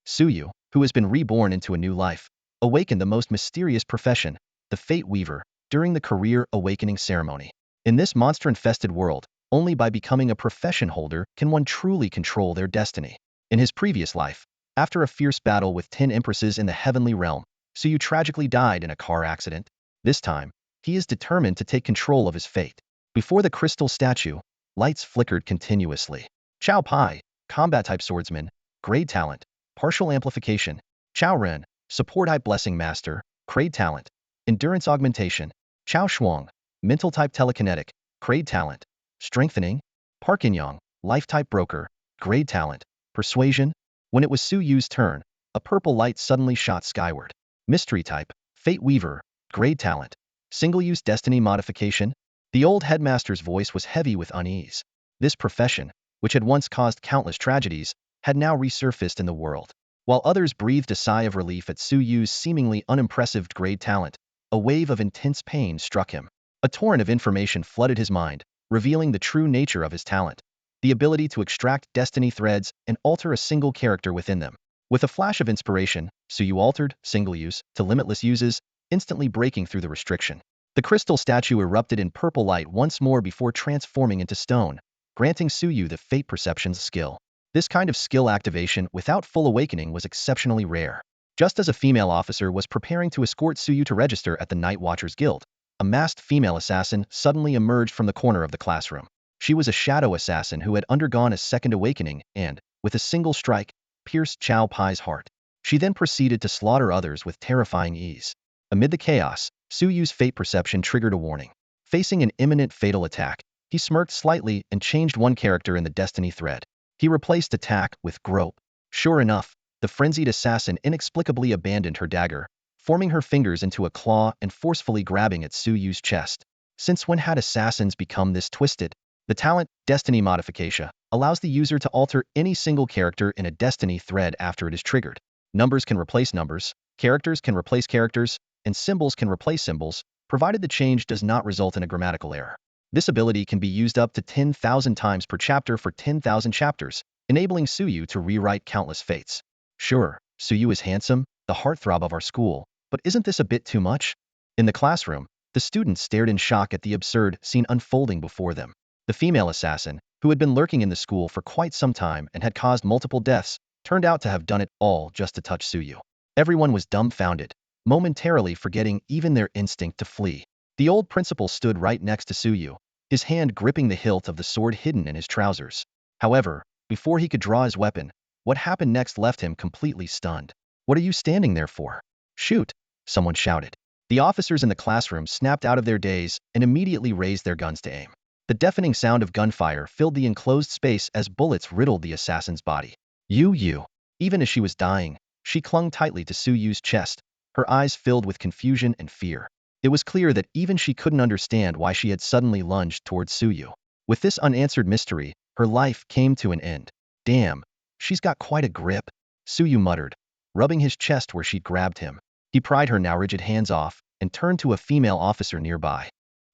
Suyu, who has been reborn into a new life, awakened the most mysterious profession, the Fate Weaver, during the career awakening ceremony. In this monster-infested world, only by becoming a profession holder can one truly control their destiny. In his previous life, after a fierce battle with 10 empresses in the heavenly realm, Suyu tragically died in a car accident. This time, he is determined to take control of his fate. Before the crystal statue, lights flickered continuously. Chao Pai, combat-type swordsman, grade talent, partial amplification. Chao Ren, support-type blessing master, grade talent, endurance augmentation. Chao Shuang, mental-type telekinetic, grade talent, strengthening. Park In-yang, life-type broker, grade talent, persuasion. When it was Su Yu's turn, a purple light suddenly shot skyward. Mystery type, Fate Weaver, grade talent, single-use destiny modification. The old headmaster's voice was heavy with unease. This profession, which had once caused countless tragedies, had now resurfaced in the world. While others breathed a sigh of relief at Su Yu's seemingly unimpressive grade talent, a wave of intense pain struck him. A torrent of information flooded his mind, revealing the true nature of his talent, the ability to extract destiny threads and alter a single character within them. With a flash of inspiration, Su Yu altered single use to limitless uses, instantly breaking through the restriction. The crystal statue erupted in purple light once more before transforming into stone, granting Su Yu the Fate Perception's skill. This kind of skill activation without full awakening was exceptionally rare. Just as a female officer was preparing to escort Su Yu to register at the Night Watchers Guild, a masked female assassin suddenly emerged from the corner of the classroom. She was a shadow assassin who had undergone a second awakening and, with a single strike, pierced Chao Pai's heart. She then proceeded to slaughter others with terrifying ease. Amid the chaos, Su Yu's Fate Perception triggered a warning. Facing an imminent fatal attack, he smirked slightly and changed one character in the destiny thread. He replaced attack with grope. Sure enough, the frenzied assassin inexplicably abandoned her dagger, forming her fingers into a claw and forcefully grabbing at Su Yu's chest. Since when had assassins become this twisted? The talent, Destiny Modification, allows the user to alter any single character in a destiny thread after it is triggered. Numbers can replace numbers, characters can replace characters, and symbols can replace symbols, provided the change does not result in a grammatical error. This ability can be used up to 10,000 times per chapter for 10,000 chapters, enabling Su Yu to rewrite countless fates. Sure, Su Yu is handsome, the heartthrob of our school, but isn't this a bit too much? In the classroom, the students stared in shock at the absurd scene unfolding before them. The female assassin, who had been lurking in the school for quite some time and had caused multiple deaths, turned out to have done it all just to touch Su Yu. Everyone was dumbfounded, momentarily forgetting even their instinct to flee. The old principal stood right next to Su Yu, his hand gripping the hilt of the sword hidden in his trousers. However, before he could draw his weapon, what happened next left him completely stunned. "What are you standing there for? Shoot!" someone shouted. The officers in the classroom snapped out of their daze and immediately raised their guns to aim. The deafening sound of gunfire filled the enclosed space as bullets riddled the assassin's body. Yu. Even as she was dying, she clung tightly to Su Yu's chest, her eyes filled with confusion and fear. It was clear that even she couldn't understand why she had suddenly lunged towards Su Yu. With this unanswered mystery, her life came to an end. "Damn, she's got quite a grip," Su Yu muttered, rubbing his chest where she'd grabbed him. He pried her now rigid hands off and turned to a female officer nearby.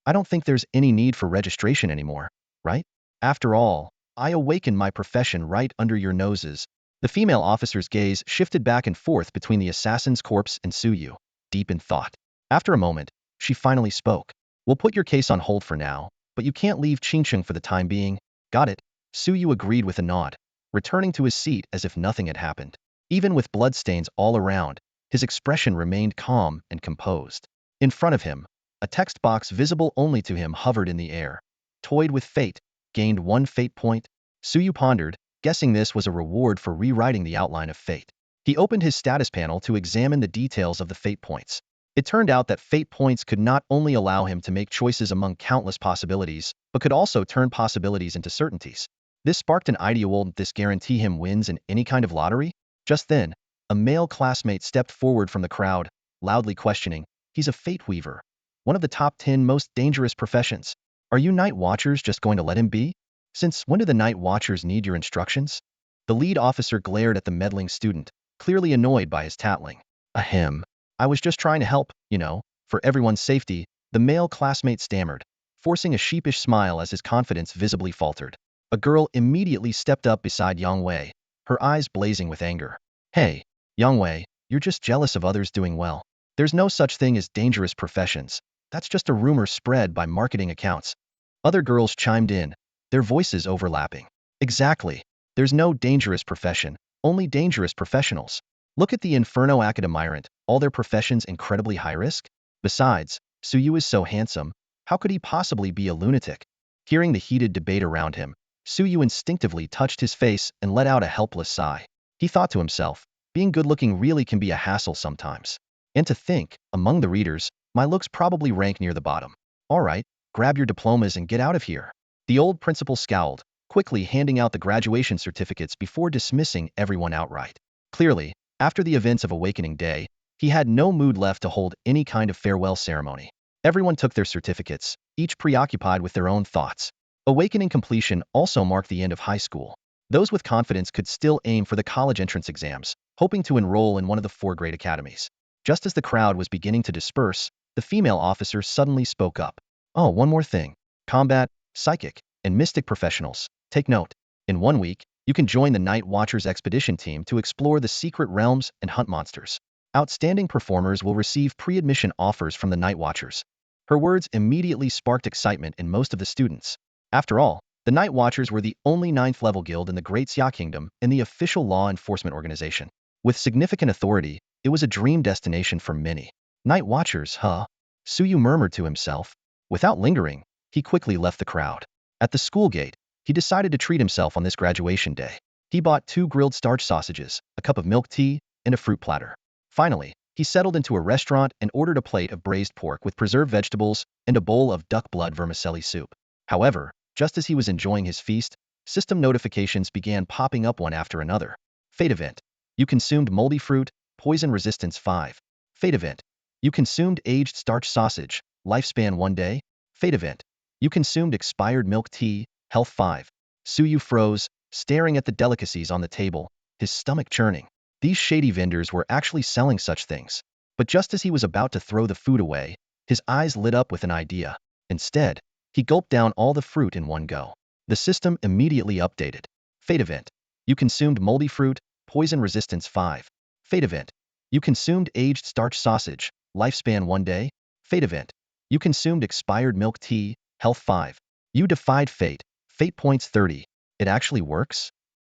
"I don't think there's any need for registration anymore, right? After all, I awakened my profession right under your noses." The female officer's gaze shifted back and forth between the assassin's corpse and Su Yu, deep in thought. After a moment, she finally spoke. "We'll put your case on hold for now, but you can't leave Qingcheng for the time being." "Got it," Su Yu agreed with a nod, returning to his seat as if nothing had happened. Even with bloodstains all around, his expression remained calm and composed. In front of him, a text box visible only to him hovered in the air. "Toyed with fate, gained 1 fate point." Su Yu pondered, guessing this was a reward for rewriting the outline of fate. He opened his status panel to examine the details of the fate points. It turned out that fate points could not only allow him to make choices among countless possibilities, but could also turn possibilities into certainties. This sparked an idea: won't this guarantee him wins in any kind of lottery? Just then, a male classmate stepped forward from the crowd, loudly questioning, "He's a fate weaver, one of the top 10 most dangerous professions. Are you Night Watchers just going to let him be? Since when do the Night Watchers need your instructions?" The lead officer glared at the meddling student, clearly annoyed by his tattling. "Ahem. I was just trying to help, for everyone's safety," the male classmate stammered, forcing a sheepish smile as his confidence visibly faltered. A girl immediately stepped up beside Yang Wei, her eyes blazing with anger. Hey, Youngwei, you're just jealous of others doing well. There's no such thing as dangerous professions. That's just a rumor spread by marketing accounts. Other girls chimed in, their voices overlapping. Exactly. There's no dangerous profession, only dangerous professionals. Look at the Inferno Academyrant, all their professions incredibly high risk. Besides, Suyu is so handsome, how could he possibly be a lunatic? Hearing the heated debate around him, Suyu instinctively touched his face and let out a helpless sigh. He thought to himself, being good-looking really can be a hassle sometimes. And to think, among the readers, my looks probably rank near the bottom. All right, grab your diplomas and get out of here. The old principal scowled, quickly handing out the graduation certificates before dismissing everyone outright. Clearly, after the events of Awakening Day, he had no mood left to hold any kind of farewell ceremony. Everyone took their certificates, each preoccupied with their own thoughts. Awakening completion also marked the end of high school. Those with confidence could still aim for the college entrance exams, hoping to enroll in one of the 4 great academies. Just as the crowd was beginning to disperse, the female officer suddenly spoke up. Oh, one more thing. Combat, psychic, and mystic professionals, take note. In 1 week, you can join the Night Watchers expedition team to explore the secret realms and hunt monsters. Outstanding performers will receive pre-admission offers from the Night Watchers. Her words immediately sparked excitement in most of the students. After all, the Night Watchers were the only 9th-level guild in the Great Xia Kingdom and the official law enforcement organization. With significant authority, it was a dream destination for many. Night Watchers, huh? Suyu murmured to himself. Without lingering, he quickly left the crowd. At the school gate, he decided to treat himself on this graduation day. He bought 2 grilled starch sausages, a cup of milk tea, and a fruit platter. Finally, he settled into a restaurant and ordered a plate of braised pork with preserved vegetables and a bowl of duck blood vermicelli soup. However, just as he was enjoying his feast, system notifications began popping up one after another. Fate event. You consumed moldy fruit, poison resistance 5. Fate event. You consumed aged starch sausage, lifespan 1 day. Fate event. You consumed expired milk tea, health 5. Suyu froze, staring at the delicacies on the table, his stomach churning. These shady vendors were actually selling such things. But just as he was about to throw the food away, his eyes lit up with an idea. Instead, he gulped down all the fruit in one go. The system immediately updated. Fate event. You consumed moldy fruit, poison resistance 5. Fate event. You consumed aged starch sausage, lifespan 1 day. Fate event. You consumed expired milk tea, health 5. You defied fate. Fate points 30. It actually works?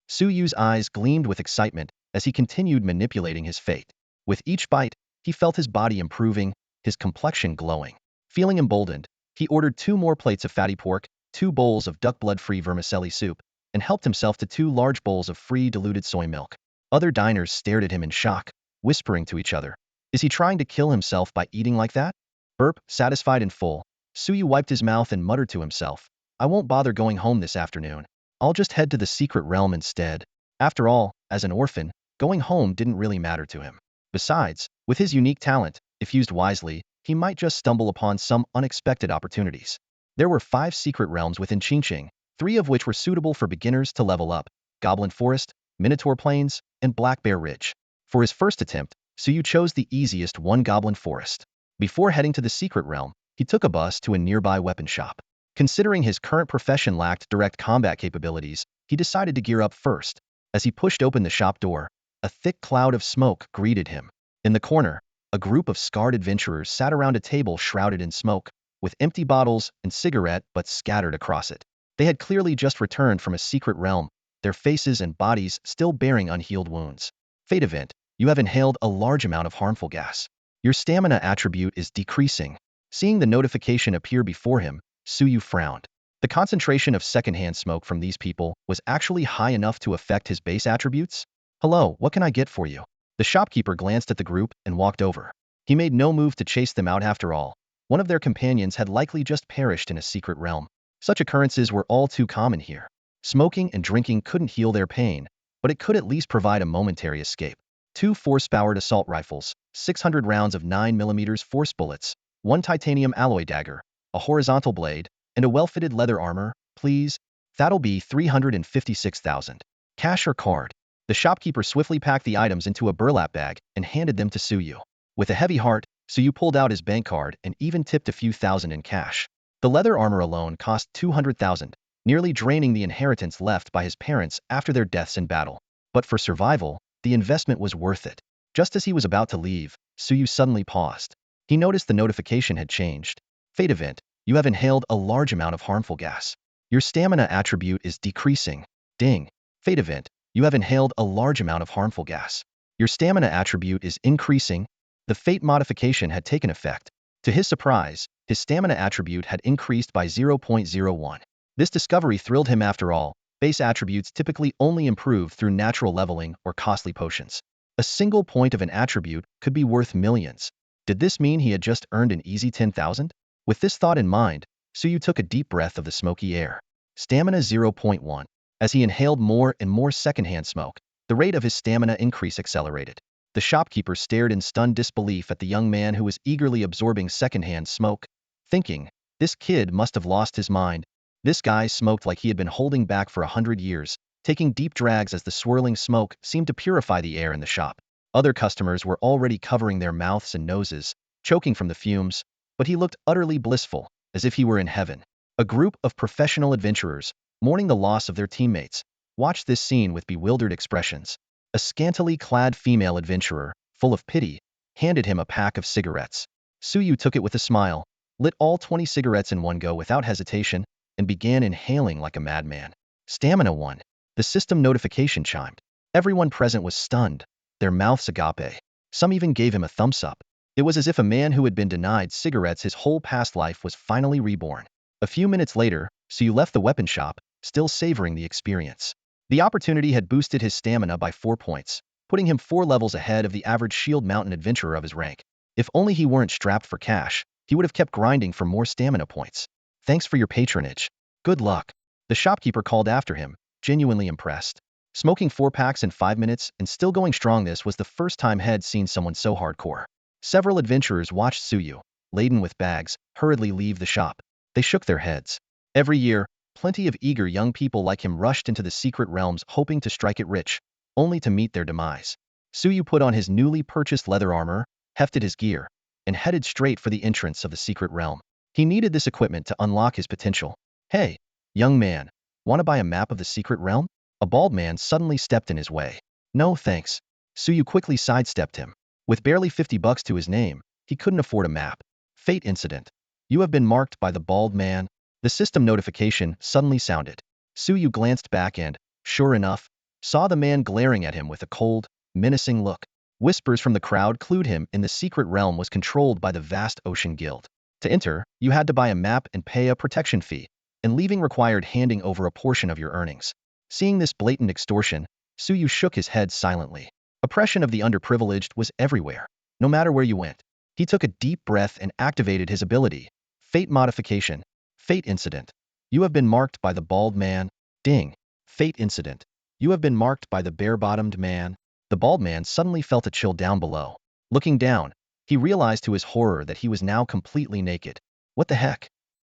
Suyu's eyes gleamed with excitement as he continued manipulating his fate. With each bite, he felt his body improving, his complexion glowing. Feeling emboldened, he ordered 2 more plates of fatty pork, 2 bowls of duck blood-free vermicelli soup, and helped himself to 2 large bowls of free diluted soy milk. Other diners stared at him in shock, whispering to each other. Is he trying to kill himself by eating like that? Burp, satisfied and full, Suyu wiped his mouth and muttered to himself. I won't bother going home this afternoon. I'll just head to the secret realm instead. After all, as an orphan, going home didn't really matter to him. Besides, with his unique talent, if used wisely, he might just stumble upon some unexpected opportunities. There were 5 secret realms within Qingqing, 3 of which were suitable for beginners to level up: Goblin Forest, Minotaur Plains, and Black Bear Ridge. For his first attempt, Suyu chose the easiest one, Goblin Forest. Before heading to the secret realm, he took a bus to a nearby weapon shop. Considering his current profession lacked direct combat capabilities, he decided to gear up first. As he pushed open the shop door, a thick cloud of smoke greeted him. In the corner, a group of scarred adventurers sat around a table shrouded in smoke, with empty bottles and cigarette butts scattered across it. They had clearly just returned from a secret realm, their faces and bodies still bearing unhealed wounds. Fate event. You have inhaled a large amount of harmful gas. Your stamina attribute is decreasing. Seeing the notification appear before him, Suyu frowned. The concentration of secondhand smoke from these people was actually high enough to affect his base attributes? Hello, what can I get for you? The shopkeeper glanced at the group and walked over. He made no move to chase them out after all. One of their companions had likely just perished in a secret realm. Such occurrences were all too common here. Smoking and drinking couldn't heal their pain, but it could at least provide a momentary escape. 2 force-powered assault rifles, 600 rounds of 9mm force bullets, 1 titanium alloy dagger, a horizontal blade, and a well-fitted leather armor, please. That'll be 356,000. Cash or card? The shopkeeper swiftly packed the items into a burlap bag and handed them to Suyu. With a heavy heart, Suyu pulled out his bank card and even tipped a few thousand in cash. The leather armor alone cost 200,000, nearly draining the inheritance left by his parents after their deaths in battle. But for survival, The investment was worth it. Just as he was about to leave, Suyu suddenly paused. He noticed the notification had changed. Fate event. You have inhaled a large amount of harmful gas. Your stamina attribute is decreasing. Ding. Fate event. You have inhaled a large amount of harmful gas. Your stamina attribute is increasing. The fate modification had taken effect. To his surprise, his stamina attribute had increased by 0.01. This discovery thrilled him after all. Base attributes typically only improve through natural leveling or costly potions. A single point of an attribute could be worth millions. Did this mean he had just earned an easy 10,000? With this thought in mind, Suyu took a deep breath of the smoky air. Stamina 0.1. As he inhaled more and more secondhand smoke, the rate of his stamina increase accelerated. The shopkeeper stared in stunned disbelief at the young man who was eagerly absorbing secondhand smoke, thinking, this kid must have lost his mind. This guy smoked like he had been holding back for 100 years, taking deep drags as the swirling smoke seemed to purify the air in the shop. Other customers were already covering their mouths and noses, choking from the fumes, but he looked utterly blissful, as if he were in heaven. A group of professional adventurers, mourning the loss of their teammates, watched this scene with bewildered expressions. A scantily clad female adventurer, full of pity, handed him a pack of cigarettes. Suyu took it with a smile, lit all 20 cigarettes in one go without hesitation, and began inhaling like a madman. Stamina 1. The system notification chimed. Everyone present was stunned, their mouths agape. Some even gave him a thumbs up. It was as if a man who had been denied cigarettes his whole past life was finally reborn. A few minutes later, Suyu left the weapon shop, still savoring the experience. The opportunity had boosted his stamina by 4 points, putting him 4 levels ahead of the average Shield Mountain adventurer of his rank. If only he weren't strapped for cash, he would have kept grinding for more stamina points. Thanks for your patronage. Good luck. The shopkeeper called after him, genuinely impressed. Smoking 4 packs in 5 minutes and still going strong, this was the first time he'd seen someone so hardcore. Several adventurers watched Suyu, laden with bags, hurriedly leave the shop. They shook their heads. Every year, plenty of eager young people like him rushed into the secret realms hoping to strike it rich, only to meet their demise. Suyu put on his newly purchased leather armor, hefted his gear, and headed straight for the entrance of the secret realm. He needed this equipment to unlock his potential. Hey, young man, want to buy a map of the secret realm? A bald man suddenly stepped in his way. No thanks. Suyu quickly sidestepped him. With barely $50 to his name, he couldn't afford a map. Fate incident. You have been marked by the bald man. The system notification suddenly sounded. Suyu glanced back and, sure enough, saw the man glaring at him with a cold, menacing look. Whispers from the crowd clued him in the secret realm was controlled by the vast ocean guild. To enter, you had to buy a map and pay a protection fee, and leaving required handing over a portion of your earnings. Seeing this blatant extortion, Suyu shook his head silently. Oppression of the underprivileged was everywhere, no matter where you went. He took a deep breath and activated his ability. Fate Modification. Fate Incident. You have been marked by the bald man. Ding. Fate Incident. You have been marked by the bare-bottomed man. The bald man suddenly felt a chill down below. Looking down, he realized to his horror that he was now completely naked. What the heck?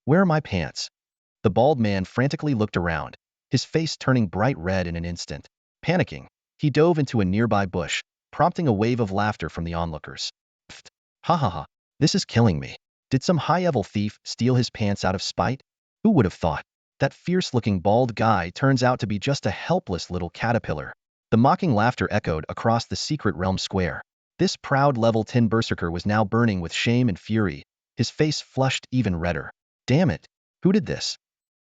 Where are my pants? The bald man frantically looked around, his face turning bright red in an instant. Panicking, he dove into a nearby bush, prompting a wave of laughter from the onlookers. Pfft. Ha ha ha. This is killing me. Did some high-level thief steal his pants out of spite? Who would have thought? That fierce-looking bald guy turns out to be just a helpless little caterpillar. The mocking laughter echoed across the secret realm square. This proud level 10 berserker was now burning with shame and fury, his face flushed even redder. Damn it. Who did this?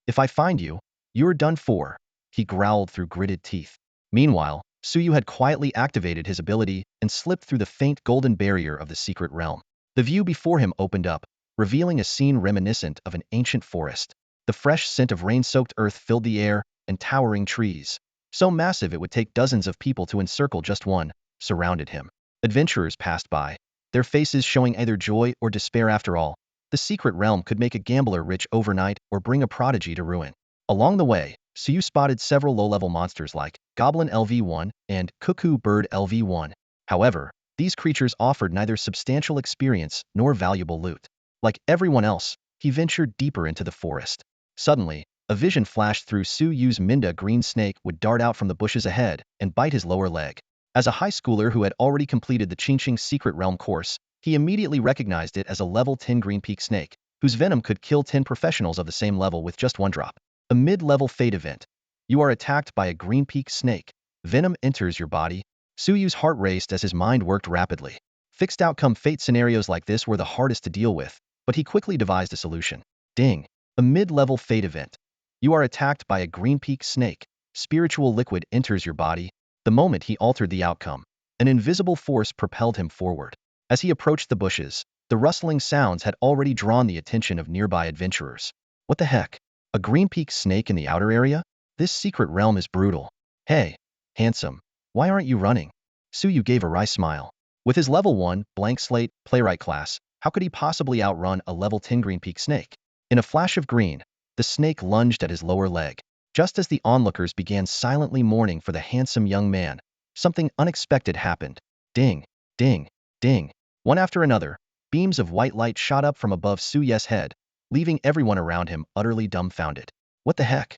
If I find you, you're done for, he growled through gritted teeth. Meanwhile, Suyu had quietly activated his ability and slipped through the faint golden barrier of the secret realm. The view before him opened up, revealing a scene reminiscent of an ancient forest. The fresh scent of rain-soaked earth filled the air, and towering trees, so massive it would take dozens of people to encircle just one, surrounded him. Adventurers passed by, their faces showing either joy or despair. After all, the secret realm could make a gambler rich overnight or bring a prodigy to ruin. Along the way, Suyu spotted several low-level monsters like Goblin LV1 and Cuckoo Bird LV1. However, these creatures offered neither substantial experience nor valuable loot. Like everyone else, he ventured deeper into the forest. Suddenly, a vision flashed through Suyu's mind. A green snake would dart out from the bushes ahead and bite his lower leg. As a high schooler who had already completed the Qingqing Secret Realm course, he immediately recognized it as a level 10 green peak snake, whose venom could kill 10 professionals of the same level with just one drop. A mid-level fate event. You are attacked by a green peak snake. Venom enters your body. Suyu's heart raced as his mind worked rapidly. Fixed outcome fate scenarios like this were the hardest to deal with, but he quickly devised a solution. Ding. A mid-level fate event. You are attacked by a green peak snake. Spiritual liquid enters your body. The moment he altered the outcome, an invisible force propelled him forward. As he approached the bushes, the rustling sounds had already drawn the attention of nearby adventurers. What the heck? A green peak snake in the outer area? This secret realm is brutal. Hey, handsome, why aren't you running? Suyu gave a wry smile. With his level 1, blank slate, playwright class, how could he possibly outrun a level 10 green peak snake? In a flash of green, the snake lunged at his lower leg. Just as the onlookers began silently mourning for the handsome young man, something unexpected happened. Ding, ding, ding. One after another, beams of white light shot up from above Suyu's head, leaving everyone around him utterly dumbfounded. What the heck?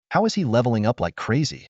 How is he leveling up like crazy?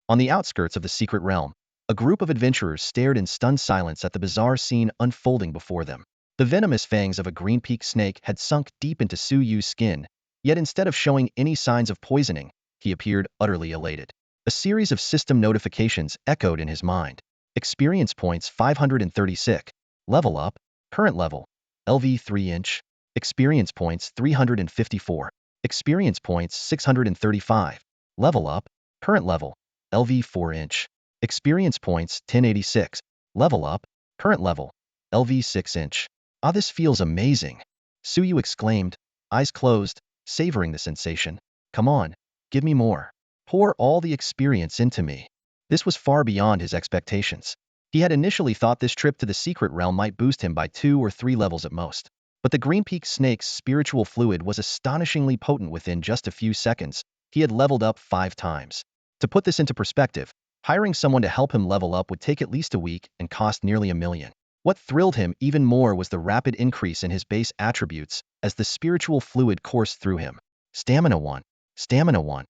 On the outskirts of the secret realm, a group of adventurers stared in stunned silence at the bizarre scene unfolding before them. The venomous fangs of a green peak snake had sunk deep into Suyu's skin, yet instead of showing any signs of poisoning, he appeared utterly elated. A series of system notifications echoed in his mind. Experience points 536. Level up. Current level. LV 3-inch. Experience points 354. Experience points 635. Level up. Current level. LV 4-inch. Experience points 1086. Level up. Current level. LV 6-inch. Ah, this feels amazing. Suyu exclaimed, eyes closed, savoring the sensation. Come on, give me more. Pour all the experience into me. This was far beyond his expectations. He had initially thought this trip to the secret realm might boost him by 2 or 3 levels at most. But the green peak snake's spiritual fluid was astonishingly potent. Within just a few seconds, he had leveled up 5 times. To put this into perspective, hiring someone to help him level up would take at least a week and cost nearly $1 million. What thrilled him even more was the rapid increase in his base attributes as the spiritual fluid coursed through him. Stamina 1. Stamina 1.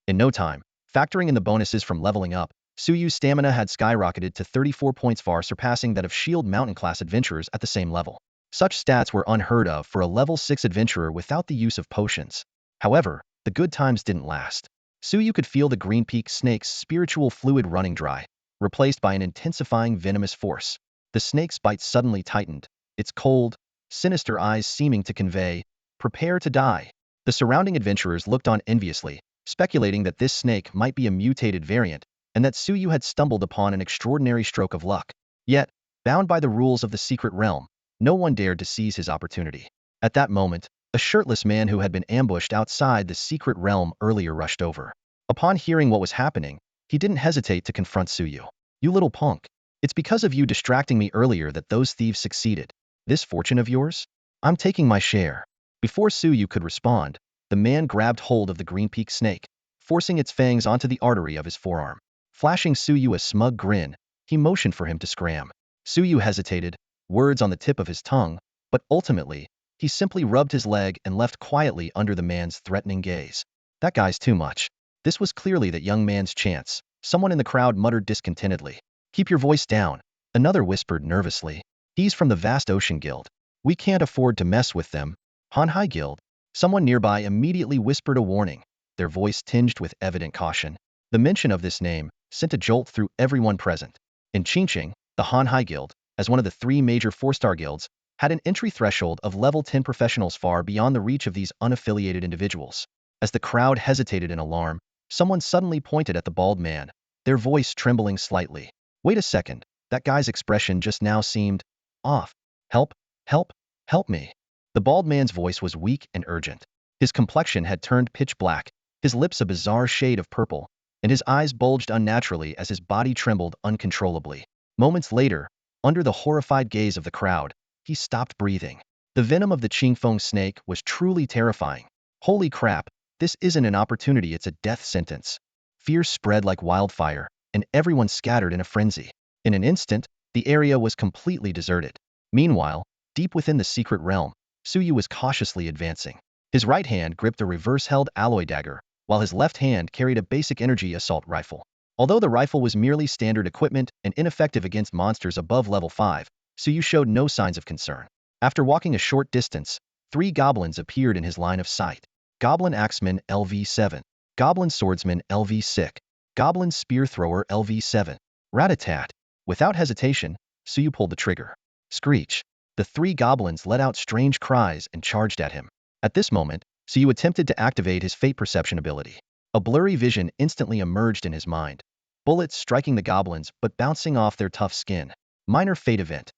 In no time, factoring in the bonuses from leveling up, Suyu's stamina had skyrocketed to 34 points, far surpassing that of Shield Mountain class adventurers at the same level. Such stats were unheard of for a level 6 adventurer without the use of potions. However, the good times didn't last. Suyu could feel the green peak snake's spiritual fluid running dry, replaced by an intensifying venomous force. The snake's bite suddenly tightened, its cold, sinister eyes seeming to convey, prepare to die. The surrounding adventurers looked on enviously, speculating that this snake might be a mutated variant, and that Suyu had stumbled upon an extraordinary stroke of luck. Yet, bound by the rules of the secret realm, no one dared to seize his opportunity. At that moment, a shirtless man who had been ambushed outside the secret realm earlier rushed over. Upon hearing what was happening, he didn't hesitate to confront Suyu. You little punk. It's because of you distracting me earlier that those thieves succeeded. This fortune of yours? I'm taking my share. Before Suyu could respond, the man grabbed hold of the green peak snake, forcing its fangs onto the artery of his forearm. Flashing Suyu a smug grin, he motioned for him to scram. Suyu hesitated, words on the tip of his tongue, but ultimately, he simply rubbed his leg and left quietly under the man's threatening gaze. That guy's too much. This was clearly that young man's chance. Someone in the crowd muttered discontentedly. Keep your voice down, another whispered nervously. He's from the Vast Ocean Guild. We can't afford to mess with them. Hanhai Guild. Someone nearby immediately whispered a warning, their voice tinged with evident caution. The mention of this name sent a jolt through everyone present. In Qingqing, the Hanhai Guild, as one of the 3 major 4-star guilds, had an entry threshold of level 10 professionals far beyond the reach of these unaffiliated individuals. As the crowd hesitated in alarm, someone suddenly pointed at the bald man, their voice trembling slightly. Wait a second, that guy's expression just now seemed off. Help, help, help me. The bald man's voice was weak and urgent. His complexion had turned pitch black, his lips a bizarre shade of purple, and his eyes bulged unnaturally as his body trembled uncontrollably. Moments later, under the horrified gaze of the crowd, he stopped breathing. The venom of the Qingfeng snake was truly terrifying. Holy crap, this isn't an opportunity, it's a death sentence. Fear spread like wildfire, and everyone scattered in a frenzy. In an instant, the area was completely deserted. Meanwhile, deep within the secret realm, Suyu was cautiously advancing. His right hand gripped a reverse-held alloy dagger, while his left hand carried a basic energy assault rifle. Although the rifle was merely standard equipment and ineffective against monsters above level 5, Suyu showed no signs of concern. After walking a short distance, 3 goblins appeared in his line of sight. Goblin Axeman LV7, Goblin Swordsman LV6, Goblin Spear Thrower LV7. Rat-a-tat. Without hesitation, Suyu pulled the trigger. Screech. The three goblins let out strange cries and charged at him. At this moment, Suyu attempted to activate his fate perception ability. A blurry vision instantly emerged in his mind. Bullets striking the goblins but bouncing off their tough skin. Minor fate event.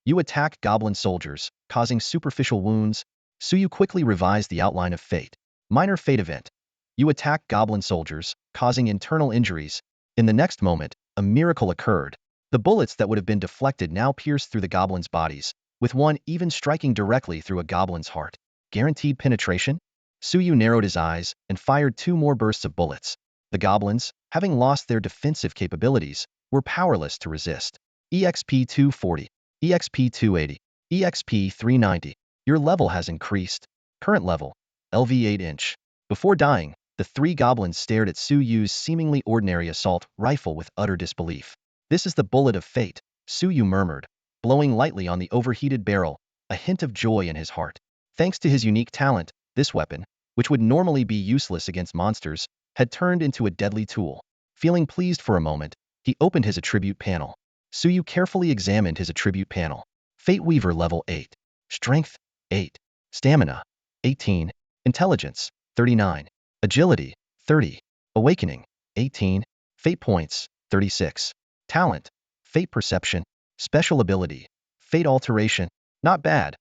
You attack goblin soldiers, causing superficial wounds. Suyu quickly revised the outline of fate. Minor fate event. You attack goblin soldiers, causing internal injuries. In the next moment, a miracle occurred. The bullets that would have been deflected now pierced through the goblins' bodies, with one even striking directly through a goblin's heart. Guaranteed penetration? Suyu narrowed his eyes and fired 2 more bursts of bullets. The goblins, having lost their defensive capabilities, were powerless to resist. EXP 240, EXP 280, EXP 390. Your level has increased. Current level, LV 8-inch. Before dying, the 3 goblins stared at Suyu's seemingly ordinary assault rifle with utter disbelief. This is the bullet of fate, Suyu murmured, blowing lightly on the overheated barrel, a hint of joy in his heart. Thanks to his unique talent, this weapon, which would normally be useless against monsters, had turned into a deadly tool. Feeling pleased for a moment, he opened his attribute panel. Suyu carefully examined his attribute panel. Fate Weaver level 8. Strength, 8. Stamina, 18. Intelligence, 39. Agility, 30. Awakening, 18. Fate points, 36. Talent, Fate Perception. Special ability, Fate Alteration. Not bad,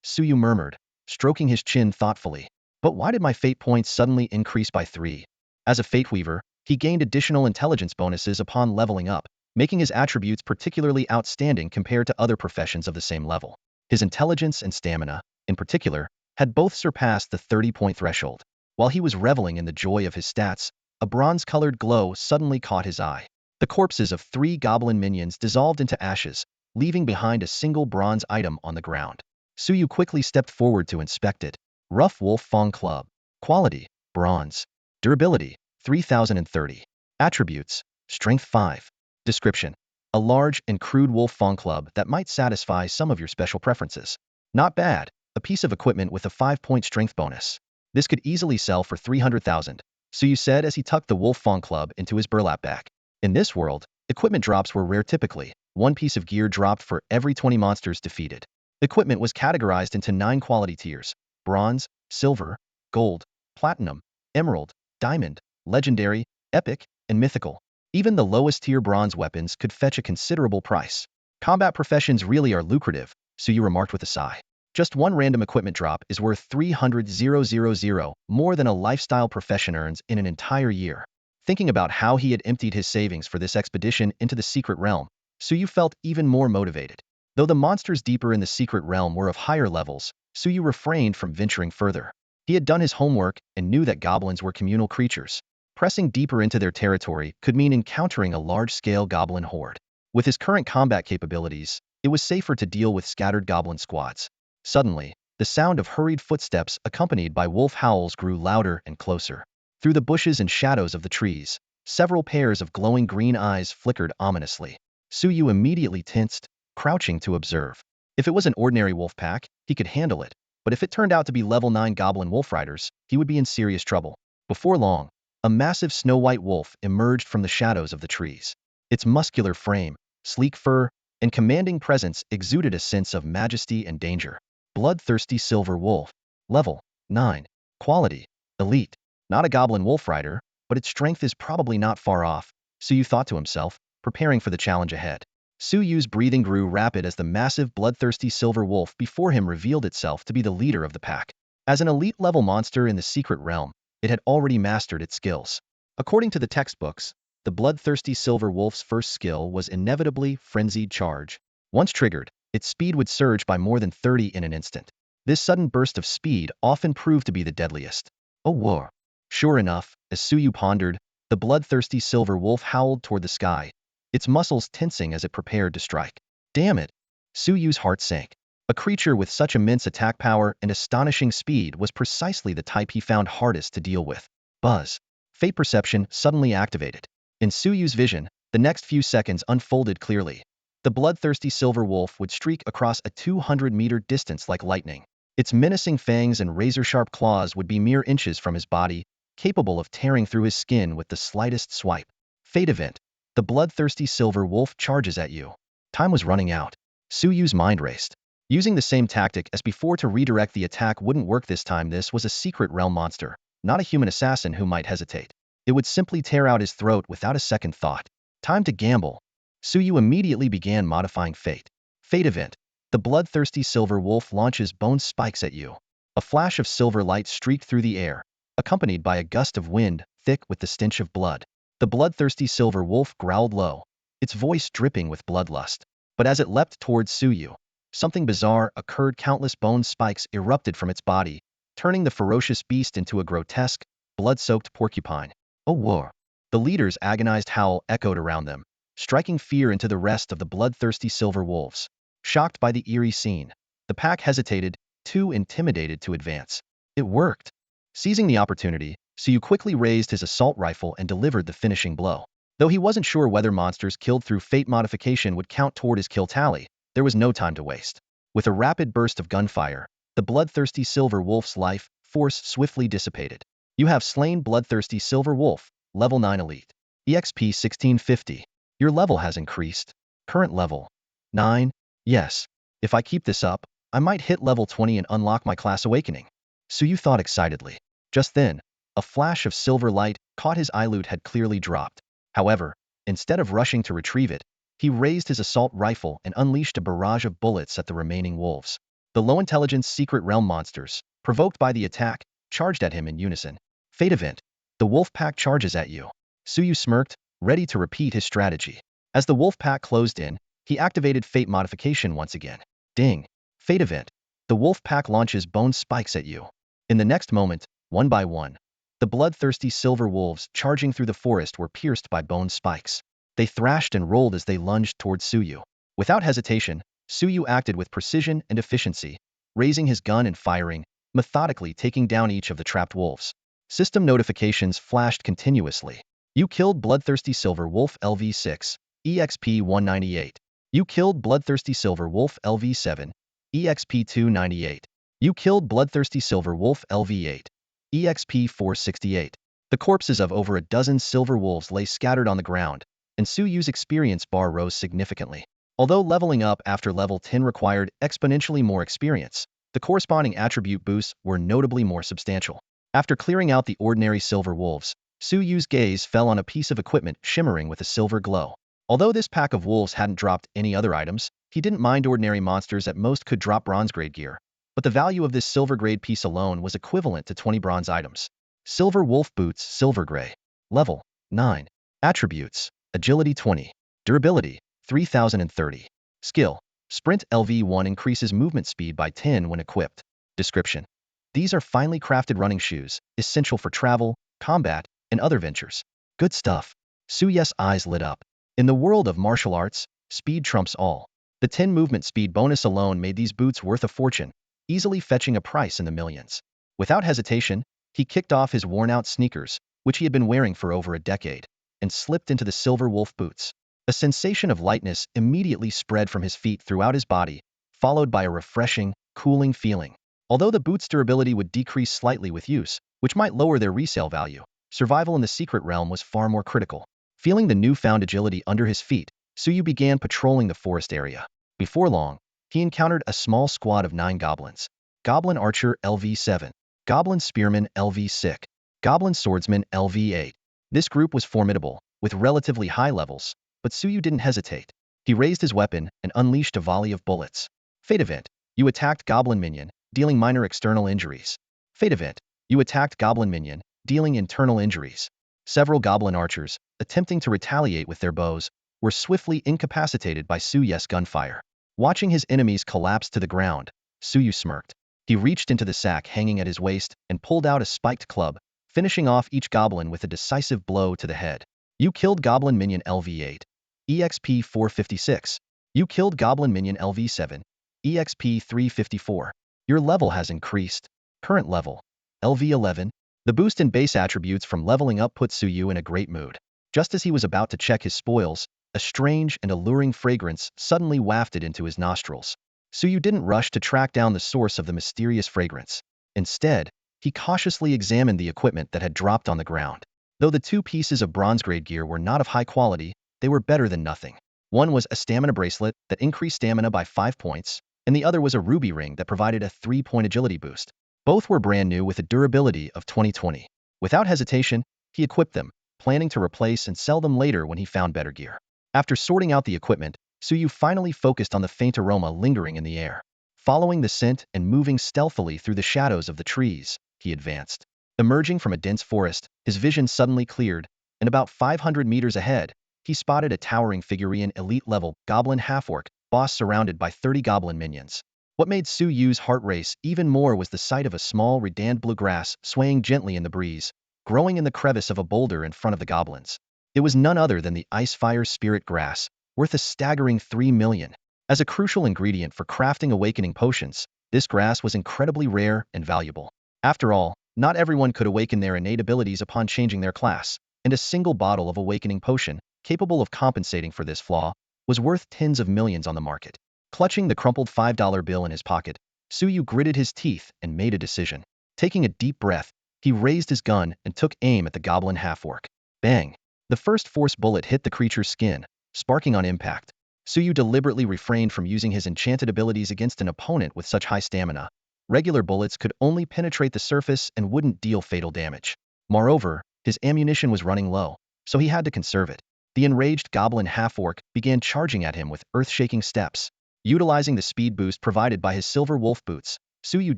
Suyu murmured, stroking his chin thoughtfully. But why did my fate points suddenly increase by 3? As a Fate Weaver, he gained additional intelligence bonuses upon leveling up, making his attributes particularly outstanding compared to other professions of the same level. His intelligence and stamina, in particular, had both surpassed the 30-point threshold. While he was reveling in the joy of his stats, a bronze-colored glow suddenly caught his eye. The corpses of 3 goblin minions dissolved into ashes, leaving behind a single bronze item on the ground. Suyu quickly stepped forward to inspect it. Rough Wolf Fong Club. Quality, bronze. Durability, 3030. Attributes, strength 5. Description: a large and crude wolf Fong Club that might satisfy some of your special preferences. Not bad, a piece of equipment with a 5-point strength bonus. This could easily sell for 300,000, Suyu said as he tucked the wolf Fong Club into his burlap bag. In this world, equipment drops were rare typically. 1 piece of gear dropped for every 20 monsters defeated. Equipment was categorized into 9 quality tiers: bronze, silver, gold, platinum, emerald, diamond, legendary, epic, and mythical. Even the lowest tier bronze weapons could fetch a considerable price. Combat professions really are lucrative, Suyu remarked with a sigh. Just 1 random equipment drop is worth 300,000, more than a lifestyle profession earns in an entire year. Thinking about how he had emptied his savings for this expedition into the secret realm, Suyu felt even more motivated. Though the monsters deeper in the secret realm were of higher levels, Suyu refrained from venturing further. He had done his homework and knew that goblins were communal creatures. Pressing deeper into their territory could mean encountering a large-scale goblin horde. With his current combat capabilities, it was safer to deal with scattered goblin squads. Suddenly, the sound of hurried footsteps accompanied by wolf howls grew louder and closer. Through the bushes and shadows of the trees, several pairs of glowing green eyes flickered ominously. Suyu immediately tensed, crouching to observe. If it was an ordinary wolf pack, he could handle it, but if it turned out to be level 9 goblin wolf riders, he would be in serious trouble. Before long, a massive snow-white wolf emerged from the shadows of the trees. Its muscular frame, sleek fur, and commanding presence exuded a sense of majesty and danger. Bloodthirsty silver wolf. Level 9. Quality, elite. Not a goblin wolf rider, but its strength is probably not far off, Suyu thought to himself, preparing for the challenge ahead. Suyu's breathing grew rapid as the massive bloodthirsty silver wolf before him revealed itself to be the leader of the pack. As an elite-level monster in the secret realm, it had already mastered its skills. According to the textbooks, the bloodthirsty silver wolf's first skill was inevitably Frenzied Charge. Once triggered, its speed would surge by more than 30 in an instant. This sudden burst of speed often proved to be the deadliest. Oh, war. Sure enough, as Suyu pondered, the bloodthirsty silver wolf howled toward the sky, its muscles tensing as it prepared to strike. Damn it! Suyu's heart sank. A creature with such immense attack power and astonishing speed was precisely the type he found hardest to deal with. Buzz. Fate Perception suddenly activated. In Suyu's vision, the next few seconds unfolded clearly. The bloodthirsty silver wolf would streak across a 200-meter distance like lightning. Its menacing fangs and razor-sharp claws would be mere inches from his body, capable of tearing through his skin with the slightest swipe. Fate Event. The bloodthirsty silver wolf charges at you. Time was running out. Suyu's mind raced. Using the same tactic as before to redirect the attack wouldn't work this time. This was a secret realm monster, not a human assassin who might hesitate. It would simply tear out his throat without a second thought. Time to gamble. Suyu immediately began modifying fate. Fate event. The bloodthirsty silver wolf launches bone spikes at you. A flash of silver light streaked through the air, accompanied by a gust of wind, thick with the stench of blood. The bloodthirsty silver wolf growled low, its voice dripping with bloodlust. But as it leapt towards Suyu, something bizarre occurred. Countless bone spikes erupted from its body, turning the ferocious beast into a grotesque, blood-soaked porcupine. Oh war! The leader's agonized howl echoed around them, striking fear into the rest of the bloodthirsty silver wolves. Shocked by the eerie scene, the pack hesitated, too intimidated to advance. It worked. Seizing the opportunity, Suyu quickly raised his assault rifle and delivered the finishing blow. Though he wasn't sure whether monsters killed through fate modification would count toward his kill tally, there was no time to waste. With a rapid burst of gunfire, the bloodthirsty silver wolf's life force swiftly dissipated. You have slain bloodthirsty silver wolf, level 9 elite. EXP 1650. Your level has increased. Current level 9. Yes. If I keep this up, I might hit level 20 and unlock my class awakening. Suyu thought excitedly. Just then, a flash of silver light caught his eye. Loot had clearly dropped. However, instead of rushing to retrieve it, he raised his assault rifle and unleashed a barrage of bullets at the remaining wolves. The low-intelligence secret realm monsters, provoked by the attack, charged at him in unison. Fate event. The wolf pack charges at you. Suyu smirked, ready to repeat his strategy. As the wolf pack closed in, he activated fate modification once again. Ding. Fate event. The wolf pack launches bone spikes at you. In the next moment, one by one, the bloodthirsty silver wolves charging through the forest were pierced by bone spikes. They thrashed and rolled as they lunged towards Suyu. Without hesitation, Suyu acted with precision and efficiency, raising his gun and firing, methodically taking down each of the trapped wolves. System notifications flashed continuously. You killed bloodthirsty silver wolf LV6, EXP 198. You killed bloodthirsty silver wolf LV7, EXP 298. You killed bloodthirsty silver wolf LV8, EXP 468. The corpses of over a dozen silver wolves lay scattered on the ground, and Suyu's experience bar rose significantly. Although leveling up after level 10 required exponentially more experience, the corresponding attribute boosts were notably more substantial. After clearing out the ordinary silver wolves, Suyu's gaze fell on a piece of equipment shimmering with a silver glow. Although this pack of wolves hadn't dropped any other items, he didn't mind. Ordinary monsters at most could drop bronze-grade gear, but the value of this silver-grade piece alone was equivalent to 20 bronze items. Silver wolf boots, silver gray. Level 9. Attributes: agility 20, durability 3030. Skill: sprint LV1 increases movement speed by 10 when equipped. Description: these are finely crafted running shoes, essential for travel, combat, and other ventures. Good stuff. Suyu's eyes lit up. In the world of martial arts, speed trumps all. The 10 movement speed bonus alone made these boots worth a fortune, easily fetching a price in the millions. Without hesitation, he kicked off his worn-out sneakers, which he had been wearing for over a decade, and slipped into the silver wolf boots. A sensation of lightness immediately spread from his feet throughout his body, followed by a refreshing, cooling feeling. Although the boots' durability would decrease slightly with use, which might lower their resale value, survival in the secret realm was far more critical. Feeling the newfound agility under his feet, Suyu began patrolling the forest area. Before long, he encountered a small squad of 9 goblins. Goblin Archer LV7, Goblin Spearman LV6, Goblin Swordsman LV8. This group was formidable, with relatively high levels, but Suyu didn't hesitate. He raised his weapon and unleashed a volley of bullets. Fate event: you attacked Goblin Minion, dealing minor external injuries. Fate event: you attacked Goblin Minion, dealing internal injuries. Several Goblin Archers, attempting to retaliate with their bows, were swiftly incapacitated by Suyu's gunfire. Watching his enemies collapse to the ground, Suyu smirked. He reached into the sack hanging at his waist and pulled out a spiked club, finishing off each goblin with a decisive blow to the head. You killed Goblin Minion LV8, EXP 456. You killed Goblin Minion LV7, EXP 354. Your level has increased. Current level: LV11. The boost in base attributes from leveling up put Suyu in a great mood. Just as he was about to check his spoils, a strange and alluring fragrance suddenly wafted into his nostrils. Suyu didn't rush to track down the source of the mysterious fragrance. Instead, he cautiously examined the equipment that had dropped on the ground. Though the 2 pieces of bronze-grade gear were not of high quality, they were better than nothing. One was a stamina bracelet that increased stamina by 5 points, and the other was a ruby ring that provided a 3-point agility boost. Both were brand new with a durability of 2020. Without hesitation, he equipped them, planning to replace and sell them later when he found better gear. After sorting out the equipment, Suyu finally focused on the faint aroma lingering in the air. Following the scent and moving stealthily through the shadows of the trees, he advanced. Emerging from a dense forest, his vision suddenly cleared, and about 500 meters ahead, he spotted a towering figurine elite-level goblin half-orc boss surrounded by 30 goblin minions. What made Suyu's heart race even more was the sight of a small redanned bluegrass swaying gently in the breeze, growing in the crevice of a boulder in front of the goblins. It was none other than the Icefire Spirit Grass, worth a staggering 3 million. As a crucial ingredient for crafting awakening potions, this grass was incredibly rare and valuable. After all, not everyone could awaken their innate abilities upon changing their class, and a single bottle of awakening potion, capable of compensating for this flaw, was worth tens of millions on the market. Clutching the crumpled $5 bill in his pocket, Suyu gritted his teeth and made a decision. Taking a deep breath, he raised his gun and took aim at the goblin half-orc. Bang! The first force bullet hit the creature's skin, sparking on impact. Suyu deliberately refrained from using his enchanted abilities against an opponent with such high stamina. Regular bullets could only penetrate the surface and wouldn't deal fatal damage. Moreover, his ammunition was running low, so he had to conserve it. The enraged goblin half-orc began charging at him with earth-shaking steps. Utilizing the speed boost provided by his silver wolf boots, Suyu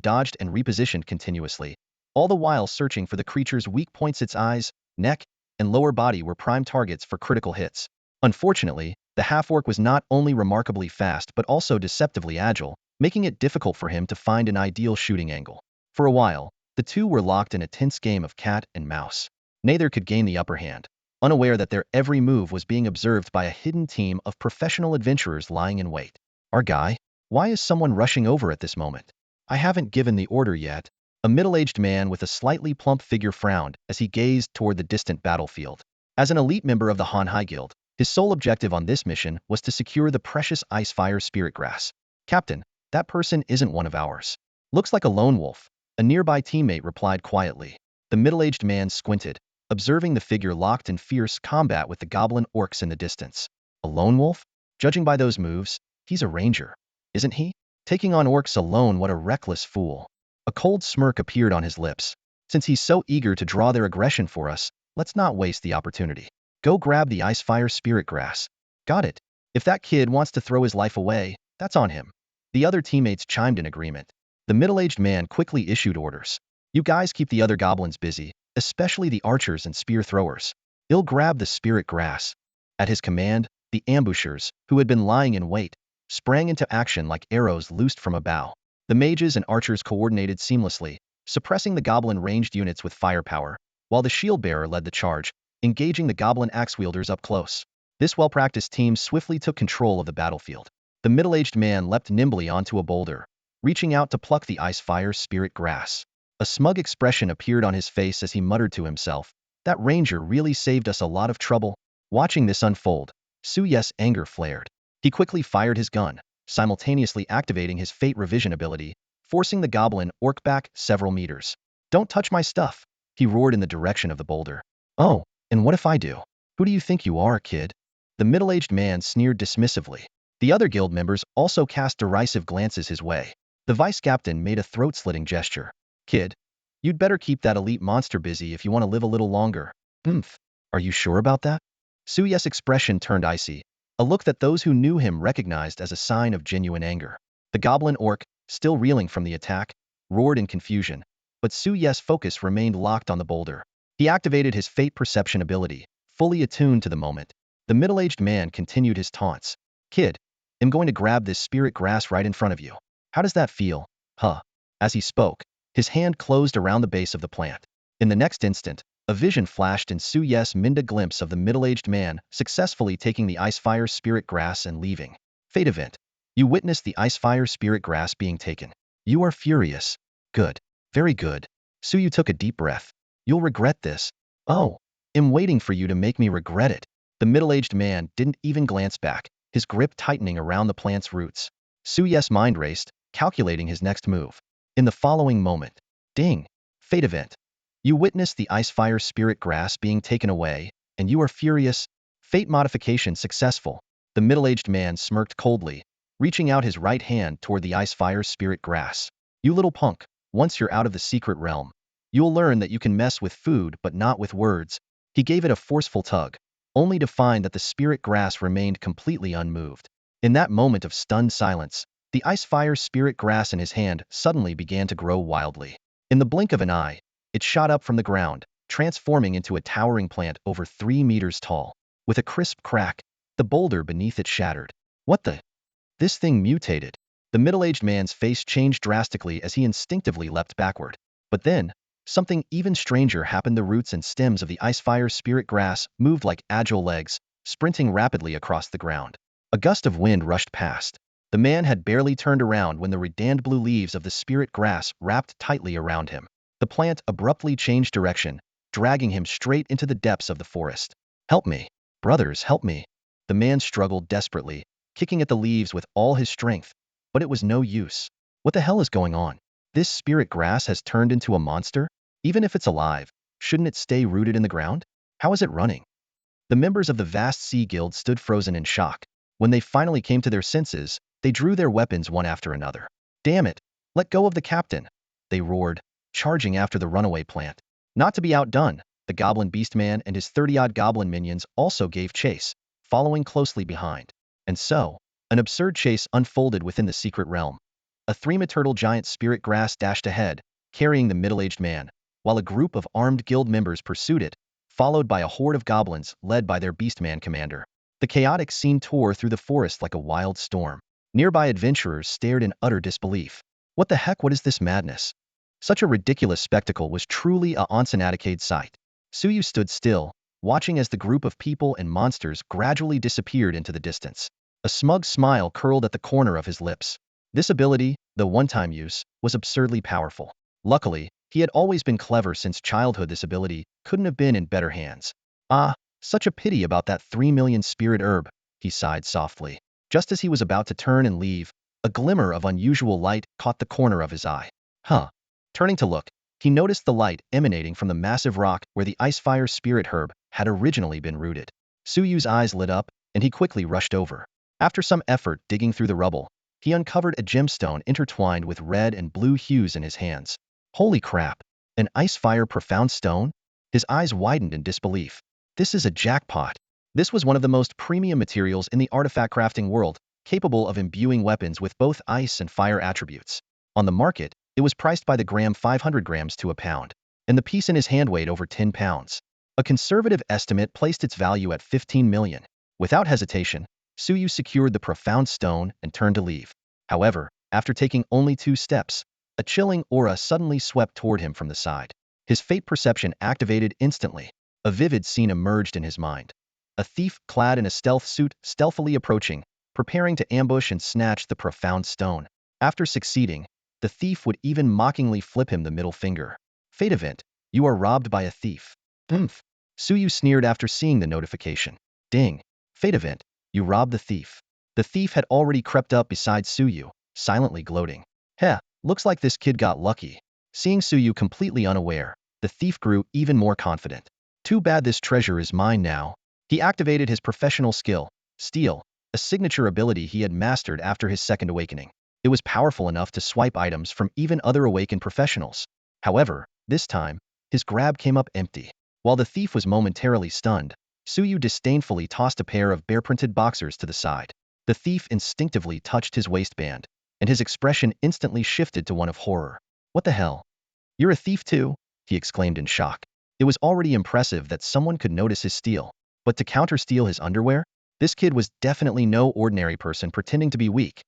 dodged and repositioned continuously, all the while searching for the creature's weak points. Its eyes, neck, and lower body were prime targets for critical hits. Unfortunately, the half-orc was not only remarkably fast but also deceptively agile, making it difficult for him to find an ideal shooting angle. For a while, the two were locked in a tense game of cat and mouse. Neither could gain the upper hand, unaware that their every move was being observed by a hidden team of professional adventurers lying in wait. Our guy? Why is someone rushing over at this moment? I haven't given the order yet. A middle-aged man with a slightly plump figure frowned as he gazed toward the distant battlefield. As an elite member of the Hanhai Guild, his sole objective on this mission was to secure the precious Icefire Spirit Grass. Captain, that person isn't one of ours. Looks like a lone wolf, a nearby teammate replied quietly. The middle-aged man squinted, observing the figure locked in fierce combat with the goblin orcs in the distance. A lone wolf? Judging by those moves, he's a ranger, isn't he? Taking on orcs alone, what a reckless fool. A cold smirk appeared on his lips. Since he's so eager to draw their aggression for us, let's not waste the opportunity. Go grab the Icefire Spirit Grass. Got it. If that kid wants to throw his life away, that's on him. The other teammates chimed in agreement. The middle-aged man quickly issued orders. You guys keep the other goblins busy, especially the archers and spear throwers. They'll grab the Spirit Grass. At his command, the ambushers, who had been lying in wait, sprang into action like arrows loosed from a bow. The mages and archers coordinated seamlessly, suppressing the goblin ranged units with firepower, while the shield-bearer led the charge, engaging the goblin axe-wielders up close. This well-practiced team swiftly took control of the battlefield. The middle-aged man leapt nimbly onto a boulder, reaching out to pluck the Icefire Spirit Grass. A smug expression appeared on his face as he muttered to himself, "That ranger really saved us a lot of trouble." Watching this unfold, Suyu's anger flared. He quickly fired his gun, simultaneously activating his Fate Revision ability, forcing the goblin orc back several meters. "Don't touch my stuff," he roared in the direction of the boulder. "Oh, and what if I do? Who do you think you are, kid?" The middle-aged man sneered dismissively. The other guild members also cast derisive glances his way. The vice-captain made a throat-slitting gesture. "Kid, you'd better keep that elite monster busy if you want to live a little longer." "Oomph. Are you sure about that?" Suyu's expression turned icy, a look that those who knew him recognized as a sign of genuine anger. The goblin orc, still reeling from the attack, roared in confusion, but Suyu's focus remained locked on the boulder. He activated his Fate Perception ability, fully attuned to the moment. The middle-aged man continued his taunts. "Kid, I'm going to grab this spirit grass right in front of you. How does that feel, huh?" As he spoke, his hand closed around the base of the plant. In the next instant, a vision flashed in Suyu's mind, a glimpse of the middle-aged man successfully taking the Icefire Spirit Grass and leaving. Fate event. You witnessed the Icefire Spirit Grass being taken. You are furious. Good. Very good. Suyu took a deep breath. You'll regret this. Oh, I'm waiting for you to make me regret it. The middle-aged man didn't even glance back, his grip tightening around the plant's roots. Suyu's mind raced, calculating his next move. In the following moment, ding! Fate event. You witnessed the Icefire Spirit Grass being taken away, and you are furious. Fate modification successful. The middle-aged man smirked coldly, reaching out his right hand toward the ice fire spirit grass. You little punk, once you're out of the secret realm, you'll learn that you can mess with food but not with words. He gave it a forceful tug, only to find that the spirit grass remained completely unmoved. In that moment of stunned silence, the ice fire spirit grass in his hand suddenly began to grow wildly. In the blink of an eye, it shot up from the ground, transforming into a towering plant over 3 meters tall. With a crisp crack, the boulder beneath it shattered. What the? This thing mutated. The middle-aged man's face changed drastically as he instinctively leapt backward. But then, something even stranger happened. The roots and stems of the ice fire spirit grass moved like agile legs, sprinting rapidly across the ground. A gust of wind rushed past. The man had barely turned around when the redanned blue leaves of the spirit grass wrapped tightly around him. The plant abruptly changed direction, dragging him straight into the depths of the forest. Help me. Brothers, help me. The man struggled desperately, kicking at the leaves with all his strength, but it was no use. What the hell is going on? This spirit grass has turned into a monster? Even if it's alive, shouldn't it stay rooted in the ground? How is it running? The members of the vast sea guild stood frozen in shock. When they finally came to their senses, they drew their weapons one after another. Damn it! Let go of the captain! They roared, charging after the runaway plant. Not to be outdone, the goblin beastman and his 30-odd goblin minions also gave chase, following closely behind. And so, an absurd chase unfolded within the secret realm. A 3-meter giant spirit grass dashed ahead, carrying the middle-aged man, while a group of armed guild members pursued it, followed by a horde of goblins led by their beastman commander. The chaotic scene tore through the forest like a wild storm. Nearby adventurers stared in utter disbelief. What the heck? What is this madness? Such a ridiculous spectacle was truly a once-in-a-decade sight. Suyu stood still, watching as the group of people and monsters gradually disappeared into the distance. A smug smile curled at the corner of his lips. This ability, though one-time use, was absurdly powerful. Luckily, he had always been clever since childhood. This ability couldn't have been in better hands. Ah, such a pity about that 3 million spirit herb, he sighed softly. Just as he was about to turn and leave, a glimmer of unusual light caught the corner of his eye. Huh. Turning to look, he noticed the light emanating from the massive rock where the ice fire spirit herb had originally been rooted. Suyu's eyes lit up, and he quickly rushed over. After some effort digging through the rubble, he uncovered a gemstone intertwined with red and blue hues in his hands. Holy crap! An ice fire profound stone? His eyes widened in disbelief. This is a jackpot. This was one of the most premium materials in the artifact crafting world, capable of imbuing weapons with both ice and fire attributes. On the market, it was priced by the gram 500 grams to a pound, and the piece in his hand weighed over 10 pounds. A conservative estimate placed its value at 15 million. Without hesitation, Suyu secured the profound stone and turned to leave. However, after taking only 2 steps, a chilling aura suddenly swept toward him from the side. His fate perception activated instantly. A vivid scene emerged in his mind. A thief clad in a stealth suit stealthily approaching, preparing to ambush and snatch the profound stone. After succeeding, the thief would even mockingly flip him the middle finger. Fate event, you are robbed by a thief. Oomph. Suyu sneered after seeing the notification. Ding. Fate event, you robbed the thief. The thief had already crept up beside Suyu, silently gloating. Heh, looks like this kid got lucky. Seeing Suyu completely unaware, the thief grew even more confident. Too bad this treasure is mine now. He activated his professional skill, Steal, a signature ability he had mastered after his second awakening. It was powerful enough to swipe items from even other awakened professionals. However, this time, his grab came up empty. While the thief was momentarily stunned, Suyu disdainfully tossed a pair of bear-printed boxers to the side. The thief instinctively touched his waistband, and his expression instantly shifted to one of horror. What the hell? You're a thief too? He exclaimed in shock. It was already impressive that someone could notice his steal, but to counter-steal his underwear? This kid was definitely no ordinary person pretending to be weak.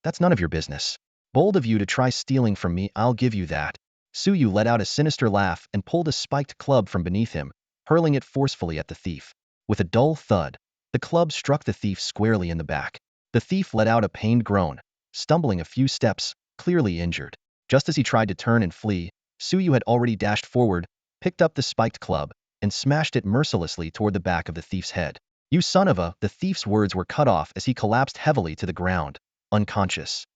That's none of your business. Bold of you to try stealing from me, I'll give you that. Suyu let out a sinister laugh and pulled a spiked club from beneath him, hurling it forcefully at the thief. With a dull thud, the club struck the thief squarely in the back. The thief let out a pained groan, stumbling a few steps, clearly injured. Just as he tried to turn and flee, Suyu had already dashed forward, picked up the spiked club, and smashed it mercilessly toward the back of the thief's head. You son of a... The thief's words were cut off as he collapsed heavily to the ground, unconscious.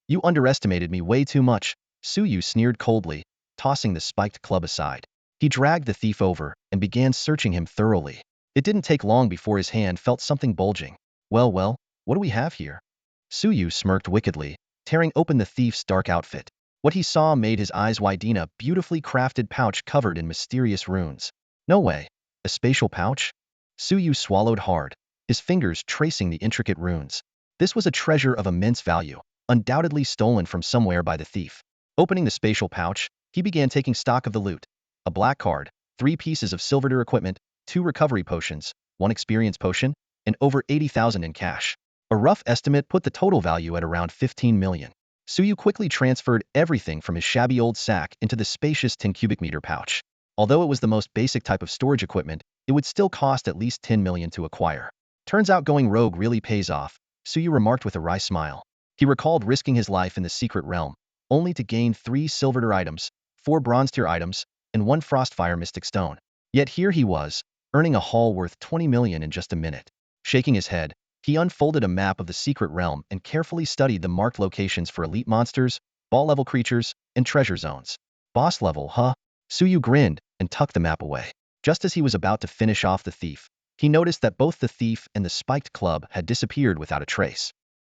You underestimated me way too much, Suyu sneered coldly, tossing the spiked club aside. He dragged the thief over and began searching him thoroughly. It didn't take long before his hand felt something bulging. Well, what do we have here? Suyu smirked wickedly, tearing open the thief's dark outfit. What he saw made his eyes widen. A beautifully crafted pouch covered in mysterious runes. No way. A spatial pouch? Suyu swallowed hard, his fingers tracing the intricate runes. This was a treasure of immense value, undoubtedly stolen from somewhere by the thief. Opening the spatial pouch, he began taking stock of the loot. A black card, 3 pieces of silver equipment, 2 recovery potions, 1 experience potion, and over 80,000 in cash. A rough estimate put the total value at around 15 million. Suyu quickly transferred everything from his shabby old sack into the spacious 10 cubic meter pouch. Although it was the most basic type of storage equipment, it would still cost at least 10 million to acquire. Turns out going rogue really pays off, Suyu remarked with a wry smile. He recalled risking his life in the secret realm, only to gain 3 silver items, 4 bronze tier items, and 1 frostfire mystic stone. Yet here he was, earning a haul worth 20 million in just a minute. Shaking his head, he unfolded a map of the secret realm and carefully studied the marked locations for elite monsters, ball-level creatures, and treasure zones. Boss level, huh? Suyu grinned and tucked the map away. Just as he was about to finish off the thief, he noticed that both the thief and the spiked club had disappeared without a trace.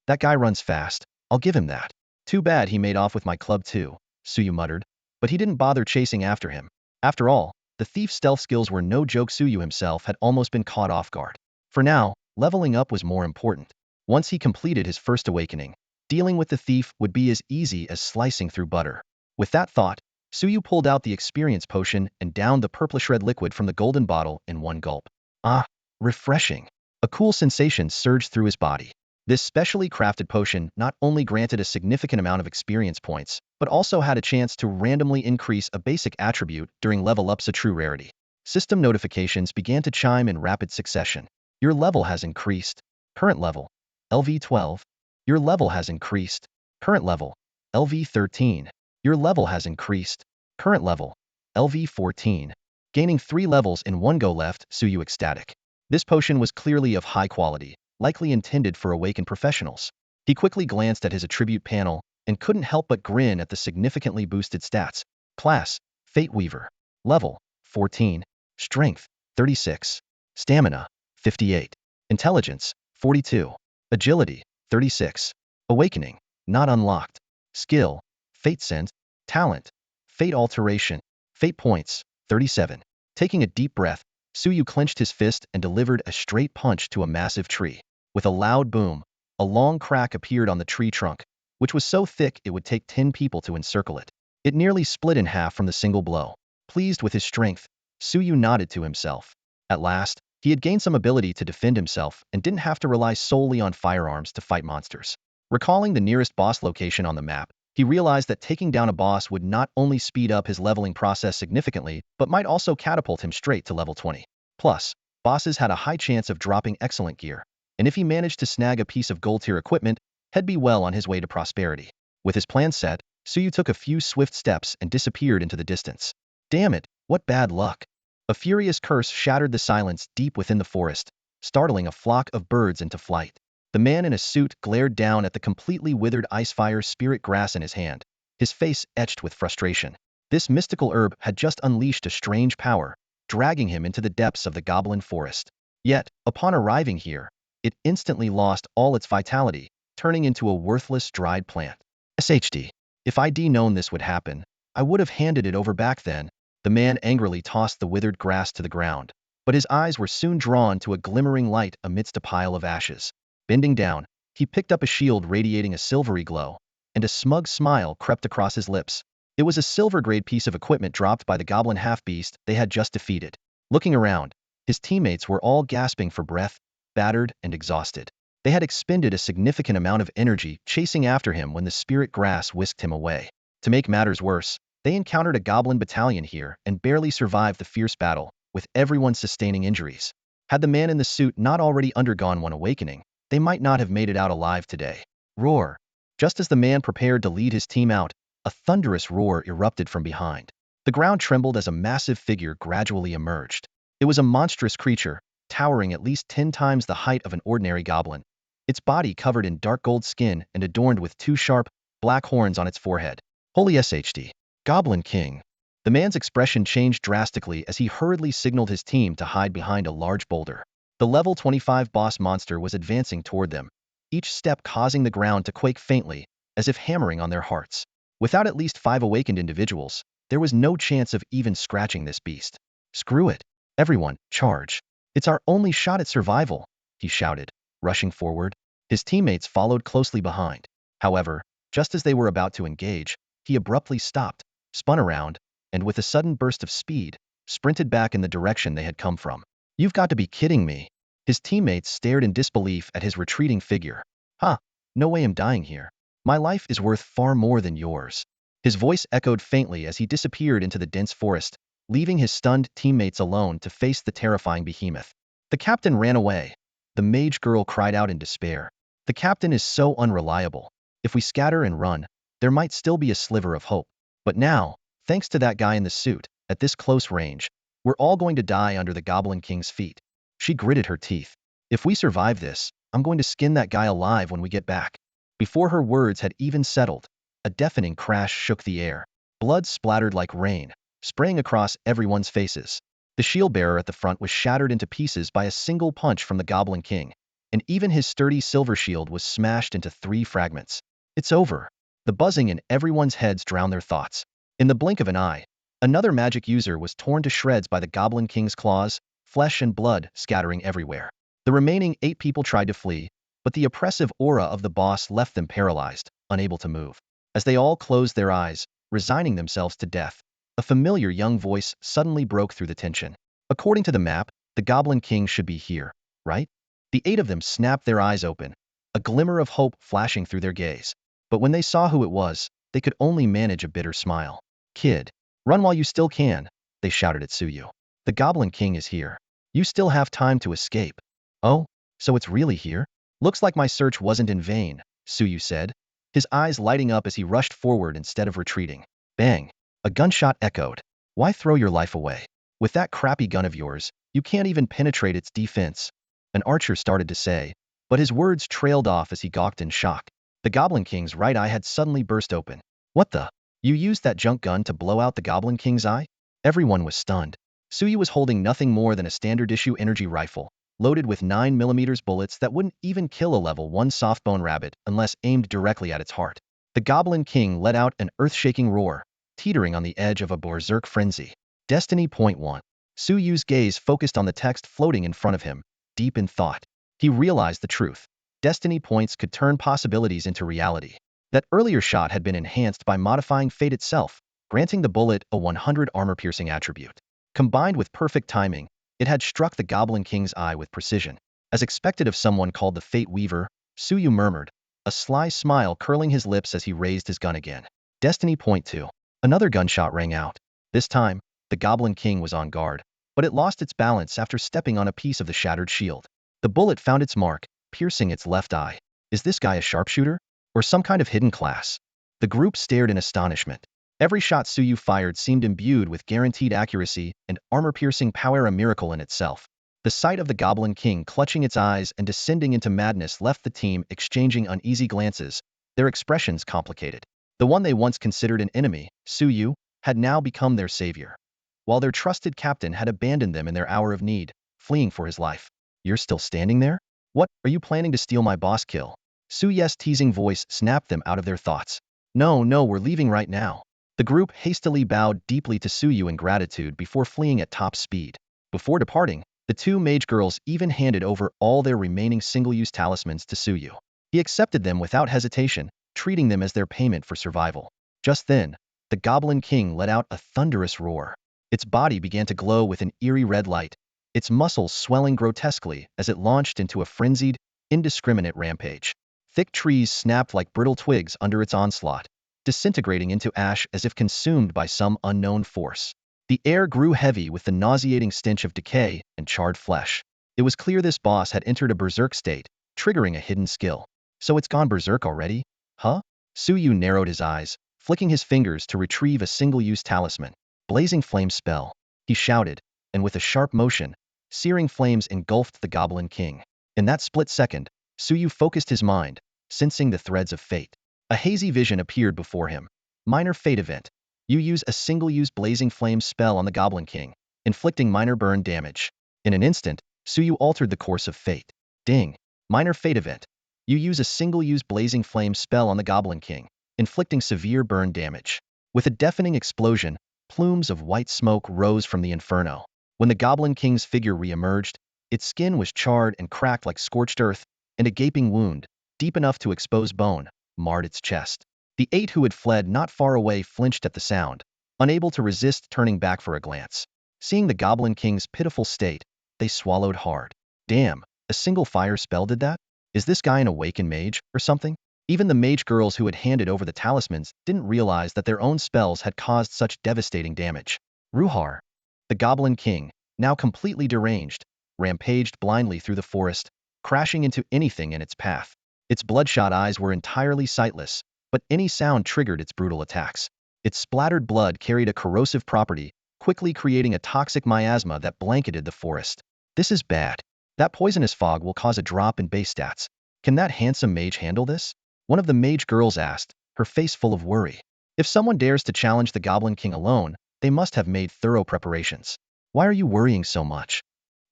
That guy runs fast, I'll give him that. Too bad he made off with my club too, Suyu muttered, but he didn't bother chasing after him. After all, the thief's stealth skills were no joke. Suyu himself had almost been caught off guard. For now, leveling up was more important. Once he completed his first awakening, dealing with the thief would be as easy as slicing through butter. With that thought, Suyu pulled out the experience potion and downed the purplish-red liquid from the golden bottle in one gulp. Ah, refreshing. A cool sensation surged through his body. This specially crafted potion not only granted a significant amount of experience points, but also had a chance to randomly increase a basic attribute during level ups, a true rarity. System notifications began to chime in rapid succession. Your level has increased. Current level, LV12. Your level has increased. Current level, LV13. Your level has increased. Current level, LV14. Gaining 3 levels in one go left Suyu ecstatic. This potion was clearly of high quality, likely intended for awakened professionals. He quickly glanced at his attribute panel and couldn't help but grin at the significantly boosted stats. Class, Fate Weaver. Level, 14. Strength, 36. Stamina, 58. Intelligence, 42. Agility, 36. Awakening, not unlocked. Skill, Fate Sense. Talent, Fate Alteration. Fate Points, 37. Taking a deep breath, Suyu clenched his fist and delivered a straight punch to a massive tree. With a loud boom, a long crack appeared on the tree trunk, which was so thick it would take 10 people to encircle it. It nearly split in half from the single blow. Pleased with his strength, Suyu nodded to himself. At last, he had gained some ability to defend himself and didn't have to rely solely on firearms to fight monsters. Recalling the nearest boss location on the map, he realized that taking down a boss would not only speed up his leveling process significantly, but might also catapult him straight to level 20. Plus, bosses had a high chance of dropping excellent gear, and if he managed to snag a piece of gold-tier equipment, he'd be well on his way to prosperity. With his plan set, Suyu took a few swift steps and disappeared into the distance. Damn it, what bad luck. A furious curse shattered the silence deep within the forest, startling a flock of birds into flight. The man in a suit glared down at the completely withered icefire spirit grass in his hand, his face etched with frustration. This mystical herb had just unleashed a strange power, dragging him into the depths of the goblin forest. Yet, upon arriving here, it instantly lost all its vitality, turning into a worthless dried plant. SHD. If I'd known this would happen, I would have handed it over back then. The man angrily tossed the withered grass to the ground, but his eyes were soon drawn to a glimmering light amidst a pile of ashes. Bending down, he picked up a shield radiating a silvery glow, and a smug smile crept across his lips. It was a silver-grade piece of equipment dropped by the goblin half-beast they had just defeated. Looking around, his teammates were all gasping for breath, battered and exhausted. They had expended a significant amount of energy chasing after him when the spirit grass whisked him away. To make matters worse, they encountered a goblin battalion here and barely survived the fierce battle, with everyone sustaining injuries. Had the man in the suit not already undergone one awakening, they might not have made it out alive today. Roar. Just as the man prepared to lead his team out, a thunderous roar erupted from behind. The ground trembled as a massive figure gradually emerged. It was a monstrous creature, towering at least 10 times the height of an ordinary goblin. Its body covered in dark gold skin and adorned with 2 sharp, black horns on its forehead. Holy SHD. Goblin King. The man's expression changed drastically as he hurriedly signaled his team to hide behind a large boulder. The level 25 boss monster was advancing toward them, each step causing the ground to quake faintly, as if hammering on their hearts. Without at least 5 awakened individuals, there was no chance of even scratching this beast. Screw it. Everyone, charge. It's our only shot at survival, he shouted, rushing forward. His teammates followed closely behind. However, just as they were about to engage, he abruptly stopped, spun around, and with a sudden burst of speed, sprinted back in the direction they had come from. You've got to be kidding me. His teammates stared in disbelief at his retreating figure. Huh, no way I'm dying here. My life is worth far more than yours. His voice echoed faintly as he disappeared into the dense forest, leaving his stunned teammates alone to face the terrifying behemoth. The captain ran away. The mage girl cried out in despair. The captain is so unreliable. If we scatter and run, there might still be a sliver of hope. But now, thanks to that guy in the suit, at this close range, we're all going to die under the Goblin King's feet. She gritted her teeth. If we survive this, I'm going to skin that guy alive when we get back. Before her words had even settled, a deafening crash shook the air. Blood splattered like rain, spraying across everyone's faces. The shield bearer at the front was shattered into pieces by a single punch from the Goblin King, and even his sturdy silver shield was smashed into 3 fragments. It's over. The buzzing in everyone's heads drowned their thoughts. In the blink of an eye, another magic user was torn to shreds by the Goblin King's claws, flesh and blood scattering everywhere. The remaining 8 people tried to flee, but the oppressive aura of the boss left them paralyzed, unable to move. As they all closed their eyes, resigning themselves to death, a familiar young voice suddenly broke through the tension. According to the map, the Goblin King should be here, right? The 8 of them snapped their eyes open, a glimmer of hope flashing through their gaze. But when they saw who it was, they could only manage a bitter smile. Kid, run while you still can, they shouted at Suyu. The Goblin King is here. You still have time to escape. Oh, so it's really here? Looks like my search wasn't in vain, Suyu said, his eyes lighting up as he rushed forward instead of retreating. Bang! A gunshot echoed. Why throw your life away? With that crappy gun of yours, you can't even penetrate its defense, an archer started to say, but his words trailed off as he gawked in shock. The Goblin King's right eye had suddenly burst open. What the? You used that junk gun to blow out the Goblin King's eye? Everyone was stunned. Suyu was holding nothing more than a standard-issue energy rifle, loaded with 9mm bullets that wouldn't even kill a level 1 softbone rabbit unless aimed directly at its heart. The Goblin King let out an earth-shaking roar, teetering on the edge of a berserk frenzy. Destiny Point 1. Suyu's gaze focused on the text floating in front of him, deep in thought. He realized the truth. Destiny points could turn possibilities into reality. That earlier shot had been enhanced by modifying fate itself, granting the bullet a 100 armor-piercing attribute. Combined with perfect timing, it had struck the Goblin King's eye with precision. As expected of someone called the Fate Weaver, Suyu murmured, a sly smile curling his lips as he raised his gun again. Destiny Point 2. Another gunshot rang out. This time, the Goblin King was on guard, but it lost its balance after stepping on a piece of the shattered shield. The bullet found its mark, piercing its left eye. Is this guy a sharpshooter? Or some kind of hidden class? The group stared in astonishment. Every shot Suyu fired seemed imbued with guaranteed accuracy and armor-piercing power, a miracle in itself. The sight of the Goblin King clutching its eyes and descending into madness left the team exchanging uneasy glances, their expressions complicated. The one they once considered an enemy, Suyu, had now become their savior, while their trusted captain had abandoned them in their hour of need, fleeing for his life. You're still standing there? What, are you planning to steal my boss kill? Suyu's teasing voice snapped them out of their thoughts. No, we're leaving right now. The group hastily bowed deeply to Suyu in gratitude before fleeing at top speed. Before departing, the 2 mage girls even handed over all their remaining single-use talismans to Suyu. He accepted them without hesitation, treating them as their payment for survival. Just then, the Goblin King let out a thunderous roar. Its body began to glow with an eerie red light, its muscles swelling grotesquely as it launched into a frenzied, indiscriminate rampage. Thick trees snapped like brittle twigs under its onslaught, disintegrating into ash as if consumed by some unknown force. The air grew heavy with the nauseating stench of decay and charred flesh. It was clear this boss had entered a berserk state, triggering a hidden skill. So it's gone berserk already? Huh? Suyu narrowed his eyes, flicking his fingers to retrieve a single-use talisman. Blazing flame spell, he shouted, and with a sharp motion, searing flames engulfed the Goblin King. In that split second, Suyu focused his mind, sensing the threads of fate. A hazy vision appeared before him. Minor fate event. You use a single-use blazing flame spell on the Goblin King, inflicting minor burn damage. In an instant, Suyu altered the course of fate. Ding. Minor fate event. You use a single-use blazing flame spell on the Goblin King, inflicting severe burn damage. With a deafening explosion, plumes of white smoke rose from the inferno. When the Goblin King's figure re-emerged, its skin was charred and cracked like scorched earth, and a gaping wound, deep enough to expose bone, marred its chest. The 8 who had fled not far away flinched at the sound, unable to resist turning back for a glance. Seeing the Goblin King's pitiful state, they swallowed hard. Damn, a single fire spell did that? Is this guy an awakened mage, or something? Even the mage girls who had handed over the talismans didn't realize that their own spells had caused such devastating damage. Ruhar. The Goblin King, now completely deranged, rampaged blindly through the forest, crashing into anything in its path. Its bloodshot eyes were entirely sightless, but any sound triggered its brutal attacks. Its splattered blood carried a corrosive property, quickly creating a toxic miasma that blanketed the forest. This is bad. That poisonous fog will cause a drop in base stats. Can that handsome mage handle this? One of the mage girls asked, her face full of worry. If someone dares to challenge the Goblin King alone, they must have made thorough preparations. Why are you worrying so much?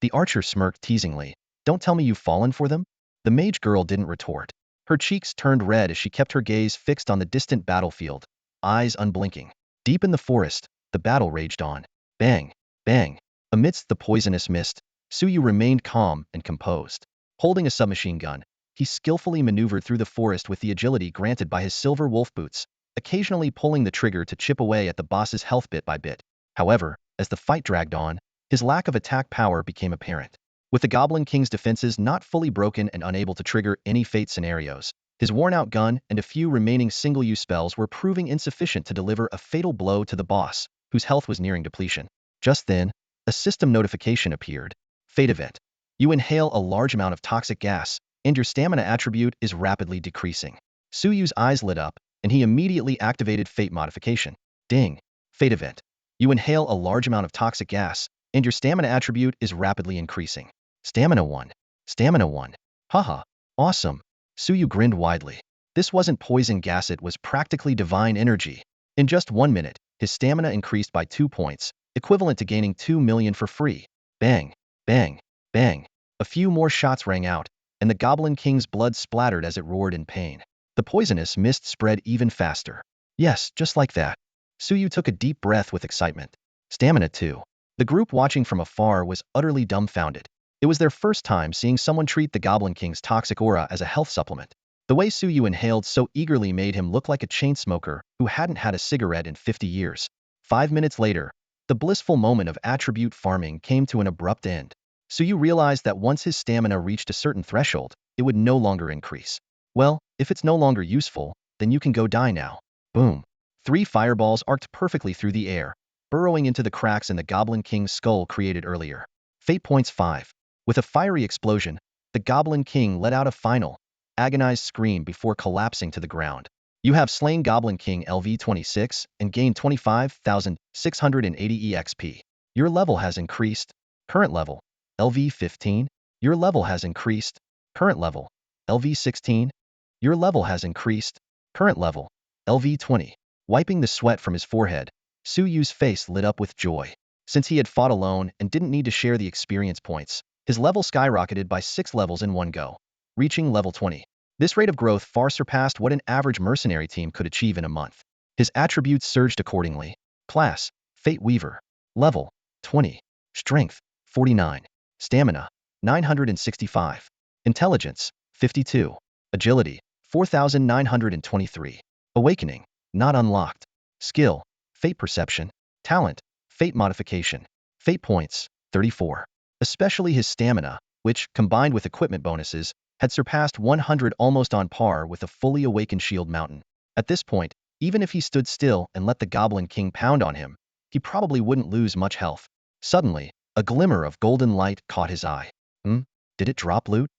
The archer smirked teasingly. Don't tell me you've fallen for them? The mage girl didn't retort. Her cheeks turned red as she kept her gaze fixed on the distant battlefield, eyes unblinking. Deep in the forest, the battle raged on. Bang, bang. Amidst the poisonous mist, Suyu remained calm and composed. Holding a submachine gun, he skillfully maneuvered through the forest with the agility granted by his silver wolf boots, occasionally pulling the trigger to chip away at the boss's health bit by bit. However, as the fight dragged on, his lack of attack power became apparent. With the Goblin King's defenses not fully broken and unable to trigger any fate scenarios, his worn-out gun and a few remaining single-use spells were proving insufficient to deliver a fatal blow to the boss, whose health was nearing depletion. Just then, a system notification appeared. Fate event. You inhale a large amount of toxic gas, and your stamina attribute is rapidly decreasing. Suyu's eyes lit up, and he immediately activated Fate Modification. Ding. Fate event. You inhale a large amount of toxic gas, and your stamina attribute is rapidly increasing. Stamina 1. Stamina 1. Haha. Awesome. Suyu grinned widely. This wasn't poison gas, it was practically divine energy. In just 1 minute, his stamina increased by 2 points, equivalent to gaining 2 million for free. Bang, bang, bang. A few more shots rang out, and the Goblin King's blood splattered as it roared in pain. The poisonous mist spread even faster. Yes, just like that. Suyu took a deep breath with excitement. Stamina 2. The group watching from afar was utterly dumbfounded. It was their first time seeing someone treat the Goblin King's toxic aura as a health supplement. The way Suyu inhaled so eagerly made him look like a chain smoker who hadn't had a cigarette in 50 years. 5 minutes later, the blissful moment of attribute farming came to an abrupt end. Suyu realized that once his stamina reached a certain threshold, it would no longer increase. Well, if it's no longer useful, then you can go die now. Boom. 3 fireballs arced perfectly through the air, burrowing into the cracks in the Goblin King's skull created earlier. Fate points 5. With a fiery explosion, the Goblin King let out a final, agonized scream before collapsing to the ground. You have slain Goblin King LV26 and gained 25,680 EXP. Your level has increased. Current level, LV15. Your level has increased. Current level, LV16. Your level has increased. Current level, LV20. Wiping the sweat from his forehead, Suyu's face lit up with joy. Since he had fought alone and didn't need to share the experience points, his level skyrocketed by 6 levels in one go, reaching level 20. This rate of growth far surpassed what an average mercenary team could achieve in a month. His attributes surged accordingly. Class, Fate Weaver. Level, 20. Strength, 49. Stamina, 965. Intelligence, 52. Agility, 4,923. Awakening, not unlocked. Skill, Fate Perception. Talent, Fate Modification. Fate points, 34. Especially his stamina, which, combined with equipment bonuses, had surpassed 100, almost on par with a fully awakened Shield Mountain. At this point, even if he stood still and let the Goblin King pound on him, he probably wouldn't lose much health. Suddenly, a glimmer of golden light caught his eye. Did it drop loot?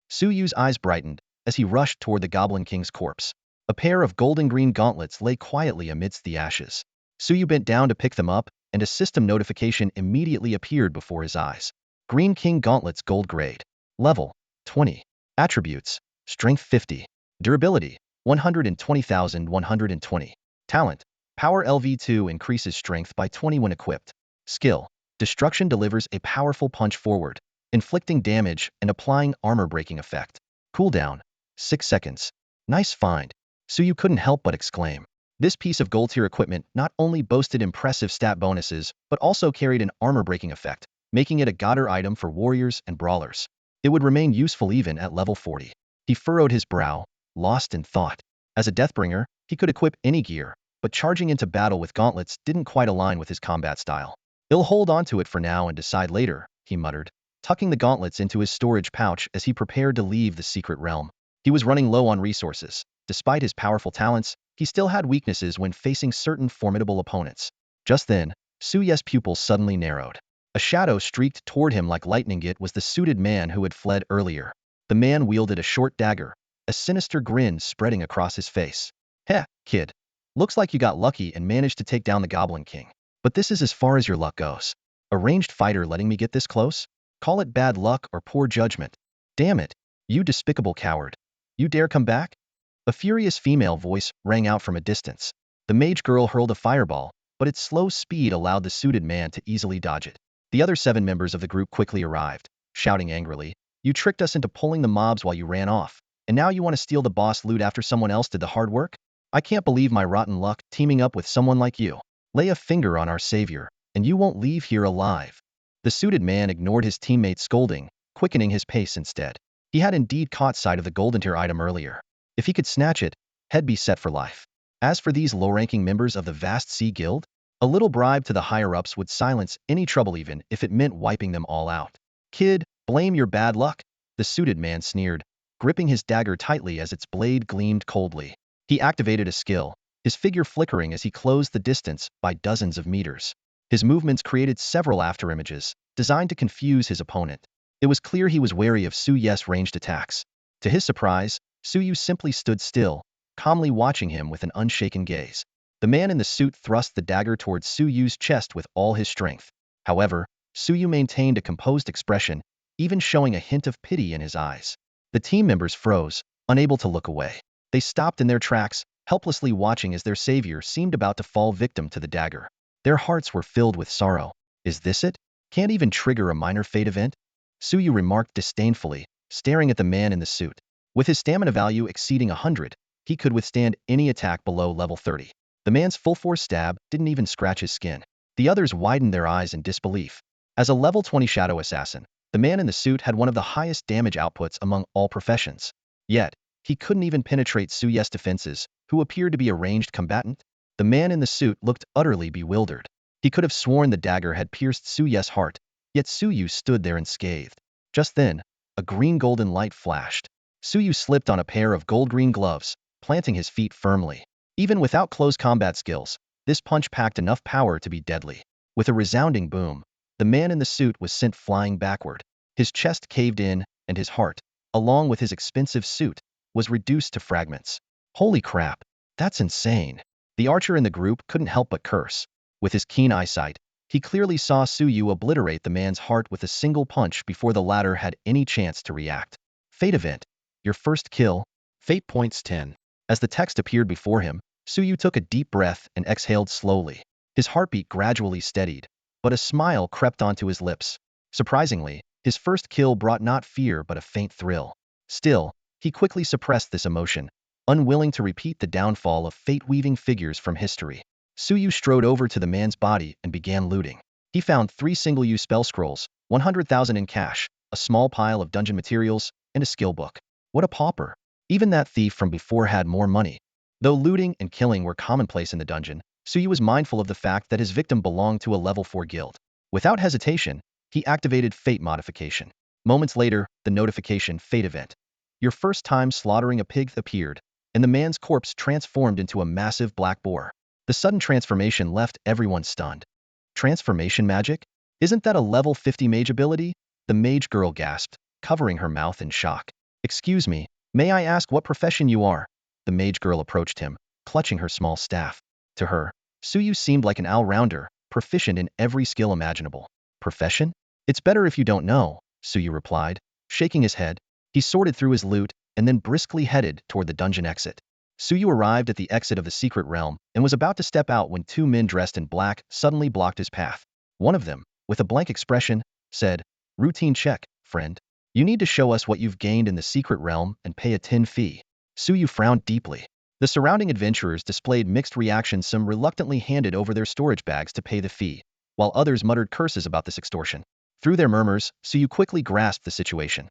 Suyu's eyes brightened as he rushed toward the Goblin King's corpse. A pair of golden-green gauntlets lay quietly amidst the ashes. Suyu bent down to pick them up, and a system notification immediately appeared before his eyes. Green King Gauntlets Gold Grade. Level, 20. Attributes, Strength 50. Durability, 120,120. Talent, Power LV2 increases strength by 20 when equipped. Skill. Destruction delivers a powerful punch forward, inflicting damage and applying armor-breaking effect. Cooldown. 6 seconds. Nice find. Suyu couldn't help but exclaim. This piece of gold-tier equipment not only boasted impressive stat bonuses, but also carried an armor-breaking effect, making it a godder item for warriors and brawlers. It would remain useful even at level 40. He furrowed his brow, lost in thought. As a Deathbringer, he could equip any gear, but charging into battle with gauntlets didn't quite align with his combat style. "He'll hold on to it for now and decide later," he muttered, tucking the gauntlets into his storage pouch as he prepared to leave the secret realm. He was running low on resources. Despite his powerful talents, he still had weaknesses when facing certain formidable opponents. Just then, Suyu's pupils suddenly narrowed. A shadow streaked toward him like lightning. It was the suited man who had fled earlier. The man wielded a short dagger, a sinister grin spreading across his face. "Heh, kid. Looks like you got lucky and managed to take down the Goblin King. But this is as far as your luck goes. A ranged fighter letting me get this close? Call it bad luck or poor judgment. Damn it, you despicable coward. You dare come back?" A furious female voice rang out from a distance. The mage girl hurled a fireball, but its slow speed allowed the suited man to easily dodge it. The other 7 members of the group quickly arrived, shouting angrily, "You tricked us into pulling the mobs while you ran off, and now you want to steal the boss loot after someone else did the hard work? I can't believe my rotten luck teaming up with someone like you. Lay a finger on our savior, and you won't leave here alive." The suited man ignored his teammate's scolding, quickening his pace instead. He had indeed caught sight of the golden tier item earlier. If he could snatch it, he'd be set for life. As for these low-ranking members of the vast Sea Guild, a little bribe to the higher-ups would silence any trouble even if it meant wiping them all out. "Kid, blame your bad luck," the suited man sneered, gripping his dagger tightly as its blade gleamed coldly. He activated a skill, his figure flickering as he closed the distance by dozens of meters. His movements created several afterimages, designed to confuse his opponent. It was clear he was wary of Suyu's ranged attacks. To his surprise, Suyu simply stood still, calmly watching him with an unshaken gaze. The man in the suit thrust the dagger towards Suyu's chest with all his strength. However, Suyu maintained a composed expression, even showing a hint of pity in his eyes. The team members froze, unable to look away. They stopped in their tracks, helplessly watching as their savior seemed about to fall victim to the dagger. Their hearts were filled with sorrow. "Is this it? Can't even trigger a minor fate event?" Suyu remarked disdainfully, staring at the man in the suit. With his stamina value exceeding 100, he could withstand any attack below level 30. The man's full-force stab didn't even scratch his skin. The others widened their eyes in disbelief. As a level 20 shadow assassin, the man in the suit had one of the highest damage outputs among all professions. Yet, he couldn't even penetrate Suyu's defenses, who appeared to be a ranged combatant. The man in the suit looked utterly bewildered. He could have sworn the dagger had pierced Suyu's heart, yet Suyu stood there unscathed. Just then, a green-golden light flashed. Suyu slipped on a pair of gold-green gloves, planting his feet firmly. Even without close combat skills, this punch packed enough power to be deadly. With a resounding boom, the man in the suit was sent flying backward. His chest caved in, and his heart, along with his expensive suit, was reduced to fragments. "Holy crap, that's insane." The archer in the group couldn't help but curse. With his keen eyesight, he clearly saw Suyu obliterate the man's heart with a single punch before the latter had any chance to react. Fate event. Your first kill. Fate points 10. As the text appeared before him, Suyu took a deep breath and exhaled slowly. His heartbeat gradually steadied, but a smile crept onto his lips. Surprisingly, his first kill brought not fear but a faint thrill. Still, he quickly suppressed this emotion, unwilling to repeat the downfall of fate-weaving figures from history. Suyu strode over to the man's body and began looting. He found 3 single-use spell scrolls, 100,000 in cash, a small pile of dungeon materials, and a skill book. What a pauper. Even that thief from before had more money. Though looting and killing were commonplace in the dungeon, Suyu was mindful of the fact that his victim belonged to a level 4 guild. Without hesitation, he activated Fate Modification. Moments later, the notification Fate event. Your first time slaughtering a pig appeared, and the man's corpse transformed into a massive black boar. The sudden transformation left everyone stunned. Transformation magic? Isn't that a level 50 mage ability? The mage girl gasped, covering her mouth in shock. "Excuse me, may I ask what profession you are?" The mage girl approached him, clutching her small staff. To her, Suyu seemed like an all-rounder, proficient in every skill imaginable. "Profession? It's better if you don't know," Suyu replied, shaking his head. He sorted through his loot and then briskly headed toward the dungeon exit. Suyu arrived at the exit of the secret realm and was about to step out when two men dressed in black suddenly blocked his path. One of them, with a blank expression, said, "Routine check, friend. You need to show us what you've gained in the secret realm and pay a tin fee." Suyu frowned deeply. The surrounding adventurers displayed mixed reactions. Some reluctantly handed over their storage bags to pay the fee, while others muttered curses about this extortion. Through their murmurs, Suyu quickly grasped the situation.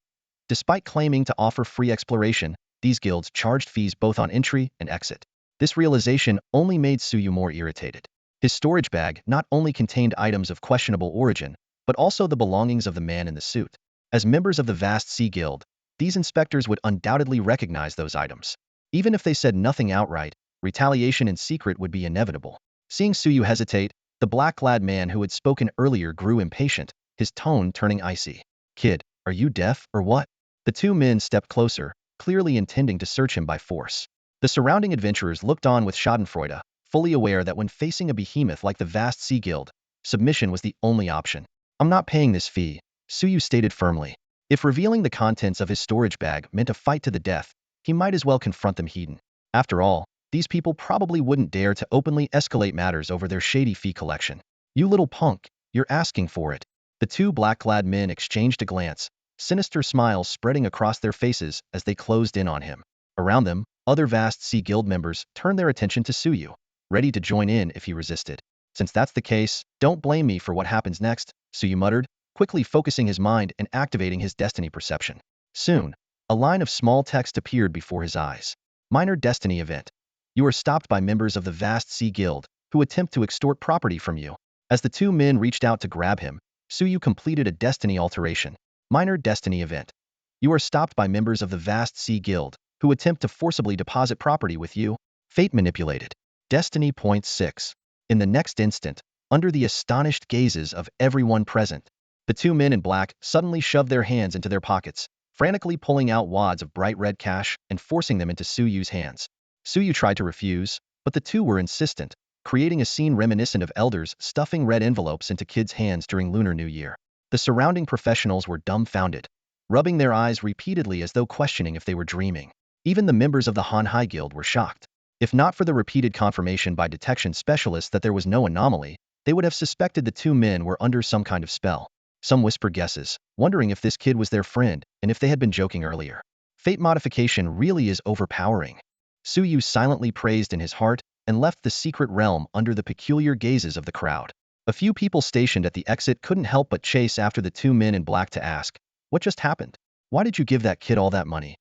Despite claiming to offer free exploration, these guilds charged fees both on entry and exit. This realization only made Suyu more irritated. His storage bag not only contained items of questionable origin, but also the belongings of the man in the suit. As members of the vast Sea Guild, these inspectors would undoubtedly recognize those items. Even if they said nothing outright, retaliation in secret would be inevitable. Seeing Suyu hesitate, the black-clad man who had spoken earlier grew impatient, his tone turning icy. "Kid, are you deaf or what?" The two men stepped closer, clearly intending to search him by force. The surrounding adventurers looked on with schadenfreude, fully aware that when facing a behemoth like the vast Sea Guild, submission was the only option. "I'm not paying this fee," Suyu stated firmly. If revealing the contents of his storage bag meant a fight to the death, he might as well confront them head-on. After all, these people probably wouldn't dare to openly escalate matters over their shady fee collection. "You little punk, you're asking for it." The two black-clad men exchanged a glance, sinister smiles spreading across their faces as they closed in on him. Around them, other vast Sea Guild members turned their attention to Suyu, ready to join in if he resisted. "Since that's the case, don't blame me for what happens next," Suyu muttered, quickly focusing his mind and activating his destiny perception. Soon, a line of small text appeared before his eyes. "Minor destiny event. You are stopped by members of the vast Sea Guild, who attempt to extort property from you." As the two men reached out to grab him, Suyu completed a destiny alteration. "Minor destiny event. You are stopped by members of the vast Sea Guild, who attempt to forcibly deposit property with you." Fate manipulated. Destiny point 6. In the next instant, under the astonished gazes of everyone present, the two men in black suddenly shoved their hands into their pockets, frantically pulling out wads of bright red cash and forcing them into Suyu's hands. Suyu tried to refuse, but the two were insistent, creating a scene reminiscent of elders stuffing red envelopes into kids' hands during Lunar New Year. The surrounding professionals were dumbfounded, rubbing their eyes repeatedly as though questioning if they were dreaming. Even the members of the Hanhai Guild were shocked. If not for the repeated confirmation by detection specialists that there was no anomaly, they would have suspected the two men were under some kind of spell. Some whispered guesses, wondering if this kid was their friend and if they had been joking earlier. Fate modification really is overpowering. Suyu silently praised in his heart and left the secret realm under the peculiar gazes of the crowd. A few people stationed at the exit couldn't help but chase after the two men in black to ask, "What just happened? Why did you give that kid all that money?"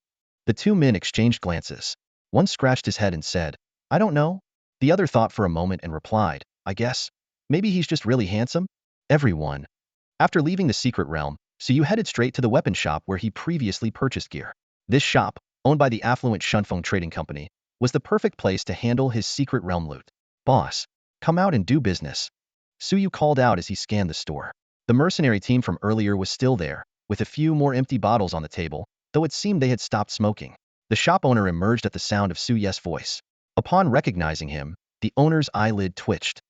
The two men exchanged glances. One scratched his head and said, "I don't know." The other thought for a moment and replied, "I guess. Maybe he's just really handsome." Everyone. After leaving the secret realm, Suyu headed straight to the weapon shop where he previously purchased gear. This shop, owned by the affluent Shunfeng Trading Company, was the perfect place to handle his secret realm loot. "Boss, come out and do business," Suyu called out as he scanned the store. The mercenary team from earlier was still there, with a few more empty bottles on the table, though it seemed they had stopped smoking. The shop owner emerged at the sound of Suyu's voice. Upon recognizing him, the owner's eyelid twitched.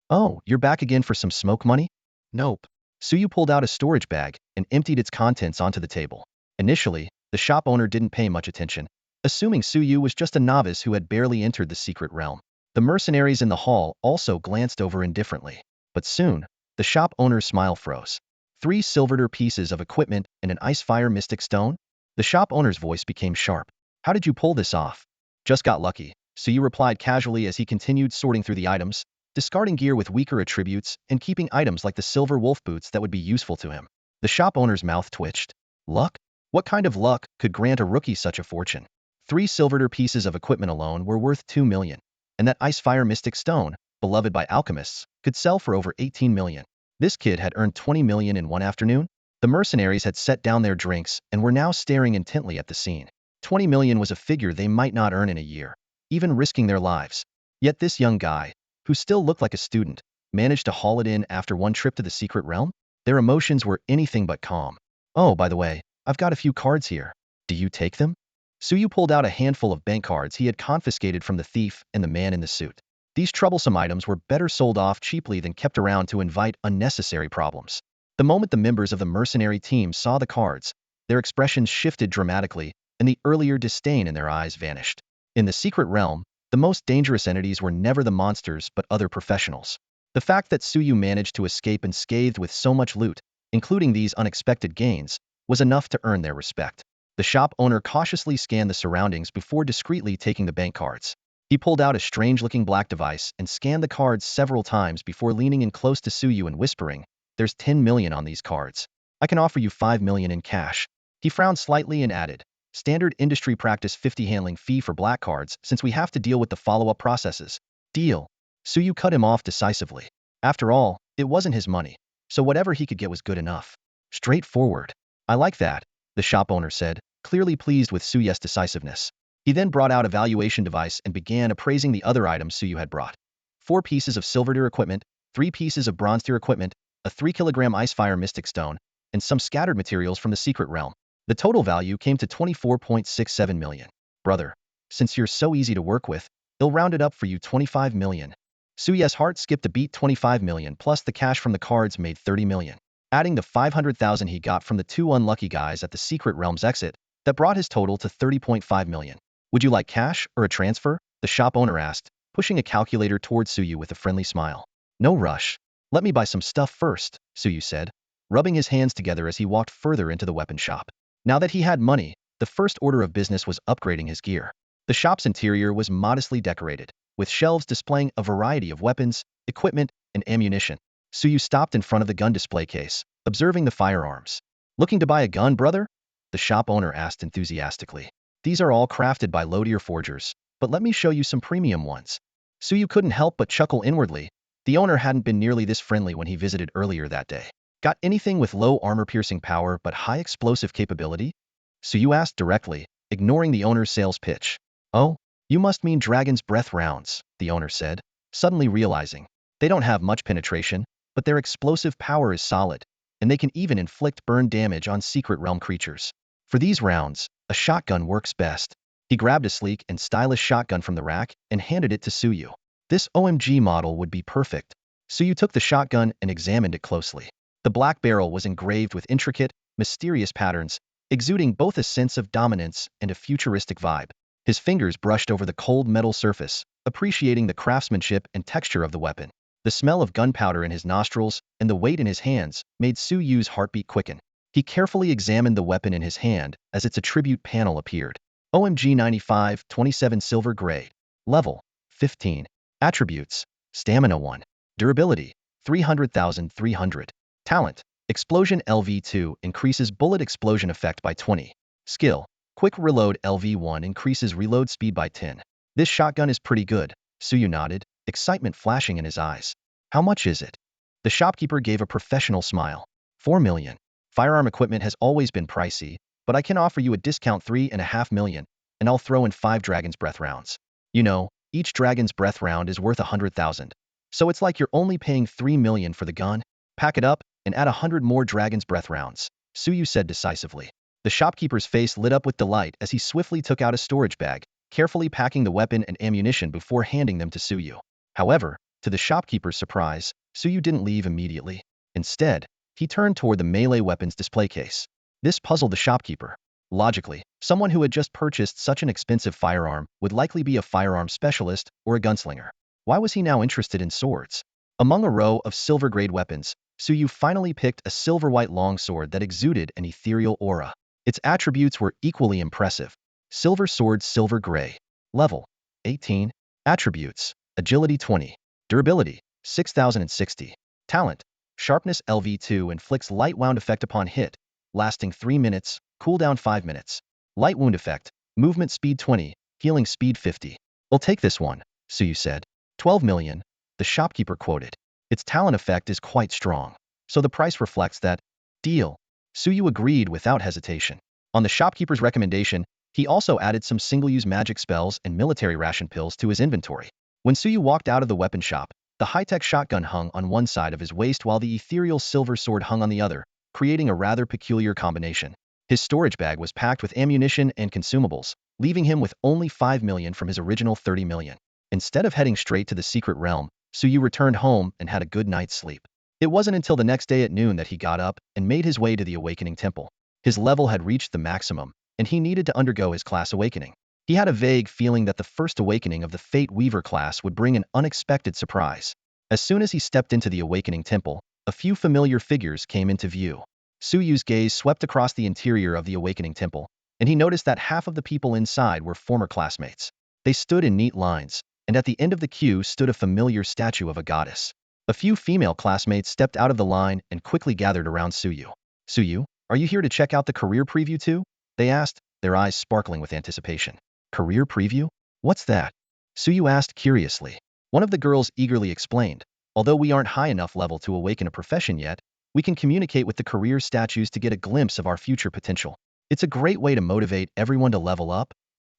"Oh, you're back again for some smoke money?" "Nope." Suyu pulled out a storage bag and emptied its contents onto the table. Initially, the shop owner didn't pay much attention, assuming Suyu was just a novice who had barely entered the secret realm. The mercenaries in the hall also glanced over indifferently. But soon, the shop owner's smile froze. 3 silver pieces of equipment and an ice-fire mystic stone? The shop owner's voice became sharp. "How did you pull this off?" "Just got lucky," Suyu replied casually as he continued sorting through the items, discarding gear with weaker attributes and keeping items like the silver wolf boots that would be useful to him. The shop owner's mouth twitched. Luck? What kind of luck could grant a rookie such a fortune? 3 silver pieces of equipment alone were worth 2 million, and that ice-fire mystic stone, beloved by alchemists, could sell for over 18 million. This kid had earned 20 million in one afternoon? The mercenaries had set down their drinks and were now staring intently at the scene. 20 million was a figure they might not earn in a year, even risking their lives. Yet this young guy, who still looked like a student, managed to haul it in after one trip to the secret realm? Their emotions were anything but calm. "Oh, by the way, I've got a few cards here. Do you take them?" Suyu pulled out a handful of bank cards he had confiscated from the thief and the man in the suit. These troublesome items were better sold off cheaply than kept around to invite unnecessary problems. The moment the members of the mercenary team saw the cards, their expressions shifted dramatically, and the earlier disdain in their eyes vanished. In the secret realm, the most dangerous entities were never the monsters but other professionals. The fact that Suyu managed to escape unscathed with so much loot, including these unexpected gains, was enough to earn their respect. The shop owner cautiously scanned the surroundings before discreetly taking the bank cards. He pulled out a strange-looking black device and scanned the cards several times before leaning in close to Suyu and whispering, "There's 10 million on these cards. I can offer you 5 million in cash." He frowned slightly and added, "Standard industry practice 50 handling fee for black cards since we have to deal with the follow-up processes." "Deal." Suyu cut him off decisively. After all, it wasn't his money, so whatever he could get was good enough. Straightforward. "I like that," the shop owner said, clearly pleased with Suyu's decisiveness. He then brought out a valuation device and began appraising the other items Suyu had brought. 4 pieces of silver tier equipment, 3 pieces of bronze tier equipment, a 3-kilogram Icefire Mystic Stone, and some scattered materials from the secret realm. The total value came to 24.67 million. "Brother, since you're so easy to work with, I'll round it up for you 25 million. Suyu's heart skipped a beat. 25 million plus the cash from the cards made 30 million. Adding the 500,000 he got from the 2 unlucky guys at the secret realm's exit, that brought his total to 30.5 million. "Would you like cash or a transfer?" the shop owner asked, pushing a calculator towards Suyu with a friendly smile. "No rush. Let me buy some stuff first," Suyu said, rubbing his hands together as he walked further into the weapon shop. Now that he had money, the first order of business was upgrading his gear. The shop's interior was modestly decorated, with shelves displaying a variety of weapons, equipment, and ammunition. Suyu stopped in front of the gun display case, observing the firearms. "Looking to buy a gun, brother?" the shop owner asked enthusiastically. "These are all crafted by low-tier forgers, but let me show you some premium ones." Suyu couldn't help but chuckle inwardly. The owner hadn't been nearly this friendly when he visited earlier that day. "Got anything with low armor-piercing power but high explosive capability?" Suyu asked directly, ignoring the owner's sales pitch. "Oh, you must mean Dragon's Breath rounds," the owner said, suddenly realizing. "They don't have much penetration, but their explosive power is solid, and they can even inflict burn damage on secret realm creatures. For these rounds, a shotgun works best." He grabbed a sleek and stylish shotgun from the rack and handed it to Suyu. "This OMG model would be perfect." Suyu took the shotgun and examined it closely. The black barrel was engraved with intricate, mysterious patterns, exuding both a sense of dominance and a futuristic vibe. His fingers brushed over the cold metal surface, appreciating the craftsmanship and texture of the weapon. The smell of gunpowder in his nostrils and the weight in his hands made Suyu's heartbeat quicken. He carefully examined the weapon in his hand as its attribute panel appeared. OMG 95-27 silver grade. Level 15. Attributes: Stamina 1. Durability 300,300. Talent: Explosion LV2 increases bullet explosion effect by 20. Skill: Quick Reload LV1 increases reload speed by 10. "This shotgun is pretty good," Suyu nodded, excitement flashing in his eyes. "How much is it?" The shopkeeper gave a professional smile. 4 million. Firearm equipment has always been pricey, but I can offer you a discount 3.5 million, and I'll throw in 5 Dragon's Breath rounds. You know, each Dragon's Breath round is worth 100,000. So it's like you're only paying 3 million for the gun. Pack it up and add 100 more Dragon's Breath rounds, Suyu said decisively. The shopkeeper's face lit up with delight as he swiftly took out a storage bag, carefully packing the weapon and ammunition before handing them to Suyu. However, to the shopkeeper's surprise, Suyu didn't leave immediately. Instead, he turned toward the melee weapons display case. This puzzled the shopkeeper. Logically, someone who had just purchased such an expensive firearm would likely be a firearm specialist or a gunslinger. Why was he now interested in swords? Among a row of silver-grade weapons, Suyu finally picked a silver-white longsword that exuded an ethereal aura. Its attributes were equally impressive. Silver sword silver gray. Level 18. Attributes: Agility 20. Durability 6060. Talent: Sharpness LV2 inflicts light wound effect upon hit, lasting 3 minutes, cooldown 5 minutes. Light wound effect: Movement speed 20, healing speed 50. "I'll take this one," Suyu said. 12 million, the shopkeeper quoted. "Its talent effect is quite strong, so the price reflects that." "Deal." Suyu agreed without hesitation. On the shopkeeper's recommendation, he also added some single-use magic spells and military ration pills to his inventory. When Suyu walked out of the weapon shop, the high-tech shotgun hung on one side of his waist while the ethereal silver sword hung on the other, creating a rather peculiar combination. His storage bag was packed with ammunition and consumables, leaving him with only 5 million from his original 30 million. Instead of heading straight to the secret realm, Suyu returned home and had a good night's sleep. It wasn't until the next day at noon that he got up and made his way to the Awakening Temple. His level had reached the maximum, and he needed to undergo his class awakening. He had a vague feeling that the first awakening of the Fate Weaver class would bring an unexpected surprise. As soon as he stepped into the awakening temple, a few familiar figures came into view. Suyu's gaze swept across the interior of the awakening temple, and he noticed that half of the people inside were former classmates. They stood in neat lines, and at the end of the queue stood a familiar statue of a goddess. A few female classmates stepped out of the line and quickly gathered around Suyu. Suyu, are you here to check out the career preview too? They asked, their eyes sparkling with anticipation. Career preview? What's that? Suyu asked curiously. One of the girls eagerly explained, although we aren't high enough level to awaken a profession yet, we can communicate with the career statues to get a glimpse of our future potential. It's a great way to motivate everyone to level up.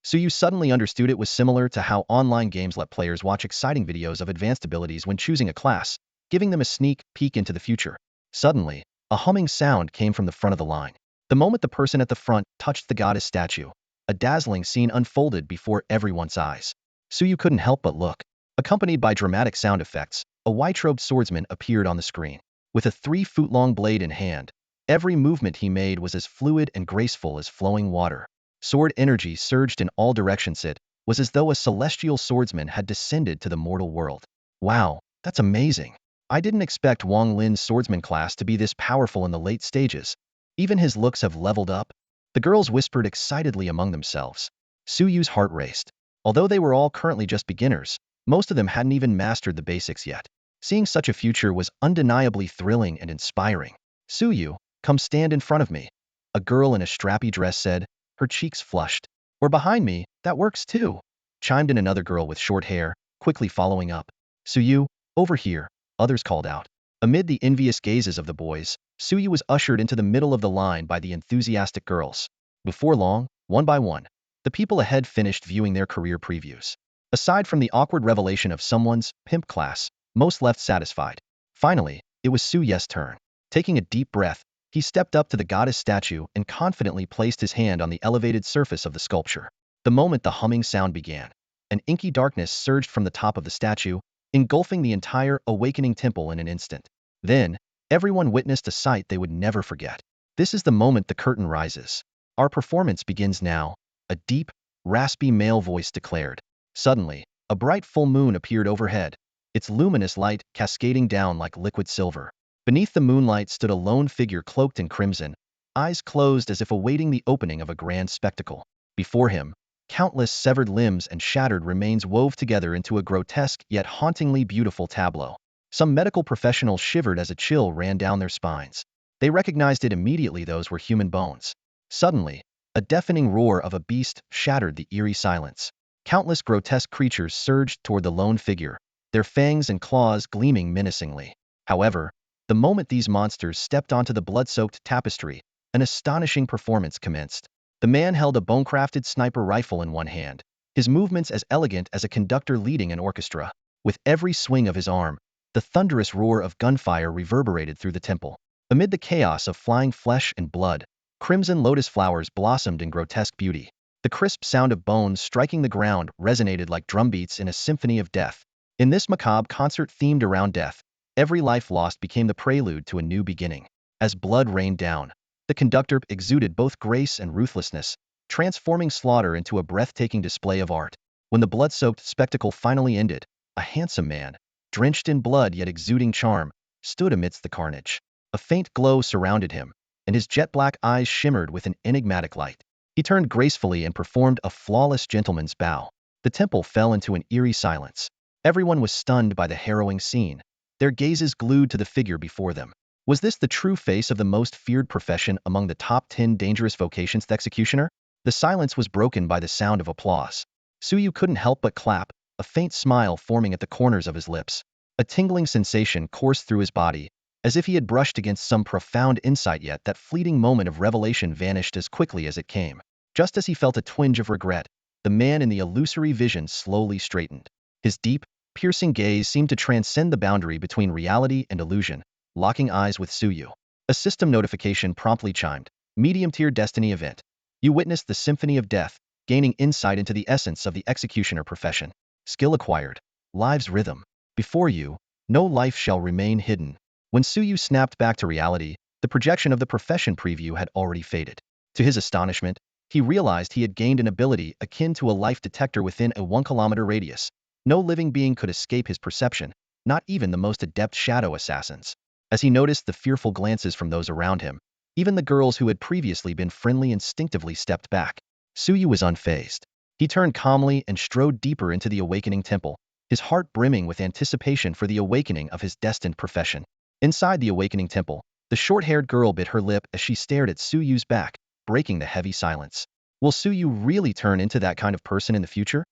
Suyu suddenly understood it was similar to how online games let players watch exciting videos of advanced abilities when choosing a class, giving them a sneak peek into the future. Suddenly, a humming sound came from the front of the line. The moment the person at the front touched the goddess statue, a dazzling scene unfolded before everyone's eyes. Suyu couldn't help but look. Accompanied by dramatic sound effects, a white-robed swordsman appeared on the screen. With a 3-foot-long blade in hand, every movement he made was as fluid and graceful as flowing water. Sword energy surged in all directions. It was as though a celestial swordsman had descended to the mortal world. Wow, that's amazing. I didn't expect Wang Lin's swordsman class to be this powerful in the late stages. Even his looks have leveled up. The girls whispered excitedly among themselves. Suyu's heart raced. Although they were all currently just beginners, most of them hadn't even mastered the basics yet. Seeing such a future was undeniably thrilling and inspiring. Suyu, come stand in front of me, a girl in a strappy dress said, her cheeks flushed. Or behind me, that works too, chimed in another girl with short hair, quickly following up. Suyu, over here, others called out. Amid the envious gazes of the boys, Suyu was ushered into the middle of the line by the enthusiastic girls. Before long, one by one, the people ahead finished viewing their career previews. Aside from the awkward revelation of someone's pimp class, most left satisfied. Finally, it was Suyu's turn. Taking a deep breath, he stepped up to the goddess statue and confidently placed his hand on the elevated surface of the sculpture. The moment the humming sound began, an inky darkness surged from the top of the statue, engulfing the entire awakening temple in an instant. Then, everyone witnessed a sight they would never forget. This is the moment the curtain rises. Our performance begins now, a deep, raspy male voice declared. Suddenly, a bright full moon appeared overhead, its luminous light cascading down like liquid silver. Beneath the moonlight stood a lone figure cloaked in crimson, eyes closed as if awaiting the opening of a grand spectacle. Before him, countless severed limbs and shattered remains wove together into a grotesque yet hauntingly beautiful tableau. Some medical professionals shivered as a chill ran down their spines. They recognized it immediately. Those were human bones. Suddenly, a deafening roar of a beast shattered the eerie silence. Countless grotesque creatures surged toward the lone figure, their fangs and claws gleaming menacingly. However, the moment these monsters stepped onto the blood-soaked tapestry, an astonishing performance commenced. The man held a bone-crafted sniper rifle in one hand, his movements as elegant as a conductor leading an orchestra. With every swing of his arm, the thunderous roar of gunfire reverberated through the temple. Amid the chaos of flying flesh and blood, crimson lotus flowers blossomed in grotesque beauty. The crisp sound of bones striking the ground resonated like drumbeats in a symphony of death. In this macabre concert themed around death, every life lost became the prelude to a new beginning. As blood rained down, the conductor exuded both grace and ruthlessness, transforming slaughter into a breathtaking display of art. When the blood-soaked spectacle finally ended, a handsome man, drenched in blood yet exuding charm, stood amidst the carnage. A faint glow surrounded him, and his jet-black eyes shimmered with an enigmatic light. He turned gracefully and performed a flawless gentleman's bow. The temple fell into an eerie silence. Everyone was stunned by the harrowing scene, their gazes glued to the figure before them. Was this the true face of the most feared profession among the top 10 dangerous vocations? The executioner? The silence was broken by the sound of applause. Suyu couldn't help but clap, a faint smile forming at the corners of his lips. A tingling sensation coursed through his body, as if he had brushed against some profound insight, yet that fleeting moment of revelation vanished as quickly as it came. Just as he felt a twinge of regret, the man in the illusory vision slowly straightened. His deep, piercing gaze seemed to transcend the boundary between reality and illusion, locking eyes with Suyu. A system notification promptly chimed. Medium-tier destiny event. You witnessed the symphony of death, gaining insight into the essence of the executioner profession. Skill acquired. Lives rhythm. Before you, no life shall remain hidden. When Suyu snapped back to reality, the projection of the profession preview had already faded. To his astonishment, He realized he had gained an ability akin to a life detector within a 1 kilometer radius. No living being could escape his perception, not even the most adept shadow assassins. As he noticed the fearful glances from those around him, even the girls who had previously been friendly instinctively stepped back. Suyu was unfazed. He turned calmly and strode deeper into the awakening temple, his heart brimming with anticipation for the awakening of his destined profession. Inside the awakening temple, the short-haired girl bit her lip as she stared at Suyu's back, breaking the heavy silence. Will Suyu really turn into that kind of person in the future?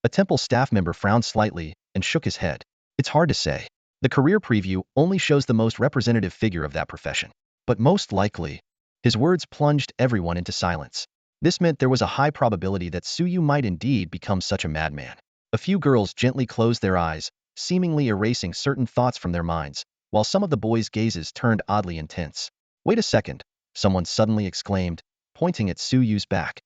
A temple staff member frowned slightly and shook his head. It's hard to say. The career preview only shows the most representative figure of that profession. But most likely, his words plunged everyone into silence. This meant there was a high probability that Suyu might indeed become such a madman. A few girls gently closed their eyes, seemingly erasing certain thoughts from their minds, while some of the boys' gazes turned oddly intense. Wait a second, someone suddenly exclaimed, pointing at Suyu's back.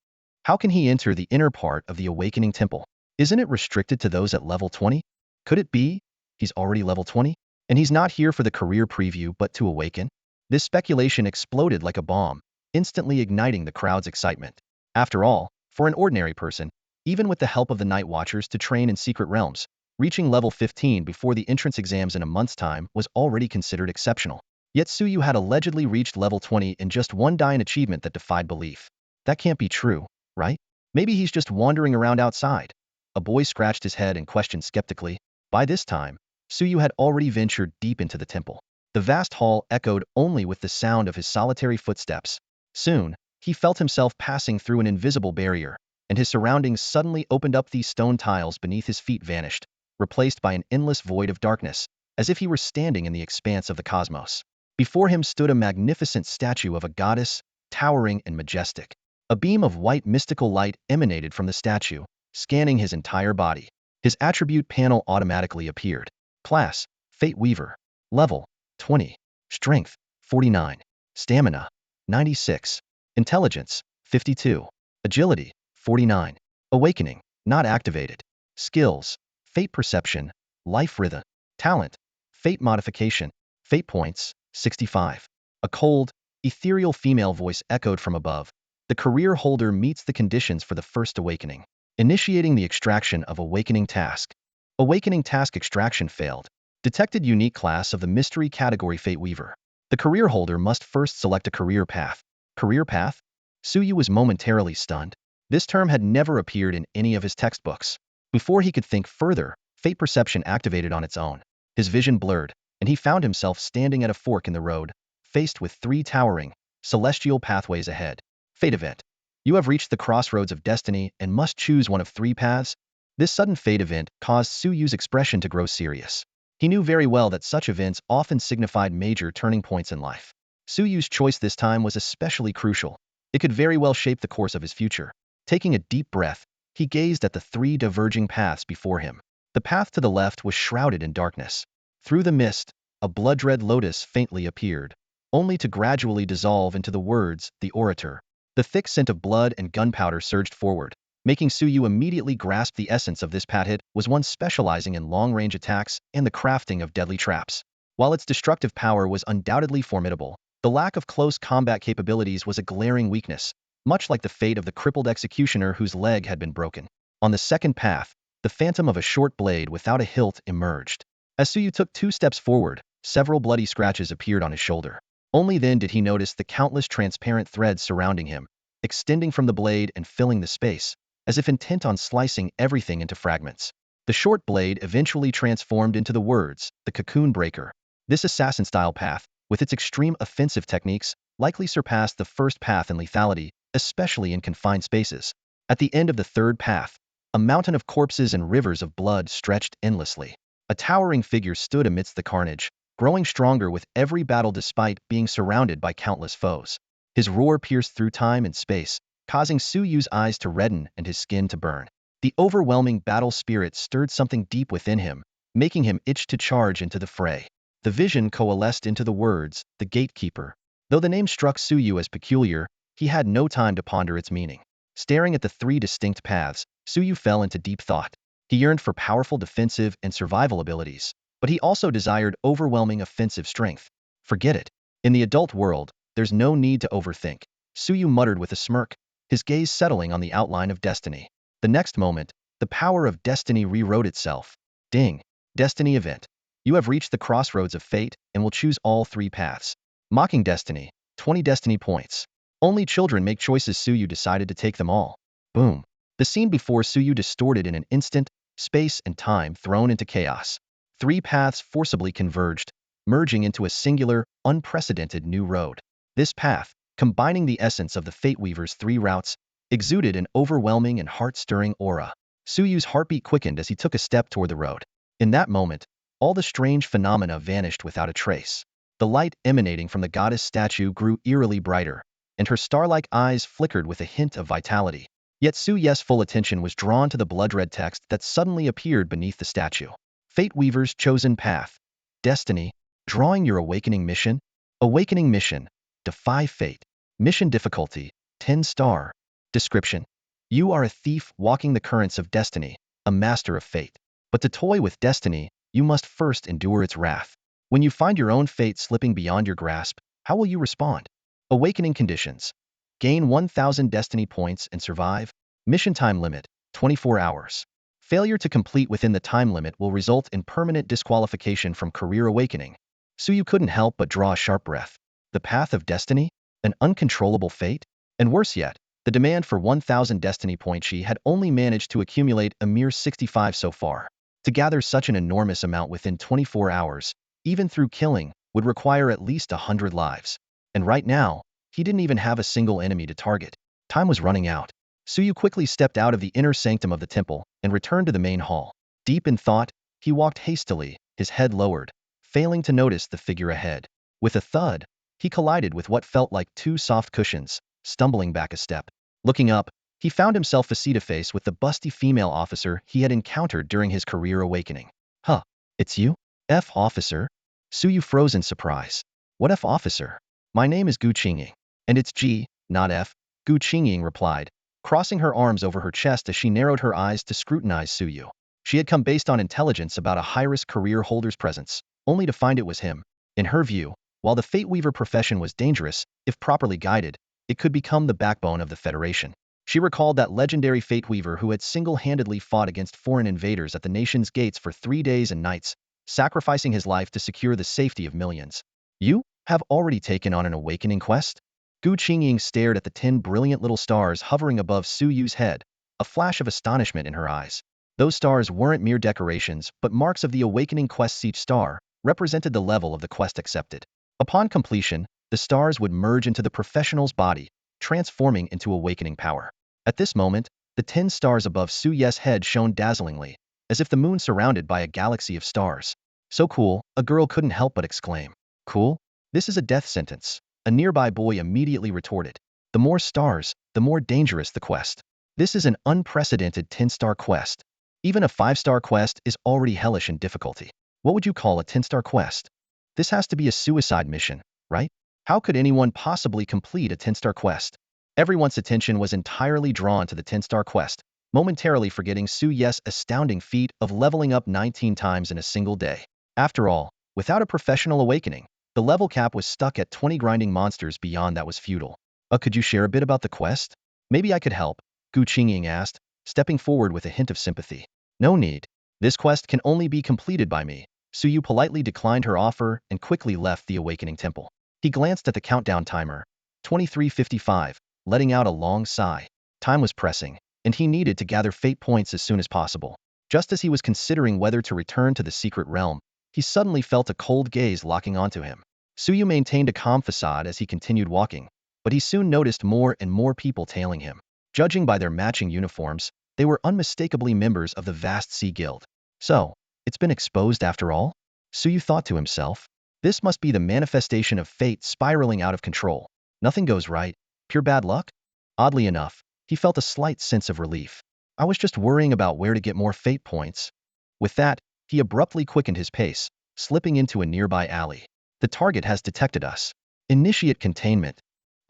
How can he enter the inner part of the awakening temple? Isn't it restricted to those at level 20? Could it be he's already level 20? And he's not here for the career preview but to awaken? This speculation exploded like a bomb, instantly igniting the crowd's excitement. After all, for an ordinary person, even with the help of the Night Watchers to train in secret realms, reaching level 15 before the entrance exams in a month's time was already considered exceptional. Yet Suyu had allegedly reached level 20 in just one Dain achievement that defied belief. That can't be true, right? Maybe he's just wandering around outside. A boy scratched his head and questioned skeptically. By this time, Suyu had already ventured deep into the temple. The vast hall echoed only with the sound of his solitary footsteps. Soon, he felt himself passing through an invisible barrier, and his surroundings suddenly opened up. These stone tiles beneath his feet vanished, replaced by an endless void of darkness, as if he were standing in the expanse of the cosmos. Before him stood a magnificent statue of a goddess, towering and majestic. A beam of white mystical light emanated from the statue, scanning his entire body. His attribute panel automatically appeared. Class, Fate Weaver. Level, 20. Strength, 49. Stamina, 96. Intelligence, 52. Agility, 49. Awakening, not activated. Skills, Fate Perception, Life Rhythm. Talent, Fate Modification. Fate Points, 65. A cold, ethereal female voice echoed from above. The career holder meets the conditions for the first awakening. Initiating the extraction of awakening task. Awakening task extraction failed. Detected unique class of the mystery category Fate Weaver. The career holder must first select a career path. Career path? Suyu was momentarily stunned. This term had never appeared in any of his textbooks. Before he could think further, Fate Perception activated on its own. His vision blurred, and he found himself standing at a fork in the road, faced with 3 towering, celestial pathways ahead. Fate event. You have reached the crossroads of destiny and must choose one of 3 paths. This sudden fate event caused Suyu's expression to grow serious. He knew very well that such events often signified major turning points in life. Suyu's choice this time was especially crucial. It could very well shape the course of his future. Taking a deep breath, he gazed at the 3 diverging paths before him. The path to the left was shrouded in darkness. Through the mist, a blood-red lotus faintly appeared, only to gradually dissolve into the words, "The Orator." The thick scent of blood and gunpowder surged forward, making Suyu immediately grasp the essence of this path. It was one specializing in long-range attacks and the crafting of deadly traps. While its destructive power was undoubtedly formidable, the lack of close combat capabilities was a glaring weakness, much like the fate of the crippled executioner whose leg had been broken. On the second path, the phantom of a short blade without a hilt emerged. As Suyu took 2 steps forward, several bloody scratches appeared on his shoulder. Only then did he notice the countless transparent threads surrounding him, extending from the blade and filling the space, as if intent on slicing everything into fragments. The short blade eventually transformed into the words, "The Cocoon Breaker." This assassin-style path, with its extreme offensive techniques, likely surpassed the first path in lethality, especially in confined spaces. At the end of the third path, a mountain of corpses and rivers of blood stretched endlessly. A towering figure stood amidst the carnage, growing stronger with every battle despite being surrounded by countless foes. His roar pierced through time and space, causing Suyu's eyes to redden and his skin to burn. The overwhelming battle spirit stirred something deep within him, making him itch to charge into the fray. The vision coalesced into the words, "The Gatekeeper." Though the name struck Suyu as peculiar, he had no time to ponder its meaning. Staring at the 3 distinct paths, Suyu fell into deep thought. He yearned for powerful defensive and survival abilities, but he also desired overwhelming offensive strength. Forget it. In the adult world, there's no need to overthink. Suyu muttered with a smirk. his gaze settling on the outline of destiny. The next moment, the power of destiny rewrote itself. Ding! Destiny event. You have reached the crossroads of fate and will choose all 3 paths. Mocking destiny. 20 destiny points. Only children make choices. Suyu decided to take them all. Boom. The scene before Suyu distorted in an instant, space and time thrown into chaos. 3 paths forcibly converged, merging into a singular, unprecedented new road. This path, combining the essence of the Fate Weaver's 3 routes, exuded an overwhelming and heart-stirring aura. Suyu's heartbeat quickened as he took a step toward the road. In that moment, all the strange phenomena vanished without a trace. The light emanating from the goddess statue grew eerily brighter, and her star-like eyes flickered with a hint of vitality. Yet Suyu's full attention was drawn to the blood-red text that suddenly appeared beneath the statue. Fate Weaver's chosen path. Destiny. Drawing your awakening mission. Awakening mission. Defy fate. Mission difficulty. 10-star. Description. You are a thief walking the currents of destiny, a master of fate. But to toy with destiny, you must first endure its wrath. When you find your own fate slipping beyond your grasp, how will you respond? Awakening conditions. Gain 1,000 destiny points and survive. Mission time limit, 24 hours. Failure to complete within the time limit will result in permanent disqualification from career awakening. Suyu couldn't help but draw a sharp breath. The path of destiny? An uncontrollable fate? And worse yet, the demand for 1,000 destiny points. She had only managed to accumulate a mere 65 so far. To gather such an enormous amount within 24 hours, even through killing, would require at least 100 lives. And right now, he didn't even have a single enemy to target. Time was running out. Suyu quickly stepped out of the inner sanctum of the temple and returned to the main hall. Deep in thought, he walked hastily, his head lowered, failing to notice the figure ahead. With a thud, he collided with what felt like 2 soft cushions, stumbling back a step. Looking up, he found himself face-to-face with the busty female officer he had encountered during his career awakening. Huh, it's you? F officer? Suyu froze in surprise. What F officer? My name is Gu Qingying. And it's G, not F, Gu Qingying replied, crossing her arms over her chest as she narrowed her eyes to scrutinize Suyu. She had come based on intelligence about a high-risk career holder's presence, only to find it was him. In her view, while the Fate Weaver profession was dangerous, if properly guided, it could become the backbone of the Federation. She recalled that legendary Fate Weaver who had single-handedly fought against foreign invaders at the nation's gates for 3 days and nights, sacrificing his life to secure the safety of millions. You have already taken on an awakening quest? Gu Qingying stared at the 10 brilliant little stars hovering above Suyu's head, a flash of astonishment in her eyes. Those stars weren't mere decorations, but marks of the awakening quest. Each star represented the level of the quest accepted. Upon completion, the stars would merge into the professional's body, transforming into awakening power. At this moment, the 10 stars above Suyu's head shone dazzlingly, as if the moon surrounded by a galaxy of stars. So cool, a girl couldn't help but exclaim. Cool? This is a death sentence. A nearby boy immediately retorted. The more stars, the more dangerous the quest. This is an unprecedented 10-star quest. Even a 5-star quest is already hellish in difficulty. What would you call a 10-star quest? This has to be a suicide mission, right? How could anyone possibly complete a 10-star quest? Everyone's attention was entirely drawn to the 10-star quest, momentarily forgetting Suyu's astounding feat of leveling up 19 times in a single day. After all, without a professional awakening, the level cap was stuck at 20 grinding monsters. Beyond that was futile. Could you share a bit about the quest? Maybe I could help, Gu Qingying asked, stepping forward with a hint of sympathy. No need. This quest can only be completed by me. Suyu politely declined her offer and quickly left the awakening temple. He glanced at the countdown timer, 23:55, letting out a long sigh. Time was pressing, and he needed to gather fate points as soon as possible. Just as he was considering whether to return to the secret realm, he suddenly felt a cold gaze locking onto him. Suyu maintained a calm facade as he continued walking, but he soon noticed more and more people tailing him. Judging by their matching uniforms, they were unmistakably members of the vast Sea Guild. So, it's been exposed after all? Suyu thought to himself. This must be the manifestation of fate spiraling out of control. Nothing goes right. Pure bad luck? Oddly enough, he felt a slight sense of relief. I was just worrying about where to get more fate points. With that, he abruptly quickened his pace, slipping into a nearby alley. The target has detected us. Initiate containment.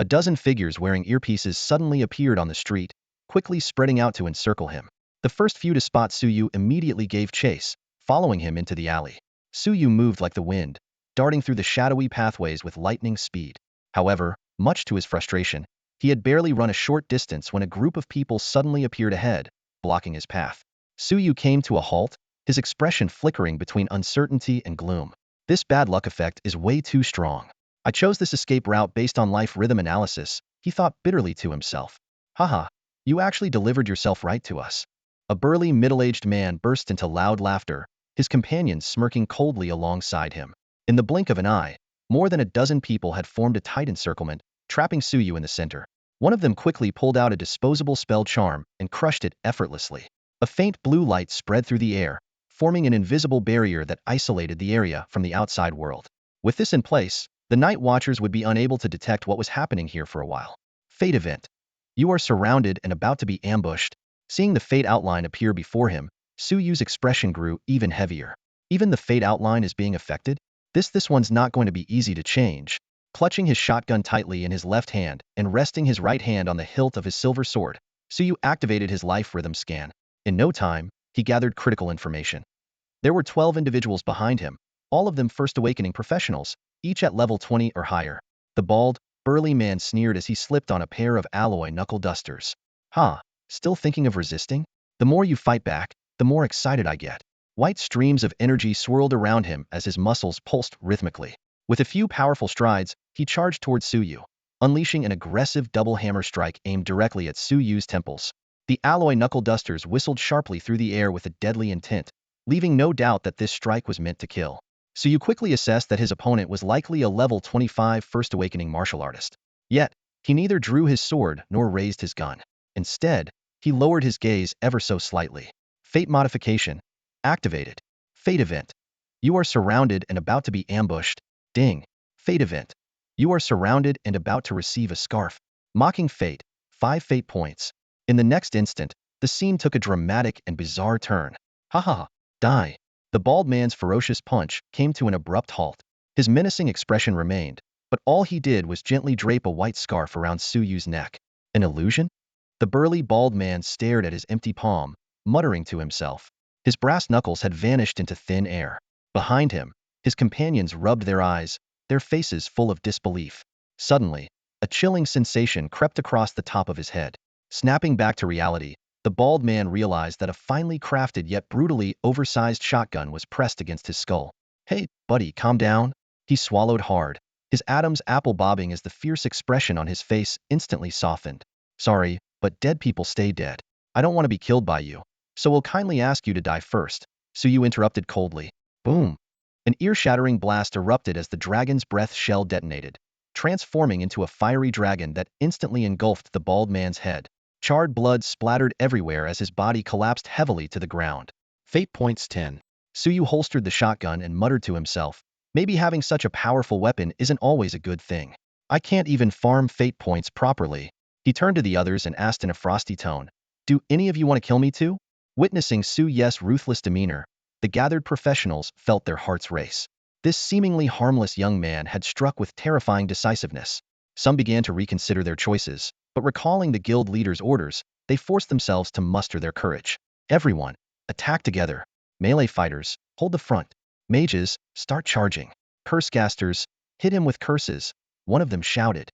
A dozen figures wearing earpieces suddenly appeared on the street, quickly spreading out to encircle him. The first few to spot Suyu immediately gave chase, following him into the alley. Suyu moved like the wind, darting through the shadowy pathways with lightning speed. However, much to his frustration, He had barely run a short distance when a group of people suddenly appeared ahead, blocking his path. Suyu came to a halt, his expression flickering between uncertainty and gloom. This bad luck effect is way too strong. I chose this escape route based on life rhythm analysis, he thought bitterly to himself. Haha, you actually delivered yourself right to us. A burly middle-aged man burst into loud laughter, his companions smirking coldly alongside him. In the blink of an eye, more than a dozen people had formed a tight encirclement, trapping Suyu in the center. One of them quickly pulled out a disposable spell charm and crushed it effortlessly. A faint blue light spread through the air, forming an invisible barrier that isolated the area from the outside world. With this in place, the Night Watchers would be unable to detect what was happening here for a while. Fate event. You are surrounded and about to be ambushed. Seeing the fate outline appear before him, Suyu's expression grew even heavier. Even the fate outline is being affected? This one's not going to be easy to change. Clutching his shotgun tightly in his left hand and resting his right hand on the hilt of his silver sword, Suyu activated his life rhythm scan. In no time, he gathered critical information. There were 12 individuals behind him, all of them First Awakening professionals, each at level 20 or higher. The bald, burly man sneered as he slipped on a pair of alloy knuckle dusters. Still thinking of resisting? The more you fight back, the more excited I get. White streams of energy swirled around him as his muscles pulsed rhythmically. With a few powerful strides, he charged towards Suyu, unleashing an aggressive double hammer strike aimed directly at Suyu's temples. The alloy knuckle dusters whistled sharply through the air with a deadly intent, leaving no doubt that this strike was meant to kill. Suyu quickly assessed that his opponent was likely a level 25 First Awakening martial artist. Yet, he neither drew his sword nor raised his gun. Instead, he lowered his gaze ever so slightly. Fate Modification. Activated. Fate event. You are surrounded and about to be ambushed. Ding. Fate event. You are surrounded and about to receive a scarf. Mocking fate. 5 fate points. In the next instant, the scene took a dramatic and bizarre turn. Haha. Die. The bald man's ferocious punch came to an abrupt halt. His menacing expression remained, but all he did was gently drape a white scarf around Suyu's neck. An illusion? The burly bald man stared at his empty palm, muttering to himself. His brass knuckles had vanished into thin air. Behind him, his companions rubbed their eyes, their faces full of disbelief. Suddenly, a chilling sensation crept across the top of his head. Snapping back to reality, the bald man realized that a finely crafted yet brutally oversized shotgun was pressed against his skull. Hey, buddy, calm down. He swallowed hard, his Adam's apple bobbing as the fierce expression on his face instantly softened. Sorry, but dead people stay dead. I don't want to be killed by you, so we'll kindly ask you to die first. Suyu interrupted coldly. Boom. An ear-shattering blast erupted as the dragon's breath shell detonated, transforming into a fiery dragon that instantly engulfed the bald man's head. Charred blood splattered everywhere as his body collapsed heavily to the ground. Fate points 10. Suyu holstered the shotgun and muttered to himself, maybe having such a powerful weapon isn't always a good thing. I can't even farm fate points properly. He turned to the others and asked in a frosty tone, do any of you want to kill me too? Witnessing Suyu's ruthless demeanor, the gathered professionals felt their hearts race. This seemingly harmless young man had struck with terrifying decisiveness. Some began to reconsider their choices, but recalling the guild leader's orders, they forced themselves to muster their courage. Everyone, attack together. Melee fighters, hold the front. Mages, start charging. Cursecasters, hit him with curses. One of them shouted.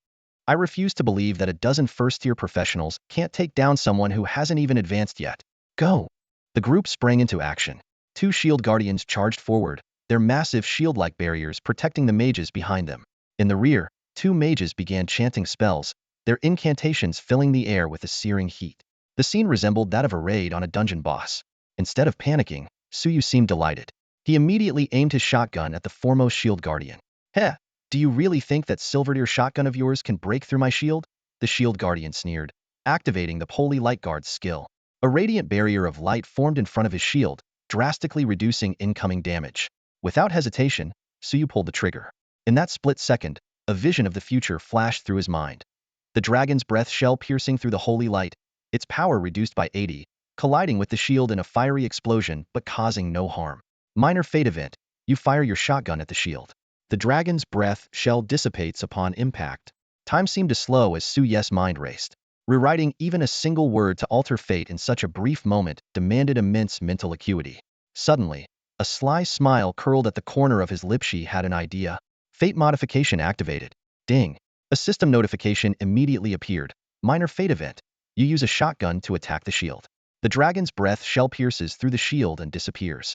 I refuse to believe that a dozen first-tier professionals can't take down someone who hasn't even advanced yet. Go! The group sprang into action. 2 shield guardians charged forward, their massive shield-like barriers protecting the mages behind them. In the rear, 2 mages began chanting spells, their incantations filling the air with a searing heat. The scene resembled that of a raid on a dungeon boss. Instead of panicking, Suyu seemed delighted. He immediately aimed his shotgun at the foremost shield guardian. Heh, do you really think that silver-tier shotgun of yours can break through my shield? The shield guardian sneered, activating the Holy Light Guard's skill. A radiant barrier of light formed in front of his shield, drastically reducing incoming damage. Without hesitation, Suyu pulled the trigger. In that split second, a vision of the future flashed through his mind. The dragon's breath shell piercing through the holy light, its power reduced by 80, colliding with the shield in a fiery explosion but causing no harm. Minor fate event, you fire your shotgun at the shield. The dragon's breath shell dissipates upon impact. Time seemed to slow as Suyu's mind raced. Rewriting even a single word to alter fate in such a brief moment demanded immense mental acuity. Suddenly, a sly smile curled at the corner of his lip. She had an idea. Fate modification activated. Ding. A system notification immediately appeared, Minor fate event. You use a shotgun to attack the shield. The dragon's breath shell pierces through the shield and disappears.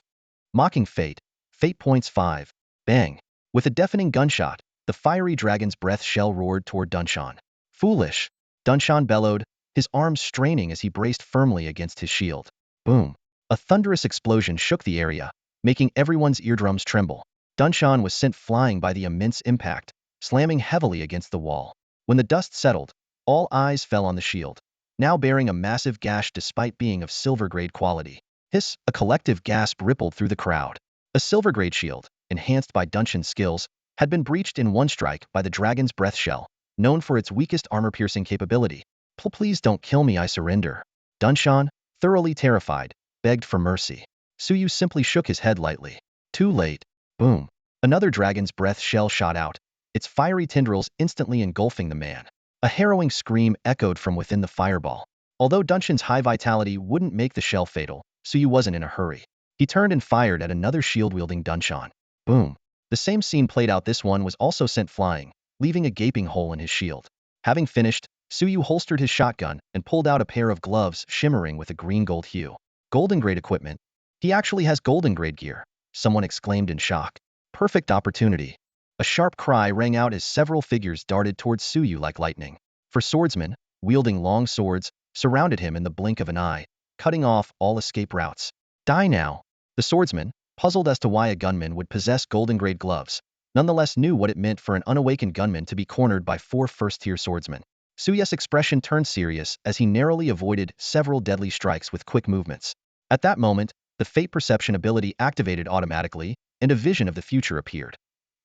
Mocking fate. Fate points 5. Bang. With a deafening gunshot, the fiery dragon's breath shell roared toward Dunshan. Foolish. Dunshan bellowed, his arms straining as he braced firmly against his shield. Boom. A thunderous explosion shook the area, making everyone's eardrums tremble. Dunshan was sent flying by the immense impact, slamming heavily against the wall. When the dust settled, all eyes fell on the shield, now bearing a massive gash despite being of silver-grade quality. Hiss, a collective gasp rippled through the crowd. A silver-grade shield, enhanced by Dunshan's skills, had been breached in one strike by the dragon's breath shell, known for its weakest armor-piercing capability. Please don't kill me, I surrender. Dunshan, thoroughly terrified, begged for mercy. Suyu simply shook his head lightly. Too late. Boom. Another dragon's breath shell shot out, its fiery tendrils instantly engulfing the man. A harrowing scream echoed from within the fireball. Although Dunshan's high vitality wouldn't make the shell fatal, Suyu wasn't in a hurry. He turned and fired at another shield-wielding Dunshan. Boom. The same scene played out. This one was also sent flying, leaving a gaping hole in his shield. Having finished, Suyu holstered his shotgun and pulled out a pair of gloves shimmering with a green-gold hue. Golden-grade equipment. He actually has golden-grade gear, someone exclaimed in shock. Perfect opportunity. A sharp cry rang out as several figures darted towards Suyu like lightning. For swordsmen, wielding long swords, surrounded him in the blink of an eye, cutting off all escape routes. Die now. The swordsman, puzzled as to why a gunman would possess golden-grade gloves, nonetheless knew what it meant for an unawakened gunman to be cornered by 4 first-tier swordsmen. Suyu's expression turned serious as he narrowly avoided several deadly strikes with quick movements. At that moment, the fate perception ability activated automatically, and a vision of the future appeared.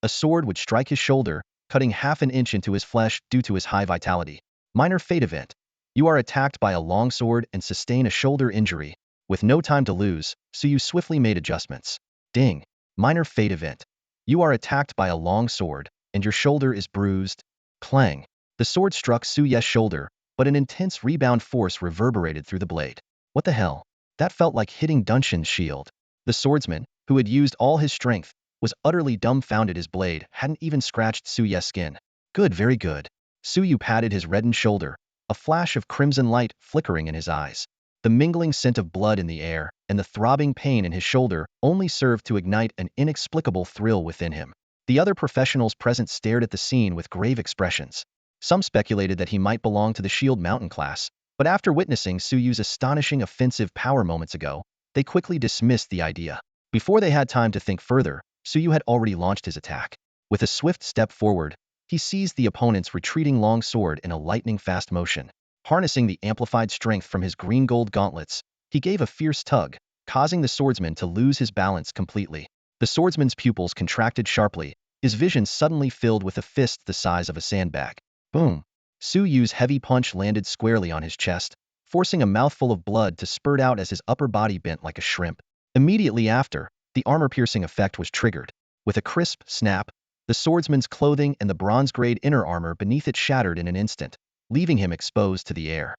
A sword would strike his shoulder, cutting half an inch into his flesh due to his high vitality. Minor fate event. You are attacked by a longsword and sustain a shoulder injury. With no time to lose, Suyu swiftly made adjustments. Ding. Minor fate event. You are attacked by a longsword, and your shoulder is bruised. Clang. The sword struck Suyu's shoulder, but an intense rebound force reverberated through the blade. What the hell? That felt like hitting Dunshan's shield. The swordsman, who had used all his strength, was utterly dumbfounded. His blade hadn't even scratched Suyu's skin. Good, very good. Suyu patted his reddened shoulder, a flash of crimson light flickering in his eyes. The mingling scent of blood in the air and the throbbing pain in his shoulder only served to ignite an inexplicable thrill within him. The other professionals present stared at the scene with grave expressions. Some speculated that he might belong to the Shield Mountain class, but after witnessing Suyu's astonishing offensive power moments ago, they quickly dismissed the idea. Before they had time to think further, Suyu had already launched his attack. With a swift step forward, he seized the opponent's retreating long sword in a lightning-fast motion. Harnessing the amplified strength from his green-gold gauntlets, he gave a fierce tug, causing the swordsman to lose his balance completely. The swordsman's pupils contracted sharply, his vision suddenly filled with a fist the size of a sandbag. Boom! Suyu's heavy punch landed squarely on his chest, forcing a mouthful of blood to spurt out as his upper body bent like a shrimp. Immediately after, the armor-piercing effect was triggered. With a crisp snap, the swordsman's clothing and the bronze-grade inner armor beneath it shattered in an instant, leaving him exposed to the air.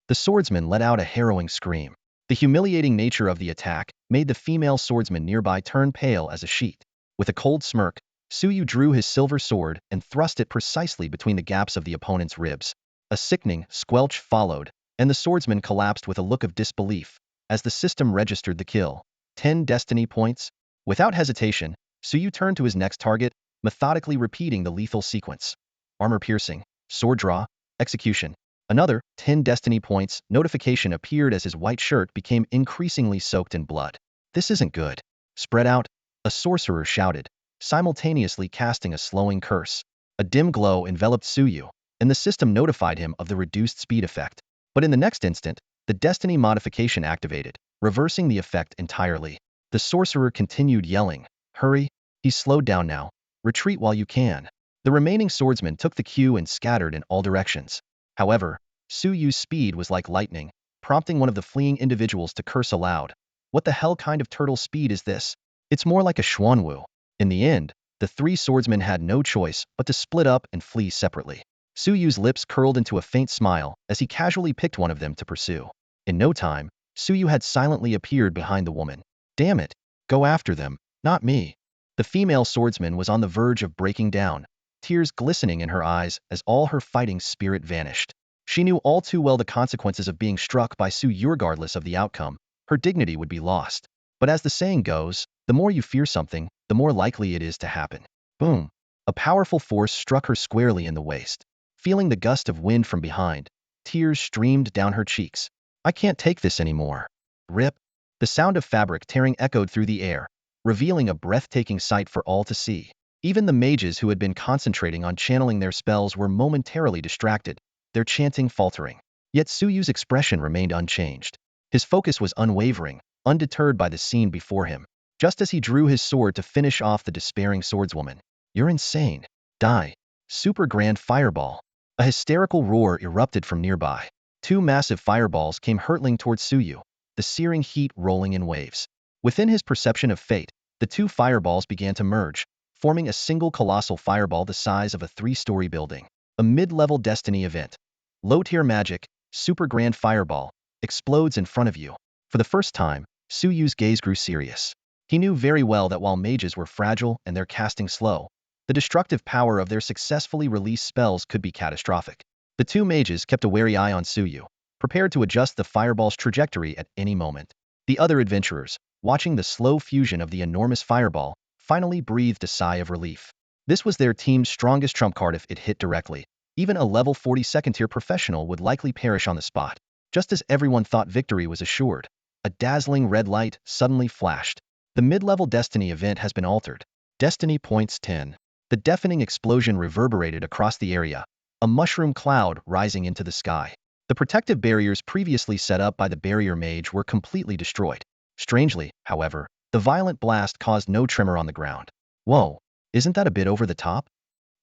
The swordsman let out a harrowing scream. The humiliating nature of the attack made the female swordsman nearby turn pale as a sheet. With a cold smirk, Suyu drew his silver sword and thrust it precisely between the gaps of the opponent's ribs. A sickening squelch followed, and the swordsman collapsed with a look of disbelief as the system registered the kill. 10 destiny points. Without hesitation, Suyu turned to his next target, methodically repeating the lethal sequence. Armor piercing, sword draw, execution. Another 10 destiny points. Notification appeared as his white shirt became increasingly soaked in blood. This isn't good. Spread out, a sorcerer shouted, simultaneously casting a slowing curse. A dim glow enveloped Suyu, and the system notified him of the reduced speed effect. But in the next instant, the destiny modification activated, reversing the effect entirely. The sorcerer continued yelling, "Hurry!" He slowed down now. "Retreat while you can." The remaining swordsmen took the cue and scattered in all directions. However, Suyu's speed was like lightning, prompting one of the fleeing individuals to curse aloud. What the hell kind of turtle speed is this? It's more like a Xuanwu. In the end, the 3 swordsmen had no choice but to split up and flee separately. Suyu's lips curled into a faint smile as he casually picked one of them to pursue. In no time, Suyu had silently appeared behind the woman. Damn it! Go after them, not me. The female swordsman was on the verge of breaking down, tears glistening in her eyes as all her fighting spirit vanished. She knew all too well the consequences of being struck by Su regardless of the outcome. Her dignity would be lost. But as the saying goes, the more you fear something, the more likely it is to happen. Boom. A powerful force struck her squarely in the waist. Feeling the gust of wind from behind, tears streamed down her cheeks. I can't take this anymore. Rip. The sound of fabric tearing echoed through the air, revealing a breathtaking sight for all to see. Even the mages who had been concentrating on channeling their spells were momentarily distracted, their chanting faltering. Yet Suyu's expression remained unchanged. His focus was unwavering, undeterred by the scene before him. Just as he drew his sword to finish off the despairing swordswoman. You're insane. Die. Super grand fireball. A hysterical roar erupted from nearby. Two massive fireballs came hurtling towards Suyu, the searing heat rolling in waves. Within his perception of fate, the two fireballs began to merge, forming a single colossal fireball the size of a 3-story building. A mid-level destiny event. Low-tier magic, super grand fireball, explodes in front of you. For the first time, Suyu's gaze grew serious. He knew very well that while mages were fragile and their casting slow, the destructive power of their successfully released spells could be catastrophic. The two mages kept a wary eye on Suyu, prepared to adjust the fireball's trajectory at any moment. The other adventurers, watching the slow fusion of the enormous fireball, finally breathed a sigh of relief. This was their team's strongest trump card if it hit directly. Even a level 42nd tier professional would likely perish on the spot. Just as everyone thought victory was assured, a dazzling red light suddenly flashed. The mid-level destiny event has been altered. Destiny points 10. The deafening explosion reverberated across the area, a mushroom cloud rising into the sky. The protective barriers previously set up by the barrier mage were completely destroyed. Strangely, however, the violent blast caused no tremor on the ground. Whoa, isn't that a bit over the top?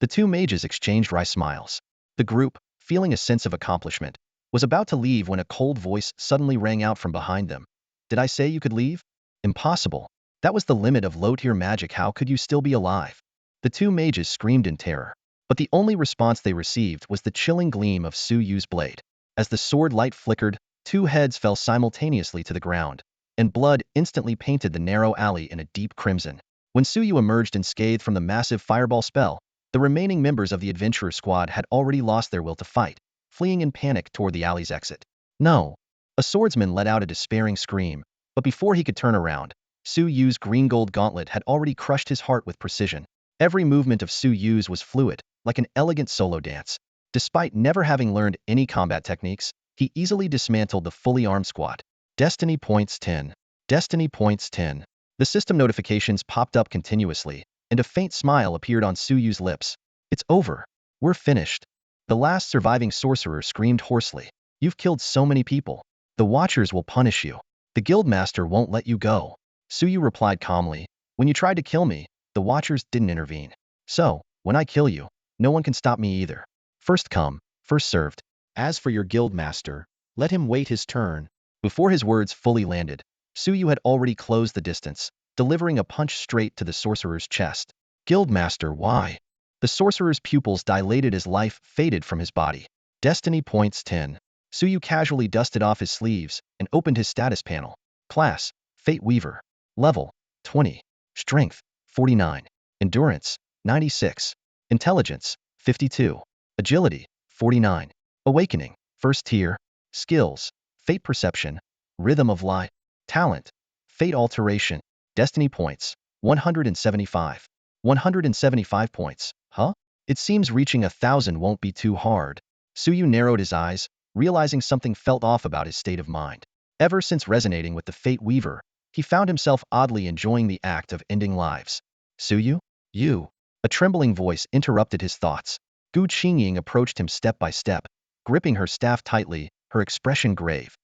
The two mages exchanged wry smiles. The group, feeling a sense of accomplishment, was about to leave when a cold voice suddenly rang out from behind them. Did I say you could leave? Impossible. That was the limit of low-tier magic. How could you still be alive? The two mages screamed in terror, but the only response they received was the chilling gleam of Suyu's blade. As the sword light flickered, two heads fell simultaneously to the ground, and blood instantly painted the narrow alley in a deep crimson. When Suyu emerged unscathed from the massive fireball spell, the remaining members of the adventurer squad had already lost their will to fight, fleeing in panic toward the alley's exit. No! A swordsman let out a despairing scream, but before he could turn around, Suyu's green-gold gauntlet had already crushed his heart with precision. Every movement of Suyu's was fluid, like an elegant solo dance. Despite never having learned any combat techniques, he easily dismantled the fully armed squad. Destiny points 10. Destiny points 10. The system notifications popped up continuously, and a faint smile appeared on Suyu's lips. It's over. We're finished. The last surviving sorcerer screamed hoarsely. You've killed so many people. The Watchers will punish you. The Guildmaster won't let you go. Suyu replied calmly. When you tried to kill me, the Watchers didn't intervene. So, when I kill you, no one can stop me either. First come, first served. As for your Guildmaster, let him wait his turn. Before his words fully landed, Suyu had already closed the distance, delivering a punch straight to the sorcerer's chest. Guildmaster, why? The sorcerer's pupils dilated as life faded from his body. Destiny points 10. Suyu casually dusted off his sleeves and opened his status panel. Class, Fate Weaver. Level, 20. Strength, 49. Endurance, 96. Intelligence, 52. Agility, 49. Awakening, first tier. Skills, Fate Perception, Rhythm of Light. Talent, Fate Alteration. Destiny points, 175. 175 points, huh? It seems reaching 1,000 won't be too hard. Suyu narrowed his eyes, realizing something felt off about his state of mind. Ever since resonating with the Fate Weaver, he found himself oddly enjoying the act of ending lives. Suyu? You? A trembling voice interrupted his thoughts. Gu Qingying approached him step by step, gripping her staff tightly, her expression grave.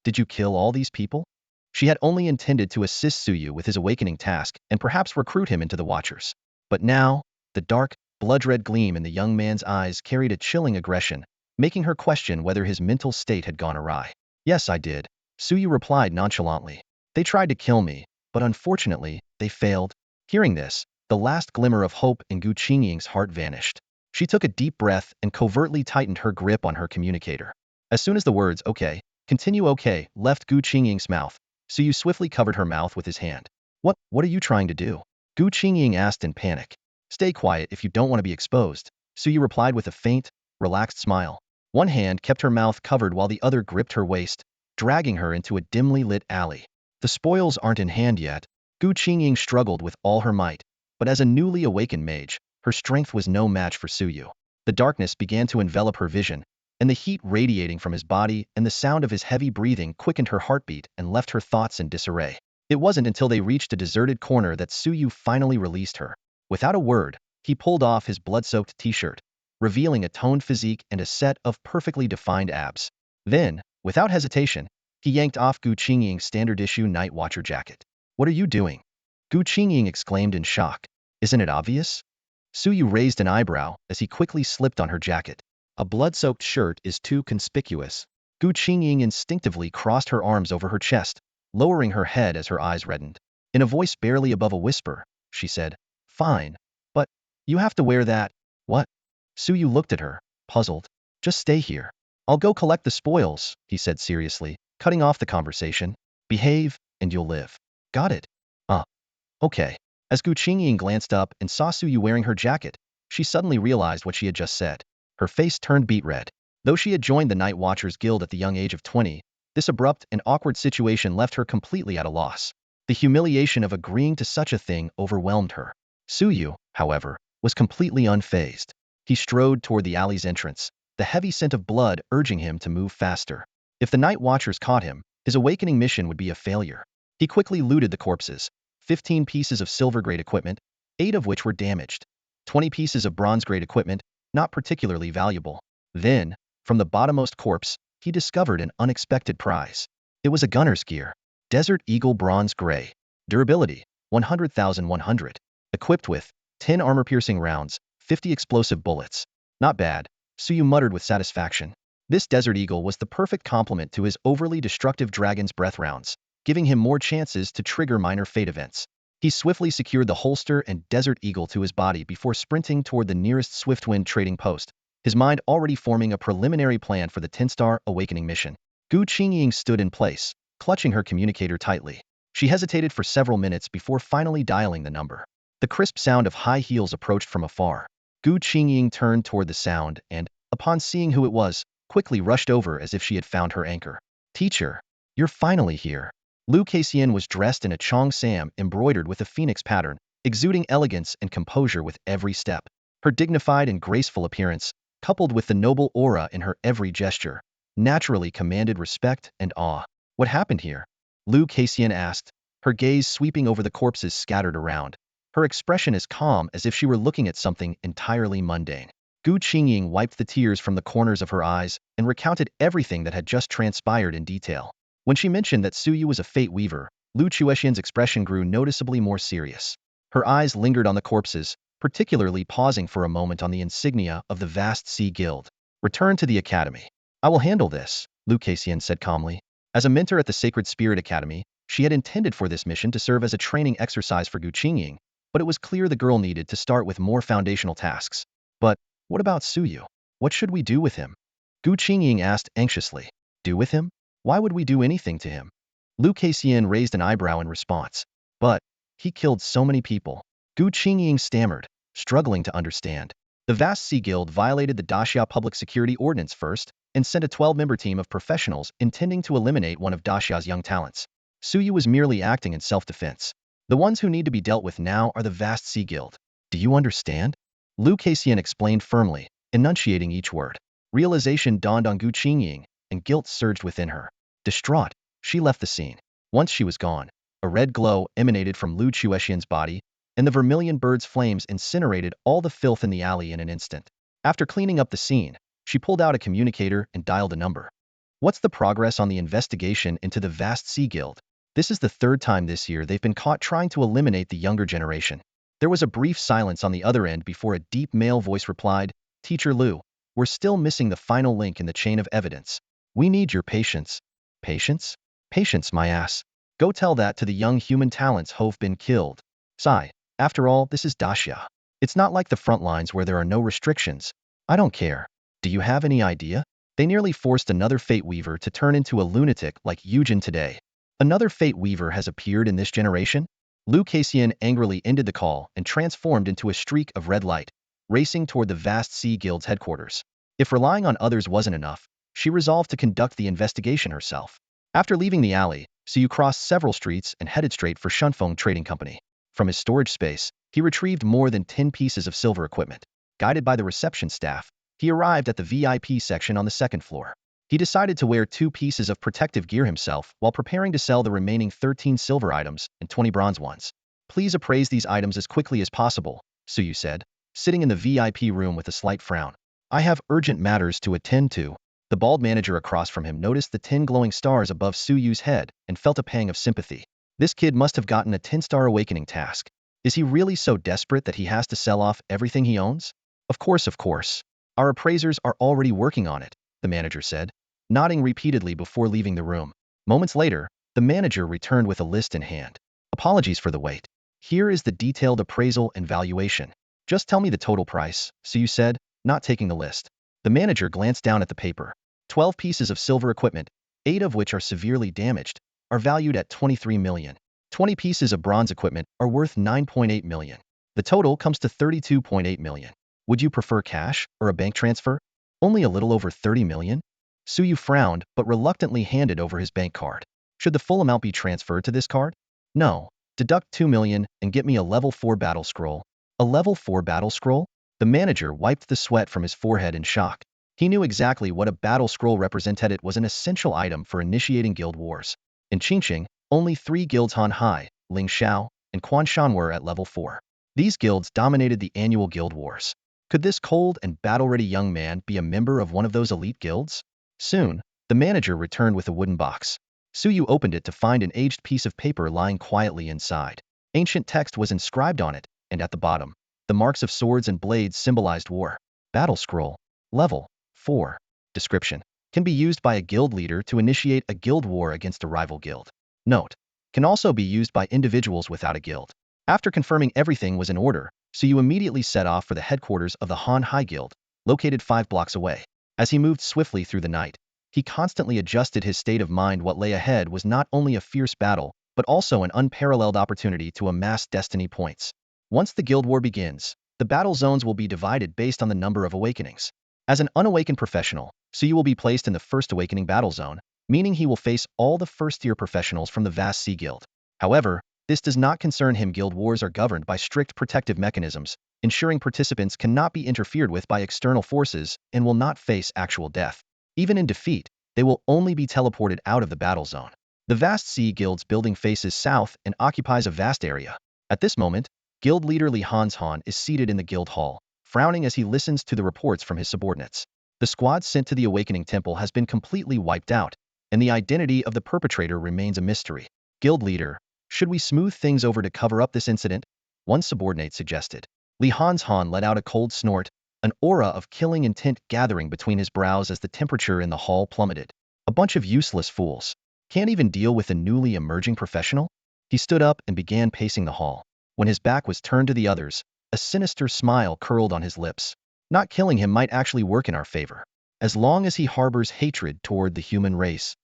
Did you kill all these people? She had only intended to assist Suyu with his awakening task and perhaps recruit him into the Watchers. But now, the dark, blood-red gleam in the young man's eyes carried a chilling aggression, making her question whether his mental state had gone awry. Yes, I did. Suyu replied nonchalantly. They tried to kill me, but unfortunately, they failed. Hearing this, the last glimmer of hope in Gu Qingying's heart vanished. She took a deep breath and covertly tightened her grip on her communicator. As soon as the words, okay, continue okay, left Gu Qingying's mouth, Suyu swiftly covered her mouth with his hand. What are you trying to do? Gu Qingying asked in panic. Stay quiet if you don't want to be exposed, Suyu replied with a faint, relaxed smile. One hand kept her mouth covered while the other gripped her waist, dragging her into a dimly lit alley. The spoils aren't in hand yet. Gu Qingying struggled with all her might, but as a newly awakened mage, her strength was no match for Suyu. The darkness began to envelop her vision, and the heat radiating from his body and the sound of his heavy breathing quickened her heartbeat and left her thoughts in disarray. It wasn't until they reached a deserted corner that Suyu finally released her. Without a word, he pulled off his blood-soaked t-shirt, revealing a toned physique and a set of perfectly defined abs. Then, without hesitation, he yanked off Gu Qingying's standard-issue Night Watcher jacket. "What are you doing?" Gu Qingying exclaimed in shock. "Isn't it obvious?" Suyu raised an eyebrow as he quickly slipped on her jacket. "A blood-soaked shirt is too conspicuous." Gu Qingying instinctively crossed her arms over her chest, lowering her head as her eyes reddened. In a voice barely above a whisper, she said, "Fine, but you have to wear that." "What?" Suyu looked at her, puzzled. "Just stay here. I'll go collect the spoils," he said seriously, cutting off the conversation. "Behave, and you'll live. Got it?" Okay." As Gu Qingying glanced up and saw Suyu wearing her jacket, she suddenly realized what she had just said. Her face turned beet red. Though she had joined the Night Watchers Guild at the young age of 20, this abrupt and awkward situation left her completely at a loss. The humiliation of agreeing to such a thing overwhelmed her. Suyu, however, was completely unfazed. He strode toward the alley's entrance, the heavy scent of blood urging him to move faster. If the Night Watchers caught him, his awakening mission would be a failure. He quickly looted the corpses: 15 pieces of silver-grade equipment, 8 of which were damaged, 20 pieces of bronze-grade equipment, not particularly valuable. Then, from the bottommost corpse, he discovered an unexpected prize. It was a gunner's gear. Desert Eagle Bronze Gray. Durability, 100,100. Equipped with 10 armor-piercing rounds, 50 explosive bullets. Not bad, Suyu muttered with satisfaction. This Desert Eagle was the perfect complement to his overly destructive Dragon's Breath rounds, giving him more chances to trigger minor fate events. He swiftly secured the holster and Desert Eagle to his body before sprinting toward the nearest Swiftwind trading post, his mind already forming a preliminary plan for the 10-star awakening mission. Gu Qingying stood in place, clutching her communicator tightly. She hesitated for several minutes before finally dialing the number. The crisp sound of high heels approached from afar. Gu Qingying turned toward the sound and, upon seeing who it was, quickly rushed over as if she had found her anchor. "Teacher, you're finally here." Lu Kaixian was dressed in a cheongsam embroidered with a phoenix pattern, exuding elegance and composure with every step. Her dignified and graceful appearance, coupled with the noble aura in her every gesture, naturally commanded respect and awe. "What happened here?" Lu Kaixian asked, her gaze sweeping over the corpses scattered around, her expression as calm as if she were looking at something entirely mundane. Gu Qingying wiped the tears from the corners of her eyes and recounted everything that had just transpired in detail. When she mentioned that Suyu was a fate weaver, Lu Chuexian's expression grew noticeably more serious. Her eyes lingered on the corpses, particularly pausing for a moment on the insignia of the vast Sea Guild. "Return to the academy. I will handle this," Lu Kaixian said calmly. As a mentor at the Sacred Spirit Academy, she had intended for this mission to serve as a training exercise for Gu Qingying, but it was clear the girl needed to start with more foundational tasks. "But what about Suyu? What should we do with him?" Gu Qingying asked anxiously. "Do with him? Why would we do anything to him?" Lu Kaixian raised an eyebrow in response. "But he killed so many people." Gu Qingying stammered, struggling to understand. The vast Sea Guild violated the Daxia Public Security Ordinance first and sent a 12-member team of professionals intending to eliminate one of Daxia's young talents. Suyu was merely acting in self-defense. The ones who need to be dealt with now are the vast Sea Guild. "Do you understand?" Lu Kaixian explained firmly, enunciating each word. Realization dawned on Gu Qingying, and guilt surged within her. Distraught, she left the scene. Once she was gone, a red glow emanated from Lu Chuexian's body, and the vermilion bird's flames incinerated all the filth in the alley in an instant. After cleaning up the scene, she pulled out a communicator and dialed a number. "What's the progress on the investigation into the vast Sea Guild? This is the 3rd time this year they've been caught trying to eliminate the younger generation." There was a brief silence on the other end before a deep male voice replied, "Teacher Lu, we're still missing the final link in the chain of evidence. We need your patience." "Patience? Patience, my ass. Go tell that to the young human talents who've been killed." Sigh. After all, this is Daxia. It's not like the front lines where there are no restrictions. "I don't care. Do you have any idea? They nearly forced another Fate Weaver to turn into a lunatic like Yujin today." "Another Fate Weaver has appeared in this generation?" Lu Kaixian angrily ended the call and transformed into a streak of red light, racing toward the vast Sea Guild's headquarters. If relying on others wasn't enough, she resolved to conduct the investigation herself. After leaving the alley, Suyu crossed several streets and headed straight for Shunfeng Trading Company. From his storage space, he retrieved more than 10 pieces of silver equipment. Guided by the reception staff, he arrived at the VIP section on the second floor. He decided to wear 2 pieces of protective gear himself while preparing to sell the remaining 13 silver items and 20 bronze ones. Please appraise these items as quickly as possible, Suyu said, sitting in the VIP room with a slight frown. I have urgent matters to attend to. The bald manager across from him noticed the 10 glowing stars above Suyu's head and felt a pang of sympathy. This kid must have gotten a 10-star awakening task. Is he really so desperate that he has to sell off everything he owns? Of course. Our appraisers are already working on it, the manager said, nodding repeatedly before leaving the room. Moments later, the manager returned with a list in hand. Apologies for the wait. Here is the detailed appraisal and valuation. Just tell me the total price, Suyu said, not taking the list. The manager glanced down at the paper. 12 pieces of silver equipment, 8 of which are severely damaged, are valued at 23 million. 20 pieces of bronze equipment are worth 9.8 million. The total comes to 32.8 million. Would you prefer cash or a bank transfer? Only a little over 30 million? Suyu frowned but reluctantly handed over his bank card. Should the full amount be transferred to this card? No. Deduct 2 million and get me a level 4 battle scroll. A level 4 battle scroll? The manager wiped the sweat from his forehead in shock. He knew exactly what a battle scroll represented. It was an essential item for initiating guild wars. In Qingqing, only 3 guilds Han Hai, Ling Xiao, and Quan Shan were at level 4. These guilds dominated the annual guild wars. Could this cold and battle-ready young man be a member of one of those elite guilds? Soon, the manager returned with a wooden box. Suyu opened it to find an aged piece of paper lying quietly inside. Ancient text was inscribed on it, and at the bottom, the marks of swords and blades symbolized war. Battle scroll. Level 4. Description. Can be used by a guild leader to initiate a guild war against a rival guild. Note. Can also be used by individuals without a guild. After confirming everything was in order, Suyu immediately set off for the headquarters of the Han Hai Guild, located 5 blocks away. As he moved swiftly through the night, he constantly adjusted his state of mind. What lay ahead was not only a fierce battle, but also an unparalleled opportunity to amass destiny points. Once the guild war begins, the battle zones will be divided based on the number of awakenings. As an unawakened professional, Suyu will be placed in the first awakening battle zone, meaning he will face all the first-tier professionals from the vast Sea Guild. However, this does not concern him. Guild wars are governed by strict protective mechanisms, ensuring participants cannot be interfered with by external forces and will not face actual death. Even in defeat, they will only be teleported out of the battle zone. The vast Sea Guild's building faces south and occupies a vast area. At this moment, guild leader Li Hanshan is seated in the guild hall, frowning as he listens to the reports from his subordinates. The squad sent to the Awakening Temple has been completely wiped out, and the identity of the perpetrator remains a mystery. Guild leader, should we smooth things over to cover up this incident? One subordinate suggested. Li Hanshan let out a cold snort, an aura of killing intent gathering between his brows as the temperature in the hall plummeted. A bunch of useless fools. Can't even deal with a newly emerging professional? He stood up and began pacing the hall. When his back was turned to the others, a sinister smile curled on his lips. Not killing him might actually work in our favor, as long as he harbors hatred toward the human race.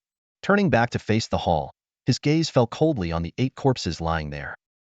Turning back to face the hall, his gaze fell coldly on the 8 corpses lying there.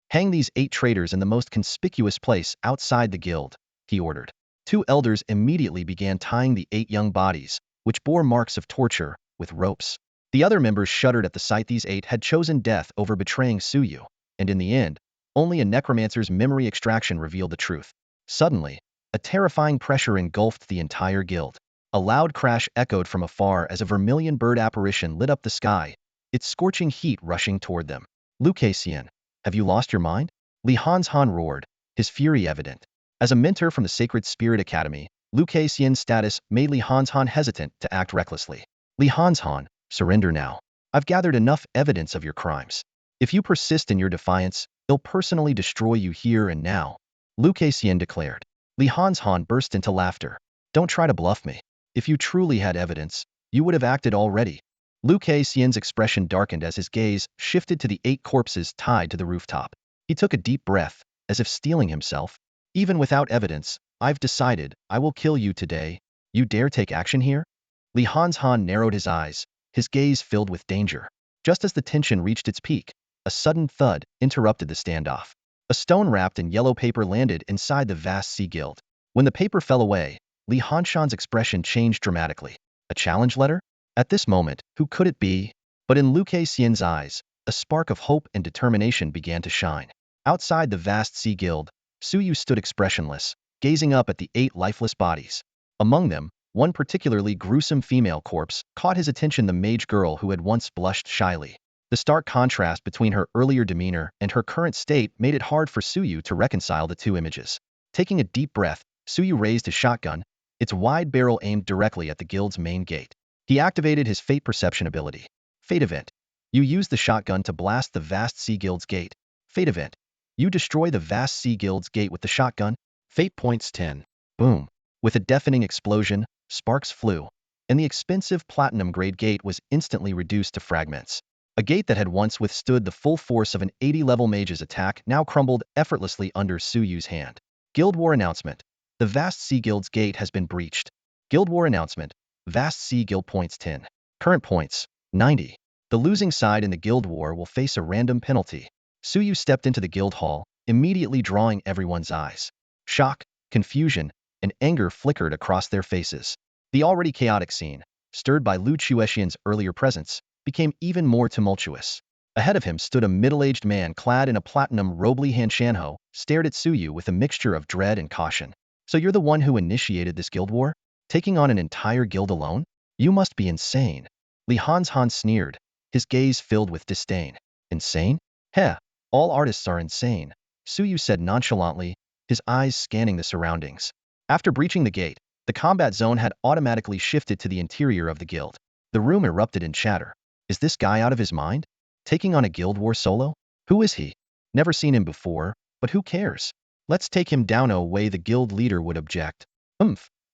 Hang these 8 traitors in the most conspicuous place outside the guild, he ordered. 2 elders immediately began tying the 8 young bodies, which bore marks of torture, with ropes. The other members shuddered at the sight. These 8 had chosen death over betraying Suyu, and in the end, only a necromancer's memory extraction revealed the truth. Suddenly, a terrifying pressure engulfed the entire guild. A loud crash echoed from afar as a vermilion bird apparition lit up the sky, its scorching heat rushing toward them. Lucacian, have you lost your mind? Li Hanshan roared, his fury evident. As a mentor from the Sacred Spirit Academy, Lucacian's status made Li Hanshan hesitant to act recklessly. Li Hanshan, surrender now. I've gathered enough evidence of your crimes. If you persist in your defiance, I'll personally destroy you here and now, Lucacian declared. Li Hanshan burst into laughter. Don't try to bluff me. If you truly had evidence, you would have acted already. Lucacian's expression darkened as his gaze shifted to the 8 corpses tied to the rooftop. He took a deep breath, as if steeling himself. Even without evidence, I've decided I will kill you today. You dare take action here? Li Hanshan narrowed his eyes, his gaze filled with danger. Just as the tension reached its peak, a sudden thud interrupted the standoff. A stone wrapped in yellow paper landed inside the vast Sea Guild. When the paper fell away, Li Hanshan's expression changed dramatically. A challenge letter? At this moment, who could it be? But in Lu Keixian's eyes, a spark of hope and determination began to shine. Outside the vast Sea Guild, Su Yu stood expressionless, gazing up at the 8 lifeless bodies. Among them, one particularly gruesome female corpse caught his attention, the mage girl who had once blushed shyly. The stark contrast between her earlier demeanor and her current state made it hard for Su Yu to reconcile the two images. Taking a deep breath, Su Yu raised his shotgun, its wide barrel aimed directly at the guild's main gate. He activated his Fate Perception ability. Fate Event. You use the shotgun to blast the vast Sea Guild's gate. Fate Event. You destroy the vast Sea Guild's gate with the shotgun. Fate points 10. Boom. With a deafening explosion, sparks flew, and the expensive platinum-grade gate was instantly reduced to fragments. A gate that had once withstood the full force of an 80-level mage's attack now crumbled effortlessly under Su Yu's hand. Guild War Announcement. The vast Sea Guild's gate has been breached. Guild War Announcement. Vast Sea Guild points 10. Current points, 90. The losing side in the Guild War will face a random penalty. Su Yu stepped into the guild hall, immediately drawing everyone's eyes. Shock, confusion, and anger flickered across their faces. The already chaotic scene, stirred by Lu Chuexian's earlier presence, became even more tumultuous. Ahead of him stood a middle-aged man clad in a platinum robe. Li Hanshanho stared at Su Yu with a mixture of dread and caution. So you're the one who initiated this guild war? Taking on an entire guild alone? You must be insane. Li Hanshan sneered, his gaze filled with disdain. Insane? Heh, all artists are insane, Su Yu said nonchalantly, his eyes scanning the surroundings. After breaching the gate, the combat zone had automatically shifted to the interior of the guild. The room erupted in chatter. Is this guy out of his mind? Taking on a guild war solo? Who is he? Never seen him before, but who cares? Let's take him down. No way, the guild leader would object.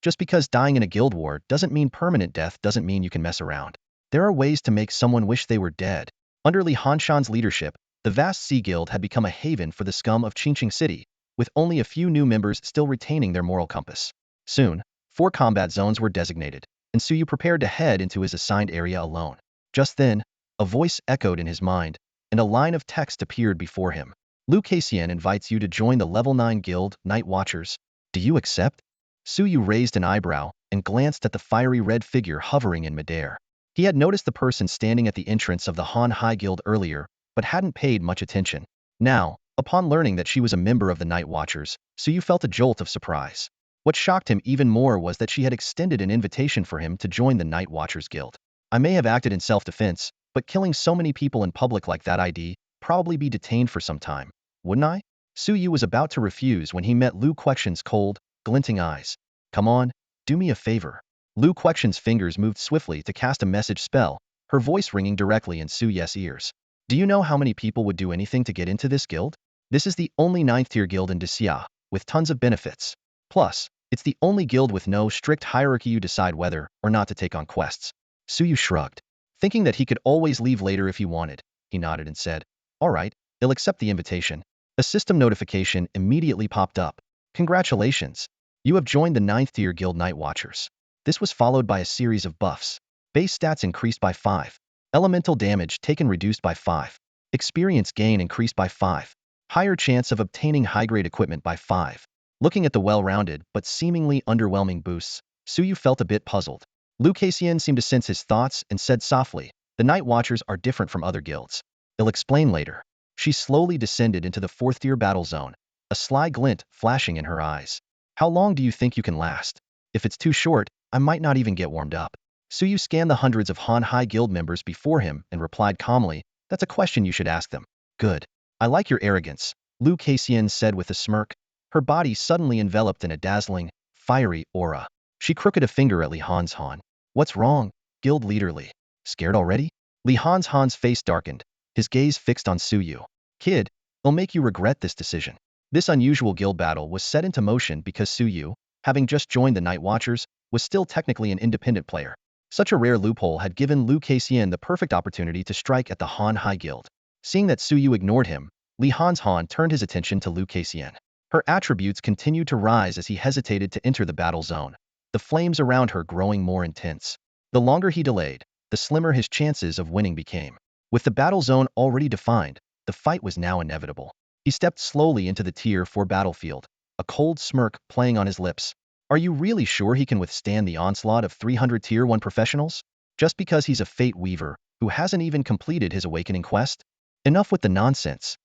Just because dying in a guild war doesn't mean permanent death doesn't mean you can mess around. There are ways to make someone wish they were dead. Under Li Hanshan's leadership, the vast Sea Guild had become a haven for the scum of Qingqing City, with only a few new members still retaining their moral compass. Soon, 4 combat zones were designated, and Su Yu prepared to head into his assigned area alone. Just then, a voice echoed in his mind, and a line of text appeared before him. Lu Keixian invites you to join the Level 9 Guild, Night Watchers. Do you accept? Su Yu raised an eyebrow and glanced at the fiery red figure hovering in midair. He had noticed the person standing at the entrance of the Han Hai Guild earlier, but hadn't paid much attention. Now, upon learning that she was a member of the Night Watchers, Su Yu felt a jolt of surprise. What shocked him even more was that she had extended an invitation for him to join the Night Watchers Guild. I may have acted in self-defense, but killing so many people in public like that, I'd probably be detained for some time, wouldn't I? Su Yu was about to refuse when he met Lu Quexian's cold, glinting eyes. Come on, do me a favor. Lu Quexian's fingers moved swiftly to cast a message spell, her voice ringing directly in Su Yu's ears. Do you know how many people would do anything to get into this guild? This is the only 9th-tier guild in Xia, with tons of benefits. Plus, it's the only guild with no strict hierarchy. You decide whether or not to take on quests. Su Yu shrugged. Thinking that he could always leave later if he wanted, he nodded and said, all right, they'll accept the invitation. A system notification immediately popped up. Congratulations. You have joined the 9th-tier Guild Night Watchers. This was followed by a series of buffs. Base stats increased by 5. Elemental damage taken reduced by 5. Experience gain increased by 5. Higher chance of obtaining high-grade equipment by 5. Looking at the well-rounded but seemingly underwhelming boosts, Su Yu felt a bit puzzled. Lu Keixian seemed to sense his thoughts and said softly, the Night Watchers are different from other guilds. I'll explain later. She slowly descended into the 4th-tier battle zone, a sly glint flashing in her eyes. How long do you think you can last? If it's too short, I might not even get warmed up. Su Yu scanned the hundreds of Han Hai Guild members before him and replied calmly, that's a question you should ask them. Good. I like your arrogance, Lu Keixian said with a smirk. Her body suddenly enveloped in a dazzling, fiery aura. She crooked a finger at Li Hanshan. What's wrong, guild leader Li? Scared already? Li Hanshan's face darkened, his gaze fixed on Su Yu. Kid, it'll make you regret this decision. This unusual guild battle was set into motion because Su Yu, having just joined the Night Watchers, was still technically an independent player. Such a rare loophole had given Lu Keixian the perfect opportunity to strike at the Han Hai Guild. Seeing that Su Yu ignored him, Li Hanshan turned his attention to Lu Keixian. Her attributes continued to rise as he hesitated to enter the battle zone, the flames around her growing more intense. The longer he delayed, the slimmer his chances of winning became. With the battle zone already defined, the fight was now inevitable. He stepped slowly into the Tier 4 battlefield, a cold smirk playing on his lips. Are you really sure he can withstand the onslaught of 300 Tier 1 professionals? Just because he's a Fate Weaver who hasn't even completed his awakening quest? Enough with the nonsense.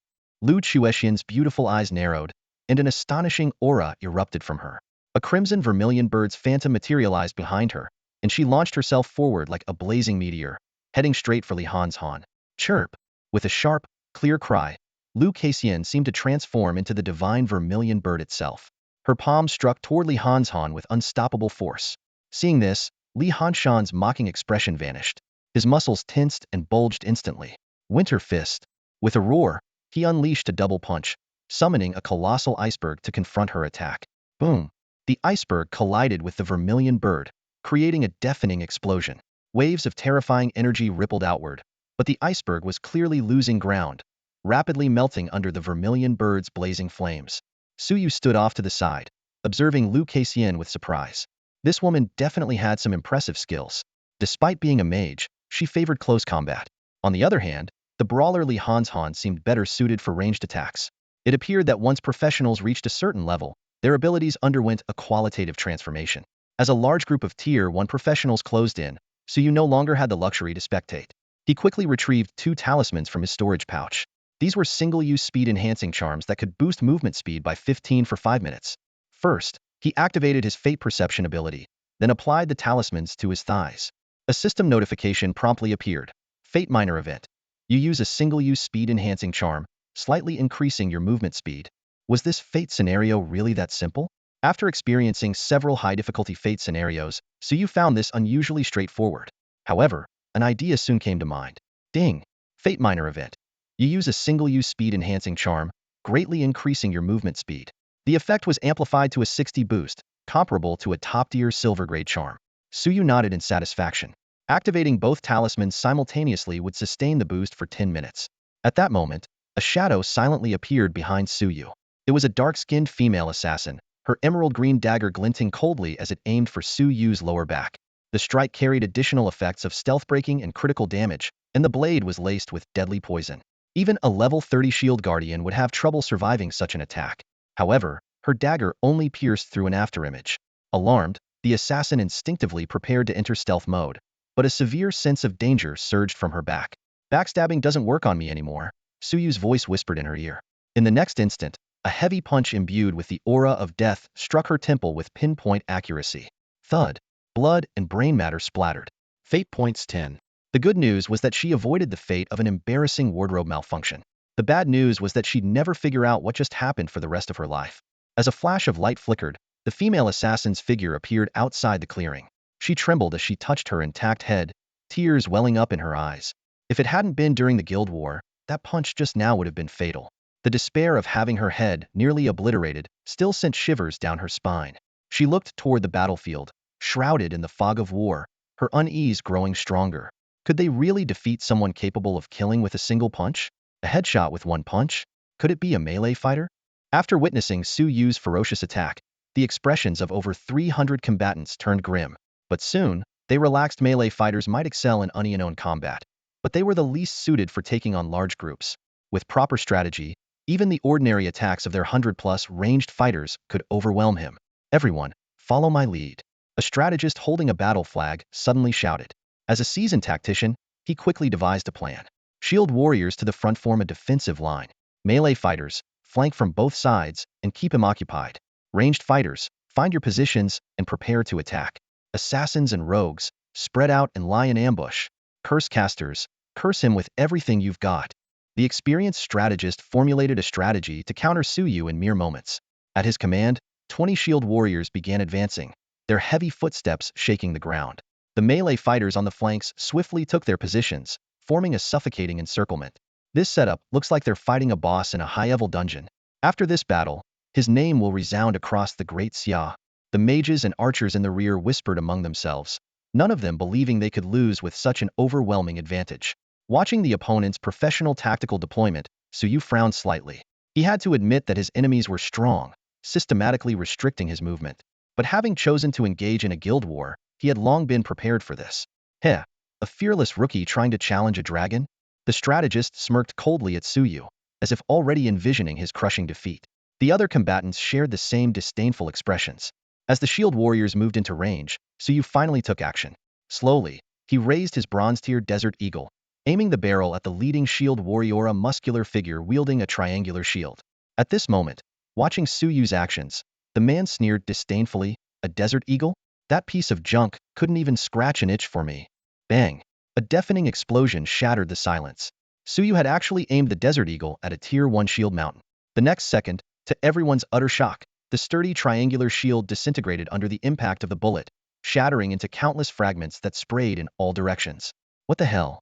Lu Chuexian's beautiful eyes narrowed, and an astonishing aura erupted from her. A crimson vermilion bird's phantom materialized behind her, and she launched herself forward like a blazing meteor, heading straight for Li Han's Han. Chirp! With a sharp, clear cry, Lu Kaixian seemed to transform into the divine vermilion bird itself. Her palm struck toward Li Han's Han with unstoppable force. Seeing this, Li Hanshan's mocking expression vanished. His muscles tensed and bulged instantly. Winter Fist. With a roar, he unleashed a double punch, summoning a colossal iceberg to confront her attack. Boom! The iceberg collided with the vermilion bird, creating a deafening explosion. Waves of terrifying energy rippled outward, but the iceberg was clearly losing ground, rapidly melting under the vermilion bird's blazing flames. Suyu stood off to the side, observing Lu Kaixian with surprise. This woman definitely had some impressive skills. Despite being a mage, she favored close combat. On the other hand, the brawler Li Han's Han seemed better suited for ranged attacks. It appeared that once professionals reached a certain level, their abilities underwent a qualitative transformation. As a large group of Tier 1 professionals closed in, Suyu no longer had the luxury to spectate. He quickly retrieved 2 talismans from his storage pouch. These were single-use speed-enhancing charms that could boost movement speed by 15 for 5 minutes. First, he activated his Fate Perception ability, then applied the talismans to his thighs. A system notification promptly appeared. Fate Minor Event. You use a single-use speed-enhancing charm, slightly increasing your movement speed. Was this Fate scenario really that simple? After experiencing several high-difficulty Fate scenarios, Suyu found this unusually straightforward. However, an idea soon came to mind. Ding! Fate Minor Event. You use a single-use speed-enhancing charm, greatly increasing your movement speed. The effect was amplified to a 60 boost, comparable to a top-tier silver-grade charm. Suyu nodded in satisfaction. Activating both talismans simultaneously would sustain the boost for 10 minutes. At that moment, a shadow silently appeared behind Suyu. It was a dark-skinned female assassin, her emerald-green dagger glinting coldly as it aimed for Suyu's lower back. The strike carried additional effects of stealth breaking and critical damage, and the blade was laced with deadly poison. Even a level 30 shield guardian would have trouble surviving such an attack. However, her dagger only pierced through an afterimage. Alarmed, the assassin instinctively prepared to enter stealth mode, but a severe sense of danger surged from her back. Backstabbing doesn't work on me anymore, Suyu's voice whispered in her ear. In the next instant, a heavy punch imbued with the aura of death struck her temple with pinpoint accuracy. Thud. Blood and brain matter splattered. Fate points 10. The good news was that she avoided the fate of an embarrassing wardrobe malfunction. The bad news was that she'd never figure out what just happened for the rest of her life. As a flash of light flickered, the female assassin's figure appeared outside the clearing. She trembled as she touched her intact head, tears welling up in her eyes. If it hadn't been during the Guild War, that punch just now would have been fatal. The despair of having her head nearly obliterated still sent shivers down her spine. She looked toward the battlefield, shrouded in the fog of war, her unease growing stronger. Could they really defeat someone capable of killing with a single punch? A headshot with one punch? Could it be a melee fighter? After witnessing Suyu's ferocious attack, the expressions of over 300 combatants turned grim. But soon, they relaxed. Melee fighters might excel in unknown combat, but they were the least suited for taking on large groups. With proper strategy, even the ordinary attacks of their 100-plus ranged fighters could overwhelm him. Everyone, follow my lead. A strategist holding a battle flag suddenly shouted. As a seasoned tactician, he quickly devised a plan. Shield warriors to the front form a defensive line. Melee fighters, flank from both sides and keep him occupied. Ranged fighters, find your positions and prepare to attack. Assassins and rogues, spread out and lie in ambush. Curse casters, curse him with everything you've got. The experienced strategist formulated a strategy to counter Suyu in mere moments. At his command, 20 shield warriors began advancing, their heavy footsteps shaking the ground. The melee fighters on the flanks swiftly took their positions, forming a suffocating encirclement. This setup looks like they're fighting a boss in a high-level dungeon. After this battle, his name will resound across the Great Xia. The mages and archers in the rear whispered among themselves, none of them believing they could lose with such an overwhelming advantage. Watching the opponent's professional tactical deployment, Suyu frowned slightly. He had to admit that his enemies were strong, systematically restricting his movement. But having chosen to engage in a guild war, he had long been prepared for this. Heh, a fearless rookie trying to challenge a dragon? The strategist smirked coldly at Suyu, as if already envisioning his crushing defeat. The other combatants shared the same disdainful expressions. As the shield warriors moved into range, Suyu finally took action. Slowly, he raised his bronze-tiered Desert Eagle, aiming the barrel at the leading shield warrior, a muscular figure wielding a triangular shield. At this moment, watching Suyu's actions, the man sneered disdainfully, "A Desert Eagle? That piece of junk couldn't even scratch an itch for me." Bang! A deafening explosion shattered the silence. Suyu had actually aimed the Desert Eagle at a Tier 1 shield mountain. The next second, to everyone's utter shock, the sturdy triangular shield disintegrated under the impact of the bullet, shattering into countless fragments that sprayed in all directions. "What the hell?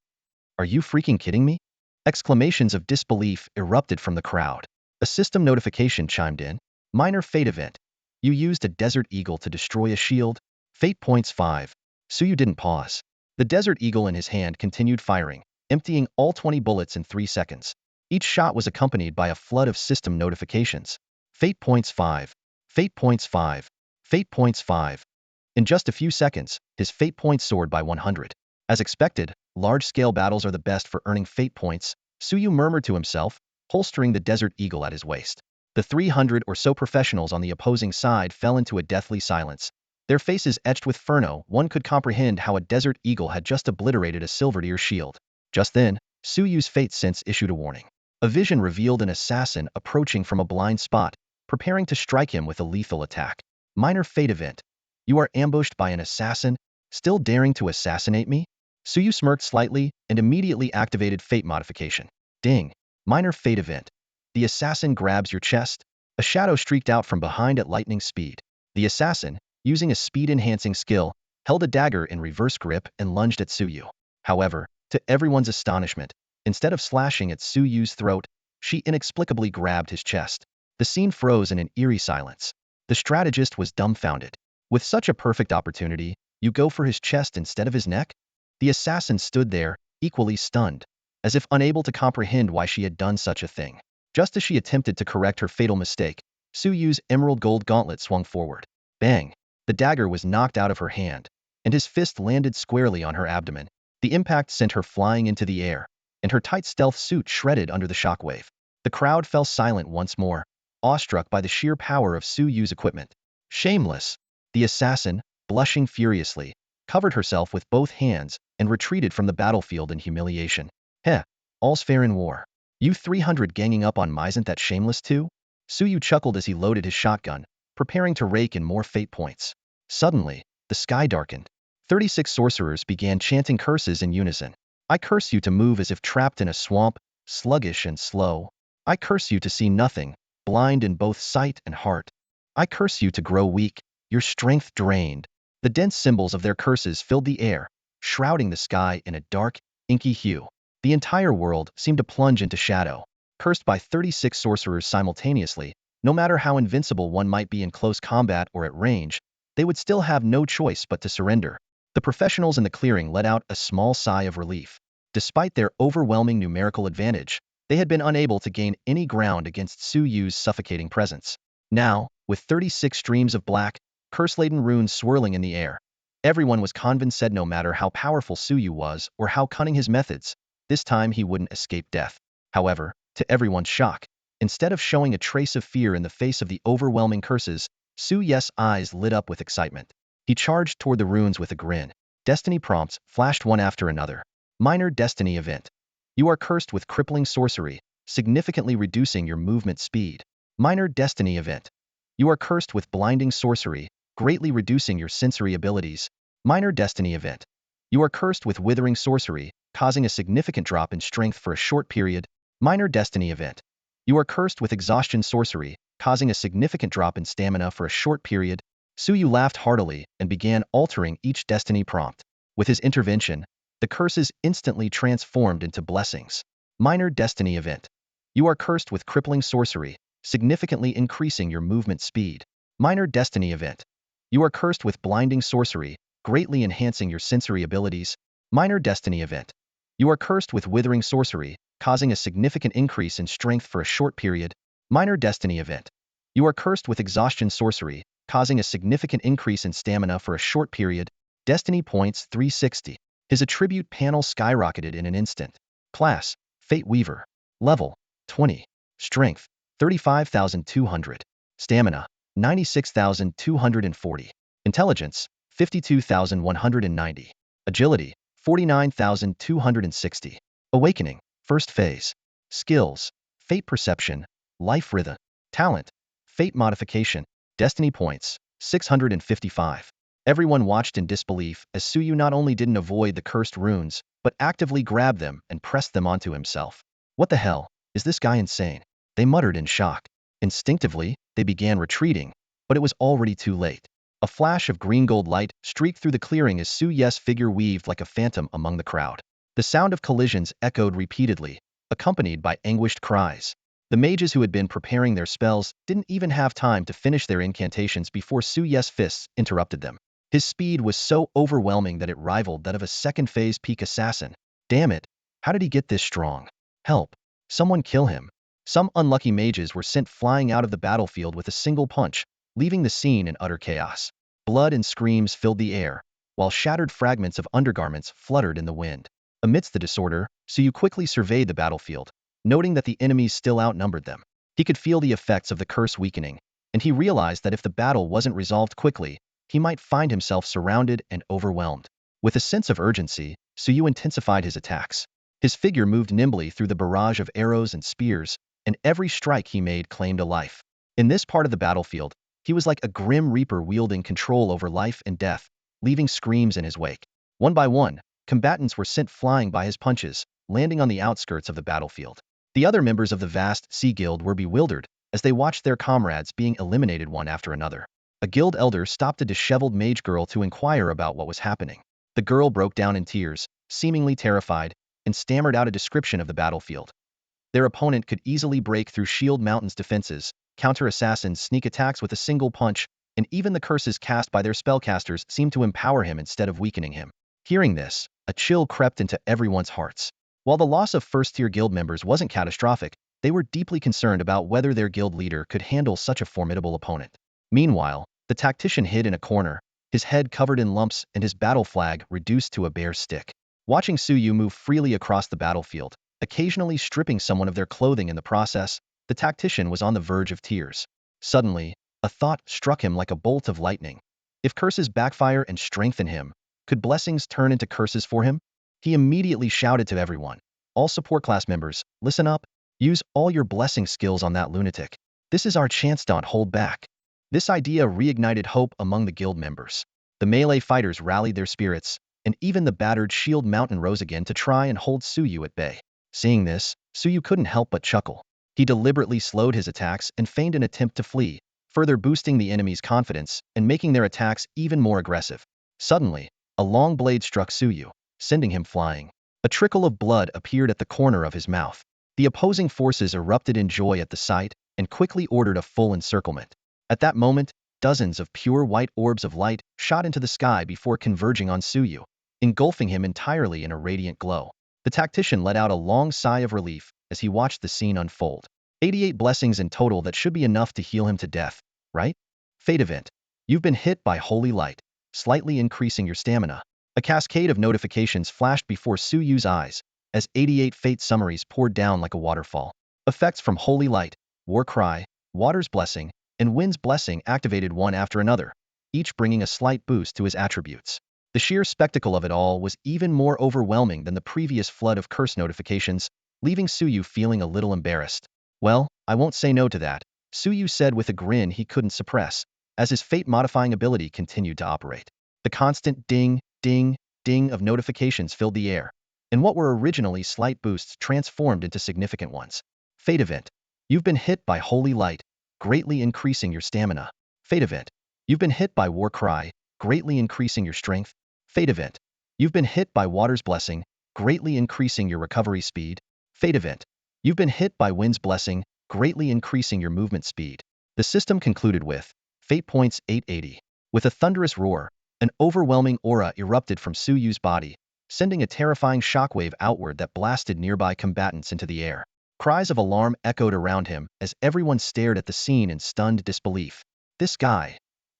Are you freaking kidding me?" Exclamations of disbelief erupted from the crowd. A system notification chimed in. "Minor fate event. You used a Desert Eagle to destroy a shield. Fate points 5. Suyu didn't pause. The Desert Eagle in his hand continued firing, emptying all 20 bullets in 3 seconds. Each shot was accompanied by a flood of system notifications. Fate points 5. Fate points 5. Fate points 5. In just a few seconds, his fate points soared by 100. As expected, large-scale battles are the best for earning fate points, Suyu murmured to himself, holstering the Desert Eagle at his waist. The 300 or so professionals on the opposing side fell into a deathly silence. Their faces etched with ferno, one could comprehend how a Desert Eagle had just obliterated a Silverdeer shield. Just then, Suyu's fate sense issued a warning. A vision revealed an assassin approaching from a blind spot, preparing to strike him with a lethal attack. Minor fate event. You are ambushed by an assassin, still daring to assassinate me? Suyu smirked slightly and immediately activated Fate Modification. Ding. Minor fate event. The assassin grabs your chest. A shadow streaked out from behind at lightning speed. The assassin, using a speed-enhancing skill, held a dagger in reverse grip and lunged at Suyu. However, to everyone's astonishment, instead of slashing at Suyu's throat, she inexplicably grabbed his chest. The scene froze in an eerie silence. The strategist was dumbfounded. With such a perfect opportunity, you go for his chest instead of his neck? The assassin stood there, equally stunned, as if unable to comprehend why she had done such a thing. Just as she attempted to correct her fatal mistake, Suyu's emerald gold gauntlet swung forward. Bang! The dagger was knocked out of her hand, and his fist landed squarely on her abdomen. The impact sent her flying into the air, and her tight stealth suit shredded under the shockwave. The crowd fell silent once more, awestruck by the sheer power of Suyu's equipment. Shameless! The assassin, blushing furiously, covered herself with both hands and retreated from the battlefield in humiliation. Heh, all's fair in war. You 300 ganging up on me, isn't that shameless too? Suyu chuckled as he loaded his shotgun, preparing to rake in more fate points. Suddenly, the sky darkened. 36 sorcerers began chanting curses in unison. I curse you to move as if trapped in a swamp, sluggish and slow. I curse you to see nothing, blind in both sight and heart. I curse you to grow weak, your strength drained. The dense symbols of their curses filled the air, shrouding the sky in a dark, inky hue. The entire world seemed to plunge into shadow. Cursed by 36 sorcerers simultaneously, no matter how invincible one might be in close combat or at range, they would still have no choice but to surrender. The professionals in the clearing let out a small sigh of relief. Despite their overwhelming numerical advantage, they had been unable to gain any ground against Suyu's suffocating presence. Now, with 36 streams of black, curse-laden runes swirling in the air, everyone was convinced that no matter how powerful Suyu was or how cunning his methods, this time he wouldn't escape death. However, to everyone's shock, instead of showing a trace of fear in the face of the overwhelming curses, Suyu's eyes lit up with excitement. He charged toward the runes with a grin. Destiny prompts flashed one after another. Minor destiny event. You are cursed with crippling sorcery, significantly reducing your movement speed. Minor destiny event. You are cursed with blinding sorcery, greatly reducing your sensory abilities. Minor destiny event. You are cursed with withering sorcery, causing a significant drop in strength for a short period. Minor destiny event. You are cursed with exhaustion sorcery, causing a significant drop in stamina for a short period. Suyu laughed heartily and began altering each destiny prompt. With his intervention, the curses instantly transformed into blessings. Minor destiny event. You are cursed with crippling sorcery, significantly increasing your movement speed. Minor destiny event. You are cursed with blinding sorcery, greatly enhancing your sensory abilities. Minor destiny event. You are cursed with withering sorcery, causing a significant increase in strength for a short period. Minor destiny event. You are cursed with exhaustion sorcery, causing a significant increase in stamina for a short period. Destiny points 360. His attribute panel skyrocketed in an instant. Class, Fate Weaver. Level, 20. Strength, 35,200. Stamina, 96,240. Intelligence, 52,190. Agility, 49,260. Awakening, first phase. Skills, Fate Perception, Life Rhythm. Talent, Fate Modification, Destiny Points, 655. Everyone watched in disbelief as Suyu not only didn't avoid the cursed runes, but actively grabbed them and pressed them onto himself. What the hell? Is this guy insane? They muttered in shock. Instinctively, they began retreating, but it was already too late. A flash of green-gold light streaked through the clearing as Suyu's figure weaved like a phantom among the crowd. The sound of collisions echoed repeatedly, accompanied by anguished cries. The mages who had been preparing their spells didn't even have time to finish their incantations before Suyu's fists interrupted them. His speed was so overwhelming that it rivaled that of a second-phase peak assassin. Damn it, how did he get this strong? Help! Someone kill him! Some unlucky mages were sent flying out of the battlefield with a single punch, leaving the scene in utter chaos. Blood and screams filled the air, while shattered fragments of undergarments fluttered in the wind. Amidst the disorder, Suyu quickly surveyed the battlefield, noting that the enemies still outnumbered them. He could feel the effects of the curse weakening, and he realized that if the battle wasn't resolved quickly, he might find himself surrounded and overwhelmed. With a sense of urgency, Suyu intensified his attacks. His figure moved nimbly through the barrage of arrows and spears, and every strike he made claimed a life. In this part of the battlefield, he was like a grim reaper wielding control over life and death, leaving screams in his wake. One by one, combatants were sent flying by his punches, landing on the outskirts of the battlefield. The other members of the vast Sea Guild were bewildered as they watched their comrades being eliminated one after another. A guild elder stopped a disheveled mage girl to inquire about what was happening. The girl broke down in tears, seemingly terrified, and stammered out a description of the battlefield. Their opponent could easily break through Shield Mountain's defenses, counter assassins sneak attacks with a single punch, and even the curses cast by their spellcasters seemed to empower him instead of weakening him. Hearing this, a chill crept into everyone's hearts. While the loss of first-tier guild members wasn't catastrophic, they were deeply concerned about whether their guild leader could handle such a formidable opponent. Meanwhile, the tactician hid in a corner, his head covered in lumps and his battle flag reduced to a bare stick. Watching Suyu move freely across the battlefield, occasionally stripping someone of their clothing in the process, the tactician was on the verge of tears. Suddenly, a thought struck him like a bolt of lightning. If curses backfire and strengthen him, could blessings turn into curses for him? He immediately shouted to everyone, "All support class members, listen up. Use all your blessing skills on that lunatic. This is our chance, don't hold back." This idea reignited hope among the guild members. The melee fighters rallied their spirits, and even the battered Shield Mountain rose again to try and hold Suyu at bay. Seeing this, Suyu couldn't help but chuckle. He deliberately slowed his attacks and feigned an attempt to flee, further boosting the enemy's confidence and making their attacks even more aggressive. Suddenly, a long blade struck Suyu, sending him flying. A trickle of blood appeared at the corner of his mouth. The opposing forces erupted in joy at the sight and quickly ordered a full encirclement. At that moment, dozens of pure white orbs of light shot into the sky before converging on Suyu, engulfing him entirely in a radiant glow. The tactician let out a long sigh of relief as he watched the scene unfold. 88 blessings in total, that should be enough to heal him to death, right? Fate event. You've been hit by holy light, slightly increasing your stamina. A cascade of notifications flashed before Suyu's eyes as 88 fate summaries poured down like a waterfall. Effects from holy light, war cry, water's blessing, and wind's blessing activated one after another, each bringing a slight boost to his attributes. The sheer spectacle of it all was even more overwhelming than the previous flood of curse notifications, leaving Suyu feeling a little embarrassed. "Well, I won't say no to that," Suyu said with a grin he couldn't suppress, as his fate-modifying ability continued to operate. The constant ding, ding, ding of notifications filled the air, and what were originally slight boosts transformed into significant ones. Fate event. You've been hit by holy light, greatly increasing your stamina. Fate event. You've been hit by war cry, greatly increasing your strength. Fate event. You've been hit by water's blessing, greatly increasing your recovery speed. Fate event. You've been hit by wind's blessing, greatly increasing your movement speed. The system concluded with Fate points 880. With a thunderous roar, an overwhelming aura erupted from Suyu's body, sending a terrifying shockwave outward that blasted nearby combatants into the air. Cries of alarm echoed around him as everyone stared at the scene in stunned disbelief. This guy.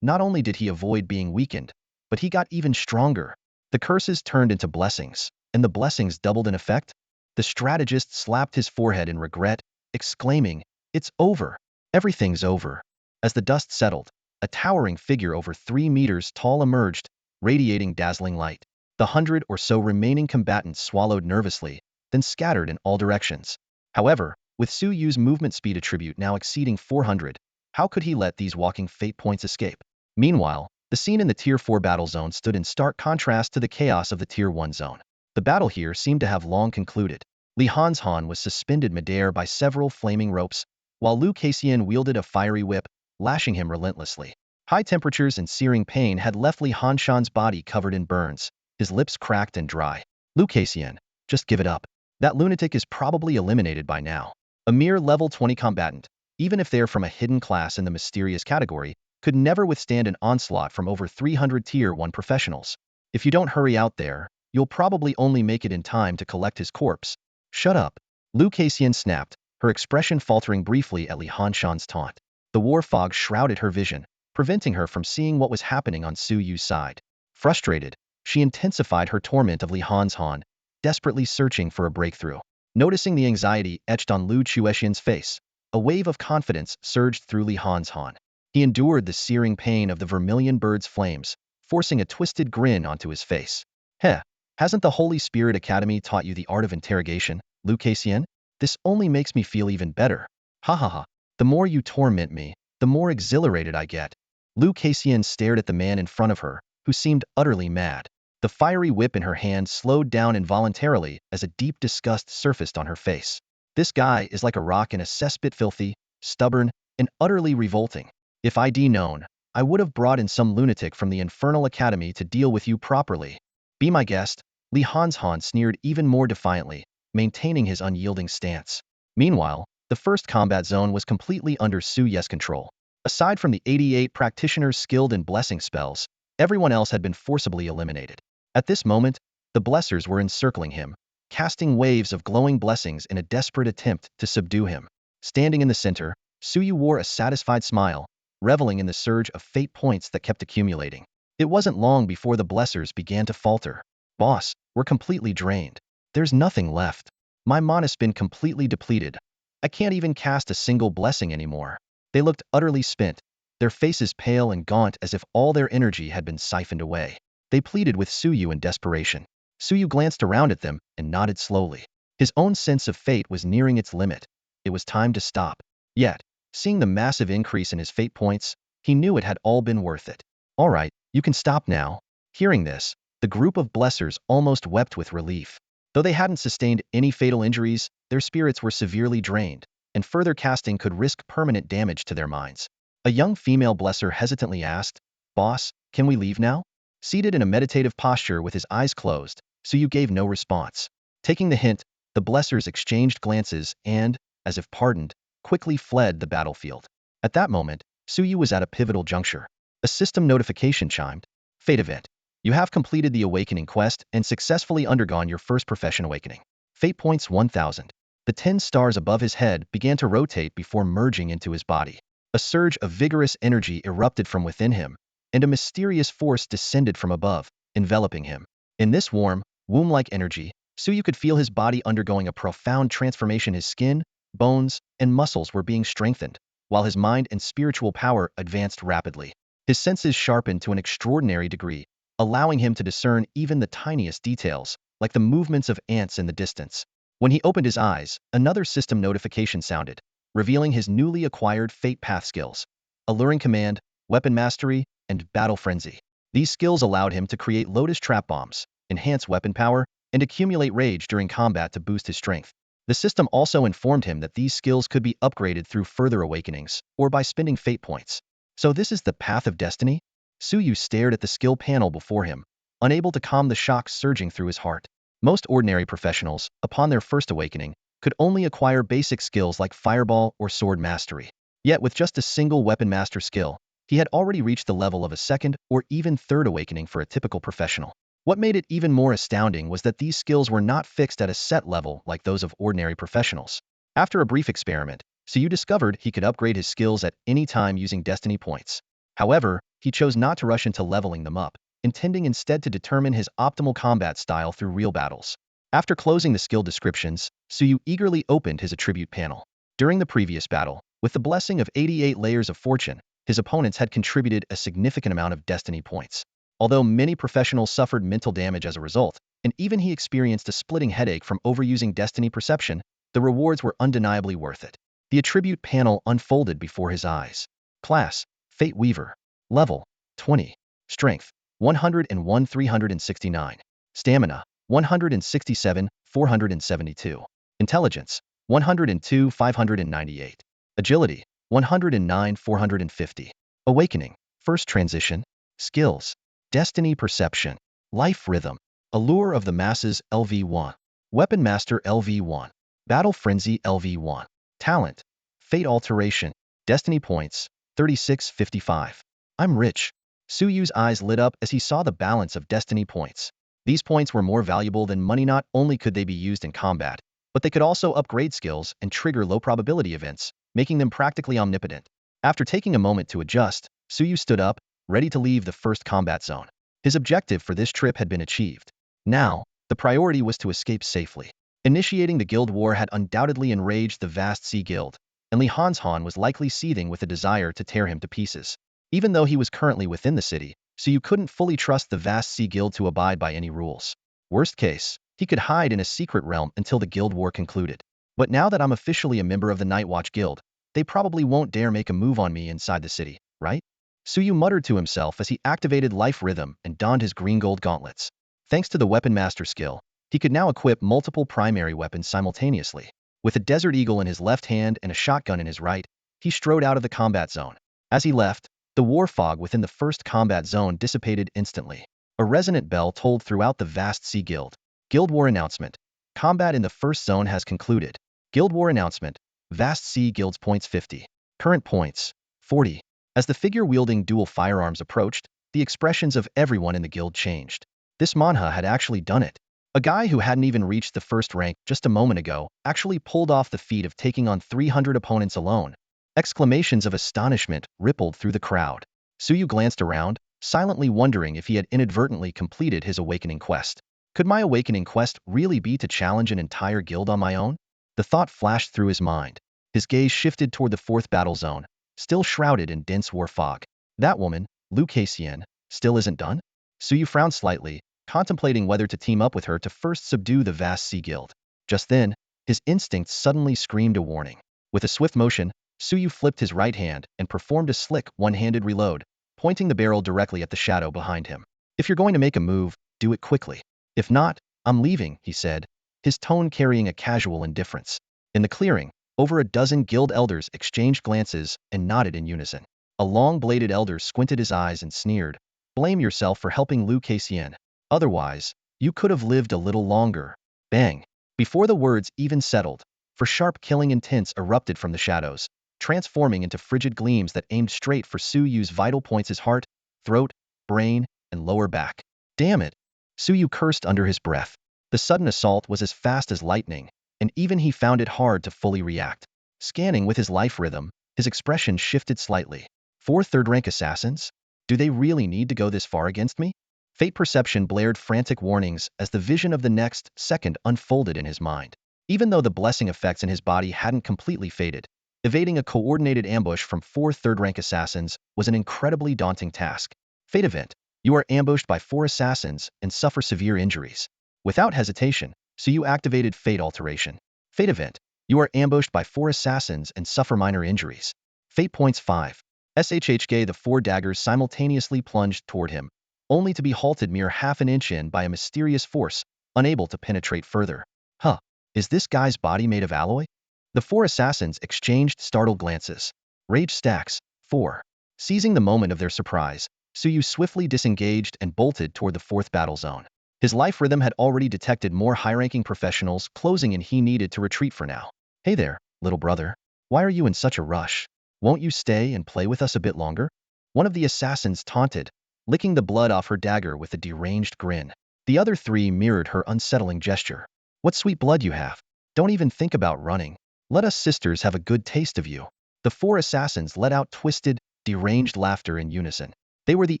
Not only did he avoid being weakened, but he got even stronger. The curses turned into blessings, and the blessings doubled in effect. The strategist slapped his forehead in regret, exclaiming, "It's over. Everything's over." As the dust settled, a towering figure over 3 meters tall emerged, radiating dazzling light. The 100 or so remaining combatants swallowed nervously, then scattered in all directions. However, with Su Yu's movement speed attribute now exceeding 400, how could he let these walking fate points escape? Meanwhile, the scene in the Tier 4 battle zone stood in stark contrast to the chaos of the Tier 1 zone. The battle here seemed to have long concluded. Li Hanzhan was suspended midair by several flaming ropes, while Lu Kaixian wielded a fiery whip, lashing him relentlessly. High temperatures and searing pain had left Li Hanshan's body covered in burns, his lips cracked and dry. Lu Kaixian, just give it up. That lunatic is probably eliminated by now. A mere level 20 combatant, even if they're from a hidden class in the mysterious category, could never withstand an onslaught from over 300 Tier 1 professionals. If you don't hurry out there, you'll probably only make it in time to collect his corpse. Shut up. Lu Kaixian snapped, her expression faltering briefly at Li Hanshan's taunt. The war fog shrouded her vision, preventing her from seeing what was happening on Su Yu's side. Frustrated, she intensified her torment of Li Hanshan, desperately searching for a breakthrough. Noticing the anxiety etched on Lu Chuexian's face, a wave of confidence surged through Li Hanshan. He endured the searing pain of the vermilion bird's flames, forcing a twisted grin onto his face. Heh, hasn't the Holy Spirit Academy taught you the art of interrogation, Lu Kaixian? This only makes me feel even better. Ha ha ha. The more you torment me, the more exhilarated I get. Lu Kaixian stared at the man in front of her, who seemed utterly mad. The fiery whip in her hand slowed down involuntarily as a deep disgust surfaced on her face. This guy is like a rock in a cesspit, filthy, stubborn, and utterly revolting. If I'd known, I would have brought in some lunatic from the Infernal Academy to deal with you properly. Be my guest. Li Hanshan sneered even more defiantly, maintaining his unyielding stance. Meanwhile, the first combat zone was completely under Su Yu's control. Aside from the 88 practitioners skilled in blessing spells, everyone else had been forcibly eliminated. At this moment, the blessers were encircling him, casting waves of glowing blessings in a desperate attempt to subdue him. Standing in the center, Su Yu wore a satisfied smile, reveling in the surge of fate points that kept accumulating. It wasn't long before the blessers began to falter. Boss, we're completely drained. There's nothing left. My mana's been completely depleted. I can't even cast a single blessing anymore. They looked utterly spent, their faces pale and gaunt as if all their energy had been siphoned away. They pleaded with Su Yu in desperation. Su Yu glanced around at them and nodded slowly. His own sense of fate was nearing its limit. It was time to stop. Yet, seeing the massive increase in his fate points, he knew it had all been worth it. All right, you can stop now. Hearing this, the group of blessers almost wept with relief. Though they hadn't sustained any fatal injuries, their spirits were severely drained, and further casting could risk permanent damage to their minds. A young female blesser hesitantly asked, "Boss, can we leave now?" Seated in a meditative posture with his eyes closed, Su Yu gave no response. Taking the hint, the blessers exchanged glances and, as if pardoned, quickly fled the battlefield. At that moment, Su Yu was at a pivotal juncture. A system notification chimed. Fate event. You have completed the awakening quest and successfully undergone your first profession awakening. Fate points 1000. The 10 stars above his head began to rotate before merging into his body. A surge of vigorous energy erupted from within him, and a mysterious force descended from above, enveloping him. In this warm, womb-like energy, Su Yu could feel his body undergoing a profound transformation. His skin, bones, and muscles were being strengthened, while his mind and spiritual power advanced rapidly. His senses sharpened to an extraordinary degree, allowing him to discern even the tiniest details, like the movements of ants in the distance. When he opened his eyes, another system notification sounded, revealing his newly acquired Fate Path skills: Alluring Command, Weapon Mastery, and Battle Frenzy. These skills allowed him to create Lotus Trap Bombs, enhance weapon power, and accumulate rage during combat to boost his strength. The system also informed him that these skills could be upgraded through further awakenings, or by spending fate points. So this is the path of destiny? Su Yu stared at the skill panel before him, unable to calm the shock surging through his heart. Most ordinary professionals, upon their first awakening, could only acquire basic skills like Fireball or Sword Mastery. Yet with just a single Weapon Master skill, he had already reached the level of a second or even third awakening for a typical professional. What made it even more astounding was that these skills were not fixed at a set level like those of ordinary professionals. After a brief experiment, Su Yu discovered he could upgrade his skills at any time using destiny points. However, he chose not to rush into leveling them up, intending instead to determine his optimal combat style through real battles. After closing the skill descriptions, Su Yu eagerly opened his attribute panel. During the previous battle, with the blessing of 88 layers of fortune, his opponents had contributed a significant amount of destiny points. Although many professionals suffered mental damage as a result, and even he experienced a splitting headache from overusing destiny perception, the rewards were undeniably worth it. The attribute panel unfolded before his eyes. Class: Fate Weaver. Level: 20. Strength: 101 369. Stamina: 167 472. Intelligence: 102 598. Agility: 109 450. Awakening. First transition. Skills: Destiny Perception. Life Rhythm. Allure of the Masses LV1. Weapon Master LV1. Battle Frenzy LV1. Talent: Fate Alteration. Destiny Points: 3655. I'm rich. Suyu's eyes lit up as he saw the balance of destiny points. These points were more valuable than money. Not only could they be used in combat, but they could also upgrade skills and trigger low-probability events, making them practically omnipotent. After taking a moment to adjust, Suyu stood up, ready to leave the first combat zone. His objective for this trip had been achieved. Now, the priority was to escape safely. Initiating the guild war had undoubtedly enraged the vast Sea Guild, and Li Hanshan was likely seething with a desire to tear him to pieces. Even though he was currently within the city, Suyu couldn't fully trust the vast Sea Guild to abide by any rules. Worst case, he could hide in a secret realm until the guild war concluded. But now that I'm officially a member of the Night Watch Guild, they probably won't dare make a move on me inside the city, right? Suyu muttered to himself as he activated Life Rhythm and donned his green gold gauntlets. Thanks to the Weapon Master skill, he could now equip multiple primary weapons simultaneously. With a Desert Eagle in his left hand and a shotgun in his right, he strode out of the combat zone. As he left, the war fog within the first combat zone dissipated instantly. A resonant bell tolled throughout the vast Sea Guild. Guild War Announcement. Combat in the first zone has concluded. Guild War Announcement. Vast Sea Guild's points 50. Current points 40. As the figure wielding dual firearms approached, the expressions of everyone in the guild changed. This manha had actually done it. A guy who hadn't even reached the first rank just a moment ago actually pulled off the feat of taking on 300 opponents alone. Exclamations of astonishment rippled through the crowd. Suyu glanced around, silently wondering if he had inadvertently completed his awakening quest. Could my awakening quest really be to challenge an entire guild on my own? The thought flashed through his mind. His gaze shifted toward the fourth battle zone, still shrouded in dense war fog. That woman, Lu Kaixian, still isn't done? Suyu frowned slightly, contemplating whether to team up with her to first subdue the vast Sea Guild. Just then, his instincts suddenly screamed a warning. With a swift motion, Suyu flipped his right hand and performed a slick, one-handed reload, pointing the barrel directly at the shadow behind him. If you're going to make a move, do it quickly. If not, I'm leaving, he said, his tone carrying a casual indifference. In the clearing, over a dozen guild elders exchanged glances and nodded in unison. A long-bladed elder squinted his eyes and sneered, "Blame yourself for helping Lu Kaixian. Otherwise, you could have lived a little longer." Bang! Before the words even settled, for sharp killing intents erupted from the shadows, transforming into frigid gleams that aimed straight for Suyu's vital points: his heart, throat, brain, and lower back. Damn it! Suyu cursed under his breath. The sudden assault was as fast as lightning, and even he found it hard to fully react. Scanning with his life rhythm, his expression shifted slightly. 4 third-rank assassins? Do they really need to go this far against me? Fate Perception blared frantic warnings as the vision of the next second unfolded in his mind. Even though the blessing effects in his body hadn't completely faded, evading a coordinated ambush from 4 third-rank assassins was an incredibly daunting task. Fate Event. You are ambushed by 4 assassins and suffer severe injuries. Without hesitation, Suyu activated Fate Alteration. Fate Event. You are ambushed by 4 assassins and suffer minor injuries. Fate Points 5. SHHK. The 4 daggers simultaneously plunged toward him, only to be halted mere half an inch in by a mysterious force, unable to penetrate further. Huh, is this guy's body made of alloy? The 4 assassins exchanged startled glances. Rage stacks, 4. Seizing the moment of their surprise, Suyu swiftly disengaged and bolted toward the 4th battle zone. His life rhythm had already detected more high-ranking professionals closing in. He needed to retreat for now. Hey there, little brother. Why are you in such a rush? Won't you stay and play with us a bit longer? One of the assassins taunted, licking the blood off her dagger with a deranged grin. The other 3 mirrored her unsettling gesture. What sweet blood you have. Don't even think about running. Let us sisters have a good taste of you. The 4 assassins let out twisted, deranged laughter in unison. They were the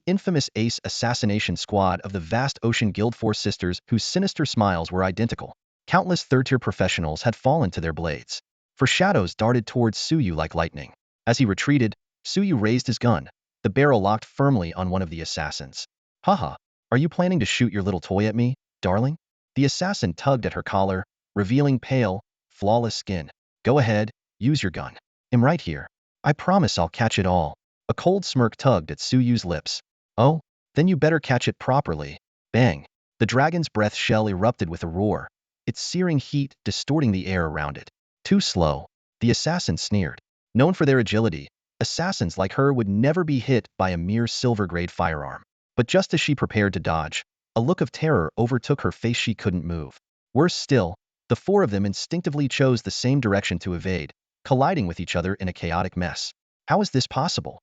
infamous Ace Assassination Squad of the vast Ocean Guild, 4 sisters whose sinister smiles were identical. Countless third-tier professionals had fallen to their blades. For shadows darted towards Suyu like lightning. As he retreated, Suyu raised his gun, the barrel locked firmly on one of the assassins. Haha, are you planning to shoot your little toy at me, darling? The assassin tugged at her collar, revealing pale, flawless skin. Go ahead, use your gun. I'm right here. I promise I'll catch it all. A cold smirk tugged at Suyu's lips. Oh, then you better catch it properly. Bang. The dragon's breath shell erupted with a roar, its searing heat distorting the air around it. Too slow. The assassin sneered. Known for their agility, assassins like her would never be hit by a mere silver-grade firearm. But just as she prepared to dodge, a look of terror overtook her face. She couldn't move. Worse still, the four of them instinctively chose the same direction to evade, colliding with each other in a chaotic mess. How is this possible?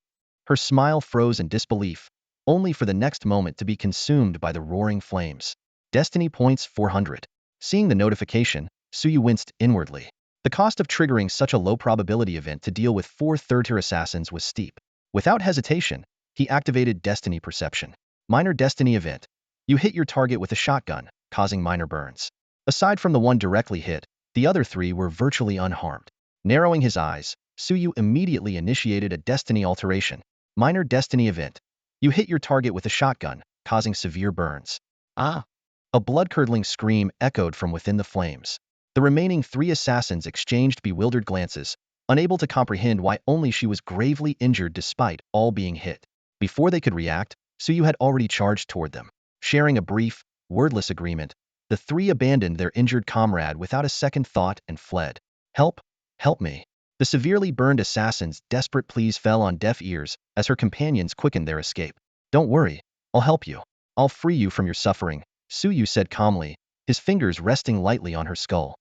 Her smile froze in disbelief, only for the next moment to be consumed by the roaring flames. Destiny points 400. Seeing the notification, Suyu winced inwardly. The cost of triggering such a low-probability event to deal with 4 third-tier assassins was steep. Without hesitation, he activated Destiny Perception. Minor Destiny Event. You hit your target with a shotgun, causing minor burns. Aside from the one directly hit, the other 3 were virtually unharmed. Narrowing his eyes, Suyu immediately initiated a Destiny Alteration. Minor Destiny Event. You hit your target with a shotgun, causing severe burns. Ah! A blood-curdling scream echoed from within the flames. The remaining 3 assassins exchanged bewildered glances, unable to comprehend why only she was gravely injured despite all being hit. Before they could react, Suyu had already charged toward them. Sharing a brief, wordless agreement, the 3 abandoned their injured comrade without a second thought and fled. Help! Help me! The severely burned assassin's desperate pleas fell on deaf ears as her companions quickened their escape. Don't worry, I'll help you. I'll free you from your suffering, Suyu said calmly, his fingers resting lightly on her skull.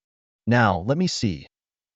Now, let me see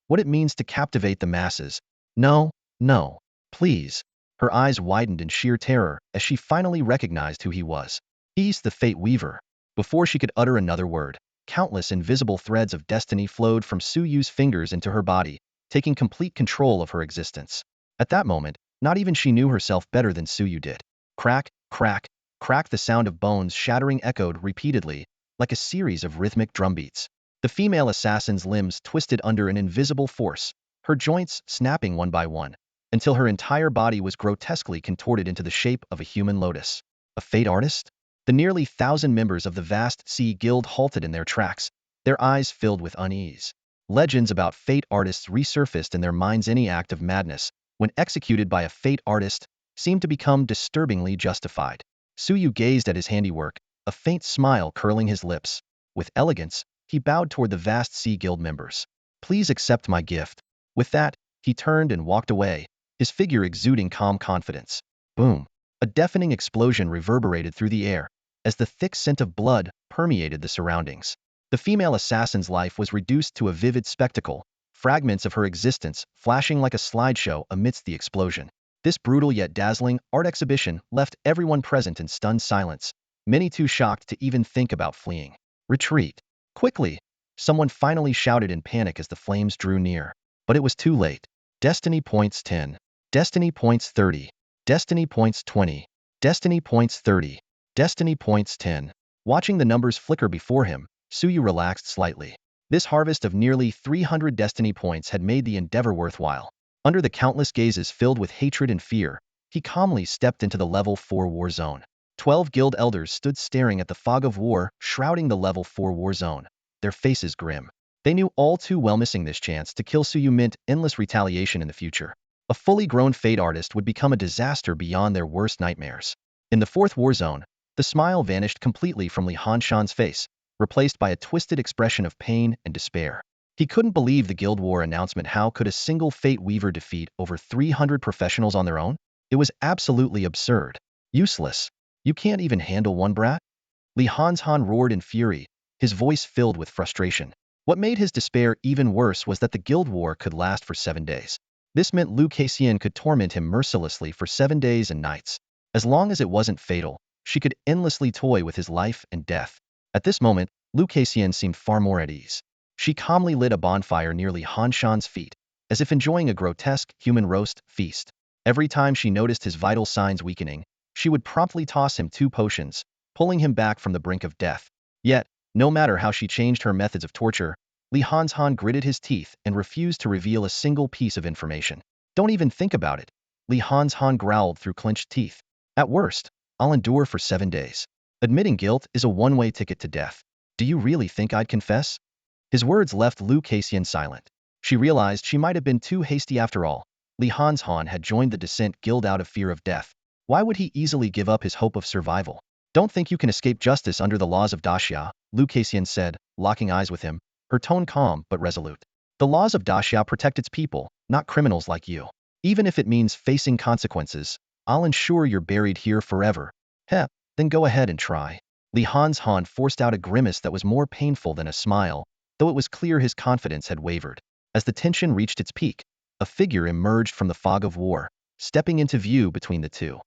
what it means to captivate the masses. No, no, please. Her eyes widened in sheer terror as she finally recognized who he was. He's the Fate Weaver. Before she could utter another word, countless invisible threads of destiny flowed from Suyu's fingers into her body, taking complete control of her existence. At that moment, not even she knew herself better than Suyu did. Crack, crack, crack. The sound of bones shattering echoed repeatedly, like a series of rhythmic drumbeats. The female assassin's limbs twisted under an invisible force, her joints snapping one by one, until her entire body was grotesquely contorted into the shape of a human lotus. A fate artist? The nearly 1,000 members of the vast Sea Guild halted in their tracks, their eyes filled with unease. Legends about fate artists resurfaced in their minds. Any act of madness, when executed by a fate artist, seemed to become disturbingly justified. Suyu gazed at his handiwork, a faint smile curling his lips. With elegance, he bowed toward the vast Sea Guild members. Please accept my gift. With that, he turned and walked away, his figure exuding calm confidence. Boom! A deafening explosion reverberated through the air, as the thick scent of blood permeated the surroundings. The female assassin's life was reduced to a vivid spectacle, fragments of her existence flashing like a slideshow amidst the explosion. This brutal yet dazzling art exhibition left everyone present in stunned silence, many too shocked to even think about fleeing. Retreat! Quickly! Someone finally shouted in panic as the flames drew near. But it was too late. Destiny points 10. Destiny points 30. Destiny points 20. Destiny points 30. Destiny points 10. Watching the numbers flicker before him, Suyu relaxed slightly. This harvest of nearly 300 destiny points had made the endeavor worthwhile. Under the countless gazes filled with hatred and fear, he calmly stepped into the level 4 war zone. 12 guild elders stood staring at the fog of war shrouding the level 4 war zone, their faces grim. They knew all too well missing this chance to kill Suyu meant endless retaliation in the future. A fully grown fate artist would become a disaster beyond their worst nightmares. In the 4th war zone, the smile vanished completely from Li Hanshan's face, replaced by a twisted expression of pain and despair. He couldn't believe the Guild War announcement. How could a single Fate Weaver defeat over 300 professionals on their own? It was absolutely absurd. Useless. You can't even handle one brat? Li Hanshan roared in fury, his voice filled with frustration. What made his despair even worse was that the Guild War could last for 7 days. This meant Lu Kaixian could torment him mercilessly for 7 days and nights. As long as it wasn't fatal, she could endlessly toy with his life and death. At this moment, Lu Kaixian seemed far more at ease. She calmly lit a bonfire near Li Hanshan's feet, as if enjoying a grotesque human roast feast. Every time she noticed his vital signs weakening, she would promptly toss him 2 potions, pulling him back from the brink of death. Yet, no matter how she changed her methods of torture, Li Hanshan gritted his teeth and refused to reveal a single piece of information. Don't even think about it. Li Han growled through clenched teeth. At worst, I'll endure for 7 days. Admitting guilt is a one-way ticket to death. Do you really think I'd confess? His words left Lu Cassian silent. She realized she might have been too hasty after all. Li Han had joined the Descent Guild out of fear of death. Why would he easily give up his hope of survival? Don't think you can escape justice under the laws of Daxia, Lu Cassian said, locking eyes with him, her tone calm but resolute. The laws of Daxia protect its people, not criminals like you. Even if it means facing consequences, I'll ensure you're buried here forever. Heh, then go ahead and try. Li Han forced out a grimace that was more painful than a smile, though it was clear his confidence had wavered. As the tension reached its peak, a figure emerged from the fog of war, stepping into view between the two.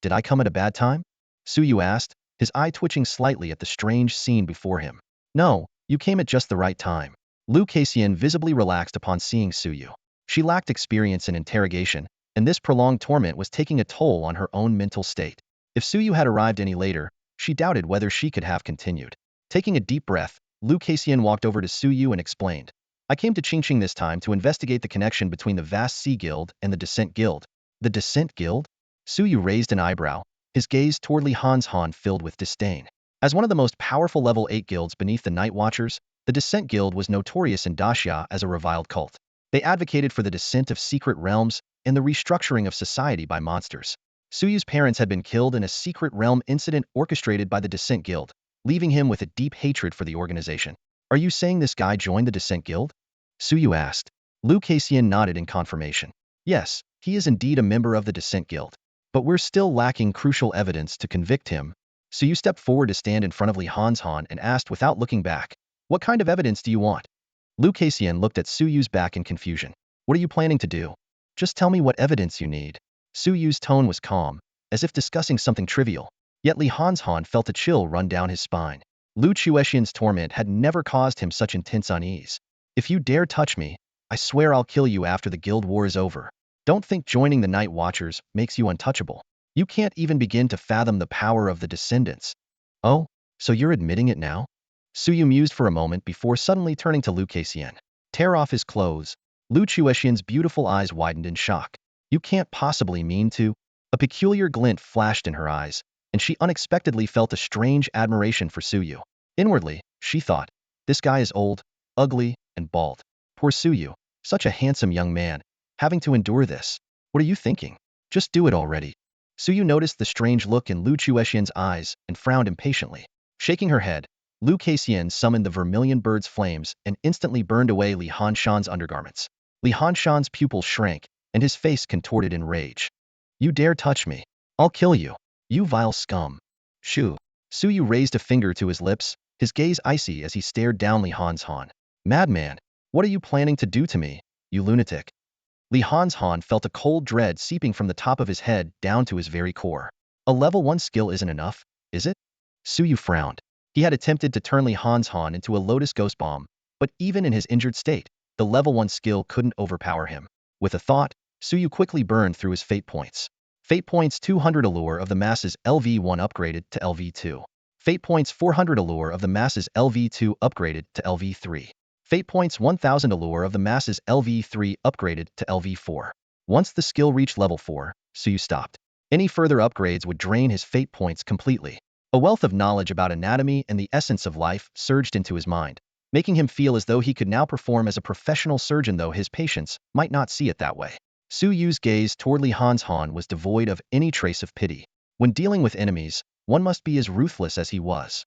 Did I come at a bad time? Suyu asked, his eye twitching slightly at the strange scene before him. No, you came at just the right time. Lu Cassian visibly relaxed upon seeing Suyu. She lacked experience in interrogation, and this prolonged torment was taking a toll on her own mental state. If Suyu had arrived any later, she doubted whether she could have continued. Taking a deep breath, Lu Cassian walked over to Suyu and explained. I came to Qingqing this time to investigate the connection between the Vast Sea Guild and the Descent Guild. The Descent Guild? Suyu raised an eyebrow, his gaze toward Li Han filled with disdain. As one of the most powerful level 8 guilds beneath the Night Watchers, the Descent Guild was notorious in Daxia as a reviled cult. They advocated for the descent of secret realms and the restructuring of society by monsters. Suyu's parents had been killed in a secret realm incident orchestrated by the Descent Guild, leaving him with a deep hatred for the organization. Are you saying this guy joined the Descent Guild? Suyu asked. Lu Cassian nodded in confirmation. Yes, he is indeed a member of the Descent Guild. But we're still lacking crucial evidence to convict him. Suyu stepped forward to stand in front of Li Han and asked without looking back, what kind of evidence do you want? Lu Cassian looked at Suyu's back in confusion. What are you planning to do? Just tell me what evidence you need. Suyu's tone was calm, as if discussing something trivial. Yet Li Han felt a chill run down his spine. Lu Chuexian's torment had never caused him such intense unease. If you dare touch me, I swear I'll kill you after the guild war is over. Don't think joining the Night Watchers makes you untouchable. You can't even begin to fathom the power of the Descendants. Oh, so you're admitting it now? Suyu mused for a moment before suddenly turning to Lu Cassian. Tear off his clothes. Lu Chuexian's beautiful eyes widened in shock. You can't possibly mean to. A peculiar glint flashed in her eyes, and she unexpectedly felt a strange admiration for Suyu. Inwardly, she thought, this guy is old, ugly, and bald. Poor Suyu, such a handsome young man, having to endure this. What are you thinking? Just do it already. Suyu noticed the strange look in Lu Chuexian's eyes and frowned impatiently. Shaking her head, Lu Cassian summoned the vermilion bird's flames and instantly burned away Li Han undergarments. Li Han pupils shrank, and his face contorted in rage. You dare touch me. I'll kill you. You vile scum. Shoo. Suyu raised a finger to his lips, his gaze icy as he stared down Li Han. Madman, what are you planning to do to me, you lunatic? Li Han felt a cold dread seeping from the top of his head down to his very core. A level 1 skill isn't enough, is it? Suyu frowned. He had attempted to turn Li Han into a Lotus Ghost Bomb, but even in his injured state, the level 1 skill couldn't overpower him. With a thought, Suyu quickly burned through his fate points. Fate points 200 Allure of the Masses LV1 upgraded to LV2. Fate points 400 Allure of the Masses LV2 upgraded to LV3. Fate points 1000 Allure of the Masses LV3 upgraded to LV4. Once the skill reached level 4, Suyu stopped. Any further upgrades would drain his fate points completely. A wealth of knowledge about anatomy and the essence of life surged into his mind, making him feel as though he could now perform as a professional surgeon, though his patients might not see it that way. Suyu's gaze toward Li Han was devoid of any trace of pity. When dealing with enemies, one must be as ruthless as he was.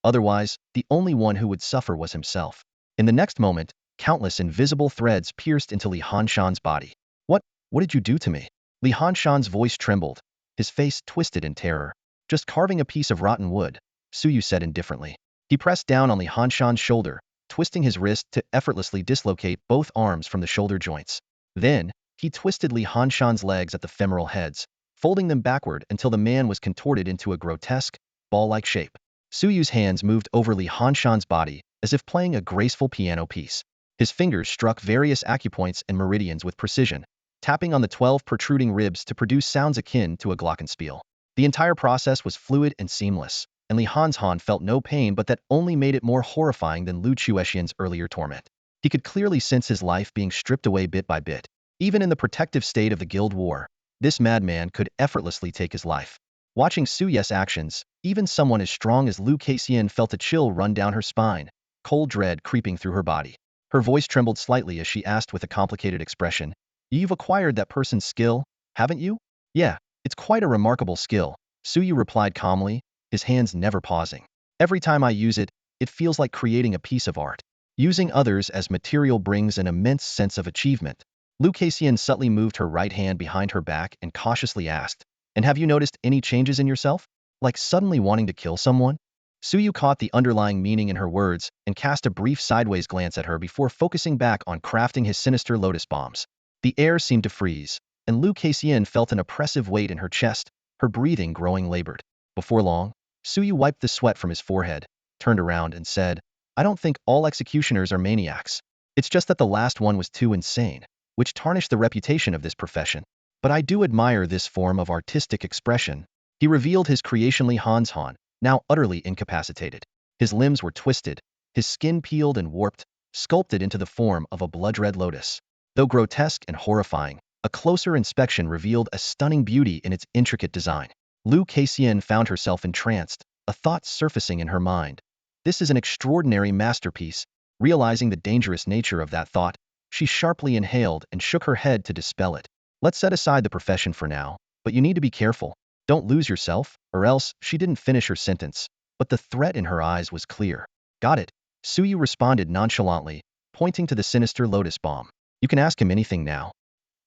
Otherwise, the only one who would suffer was himself. In the next moment, countless invisible threads pierced into Li Han body. What did you do to me? Li Han voice trembled, his face twisted in terror. Just carving a piece of rotten wood, Suyu said indifferently. He pressed down on Li Han shoulder, twisting his wrist to effortlessly dislocate both arms from the shoulder joints. Then, he twisted Li Han legs at the femoral heads, folding them backward until the man was contorted into a grotesque, ball-like shape. Suyu's hands moved over Li Han body, as if playing a graceful piano piece. His fingers struck various acupoints and meridians with precision, tapping on the 12 protruding ribs to produce sounds akin to a glockenspiel. The entire process was fluid and seamless, and Li Han felt no pain, but that only made it more horrifying than Lu Chuexian's earlier torment. He could clearly sense his life being stripped away bit by bit. Even in the protective state of the guild war, This madman could effortlessly take his life. Watching Suye's actions, even someone as strong as Lu Kaixian felt a chill run down her spine, cold dread creeping through her body. Her voice trembled slightly as she asked with a complicated expression, "You've acquired that person's skill, haven't you?" "Yeah, it's quite a remarkable skill," Suyu replied calmly, his hands never pausing. "Every time I use it, it feels like creating a piece of art. Using others as material brings an immense sense of achievement." Lu Kaixian subtly moved her right hand behind her back and cautiously asked, "And have you noticed any changes in yourself? Like suddenly wanting to kill someone?" Suyu caught the underlying meaning in her words and cast a brief sideways glance at her before focusing back on crafting his sinister lotus bombs. The air seemed to freeze, and Lu Kaixian felt an oppressive weight in her chest, her breathing growing labored. Before long, Suyu wiped the sweat from his forehead, turned around and said, "I don't think all executioners are maniacs. It's just that the last one was too insane, which tarnished the reputation of this profession. But I do admire this form of artistic expression." He revealed his creation Li Han, now utterly incapacitated. His limbs were twisted, his skin peeled and warped, sculpted into the form of a blood-red lotus. Though grotesque and horrifying, a closer inspection revealed a stunning beauty in its intricate design. Lu Kaixian found herself entranced, a thought surfacing in her mind. This is an extraordinary masterpiece. Realizing the dangerous nature of that thought, she sharply inhaled and shook her head to dispel it. "Let's set aside the profession for now, but you need to be careful. Don't lose yourself, or else." She didn't finish her sentence, but the threat in her eyes was clear. "Got it," Suyu responded nonchalantly, pointing to the sinister lotus bomb. "You can ask him anything now.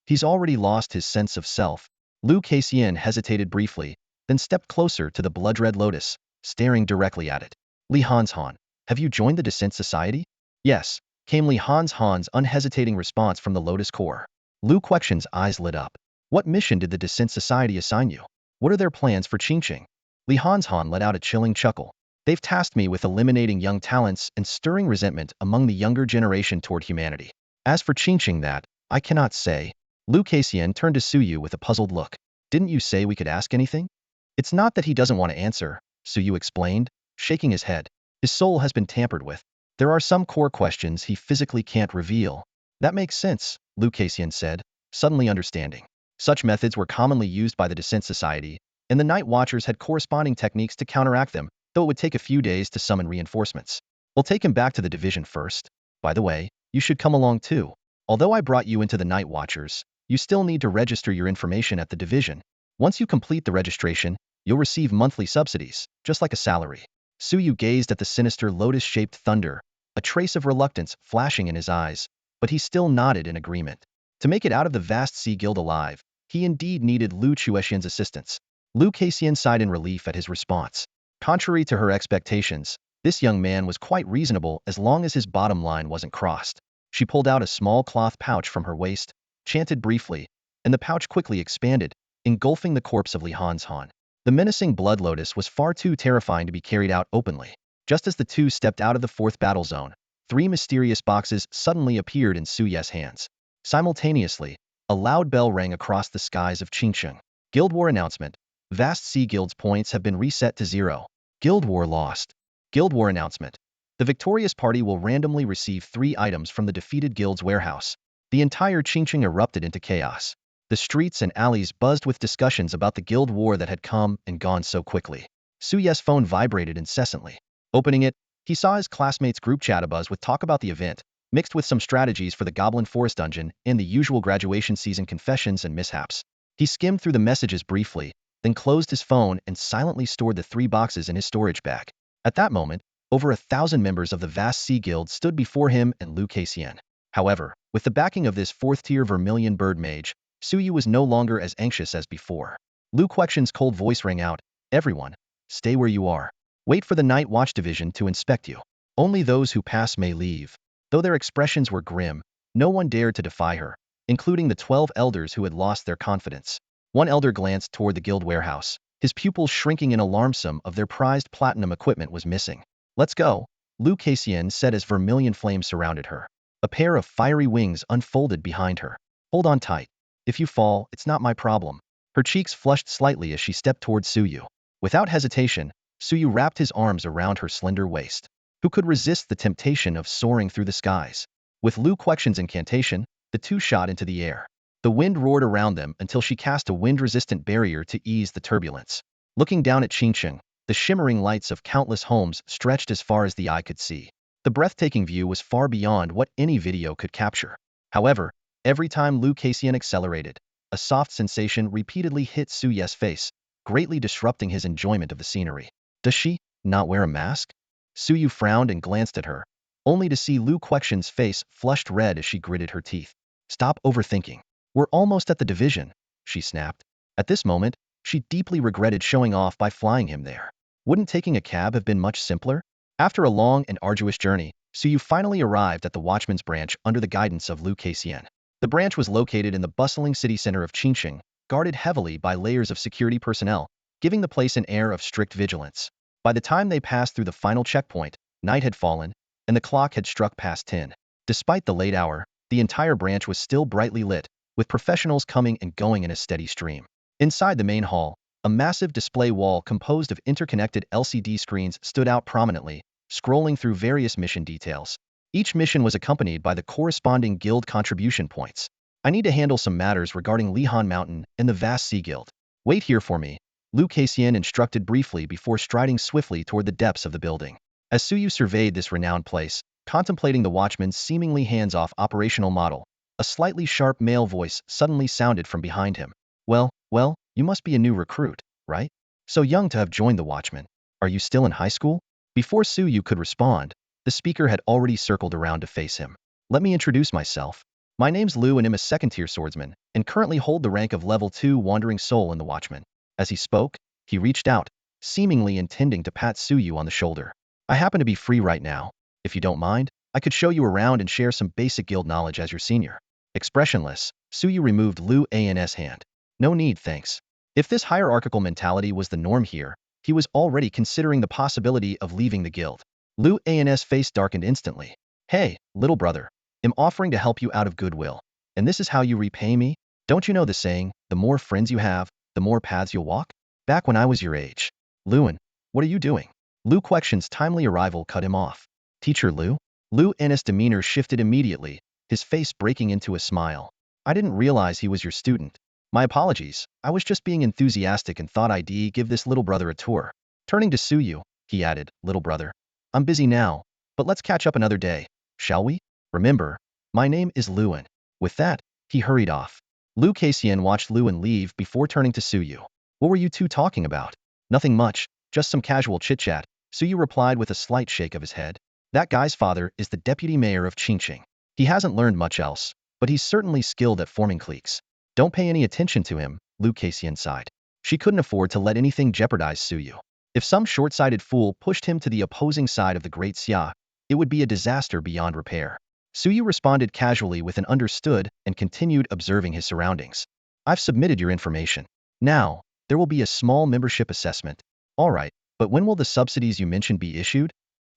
He's already lost his sense of self." Lu Kaixian hesitated briefly, then stepped closer to the blood-red lotus, staring directly at it. "Li Han, have you joined the Descent Society?" "Yes," came Li Han's unhesitating response from the lotus core. Lu Quexian's eyes lit up. "What mission did the Descent Society assign you? What are their plans for Qingqing?" Li Han let out a chilling chuckle. "They've tasked me with eliminating young talents and stirring resentment among the younger generation toward humanity. As for Qingqing, that I cannot say." Lu Kaixian turned to Suyu with a puzzled look. "Didn't you say we could ask anything?" "It's not that he doesn't want to answer," Suyu explained, shaking his head. "His soul has been tampered with. There are some core questions he physically can't reveal." "That makes sense," Lu Kaixian said, suddenly understanding. Such methods were commonly used by the Descent Society, and the Night Watchers had corresponding techniques to counteract them, though it would take a few days to summon reinforcements. "We'll take him back to the division first. By the way, you should come along too. Although I brought you into the Night Watchers, you still need to register your information at the division. Once you complete the registration, you'll receive monthly subsidies, just like a salary." Suyu gazed at the sinister lotus-shaped thunder, a trace of reluctance flashing in his eyes, but he still nodded in agreement. To make it out of the vast sea guild alive, he indeed needed Lu Quexian's assistance. Lu Kaixian sighed in relief at his response. Contrary to her expectations, this young man was quite reasonable as long as his bottom line wasn't crossed. She pulled out a small cloth pouch from her waist, chanted briefly, and the pouch quickly expanded, engulfing the corpse of Li Han. The menacing blood lotus was far too terrifying to be carried out openly. Just as the two stepped out of the fourth battle zone, 3 mysterious boxes suddenly appeared in Suye's hands. Simultaneously, a loud bell rang across the skies of Qingqing. Guild War announcement. Vast Sea Guild's points have been reset to 0. Guild War lost. Guild War announcement. The victorious party will randomly receive 3 items from the defeated guild's warehouse. The entire Qingqing erupted into chaos. The streets and alleys buzzed with discussions about the guild war that had come and gone so quickly. Suye's phone vibrated incessantly. Opening it, he saw his classmates' group chat abuzz with talk about the event, mixed with some strategies for the Goblin Forest dungeon and the usual graduation season confessions and mishaps. He skimmed through the messages briefly, then closed his phone and silently stored the 3 boxes in his storage bag. At that moment, over 1,000 members of the vast Sea Guild stood before him and Lu Kaixian. However, with the backing of this 4th-tier Vermilion Bird Mage, Suyu was no longer as anxious as before. Lu Quexian's cold voice rang out, "Everyone, stay where you are. Wait for the Night Watch Division to inspect you. Only those who pass may leave." Though their expressions were grim, no one dared to defy her, including the 12 elders who had lost their confidence. One elder glanced toward the guild warehouse, his pupils shrinking in alarm. Some of their prized platinum equipment was missing. "Let's go," Lu Kaixian said as vermilion flames surrounded her. A pair of fiery wings unfolded behind her. "Hold on tight. If you fall, it's not my problem." Her cheeks flushed slightly as she stepped toward Suyu. Without hesitation, Suyu wrapped his arms around her slender waist. Who could resist the temptation of soaring through the skies? With Lu Quexian's incantation, the two shot into the air. The wind roared around them until she cast a wind-resistant barrier to ease the turbulence. Looking down at Qingsheng, the shimmering lights of countless homes stretched as far as the eye could see. The breathtaking view was far beyond what any video could capture. However, every time Lu Kaixian accelerated, a soft sensation repeatedly hit Su Ye's face, greatly disrupting his enjoyment of the scenery. Does she not wear a mask? Su Yu frowned and glanced at her, only to see Lu Quexian's face flushed red as she gritted her teeth. Stop overthinking. We're almost at the division, she snapped. At this moment, she deeply regretted showing off by flying him there. Wouldn't taking a cab have been much simpler? After a long and arduous journey, Su Yu finally arrived at the Watchman's branch under the guidance of Lu Kaixian. The branch was located in the bustling city center of Qingsheng, guarded heavily by layers of security personnel, giving the place an air of strict vigilance. By the time they passed through the final checkpoint, night had fallen, and the clock had struck past 10. Despite the late hour, the entire branch was still brightly lit, with professionals coming and going in a steady stream. Inside the main hall, a massive display wall composed of interconnected LCD screens stood out prominently, scrolling through various mission details. Each mission was accompanied by the corresponding guild contribution points. I need to handle some matters regarding Lihan Mountain and the vast Sea Guild. Wait here for me, Lu Kaixian instructed briefly before striding swiftly toward the depths of the building. As Su Yu surveyed this renowned place, contemplating the Watchman's seemingly hands-off operational model, a slightly sharp male voice suddenly sounded from behind him. Well, you must be a new recruit, right? So young to have joined the Watchman. Are you still in high school? Before Su Yu could respond, the speaker had already circled around to face him. Let me introduce myself. My name's Lu and I'm a second-tier swordsman, and currently hold the rank of level 2 Wandering Soul in the Watchman. As he spoke, he reached out, seemingly intending to pat Su Yu on the shoulder. I happen to be free right now. If you don't mind, I could show you around and share some basic guild knowledge as your senior. Expressionless, Su Yu removed Lu An's hand. No need, thanks. If this hierarchical mentality was the norm here, he was already considering the possibility of leaving the guild. Lu An's face darkened instantly. Hey, little brother, I'm offering to help you out of goodwill. And this is how you repay me? Don't you know the saying, the more friends you have, the more paths you'll walk? Back when I was your age. Luan, what are you doing? Lu Quexian's timely arrival cut him off. Teacher Lu? Lu An's demeanor shifted immediately, his face breaking into a smile. I didn't realize he was your student. My apologies, I was just being enthusiastic and thought I'd give this little brother a tour. Turning to Su Yu, he added, little brother, I'm busy now, but let's catch up another day, shall we? Remember, my name is Luan. With that, he hurried off. Lu Kaixian watched Luan leave before turning to Su Yu. What were you two talking about? Nothing much, just some casual chit-chat, Su Yu replied with a slight shake of his head. That guy's father is the deputy mayor of Qingsheng. He hasn't learned much else, but he's certainly skilled at forming cliques. Don't pay any attention to him, Lu Kaixian sighed. She couldn't afford to let anything jeopardize Su Yu. If some short-sighted fool pushed him to the opposing side of the Great Xia, it would be a disaster beyond repair. Su Yu responded casually with an understood and continued observing his surroundings. I've submitted your information. Now, there will be a small membership assessment. All right, but when will the subsidies you mentioned be issued?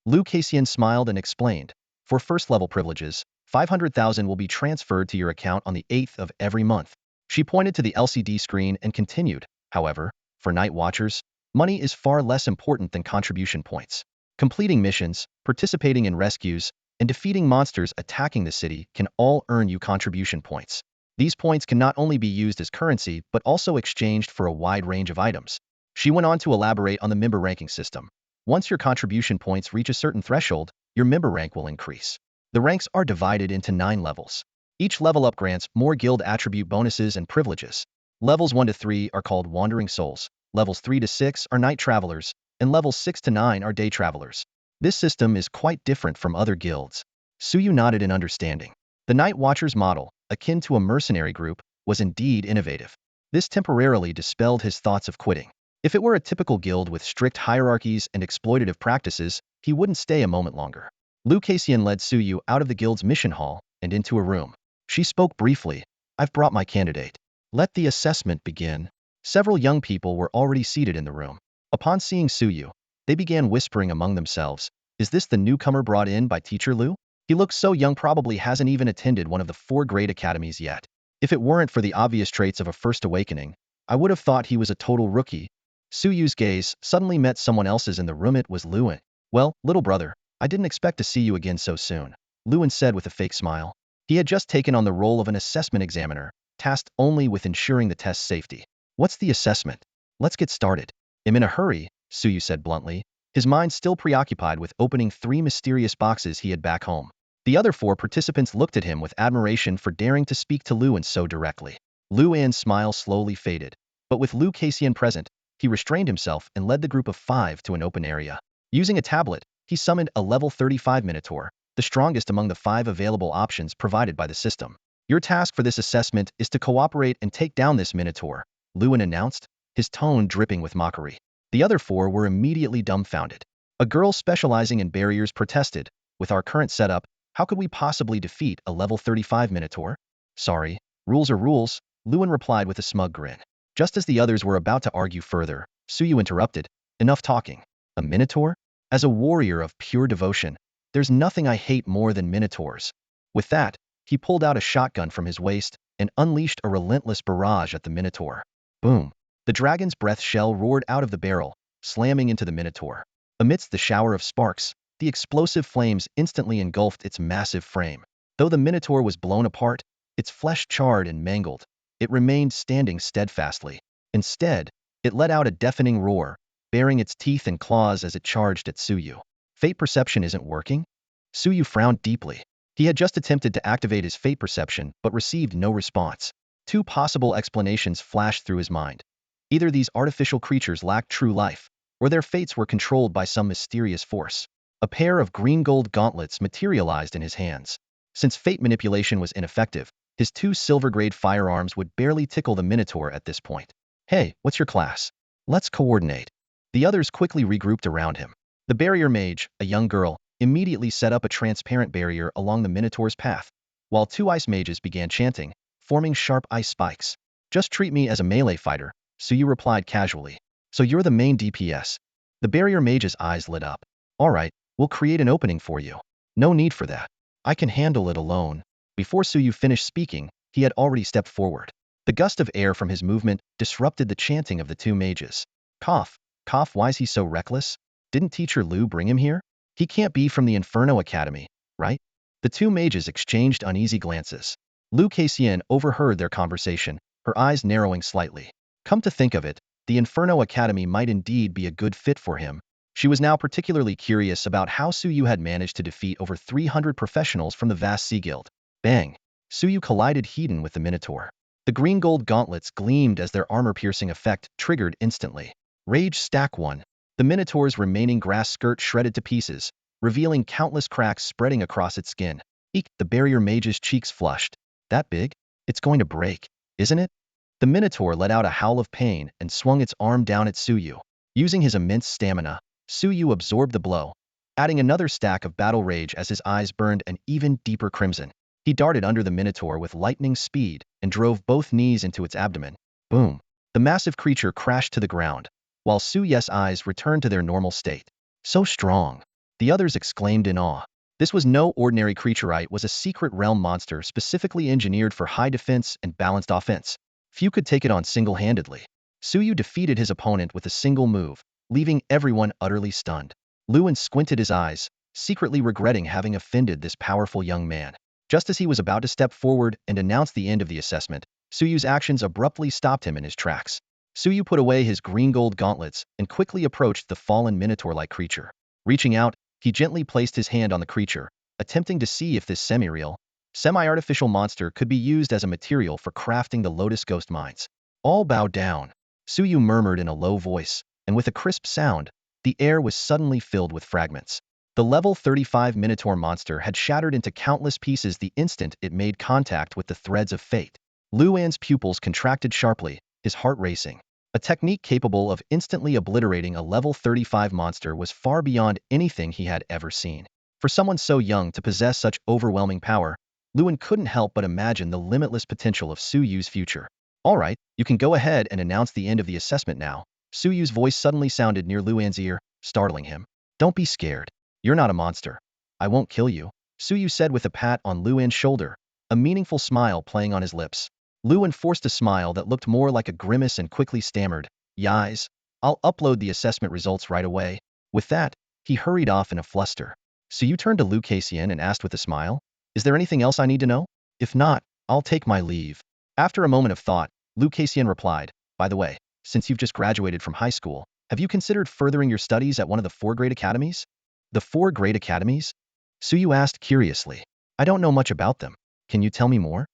Lu Kaixian smiled and explained. For first-level privileges, 500,000 will be transferred to your account on the 8th of every month. She pointed to the LCD screen and continued, however, for night watchers, money is far less important than contribution points. Completing missions, participating in rescues, and defeating monsters attacking the city can all earn you contribution points. These points can not only be used as currency but also exchanged for a wide range of items. She went on to elaborate on the member ranking system. Once your contribution points reach a certain threshold, your member rank will increase. The ranks are divided into 9 levels. Each level up grants more guild attribute bonuses and privileges. Levels 1 to 3 are called Wandering Souls, levels 3 to 6 are Night Travelers, and levels 6 to 9 are Day Travelers. This system is quite different from other guilds. Su Yu nodded in understanding. The Night Watchers model, akin to a mercenary group, was indeed innovative. This temporarily dispelled his thoughts of quitting. If it were a typical guild with strict hierarchies and exploitative practices, he wouldn't stay a moment longer. Lu Kaixian led Su Yu out of the guild's mission hall and into a room. She spoke briefly. I've brought my candidate. Let the assessment begin. Several young people were already seated in the room. Upon seeing Su Yu, they began whispering among themselves. Is this the newcomer brought in by Teacher Lu? He looks so young, probably hasn't even attended one of the 4 great academies yet. If it weren't for the obvious traits of a first awakening, I would have thought he was a total rookie. Su Yu's gaze suddenly met someone else's in the room. It was Luan. Well, little brother, I didn't expect to see you again so soon, Luan said with a fake smile. He had just taken on the role of an assessment examiner, tasked only with ensuring the test's safety. What's the assessment? Let's get started. I'm in a hurry, Suyu said bluntly, his mind still preoccupied with opening 3 mysterious boxes he had back home. The other 4 participants looked at him with admiration for daring to speak to Luan so directly. Luan's smile slowly faded, but with Lu Kaixian present, he restrained himself and led the group of 5 to an open area. Using a tablet, he summoned a level 35 Minotaur, the strongest among the 5 available options provided by the system. Your task for this assessment is to cooperate and take down this Minotaur, Luan announced, his tone dripping with mockery. The other 4 were immediately dumbfounded. A girl specializing in barriers protested, with our current setup, how could we possibly defeat a level 35 Minotaur? Sorry, rules are rules, Luan replied with a smug grin. Just as the others were about to argue further, Suyu interrupted, enough talking. A Minotaur? As a warrior of pure devotion, there's nothing I hate more than Minotaurs. With that, he pulled out a shotgun from his waist and unleashed a relentless barrage at the Minotaur. Boom! The dragon's breath shell roared out of the barrel, slamming into the Minotaur. Amidst the shower of sparks, the explosive flames instantly engulfed its massive frame. Though the Minotaur was blown apart, its flesh charred and mangled, it remained standing steadfastly. Instead, it let out a deafening roar, baring its teeth and claws as it charged at Suyu. Fate perception isn't working? Suyu frowned deeply. He had just attempted to activate his fate perception but received no response. 2 possible explanations flashed through his mind. Either these artificial creatures lacked true life, or their fates were controlled by some mysterious force. A pair of green-gold gauntlets materialized in his hands. Since fate manipulation was ineffective, his 2 silver-grade firearms would barely tickle the Minotaur at this point. Hey, what's your class? Let's coordinate. The others quickly regrouped around him. The barrier mage, a young girl, immediately set up a transparent barrier along the Minotaur's path, while 2 ice mages began chanting, forming sharp ice spikes. Just treat me as a melee fighter, Suyu replied casually. So you're the main DPS. The barrier mage's eyes lit up. Alright, we'll create an opening for you. No need for that. I can handle it alone. Before Suyu finished speaking, he had already stepped forward. The gust of air from his movement disrupted the chanting of the 2 mages. Cough, cough, why's he so reckless? Didn't teacher Lu bring him here? He can't be from the Inferno Academy, right? The 2 mages exchanged uneasy glances. Lu Kaixian overheard their conversation, her eyes narrowing slightly. Come to think of it, the Inferno Academy might indeed be a good fit for him. She was now particularly curious about how Suyu had managed to defeat over 300 professionals from the vast Sea Guild. Bang! Suyu collided head-on with the Minotaur. The green-gold gauntlets gleamed as their armor-piercing effect triggered instantly. Rage stack 1. The Minotaur's remaining grass skirt shredded to pieces, revealing countless cracks spreading across its skin. Eek! The barrier mage's cheeks flushed. That big? It's going to break, isn't it? The Minotaur let out a howl of pain and swung its arm down at Suyu. Using his immense stamina, Suyu absorbed the blow, adding another stack of battle rage as his eyes burned an even deeper crimson. He darted under the Minotaur with lightning speed and drove both knees into its abdomen. Boom! The massive creature crashed to the ground, while Suyu's eyes returned to their normal state. So strong! The others exclaimed in awe. This was no ordinary creature, it was a secret realm monster specifically engineered for high defense and balanced offense. Few could take it on single-handedly. Suyu defeated his opponent with a single move, leaving everyone utterly stunned. Luan squinted his eyes, secretly regretting having offended this powerful young man. Just as he was about to step forward and announce the end of the assessment, Suyu's actions abruptly stopped him in his tracks. Suyu put away his green-gold gauntlets and quickly approached the fallen Minotaur-like creature. Reaching out, he gently placed his hand on the creature, attempting to see if this semi-real, semi-artificial monster could be used as a material for crafting the Lotus Ghost mines. All bow down, Suyu murmured in a low voice, and with a crisp sound, the air was suddenly filled with fragments. The level 35 Minotaur monster had shattered into countless pieces the instant it made contact with the threads of fate. Luan's pupils contracted sharply, his heart racing. A technique capable of instantly obliterating a level 35 monster was far beyond anything he had ever seen. For someone so young to possess such overwhelming power, Luan couldn't help but imagine the limitless potential of Suyu's future. Alright, you can go ahead and announce the end of the assessment now. Suyu's voice suddenly sounded near Luan's ear, startling him. Don't be scared. You're not a monster. I won't kill you, Suyu said with a pat on Luan's shoulder, a meaningful smile playing on his lips. Luan forced a smile that looked more like a grimace and quickly stammered, Yais, I'll upload the assessment results right away. With that, he hurried off in a fluster. Suyu turned to Lu Kaixian and asked with a smile, Is there anything else I need to know? If not, I'll take my leave. After a moment of thought, Lu Kaixian replied, by the way, since you've just graduated from high school, have you considered furthering your studies at one of the 4 great academies? The 4 great academies? Suyu asked curiously. I don't know much about them. Can you tell me more?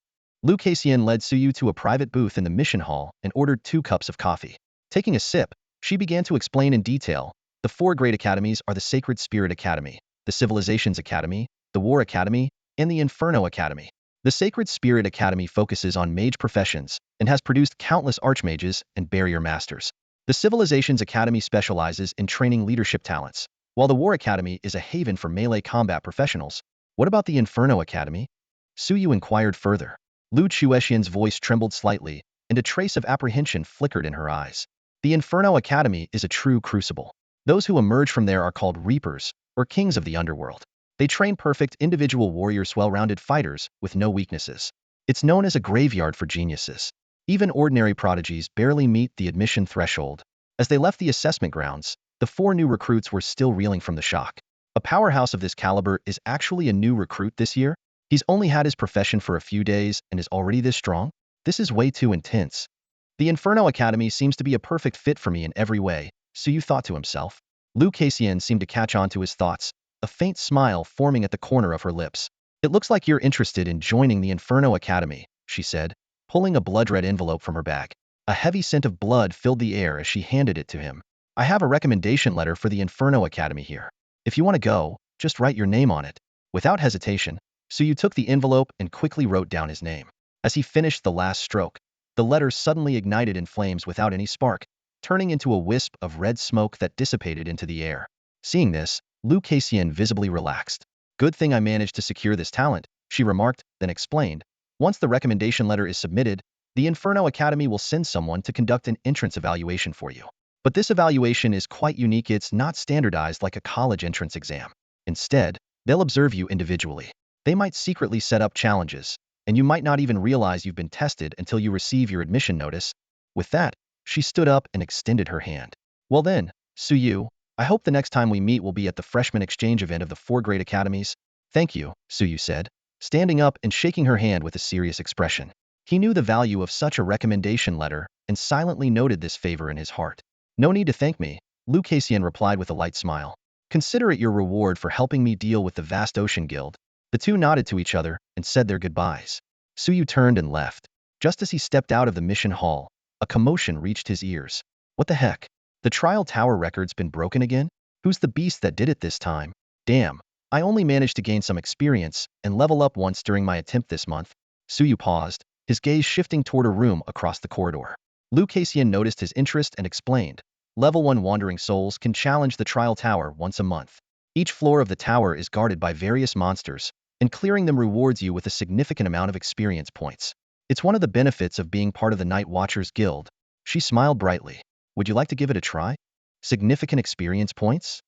Lu Kaixian led Suyu to a private booth in the mission hall and ordered 2 cups of coffee. Taking a sip, she began to explain in detail. The 4 great academies are the Sacred Spirit Academy, the Civilizations Academy, the War Academy, and the Inferno Academy. The Sacred Spirit Academy focuses on mage professions and has produced countless archmages and barrier masters. The Civilizations Academy specializes in training leadership talents, while the War Academy is a haven for melee combat professionals. What about the Inferno Academy? Suyu inquired further. Lu Chuexian's voice trembled slightly, and a trace of apprehension flickered in her eyes. The Inferno Academy is a true crucible. Those who emerge from there are called Reapers, or Kings of the Underworld. They train perfect individual warriors, well-rounded fighters with no weaknesses. It's known as a graveyard for geniuses. Even ordinary prodigies barely meet the admission threshold. As they left the assessment grounds, the 4 new recruits were still reeling from the shock. A powerhouse of this caliber is actually a new recruit this year? He's only had his profession for a few days and is already this strong? This is way too intense. The Inferno Academy seems to be a perfect fit for me in every way, Suyu thought to himself. Lu Kaixian seemed to catch on to his thoughts, a faint smile forming at the corner of her lips. It looks like you're interested in joining the Inferno Academy, she said, pulling a blood-red envelope from her bag. A heavy scent of blood filled the air as she handed it to him. I have a recommendation letter for the Inferno Academy here. If you want to go, just write your name on it. Without hesitation, Suyu took the envelope and quickly wrote down his name. As he finished the last stroke, the letter suddenly ignited in flames without any spark, turning into a wisp of red smoke that dissipated into the air. Seeing this, Lu Kaixian visibly relaxed. Good thing I managed to secure this talent, she remarked, then explained. Once the recommendation letter is submitted, the Inferno Academy will send someone to conduct an entrance evaluation for you. But this evaluation is quite unique. It's not standardized like a college entrance exam. Instead, they'll observe you individually. They might secretly set up challenges, and you might not even realize you've been tested until you receive your admission notice. With that, she stood up and extended her hand. Well then, Suyu, I hope the next time we meet will be at the freshman exchange event of the 4 great academies. Thank you, Suyu said, standing up and shaking her hand with a serious expression. He knew the value of such a recommendation letter and silently noted this favor in his heart. No need to thank me, Lu Kaixian replied with a light smile. Consider it your reward for helping me deal with the vast ocean guild. The two nodded to each other and said their goodbyes. Suyu turned and left. Just as he stepped out of the mission hall, a commotion reached his ears. What the heck? The trial tower record's been broken again? Who's the beast that did it this time? Damn, I only managed to gain some experience and level up once during my attempt this month. Suyu paused, his gaze shifting toward a room across the corridor. Lu Kaixian noticed his interest and explained. Level 1 wandering souls can challenge the trial tower once a month. Each floor of the tower is guarded by various monsters, and clearing them rewards you with a significant amount of experience points. It's one of the benefits of being part of the Night Watchers Guild. She smiled brightly. Would you like to give it a try? Significant experience points?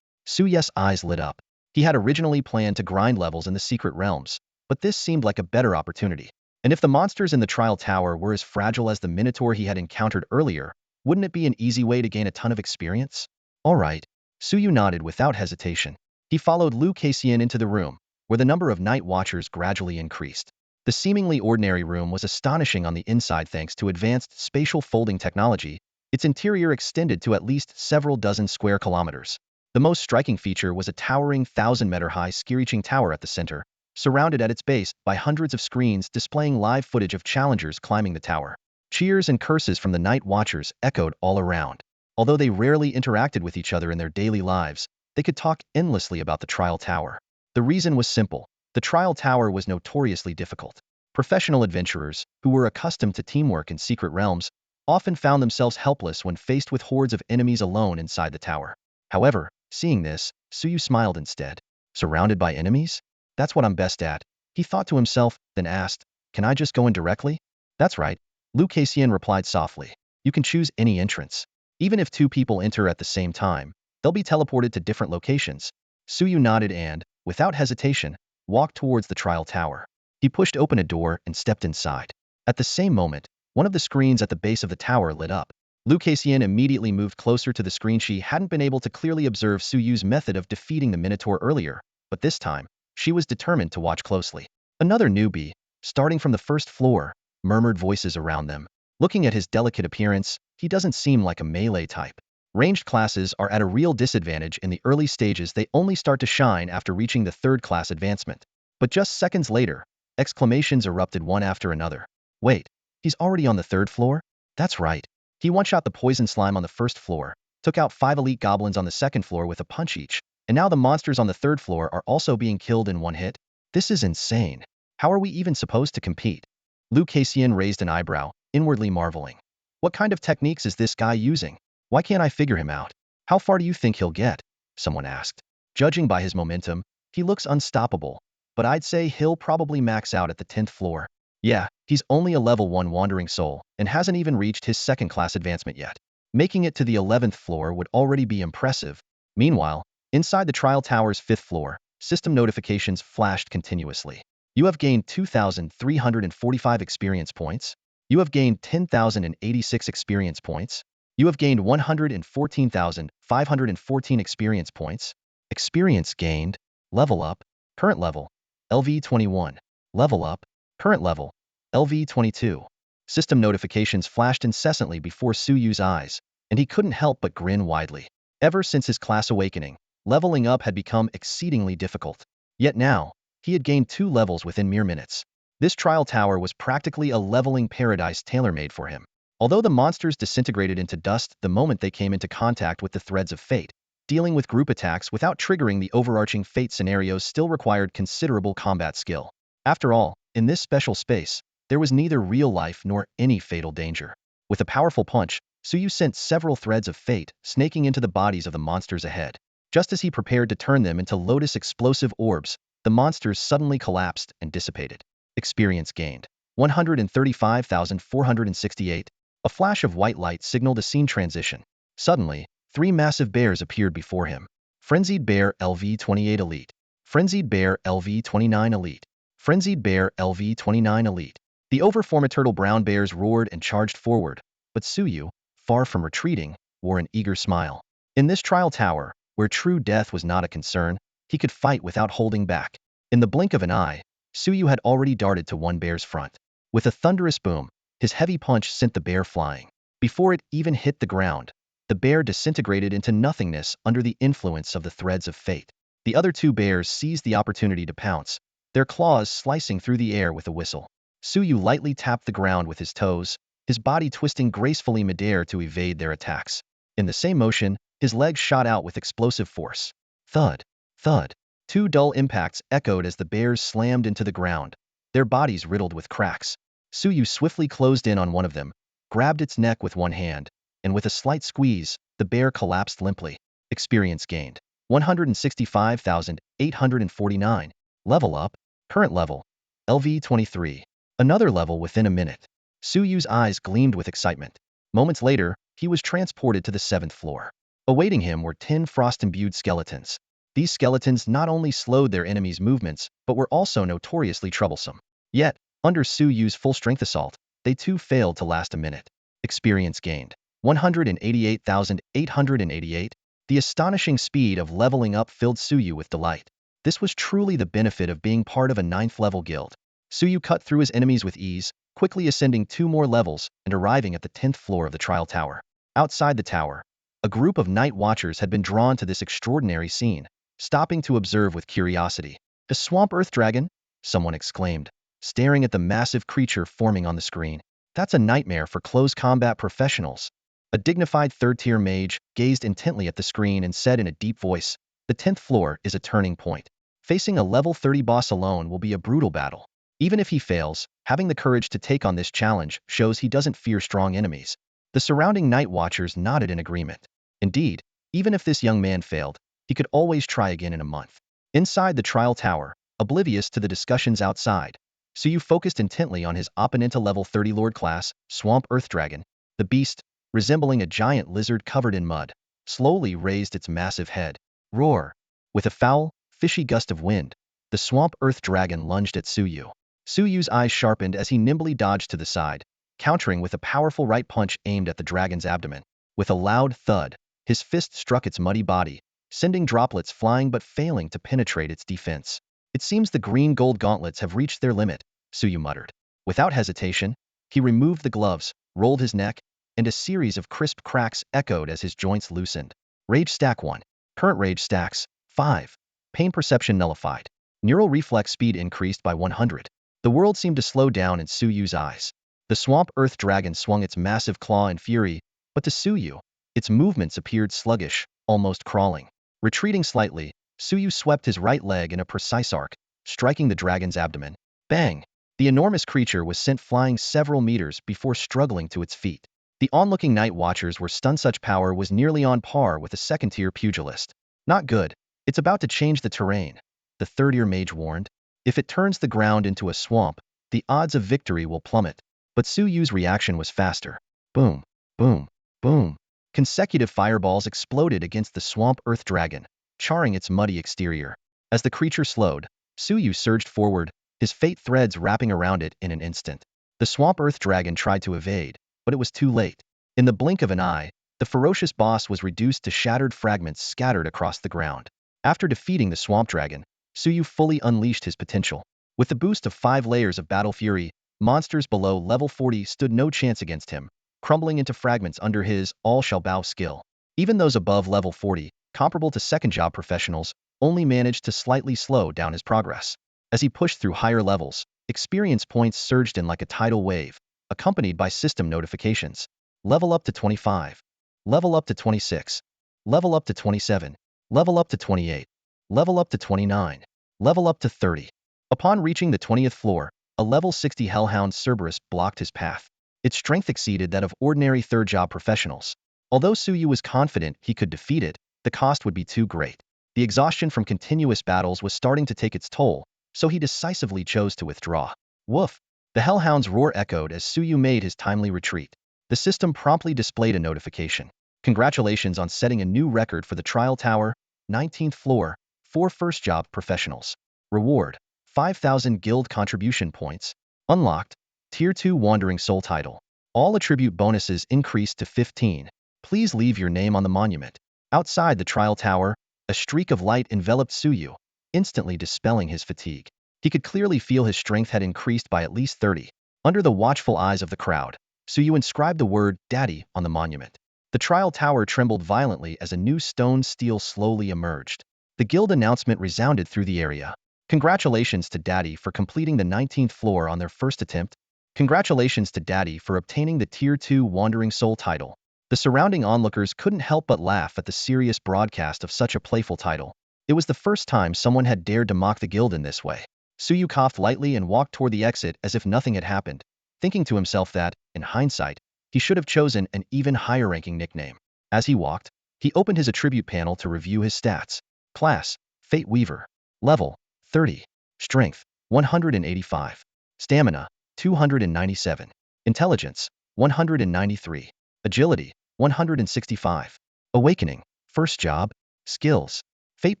Suyu's eyes lit up. He had originally planned to grind levels in the secret realms, but this seemed like a better opportunity. And if the monsters in the trial tower were as fragile as the minotaur he had encountered earlier, wouldn't it be an easy way to gain a ton of experience? All right. Suyu nodded without hesitation. He followed Lu Kaixian into the room, where the number of Night Watchers gradually increased. The seemingly ordinary room was astonishing on the inside thanks to advanced spatial folding technology. Its interior extended to at least several dozen square kilometers. The most striking feature was a towering 1,000-meter-high screeching tower at the center, surrounded at its base by hundreds of screens displaying live footage of challengers climbing the tower. Cheers and curses from the Night Watchers echoed all around. Although they rarely interacted with each other in their daily lives, they could talk endlessly about the trial tower. The reason was simple. The trial tower was notoriously difficult. Professional adventurers, who were accustomed to teamwork in secret realms, often found themselves helpless when faced with hordes of enemies alone inside the tower. However, seeing this, Suyu smiled instead. Surrounded by enemies? That's what I'm best at, he thought to himself, then asked, can I just go in directly? That's right, Lu Kaixian replied softly. You can choose any entrance. Even if 2 people enter at the same time, they'll be teleported to different locations. Suyu nodded and, without hesitation, walked towards the trial tower. He pushed open a door and stepped inside. At the same moment, one of the screens at the base of the tower lit up. Lu Kaixian immediately moved closer to the screen. She hadn't been able to clearly observe Suyu's method of defeating the Minotaur earlier, but this time, she was determined to watch closely. Another newbie, starting from the first floor, murmured voices around them. Looking at his delicate appearance, he doesn't seem like a melee type. Ranged classes are at a real disadvantage in the early stages. They only start to shine after reaching the third class advancement. But just seconds later, exclamations erupted one after another. Wait, he's already on the third floor? That's right. He one-shot the poison slime on the first floor, took out 5 elite goblins on the second floor with a punch each, and now the monsters on the third floor are also being killed in one hit? This is insane. How are we even supposed to compete? Lucassian raised an eyebrow, inwardly marveling. What kind of techniques is this guy using? Why can't I figure him out? How far do you think he'll get? Someone asked. Judging by his momentum, he looks unstoppable, but I'd say he'll probably max out at the 10th floor. Yeah, he's only a level 1 wandering soul and hasn't even reached his second class advancement yet. Making it to the 11th floor would already be impressive. Meanwhile, inside the trial tower's 5th floor, system notifications flashed continuously. You have gained 2,345 experience points. You have gained 10,086 experience points. You have gained 114,514 experience points. Experience gained. Level up. Current level. LV21. Level up. Current level. LV22. System notifications flashed incessantly before Suyu's eyes, and he couldn't help but grin widely. Ever since his class awakening, leveling up had become exceedingly difficult. Yet now, he had gained 2 levels within mere minutes. This trial tower was practically a leveling paradise tailor-made for him. Although the monsters disintegrated into dust the moment they came into contact with the threads of fate, dealing with group attacks without triggering the overarching fate scenarios still required considerable combat skill. After all, in this special space, there was neither real life nor any fatal danger. With a powerful punch, Suyu sent several threads of fate snaking into the bodies of the monsters ahead. Just as he prepared to turn them into lotus explosive orbs, the monsters suddenly collapsed and dissipated. Experience gained. 135,468. A flash of white light signaled a scene transition. Suddenly, 3 massive bears appeared before him. Frenzied Bear LV28 Elite. Frenzied Bear LV29 Elite. Frenzied Bear LV29 Elite. The overformed turtle brown bears roared and charged forward, but Suyu, far from retreating, wore an eager smile. In this trial tower, where true death was not a concern, he could fight without holding back. In the blink of an eye, Suyu had already darted to one bear's front. With a thunderous boom, his heavy punch sent the bear flying. Before it even hit the ground, the bear disintegrated into nothingness under the influence of the threads of fate. The other 2 bears seized the opportunity to pounce, their claws slicing through the air with a whistle. Suyu lightly tapped the ground with his toes, his body twisting gracefully midair to evade their attacks. In the same motion, his legs shot out with explosive force. Thud. Thud. 2 dull impacts echoed as the bears slammed into the ground, their bodies riddled with cracks. Suyu swiftly closed in on one of them, grabbed its neck with one hand, and with a slight squeeze, the bear collapsed limply. Experience gained. 165,849. Level up. Current level. LV23. Another level within a minute. Suyu's eyes gleamed with excitement. Moments later, he was transported to the 7th floor. Awaiting him were 10 frost-imbued skeletons. These skeletons not only slowed their enemies' movements, but were also notoriously troublesome. Yet, under Suyu's full-strength assault, they too failed to last a minute. Experience gained. 188,888. The astonishing speed of leveling up filled Suyu with delight. This was truly the benefit of being part of a 9th-level guild. Suyu cut through his enemies with ease, quickly ascending 2 more levels and arriving at the 10th floor of the trial tower. Outside the tower, a group of night watchers had been drawn to this extraordinary scene, stopping to observe with curiosity. "A swamp earth dragon?" someone exclaimed, staring at the massive creature forming on the screen. "That's a nightmare for close combat professionals." A dignified 3rd-tier mage gazed intently at the screen and said in a deep voice, "The 10th floor is a turning point. Facing a level 30 boss alone will be a brutal battle. Even if he fails, having the courage to take on this challenge shows he doesn't fear strong enemies." The surrounding night watchers nodded in agreement. Indeed, even if this young man failed, he could always try again in a month. Inside the trial tower, oblivious to the discussions outside, Suyu focused intently on his opponent, a level 30 Lord class, Swamp Earth Dragon. The beast, resembling a giant lizard covered in mud, slowly raised its massive head. Roar! With a foul, fishy gust of wind, the Swamp Earth Dragon lunged at Suyu. Suyu's eyes sharpened as he nimbly dodged to the side, countering with a powerful right punch aimed at the dragon's abdomen. With a loud thud, his fist struck its muddy body, sending droplets flying but failing to penetrate its defense. "It seems the green gold gauntlets have reached their limit," Suyu muttered. Without hesitation, He removed the gloves, rolled his neck, and a series of crisp cracks echoed as his joints loosened. Rage stack 1. Current rage stacks 5. Pain perception nullified. Neural reflex speed increased by 100. The world seemed to slow down in Suyu's eyes. The swamp earth dragon swung its massive claw in fury, but to Suyu, its movements appeared sluggish, almost crawling. Retreating slightly, Suyu swept his right leg in a precise arc, striking the dragon's abdomen. Bang! The enormous creature was sent flying several meters before struggling to its feet. The onlooking night watchers were stunned. Such power was nearly on par with a second-tier pugilist. Not good. It's about to change the terrain, the third-ear mage warned. If it turns the ground into a swamp, the odds of victory will plummet. But Suyu's reaction was faster. Boom, boom, boom. Consecutive fireballs exploded against the swamp earth dragon, charring its muddy exterior. As the creature slowed, Suyu surged forward, his fate threads wrapping around it in an instant. The swamp earth dragon tried to evade, but it was too late. In the blink of an eye, the ferocious boss was reduced to shattered fragments scattered across the ground. After defeating the swamp dragon, Suyu fully unleashed his potential. With the boost of 5 layers of battle fury, monsters below level 40 stood no chance against him, crumbling into fragments under his all-shall-bow skill. Even those above level 40, comparable to second-job professionals, only managed to slightly slow down his progress. As he pushed through higher levels, experience points surged in like a tidal wave, accompanied by system notifications. Level up to 25. Level up to 26. Level up to 27. Level up to 28. Level up to 29. Level up to 30. Upon reaching the 20th floor, a level 60 Hellhound Cerberus blocked his path. Its strength exceeded that of ordinary third-job professionals. Although Suyu was confident he could defeat it, the cost would be too great. The exhaustion from continuous battles was starting to take its toll, so he decisively chose to withdraw. Woof! The Hellhound's roar echoed as Suyu made his timely retreat. The system promptly displayed a notification. Congratulations on setting a new record for the Trial Tower, 19th floor, 4 first-job professionals. Reward: 5,000 guild contribution points. Unlocked: Tier 2 Wandering Soul title. All attribute bonuses increased to 15. Please leave your name on the monument. Outside the Trial Tower, a streak of light enveloped Suyu, instantly dispelling his fatigue. He could clearly feel his strength had increased by at least 30. Under the watchful eyes of the crowd, Suyu inscribed the word "Daddy" on the monument. The Trial Tower trembled violently as a new stone stele slowly emerged. The guild announcement resounded through the area. Congratulations to Daddy for completing the 19th floor on their first attempt. Congratulations to Daddy for obtaining the Tier 2 Wandering Soul title. The surrounding onlookers couldn't help but laugh at the serious broadcast of such a playful title. It was the first time someone had dared to mock the guild in this way. Suyu coughed lightly and walked toward the exit as if nothing had happened, thinking to himself that, in hindsight, he should have chosen an even higher-ranking nickname. As he walked, he opened his attribute panel to review his stats. Class: Fate Weaver. Level: 30. Strength: 185. Stamina: 297. Intelligence: 193. Agility: 165. Awakening: First job. Skills: Fate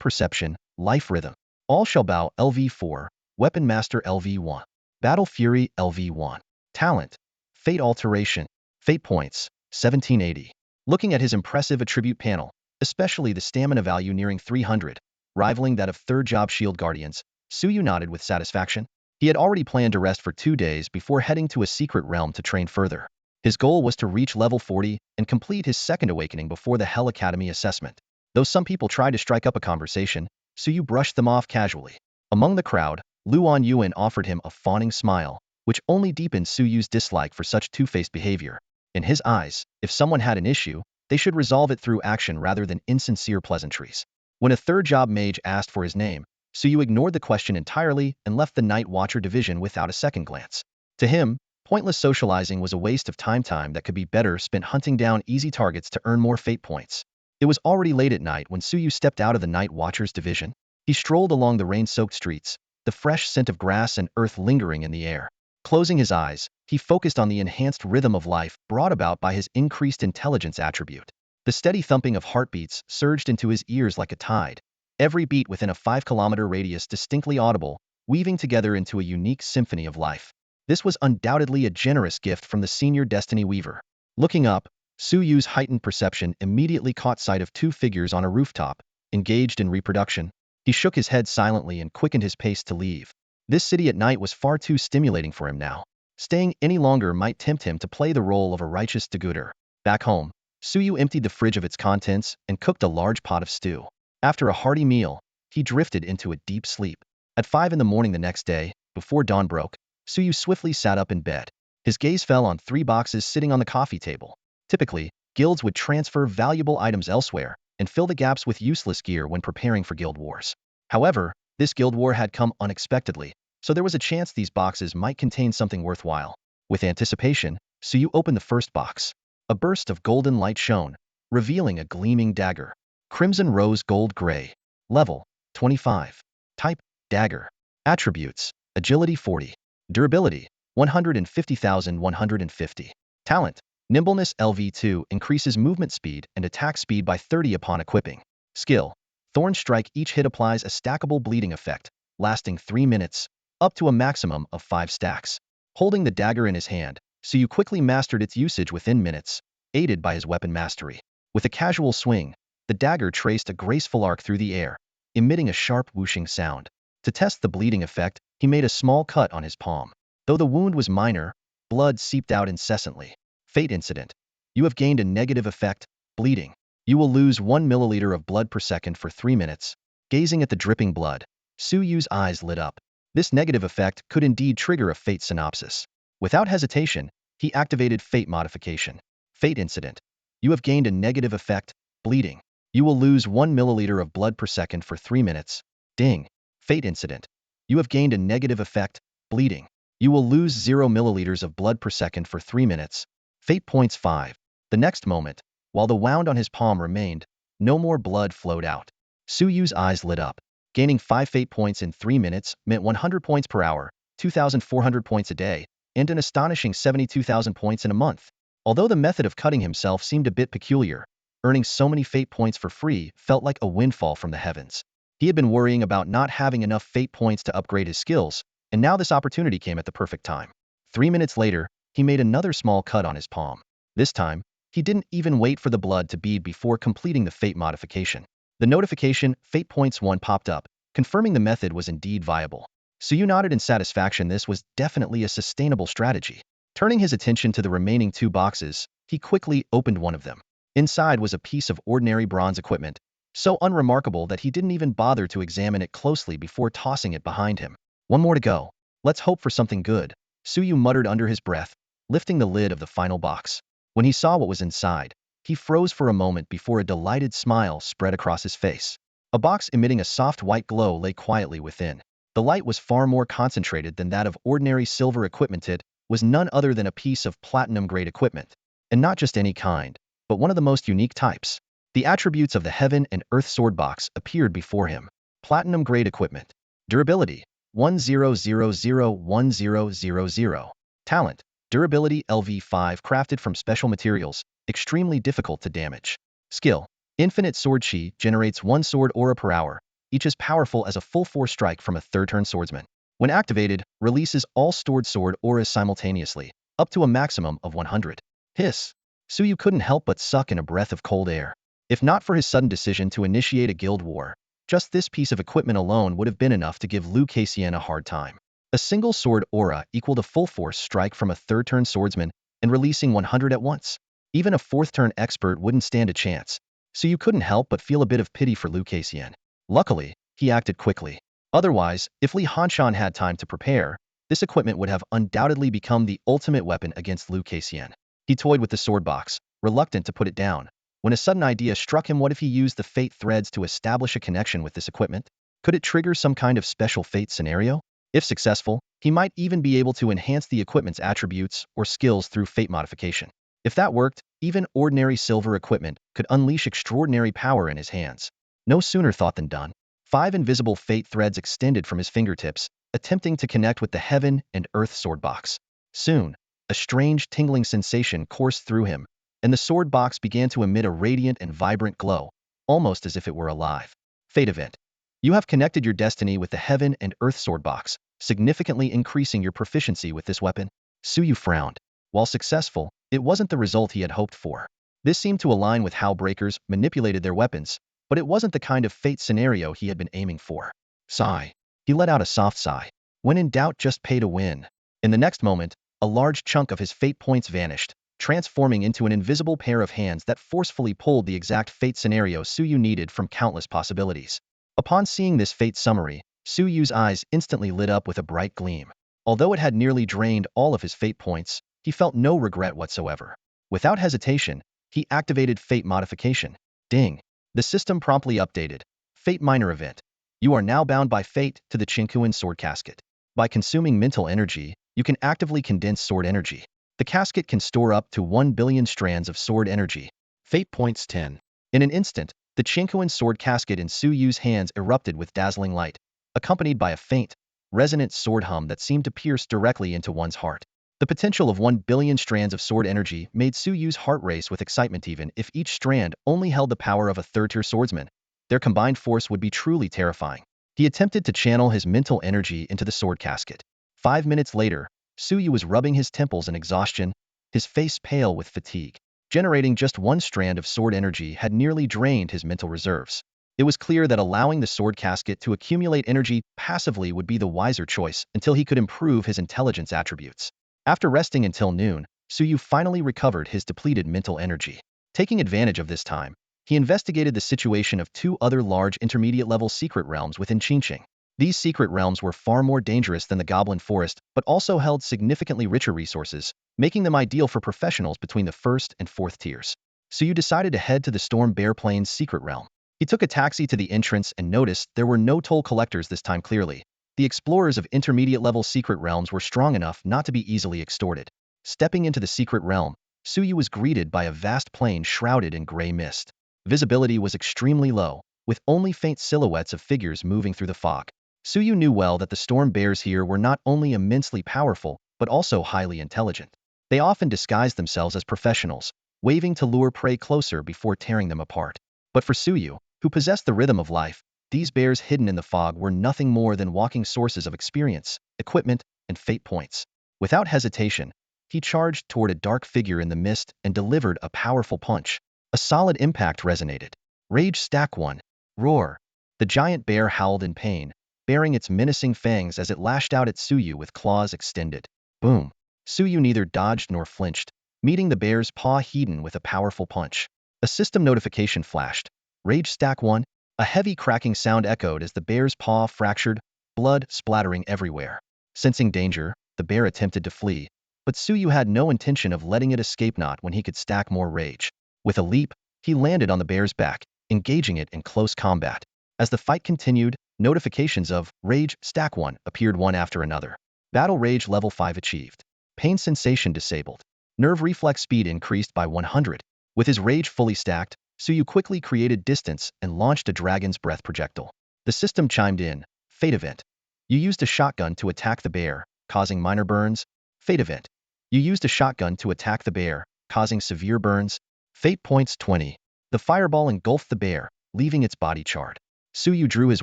Perception, Life Rhythm. All Shall Bow LV4, Weapon Master LV1. Battle Fury LV1. Talent: Fate Alteration. Fate Points: 1780. Looking at his impressive attribute panel, especially the stamina value nearing 300, rivaling that of third-job Shield Guardians, Suyu nodded with satisfaction. He had already planned to rest for 2 days before heading to a secret realm to train further. His goal was to reach level 40 and complete his second awakening before the Hell Academy assessment. Though some people tried to strike up a conversation, Suyu brushed them off casually. Among the crowd, Luan Yuan offered him a fawning smile, which only deepened Suyu's dislike for such two-faced behavior. In his eyes, if someone had an issue, they should resolve it through action rather than insincere pleasantries. When a third-job mage asked for his name, Suyu ignored the question entirely and left the Night Watcher division without a second glance. To him, pointless socializing was a waste of time that could be better spent hunting down easy targets to earn more fate points. It was already late at night when Suyu stepped out of the Night Watcher's division. He strolled along the rain-soaked streets, the fresh scent of grass and earth lingering in the air. Closing his eyes, he focused on the enhanced rhythm of life brought about by his increased intelligence attribute. The steady thumping of heartbeats surged into his ears like a tide, every beat within a 5-kilometer radius distinctly audible, weaving together into a unique symphony of life. This was undoubtedly a generous gift from the senior Destiny Weaver. Looking up, Suyu's heightened perception immediately caught sight of 2 figures on a rooftop, engaged in reproduction. He shook his head silently and quickened his pace to leave. This city at night was far too stimulating for him now. Staying any longer might tempt him to play the role of a righteous do-gooder. Back home, Suyu emptied the fridge of its contents and cooked a large pot of stew. After a hearty meal, he drifted into a deep sleep. At 5 in the morning the next day, before dawn broke, Suyu swiftly sat up in bed. His gaze fell on 3 boxes sitting on the coffee table. Typically, guilds would transfer valuable items elsewhere and fill the gaps with useless gear when preparing for guild wars. However, this guild war had come unexpectedly, so there was a chance these boxes might contain something worthwhile. With anticipation, Suyu opened the first box. A burst of golden light shone, revealing a gleaming dagger. Crimson Rose Gold Gray. Level, 25. Type, dagger. Attributes, agility 40. Durability, 150,150. Talent, nimbleness LV2 increases movement speed and attack speed by 30 upon equipping. Skill, Thorn Strike. Each hit applies a stackable bleeding effect, lasting 3 minutes, up to a maximum of 5 stacks. Holding the dagger in his hand, Suyu quickly mastered its usage within minutes, aided by his weapon mastery. With a casual swing, the dagger traced a graceful arc through the air, emitting a sharp whooshing sound. To test the bleeding effect, he made a small cut on his palm. Though the wound was minor, blood seeped out incessantly. Fate incident. You have gained a negative effect, bleeding. You will lose 1 milliliter of blood per second for 3 minutes. Gazing at the dripping blood, Suyu's eyes lit up. This negative effect could indeed trigger a fate synopsis. Without hesitation, he activated Fate Modification. Fate incident. You have gained a negative effect, bleeding. You will lose 1 milliliter of blood per second for 3 minutes. Ding. Fate incident. You have gained a negative effect, bleeding. You will lose 0 milliliters of blood per second for 3 minutes. Fate points 5. The next moment, while the wound on his palm remained, no more blood flowed out. Suyu's eyes lit up. Gaining 5 fate points in 3 minutes meant 100 points per hour, 2,400 points a day, and an astonishing 72,000 points in a month. Although the method of cutting himself seemed a bit peculiar, earning so many fate points for free felt like a windfall from the heavens. He had been worrying about not having enough fate points to upgrade his skills, and now this opportunity came at the perfect time. 3 minutes later, he made another small cut on his palm. This time, he didn't even wait for the blood to bead before completing the fate modification. The notification, Fate Points 1, popped up, confirming the method was indeed viable. Suyu nodded in satisfaction. This was definitely a sustainable strategy. Turning his attention to the remaining 2 boxes, he quickly opened one of them. Inside was a piece of ordinary bronze equipment, so unremarkable that he didn't even bother to examine it closely before tossing it behind him. One more to go. Let's hope for something good, Suyu muttered under his breath, lifting the lid of the final box. When he saw what was inside, he froze for a moment before a delighted smile spread across his face. A box emitting a soft white glow lay quietly within. The light was far more concentrated than that of ordinary silver equipment. It was none other than a piece of platinum-grade equipment. And not just any kind, but one of the most unique types. The attributes of the Heaven and Earth Sword Box appeared before him. Platinum-grade equipment. Durability, 10001000. Talent, durability LV5, crafted from special materials, extremely difficult to damage. Skill, infinite sword chi, generates 1 sword aura per hour, each as powerful as a full force strike from a third-turn swordsman. When activated, releases all stored sword auras simultaneously, up to a maximum of 100. Hiss. Suyu couldn't help but suck in a breath of cold air. If not for his sudden decision to initiate a guild war, just this piece of equipment alone would have been enough to give Liu Kaixian a hard time. A single sword aura equaled a full force strike from a third-turn swordsman, and releasing 100 at once. Even a fourth-turn expert wouldn't stand a chance, so you couldn't help but feel a bit of pity for Liu Kaixian. Luckily, he acted quickly. Otherwise, if Li Hanshan had time to prepare, this equipment would have undoubtedly become the ultimate weapon against Liu Kaixian. He toyed with the sword box, reluctant to put it down, when a sudden idea struck him. What if he used the fate threads to establish a connection with this equipment? Could it trigger some kind of special fate scenario? If successful, he might even be able to enhance the equipment's attributes or skills through fate modification. If that worked, even ordinary silver equipment could unleash extraordinary power in his hands. No sooner thought than done. 5 invisible fate threads extended from his fingertips, attempting to connect with the Heaven and Earth Sword Box. Soon, a strange tingling sensation coursed through him, and the sword box began to emit a radiant and vibrant glow, almost as if it were alive. Fate event. You have connected your destiny with the Heaven and Earth Sword Box, significantly increasing your proficiency with this weapon. Suyu frowned. While successful, it wasn't the result he had hoped for. This seemed to align with how breakers manipulated their weapons, but it wasn't the kind of fate scenario he had been aiming for. Sigh. He let out a soft sigh. When in doubt, just pay to win. In the next moment, a large chunk of his fate points vanished, transforming into an invisible pair of hands that forcefully pulled the exact fate scenario Suyu needed from countless possibilities. Upon seeing this fate summary, Suyu's eyes instantly lit up with a bright gleam. Although it had nearly drained all of his fate points, he felt no regret whatsoever. Without hesitation, he activated Fate Modification. Ding! The system promptly updated. Fate Minor Event. You are now bound by fate to the Chinkuan Sword Casket. By consuming mental energy, you can actively condense sword energy. The casket can store up to 1 billion strands of sword energy. Fate Points 10. In an instant, the Chinkuan Sword Casket in Suyu's hands erupted with dazzling light, accompanied by a faint, resonant sword hum that seemed to pierce directly into one's heart. The potential of 1 billion strands of sword energy made Suyu's heart race with excitement. Even if each strand only held the power of a third-tier swordsman, their combined force would be truly terrifying. He attempted to channel his mental energy into the sword casket. 5 minutes later, Suyu was rubbing his temples in exhaustion, his face pale with fatigue. Generating just one strand of sword energy had nearly drained his mental reserves. It was clear that allowing the sword casket to accumulate energy passively would be the wiser choice until he could improve his intelligence attributes. After resting until noon, Suyu finally recovered his depleted mental energy. Taking advantage of this time, he investigated the situation of 2 other large intermediate-level secret realms within Qingqing. These secret realms were far more dangerous than the Goblin Forest, but also held significantly richer resources, making them ideal for professionals between the 1st and 4th tiers. Suyu decided to head to the Storm Bear Plains secret realm. He took a taxi to the entrance and noticed there were no toll collectors this time. Clearly, the explorers of intermediate-level secret realms were strong enough not to be easily extorted. Stepping into the secret realm, Suyu was greeted by a vast plain shrouded in gray mist. Visibility was extremely low, with only faint silhouettes of figures moving through the fog. Suyu knew well that the storm bears here were not only immensely powerful, but also highly intelligent. They often disguised themselves as professionals, waving to lure prey closer before tearing them apart. But for Suyu, who possessed the rhythm of life, these bears hidden in the fog were nothing more than walking sources of experience, equipment, and fate points. Without hesitation, he charged toward a dark figure in the mist and delivered a powerful punch. A solid impact resonated. Rage Stack 1. Roar. The giant bear howled in pain, baring its menacing fangs as it lashed out at Suyu with claws extended. Boom. Suyu neither dodged nor flinched, meeting the bear's paw heading with a powerful punch. A system notification flashed. Rage Stack 1. A heavy cracking sound echoed as the bear's paw fractured, blood splattering everywhere. Sensing danger, the bear attempted to flee, but Suyu had no intention of letting it escape, not when he could stack more rage. With a leap, he landed on the bear's back, engaging it in close combat. As the fight continued, notifications of Rage Stack 1 appeared one after another. Battle Rage Level 5 achieved. Pain Sensation disabled. Nerve Reflex Speed increased by 100. With his rage fully stacked, Suyu quickly created distance and launched a Dragon's Breath projectile. The system chimed in. Fate Event. You used a shotgun to attack the bear, causing minor burns. Fate Event. You used a shotgun to attack the bear, causing severe burns. Fate Points 20. The fireball engulfed the bear, leaving its body charred. Suyu drew his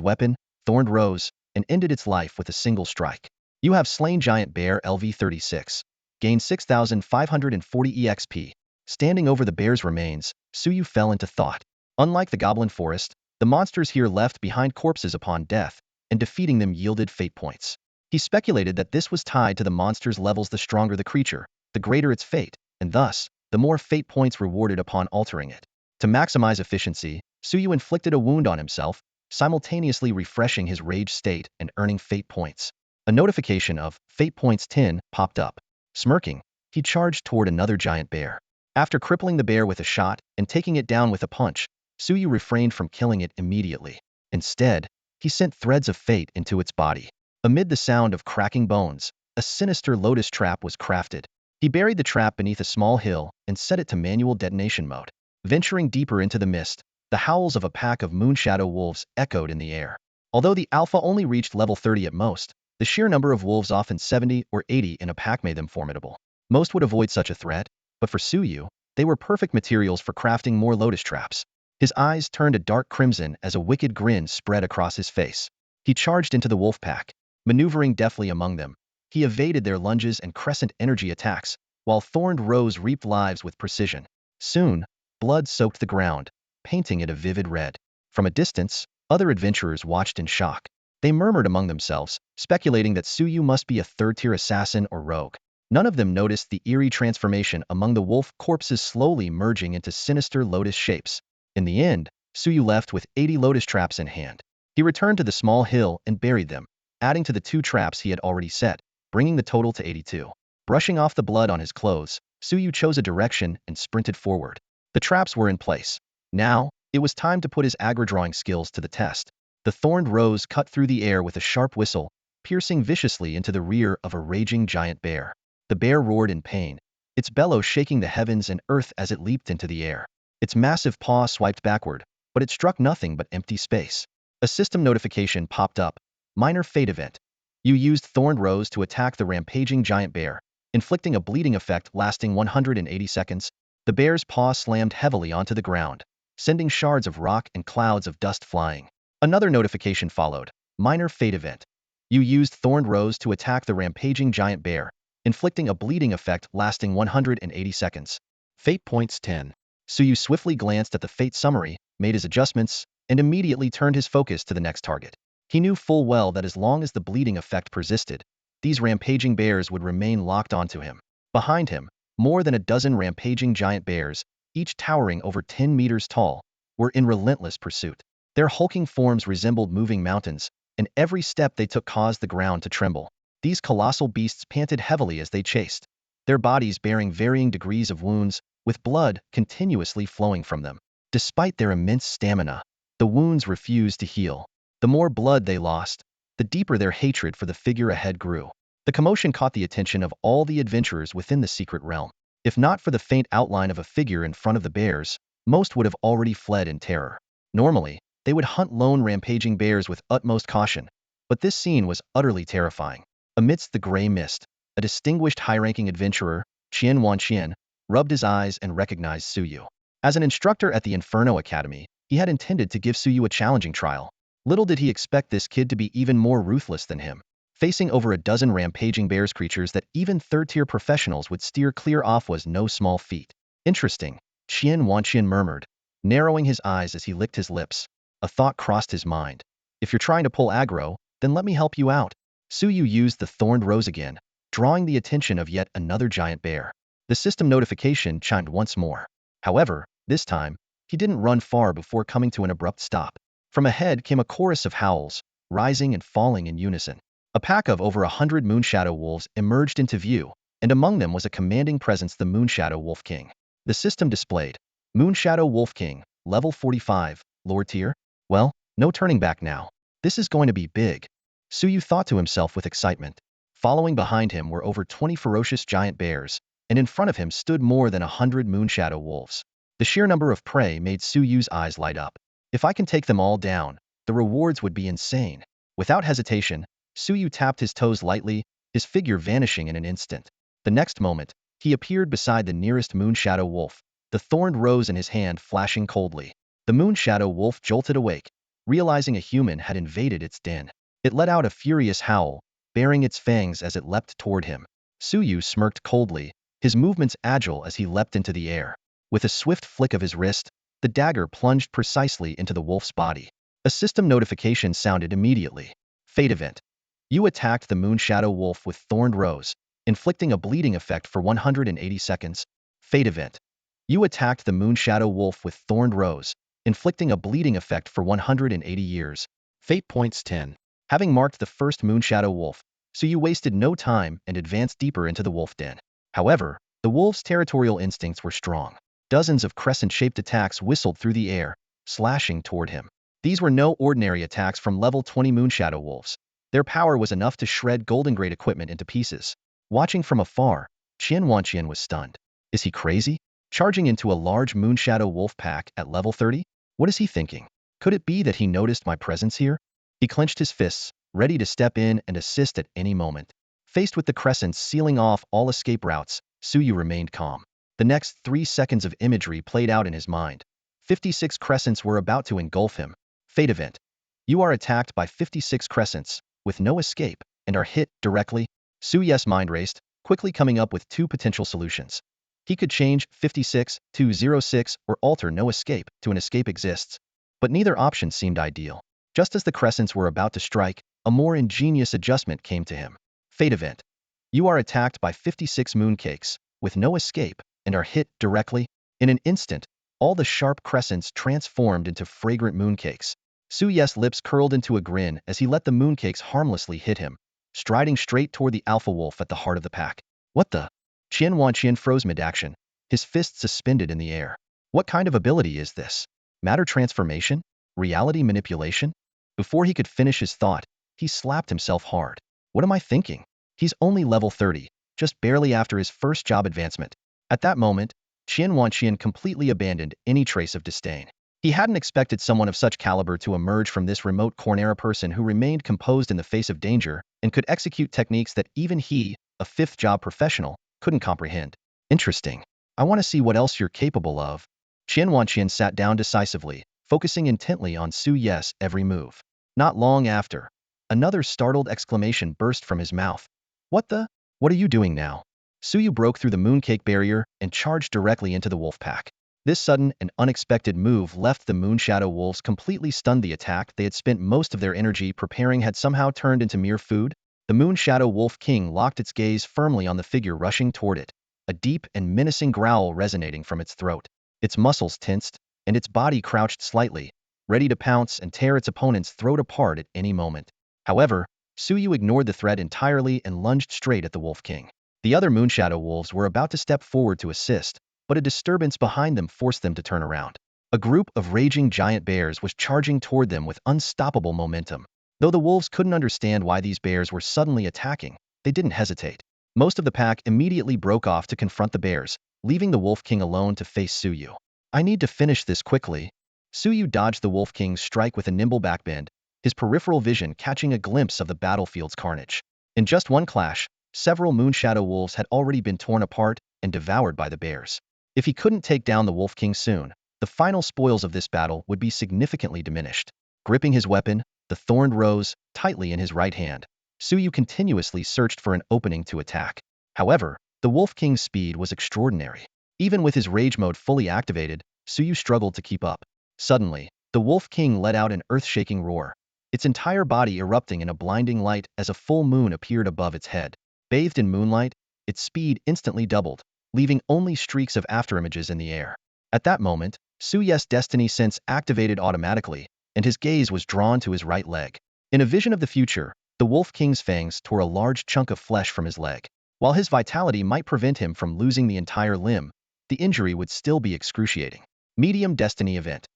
weapon, Thorned Rose, and ended its life with a single strike. You have slain Giant Bear LV36. Gain 6,540 EXP. Standing over the bear's remains, Suyu fell into thought. Unlike the Goblin Forest, the monsters here left behind corpses upon death, and defeating them yielded fate points. He speculated that this was tied to the monster's levels. The stronger the creature, the greater its fate, and thus, the more fate points rewarded upon altering it. To maximize efficiency, Suyu inflicted a wound on himself, simultaneously refreshing his rage state and earning fate points. A notification of Fate Points 10 popped up. Smirking, he charged toward another giant bear. After crippling the bear with a shot and taking it down with a punch, Suyu refrained from killing it immediately. Instead, he sent threads of fate into its body. Amid the sound of cracking bones, a sinister lotus trap was crafted. He buried the trap beneath a small hill and set it to manual detonation mode. Venturing deeper into the mist, the howls of a pack of moonshadow wolves echoed in the air. Although the alpha only reached level 30 at most, the sheer number of wolves, often 70 or 80 in a pack, made them formidable. Most would avoid such a threat, but for Suyu, they were perfect materials for crafting more lotus traps. His eyes turned a dark crimson as a wicked grin spread across his face. He charged into the wolf pack. Maneuvering deftly among them, he evaded their lunges and crescent energy attacks, while Thorned Rose reaped lives with precision. Soon, blood soaked the ground, painting it a vivid red. From a distance, other adventurers watched in shock. They murmured among themselves, speculating that Suyu must be a third-tier assassin or rogue. None of them noticed the eerie transformation among the wolf corpses slowly merging into sinister lotus shapes. In the end, Suyu left with 80 lotus traps in hand. He returned to the small hill and buried them, adding to the 2 traps he had already set, bringing the total to 82. Brushing off the blood on his clothes, Suyu chose a direction and sprinted forward. The traps were in place. Now, it was time to put his aggro-drawing skills to the test. The thorned rose cut through the air with a sharp whistle, piercing viciously into the rear of a raging giant bear. The bear roared in pain, its bellow shaking the heavens and earth as it leaped into the air. Its massive paw swiped backward, but it struck nothing but empty space. A system notification popped up. Minor fate event. You used thorned rose to attack the rampaging giant bear, inflicting a bleeding effect lasting 180 seconds. The bear's paw slammed heavily onto the ground, sending shards of rock and clouds of dust flying. Another notification followed. Minor fate event. You used thorned rose to attack the rampaging giant bear, inflicting a bleeding effect lasting 180 seconds. Fate points 10. Suyu swiftly glanced at the fate summary, made his adjustments, and immediately turned his focus to the next target. He knew full well that as long as the bleeding effect persisted, these rampaging bears would remain locked onto him. Behind him, more than a dozen rampaging giant bears, each towering over 10 meters tall, were in relentless pursuit. Their hulking forms resembled moving mountains, and every step they took caused the ground to tremble. These colossal beasts panted heavily as they chased, their bodies bearing varying degrees of wounds, with blood continuously flowing from them. Despite their immense stamina, the wounds refused to heal. The more blood they lost, the deeper their hatred for the figure ahead grew. The commotion caught the attention of all the adventurers within the secret realm. If not for the faint outline of a figure in front of the bears, most would have already fled in terror. Normally, they would hunt lone rampaging bears with utmost caution, but this scene was utterly terrifying. Amidst the gray mist, a distinguished high-ranking adventurer, Qian Wanqian, rubbed his eyes and recognized Suyu. As an instructor at the Inferno Academy, he had intended to give Suyu a challenging trial. Little did he expect this kid to be even more ruthless than him, facing over a dozen rampaging bears creatures that even third-tier professionals would steer clear of was no small feat. Interesting, Qian Wanqian murmured, narrowing his eyes as he licked his lips. A thought crossed his mind. If you're trying to pull aggro, then let me help you out. Suyu used the thorned rose again, drawing the attention of yet another giant bear. The system notification chimed once more. However, this time, he didn't run far before coming to an abrupt stop. From ahead came a chorus of howls, rising and falling in unison. A pack of over 100 Moonshadow wolves emerged into view, and among them was a commanding presence, the Moonshadow Wolf King. The system displayed, Moonshadow Wolf King, level 45, lower tier. Well, no turning back now. This is going to be big. Suyu thought to himself with excitement. Following behind him were over 20 ferocious giant bears, and in front of him stood more than 100 Moonshadow wolves. The sheer number of prey made Suyu's eyes light up. If I can take them all down, the rewards would be insane. Without hesitation, Suyu tapped his toes lightly, his figure vanishing in an instant. The next moment, he appeared beside the nearest Moonshadow wolf, the thorned rose in his hand flashing coldly. The Moonshadow wolf jolted awake, realizing a human had invaded its den. It let out a furious howl, baring its fangs as it leapt toward him. Suyu smirked coldly, his movements agile as he leapt into the air. With a swift flick of his wrist, the dagger plunged precisely into the wolf's body. A system notification sounded immediately. Fate event. You attacked the Moonshadow wolf with thorned rose, inflicting a bleeding effect for 180 seconds. Fate event. You attacked the Moonshadow wolf with thorned rose, inflicting a bleeding effect for 180 years. Fate points 10. Having marked the first Moonshadow wolf, Suyu wasted no time and advanced deeper into the wolf den. However, the wolf's territorial instincts were strong. Dozens of crescent-shaped attacks whistled through the air, slashing toward him. These were no ordinary attacks from level 20 Moonshadow wolves. Their power was enough to shred Golden Grade equipment into pieces. Watching from afar, Qian Wanqian was stunned. Is he crazy? Charging into a large Moonshadow wolf pack at level 30? What is he thinking? Could it be that he noticed my presence here? He clenched his fists, ready to step in and assist at any moment. Faced with the crescents sealing off all escape routes, Suyu remained calm. The next 3 seconds of imagery played out in his mind. 56 crescents were about to engulf him. Fate event. You are attacked by 56 crescents, with no escape, and are hit directly. Suyu's mind raced, quickly coming up with 2 potential solutions. He could change 56 to 06 or alter no escape to an escape exists. But neither option seemed ideal. Just as the crescents were about to strike, a more ingenious adjustment came to him. Fate event. You are attacked by 56 mooncakes, with no escape, and are hit directly. In an instant, all the sharp crescents transformed into fragrant mooncakes. Suye's lips curled into a grin as he let the mooncakes harmlessly hit him, striding straight toward the alpha wolf at the heart of the pack. What the? Qian Wanqian froze mid-action, his fists suspended in the air. What kind of ability is this? Matter transformation? Reality manipulation? Before he could finish his thought, he slapped himself hard. What am I thinking? He's only level 30, just barely after his first job advancement. At that moment, Qian Wanqian completely abandoned any trace of disdain. He hadn't expected someone of such caliber to emerge from this remote corner, a person who remained composed in the face of danger and could execute techniques that even he, a fifth-job professional, couldn't comprehend. Interesting. I want to see what else you're capable of. Qian Wanqian sat down decisively, focusing intently on Suye's every move. Not long after, another startled exclamation burst from his mouth. What the? What are you doing now? Suyu broke through the mooncake barrier and charged directly into the wolf pack. This sudden and unexpected move left the Moonshadow wolves completely stunned. The attack they had spent most of their energy preparing had somehow turned into mere food. The Moonshadow Wolf King locked its gaze firmly on the figure rushing toward it, a deep and menacing growl resonating from its throat. Its muscles tensed, and its body crouched slightly, ready to pounce and tear its opponent's throat apart at any moment. However, Suyu ignored the threat entirely and lunged straight at the Wolf King. The other Moonshadow wolves were about to step forward to assist, but a disturbance behind them forced them to turn around. A group of raging giant bears was charging toward them with unstoppable momentum. Though the wolves couldn't understand why these bears were suddenly attacking, they didn't hesitate. Most of the pack immediately broke off to confront the bears, leaving the Wolf King alone to face Suyu. I need to finish this quickly. Suyu dodged the Wolf King's strike with a nimble backbend, his peripheral vision catching a glimpse of the battlefield's carnage. In just one clash, several Moonshadow wolves had already been torn apart and devoured by the bears. If he couldn't take down the Wolf King soon, the final spoils of this battle would be significantly diminished. Gripping his weapon, the thorn rose tightly in his right hand. Suyu continuously searched for an opening to attack. However, the Wolf King's speed was extraordinary. Even with his rage mode fully activated, Suyu struggled to keep up. Suddenly, the Wolf King let out an earth-shaking roar, its entire body erupting in a blinding light as a full moon appeared above its head. Bathed in moonlight, its speed instantly doubled, leaving only streaks of afterimages in the air. At that moment, Suye's destiny sense activated automatically, and his gaze was drawn to his right leg. In a vision of the future, the Wolf King's fangs tore a large chunk of flesh from his leg. While his vitality might prevent him from losing the entire limb, the injury would still be excruciating. Medium Destiny Event.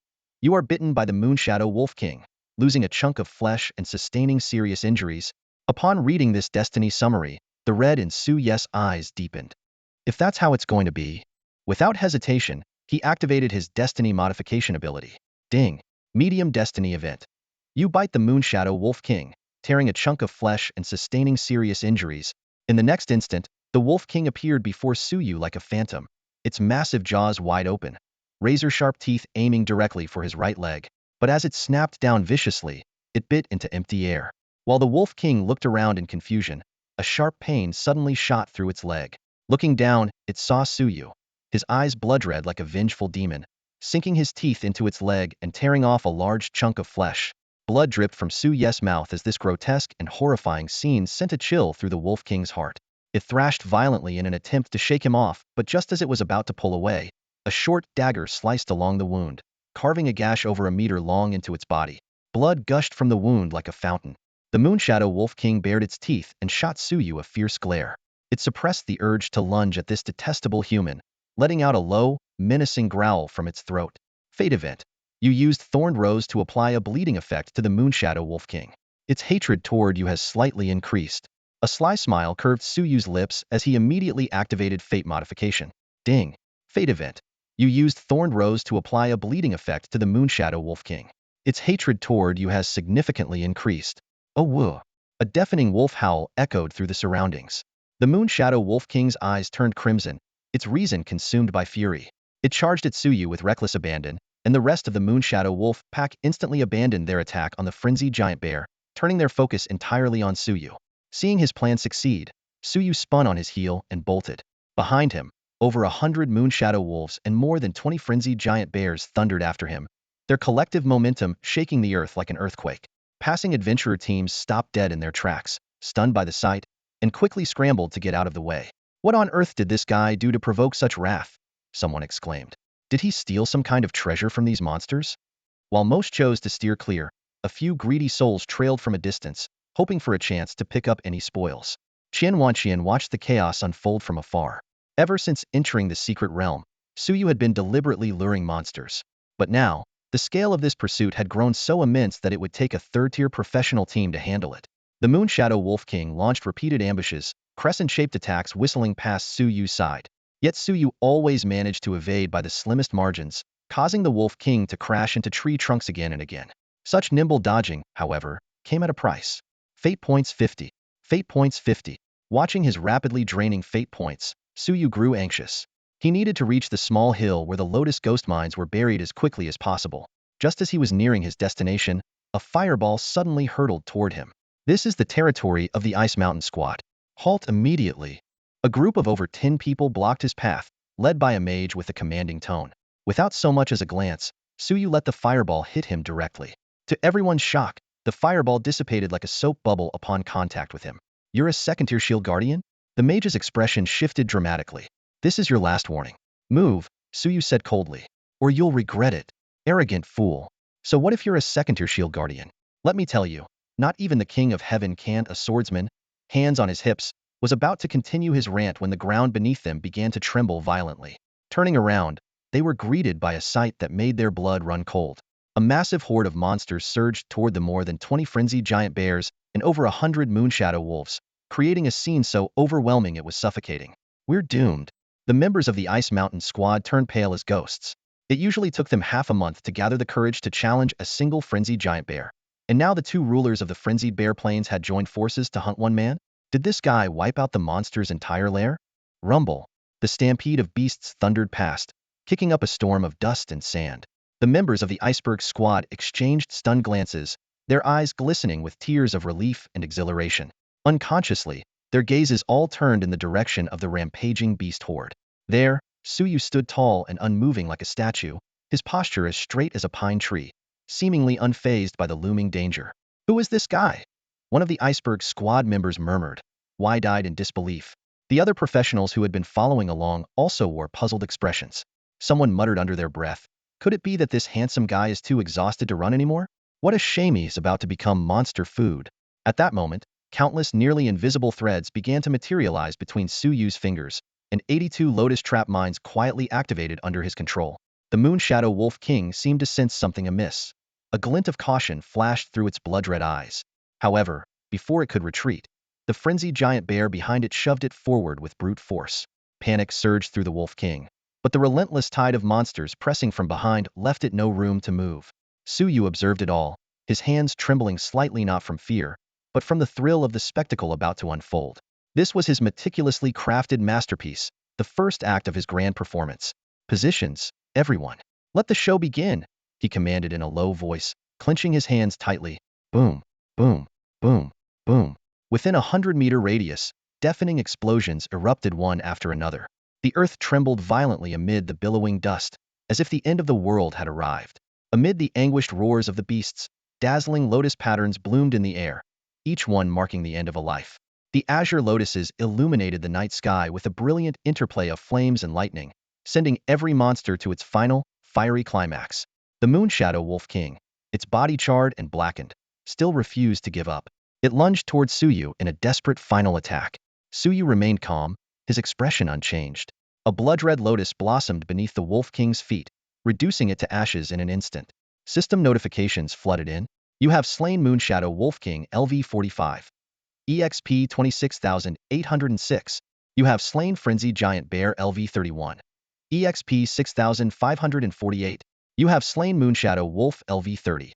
You are bitten by the Moonshadow Wolf King, losing a chunk of flesh and sustaining serious injuries. Upon reading this destiny summary, the red in Suye's eyes deepened. If that's how it's going to be. Without hesitation, he activated his Destiny Modification ability. Ding. Medium Destiny Event. You bite the Moonshadow Wolf King, tearing a chunk of flesh and sustaining serious injuries. In the next instant, the Wolf King appeared before Suyu like a phantom, its massive jaws wide open, razor-sharp teeth aiming directly for his right leg. But as it snapped down viciously, it bit into empty air. While the Wolf King looked around in confusion, a sharp pain suddenly shot through its leg. Looking down, it saw Suyu, his eyes blood-red like a vengeful demon, sinking his teeth into its leg and tearing off a large chunk of flesh. Blood dripped from Suye's mouth as this grotesque and horrifying scene sent a chill through the Wolf King's heart. It thrashed violently in an attempt to shake him off, but just as it was about to pull away, a short dagger sliced along the wound, carving a gash over a meter long into its body. Blood gushed from the wound like a fountain. The Moonshadow Wolf King bared its teeth and shot Suyu a fierce glare. It suppressed the urge to lunge at this detestable human, letting out a low, menacing growl from its throat. Fate Event. You used Thorned Rose to apply a bleeding effect to the Moonshadow Wolf King. Its hatred toward you has slightly increased. A sly smile curved Suyu's lips as he immediately activated Fate Modification. Ding. Fate Event. You used Thorned Rose to apply a bleeding effect to the Moonshadow Wolf King. Its hatred toward you has significantly increased. Oh woo. A deafening wolf howl echoed through the surroundings. The Moonshadow Wolf King's eyes turned crimson, its reason consumed by fury. It charged at Suyu with reckless abandon, and the rest of the Moonshadow Wolf pack instantly abandoned their attack on the frenzied giant bear, turning their focus entirely on Suyu. Seeing his plan succeed, Suyu spun on his heel and bolted. Behind him, over 100 Moonshadow wolves and more than 20 frenzied giant bears thundered after him, their collective momentum shaking the earth like an earthquake. Passing adventurer teams stopped dead in their tracks, stunned by the sight. and quickly scrambled to get out of the way. What on earth did this guy do to provoke such wrath? Someone exclaimed. Did he steal some kind of treasure from these monsters? While most chose to steer clear, a few greedy souls trailed from a distance, hoping for a chance to pick up any spoils. Qian Wanqian watched the chaos unfold from afar. Ever since entering the secret realm, Suyu had been deliberately luring monsters. But now, the scale of this pursuit had grown so immense that it would take a third-tier professional team to handle it. The Moonshadow Wolf King launched repeated ambushes, crescent-shaped attacks whistling past Suyu's side. Yet Suyu always managed to evade by the slimmest margins, causing the Wolf King to crash into tree trunks again and again. Such nimble dodging, however, came at a price. Fate points 50. Fate points 50. Watching his rapidly draining fate points, Suyu grew anxious. He needed to reach the small hill where the Lotus Ghost Mines were buried as quickly as possible. Just as he was nearing his destination, a fireball suddenly hurtled toward him. This is the territory of the Ice Mountain Squad. Halt immediately. A group of over 10 people blocked his path, led by a mage with a commanding tone. Without so much as a glance, Suyu let the fireball hit him directly. To everyone's shock, the fireball dissipated like a soap bubble upon contact with him. You're a second-tier shield guardian? The mage's expression shifted dramatically. This is your last warning. Move, Suyu said coldly, or you'll regret it. Arrogant fool. So what if you're a second-tier shield guardian? Let me tell you, not even the king of heaven can't. A swordsman, hands on his hips, was about to continue his rant when the ground beneath them began to tremble violently. Turning around, they were greeted by a sight that made their blood run cold. A massive horde of monsters surged toward them, more than 20 frenzied giant bears and over 100 moonshadow wolves, creating a scene so overwhelming it was suffocating. We're doomed. The members of the Ice Mountain Squad turned pale as ghosts. It usually took them half a month to gather the courage to challenge a single frenzied giant bear. And now the two rulers of the frenzied bear plains had joined forces to hunt one man? Did this guy wipe out the monster's entire lair? Rumble. The stampede of beasts thundered past, kicking up a storm of dust and sand. The members of the Iceberg Squad exchanged stunned glances, their eyes glistening with tears of relief and exhilaration. Unconsciously, their gazes all turned in the direction of the rampaging beast horde. There, Suyu stood tall and unmoving like a statue, his posture as straight as a pine tree, seemingly unfazed by the looming danger. Who is this guy? One of the Iceberg Squad members murmured, wide-eyed in disbelief. The other professionals who had been following along also wore puzzled expressions. Someone muttered under their breath, could it be that this handsome guy is too exhausted to run anymore? What a shame he's about to become monster food. At that moment, countless nearly invisible threads began to materialize between Suyu's fingers, and 82 lotus trap mines quietly activated under his control. The Moonshadow Wolf King seemed to sense something amiss. A glint of caution flashed through its blood-red eyes. However, before it could retreat, the frenzied giant bear behind it shoved it forward with brute force. Panic surged through the Wolf King, but the relentless tide of monsters pressing from behind left it no room to move. Suyu observed it all, his hands trembling slightly, not from fear, but from the thrill of the spectacle about to unfold. This was his meticulously crafted masterpiece, the first act of his grand performance. Positions, everyone. Let the show begin, he commanded in a low voice, clenching his hands tightly. Boom, boom, boom, boom. Within a 100-meter radius, deafening explosions erupted one after another. The earth trembled violently amid the billowing dust, as if the end of the world had arrived. Amid the anguished roars of the beasts, dazzling lotus patterns bloomed in the air, each one marking the end of a life. The azure lotuses illuminated the night sky with a brilliant interplay of flames and lightning, sending every monster to its final, fiery climax. The Moonshadow Wolf King, its body charred and blackened, still refused to give up. It lunged toward Suyu in a desperate final attack. Suyu remained calm, his expression unchanged. A blood-red lotus blossomed beneath the Wolf King's feet, reducing it to ashes in an instant. System notifications flooded in. You have slain Moonshadow Wolf King LV-45. EXP 26,806. You have slain Frenzied Giant Bear LV-31. EXP 6,548. You have slain Moonshadow Wolf LV-30.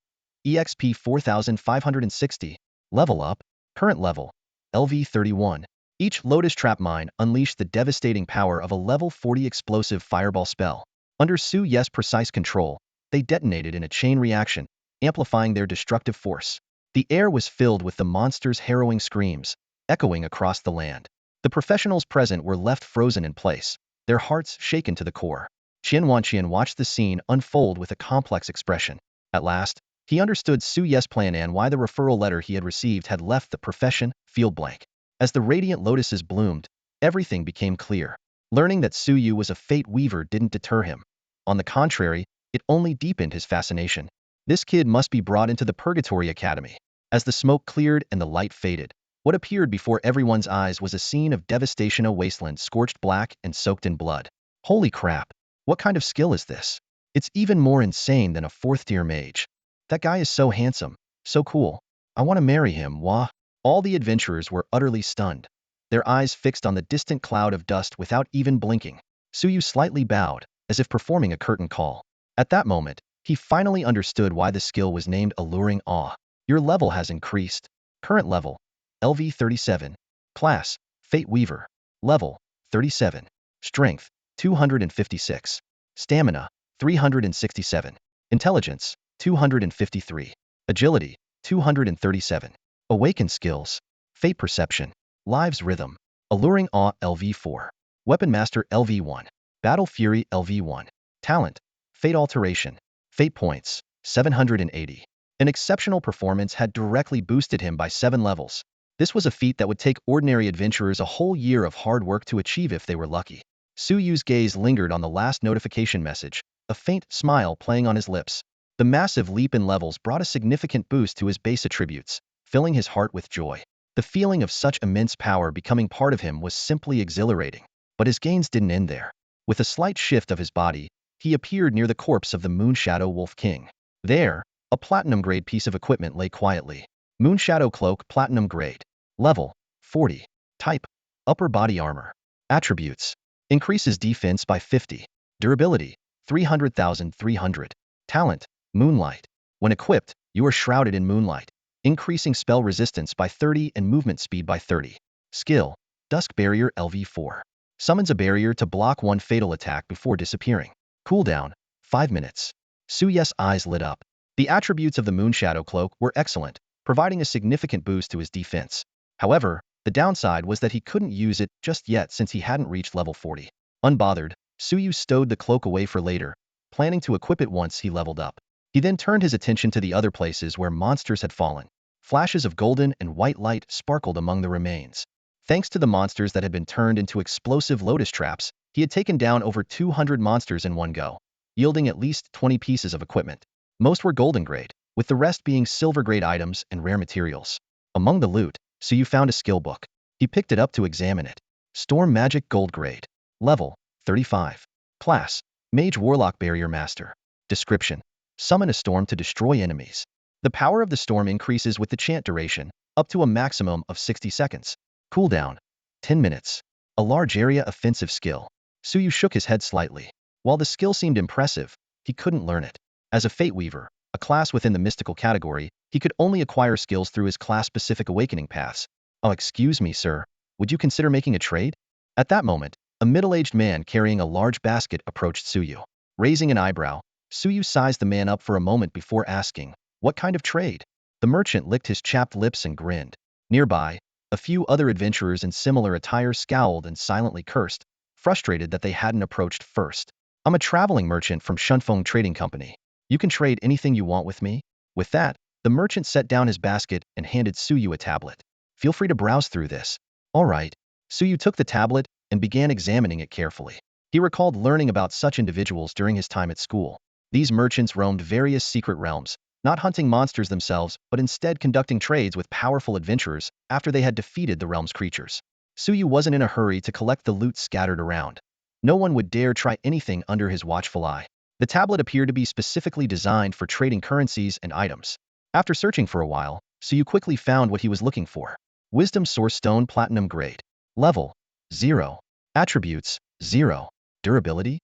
EXP 4,560. Level up. Current level. LV-31. Each Lotus Trap Mine unleashed the devastating power of a level 40 explosive fireball spell. Under Suyu's precise control, they detonated in a chain reaction, amplifying their destructive force. The air was filled with the monsters' harrowing screams, echoing across the land. The professionals present were left frozen in place, their hearts shaken to the core. Qian Wanqian watched the scene unfold with a complex expression. At last, he understood Suyu's plan and why the referral letter he had received had left the profession field blank. As the radiant lotuses bloomed, everything became clear. Learning that Suyu was a fate weaver didn't deter him. On the contrary, it only deepened his fascination. This kid must be brought into the Purgatory Academy. As the smoke cleared and the light faded, what appeared before everyone's eyes was a scene of devastation, a wasteland scorched black and soaked in blood. Holy crap! What kind of skill is this? It's even more insane than a fourth-tier mage. That guy is so handsome, so cool. I want to marry him, wah. All the adventurers were utterly stunned, their eyes fixed on the distant cloud of dust without even blinking. Suyu slightly bowed, as if performing a curtain call. At that moment, he finally understood why the skill was named Alluring Awe. Your level has increased. Current level, LV 37. Class, Fate Weaver. Level, 37. Strength, 256. Stamina, 367. Intelligence, 253. Agility, 237. Awaken skills, Fate Perception. Lives Rhythm. Alluring Awe LV4. Weapon Master LV1. Battle Fury LV1. Talent, Fate Alteration. Fate Points, 780. An exceptional performance had directly boosted him by 7 levels. This was a feat that would take ordinary adventurers a whole year of hard work to achieve if they were lucky. Suyu's gaze lingered on the last notification message, a faint smile playing on his lips. The massive leap in levels brought a significant boost to his base attributes, filling his heart with joy. The feeling of such immense power becoming part of him was simply exhilarating. But his gains didn't end there. With a slight shift of his body, he appeared near the corpse of the Moonshadow Wolf King. There, a platinum-grade piece of equipment lay quietly. Moonshadow Cloak Platinum Grade. Level, 40. Type, Upper Body Armor. Attributes, increases defense by 50. Durability, 300,300. Talent, Moonlight. When equipped, you are shrouded in moonlight, increasing spell resistance by 30 and movement speed by 30. Skill, Dusk Barrier LV4. Summons a barrier to block one fatal attack before disappearing. Cooldown, 5 minutes. Suyu's eyes lit up. The attributes of the Moonshadow Cloak were excellent, providing a significant boost to his defense. However, the downside was that he couldn't use it just yet since he hadn't reached level 40. Unbothered, Suyu stowed the cloak away for later, planning to equip it once he leveled up. He then turned his attention to the other places where monsters had fallen. Flashes of golden and white light sparkled among the remains. Thanks to the monsters that had been turned into explosive lotus traps, he had taken down over 200 monsters in one go, yielding at least 20 pieces of equipment. Most were golden grade, with the rest being silver grade items and rare materials. Among the loot, Suyu found a skill book. He picked it up to examine it. Storm Magic Gold Grade. Level, 35. Class, Mage Warlock Barrier Master. Description: summon a storm to destroy enemies. The power of the storm increases with the chant duration, up to a maximum of 60 seconds. Cooldown, 10 minutes. A large area offensive skill. Suyu shook his head slightly. While the skill seemed impressive, he couldn't learn it. As a Fate Weaver, a class within the mystical category, he could only acquire skills through his class-specific awakening paths. Oh, excuse me, sir. Would you consider making a trade? At that moment, a middle-aged man carrying a large basket approached Suyu. Raising an eyebrow, Suyu sized the man up for a moment before asking, "What kind of trade?" The merchant licked his chapped lips and grinned. Nearby, a few other adventurers in similar attire scowled and silently cursed, frustrated that they hadn't approached first. "I'm a traveling merchant from Shunfeng Trading Company. You can trade anything you want with me." With that, the merchant set down his basket and handed Suyu a tablet. "Feel free to browse through this." "All right." Suyu took the tablet and began examining it carefully. He recalled learning about such individuals during his time at school. These merchants roamed various secret realms, not hunting monsters themselves, but instead conducting trades with powerful adventurers after they had defeated the realm's creatures. Suyu wasn't in a hurry to collect the loot scattered around. No one would dare try anything under his watchful eye. The tablet appeared to be specifically designed for trading currencies and items. After searching for a while, Suyu quickly found what he was looking for. Wisdom Source Stone Platinum Grade. Level, 0. Attributes, 0. Durability.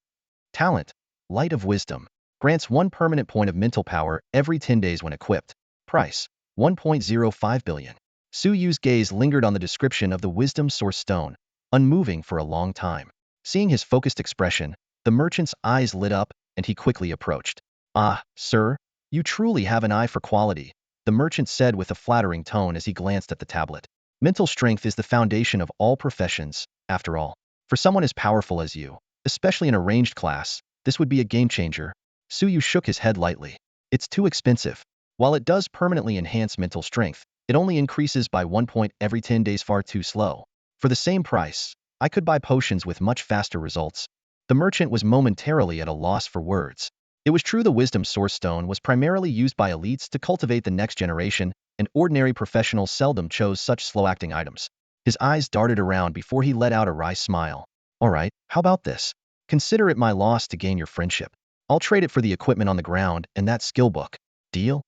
Talent, Light of Wisdom. Grants 1 permanent point of mental power every 10 days when equipped. Price, 1.05 billion. Suyu's gaze lingered on the description of the Wisdom Source Stone, unmoving for a long time. Seeing his focused expression, the merchant's eyes lit up, and he quickly approached. "Ah, sir, you truly have an eye for quality," the merchant said with a flattering tone as he glanced at the tablet. "Mental strength is the foundation of all professions, after all. For someone as powerful as you, especially in a ranged class, this would be a game changer." Suyu shook his head lightly. "It's too expensive. While it does permanently enhance mental strength, It only increases by 1 point every 10 days, far too slow. For the same price, I could buy potions with much faster results. The merchant was momentarily at a loss for words. It was true the wisdom source stone was primarily used by elites to cultivate the next generation, and ordinary professionals seldom chose such slow-acting items. His eyes darted around before he let out a wry smile. All right, how about this? Consider it my loss to gain your friendship. I'll trade it for the equipment on the ground and that skill book. Deal?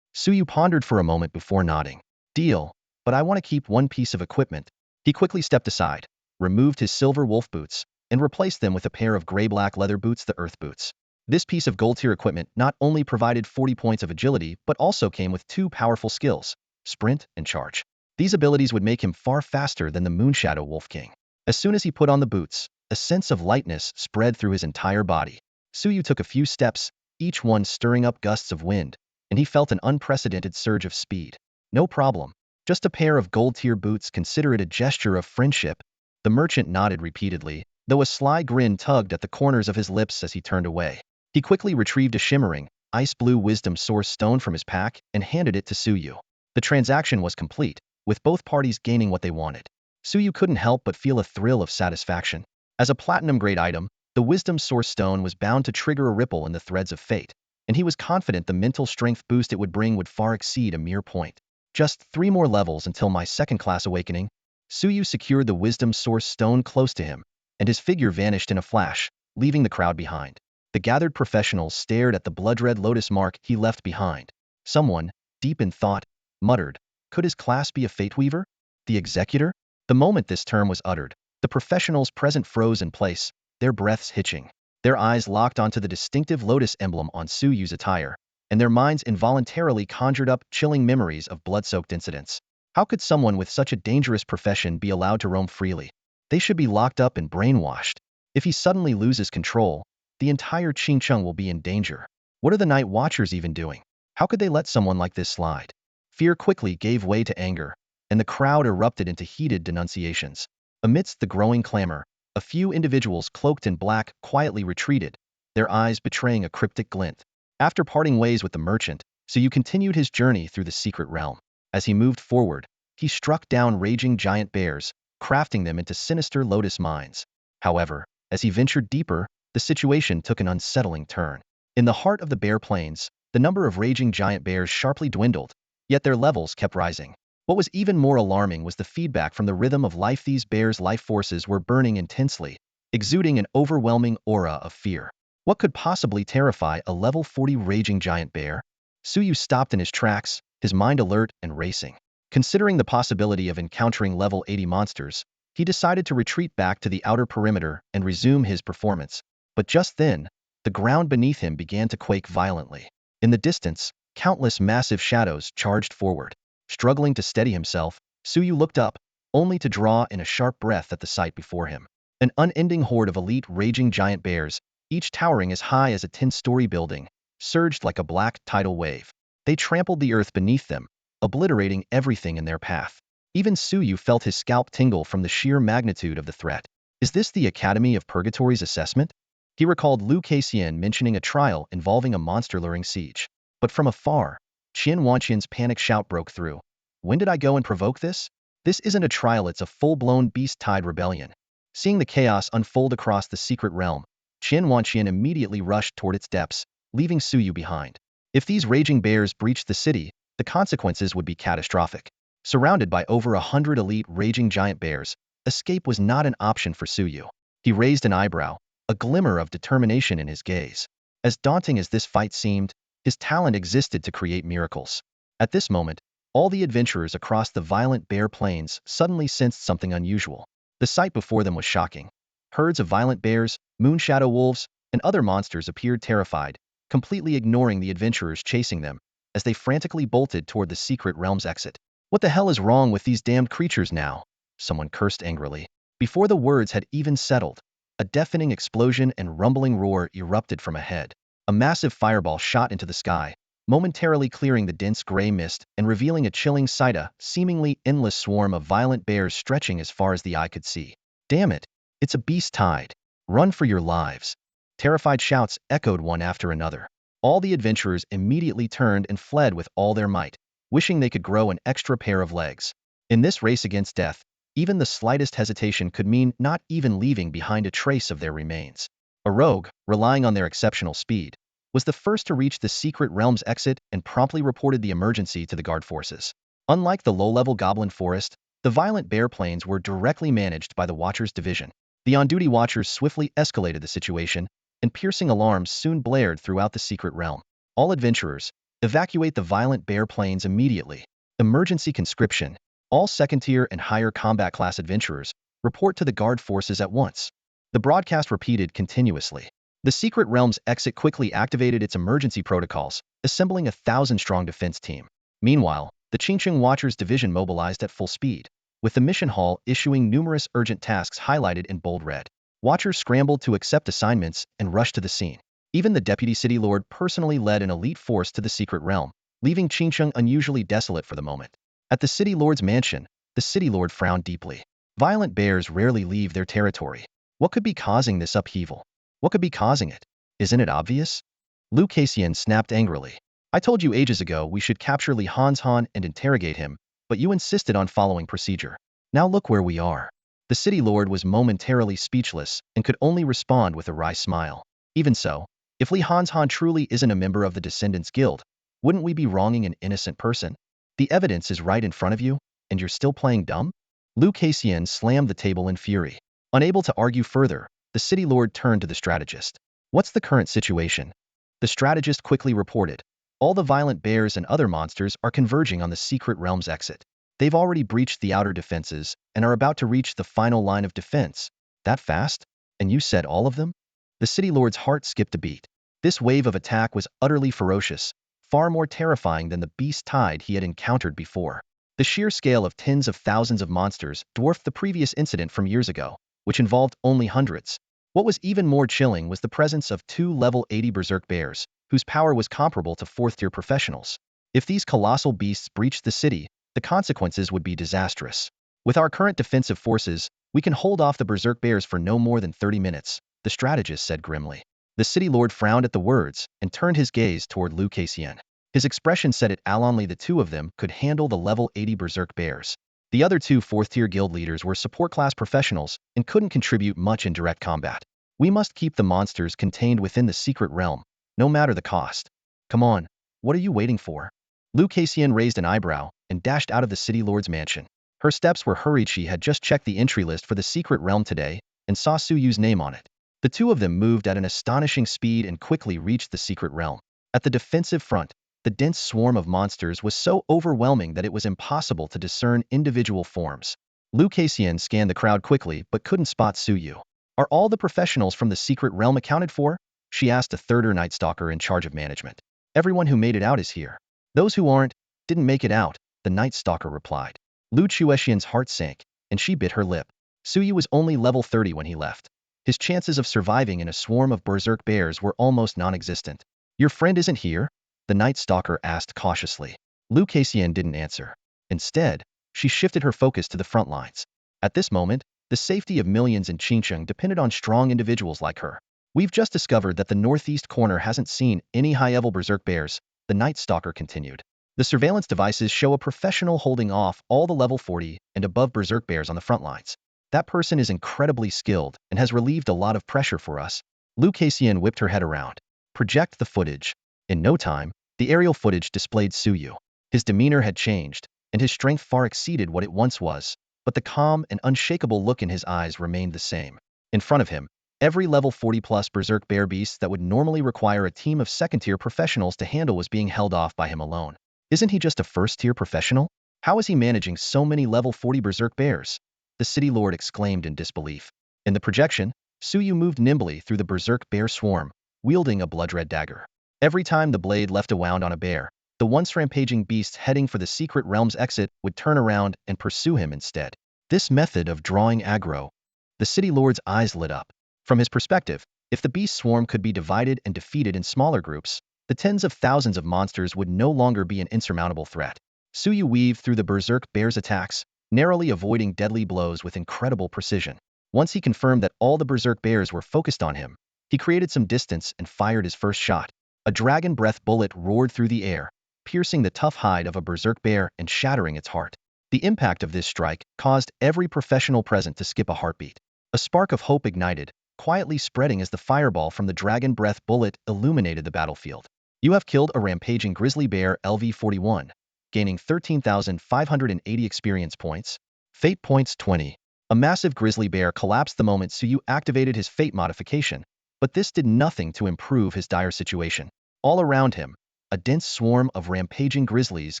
Suyu pondered for a moment before nodding. Deal, but I want to keep one piece of equipment. He quickly stepped aside, removed his silver wolf boots, and replaced them with a pair of gray-black leather boots, the earth boots. This piece of gold-tier equipment not only provided 40 points of agility, but also came with 2 powerful skills, sprint and charge. These abilities would make him far faster than the Moonshadow Wolf King. As soon as he put on the boots, a sense of lightness spread through his entire body. Suyu took a few steps, each one stirring up gusts of wind, and he felt an unprecedented surge of speed. No problem. Just a pair of gold-tier boots, consider it a gesture of friendship. The merchant nodded repeatedly, though a sly grin tugged at the corners of his lips as he turned away. He quickly retrieved a shimmering, ice-blue wisdom source stone from his pack and handed it to Suyu. The transaction was complete, with both parties gaining what they wanted. Suyu couldn't help but feel a thrill of satisfaction. As a platinum-grade item, the wisdom source stone was bound to trigger a ripple in the threads of fate, and he was confident the mental strength boost it would bring would far exceed a mere point. Just 3 more levels until my second-class awakening. Suyu secured the wisdom source stone close to him, and his figure vanished in a flash, leaving the crowd behind. The gathered professionals stared at the blood-red lotus mark he left behind. Someone, deep in thought, muttered, "Could his class be a fate weaver? The executor?" The moment this term was uttered, the professionals present froze in place, their breaths hitching. Their eyes locked onto the distinctive lotus emblem on Suyu's attire, and their minds involuntarily conjured up chilling memories of blood-soaked incidents. How could someone with such a dangerous profession be allowed to roam freely? They should be locked up and brainwashed. If he suddenly loses control, the entire Qingcheng will be in danger. What are the Night Watchers even doing? How could they let someone like this slide? Fear quickly gave way to anger, and the crowd erupted into heated denunciations. Amidst the growing clamor, a few individuals cloaked in black quietly retreated, their eyes betraying a cryptic glint. After parting ways with the merchant, Suyu continued his journey through the secret realm. As he moved forward, he struck down raging giant bears, crafting them into sinister lotus mines. However, as he ventured deeper, the situation took an unsettling turn. In the heart of the Bear Plains, the number of raging giant bears sharply dwindled, yet their levels kept rising. What was even more alarming was the feedback from the rhythm of life. These bears' life forces were burning intensely, exuding an overwhelming aura of fear. What could possibly terrify a level 40 raging giant bear? Suyu stopped in his tracks, his mind alert and racing. Considering the possibility of encountering level 80 monsters, he decided to retreat back to the outer perimeter and resume his performance. But just then, the ground beneath him began to quake violently. In the distance, countless massive shadows charged forward. Struggling to steady himself, Suyu looked up, only to draw in a sharp breath at the sight before him. An unending horde of elite raging giant bears, each towering as high as a 10-story building, surged like a black tidal wave. They trampled the earth beneath them, obliterating everything in their path. Even Suyu felt his scalp tingle from the sheer magnitude of the threat. Is this the Academy of Purgatory's assessment? He recalled Liu Kaixian mentioning a trial involving a monster-luring siege. But from afar, Qian Wanqian's panic shout broke through. When did I go and provoke this? This isn't a trial, it's a full-blown beast-tide rebellion. Seeing the chaos unfold across the secret realm, Qian Wanqian immediately rushed toward its depths, leaving Suyu behind. If these raging bears breached the city, the consequences would be catastrophic. Surrounded by over 100 elite raging giant bears, escape was not an option for Suyu. He raised an eyebrow, a glimmer of determination in his gaze. As daunting as this fight seemed, his talent existed to create miracles. At this moment, all the adventurers across the violent Bear Plains suddenly sensed something unusual. The sight before them was shocking. Herds of violent bears, moonshadow wolves, and other monsters appeared terrified, completely ignoring the adventurers chasing them, as they frantically bolted toward the secret realm's exit. What the hell is wrong with these damned creatures now? Someone cursed angrily. Before the words had even settled, a deafening explosion and rumbling roar erupted from ahead. A massive fireball shot into the sky, momentarily clearing the dense gray mist and revealing a chilling sight, a seemingly endless swarm of violent bears stretching as far as the eye could see. Damn it! It's a beast tide. Run for your lives. Terrified shouts echoed one after another. All the adventurers immediately turned and fled with all their might. wishing they could grow an extra pair of legs. In this race against death, even the slightest hesitation could mean not even leaving behind a trace of their remains. A rogue, relying on their exceptional speed, was the first to reach the secret realm's exit and promptly reported the emergency to the guard forces. Unlike the low-level goblin forest, the violent bear plains were directly managed by the Watchers Division. The on-duty Watchers swiftly escalated the situation, and piercing alarms soon blared throughout the secret realm. All adventurers, evacuate the violent bear plains immediately. Emergency conscription. All second-tier and higher combat class adventurers, report to the guard forces at once. The broadcast repeated continuously. The secret realm's exit quickly activated its emergency protocols, assembling a 1,000-strong defense team. Meanwhile, the Qingqing Watchers Division mobilized at full speed, with the mission hall issuing numerous urgent tasks highlighted in bold red. Watchers scrambled to accept assignments and rushed to the scene. Even the Deputy City Lord personally led an elite force to the secret realm, leaving Qingqing unusually desolate for the moment. At the City Lord's mansion, the City Lord frowned deeply. Violent bears rarely leave their territory. What could be causing this upheaval? What could be causing it? Isn't it obvious? Lu Kaixian snapped angrily. I told you ages ago we should capture Li Hanshan and interrogate him, but you insisted on following procedure. Now look where we are. The City Lord was momentarily speechless and could only respond with a wry smile. Even so, if Li Hanshan truly isn't a member of the Descendants Guild, wouldn't we be wronging an innocent person? The evidence is right in front of you, and you're still playing dumb? Lu Kaixian slammed the table in fury. Unable to argue further, the City Lord turned to the strategist. What's the current situation? The strategist quickly reported. All the violent bears and other monsters are converging on the secret realm's exit. They've already breached the outer defenses and are about to reach the final line of defense. That fast? And you said all of them? The City Lord's heart skipped a beat. This wave of attack was utterly ferocious, far more terrifying than the beast tide he had encountered before. The sheer scale of tens of thousands of monsters dwarfed the previous incident from years ago, which involved only hundreds. What was even more chilling was the presence of 2 level 80 berserk bears, whose power was comparable to 4th-tier professionals. If these colossal beasts breached the city, the consequences would be disastrous. With our current defensive forces, we can hold off the berserk bears for no more than 30 minutes, the strategist said grimly. The City Lord frowned at the words and turned his gaze toward Lu Kaixian. His expression said it only the two of them could handle the level 80 berserk bears. The other 2 4th-tier guild leaders were support-class professionals and couldn't contribute much in direct combat. We must keep the monsters contained within the secret realm, no matter the cost. Come on, what are you waiting for? Lu Kaixian raised an eyebrow and dashed out of the City Lord's mansion. Her steps were hurried. She had just checked the entry list for the secret realm today and saw Su Yu's name on it. The two of them moved at an astonishing speed and quickly reached the secret realm. At the defensive front, the dense swarm of monsters was so overwhelming that it was impossible to discern individual forms. Lu Kaixian scanned the crowd quickly but couldn't spot Su Yu. Are all the professionals from the secret realm accounted for? She asked a third-tier Night Stalker in charge of management. Everyone who made it out is here. Those who aren't, didn't make it out, the Night Stalker replied. Lu Chuexian's heart sank, and she bit her lip. Su Yu was only level 30 when he left. His chances of surviving in a swarm of berserk bears were almost non-existent. Your friend isn't here? The Night Stalker asked cautiously. Lu Kaixian didn't answer. Instead, she shifted her focus to the front lines. At this moment, the safety of millions in Qingqing depended on strong individuals like her. We've just discovered that the northeast corner hasn't seen any high-level berserk bears, the Night Stalker continued. The surveillance devices show a professional holding off all the level 40 and above berserk bears on the front lines. That person is incredibly skilled and has relieved a lot of pressure for us. Lu Kaixian whipped her head around. Project the footage. In no time, the aerial footage displayed Su Yu. His demeanor had changed, and his strength far exceeded what it once was, but the calm and unshakable look in his eyes remained the same. In front of him, every level 40-plus berserk bear beast that would normally require a team of second-tier professionals to handle was being held off by him alone. Isn't he just a first-tier professional? How is he managing so many level 40 berserk bears? The City Lord exclaimed in disbelief. In the projection, Su Yu moved nimbly through the berserk bear swarm, wielding a blood-red dagger. Every time the blade left a wound on a bear, the once rampaging beast heading for the secret realm's exit would turn around and pursue him instead. This method of drawing aggro. The City Lord's eyes lit up. From his perspective, if the beast swarm could be divided and defeated in smaller groups, the tens of thousands of monsters would no longer be an insurmountable threat. Su Yu weaved through the berserk bear's attacks, narrowly avoiding deadly blows with incredible precision. Once he confirmed that all the berserk bears were focused on him, he created some distance and fired his first shot. A dragon breath bullet roared through the air, piercing the tough hide of a berserk bear and shattering its heart. The impact of this strike caused every professional present to skip a heartbeat. A spark of hope ignited, quietly spreading as the fireball from the dragon breath bullet illuminated the battlefield. You have killed a rampaging grizzly bear LV-41, gaining 13,580 experience points. Fate points 20. A massive grizzly bear collapsed the moment Suyu activated his fate modification, but this did nothing to improve his dire situation. All around him, a dense swarm of rampaging grizzlies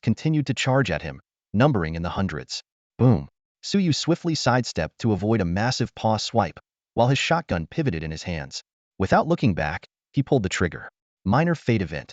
continued to charge at him, numbering in the hundreds. Boom. Suyu swiftly sidestepped to avoid a massive paw swipe, while his shotgun pivoted in his hands. Without looking back, he pulled the trigger. Minor fate event.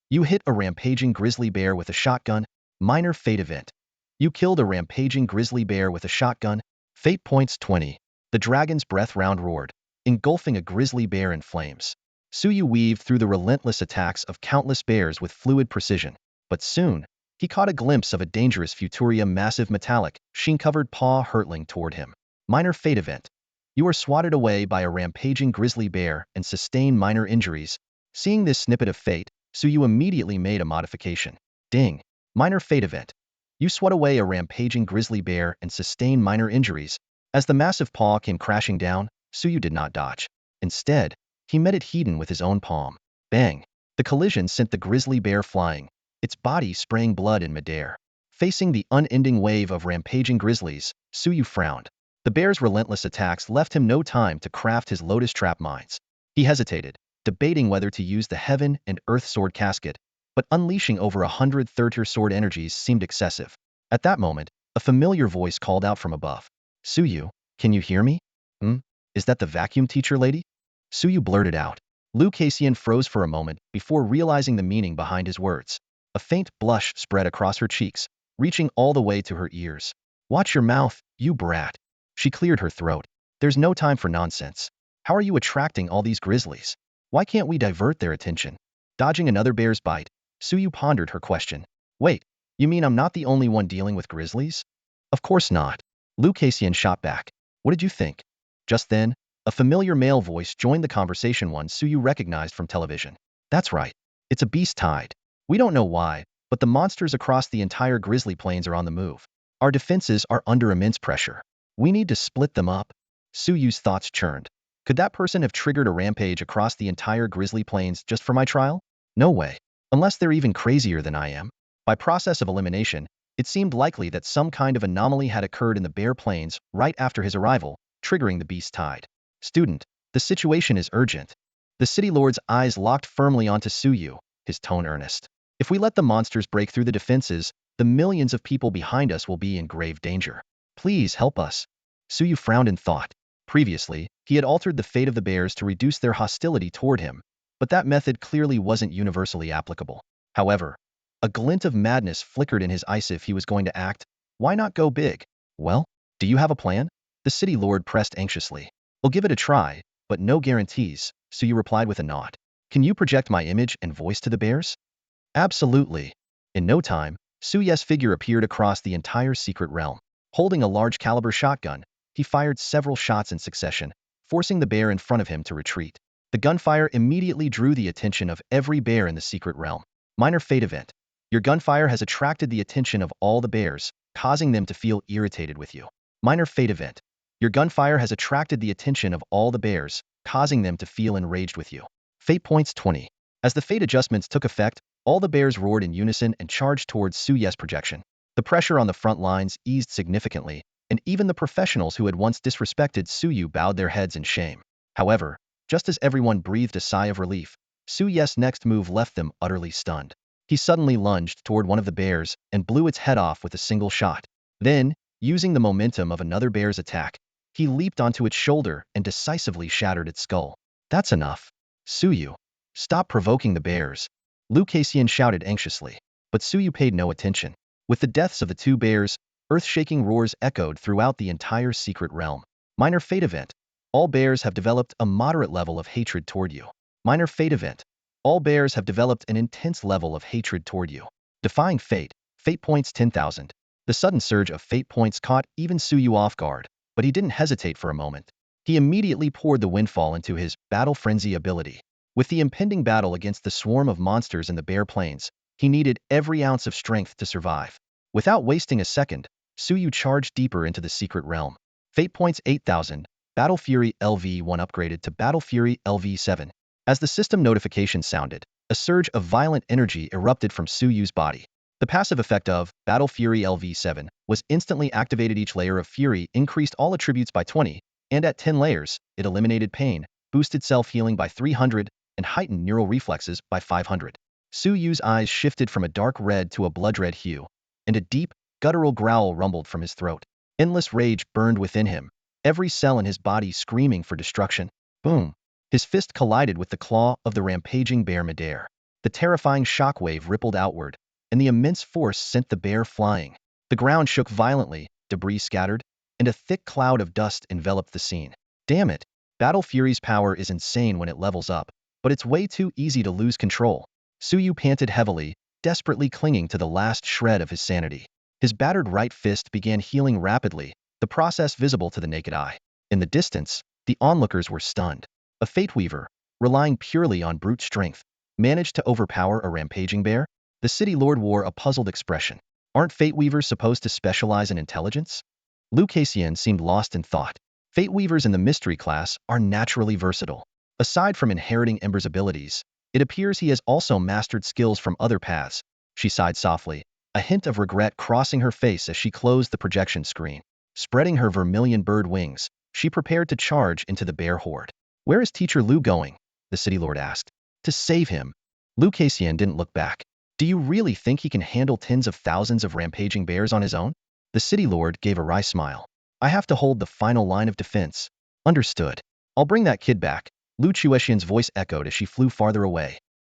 You hit a rampaging grizzly bear with a shotgun. Minor fate event. You killed a rampaging grizzly bear with a shotgun. Fate points 20. The dragon's breath round roared, engulfing a grizzly bear in flames. Suyu weaved through the relentless attacks of countless bears with fluid precision, but soon, he caught a glimpse of a dangerous Futuria massive metallic, sheen-covered paw hurtling toward him. Minor fate event. You are swatted away by a rampaging grizzly bear and sustain minor injuries. Seeing this snippet of fate, Suyu immediately made a modification. Ding. Minor fate event. You swat away a rampaging grizzly bear and sustain minor injuries. As the massive paw came crashing down, Suyu did not dodge. Instead, he met it head-on with his own palm. Bang! The collision sent the grizzly bear flying, its body spraying blood in midair. Facing the unending wave of rampaging grizzlies, Suyu frowned. The bear's relentless attacks left him no time to craft his lotus trap mines. He hesitated, debating whether to use the Heaven and Earth Sword Casket, but unleashing over 100 third-tier sword energies seemed excessive. At that moment, a familiar voice called out from above. Suyu, can you hear me? Is that the vacuum teacher lady? Suyu blurted out. Liu Kaixian froze for a moment before realizing the meaning behind his words. A faint blush spread across her cheeks, reaching all the way to her ears. Watch your mouth, you brat. She cleared her throat. There's no time for nonsense. How are you attracting all these grizzlies? Why can't we divert their attention? Dodging another bear's bite, Suyu pondered her question. Wait, you mean I'm not the only one dealing with grizzlies? Of course not. Liu Kaixian shot back. What did you think? Just then, a familiar male voice joined the conversation, one Suyu recognized from television. That's right. It's a beast tide. We don't know why, but the monsters across the entire grizzly plains are on the move. Our defenses are under immense pressure. We need to split them up. Suyu's thoughts churned. Could that person have triggered a rampage across the entire grizzly plains just for my trial? No way. Unless they're even crazier than I am. By process of elimination, it seemed likely that some kind of anomaly had occurred in the Bear Plains right after his arrival, triggering the beast tide. Student, the situation is urgent. The city lord's eyes locked firmly onto Suyu, his tone earnest. If we let the monsters break through the defenses, the millions of people behind us will be in grave danger. Please help us. Suyu frowned in thought. Previously, he had altered the fate of the bears to reduce their hostility toward him, but that method clearly wasn't universally applicable. However, a glint of madness flickered in his eyes. If he was going to act, why not go big? Well, do you have a plan? The city lord pressed anxiously. We'll give it a try, but no guarantees, Suyu replied with a nod. Can you project my image and voice to the bears? Absolutely. In no time, Suyu's figure appeared across the entire secret realm. Holding a large caliber shotgun, he fired several shots in succession, forcing the bear in front of him to retreat. The gunfire immediately drew the attention of every bear in the secret realm. Minor fate event. Your gunfire has attracted the attention of all the bears, causing them to feel irritated with you. Minor fate event. Your gunfire has attracted the attention of all the bears, causing them to feel enraged with you. Fate points 20. As the fate adjustments took effect, all the bears roared in unison and charged towards Suyu's projection. The pressure on the front lines eased significantly, and even the professionals who had once disrespected Suyu bowed their heads in shame. However, just as everyone breathed a sigh of relief, Suyu's next move left them utterly stunned. He suddenly lunged toward one of the bears and blew its head off with a single shot. Then, using the momentum of another bear's attack, he leaped onto its shoulder and decisively shattered its skull. That's enough. Suyu, stop provoking the bears. Liu Kaixian shouted anxiously, but Suyu paid no attention. With the deaths of the two bears, earth-shaking roars echoed throughout the entire secret realm. Minor fate event. All bears have developed a moderate level of hatred toward you. Minor fate event. All bears have developed an intense level of hatred toward you. Defying fate. Fate points 10,000. The sudden surge of fate points caught even Suyu off guard, but he didn't hesitate for a moment. He immediately poured the windfall into his battle frenzy ability. With the impending battle against the swarm of monsters in the Bear Plains, He needed every ounce of strength to survive. Without wasting a second, Suyu charged deeper into the secret realm. Fate points 8,000, Battle Fury LV1 upgraded to Battle Fury LV7. As the system notification sounded, a surge of violent energy erupted from Suyu's body. The passive effect of Battle Fury LV7 was instantly activated. Each layer of Fury increased all attributes by 20, and at 10 layers, it eliminated pain, boosted self-healing by 300, and heightened neural reflexes by 500. Suyu's eyes shifted from a dark red to a blood-red hue, and a deep, guttural growl rumbled from his throat. Endless rage burned within him, every cell in his body screaming for destruction. Boom! His fist collided with the claw of the rampaging bear midair. The terrifying shockwave rippled outward, and the immense force sent the bear flying. The ground shook violently, debris scattered, and a thick cloud of dust enveloped the scene. Damn it! Battle Fury's power is insane when it levels up, but it's way too easy to lose control. Suyu panted heavily, desperately clinging to the last shred of his sanity. His battered right fist began healing rapidly, the process visible to the naked eye. In the distance, the onlookers were stunned. A Fate Weaver, relying purely on brute strength, managed to overpower a rampaging bear? The City Lord wore a puzzled expression. Aren't Fate Weavers supposed to specialize in intelligence? Liu Kaixian seemed lost in thought. Fate Weavers in the Mystery class are naturally versatile. Aside from inheriting Ember's abilities, it appears he has also mastered skills from other paths. She sighed softly, a hint of regret crossing her face as she closed the projection screen. Spreading her vermilion bird wings, she prepared to charge into the bear horde. Where is Teacher Liu going? The City Lord asked. To save him. Liu Kaixian didn't look back. Do you really think he can handle tens of thousands of rampaging bears on his own? The City Lord gave a wry smile. I have to hold the final line of defense. Understood. I'll bring that kid back. Liu Chuexian's voice echoed as she flew farther away.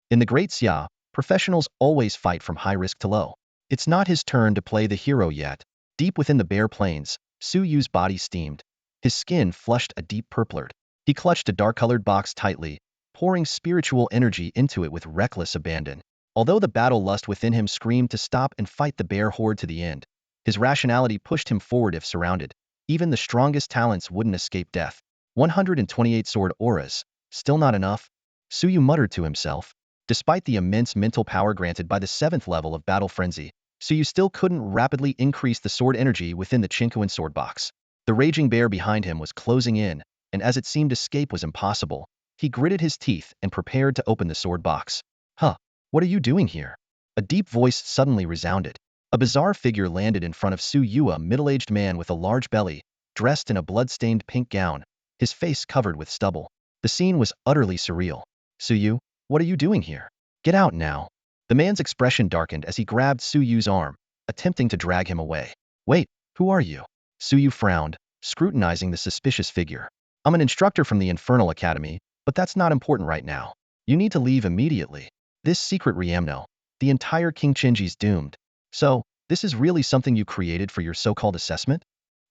In the Great Xia, professionals always fight from high risk to low. It's not his turn to play the hero yet. Deep within the bare plains, Suyu's body steamed. His skin flushed a deep purplered. He clutched a dark-colored box tightly, pouring spiritual energy into it with reckless abandon. Although the battle lust within him screamed to stop and fight the bear horde to the end, his rationality pushed him forward if surrounded. Even the strongest talents wouldn't escape death. 128 sword auras. Still not enough? Suyu muttered to himself. Despite the immense mental power granted by the 7th level of Battle Frenzy, Suyu still couldn't rapidly increase the sword energy within the Chinkuan sword box. The raging bear behind him was closing in, and as it seemed escape was impossible, he gritted his teeth and prepared to open the sword box. Huh, what are you doing here? A deep voice suddenly resounded. A bizarre figure landed in front of Suyu, a middle-aged man with a large belly, dressed in a blood-stained pink gown, his face covered with stubble. The scene was utterly surreal. Suyu, what are you doing here? Get out now. The man's expression darkened as he grabbed Suyu's arm, attempting to drag him away. Wait, who are you? Suyu frowned, scrutinizing the suspicious figure. I'm an instructor from the Infernal Academy, but that's not important right now. You need to leave immediately. This secret Riamno, the entire King Chinji's doomed. So, this is really something you created for your so-called assessment?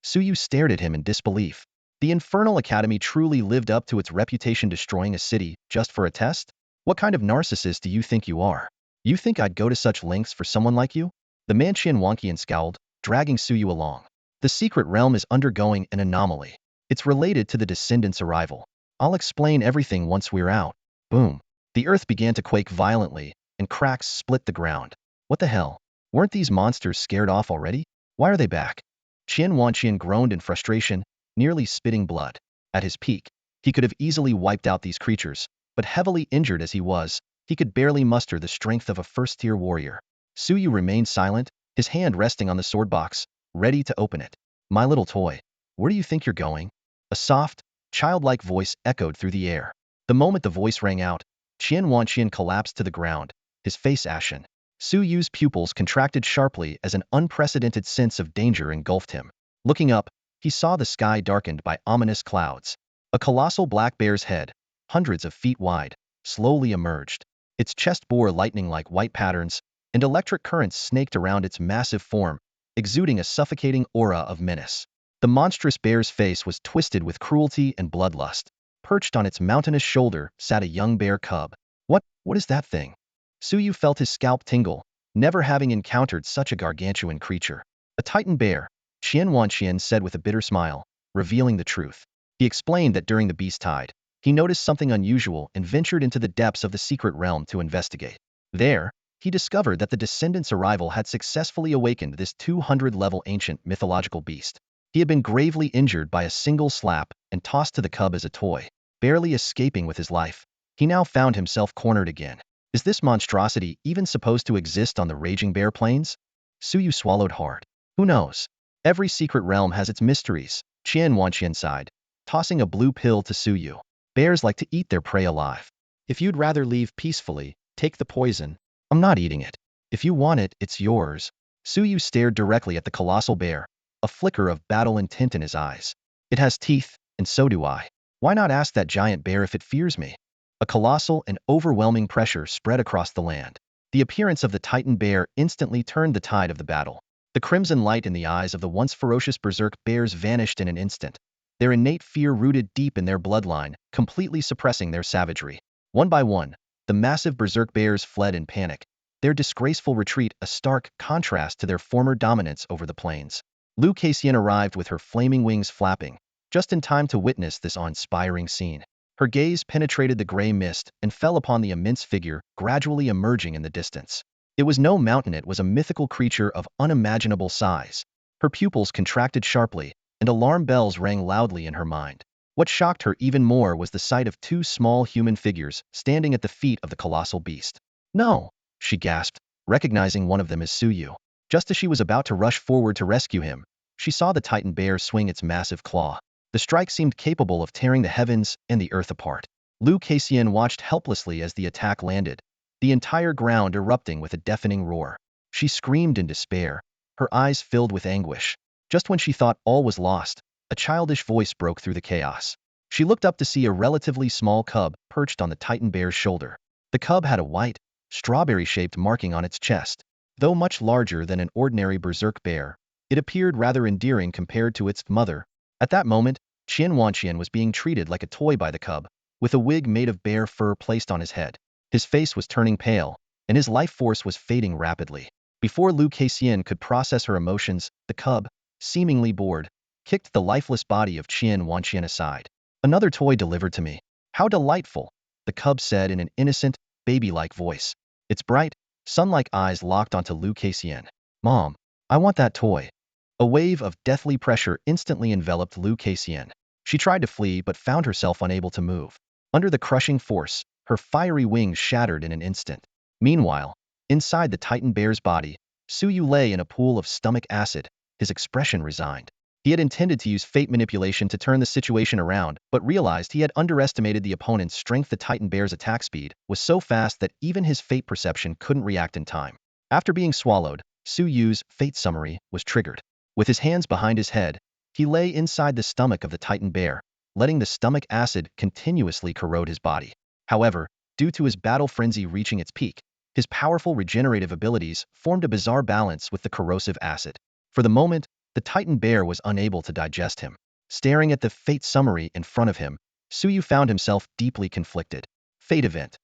Suyu stared at him in disbelief. The Infernal Academy truly lived up to its reputation destroying a city just for a test? What kind of narcissist do you think you are? You think I'd go to such lengths for someone like you? The man Qianwanqian scowled, dragging Suyu along. The secret realm is undergoing an anomaly. It's related to the descendants' arrival. I'll explain everything once we're out. Boom. The earth began to quake violently, and cracks split the ground. What the hell? Weren't these monsters scared off already? Why are they back? Qianwanqian groaned in frustration, nearly spitting blood. At his peak, he could have easily wiped out these creatures, but heavily injured as he was, he could barely muster the strength of a first-tier warrior. Suyu remained silent, his hand resting on the sword box, ready to open it. My little toy, where do you think you're going? A soft, childlike voice echoed through the air. The moment the voice rang out, Qianwanqian collapsed to the ground, his face ashen. Suyu's pupils contracted sharply as an unprecedented sense of danger engulfed him. Looking up, he saw the sky darkened by ominous clouds. A colossal black bear's head, hundreds of feet wide, slowly emerged. Its chest bore lightning-like white patterns, and electric currents snaked around its massive form, exuding a suffocating aura of menace. The monstrous bear's face was twisted with cruelty and bloodlust. Perched on its mountainous shoulder sat a young bear cub. What is that thing? Suyu felt his scalp tingle, never having encountered such a gargantuan creature. A titan bear, Qianwanqian said with a bitter smile, revealing the truth. He explained that during the beast tide, he noticed something unusual and ventured into the depths of the secret realm to investigate. There, he discovered that the descendants' arrival had successfully awakened this 200-level ancient mythological beast. He had been gravely injured by a single slap and tossed to the cub as a toy, barely escaping with his life. He now found himself cornered again. Is this monstrosity even supposed to exist on the Raging Bear Plains? Suyu swallowed hard. Who knows? Every secret realm has its mysteries, Qian Wanqian sighed, tossing a blue pill to Suyu. Bears like to eat their prey alive. If you'd rather leave peacefully, take the poison. I'm not eating it. If you want it, it's yours. Suyu stared directly at the colossal bear, a flicker of battle intent in his eyes. It has teeth, and so do I. Why not ask that giant bear if it fears me? A colossal and overwhelming pressure spread across the land. The appearance of the Titan bear instantly turned the tide of the battle. The crimson light in the eyes of the once ferocious berserk bears vanished in an instant, their innate fear rooted deep in their bloodline, completely suppressing their savagery. One by one, the massive berserk bears fled in panic, their disgraceful retreat a stark contrast to their former dominance over the plains. Lu Kaixian arrived with her flaming wings flapping, just in time to witness this awe-inspiring scene. Her gaze penetrated the gray mist and fell upon the immense figure gradually emerging in the distance. It was no mountain, it was a mythical creature of unimaginable size. Her pupils contracted sharply, and alarm bells rang loudly in her mind. What shocked her even more was the sight of two small human figures standing at the feet of the colossal beast. No, she gasped, recognizing one of them as Suyu. Just as she was about to rush forward to rescue him, she saw the Titan bear swing its massive claw. The strike seemed capable of tearing the heavens and the earth apart. Lu Kaixian watched helplessly as the attack landed, the entire ground erupting with a deafening roar. She screamed in despair, her eyes filled with anguish. Just when she thought all was lost, a childish voice broke through the chaos. She looked up to see a relatively small cub perched on the Titan bear's shoulder. The cub had a white, strawberry-shaped marking on its chest. Though much larger than an ordinary berserk bear, it appeared rather endearing compared to its mother. At that moment, Qian Wanqian was being treated like a toy by the cub, with a wig made of bear fur placed on his head. His face was turning pale, and his life force was fading rapidly. Before Lu Kaixian could process her emotions, the cub, seemingly bored, kicked the lifeless body of Qian Wanqian aside. Another toy delivered to me. How delightful, the cub said in an innocent, baby-like voice. Its bright, sun-like eyes locked onto Lu Kaixian. Mom, I want that toy. A wave of deathly pressure instantly enveloped Lu Kaixian. She tried to flee but found herself unable to move. Under the crushing force, her fiery wings shattered in an instant. Meanwhile, inside the Titan bear's body, Suyu lay in a pool of stomach acid, his expression resigned. He had intended to use fate manipulation to turn the situation around, but realized he had underestimated the opponent's strength. The Titan bear's attack speed was so fast that even his fate perception couldn't react in time. After being swallowed, Suyu's fate summary was triggered. With his hands behind his head, he lay inside the stomach of the Titan bear, letting the stomach acid continuously corrode his body. However, due to his battle frenzy reaching its peak, his powerful regenerative abilities formed a bizarre balance with the corrosive acid. For the moment, the Titan bear was unable to digest him. Staring at the fate summary in front of him, Suyu found himself deeply conflicted. Fate event.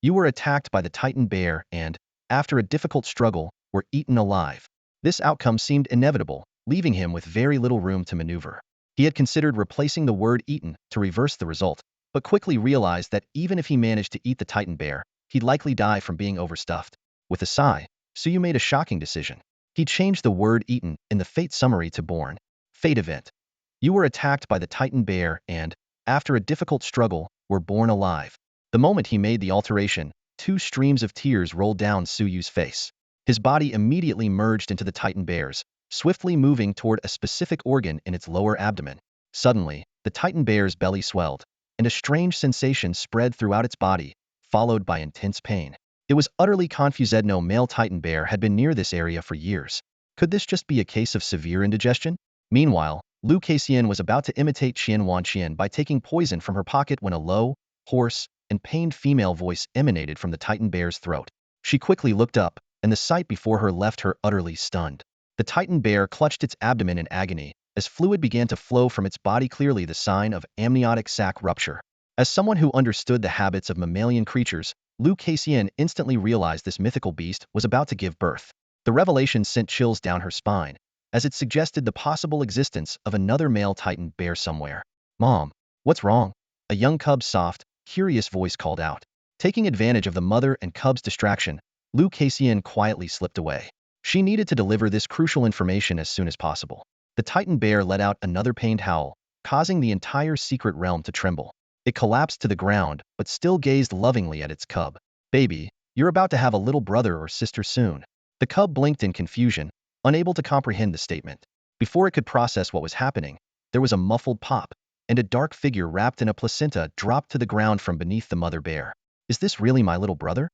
You were attacked by the Titan bear and, after a difficult struggle, were eaten alive. This outcome seemed inevitable, leaving him with very little room to maneuver. He had considered replacing the word eaten to reverse the result, but quickly realized that even if he managed to eat the Titan bear, he'd likely die from being overstuffed. With a sigh, Suyu made a shocking decision. He changed the word eaten in the fate summary to born. Fate event. You were attacked by the Titan bear and, after a difficult struggle, were born alive. The moment he made the alteration, two streams of tears rolled down Suyu's face. His body immediately merged into the Titan bear's, swiftly moving toward a specific organ in its lower abdomen. Suddenly, the Titan bear's belly swelled, and a strange sensation spread throughout its body, followed by intense pain. It was utterly confused. No male Titan bear had been near this area for years. Could this just be a case of severe indigestion? Meanwhile, Lu Kaixian was about to imitate Qian Wanqian by taking poison from her pocket when a low, hoarse, and pained female voice emanated from the Titan bear's throat. She quickly looked up, and the sight before her left her utterly stunned. The Titan bear clutched its abdomen in agony, as fluid began to flow from its body, clearly the sign of amniotic sac rupture. As someone who understood the habits of mammalian creatures, Lu Kaixian instantly realized this mythical beast was about to give birth. The revelation sent chills down her spine, as it suggested the possible existence of another male Titan bear somewhere. Mom, what's wrong? A young cub's soft, curious voice called out. Taking advantage of the mother and cub's distraction, Lu Cassian quietly slipped away. She needed to deliver this crucial information as soon as possible. The Titan bear let out another pained howl, causing the entire secret realm to tremble. It collapsed to the ground, but still gazed lovingly at its cub. Baby, you're about to have a little brother or sister soon. The cub blinked in confusion, unable to comprehend the statement. Before it could process what was happening, there was a muffled pop, and a dark figure wrapped in a placenta dropped to the ground from beneath the mother bear. Is this really my little brother?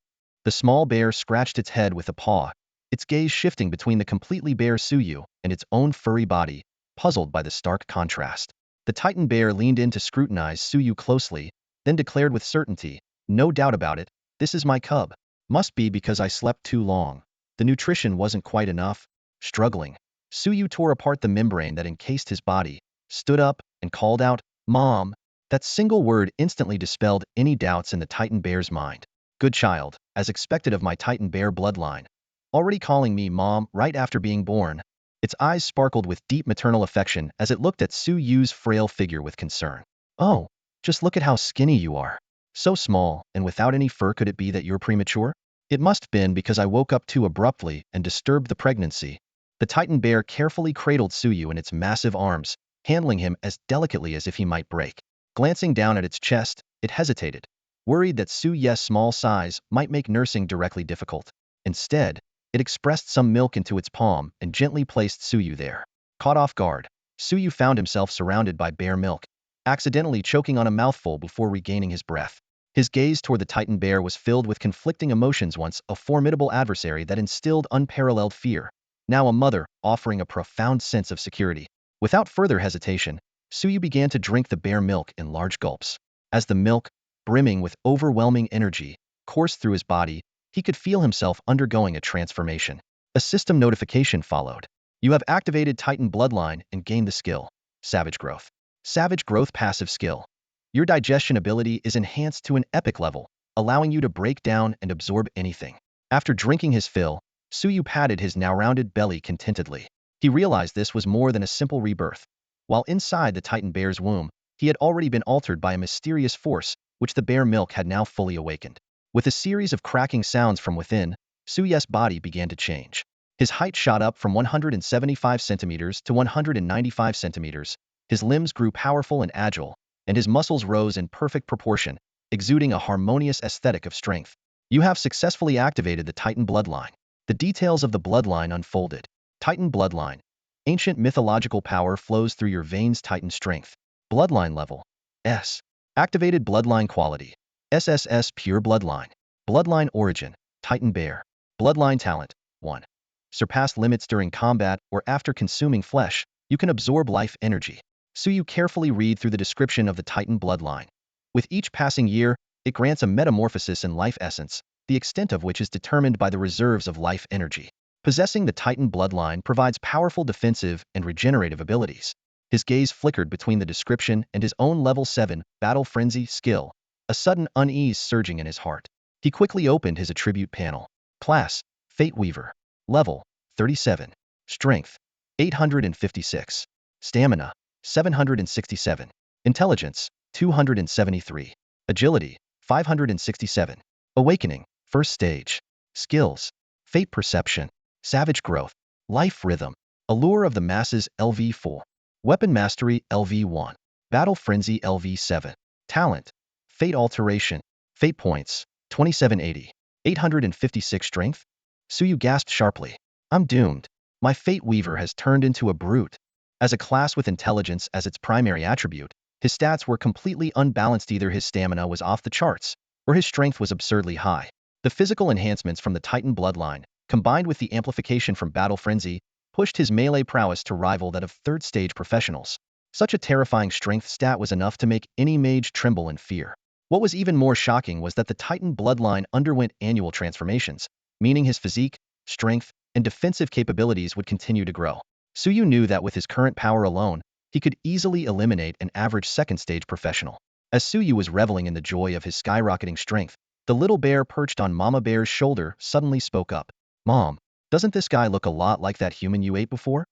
The small bear scratched its head with a paw, its gaze shifting between the completely bare Suyu and its own furry body, puzzled by the stark contrast. The Titan bear leaned in to scrutinize Suyu closely, then declared with certainty, "No doubt about it, this is my cub. Must be because I slept too long. The nutrition wasn't quite enough." Struggling, Suyu tore apart the membrane that encased his body, stood up, and called out, "Mom." That single word instantly dispelled any doubts in the Titan bear's mind. Good child, as expected of my Titan bear bloodline. Already calling me mom right after being born. Its eyes sparkled with deep maternal affection as it looked at Suyu's frail figure with concern. "Oh, just look at how skinny you are. So small, and without any fur. Could it be that you're premature?" "It must have been because I woke up too abruptly and disturbed the pregnancy." The Titan bear carefully cradled Suyu in its massive arms, handling him as delicately as if he might break. Glancing down at its chest, it hesitated, worried that Suyu's small size might make nursing directly difficult. Instead, it expressed some milk into its palm and gently placed Suyu there. Caught off guard, Suyu found himself surrounded by bear milk, accidentally choking on a mouthful before regaining his breath. His gaze toward the Titan bear was filled with conflicting emotions. Once a formidable adversary that instilled unparalleled fear, now a mother offering a profound sense of security. Without further hesitation, Suyu began to drink the bear milk in large gulps. As the milk, brimming with overwhelming energy, coursed through his body, he could feel himself undergoing a transformation. A system notification followed. "You have activated Titan Bloodline and gained the skill Savage Growth. Savage Growth passive skill. Your digestion ability is enhanced to an epic level, allowing you to break down and absorb anything." After drinking his fill, Suyu patted his now rounded belly contentedly. He realized this was more than a simple rebirth. While inside the Titan bear's womb, he had already been altered by a mysterious force, which the bear milk had now fully awakened. With a series of cracking sounds from within, Suyu's body began to change. His height shot up from 175 centimeters to 195 centimeters, his limbs grew powerful and agile, and his muscles rose in perfect proportion, exuding a harmonious aesthetic of strength. "You have successfully activated the Titan Bloodline." The details of the bloodline unfolded. Titan Bloodline. Ancient mythological power flows through your veins. Titan Strength. Bloodline level S. Activated Bloodline quality SSS Pure Bloodline. Bloodline origin Titan Bear. Bloodline talent 1. Surpass limits during combat or after consuming flesh. You can absorb life energy. Suyu carefully read through the description of the Titan Bloodline. With each passing year, it grants a metamorphosis in life essence, the extent of which is determined by the reserves of life energy. Possessing the Titan Bloodline provides powerful defensive and regenerative abilities. His gaze flickered between the description and his own level 7 Battle Frenzy skill, a sudden unease surging in his heart. He quickly opened his attribute panel. Class, Fate Weaver. Level, 37. Strength, 856. Stamina, 767. Intelligence, 273. Agility, 567. Awakening, first stage. Skills, Fate Perception. Savage Growth. Life Rhythm. Allure of the Masses LV4. Weapon Mastery LV1. Battle Frenzy LV7. Talent. Fate Alteration. Fate Points. 2780. 856 Strength. Suyu gasped sharply. "I'm doomed. My Fate Weaver has turned into a brute." As a class with intelligence as its primary attribute, his stats were completely unbalanced. Either his stamina was off the charts, or his strength was absurdly high. The physical enhancements from the Titan Bloodline, combined with the amplification from Battle Frenzy, pushed his melee prowess to rival that of third-stage professionals. Such a terrifying strength stat was enough to make any mage tremble in fear. What was even more shocking was that the Titan Bloodline underwent annual transformations, meaning his physique, strength, and defensive capabilities would continue to grow. Suyu knew that with his current power alone, he could easily eliminate an average second-stage professional. As Suyu was reveling in the joy of his skyrocketing strength, the little bear perched on Mama Bear's shoulder suddenly spoke up. "Mom, doesn't this guy look a lot like that human you ate before?"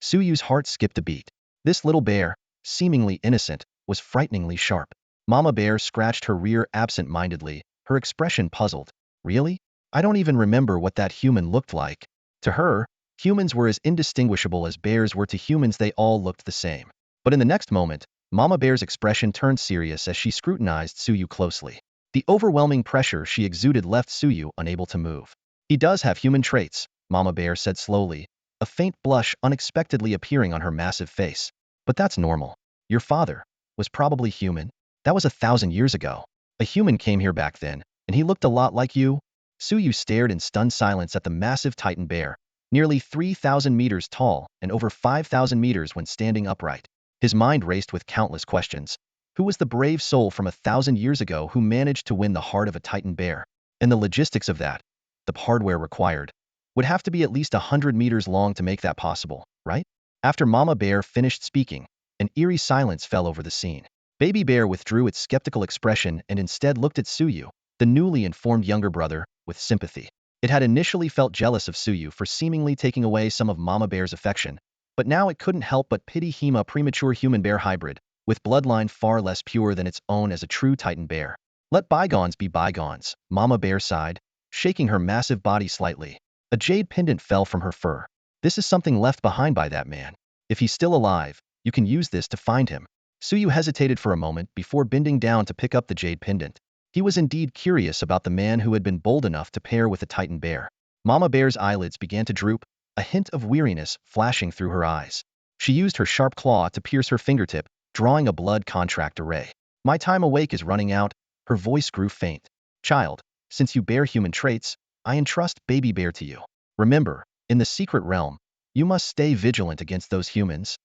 Suyu's heart skipped a beat. This little bear, seemingly innocent, was frighteningly sharp. Mama Bear scratched her rear absent-mindedly, her expression puzzled. "Really? I don't even remember what that human looked like. To her, humans were as indistinguishable as bears were to humans. They all looked the same. But in the next moment, Mama Bear's expression turned serious as she scrutinized Suyu closely. The overwhelming pressure she exuded left Suyu unable to move. He does have human traits, Mama Bear said slowly, a faint blush unexpectedly appearing on her massive face. But that's normal. Your father was probably human. That was 1,000 years ago. A human came here back then, and he looked a lot like you. Suyu stared in stunned silence at the massive Titan bear, nearly 3,000 meters tall and over 5,000 meters when standing upright. His mind raced with countless questions. Who was the brave soul from 1,000 years ago who managed to win the heart of a Titan bear? And the logistics of that, the hardware required, would have to be at least 100 meters long to make that possible, right? After Mama Bear finished speaking, an eerie silence fell over the scene. Baby Bear withdrew its skeptical expression and instead looked at Suyu, the newly informed younger brother, with sympathy. It had initially felt jealous of Suyu for seemingly taking away some of Mama Bear's affection, but now it couldn't help but pity him, a premature human-bear hybrid, with bloodline far less pure than its own as a true Titan bear. Let bygones be bygones, Mama Bear sighed, shaking her massive body slightly. A jade pendant fell from her fur. This is something left behind by that man. If he's still alive, you can use this to find him. Suyu hesitated for a moment before bending down to pick up the jade pendant. He was indeed curious about the man who had been bold enough to pair with a Titan bear. Mama Bear's eyelids began to droop, a hint of weariness flashing through her eyes. She used her sharp claw to pierce her fingertip, drawing a blood contract array. My time awake is running out. Her voice grew faint. Child, since you bear human traits, I entrust Baby Bear to you. Remember, in the secret realm, you must stay vigilant against those humans.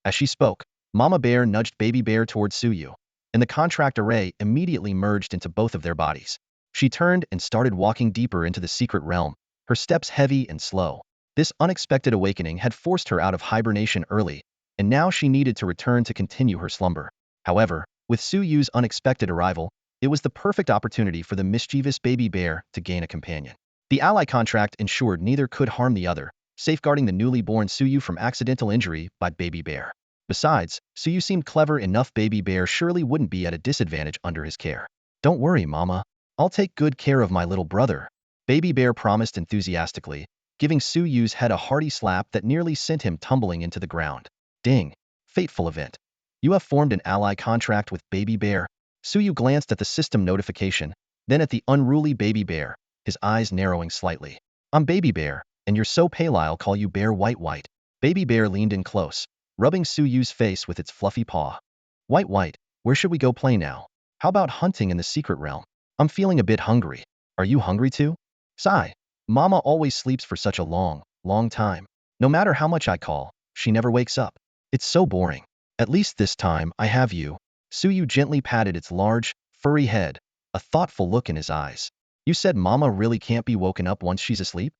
As she spoke, Mama Bear nudged Baby Bear towards Suyu, and the contract array immediately merged into both of their bodies. She turned and started walking deeper into the secret realm, her steps heavy and slow. This unexpected awakening had forced her out of hibernation early, and now she needed to return to continue her slumber. However, with Suyu's unexpected arrival, it was the perfect opportunity for the mischievous Baby Bear to gain a companion. The ally contract ensured neither could harm the other, safeguarding the newly born Suyu from accidental injury by Baby Bear. Besides, Suyu seemed clever enough. Baby Bear surely wouldn't be at a disadvantage under his care. Don't worry, Mama. I'll take good care of my little brother, Baby Bear promised enthusiastically, giving Suyu's head a hearty slap that nearly sent him tumbling into the ground. Ding! Fateful event. You have formed an ally contract with Baby Bear. Suyu glanced at the system notification, then at the unruly Baby Bear, his eyes narrowing slightly. I'm Baby Bear, and you're so pale I'll call you Bear White White. Baby Bear leaned in close, rubbing Suyu's face with its fluffy paw. White White, where should we go play now? How about hunting in the secret realm? I'm feeling a bit hungry. Are you hungry too? Sigh. Mama always sleeps for such a long time. No matter how much I call, she never wakes up. It's so boring. At least this time, I have you. Suyu gently patted its large, furry head, a thoughtful look in his eyes. You said Mama really can't be woken up once she's asleep?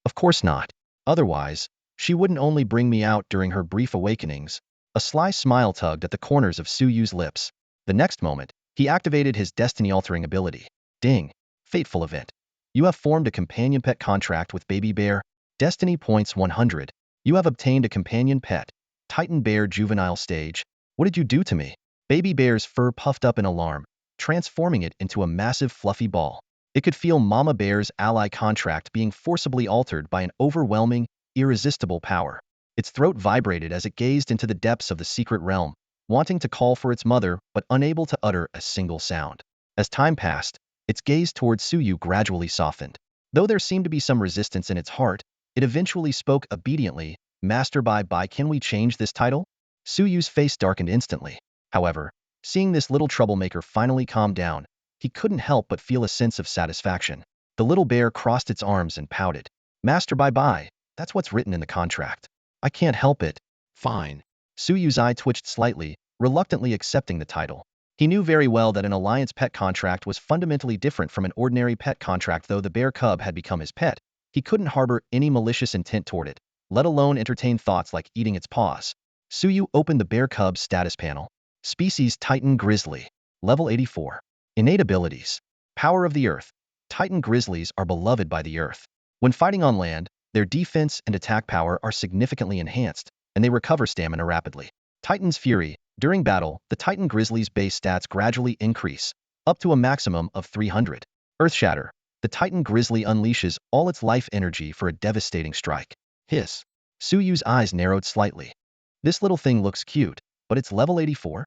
Of course not. Otherwise, she wouldn't only bring me out during her brief awakenings. A sly smile tugged at the corners of Suyu's lips. The next moment, he activated his destiny-altering ability. Ding! Fateful event. You have formed a companion pet contract with Baby Bear. Destiny points 100. You have obtained a companion pet. Titan Bear juvenile stage. What did you do to me? Baby Bear's fur puffed up in alarm, transforming it into a massive fluffy ball. It could feel Mama Bear's ally contract being forcibly altered by an overwhelming, irresistible power. Its throat vibrated as it gazed into the depths of the secret realm, wanting to call for its mother but unable to utter a single sound. As time passed, its gaze towards Suyu gradually softened. Though there seemed to be some resistance in its heart, it eventually spoke obediently. Master Bye, can we change this title? Suyu's face darkened instantly. However, seeing this little troublemaker finally calm down, he couldn't help but feel a sense of satisfaction. The little bear crossed its arms and pouted. Master Bye, that's what's written in the contract. I can't help it. Fine. Suyu's eye twitched slightly, reluctantly accepting the title. He knew very well that an alliance pet contract was fundamentally different from an ordinary pet contract. Though the bear cub had become his pet, he couldn't harbor any malicious intent toward it, let alone entertain thoughts like eating its paws. Suyu opened the bear cub's status panel. Species Titan Grizzly. Level 84. Innate abilities. Power of the Earth. Titan Grizzlies are beloved by the Earth. When fighting on land, their defense and attack power are significantly enhanced, and they recover stamina rapidly. Titan's Fury. During battle, the Titan Grizzly's base stats gradually increase, up to a maximum of 300. Earth Shatter. the Titan Grizzly unleashes all its life energy for a devastating strike. Hiss. Suyu's eyes narrowed slightly. This little thing looks cute, but it's level 84?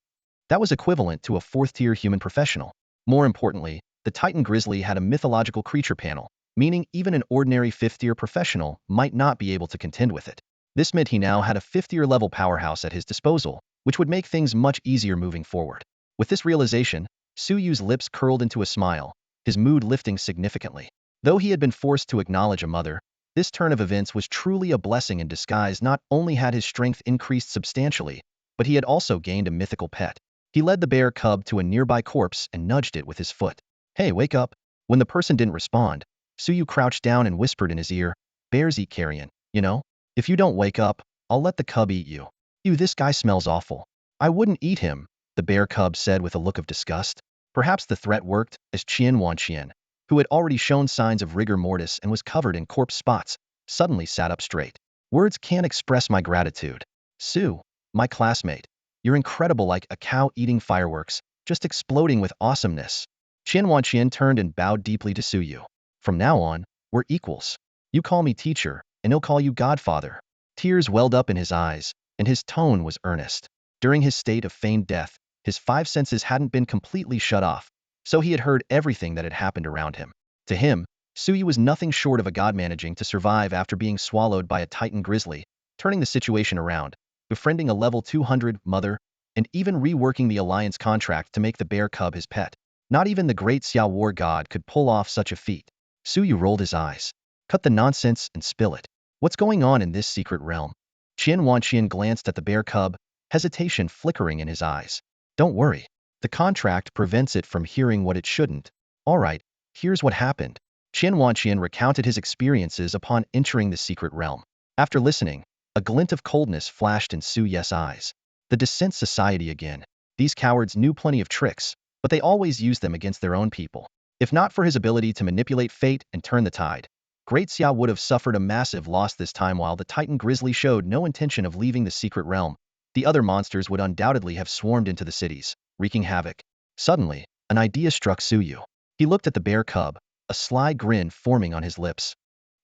That was equivalent to a 4th-tier human professional. More importantly, the Titan Grizzly had a mythological creature panel, meaning even an ordinary 5th-tier professional might not be able to contend with it. This meant he now had a 5th-tier level powerhouse at his disposal, which would make things much easier moving forward. With this realization, Suyu's lips curled into a smile, his mood lifting significantly. Though he had been forced to acknowledge a mother, this turn of events was truly a blessing in disguise. Not only had his strength increased substantially, but he had also gained a mythical pet. He led the bear cub to a nearby corpse and nudged it with his foot. Hey, wake up. When the person didn't respond, Suyu crouched down and whispered in his ear, bears eat carrion, you know? If you don't wake up, I'll let the cub eat you. Ew, this guy smells awful. I wouldn't eat him, the bear cub said with a look of disgust. Perhaps the threat worked, as Qian Wanqian, who had already shown signs of rigor mortis and was covered in corpse spots, suddenly sat up straight. Words can't express my gratitude. Su, my classmate, you're incredible, like a cow eating fireworks, just exploding with awesomeness. Qian Wanqian turned and bowed deeply to Suyu. From now on, we're equals. You call me teacher, and he'll call you godfather. Tears welled up in his eyes, and his tone was earnest. During his state of feigned death, his 5 senses hadn't been completely shut off, so he had heard everything that had happened around him. To him, Suyu was nothing short of a god, managing to survive after being swallowed by a Titan Grizzly, turning the situation around, befriending a level 200 mother, and even reworking the alliance contract to make the bear cub his pet. Not even the great Xiao War god could pull off such a feat. Suyu rolled his eyes. Cut the nonsense and spill it. What's going on in this secret realm? Qian Wanqian glanced at the bear cub, hesitation flickering in his eyes. Don't worry. The contract prevents it from hearing what it shouldn't. All right, here's what happened. Qian Wanqian recounted his experiences upon entering the secret realm. After listening, a glint of coldness flashed in Suyu's eyes. The Descent Society again. These cowards knew plenty of tricks, but they always used them against their own people. If not for his ability to manipulate fate and turn the tide, Great Xiao would have suffered a massive loss this time. While the Titan Grizzly showed no intention of leaving the secret realm, the other monsters would undoubtedly have swarmed into the cities, wreaking havoc. Suddenly, an idea struck Suyu. He looked at the bear cub, a sly grin forming on his lips.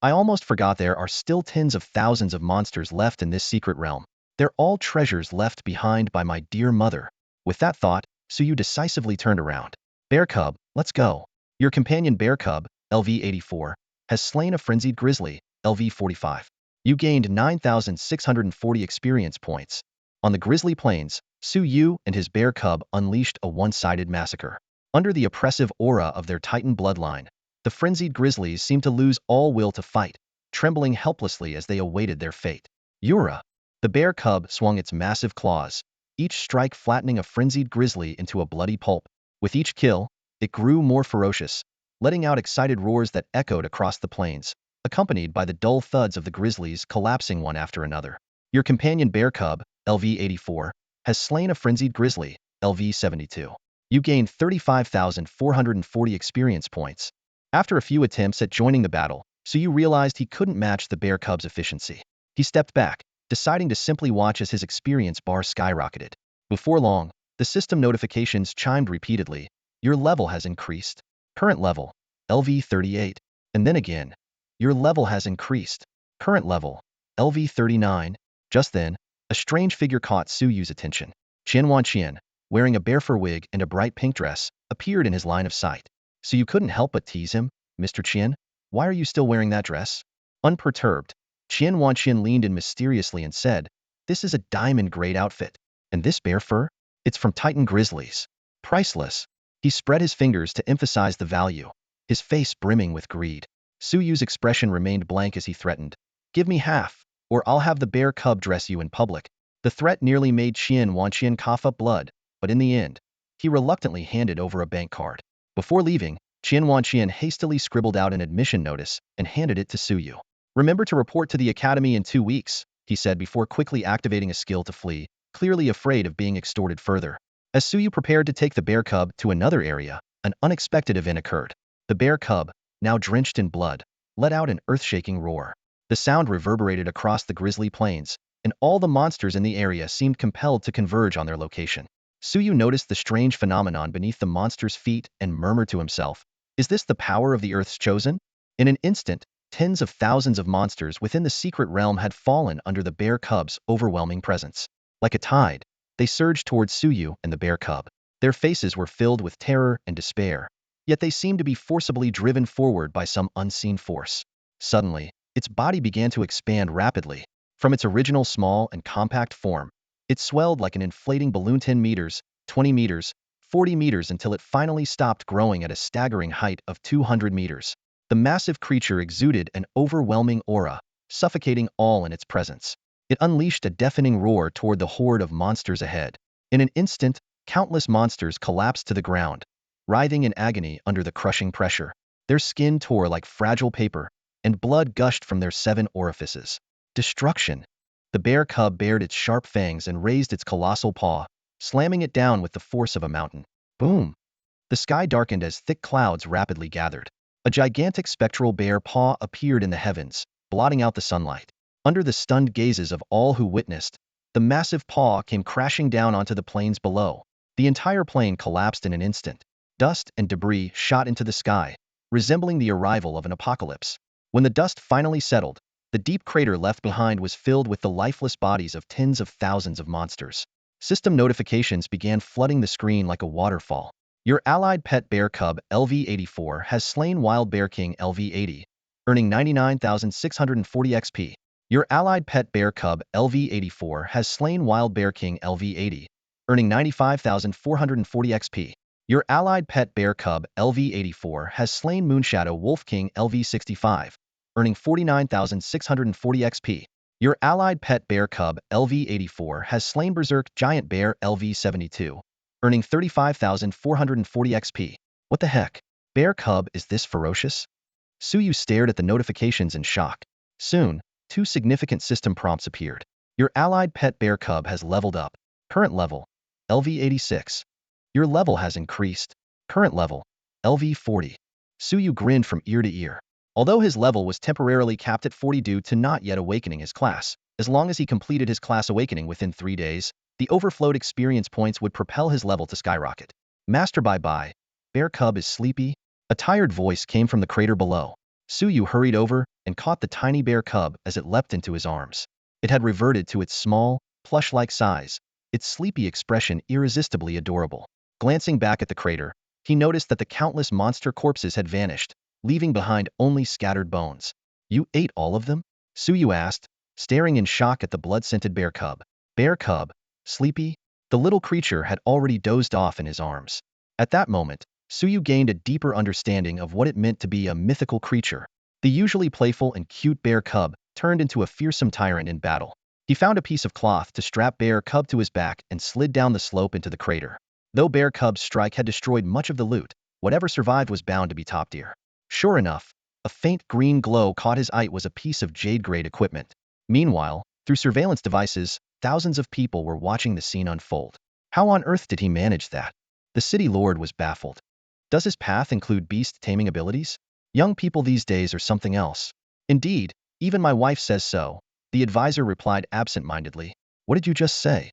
I almost forgot there are still tens of thousands of monsters left in this secret realm. They're all treasures left behind by my dear mother. With that thought, Suyu decisively turned around. Bear cub, let's go. Your companion bear cub, LV-84, has slain a frenzied grizzly, LV-45. You gained 9,640 experience points. On the grizzly plains, Suyu and his bear cub unleashed a one-sided massacre. Under the oppressive aura of their Titan bloodline, the frenzied grizzlies seemed to lose all will to fight, trembling helplessly as they awaited their fate. Yura! The bear cub swung its massive claws, each strike flattening a frenzied grizzly into a bloody pulp. With each kill, it grew more ferocious, letting out excited roars that echoed across the plains, accompanied by the dull thuds of the grizzlies collapsing one after another. Your companion bear cub, LV-84, has slain a frenzied grizzly, LV-72. You gained 35,440 experience points. After a few attempts at joining the battle, Suyu realized he couldn't match the bear cub's efficiency. He stepped back, deciding to simply watch as his experience bar skyrocketed. Before long, the system notifications chimed repeatedly. Your level has increased. Current level, LV-38. And then again, your level has increased. Current level, LV-39. Just then, a strange figure caught Suyu's attention. Qian Wanqian, wearing a bear fur wig and a bright pink dress, appeared in his line of sight. Suyu couldn't help but tease him. Mr. Qian, why are you still wearing that dress? Unperturbed, Qian Wanqian leaned in mysteriously and said, this is a diamond-grade outfit. And this bear fur? It's from Titan Grizzlies. Priceless. He spread his fingers to emphasize the value, his face brimming with greed. Suyu's expression remained blank as he threatened, give me half, or I'll have the bear cub dress you in public. The threat nearly made Qian Wanqian cough up blood, but in the end, he reluctantly handed over a bank card. Before leaving, Qian Wanqian hastily scribbled out an admission notice and handed it to Suyu. Remember to report to the academy in 2 weeks, he said before quickly activating a skill to flee, clearly afraid of being extorted further. As Suyu prepared to take the bear cub to another area, an unexpected event occurred. The bear cub, now drenched in blood, let out an earth-shaking roar. The sound reverberated across the grizzly plains, and all the monsters in the area seemed compelled to converge on their location. Suyu noticed the strange phenomenon beneath the monster's feet and murmured to himself, Is this the power of the Earth's chosen? In an instant, tens of thousands of monsters within the secret realm had fallen under the bear cub's overwhelming presence. Like a tide, they surged towards Suyu and the bear cub. Their faces were filled with terror and despair, yet they seemed to be forcibly driven forward by some unseen force. Suddenly, its body began to expand rapidly. From its original small and compact form, it swelled like an inflating balloon 10 meters, 20 meters, 40 meters until it finally stopped growing at a staggering height of 200 meters. The massive creature exuded an overwhelming aura, suffocating all in its presence. It unleashed a deafening roar toward the horde of monsters ahead. In an instant, countless monsters collapsed to the ground, writhing in agony under the crushing pressure. Their skin tore like fragile paper, and blood gushed from their 7 orifices. Destruction. The bear cub bared its sharp fangs and raised its colossal paw, slamming it down with the force of a mountain. Boom! The sky darkened as thick clouds rapidly gathered. A gigantic spectral bear paw appeared in the heavens, blotting out the sunlight. Under the stunned gazes of all who witnessed, the massive paw came crashing down onto the plains below. The entire plain collapsed in an instant. Dust and debris shot into the sky, resembling the arrival of an apocalypse. When the dust finally settled, the deep crater left behind was filled with the lifeless bodies of tens of thousands of monsters. System notifications began flooding the screen like a waterfall. Your allied pet bear cub LV-84 has slain wild bear king LV-80, earning 99,640 XP. Your allied pet bear cub LV-84 has slain wild bear king LV-80, earning 95,440 XP. Your allied pet bear cub LV-84 has slain Moonshadow Wolf King LV-65, earning 49,640 XP. Your allied pet bear cub LV-84 has slain Berserk Giant Bear LV-72, earning 35,440 XP. What the heck? Bear cub, is this ferocious? Suyu stared at the notifications in shock. Soon, 2 significant system prompts appeared. Your allied pet bear cub has leveled up. Current level, LV-86. Your level has increased. Current level, LV-40. Suyu grinned from ear to ear. Although his level was temporarily capped at 40 due to not yet awakening his class, as long as he completed his class awakening within 3 days, the overflowed experience points would propel his level to skyrocket. Master bye-bye. Bear cub is sleepy? A tired voice came from the crater below. Suyu hurried over and caught the tiny bear cub as it leapt into his arms. It had reverted to its small, plush-like size, its sleepy expression irresistibly adorable. Glancing back at the crater, he noticed that the countless monster corpses had vanished, leaving behind only scattered bones. You ate all of them? Suyu asked, staring in shock at the blood-scented bear cub. Bear cub? Sleepy? The little creature had already dozed off in his arms. At that moment, Suyu gained a deeper understanding of what it meant to be a mythical creature. The usually playful and cute bear cub turned into a fearsome tyrant in battle. He found a piece of cloth to strap bear cub to his back and slid down the slope into the crater. Though bear cub's strike had destroyed much of the loot, whatever survived was bound to be top tier. Sure enough, a faint green glow caught his eye. Was a piece of jade-grade equipment. Meanwhile, through surveillance devices, thousands of people were watching the scene unfold. How on earth did he manage that? The city lord was baffled. Does his path include beast-taming abilities? Young people these days are something else. Indeed, even my wife says so, the advisor replied absent-mindedly. What did you just say?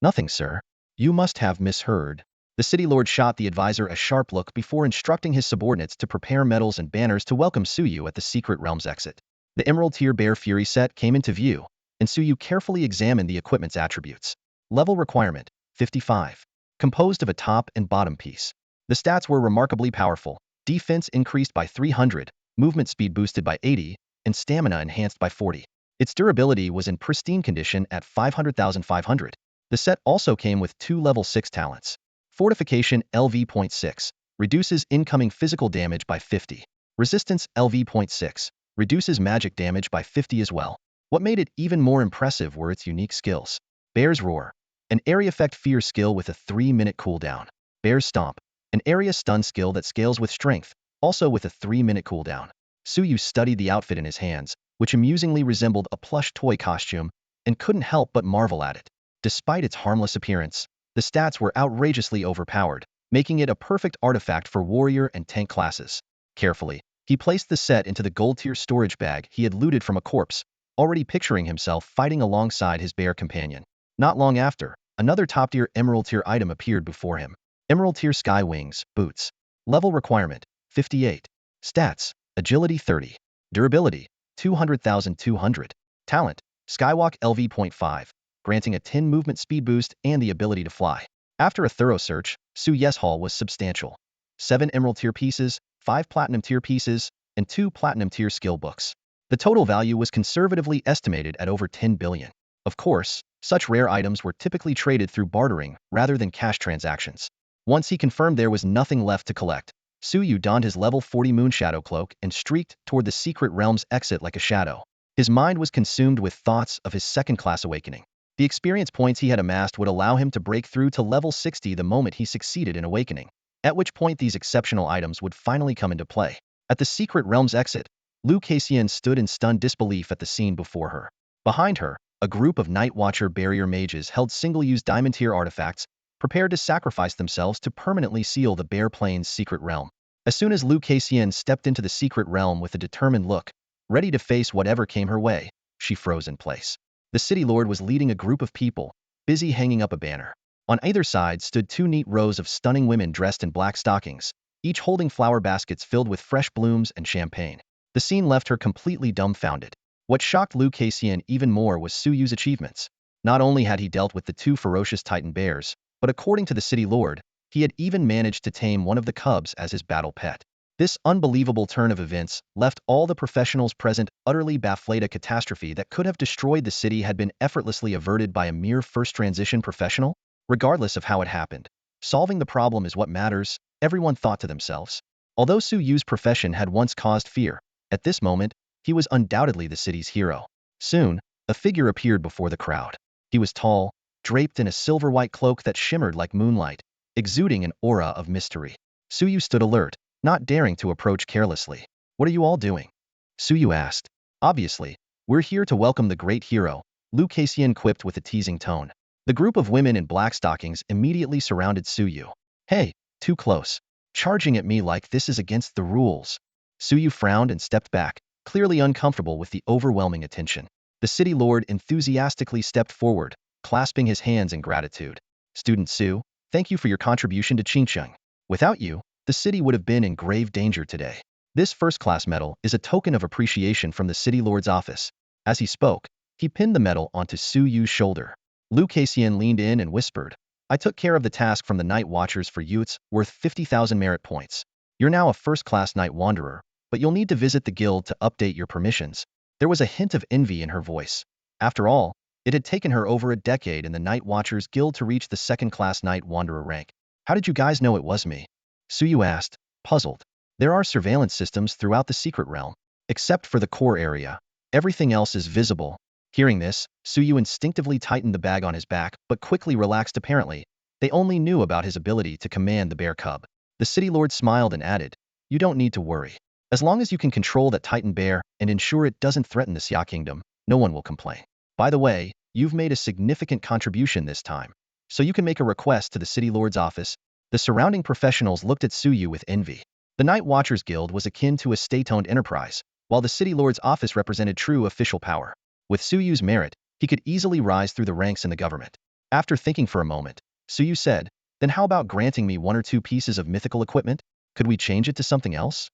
Nothing, sir. You must have misheard. The city lord shot the advisor a sharp look before instructing his subordinates to prepare medals and banners to welcome Suyu at the secret realm's exit. The Emerald Tier Bear Fury set came into view, and Suyu carefully examined the equipment's attributes. Level requirement, 55. Composed of a top and bottom piece. The stats were remarkably powerful. Defense increased by 300, movement speed boosted by 80, and stamina enhanced by 40. Its durability was in pristine condition at 500,500. The set also came with 2 level 6 talents. Fortification LV.6 reduces incoming physical damage by 50. Resistance LV.6 reduces magic damage by 50 as well. What made it even more impressive were its unique skills. Bear's Roar, an area effect fear skill with a 3-minute cooldown. Bear's Stomp, an area stun skill that scales with strength, also with a 3-minute cooldown. Suyu studied the outfit in his hands, which amusingly resembled a plush toy costume, and couldn't help but marvel at it. Despite its harmless appearance, the stats were outrageously overpowered, making it a perfect artifact for warrior and tank classes. Carefully, he placed the set into the gold-tier storage bag he had looted from a corpse, already picturing himself fighting alongside his bear companion. Not long after, another top-tier emerald-tier item appeared before him. Emerald-tier Sky Wings, Boots. Level requirement, 58. Stats: Agility 30. Durability: 200,200. Talent: Skywalk LV.5, granting a 10 movement speed boost and the ability to fly. After a thorough search, Su Yes haul was substantial. 7 Emerald tier pieces, 5 Platinum tier pieces, and 2 Platinum tier skill books. The total value was conservatively estimated at over 10 billion. Of course, such rare items were typically traded through bartering rather than cash transactions. Once he confirmed there was nothing left to collect, Su Yu donned his level 40 Moonshadow cloak and streaked toward the secret realm's exit like a shadow. His mind was consumed with thoughts of his second-class awakening. The experience points he had amassed would allow him to break through to level 60 the moment he succeeded in awakening, at which point these exceptional items would finally come into play. At the secret realm's exit, Lu Kaixian stood in stunned disbelief at the scene before her. Behind her, a group of Night Watcher barrier mages held single-use diamond tier artifacts, prepared to sacrifice themselves to permanently seal the Bear Plains' secret realm. As soon as Lu Kaixian stepped into the secret realm with a determined look, ready to face whatever came her way, she froze in place. The city lord was leading a group of people, busy hanging up a banner. On either side stood 2 neat rows of stunning women dressed in black stockings, each holding flower baskets filled with fresh blooms and champagne. The scene left her completely dumbfounded. What shocked Lu Kaixian even more was Su Yu's achievements. Not only had he dealt with the 2 ferocious Titan bears, but according to the city lord, he had even managed to tame one of the cubs as his battle pet. This unbelievable turn of events left all the professionals present utterly baffled. A catastrophe that could have destroyed the city had been effortlessly averted by a mere first transition professional. Regardless of how it happened, solving the problem is what matters, everyone thought to themselves. Although Su Yu's profession had once caused fear, at this moment, he was undoubtedly the city's hero. Soon, a figure appeared before the crowd. He was tall, draped in a silver-white cloak that shimmered like moonlight, exuding an aura of mystery. Su Yu stood alert, not daring to approach carelessly. "What are you all doing?" Su Yu asked. "Obviously, we're here to welcome the great hero," Lu Kaixian quipped with a teasing tone. The group of women in black stockings immediately surrounded Su Yu. "Hey, too close. Charging at me like this is against the rules." Su Yu frowned and stepped back, clearly uncomfortable with the overwhelming attention. The city lord enthusiastically stepped forward, clasping his hands in gratitude. "Student Su, thank you for your contribution to Qingcheng. Without you, the city would have been in grave danger today. This first-class medal is a token of appreciation from the city lord's office." As he spoke, he pinned the medal onto Su Yu's shoulder. Lu Kaixian leaned in and whispered, "I took care of the task from the Night Watchers for you. It's worth 50,000 merit points. You're now a first-class Night Wanderer, but you'll need to visit the guild to update your permissions." There was a hint of envy in her voice. After all, it had taken her over a decade in the Night Watchers Guild to reach the second-class Night Wanderer rank. "How did you guys know it was me?" Su Yu asked, puzzled. "There are surveillance systems throughout the secret realm. Except for the core area, everything else is visible." Hearing this, Su Yu instinctively tightened the bag on his back, but quickly relaxed. Apparently, they only knew about his ability to command the bear cub. The city lord smiled and added, "You don't need to worry. As long as you can control that Titan bear and ensure it doesn't threaten the Xia Kingdom, no one will complain. By the way, you've made a significant contribution this time, so you can make a request to the city lord's office." The surrounding professionals looked at Su Yu with envy. The Night Watchers Guild was akin to a state-owned enterprise, while the city lord's office represented true official power. With Su Yu's merit, he could easily rise through the ranks in the government. After thinking for a moment, Su Yu said, "Then how about granting me 1 or 2 pieces of mythical equipment? Could we change it to something else?"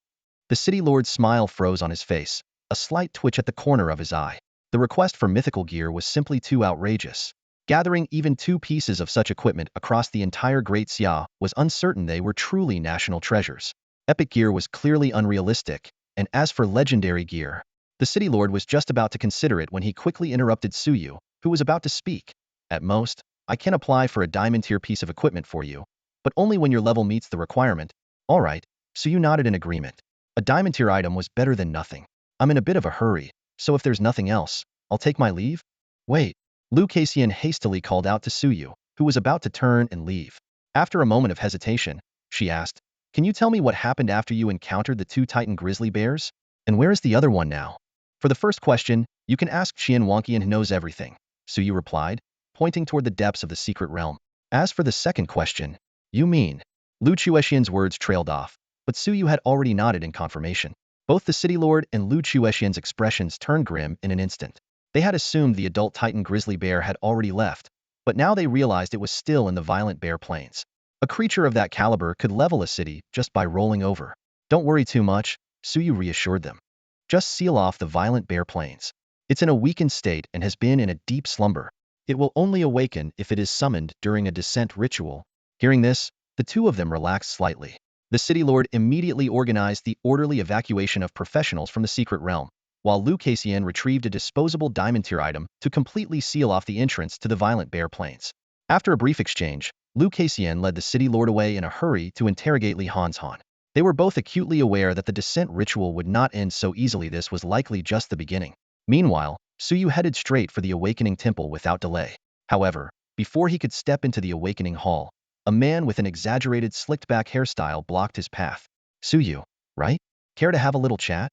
The city lord's smile froze on his face, a slight twitch at the corner of his eye. The request for mythical gear was simply too outrageous. Gathering even 2 pieces of such equipment across the entire Great Xia was uncertain they were truly national treasures. Epic gear was clearly unrealistic, and as for legendary gear, the city lord was just about to consider it when he quickly interrupted Su Yu, who was about to speak. "At most, I can apply for a diamond tier piece of equipment for you, but only when your level meets the requirement." "All right," Su Yu nodded in agreement. A diamond tier item was better than nothing. "I'm in a bit of a hurry, so if there's nothing else, I'll take my leave." "Wait," Lu Kaixian hastily called out to Su Yu, who was about to turn and leave. After a moment of hesitation, she asked, "Can you tell me what happened after you encountered the 2 Titan grizzly bears? And where is the other one now?" "For the first question, you can ask Qian Wangqian, who knows everything," Su Yu replied, pointing toward the depths of the secret realm. "As for the second question, you mean..." Lu Chuexian's words trailed off, but Su Yu had already nodded in confirmation. Both the city lord and Lu Chuexian's expressions turned grim in an instant. They had assumed the adult Titan grizzly bear had already left, but now they realized it was still in the violent Bear Plains. A creature of that caliber could level a city just by rolling over. Don't worry too much, Suyu reassured them. Just seal off the violent bear plains. It's in a weakened state and has been in a deep slumber. It will only awaken if it is summoned during a descent ritual. Hearing this, the two of them relaxed slightly. The city lord immediately organized the orderly evacuation of professionals from the secret realm, while Liu Kaixian retrieved a disposable diamond tier item to completely seal off the entrance to the violent bear plains. After a brief exchange, Liu Kaixian led the city lord away in a hurry to interrogate Li Han's Han. They were both acutely aware that the descent ritual would not end so easily. This was likely just the beginning. Meanwhile, Suyu headed straight for the awakening temple without delay. However, before he could step into the awakening hall, a man with an exaggerated slicked-back hairstyle blocked his path. Suyu, right? Care to have a little chat?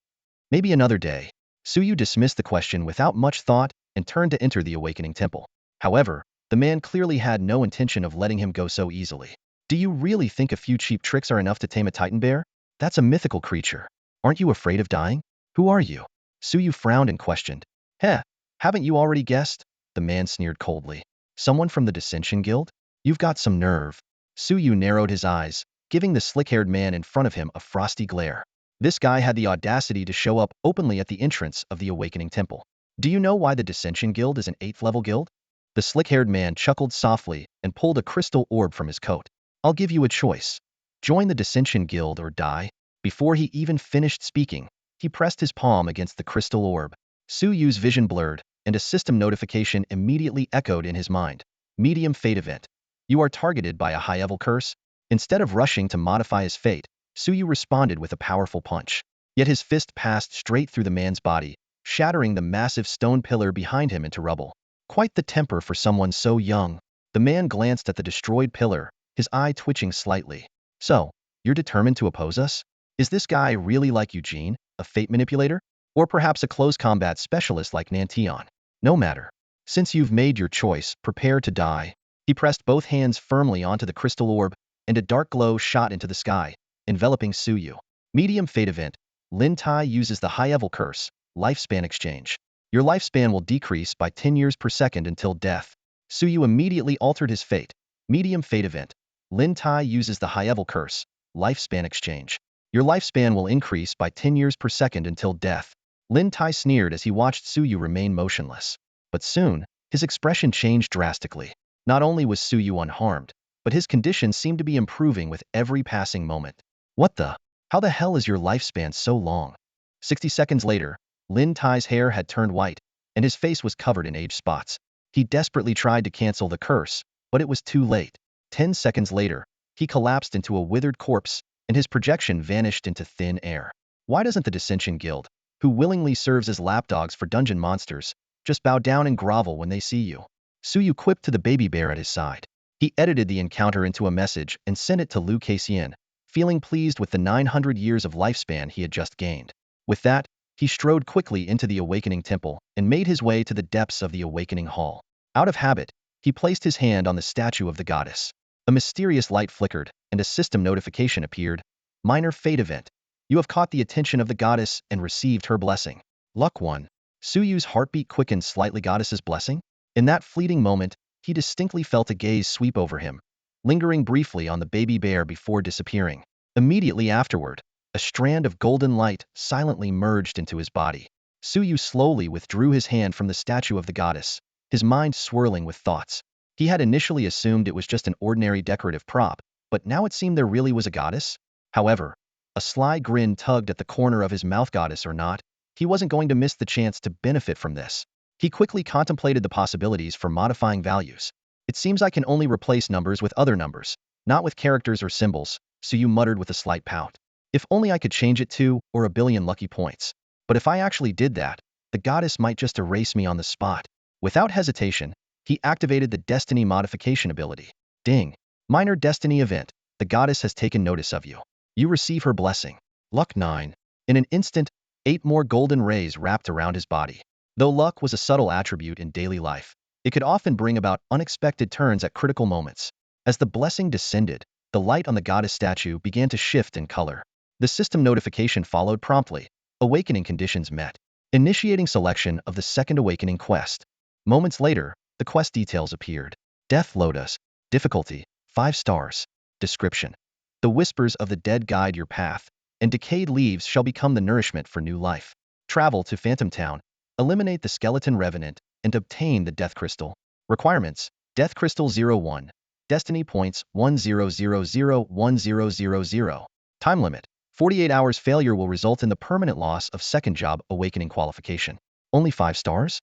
Maybe another day. Suyu dismissed the question without much thought and turned to enter the awakening temple. However, the man clearly had no intention of letting him go so easily. Do you really think a few cheap tricks are enough to tame a titan bear? That's a mythical creature. Aren't you afraid of dying? Who are you? Suyu frowned and questioned. Heh, haven't you already guessed? The man sneered coldly. Someone from the Dissension Guild? You've got some nerve. Suyu narrowed his eyes, giving the slick-haired man in front of him a frosty glare. This guy had the audacity to show up openly at the entrance of the Awakening Temple. Do you know why the Dissension Guild is an 8th level guild? The slick-haired man chuckled softly and pulled a crystal orb from his coat. I'll give you a choice. Join the Dissension Guild or die. Before he even finished speaking, he pressed his palm against the crystal orb. Suyu's vision blurred, and a system notification immediately echoed in his mind. Medium fate event. You are targeted by a high-level curse. Instead of rushing to modify his fate, Suyu responded with a powerful punch. Yet his fist passed straight through the man's body, shattering the massive stone pillar behind him into rubble. Quite the temper for someone so young. The man glanced at the destroyed pillar, his eye twitching slightly. So, you're determined to oppose us? Is this guy really like Eugene, a fate manipulator? Or perhaps a close combat specialist like Nantion? No matter. Since you've made your choice, prepare to die. He pressed both hands firmly onto the crystal orb, and a dark glow shot into the sky, enveloping Suyu. Medium fate event. Lin Tai uses the high-level curse, lifespan exchange. Your lifespan will decrease by 10 years per second until death. Suyu immediately altered his fate. Medium fate event. Lin Tai uses the high-level curse, lifespan exchange. Your lifespan will increase by 10 years per second until death. Lin Tai sneered as he watched Suyu remain motionless. But soon, his expression changed drastically. Not only was Suyu unharmed, but his condition seemed to be improving with every passing moment. What the? How the hell is your lifespan so long? 60 seconds later, Lin Tai's hair had turned white, and his face was covered in age spots. He desperately tried to cancel the curse, but it was too late. 10 seconds later, he collapsed into a withered corpse, and his projection vanished into thin air. Why doesn't the Dissension Guild, who willingly serves as lapdogs for dungeon monsters, just bow down and grovel when they see you? Suyu quipped to the baby bear at his side. He edited the encounter into a message and sent it to Liu Kaixian, feeling pleased with the 900 years of lifespan he had just gained. With that, he strode quickly into the Awakening Temple and made his way to the depths of the Awakening Hall. Out of habit, he placed his hand on the statue of the goddess. A mysterious light flickered, and a system notification appeared. Minor fate event. You have caught the attention of the goddess and received her blessing. Luck 1. Suyu's heartbeat quickened slightly. Goddess's blessing? In that fleeting moment, he distinctly felt a gaze sweep over him, lingering briefly on the baby bear before disappearing. Immediately afterward, a strand of golden light silently merged into his body. Suyu slowly withdrew his hand from the statue of the goddess, his mind swirling with thoughts. He had initially assumed it was just an ordinary decorative prop, but now it seemed there really was a goddess. However, a sly grin tugged at the corner of his mouth. Goddess or not, he wasn't going to miss the chance to benefit from this. He quickly contemplated the possibilities for modifying values. It seems I can only replace numbers with other numbers, not with characters or symbols, Suyu muttered with a slight pout. If only I could change it to, or a billion lucky points. But if I actually did that, the goddess might just erase me on the spot. Without hesitation, he activated the Destiny Modification ability. Ding. Minor Destiny event. The goddess has taken notice of you. You receive her blessing. Luck 9. In an instant, 8 more golden rays wrapped around his body. Though luck was a subtle attribute in daily life, it could often bring about unexpected turns at critical moments. As the blessing descended, the light on the goddess statue began to shift in color. The system notification followed promptly. Awakening conditions met. Initiating selection of the second awakening quest. Moments later, the quest details appeared. Death Lotus. Difficulty, 5 stars. Description. The whispers of the dead guide your path, and decayed leaves shall become the nourishment for new life. Travel to Phantom Town, eliminate the skeleton revenant, and obtain the Death Crystal. Requirements: Death Crystal 01. Destiny points 10001000. Time limit: 48 hours. Failure will result in the permanent loss of second job awakening qualification. Only 5 stars?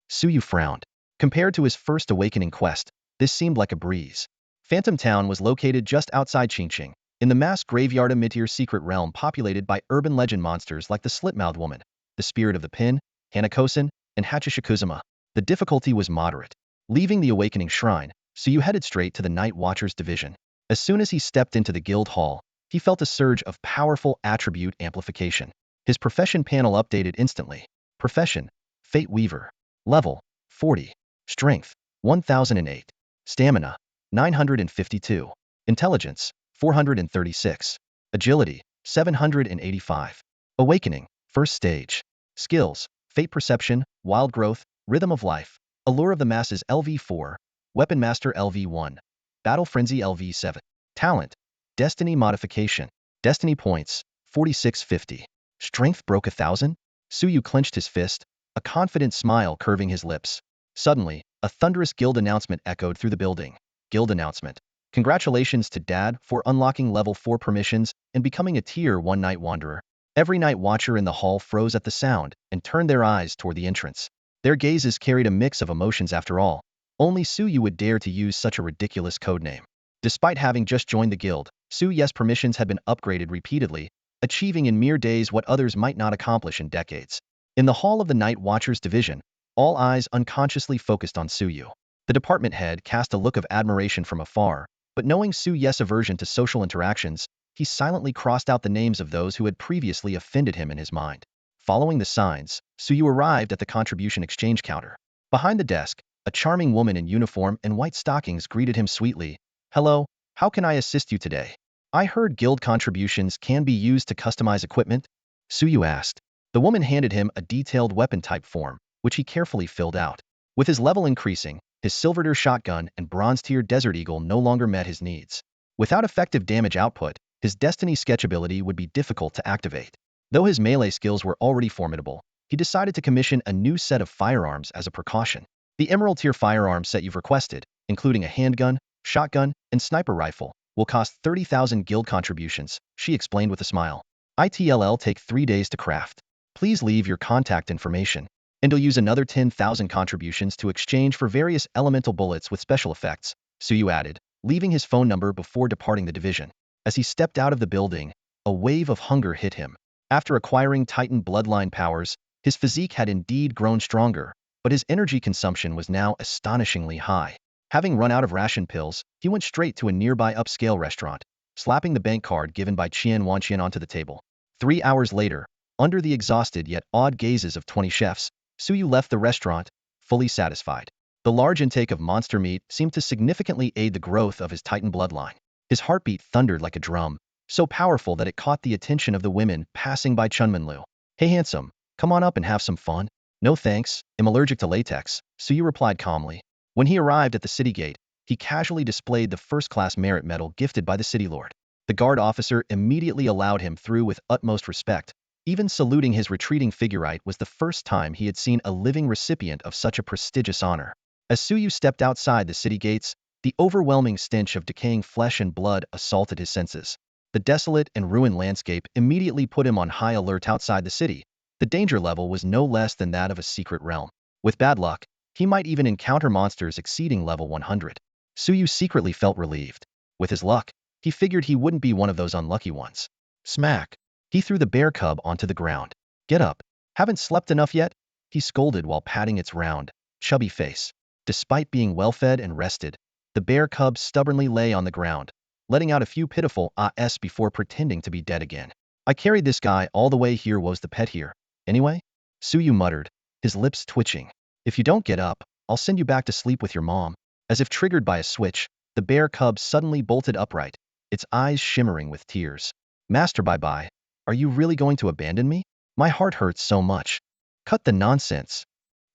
Suyu frowned. Compared to his first awakening quest, this seemed like a breeze. Phantom Town was located just outside Qingqing, in the mass graveyard, a mid-tier secret realm populated by urban legend monsters like the Slit-Mouthed Woman, the Spirit of the Pin, Hanakosen, and Hachishikuzuma. The difficulty was moderate. Leaving the awakening shrine, Suyu headed straight to the Night Watcher's division. As soon as he stepped into the guild hall, he felt a surge of powerful attribute amplification. His profession panel updated instantly. Profession: Fate Weaver. Level: 40. Strength: 1008. Stamina: 952. Intelligence: 436. Agility: 785. Awakening: First Stage. Skills: Fate Perception, Wild Growth, Rhythm of Life, Allure of the Masses LV4, Weapon Master LV1, Battle Frenzy LV7. Talent: Destiny Modification. Destiny points: 4650. Strength broke 1000? Suyu clenched his fist, a confident smile curving his lips. Suddenly, a thunderous guild announcement echoed through the building. Guild announcement: Congratulations to Dad for unlocking level 4 permissions and becoming a Tier 1 Night Wanderer. Every Night Watcher in the hall froze at the sound and turned their eyes toward the entrance. Their gazes carried a mix of emotions. After all, only Suyu would dare to use such a ridiculous codename. Despite having just joined the guild, Suyu's permissions had been upgraded repeatedly, achieving in mere days what others might not accomplish in decades. In the hall of the Night Watcher's division, all eyes unconsciously focused on Suyu. The department head cast a look of admiration from afar, but knowing Suyu's aversion to social interactions, he silently crossed out the names of those who had previously offended him in his mind. Following the signs, Suyu arrived at the contribution exchange counter. Behind the desk, a charming woman in uniform and white stockings greeted him sweetly. "Hello, how can I assist you today? I heard guild contributions can be used to customize equipment?" Suyu asked. The woman handed him a detailed weapon type form, which he carefully filled out. With his level increasing, his silver tier shotgun and bronze tier Desert Eagle no longer met his needs. Without effective damage output, his Destiny sketch ability would be difficult to activate. Though his melee skills were already formidable, he decided to commission a new set of firearms as a precaution. The Emerald tier firearm set you've requested, including a handgun, shotgun, and sniper rifle, will cost 30,000 guild contributions, she explained with a smile. It'll take 3 days to craft. Please leave your contact information, and you'll use another 10,000 contributions to exchange for various elemental bullets with special effects, Suyu added, leaving his phone number before departing the division. As he stepped out of the building, a wave of hunger hit him. After acquiring Titan bloodline powers, his physique had indeed grown stronger, but his energy consumption was now astonishingly high. Having run out of ration pills, he went straight to a nearby upscale restaurant, slapping the bank card given by Qian Wanqian onto the table. 3 hours later, under the exhausted yet awed gazes of 20 chefs, Suyu left the restaurant, fully satisfied. The large intake of monster meat seemed to significantly aid the growth of his Titan bloodline. His heartbeat thundered like a drum, so powerful that it caught the attention of the women passing by Chunminlu. "Hey handsome, come on up and have some fun." "No thanks, I'm allergic to latex," Suyu replied calmly. When he arrived at the city gate, he casually displayed the first-class merit medal gifted by the city lord. The guard officer immediately allowed him through with utmost respect. Even saluting his retreating figurite was the first time he had seen a living recipient of such a prestigious honor. As Suyu stepped outside the city gates, the overwhelming stench of decaying flesh and blood assaulted his senses. The desolate and ruined landscape immediately put him on high alert. Outside the city, the danger level was no less than that of a secret realm. With bad luck, he might even encounter monsters exceeding level 100. Suyu secretly felt relieved. With his luck, he figured he wouldn't be one of those unlucky ones. Smack! He threw the bear cub onto the ground. "Get up! Haven't slept enough yet?" he scolded while patting its round, chubby face. Despite being well-fed and rested, the bear cub stubbornly lay on the ground, letting out a few pitiful ahs before pretending to be dead again. "I carried this guy all the way here. Was the pet here anyway?" Suyu muttered, his lips twitching. "If you don't get up, I'll send you back to sleep with your mom." As if triggered by a switch, the bear cub suddenly bolted upright, its eyes shimmering with tears. "Master, bye-bye. Are you really going to abandon me? My heart hurts so much." "Cut the nonsense."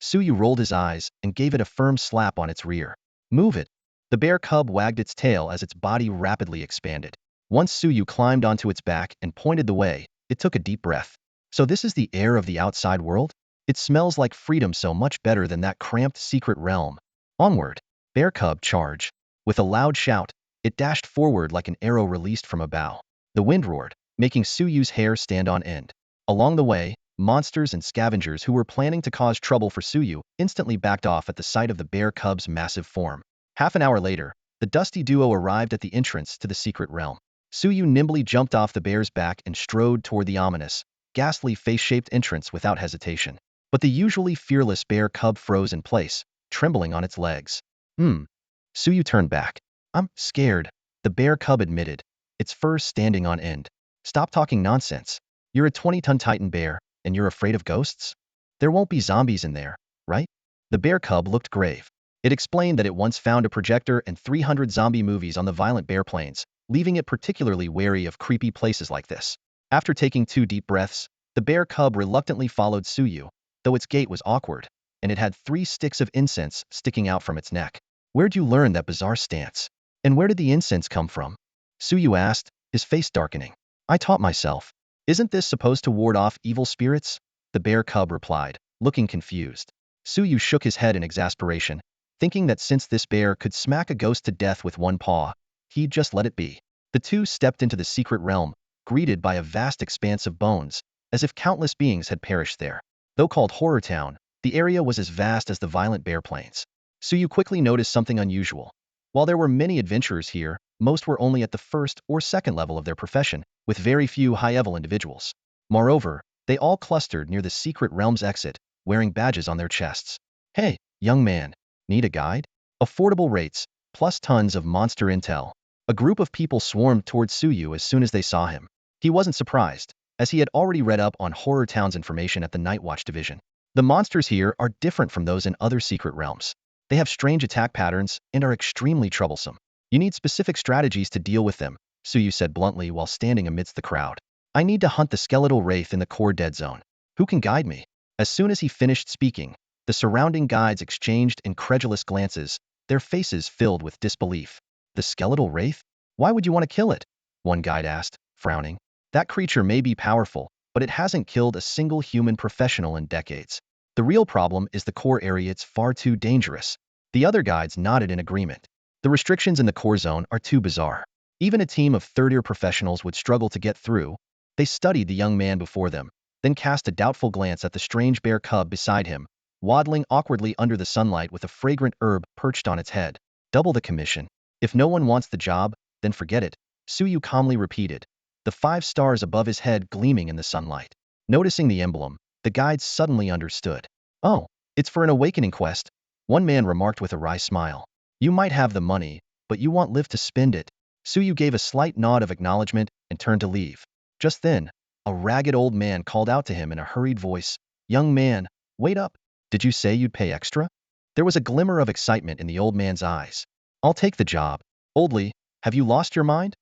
Suyu rolled his eyes and gave it a firm slap on its rear. "Move it." The bear cub wagged its tail as its body rapidly expanded. Once Suyu climbed onto its back and pointed the way, it took a deep breath. So this is the air of the outside world? It smells like freedom, so much better than that cramped secret realm. Onward. Bear cub, charge. With a loud shout, it dashed forward like an arrow released from a bow. The wind roared, making Suyu's hair stand on end. Along the way, monsters and scavengers who were planning to cause trouble for Suyu instantly backed off at the sight of the bear cub's massive form. Half an hour later, the dusty duo arrived at the entrance to the secret realm. Suyu nimbly jumped off the bear's back and strode toward the ominous, ghastly face-shaped entrance without hesitation. But the usually fearless bear cub froze in place, trembling on its legs. Suyu turned back. I'm scared, the bear cub admitted, its fur standing on end. Stop talking nonsense. You're a 20-ton titan bear, and you're afraid of ghosts? There won't be zombies in there, right? The bear cub looked grave. It explained that it once found a projector and 300 zombie movies on the violent bear plains, leaving it particularly wary of creepy places like this. After taking 2 deep breaths, the bear cub reluctantly followed Suyu, though its gait was awkward, and it had 3 sticks of incense sticking out from its neck. Where'd you learn that bizarre stance? And where did the incense come from? Suyu asked, his face darkening. I taught myself. Isn't this supposed to ward off evil spirits? The bear cub replied, looking confused. Suyu shook his head in exasperation, thinking that since this bear could smack a ghost to death with one paw, he'd just let it be. The two stepped into the secret realm, greeted by a vast expanse of bones, as if countless beings had perished there. Though called Horror Town, the area was as vast as the violent bear plains. Suyu quickly noticed something unusual. While there were many adventurers here, most were only at the first or second level of their profession, with very few high-level individuals. Moreover, they all clustered near the secret realm's exit, wearing badges on their chests. Hey, young man, need a guide? Affordable rates, plus tons of monster intel. A group of people swarmed towards Suyu as soon as they saw him. He wasn't surprised, as he had already read up on Horror Town's information at the Night Watch division. The monsters here are different from those in other secret realms. They have strange attack patterns and are extremely troublesome. You need specific strategies to deal with them, Suyu said bluntly while standing amidst the crowd. I need to hunt the skeletal wraith in the core dead zone. Who can guide me? As soon as he finished speaking, the surrounding guides exchanged incredulous glances, their faces filled with disbelief. The skeletal wraith? Why would you want to kill it? One guide asked, frowning. That creature may be powerful, but it hasn't killed a single human professional in decades. The real problem is the core area. It's far too dangerous. The other guides nodded in agreement. The restrictions in the core zone are too bizarre. Even a team of third-year professionals would struggle to get through. They studied the young man before them, then cast a doubtful glance at the strange bear cub beside him, waddling awkwardly under the sunlight with a fragrant herb perched on its head. Double the commission. If no one wants the job, then forget it, Suyu calmly repeated, the 5 stars above his head gleaming in the sunlight. Noticing the emblem, the guides suddenly understood. Oh, it's for an awakening quest, one man remarked with a wry smile. You might have the money, but you won't live to spend it. Suyu gave a slight nod of acknowledgement and turned to leave. Just then, a ragged old man called out to him in a hurried voice, Young man, wait up. Did you say you'd pay extra? There was a glimmer of excitement in the old man's eyes. I'll take the job. Oldly, have you lost your mind?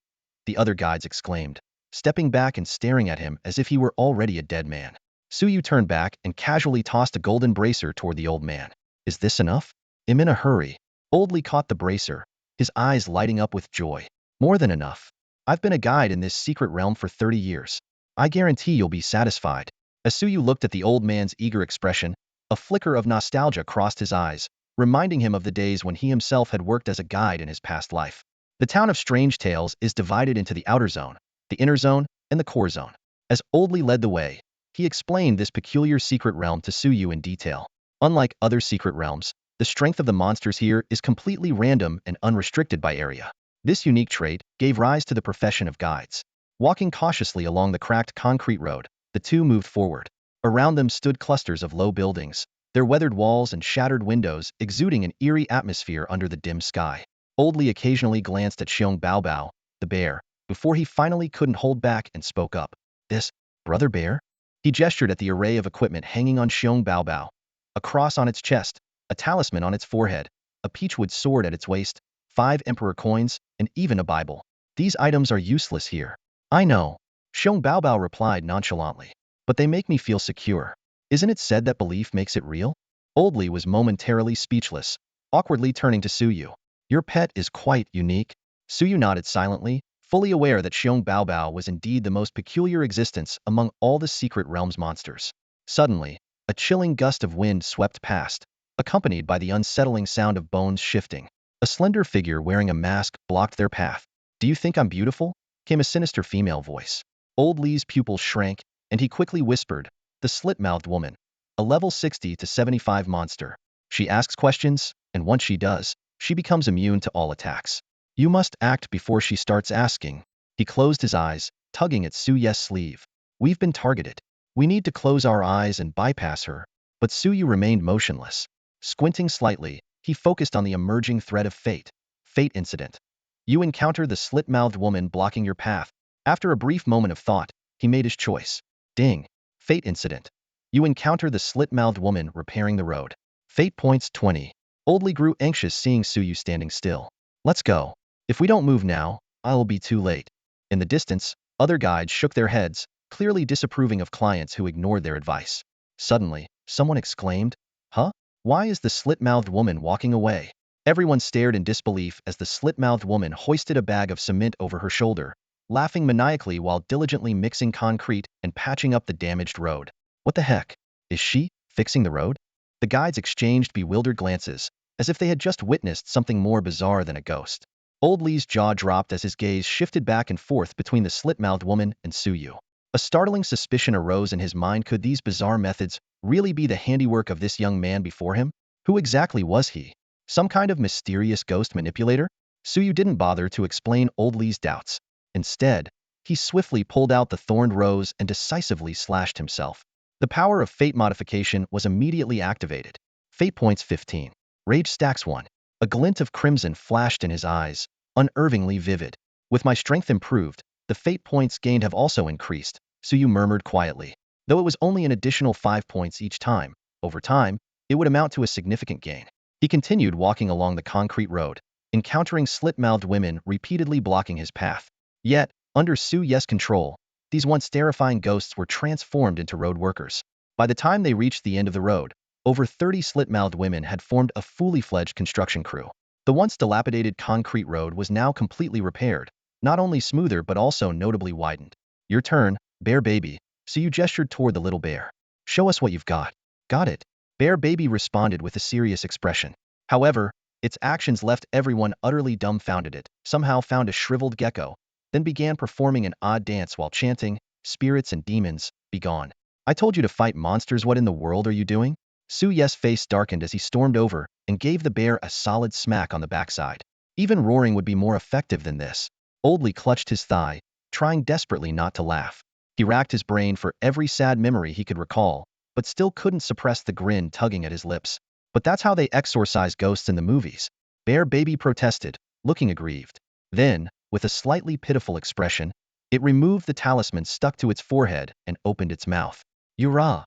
The other guides exclaimed, stepping back and staring at him as if he were already a dead man. Suyu turned back and casually tossed a golden bracer toward the old man. Is this enough? I'm in a hurry. Oldly caught the bracer, his eyes lighting up with joy. More than enough. I've been a guide in this secret realm for 30 years. I guarantee you'll be satisfied. As Suyu looked at the old man's eager expression, a flicker of nostalgia crossed his eyes, reminding him of the days when he himself had worked as a guide in his past life. The town of Strange Tales is divided into the outer zone, the inner zone, and the core zone. As Oldly led the way, he explained this peculiar secret realm to Suyu in detail. Unlike other secret realms, the strength of the monsters here is completely random and unrestricted by area. This unique trait gave rise to the profession of guides. Walking cautiously along the cracked concrete road, the two moved forward. Around them stood clusters of low buildings, their weathered walls and shattered windows exuding an eerie atmosphere under the dim sky. Oldly occasionally glanced at Xiong Baobao, the bear, before he finally couldn't hold back and spoke up. This, brother bear? He gestured at the array of equipment hanging on Xiong Baobao. A cross on its chest, a talisman on its forehead, a peachwood sword at its waist, 5 emperor coins, and even a Bible. These items are useless here. I know, Xiong Baobao replied nonchalantly. But they make me feel secure. Isn't it said that belief makes it real? Oldly was momentarily speechless, awkwardly turning to Suyu. Your pet is quite unique. Suyu nodded silently, fully aware that Xiong Baobao was indeed the most peculiar existence among all the secret realm's monsters. Suddenly, a chilling gust of wind swept past, accompanied by the unsettling sound of bones shifting. A slender figure wearing a mask blocked their path. "Do you think I'm beautiful?" came a sinister female voice. Old Lee's pupils shrank, and he quickly whispered, "The slit-mouthed woman, a level 60 to 75 monster. She asks questions, and once she does, she becomes immune to all attacks. You must act before she starts asking." He closed his eyes, tugging at Su Ye's sleeve. "We've been targeted. We need to close our eyes and bypass her." But Su Yu remained motionless. Squinting slightly, he focused on the emerging threat of fate. Fate incident. You encounter the slit-mouthed woman blocking your path. After a brief moment of thought, he made his choice. Ding. Fate incident. You encounter the slit-mouthed woman repairing the road. Fate points 20. Oldly grew anxious seeing Su Yu standing still. "Let's go. If we don't move now, I'll be too late." In the distance, other guides shook their heads, clearly disapproving of clients who ignored their advice. Suddenly, someone exclaimed, "Huh? Why is the slit-mouthed woman walking away?" Everyone stared in disbelief as the slit-mouthed woman hoisted a bag of cement over her shoulder, laughing maniacally while diligently mixing concrete and patching up the damaged road. "What the heck? Is she fixing the road?" The guides exchanged bewildered glances, as if they had just witnessed something more bizarre than a ghost. Old Lee's jaw dropped as his gaze shifted back and forth between the slit-mouthed woman and Su Yu. A startling suspicion arose in his mind. Could these bizarre methods really be the handiwork of this young man before him? Who exactly was he? Some kind of mysterious ghost manipulator? Su Yu didn't bother to explain Old Lee's doubts. Instead, he swiftly pulled out the thorned rose and decisively slashed himself. The power of Fate Modification was immediately activated. Fate points 15. Rage stacks 1. A glint of crimson flashed in his eyes, unervingly vivid. "With my strength improved, the fate points gained have also increased," Su Yu murmured quietly. Though it was only an additional 5 points each time, over time, it would amount to a significant gain. He continued walking along the concrete road, encountering slit-mouthed women repeatedly blocking his path. Yet, under Su Ye's control, these once terrifying ghosts were transformed into road workers. By the time they reached the end of the road, over 30 slit-mouthed women had formed a fully fledged construction crew. The once dilapidated concrete road was now completely repaired, not only smoother but also notably widened. "Your turn, Bear Baby." Su Yu gestured toward the little bear. "Show us what you've got." "Got it." Bear Baby responded with a serious expression. However, its actions left everyone utterly dumbfounded. It somehow found a shriveled gecko, then began performing an odd dance while chanting, "Spirits and demons, be gone. I told you to fight monsters. What in the world are you doing?" Su Ye's face darkened as he stormed over and gave the bear a solid smack on the backside. Even roaring would be more effective than this. Oldly clutched his thigh, trying desperately not to laugh. He racked his brain for every sad memory he could recall, but still couldn't suppress the grin tugging at his lips. "But that's how they exorcise ghosts in the movies." Bear Baby protested, looking aggrieved. Then, with a slightly pitiful expression, it removed the talisman stuck to its forehead and opened its mouth. "Yura!"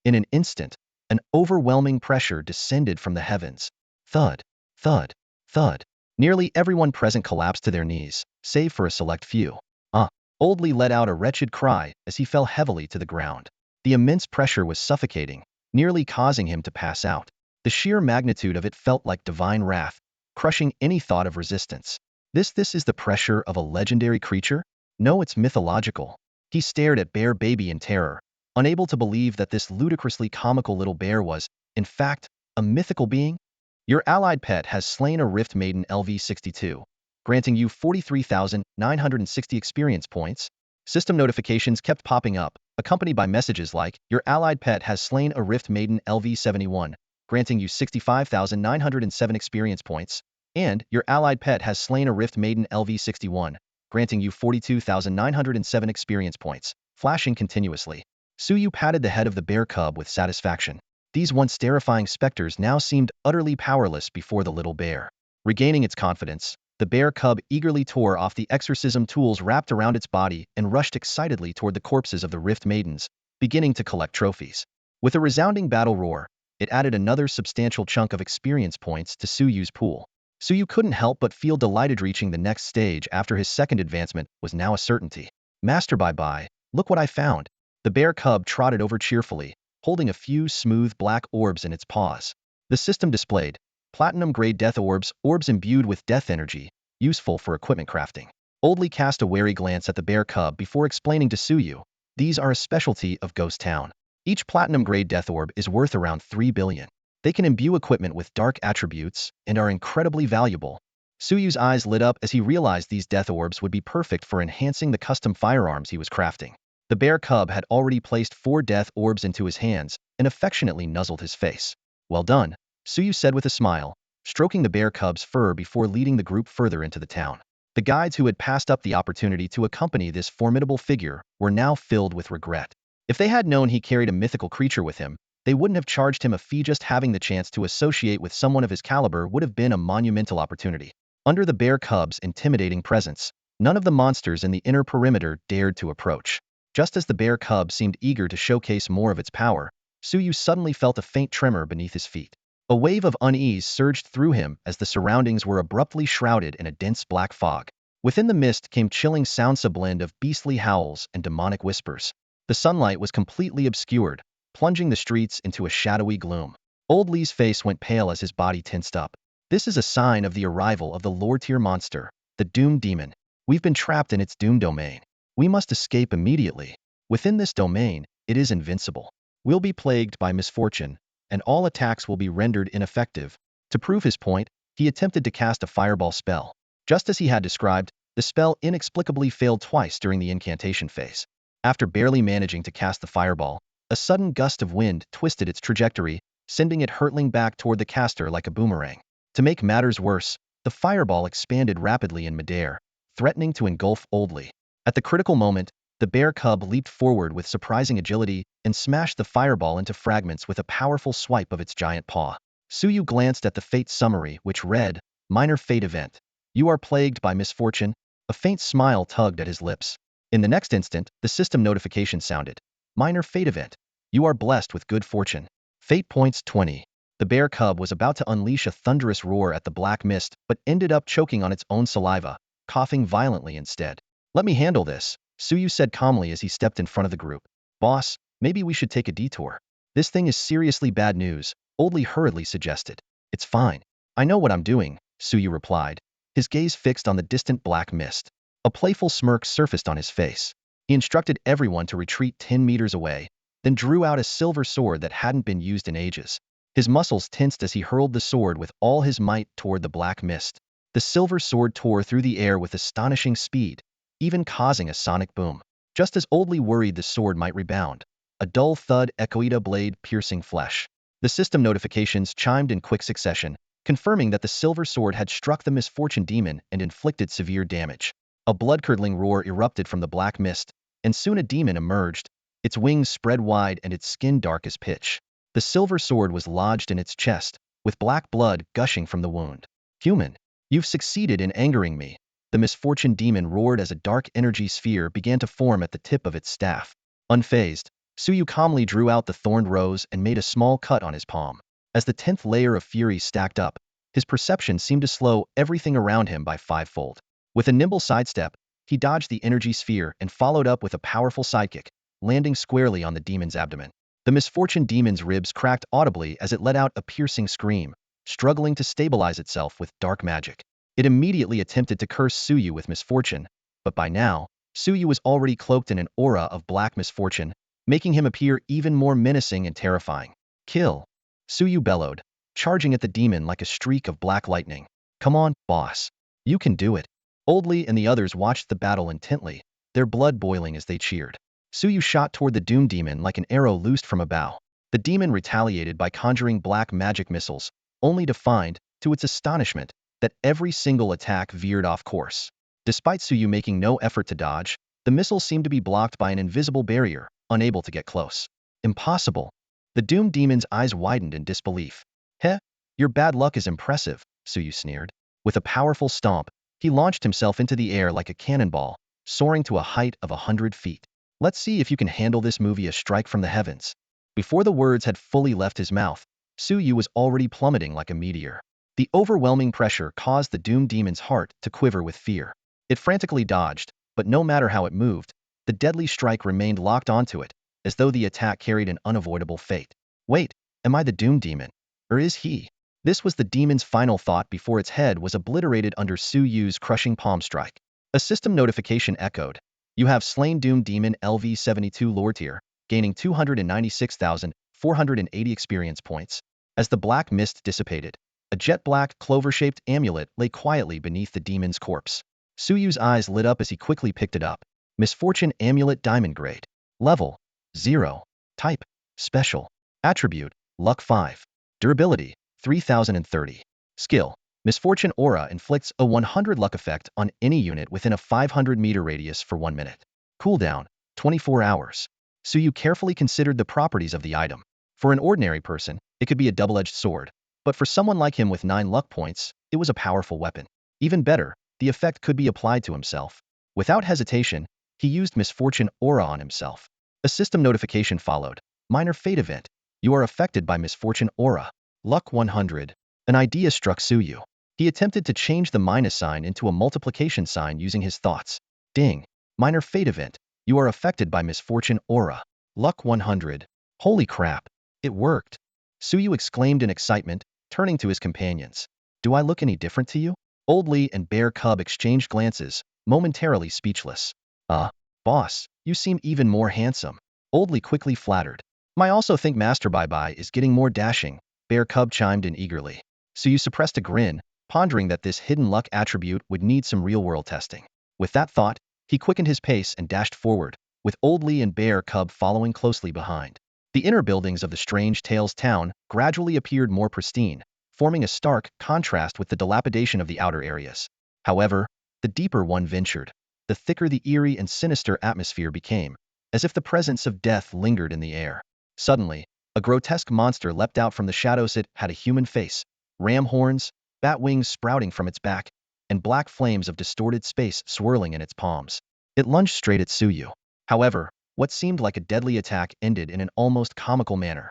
In an instant, an overwhelming pressure descended from the heavens. Thud, thud, thud. Nearly everyone present collapsed to their knees, save for a select few. Oldly let out a wretched cry as he fell heavily to the ground. The immense pressure was suffocating, nearly causing him to pass out. The sheer magnitude of it felt like divine wrath, crushing any thought of resistance. This is the pressure of a legendary creature? No, it's mythological. He stared at Bear Baby in terror, unable to believe that this ludicrously comical little bear was, in fact, a mythical being. "Your allied pet has slain a Rift Maiden LV62, granting you 43,960 experience points." System notifications kept popping up, accompanied by messages like, "Your allied pet has slain a Rift Maiden LV71, granting you 65,907 experience points," and "Your allied pet has slain a Rift Maiden LV61, granting you 42,907 experience points," flashing continuously. Su Yu patted the head of the bear cub with satisfaction. These once terrifying specters now seemed utterly powerless before the little bear. Regaining its confidence, the bear cub eagerly tore off the exorcism tools wrapped around its body and rushed excitedly toward the corpses of the Rift Maidens, beginning to collect trophies. With a resounding battle roar, it added another substantial chunk of experience points to Su Yu's pool. Su Yu couldn't help but feel delighted. Reaching the next stage after his second advancement was now a certainty. "Master bye-bye, look what I found." The bear cub trotted over cheerfully, holding a few smooth black orbs in its paws. The system displayed platinum-grade death orbs, orbs imbued with death energy, useful for equipment crafting. Oldly cast a wary glance at the bear cub before explaining to Suyu, these are a specialty of Ghost Town. Each platinum-grade death orb is worth around 3 billion. They can imbue equipment with dark attributes and are incredibly valuable. Suyu's eyes lit up as he realized these death orbs would be perfect for enhancing the custom firearms he was crafting. The bear cub had already placed 4 death orbs into his hands and affectionately nuzzled his face. Well done, Suyu said with a smile, stroking the bear cub's fur before leading the group further into the town. The guides who had passed up the opportunity to accompany this formidable figure were now filled with regret. If they had known he carried a mythical creature with him, they wouldn't have charged him a fee. Just having the chance to associate with someone of his caliber would have been a monumental opportunity. Under the bear cub's intimidating presence, none of the monsters in the inner perimeter dared to approach. Just as the bear cub seemed eager to showcase more of its power, Suyu suddenly felt a faint tremor beneath his feet. A wave of unease surged through him as the surroundings were abruptly shrouded in a dense black fog. Within the mist came chilling sounds, a blend of beastly howls and demonic whispers. The sunlight was completely obscured, plunging the streets into a shadowy gloom. Old Lee's face went pale as his body tensed up. This is a sign of the arrival of the lower-tier monster, the Doom Demon. We've been trapped in its Doom domain. We must escape immediately. Within this domain, it is invincible. We'll be plagued by misfortune, and all attacks will be rendered ineffective. To prove his point, he attempted to cast a fireball spell. Just as he had described, the spell inexplicably failed twice during the incantation phase. After barely managing to cast the fireball, a sudden gust of wind twisted its trajectory, sending it hurtling back toward the caster like a boomerang. To make matters worse, the fireball expanded rapidly in midair, threatening to engulf Old Lee. At the critical moment, the bear cub leaped forward with surprising agility and smashed the fireball into fragments with a powerful swipe of its giant paw. Suyu glanced at the fate summary, which read, Minor Fate Event. You are plagued by misfortune. A faint smile tugged at his lips. In the next instant, the system notification sounded. Minor Fate Event. You are blessed with good fortune. Fate points 20. The bear cub was about to unleash a thunderous roar at the black mist, but ended up choking on its own saliva, coughing violently instead. Let me handle this, Suyu said calmly as he stepped in front of the group. Boss, maybe we should take a detour. This thing is seriously bad news, Old Lee hurriedly suggested. It's fine. I know what I'm doing, Suyu replied, his gaze fixed on the distant black mist. A playful smirk surfaced on his face. He instructed everyone to retreat 10 meters away, then drew out a silver sword that hadn't been used in ages. His muscles tensed as he hurled the sword with all his might toward the black mist. The silver sword tore through the air with astonishing speed, even causing a sonic boom. Just as Old Lee worried the sword might rebound, a dull thud echoed, a blade piercing flesh. The system notifications chimed in quick succession, confirming that the silver sword had struck the misfortune demon and inflicted severe damage. A blood-curdling roar erupted from the black mist, and soon a demon emerged, its wings spread wide and its skin dark as pitch. The silver sword was lodged in its chest, with black blood gushing from the wound. Human, you've succeeded in angering me, the misfortune demon roared as a dark energy sphere began to form at the tip of its staff. Unfazed, Suyu calmly drew out the thorned rose and made a small cut on his palm. As the 10th layer of fury stacked up, his perception seemed to slow everything around him by 5-fold. With a nimble sidestep, he dodged the energy sphere and followed up with a powerful sidekick, landing squarely on the demon's abdomen. The misfortune demon's ribs cracked audibly as it let out a piercing scream, struggling to stabilize itself with dark magic. It immediately attempted to curse Suyu with misfortune, but by now, Suyu was already cloaked in an aura of black misfortune, making him appear even more menacing and terrifying. Kill! Suyu bellowed, charging at the demon like a streak of black lightning. Come on, boss. You can do it. Old Lee and the others watched the battle intently, their blood boiling as they cheered. Suyu shot toward the Doom Demon like an arrow loosed from a bow. The demon retaliated by conjuring black magic missiles, only to find, to its astonishment, that every single attack veered off course. Despite Suyu making no effort to dodge, the missiles seemed to be blocked by an invisible barrier, unable to get close. Impossible. The Doom Demon's eyes widened in disbelief. Heh, your bad luck is impressive, Suyu sneered. With a powerful stomp, he launched himself into the air like a cannonball, soaring to a height of 100 feet. Let's see if you can handle this movie, a strike from the heavens. Before the words had fully left his mouth, Suyu was already plummeting like a meteor. The overwhelming pressure caused the Doom Demon's heart to quiver with fear. It frantically dodged, but no matter how it moved, the deadly strike remained locked onto it, as though the attack carried an unavoidable fate. Wait, am I the Doom Demon? Or is he? This was the demon's final thought before its head was obliterated under Suyu's crushing palm strike. A system notification echoed. You have slain Doom Demon LV-72 lore tier, gaining 296,480 experience points. As the black mist dissipated, a jet-black, clover-shaped amulet lay quietly beneath the demon's corpse. Suyu's eyes lit up as he quickly picked it up. Misfortune Amulet Diamond Grade. Level 0. Type Special. Attribute Luck 5. Durability 3030. Skill Misfortune Aura inflicts a 100 luck effect on any unit within a 500-meter radius for 1 minute. Cooldown 24 hours. Suyu carefully considered the properties of the item. For an ordinary person, it could be a double-edged sword, but for someone like him with 9 luck points, it was a powerful weapon. Even better, the effect could be applied to himself. Without hesitation, he used Misfortune Aura on himself. A system notification followed. Minor fate event. You are affected by Misfortune Aura. Luck 100. An idea struck Suyu. He attempted to change the minus sign into a multiplication sign using his thoughts. Ding. Minor fate event. You are affected by Misfortune Aura. Luck 100. Holy crap. It worked. Suyu exclaimed in excitement, turning to his companions. Do I look any different to you? Old Lee and Bear Cub exchanged glances, momentarily speechless. Boss, you seem even more handsome. Old Lee quickly flattered. I also think Master Bye-Bye is getting more dashing, Bear Cub chimed in eagerly. Suyu suppressed a grin, pondering that this hidden luck attribute would need some real-world testing. With that thought, he quickened his pace and dashed forward, with Old Lee and Bear Cub following closely behind. The inner buildings of the Strange Tales town gradually appeared more pristine, forming a stark contrast with the dilapidation of the outer areas. However, the deeper one ventured, the thicker the eerie and sinister atmosphere became, as if the presence of death lingered in the air. Suddenly, a grotesque monster leapt out from the shadows. It had a human face, ram horns, bat wings sprouting from its back, and black flames of distorted space swirling in its palms. It lunged straight at Suyu. However, what seemed like a deadly attack ended in an almost comical manner.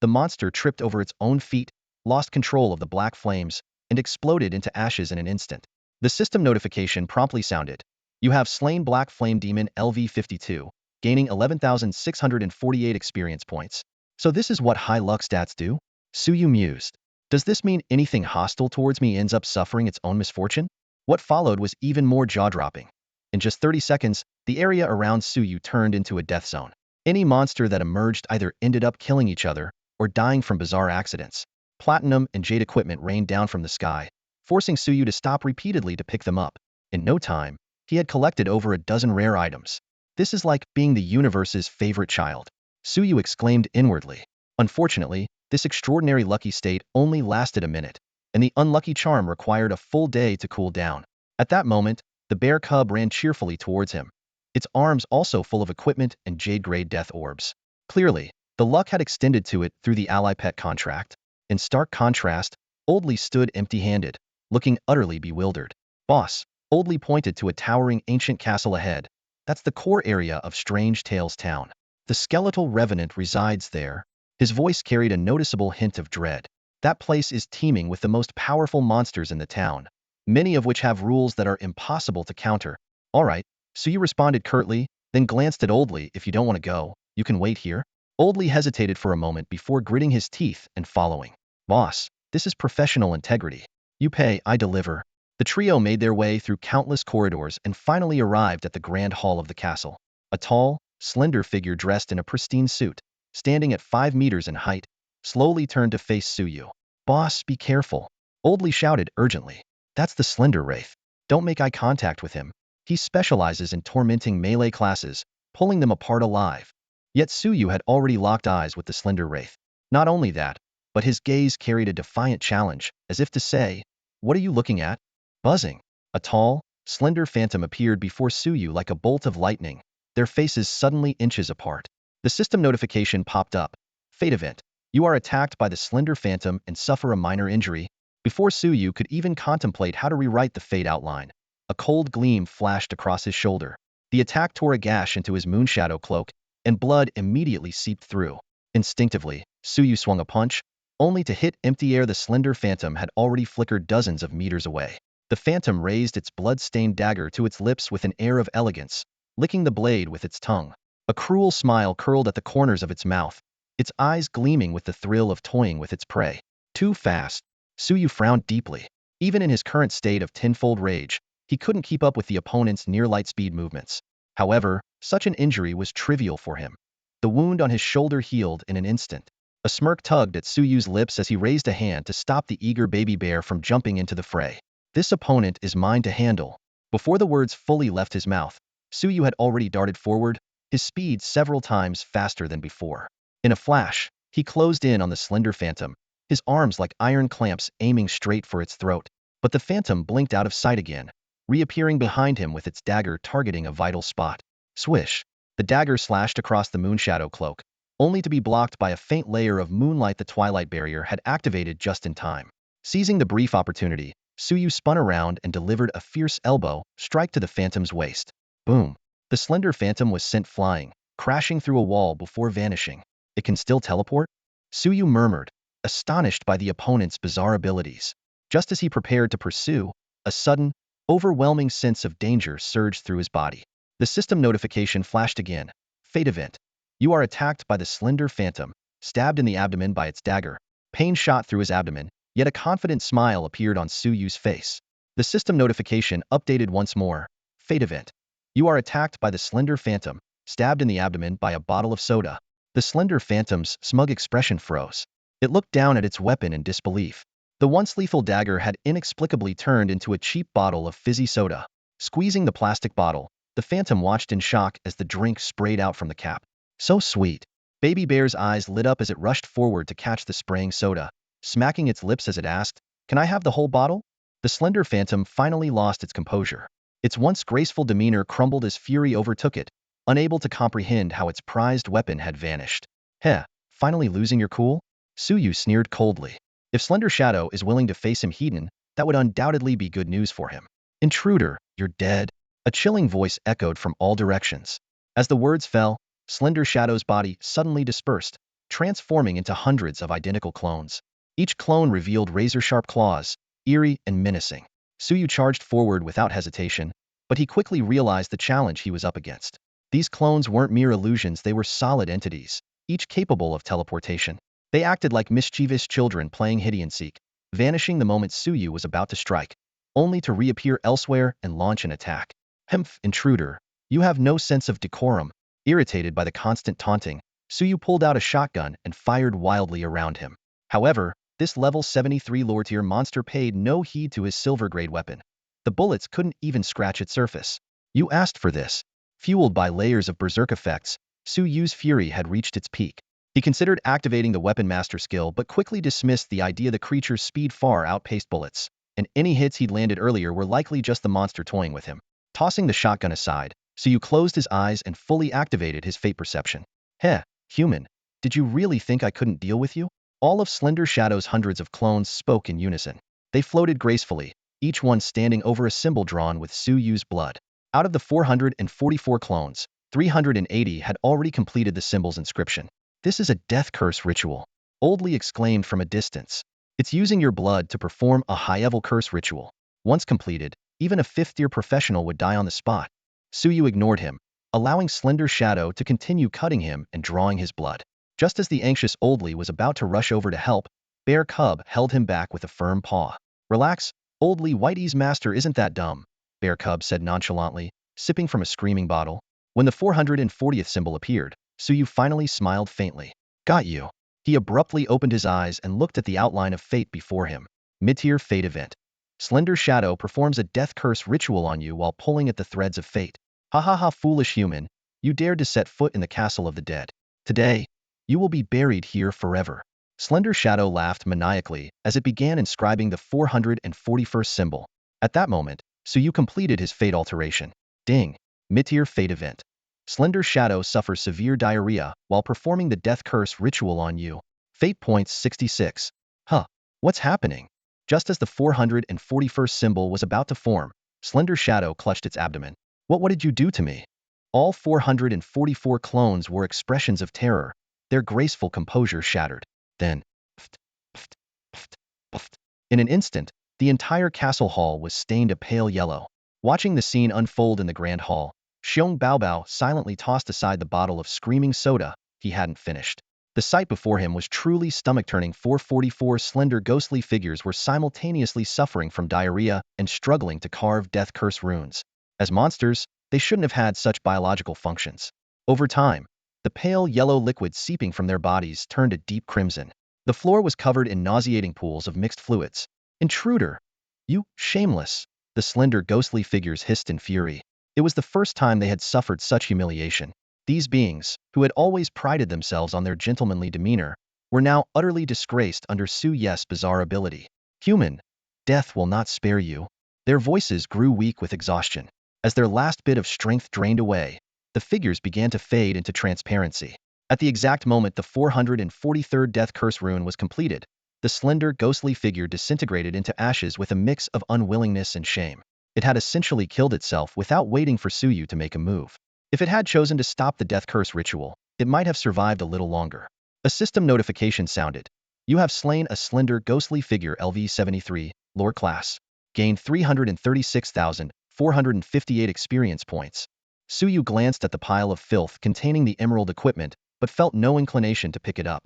The monster tripped over its own feet, lost control of the black flames, and exploded into ashes in an instant. The system notification promptly sounded. You have slain Black Flame Demon LV-52, gaining 11,648 experience points. So this is what high luck stats do? Suyu mused. Does this mean anything hostile towards me ends up suffering its own misfortune? What followed was even more jaw-dropping. In just 30 seconds, the area around Suyu turned into a death zone. Any monster that emerged either ended up killing each other or dying from bizarre accidents. Platinum and jade equipment rained down from the sky, forcing Suyu to stop repeatedly to pick them up. In no time, he had collected over a dozen rare items. This is like being the universe's favorite child, Suyu exclaimed inwardly. Unfortunately, this extraordinary lucky state only lasted a minute, and the unlucky charm required a full day to cool down. At that moment, the bear cub ran cheerfully towards him, its arms also full of equipment and jade-grade death orbs. Clearly, the luck had extended to it through the ally pet contract. In stark contrast, Old Lee stood empty-handed, looking utterly bewildered. Boss, Old Lee pointed to a towering ancient castle ahead. That's the core area of Strange Tales Town. The skeletal revenant resides there. His voice carried a noticeable hint of dread. That place is teeming with the most powerful monsters in the town, many of which have rules that are impossible to counter. All right, Suyu responded curtly, then glanced at Old Lee. If you don't want to go, you can wait here. Old Lee hesitated for a moment before gritting his teeth and following. Boss, this is professional integrity. You pay, I deliver. The trio made their way through countless corridors and finally arrived at the grand hall of the castle. A tall, slender figure dressed in a pristine suit, standing at 5 meters in height, slowly turned to face Suyu. Boss, be careful. Old Lee shouted urgently. That's the Slender Wraith. Don't make eye contact with him. He specializes in tormenting melee classes, pulling them apart alive. Yet Suyu had already locked eyes with the Slender Wraith. Not only that, but his gaze carried a defiant challenge, as if to say, what are you looking at? Buzzing. A tall, slender phantom appeared before Suyu like a bolt of lightning, their faces suddenly inches apart. The system notification popped up. Fate event. You are attacked by the slender phantom and suffer a minor injury. Before Suyu could even contemplate how to rewrite the fate outline, a cold gleam flashed across his shoulder. The attack tore a gash into his moonshadow cloak, and blood immediately seeped through. Instinctively, Suyu swung a punch, only to hit empty air. The slender phantom had already flickered dozens of meters away. The phantom raised its blood-stained dagger to its lips with an air of elegance, licking the blade with its tongue. A cruel smile curled at the corners of its mouth, its eyes gleaming with the thrill of toying with its prey. Too fast. Suyu frowned deeply. Even in his current state of tenfold rage, he couldn't keep up with the opponent's near-light-speed movements. However, such an injury was trivial for him. The wound on his shoulder healed in an instant. A smirk tugged at Suyu's lips as he raised a hand to stop the eager baby bear from jumping into the fray. "This opponent is mine to handle." Before the words fully left his mouth, Suyu had already darted forward, his speed several times faster than before. In a flash, he closed in on the slender phantom, his arms like iron clamps aiming straight for its throat. But the phantom blinked out of sight again, reappearing behind him with its dagger targeting a vital spot. Swish! The dagger slashed across the moonshadow cloak, only to be blocked by a faint layer of moonlight the twilight barrier had activated just in time. Seizing the brief opportunity, Suyu spun around and delivered a fierce elbow strike to the phantom's waist. Boom! The slender phantom was sent flying, crashing through a wall before vanishing. "It can still teleport?" Suyu murmured, astonished by the opponent's bizarre abilities. Just as he prepared to pursue, a sudden, overwhelming sense of danger surged through his body. The system notification flashed again. Fate event. You are attacked by the slender phantom, stabbed in the abdomen by its dagger. Pain shot through his abdomen, yet a confident smile appeared on Suyu's face. The system notification updated once more. Fate event. You are attacked by the slender phantom, stabbed in the abdomen by a bottle of soda. The slender phantom's smug expression froze. It looked down at its weapon in disbelief. The once lethal dagger had inexplicably turned into a cheap bottle of fizzy soda. Squeezing the plastic bottle, the phantom watched in shock as the drink sprayed out from the cap. "So sweet." Baby Bear's eyes lit up as it rushed forward to catch the spraying soda, smacking its lips as it asked, "Can I have the whole bottle?" The slender phantom finally lost its composure. Its once graceful demeanor crumbled as fury overtook it, unable to comprehend how its prized weapon had vanished. "Heh, finally losing your cool?" Suyu sneered coldly. If Slender Shadow is willing to face him heathen, that would undoubtedly be good news for him. "Intruder, you're dead." A chilling voice echoed from all directions. As the words fell, Slender Shadow's body suddenly dispersed, transforming into hundreds of identical clones. Each clone revealed razor-sharp claws, eerie and menacing. Suyu charged forward without hesitation, but he quickly realized the challenge he was up against. These clones weren't mere illusions, they were solid entities, each capable of teleportation. They acted like mischievous children playing hide-and-seek, vanishing the moment Suyu was about to strike, only to reappear elsewhere and launch an attack. "Hemph, intruder, you have no sense of decorum." Irritated by the constant taunting, Suyu pulled out a shotgun and fired wildly around him. However, this level 73 lower-tier monster paid no heed to his silver-grade weapon. The bullets couldn't even scratch its surface. "You asked for this." Fueled by layers of berserk effects, Suyu's fury had reached its peak. He considered activating the Weapon Master skill but quickly dismissed the idea the creature's speed far outpaced bullets, and any hits he'd landed earlier were likely just the monster toying with him. Tossing the shotgun aside, Suyu closed his eyes and fully activated his fate perception. "Heh, human, did you really think I couldn't deal with you?" All of Slender Shadow's hundreds of clones spoke in unison. They floated gracefully, each one standing over a symbol drawn with Suyu's blood. Out of the 444 clones, 380 had already completed the symbol's inscription. "This is a death curse ritual," Oldly exclaimed from a distance. "It's using your blood to perform a high-level curse ritual. Once completed, even a fifth-tier professional would die on the spot." Suyu ignored him, allowing Slender Shadow to continue cutting him and drawing his blood. Just as the anxious Oldly was about to rush over to help, Bear Cub held him back with a firm paw. "Relax, Oldly, Whitey's master isn't that dumb," Bear Cub said nonchalantly, sipping from a screaming bottle. When the 440th symbol appeared, Suyu finally smiled faintly. "Got you." He abruptly opened his eyes and looked at the outline of fate before him. Mid-tier fate event. Slender Shadow performs a death curse ritual on you while pulling at the threads of fate. "Ha ha ha, foolish human. You dared to set foot in the castle of the dead. Today, you will be buried here forever." Slender Shadow laughed maniacally as it began inscribing the 441st symbol. At that moment, Suyu completed his fate alteration. Ding. Mid-tier fate event. Slender Shadow suffers severe diarrhea while performing the death curse ritual on you. Fate points 66. Huh. What's happening? Just as the 441st symbol was about to form, Slender Shadow clutched its abdomen. What did you do to me?" All 444 clones were expressions of terror, their graceful composure shattered. Then, pft, pft, pft, pft. In an instant, the entire castle hall was stained a pale yellow. Watching the scene unfold in the grand hall, Xiong Baobao silently tossed aside the bottle of screaming soda he hadn't finished. The sight before him was truly stomach-turning. 444 slender ghostly figures were simultaneously suffering from diarrhea and struggling to carve death curse runes. As monsters, they shouldn't have had such biological functions. Over time, the pale yellow liquid seeping from their bodies turned a deep crimson. The floor was covered in nauseating pools of mixed fluids. Intruder! You, shameless! The slender ghostly figures hissed in fury. It was the first time they had suffered such humiliation. These beings, who had always prided themselves on their gentlemanly demeanor, were now utterly disgraced under Su Ye's bizarre ability. Human, death will not spare you. Their voices grew weak with exhaustion. As their last bit of strength drained away, the figures began to fade into transparency. At the exact moment the 443rd Death Curse rune was completed, the slender, ghostly figure disintegrated into ashes with a mix of unwillingness and shame. It had essentially killed itself without waiting for Suyu to make a move. If it had chosen to stop the Death Curse ritual, it might have survived a little longer. A system notification sounded. You have slain a slender, ghostly figure LV-73, lore class. Gained 336,458 experience points. Suyu glanced at the pile of filth containing the emerald equipment, but felt no inclination to pick it up.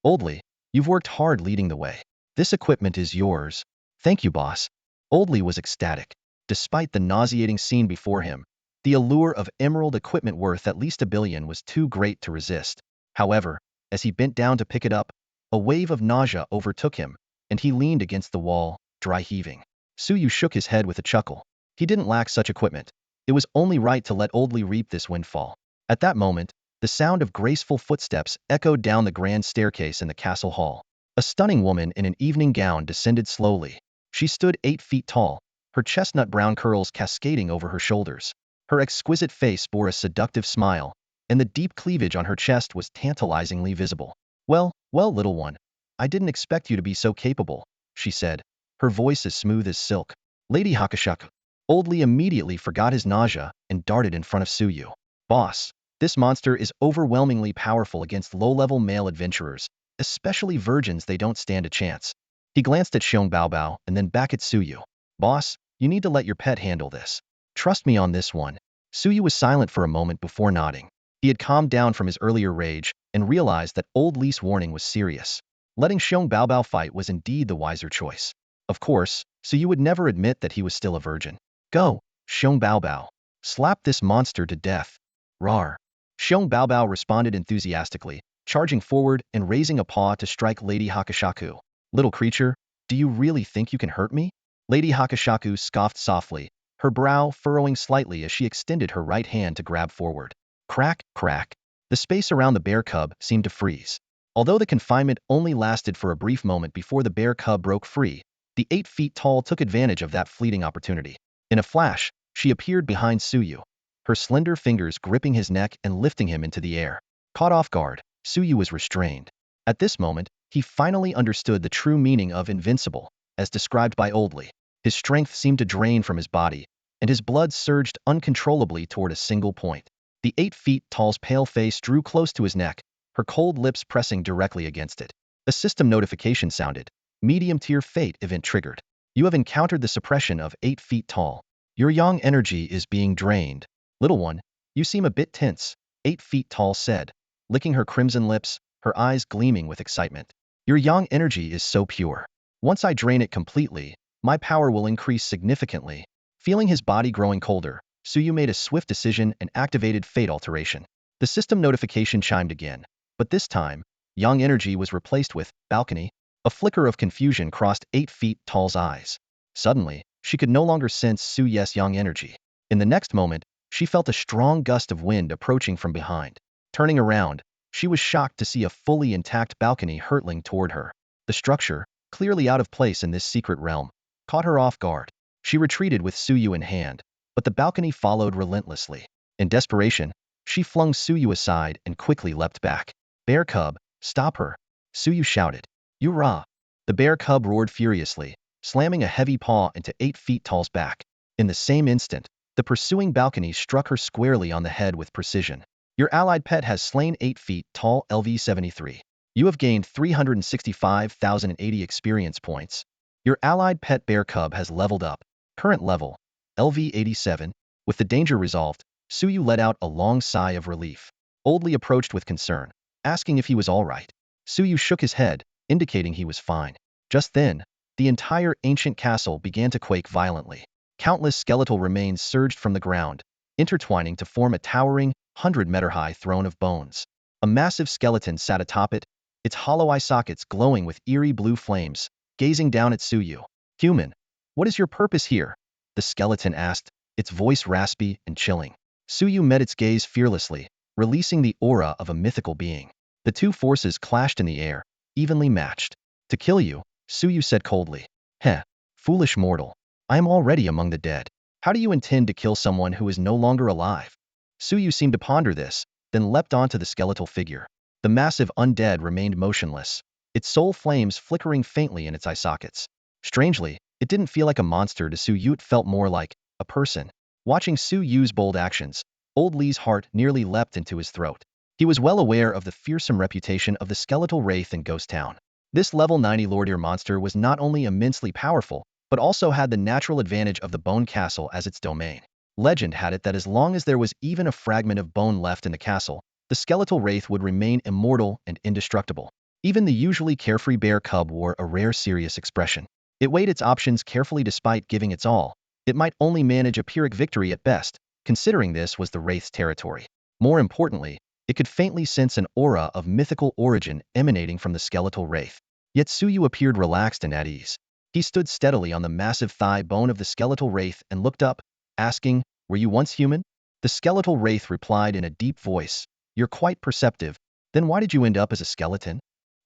Oldly, you've worked hard leading the way. This equipment is yours. Thank you, boss. Oldly was ecstatic. Despite the nauseating scene before him, the allure of emerald equipment worth at least $1 billion was too great to resist. However, as he bent down to pick it up, a wave of nausea overtook him, and he leaned against the wall, dry heaving. Suyu shook his head with a chuckle. He didn't lack such equipment. It was only right to let Oldly reap this windfall. At that moment, the sound of graceful footsteps echoed down the grand staircase in the castle hall. A stunning woman in an evening gown descended slowly. She stood 8 feet tall, her chestnut brown curls cascading over her shoulders. Her exquisite face bore a seductive smile, and the deep cleavage on her chest was tantalizingly visible. Well, little one, I didn't expect you to be so capable, she said, her voice as smooth as silk. Lady Hakashaku. Oldly immediately forgot his nausea and darted in front of Suyu. Boss, this monster is overwhelmingly powerful against low-level male adventurers, especially virgins. They don't stand a chance. He glanced at Xiong Baobao and then back at Suyu. Boss, you need to let your pet handle this. Trust me on this one. Suyu was silent for a moment before nodding. He had calmed down from his earlier rage and realized that Old Lee's warning was serious. Letting Xiong Baobao fight was indeed the wiser choice. Of course, Suyu would never admit that he was still a virgin. Go, Xiong Baobao. Slap this monster to death. Rawr. Xiong Baobao responded enthusiastically, charging forward and raising a paw to strike Lady Hakashaku. Little creature, do you really think you can hurt me? Lady Hakashaku scoffed softly, her brow furrowing slightly as she extended her right hand to grab forward. Crack, crack. The space around the bear cub seemed to freeze. Although the confinement only lasted for a brief moment before the bear cub broke free, the 8 feet tall took advantage of that fleeting opportunity. In a flash, she appeared behind Suyu, her slender fingers gripping his neck and lifting him into the air. Caught off guard, Suyu was restrained. At this moment, he finally understood the true meaning of invincible, as described by Oldly. His strength seemed to drain from his body, and his blood surged uncontrollably toward a single point. The 8 feet tall's pale face drew close to his neck, her cold lips pressing directly against it. A system notification sounded. Medium-tier Fate event triggered. You have encountered the suppression of 8 feet tall. Your yang energy is being drained. Little one, you seem a bit tense, 8 feet tall said, licking her crimson lips, her eyes gleaming with excitement. Your yang energy is so pure. Once I drain it completely, my power will increase significantly. Feeling his body growing colder, Suyu made a swift decision and activated Fate Alteration. The system notification chimed again, but this time, yang energy was replaced with balcony. A flicker of confusion crossed 8 feet tall's eyes. Suddenly, she could no longer sense Su Ye's yang energy. In the next moment, she felt a strong gust of wind approaching from behind. Turning around, she was shocked to see a fully intact balcony hurtling toward her. The structure, clearly out of place in this secret realm, caught her off guard. She retreated with Suyu in hand, but the balcony followed relentlessly. In desperation, she flung Suyu aside and quickly leapt back. Bear cub, stop her! Suyu shouted. You rah! The bear cub roared furiously, slamming a heavy paw into 8 feet tall's back. In the same instant, the pursuing balcony struck her squarely on the head with precision. Your allied pet has slain 8 feet tall LV-73. You have gained 365,080 experience points. Your allied pet bear cub has leveled up. Current level, LV-87. With the danger resolved, Suyu let out a long sigh of relief. Oldly approached with concern. asking if he was all right. Suyu shook his head, indicating he was fine. Just then, the entire ancient castle began to quake violently. Countless skeletal remains surged from the ground, intertwining to form a towering, 100-meter-high throne of bones. A massive skeleton sat atop it, its hollow eye sockets glowing with eerie blue flames, gazing down at Suyu. "Human, what is your purpose here?" the skeleton asked, its voice raspy and chilling. Suyu met its gaze fearlessly, releasing the aura of a mythical being. The two forces clashed in the air, evenly matched. "To kill you," Suyu said coldly. "Heh, foolish mortal. I am already among the dead. How do you intend to kill someone who is no longer alive?" Suyu seemed to ponder this, then leapt onto the skeletal figure. The massive undead remained motionless, its soul flames flickering faintly in its eye sockets. Strangely, it didn't feel like a monster to Suyu, it felt more like a person. Watching Suyu's bold actions, old Lee's heart nearly leapt into his throat. He was well aware of the fearsome reputation of the skeletal wraith in Ghost Town. This level 90 Lordier monster was not only immensely powerful, but also had the natural advantage of the Bone Castle as its domain. Legend had it that as long as there was even a fragment of bone left in the castle, the skeletal wraith would remain immortal and indestructible. Even the usually carefree bear cub wore a rare serious expression. It weighed its options carefully despite giving its all. It might only manage a Pyrrhic victory at best, considering this was the wraith's territory. More importantly, it could faintly sense an aura of mythical origin emanating from the skeletal wraith. Yet Suyu appeared relaxed and at ease. He stood steadily on the massive thigh bone of the skeletal wraith and looked up, asking, "Were you once human?" The skeletal wraith replied in a deep voice, "You're quite perceptive. Then why did you end up as a skeleton?"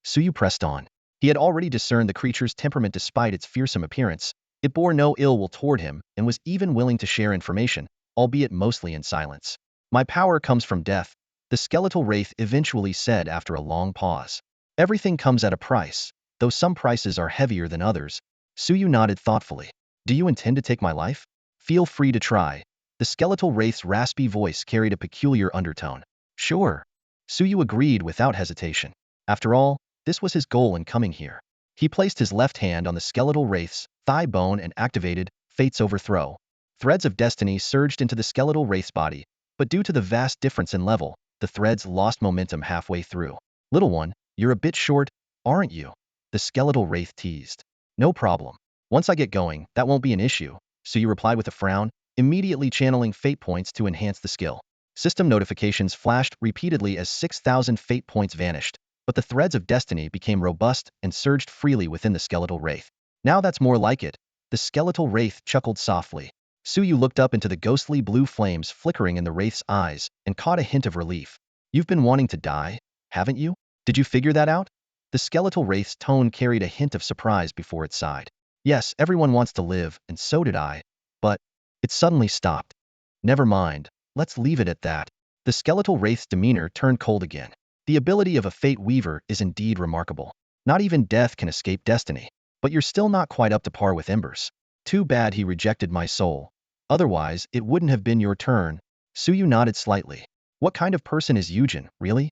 Suyu pressed on. He had already discerned the creature's temperament despite its fearsome appearance. It bore no ill will toward him and was even willing to share information, albeit mostly in silence. "My power comes from death," the skeletal wraith eventually said after a long pause. "Everything comes at a price, though some prices are heavier than others." Suyu nodded thoughtfully. "Do you intend to take my life?" "Feel free to try." The skeletal wraith's raspy voice carried a peculiar undertone. "Sure." Suyu agreed without hesitation. After all, this was his goal in coming here. He placed his left hand on the skeletal wraith's thigh bone and activated Fate's Overthrow. Threads of destiny surged into the skeletal wraith's body, but due to the vast difference in level, the threads lost momentum halfway through. "Little one, you're a bit short, aren't you?" the skeletal wraith teased. "No problem. Once I get going, that won't be an issue," Suyu replied with a frown, immediately channeling fate points to enhance the skill. System notifications flashed repeatedly as 6,000 fate points vanished, but the threads of destiny became robust and surged freely within the skeletal wraith. "Now that's more like it," the skeletal wraith chuckled softly. Suyu looked up into the ghostly blue flames flickering in the wraith's eyes and caught a hint of relief. "You've been wanting to die, haven't you? Did you figure that out?" The skeletal wraith's tone carried a hint of surprise before it sighed. "Yes, everyone wants to live, and so did I. But..." It suddenly stopped. "Never mind, let's leave it at that." The skeletal wraith's demeanor turned cold again. The ability of a fate weaver is indeed remarkable. Not even death can escape destiny. But you're still not quite up to par with Embers. Too bad he rejected my soul. Otherwise, it wouldn't have been your turn." Suyu nodded slightly. "What kind of person is Eugen, really?"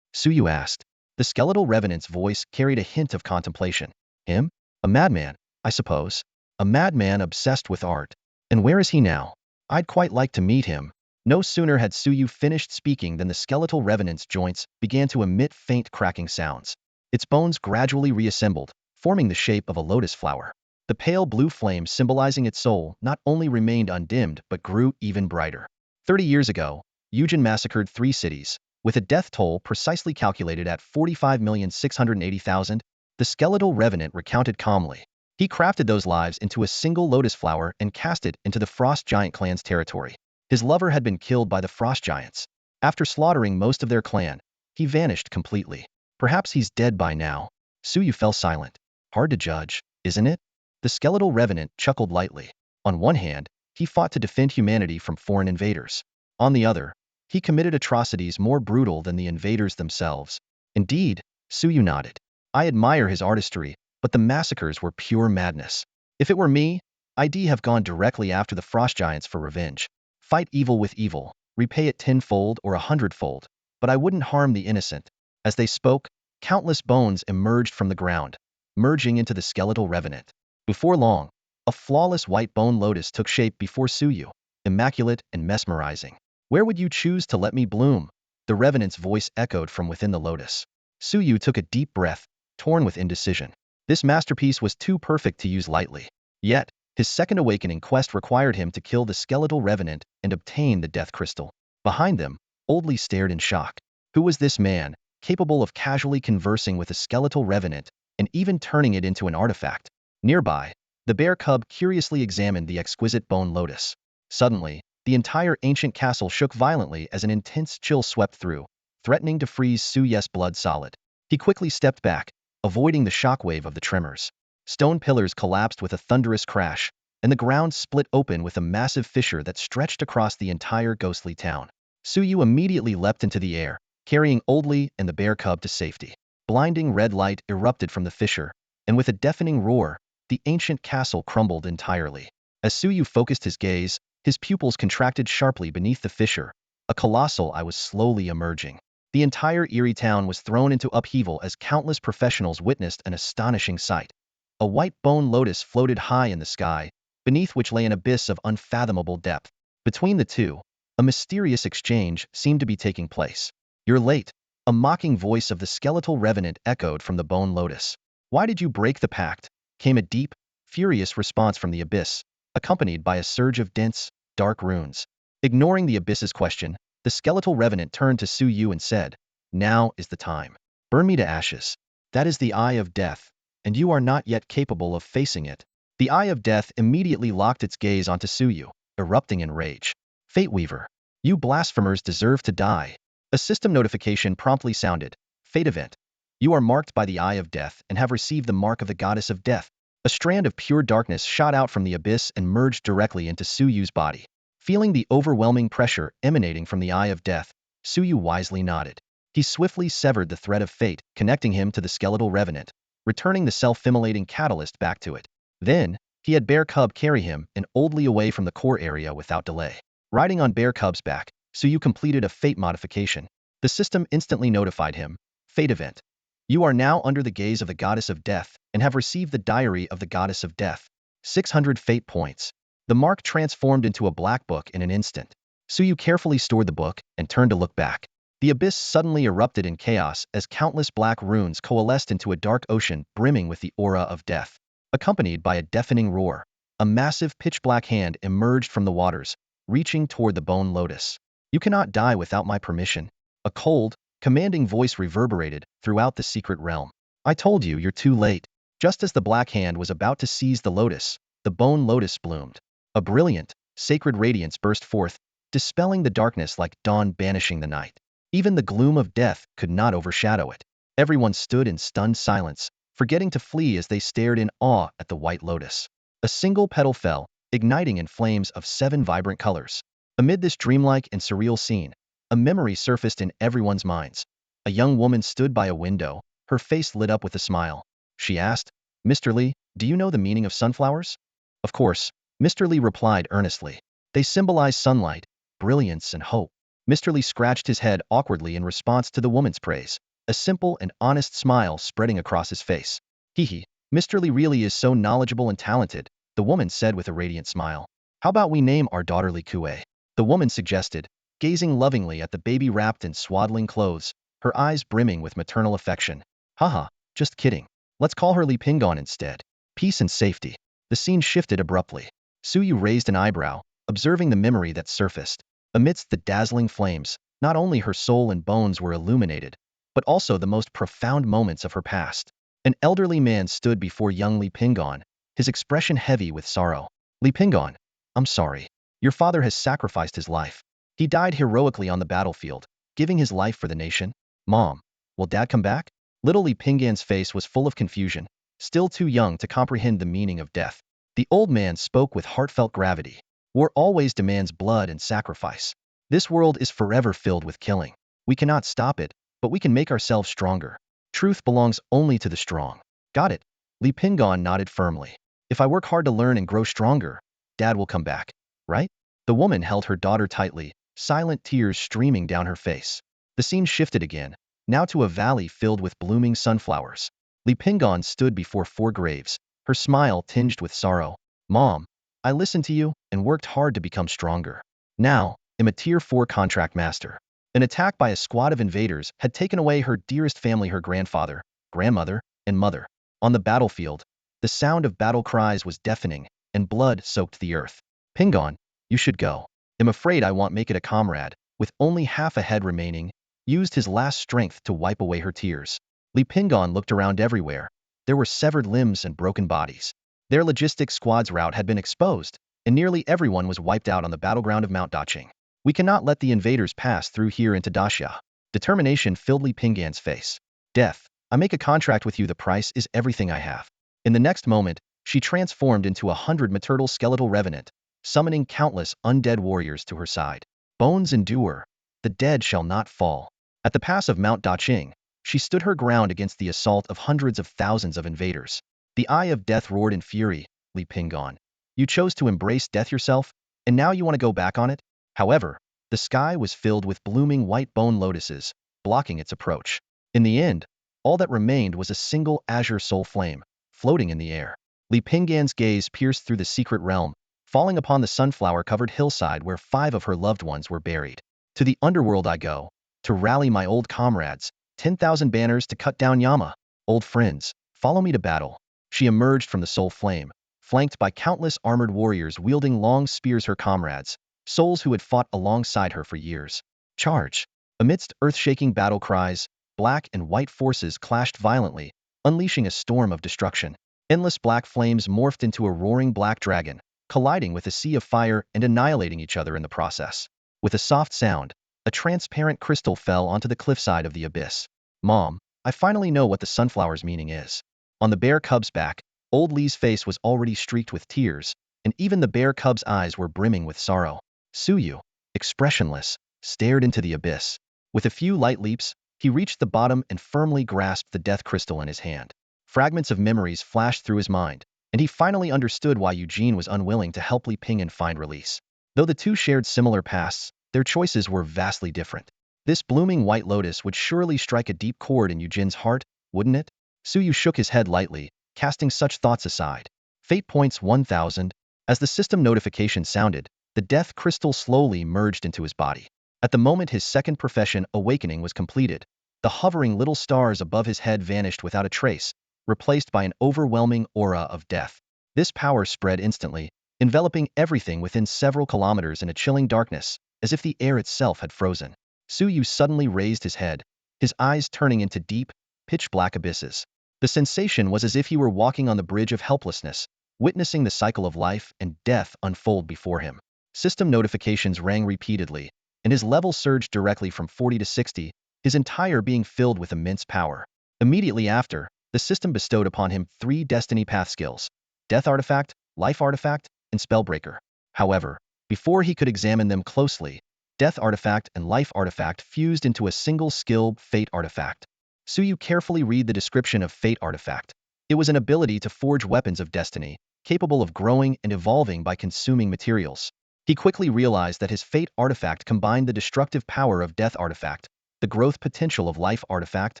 Suyu asked. The skeletal revenant's voice carried a hint of contemplation. "Him? A madman, I suppose. A madman obsessed with art. And where is he now? I'd quite like to meet him." No sooner had Suyu finished speaking than the skeletal revenant's joints began to emit faint cracking sounds. Its bones gradually reassembled, forming the shape of a lotus flower. The pale blue flame symbolizing its soul not only remained undimmed but grew even brighter. 30 years ago, Eugen massacred 3 cities, with a death toll precisely calculated at 45,680,000, the skeletal revenant recounted calmly. He crafted those lives into a single lotus flower and cast it into the Frost Giant clan's territory. His lover had been killed by the Frost Giants. After slaughtering most of their clan, he vanished completely. Perhaps he's dead by now. Suyu fell silent. Hard to judge, isn't it? The skeletal revenant chuckled lightly. On one hand, he fought to defend humanity from foreign invaders. On the other, he committed atrocities more brutal than the invaders themselves. Indeed, Suyu nodded. I admire his artistry, but the massacres were pure madness. If it were me, I'd have gone directly after the Frost Giants for revenge. Fight evil with evil, repay it 10-fold or 100-fold, but I wouldn't harm the innocent. As they spoke, countless bones emerged from the ground, merging into the skeletal revenant. Before long, a flawless white bone lotus took shape before Suyu, immaculate and mesmerizing. Where would you choose to let me bloom? The Revenant's voice echoed from within the lotus. Suyu took a deep breath, torn with indecision. This masterpiece was too perfect to use lightly. Yet, his second awakening quest required him to kill the skeletal Revenant and obtain the Death Crystal. Behind them, Oldly stared in shock. Who was this man, capable of casually conversing with a skeletal Revenant and even turning it into an artifact? Nearby, the bear cub curiously examined the exquisite bone lotus. Suddenly, the entire ancient castle shook violently as an intense chill swept through, threatening to freeze Suyu's blood solid. He quickly stepped back, avoiding the shockwave of the tremors. Stone pillars collapsed with a thunderous crash, and the ground split open with a massive fissure that stretched across the entire ghostly town. Suyu immediately leapt into the air, carrying Oldly and the bear cub to safety. Blinding red light erupted from the fissure, and with a deafening roar, the ancient castle crumbled entirely. As Suyu focused his gaze, his pupils contracted sharply beneath the fissure. A colossal eye was slowly emerging. The entire eerie town was thrown into upheaval as countless professionals witnessed an astonishing sight. A white bone lotus floated high in the sky, beneath which lay an abyss of unfathomable depth. Between the two, a mysterious exchange seemed to be taking place. "You're late," a mocking voice of the skeletal Revenant echoed from the bone lotus. "Why did you break the pact?" came a deep, furious response from the abyss, accompanied by a surge of dense, dark runes. Ignoring the abyss's question, the skeletal Revenant turned to Suyu and said, "Now is the time. Burn me to ashes. That is the Eye of Death, and you are not yet capable of facing it." The Eye of Death immediately locked its gaze onto Suyu, erupting in rage. "Fate Weaver, you blasphemers deserve to die." A system notification promptly sounded. "Fate Event. You are marked by the Eye of Death and have received the mark of the Goddess of Death." A strand of pure darkness shot out from the abyss and merged directly into Suyu's body. Feeling the overwhelming pressure emanating from the Eye of Death, Suyu wisely nodded. He swiftly severed the thread of fate, connecting him to the skeletal Revenant, returning the self-immolating catalyst back to it. Then, he had Bear Cub carry him and Oldly away from the core area without delay. Riding on Bear Cub's back, Suyu completed a fate modification. The system instantly notified him, "Fate Event. You are now under the gaze of the Goddess of Death and have received the Diary of the Goddess of Death. 600 fate points." The mark transformed into a black book in an instant. Suyu carefully stored the book and turned to look back. The abyss suddenly erupted in chaos as countless black runes coalesced into a dark ocean brimming with the aura of death. Accompanied by a deafening roar, a massive pitch-black hand emerged from the waters, reaching toward the bone lotus. "You cannot die without my permission." A cold, commanding voice reverberated throughout the secret realm. "I told you, you're too late." Just as the black hand was about to seize the lotus, the bone lotus bloomed. A brilliant, sacred radiance burst forth, dispelling the darkness like dawn banishing the night. Even the gloom of death could not overshadow it. Everyone stood in stunned silence, forgetting to flee as they stared in awe at the white lotus. A single petal fell, igniting in flames of 7 vibrant colors. Amid this dreamlike and surreal scene, a memory surfaced in everyone's minds. A young woman stood by a window, her face lit up with a smile. She asked, "Mr. Lee, do you know the meaning of sunflowers?" "Of course," Mr. Lee replied earnestly. "They symbolize sunlight, brilliance, and hope." Mr. Lee scratched his head awkwardly in response to the woman's praise, a simple and honest smile spreading across his face. "Hee. Mr. Lee really is so knowledgeable and talented," the woman said with a radiant smile. "How about we name our daughter Lee Kue?" the woman suggested, gazing lovingly at the baby wrapped in swaddling clothes, her eyes brimming with maternal affection. "Haha, just kidding. Let's call her Lee Pingon instead. Peace and safety." The scene shifted abruptly. Suyu raised an eyebrow, observing the memory that surfaced. Amidst the dazzling flames, not only her soul and bones were illuminated, but also the most profound moments of her past. An elderly man stood before young Lee Pingon, his expression heavy with sorrow. "Lee Pingon, I'm sorry. Your father has sacrificed his life. He died heroically on the battlefield, giving his life for the nation. Mom, will Dad come back?" Little Lee Pingan's face was full of confusion, still too young to comprehend the meaning of death. The old man spoke with heartfelt gravity. "War always demands blood and sacrifice. This world is forever filled with killing. We cannot stop it, but we can make ourselves stronger. Truth belongs only to the strong." "Got it." Lee Pingon nodded firmly. "If I work hard to learn and grow stronger, Dad will come back, right?" The woman held her daughter tightly, silent tears streaming down her face. The scene shifted again, now to a valley filled with blooming sunflowers. Lee Pingon stood before 4 graves, her smile tinged with sorrow. "Mom, I listened to you and worked hard to become stronger. Now, I'm a Tier 4 contract master. An attack by a squad of invaders had taken away her dearest family, her grandfather, grandmother, and mother. On the battlefield, the sound of battle cries was deafening, and blood soaked the earth. Pingon, you should go. I'm afraid I won't make it. A comrade, with only half a head remaining, used his last strength to wipe away her tears. Li Pingon looked around everywhere. There were severed limbs and broken bodies. Their logistics squad's route had been exposed, and nearly everyone was wiped out on the battleground of Mount Daching. We cannot let the invaders pass through here into Daxia. Determination filled Li Pingan's face. Death, I make a contract with you. The price is everything I have. In the next moment, she transformed into 100-meter skeletal revenant, summoning countless undead warriors to her side. Bones endure. The dead shall not fall. At the pass of Mount Daching, she stood her ground against the assault of hundreds of thousands of invaders. The Eye of Death roared in fury. Li Pingon, you chose to embrace death yourself, and now you want to go back on it? However, the sky was filled with blooming white bone lotuses, blocking its approach. In the end, all that remained was a single azure soul flame, floating in the air. Li Pingan's gaze pierced through the secret realm, falling upon the sunflower-covered hillside where 5 of her loved ones were buried. To the underworld I go, to rally my old comrades, 10,000 banners to cut down Yama. Old friends, follow me to battle. She emerged from the soul flame, flanked by countless armored warriors wielding long spears, her comrades, souls who had fought alongside her for years. Charge! Amidst earth-shaking battle cries, black and white forces clashed violently, unleashing a storm of destruction. Endless black flames morphed into a roaring black dragon, colliding with a sea of fire and annihilating each other in the process. With a soft sound, a transparent crystal fell onto the cliffside of the abyss. Mom, I finally know what the sunflower's meaning is. On the bear cub's back, old Lee's face was already streaked with tears, and even the bear cub's eyes were brimming with sorrow. Suyu, expressionless, stared into the abyss. With a few light leaps, he reached the bottom and firmly grasped the death crystal in his hand. Fragments of memories flashed through his mind, and he finally understood why Eugene was unwilling to help Li Pingan find release. Though the two shared similar pasts, their choices were vastly different. This blooming white lotus would surely strike a deep chord in Eugene's heart, wouldn't it? Suyu shook his head lightly, casting such thoughts aside. Fate points 1000. As the system notification sounded, the death crystal slowly merged into his body. At the moment his second profession, awakening, was completed, the hovering little stars above his head vanished without a trace, replaced by an overwhelming aura of death. This power spread instantly, enveloping everything within several kilometers in a chilling darkness, as if the air itself had frozen. Suyu suddenly raised his head, his eyes turning into deep, pitch-black abysses. The sensation was as if he were walking on the bridge of helplessness, witnessing the cycle of life and death unfold before him. System notifications rang repeatedly, and his level surged directly from 40 to 60, his entire being filled with immense power. Immediately after, the system bestowed upon him 3 Destiny Path skills: Death Artifact, Life Artifact, and Spellbreaker. However, before he could examine them closely, Death Artifact and Life Artifact fused into a single skill, Fate Artifact. Suyu carefully read the description of Fate Artifact. It was an ability to forge weapons of destiny, capable of growing and evolving by consuming materials. He quickly realized that his Fate Artifact combined the destructive power of Death Artifact, the growth potential of Life Artifact,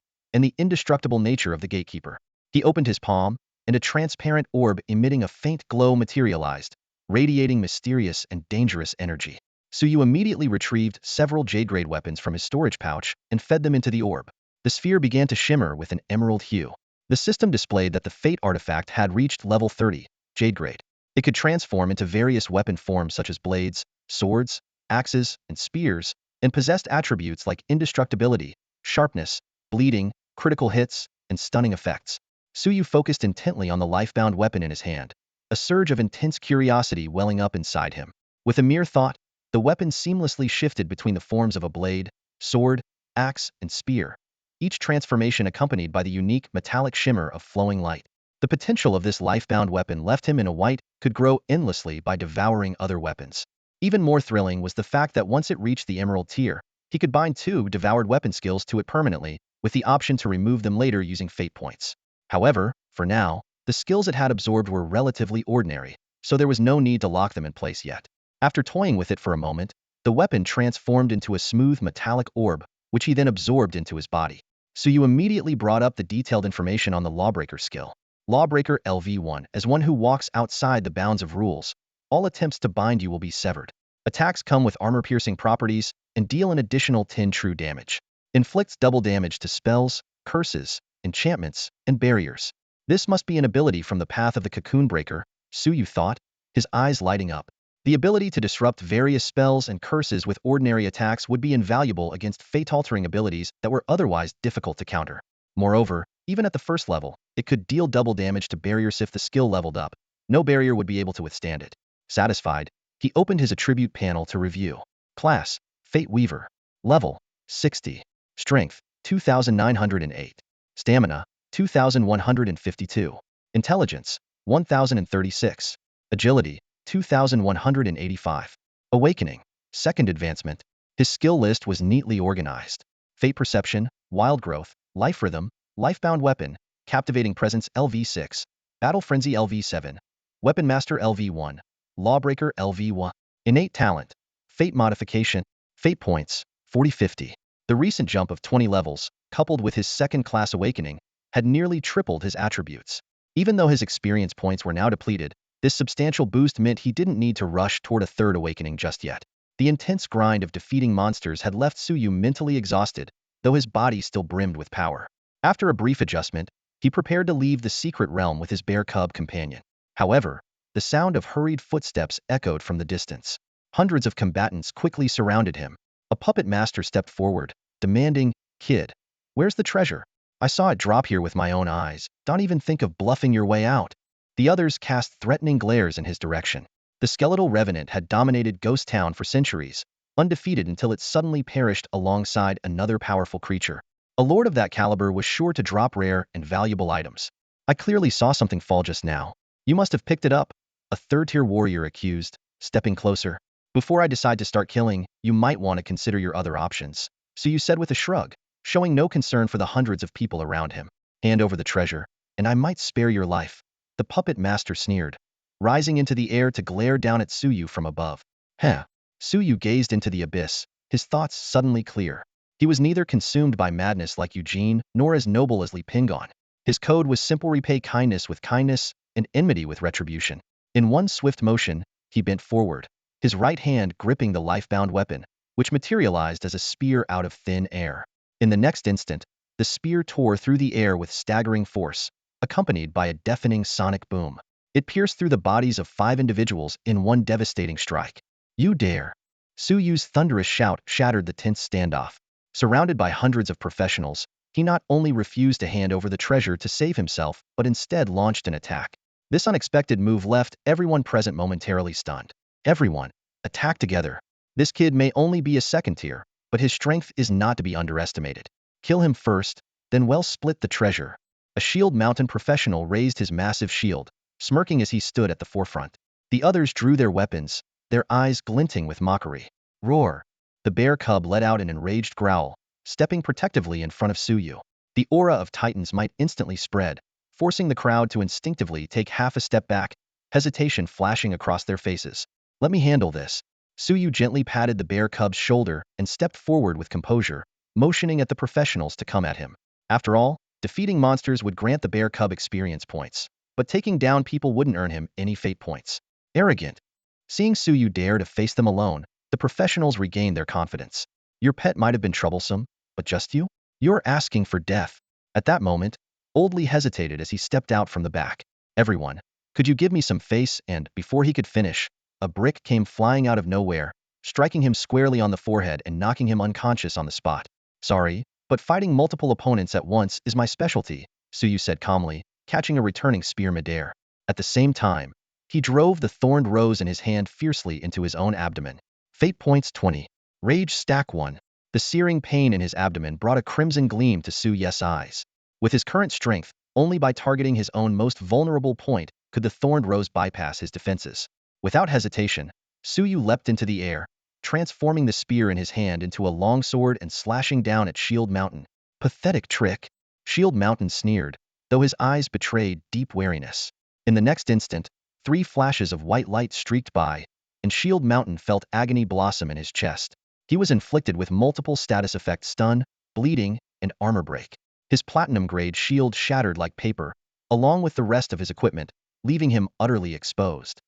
and the indestructible nature of the Gatekeeper. He opened his palm, and a transparent orb emitting a faint glow materialized, radiating mysterious and dangerous energy. Suyu immediately retrieved several Jade-grade weapons from his storage pouch and fed them into the orb. The sphere began to shimmer with an emerald hue. The system displayed that the Fate Artifact had reached level 30, Jade-grade. It could transform into various weapon forms such as blades, swords, axes, and spears, and possessed attributes like indestructibility, sharpness, bleeding, critical hits, and stunning effects. Suyu focused intently on the life-bound weapon in his hand, a surge of intense curiosity welling up inside him. With a mere thought, the weapon seamlessly shifted between the forms of a blade, sword, axe, and spear, each transformation accompanied by the unique metallic shimmer of flowing light. The potential of this life-bound weapon left him in a white, could grow endlessly by devouring other weapons. Even more thrilling was the fact that once it reached the emerald tier, he could bind 2 devoured weapon skills to it permanently, with the option to remove them later using fate points. However, for now, the skills it had absorbed were relatively ordinary, so there was no need to lock them in place yet. After toying with it for a moment, the weapon transformed into a smooth metallic orb, which he then absorbed into his body. Suyu immediately brought up the detailed information on the Lawbreaker skill. Lawbreaker LV1. As one who walks outside the bounds of rules, all attempts to bind you will be severed. Attacks come with armor-piercing properties and deal an additional 10 true damage. Inflicts double damage to spells, curses, enchantments, and barriers. This must be an ability from the path of the Cocoon Breaker, Suyu thought, his eyes lighting up. The ability to disrupt various spells and curses with ordinary attacks would be invaluable against fate-altering abilities that were otherwise difficult to counter. Moreover, even at the first level, it could deal double damage to barriers if the skill leveled up. No barrier would be able to withstand it. Satisfied, he opened his attribute panel to review. Class, Fate Weaver. Level, 60. Strength, 2,908. Stamina, 2,152. Intelligence, 1,036. Agility, 2,185. Awakening, second advancement. His skill list was neatly organized. Fate Perception, Wild Growth, Life Rhythm, Lifebound Weapon, Captivating Presence LV6, Battle Frenzy LV7, Weapon Master LV1, Lawbreaker LV1. Innate Talent, Fate Modification, Fate Points, 40-50. The recent jump of 20 levels, coupled with his second-class awakening, had nearly tripled his attributes. Even though his experience points were now depleted, this substantial boost meant he didn't need to rush toward a third awakening just yet. The intense grind of defeating monsters had left Suyu mentally exhausted, though his body still brimmed with power. After a brief adjustment, he prepared to leave the secret realm with his bear cub companion. However, the sound of hurried footsteps echoed from the distance. Hundreds of combatants quickly surrounded him. A puppet master stepped forward, demanding, "Kid, where's the treasure? I saw it drop here with my own eyes. Don't even think of bluffing your way out." The others cast threatening glares in his direction. The skeletal revenant had dominated Ghost Town for centuries, undefeated until it suddenly perished alongside another powerful creature. A lord of that caliber was sure to drop rare and valuable items. "I clearly saw something fall just now. You must have picked it up," a third-tier warrior accused, stepping closer. "Before I decide to start killing, you might want to consider your other options," Suyu said with a shrug, showing no concern for the hundreds of people around him. "Hand over the treasure, and I might spare your life," the puppet master sneered, rising into the air to glare down at Suyu from above. Heh. Suyu gazed into the abyss, his thoughts suddenly clear. He was neither consumed by madness like Eugene, nor as noble as Li Pingon. His code was simple: repay kindness with kindness, and enmity with retribution. In one swift motion, he bent forward, his right hand gripping the life-bound weapon, which materialized as a spear out of thin air. In the next instant, the spear tore through the air with staggering force, accompanied by a deafening sonic boom. It pierced through the bodies of 5 individuals in one devastating strike. "You dare!" Suyu's thunderous shout shattered the tense standoff. Surrounded by hundreds of professionals, he not only refused to hand over the treasure to save himself, but instead launched an attack. This unexpected move left everyone present momentarily stunned. Everyone, attack together. This kid may only be a second tier, but his strength is not to be underestimated. Kill him first, then well split the treasure. A Shield Mountain professional raised his massive shield, smirking as he stood at the forefront. The others drew their weapons, their eyes glinting with mockery. Roar! The bear cub let out an enraged growl, stepping protectively in front of Suyu. The aura of Titans might instantly spread, forcing the crowd to instinctively take half a step back, hesitation flashing across their faces. "Let me handle this." Suyu gently patted the bear cub's shoulder and stepped forward with composure, motioning at the professionals to come at him. After all, defeating monsters would grant the bear cub experience points, but taking down people wouldn't earn him any fate points. Arrogant. Seeing Suyu dare to face them alone, the professionals regained their confidence. "Your pet might have been troublesome, but just you? You're asking for death." At that moment, Old Lee hesitated as he stepped out from the back. "Everyone, could you give me some face?" And before he could finish, a brick came flying out of nowhere, striking him squarely on the forehead and knocking him unconscious on the spot. "Sorry, but fighting multiple opponents at once is my specialty," Suyu said calmly, catching a returning spear midair. At the same time, he drove the thorned rose in his hand fiercely into his own abdomen. Fate points 20. Rage stack 1. The searing pain in his abdomen brought a crimson gleam to Suyu's eyes. With his current strength, only by targeting his own most vulnerable point could the thorned rose bypass his defenses. Without hesitation, Suyu leapt into the air, transforming the spear in his hand into a longsword and slashing down at Shield Mountain. "Pathetic trick," Shield Mountain sneered, though his eyes betrayed deep wariness. In the next instant, 3 flashes of white light streaked by, and Shield Mountain felt agony blossom in his chest. He was inflicted with multiple status effect stun, bleeding, and armor break. His platinum-grade shield shattered like paper, along with the rest of his equipment, leaving him utterly exposed.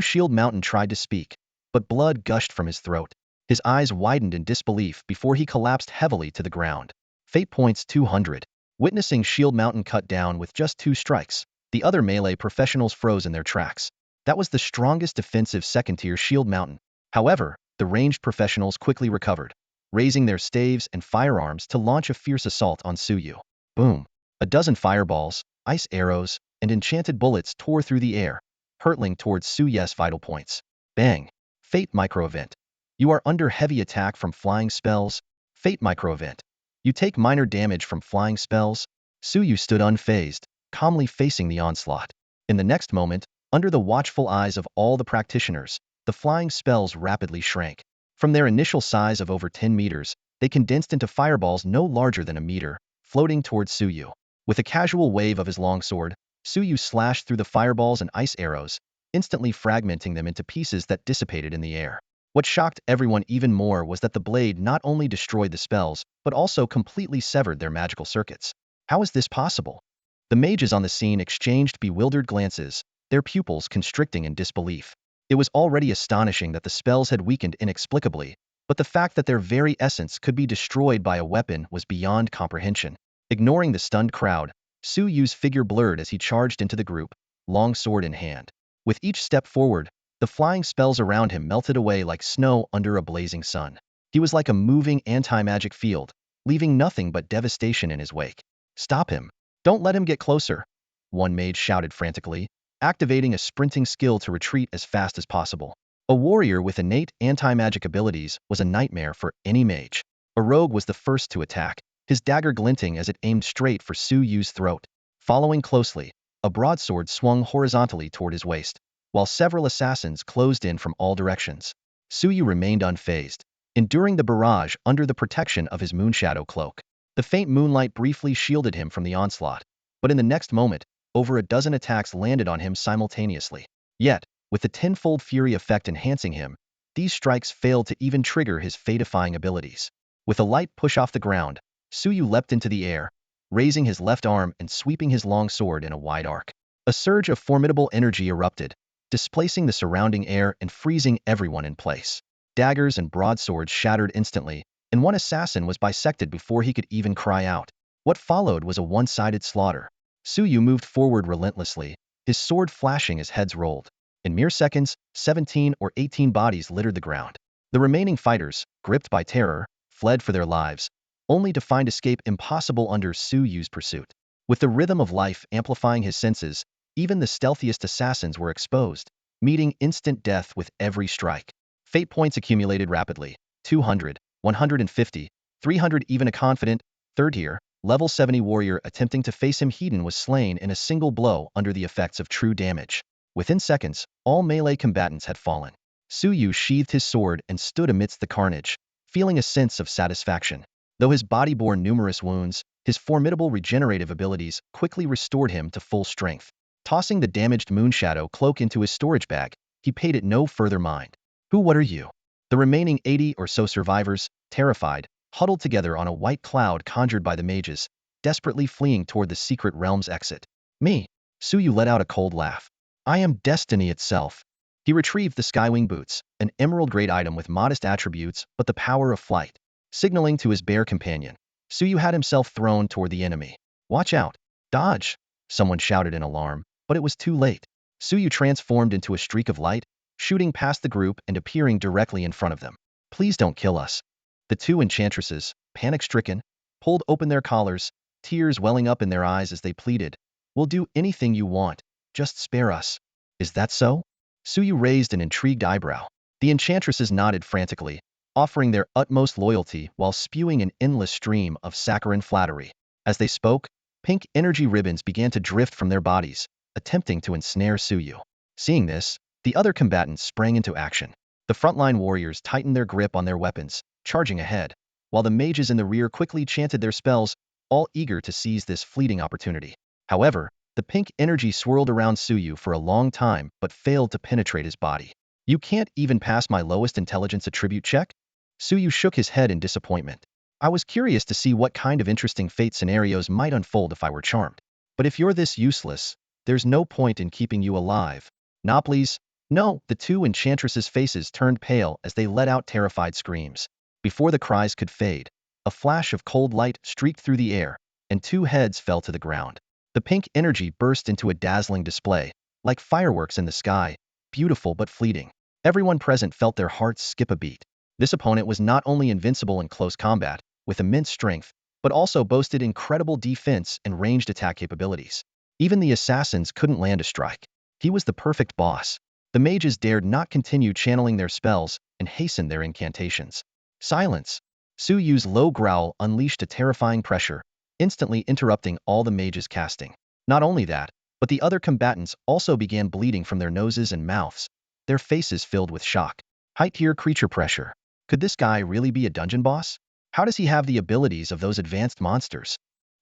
Shield Mountain tried to speak, but blood gushed from his throat. His eyes widened in disbelief before he collapsed heavily to the ground. Fate points 200. Witnessing Shield Mountain cut down with just 2 strikes, the other melee professionals froze in their tracks. That was the strongest defensive second-tier Shield Mountain. However, the ranged professionals quickly recovered, raising their staves and firearms to launch a fierce assault on Suyu. Boom! A dozen fireballs, ice arrows, and enchanted bullets tore through the air, hurtling towards Suyu's vital points. Bang! Fate micro-event. You are under heavy attack from flying spells. Fate micro-event. You take minor damage from flying spells. Suyu stood unfazed, calmly facing the onslaught. In the next moment, under the watchful eyes of all the practitioners, the flying spells rapidly shrank. From their initial size of over 10 meters, they condensed into fireballs no larger than a meter, floating towards Suyu. With a casual wave of his longsword, Suyu slashed through the fireballs and ice arrows, instantly fragmenting them into pieces that dissipated in the air. What shocked everyone even more was that the blade not only destroyed the spells, but also completely severed their magical circuits. How is this possible? The mages on the scene exchanged bewildered glances, their pupils constricting in disbelief. It was already astonishing that the spells had weakened inexplicably, but the fact that their very essence could be destroyed by a weapon was beyond comprehension. Ignoring the stunned crowd, Suyu's figure blurred as he charged into the group, long sword in hand. With each step forward, the flying spells around him melted away like snow under a blazing sun. He was like a moving anti-magic field, leaving nothing but devastation in his wake. Stop him! Don't let him get closer! One mage shouted frantically, activating a sprinting skill to retreat as fast as possible. A warrior with innate anti-magic abilities was a nightmare for any mage. A rogue was the first to attack, his dagger glinting as it aimed straight for Suyu's throat. Following closely, a broadsword swung horizontally toward his waist, while several assassins closed in from all directions. Suyu remained unfazed, enduring the barrage under the protection of his moonshadow cloak. The faint moonlight briefly shielded him from the onslaught, but in the next moment, over a dozen attacks landed on him simultaneously. Yet, with the tenfold fury effect enhancing him, these strikes failed to even trigger his fate-defying abilities. With a light push off the ground, Suyu leapt into the air, raising his left arm and sweeping his long sword in a wide arc. A surge of formidable energy erupted, displacing the surrounding air and freezing everyone in place. Daggers and broadswords shattered instantly, and one assassin was bisected before he could even cry out. What followed was a one-sided slaughter. Suyu moved forward relentlessly, his sword flashing as heads rolled. In mere seconds, 17 or 18 bodies littered the ground. The remaining fighters, gripped by terror, fled for their lives, only to find escape impossible under Suyu's pursuit. With the rhythm of life amplifying his senses, even the stealthiest assassins were exposed, meeting instant death with every strike. Fate points accumulated rapidly. 200, 150, 300. Even a confident, third-tier, level 70 warrior attempting to face him Hedon was slain in a single blow under the effects of true damage. Within seconds, all melee combatants had fallen. Suyu sheathed his sword and stood amidst the carnage, feeling a sense of satisfaction. Though his body bore numerous wounds, his formidable regenerative abilities quickly restored him to full strength. Tossing the damaged moonshadow cloak into his storage bag, he paid it no further mind. What are you? The remaining 80 or so survivors, terrified, huddled together on a white cloud conjured by the mages, desperately fleeing toward the secret realm's exit. Me? Suyu let out a cold laugh. I am destiny itself. He retrieved the Skywing boots, an emerald-grade item with modest attributes but the power of flight. Signaling to his bear companion, Suyu had himself thrown toward the enemy. Watch out! Dodge! Someone shouted in alarm, but it was too late. Suyu transformed into a streak of light, shooting past the group and appearing directly in front of them. Please don't kill us. The two enchantresses, panic-stricken, pulled open their collars, tears welling up in their eyes as they pleaded. We'll do anything you want, just spare us. Is that so? Suyu raised an intrigued eyebrow. The enchantresses nodded frantically, offering their utmost loyalty while spewing an endless stream of saccharine flattery. As they spoke, pink energy ribbons began to drift from their bodies, attempting to ensnare Suyu. Seeing this, the other combatants sprang into action. The frontline warriors tightened their grip on their weapons, charging ahead, while the mages in the rear quickly chanted their spells, all eager to seize this fleeting opportunity. However, the pink energy swirled around Suyu for a long time but failed to penetrate his body. You can't even pass my lowest intelligence attribute check? Suyu shook his head in disappointment. I was curious to see what kind of interesting fate scenarios might unfold if I were charmed. But if you're this useless, there's no point in keeping you alive. Nah please, No, the two enchantresses' faces turned pale as they let out terrified screams. Before the cries could fade, a flash of cold light streaked through the air, and two heads fell to the ground. The pink energy burst into a dazzling display, like fireworks in the sky, beautiful but fleeting. Everyone present felt their hearts skip a beat. This opponent was not only invincible in close combat, with immense strength, but also boasted incredible defense and ranged attack capabilities. Even the assassins couldn't land a strike. He was the perfect boss. The mages dared not continue channeling their spells and hastened their incantations. Silence! Su Yu's low growl unleashed a terrifying pressure, instantly interrupting all the mages' casting. Not only that, but the other combatants also began bleeding from their noses and mouths, their faces filled with shock. High-tier creature pressure. Could this guy really be a dungeon boss? How does he have the abilities of those advanced monsters?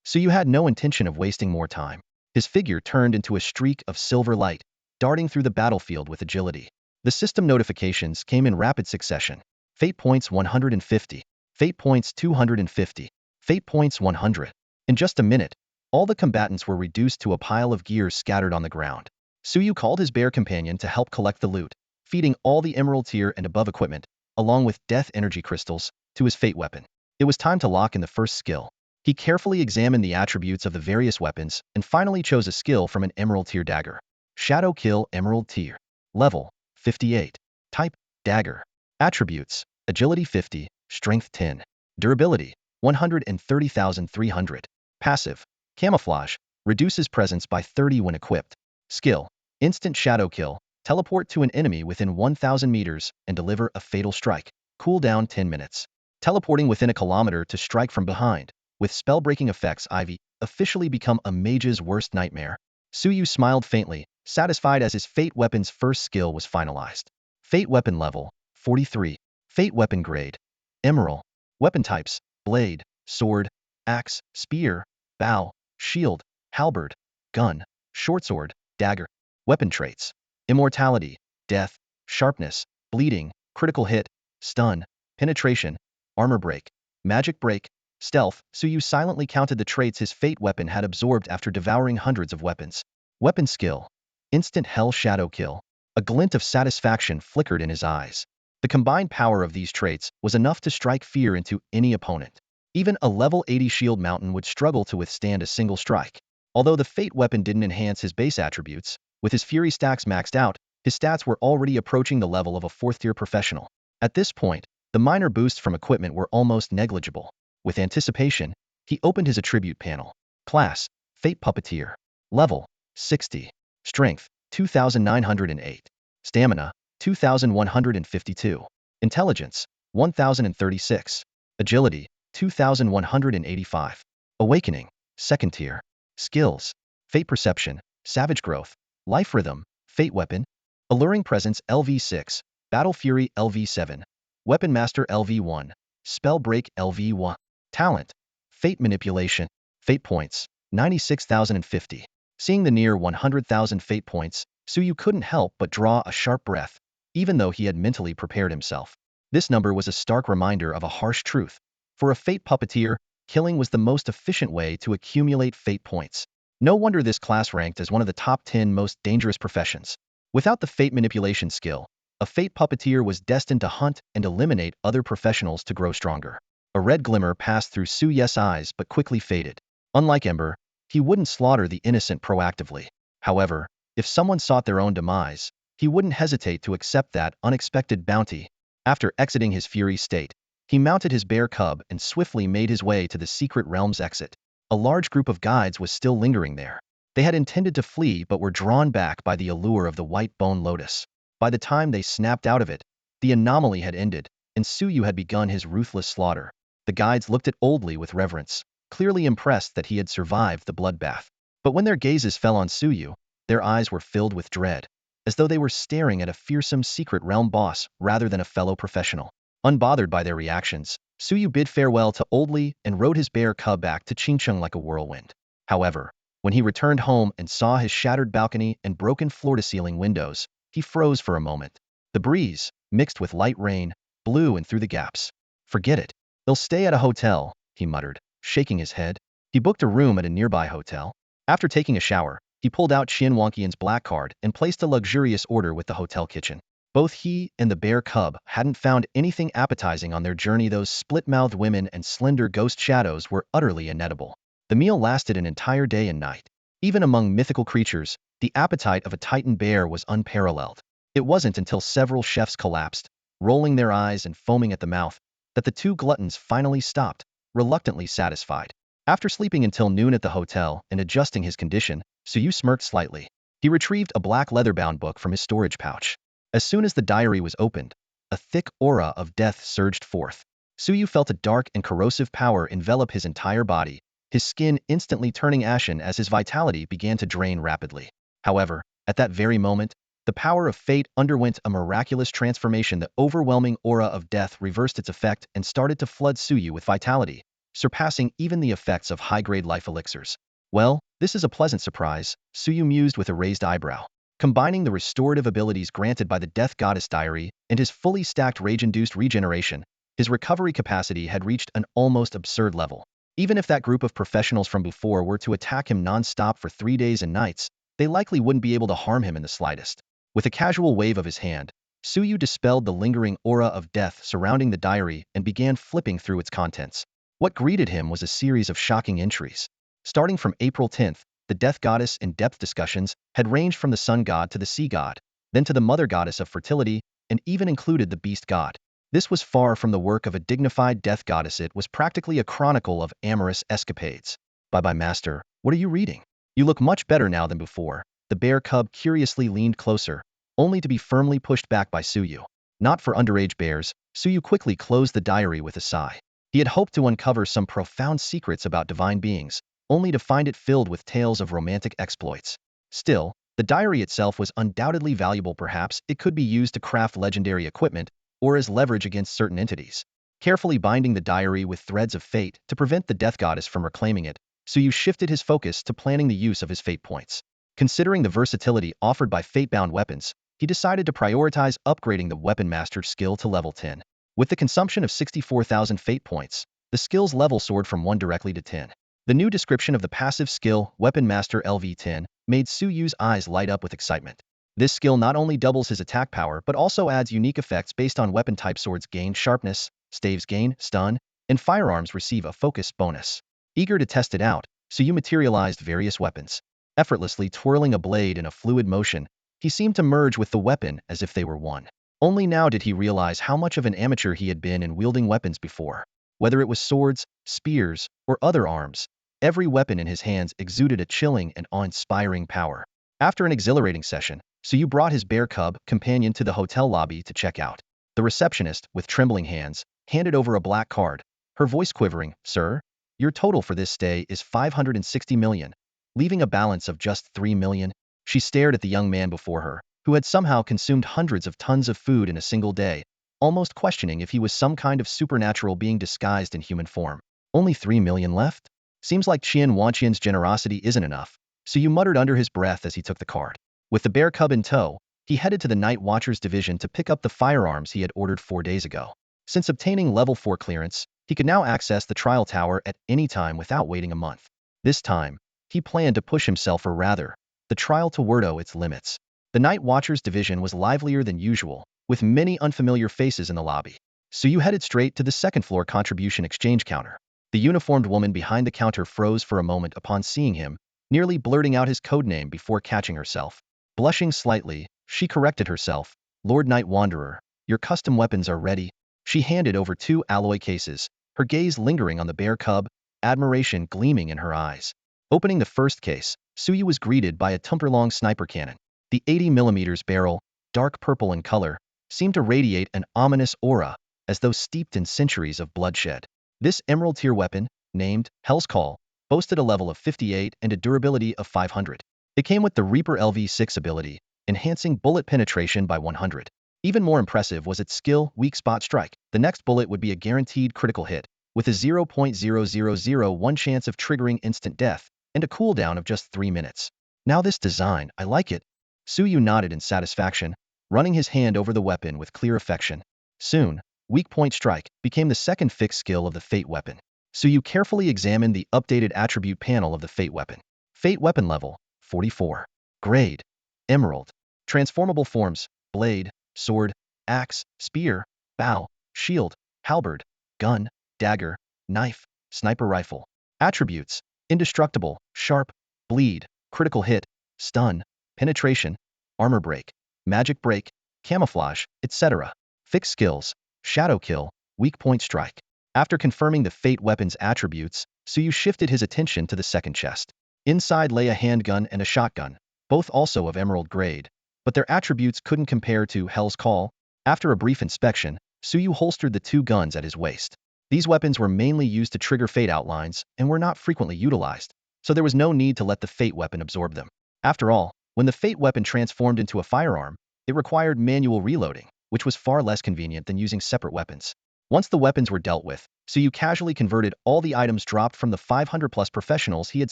Su Yu had no intention of wasting more time. His figure turned into a streak of silver light, darting through the battlefield with agility. The system notifications came in rapid succession. Fate points 150. Fate points 250. Fate points 100. In just a minute, all the combatants were reduced to a pile of gears scattered on the ground. Su Yu called his bear companion to help collect the loot, feeding all the emerald tier and above equipment, along with death energy crystals, to his fate weapon. It was time to lock in the first skill. He carefully examined the attributes of the various weapons and finally chose a skill from an emerald tier dagger. Shadow Kill Emerald Tier. Level 58. Type Dagger. Attributes: Agility 50, Strength 10. Durability 130,300. Passive: Camouflage, reduces presence by 30 when equipped. Skill: Instant Shadow Kill, teleport to an enemy within 1,000 meters and deliver a fatal strike. Cooldown 10 minutes. Teleporting within a kilometer to strike from behind. With spell-breaking effects, Ivy officially become a mage's worst nightmare. Su Yu smiled faintly, satisfied as his Fate weapon's first skill was finalized. Fate weapon level 43. Fate weapon grade Emerald. Weapon types: blade, sword, axe, spear, bow, shield, halberd, gun, shortsword, dagger. Weapon traits: immortality, death, sharpness, bleeding, critical hit, stun, penetration, armor break, magic break, stealth. Su Yu silently counted the traits his Fate weapon had absorbed after devouring hundreds of weapons. Weapon skill: Instant Hell Shadow Kill. A glint of satisfaction flickered in his eyes. The combined power of these traits was enough to strike fear into any opponent. Even a level 80 shield mountain would struggle to withstand a single strike. Although the Fate weapon didn't enhance his base attributes, with his Fury stacks maxed out, his stats were already approaching the level of a 4th-tier professional. At this point, the minor boosts from equipment were almost negligible. With anticipation, he opened his attribute panel. Class: Fate Puppeteer. Level: 60. Strength: 2,908. Stamina: 2,152. Intelligence: 1,036. Agility: 2,185. Awakening: 2nd tier. Skills: Fate Perception, Savage Growth, Life Rhythm, Fate Weapon, Alluring Presence LV6, Battle Fury LV7, Weapon Master LV1, Spell Break LV1. Talent: Fate Manipulation. Fate Points: 96,050. Seeing the near 100,000 Fate points, Su Yu couldn't help but draw a sharp breath, even though he had mentally prepared himself. This number was a stark reminder of a harsh truth. For a Fate Puppeteer, killing was the most efficient way to accumulate Fate points. No wonder this class ranked as one of the top 10 most dangerous professions. Without the Fate Manipulation skill, a Fate Puppeteer was destined to hunt and eliminate other professionals to grow stronger. A red glimmer passed through Su Yu's eyes but quickly faded. Unlike Ember, he wouldn't slaughter the innocent proactively. However, if someone sought their own demise, he wouldn't hesitate to accept that unexpected bounty. After exiting his Fury state, he mounted his bear cub and swiftly made his way to the secret realm's exit. A large group of guides was still lingering there. They had intended to flee but were drawn back by the allure of the white bone lotus. By the time they snapped out of it, the anomaly had ended, and Su Yu had begun his ruthless slaughter. The guides looked at Oldly with reverence, clearly impressed that he had survived the bloodbath. But when their gazes fell on Su Yu, their eyes were filled with dread, as though they were staring at a fearsome secret realm boss rather than a fellow professional. Unbothered by their reactions, Su Yu bid farewell to Oldly and rode his bear cub back to Qingcheng like a whirlwind. However, when he returned home and saw his shattered balcony and broken floor-to-ceiling windows, he froze for a moment. The breeze, mixed with light rain, blew in through the gaps. "Forget it. They'll stay at a hotel," he muttered, shaking his head. He booked a room at a nearby hotel. After taking a shower, He pulled out Qian Wanqian's black card and placed a luxurious order with the hotel kitchen. Both he and the bear cub hadn't found anything appetizing on their journey. Those split-mouthed women and slender ghost shadows were utterly inedible. The meal lasted an entire day and night. Even among mythical creatures, the appetite of a titan bear was unparalleled. It wasn't until several chefs collapsed, rolling their eyes and foaming at the mouth, that the two gluttons finally stopped, reluctantly satisfied. After sleeping until noon at the hotel and adjusting his condition, Suyu smirked slightly. He retrieved a black leather-bound book from his storage pouch. As soon as the diary was opened, a thick aura of death surged forth. Suyu felt a dark and corrosive power envelop his entire body, his skin instantly turning ashen as his vitality began to drain rapidly. However, at that very moment, the power of fate underwent a miraculous transformation. The overwhelming aura of death reversed its effect and started to flood Suyu with vitality, surpassing even the effects of high-grade life elixirs. Well, this is a pleasant surprise, Suyu mused with a raised eyebrow. Combining the restorative abilities granted by the Death Goddess Diary and his fully stacked rage-induced regeneration, his recovery capacity had reached an almost absurd level. Even if that group of professionals from before were to attack him non-stop for 3 days and nights, they likely wouldn't be able to harm him in the slightest. With a casual wave of his hand, Suyu dispelled the lingering aura of death surrounding the diary and began flipping through its contents. What greeted him was a series of shocking entries. Starting from April 10th, the Death Goddess in-depth discussions had ranged from the Sun God to the Sea God, then to the Mother Goddess of Fertility, and even included the Beast God. This was far from the work of a dignified Death Goddess. It was practically a chronicle of amorous escapades. Bye-bye, Master. What are you reading? You look much better now than before. The bear cub curiously leaned closer, only to be firmly pushed back by Suyu. Not for underage bears, Suyu quickly closed the diary with a sigh. He had hoped to uncover some profound secrets about divine beings, only to find it filled with tales of romantic exploits. Still, the diary itself was undoubtedly valuable. Perhaps it could be used to craft legendary equipment, or as leverage against certain entities. Carefully binding the diary with threads of fate to prevent the Death Goddess from reclaiming it, Suyu shifted his focus to planning the use of his fate points. Considering the versatility offered by fate-bound weapons, he decided to prioritize upgrading the Weapon Master skill to level 10. With the consumption of 64,000 fate points, the skill's level soared from 1 directly to 10. The new description of the passive skill, Weapon Master LV10, made Suyu's eyes light up with excitement. This skill not only doubles his attack power but also adds unique effects based on weapon type. Swords gain sharpness, staves gain stun, and firearms receive a focus bonus. Eager to test it out, Suyu materialized various weapons. Effortlessly twirling a blade in a fluid motion, he seemed to merge with the weapon as if they were one. Only now did he realize how much of an amateur he had been in wielding weapons before. Whether it was swords, spears, or other arms, every weapon in his hands exuded a chilling and awe-inspiring power. After an exhilarating session, Suyu brought his bear cub companion to the hotel lobby to check out. The receptionist, with trembling hands, handed over a black card, her voice quivering. "Sir, your total for this stay is 560 million, leaving a balance of just 3 million. She stared at the young man before her, who had somehow consumed hundreds of tons of food in a single day, almost questioning if he was some kind of supernatural being disguised in human form. Only 3 million left? Seems like Qian Wanqian's generosity isn't enough, Suyu muttered under his breath as he took the card. With the bear cub in tow, he headed to the Night Watcher's division to pick up the firearms he had ordered 4 days ago. Since obtaining level 4 clearance, he could now access the trial tower at any time without waiting a month. This time, he planned to push himself, or rather, the trial toward its limits. The Night Watcher's division was livelier than usual, with many unfamiliar faces in the lobby. Suyu headed straight to the second-floor contribution exchange counter. The uniformed woman behind the counter froze for a moment upon seeing him, nearly blurting out his codename before catching herself. Blushing slightly, she corrected herself. "Lord Night Wanderer, your custom weapons are ready." She handed over 2 alloy cases, her gaze lingering on the bear cub, admiration gleaming in her eyes. Opening the first case, Suyu was greeted by a tumper-long sniper cannon. The 80mm barrel, dark purple in color, seemed to radiate an ominous aura, as though steeped in centuries of bloodshed. This emerald-tier weapon, named Hell's Call, boasted a level of 58 and a durability of 500. It came with the Reaper LV6 ability, enhancing bullet penetration by 100. Even more impressive was its skill, Weak Spot Strike. The next bullet would be a guaranteed critical hit, with a 0.0001 chance of triggering instant death, and a cooldown of just 3 minutes. Now this design, I like it. Suyu nodded in satisfaction, running his hand over the weapon with clear affection. Soon, Weak Point Strike became the second fixed skill of the Fate weapon. Suyu carefully examined the updated attribute panel of the Fate weapon. Fate weapon level, 44. Grade: Emerald. Transformable forms: blade, sword, axe, spear, bow, shield, halberd, gun, dagger, knife, sniper rifle. Attributes: indestructible, sharp, bleed, critical hit, stun, penetration, armor break, magic break, camouflage, etc. Fixed skills: shadow kill, weak point strike. After confirming the Fate weapon's attributes, Suyu shifted his attention to the second chest. Inside lay a handgun and a shotgun, both also of emerald grade, but their attributes couldn't compare to Hell's Call. After a brief inspection, Suyu holstered the two guns at his waist. These weapons were mainly used to trigger Fate outlines and were not frequently utilized, so there was no need to let the Fate weapon absorb them. After all, when the Fate weapon transformed into a firearm, it required manual reloading, which was far less convenient than using separate weapons. Once the weapons were dealt with, Suyu casually converted all the items dropped from the 500-plus professionals he had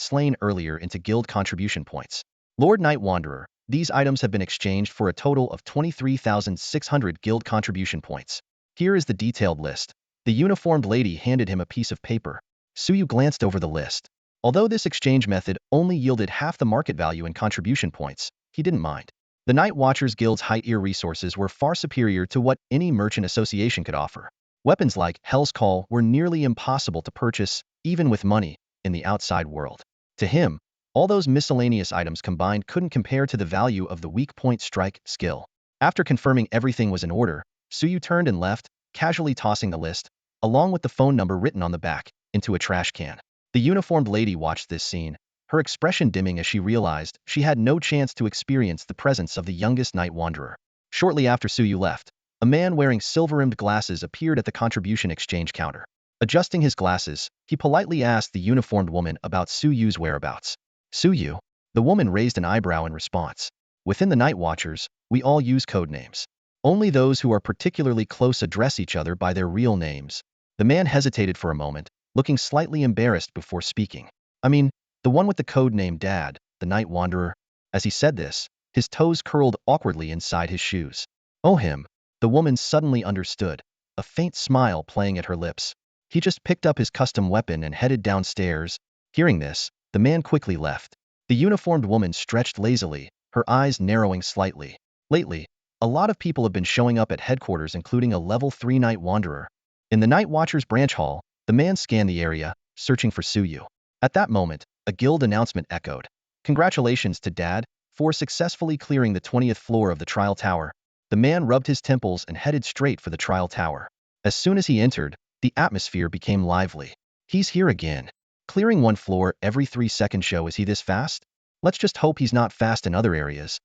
slain earlier into guild contribution points. Lord Night Wanderer, these items have been exchanged for a total of 23,600 guild contribution points. Here is the detailed list. The uniformed lady handed him a piece of paper. Suyu glanced over the list. Although this exchange method only yielded half the market value in contribution points, he didn't mind. The Night Watchers Guild's high-tier resources were far superior to what any merchant association could offer. Weapons like Hell's Call were nearly impossible to purchase, even with money, in the outside world. To him, all those miscellaneous items combined couldn't compare to the value of the weak point strike skill. After confirming everything was in order, Suyu turned and left, casually tossing the list, along with the phone number written on the back, into a trash can. The uniformed lady watched this scene, her expression dimming as she realized she had no chance to experience the presence of the youngest Night Wanderer. Shortly after Suyu left, a man wearing silver-rimmed glasses appeared at the contribution exchange counter. Adjusting his glasses, he politely asked the uniformed woman about Suyu's whereabouts. Suyu? The woman raised an eyebrow in response. Within the Night Watchers, we all use code names. Only those who are particularly close address each other by their real names. The man hesitated for a moment, looking slightly embarrassed before speaking. I mean, the one with the code name Dad, the Night Wanderer. As he said this, his toes curled awkwardly inside his shoes. Oh him. The woman suddenly understood, a faint smile playing at her lips. He just picked up his custom weapon and headed downstairs. Hearing this, the man quickly left. The uniformed woman stretched lazily, her eyes narrowing slightly. Lately, a lot of people have been showing up at headquarters, including a level 3 Night Wanderer. In the Night Watchers branch hall, the man scanned the area, searching for Suyu. At that moment, a guild announcement echoed. Congratulations to Dad for successfully clearing the 20th floor of the trial tower. The man rubbed his temples and headed straight for the trial tower. As soon as he entered, the atmosphere became lively. He's here again. Clearing one floor every 3 seconds. Show, is he this fast? Let's just hope he's not fast in other areas.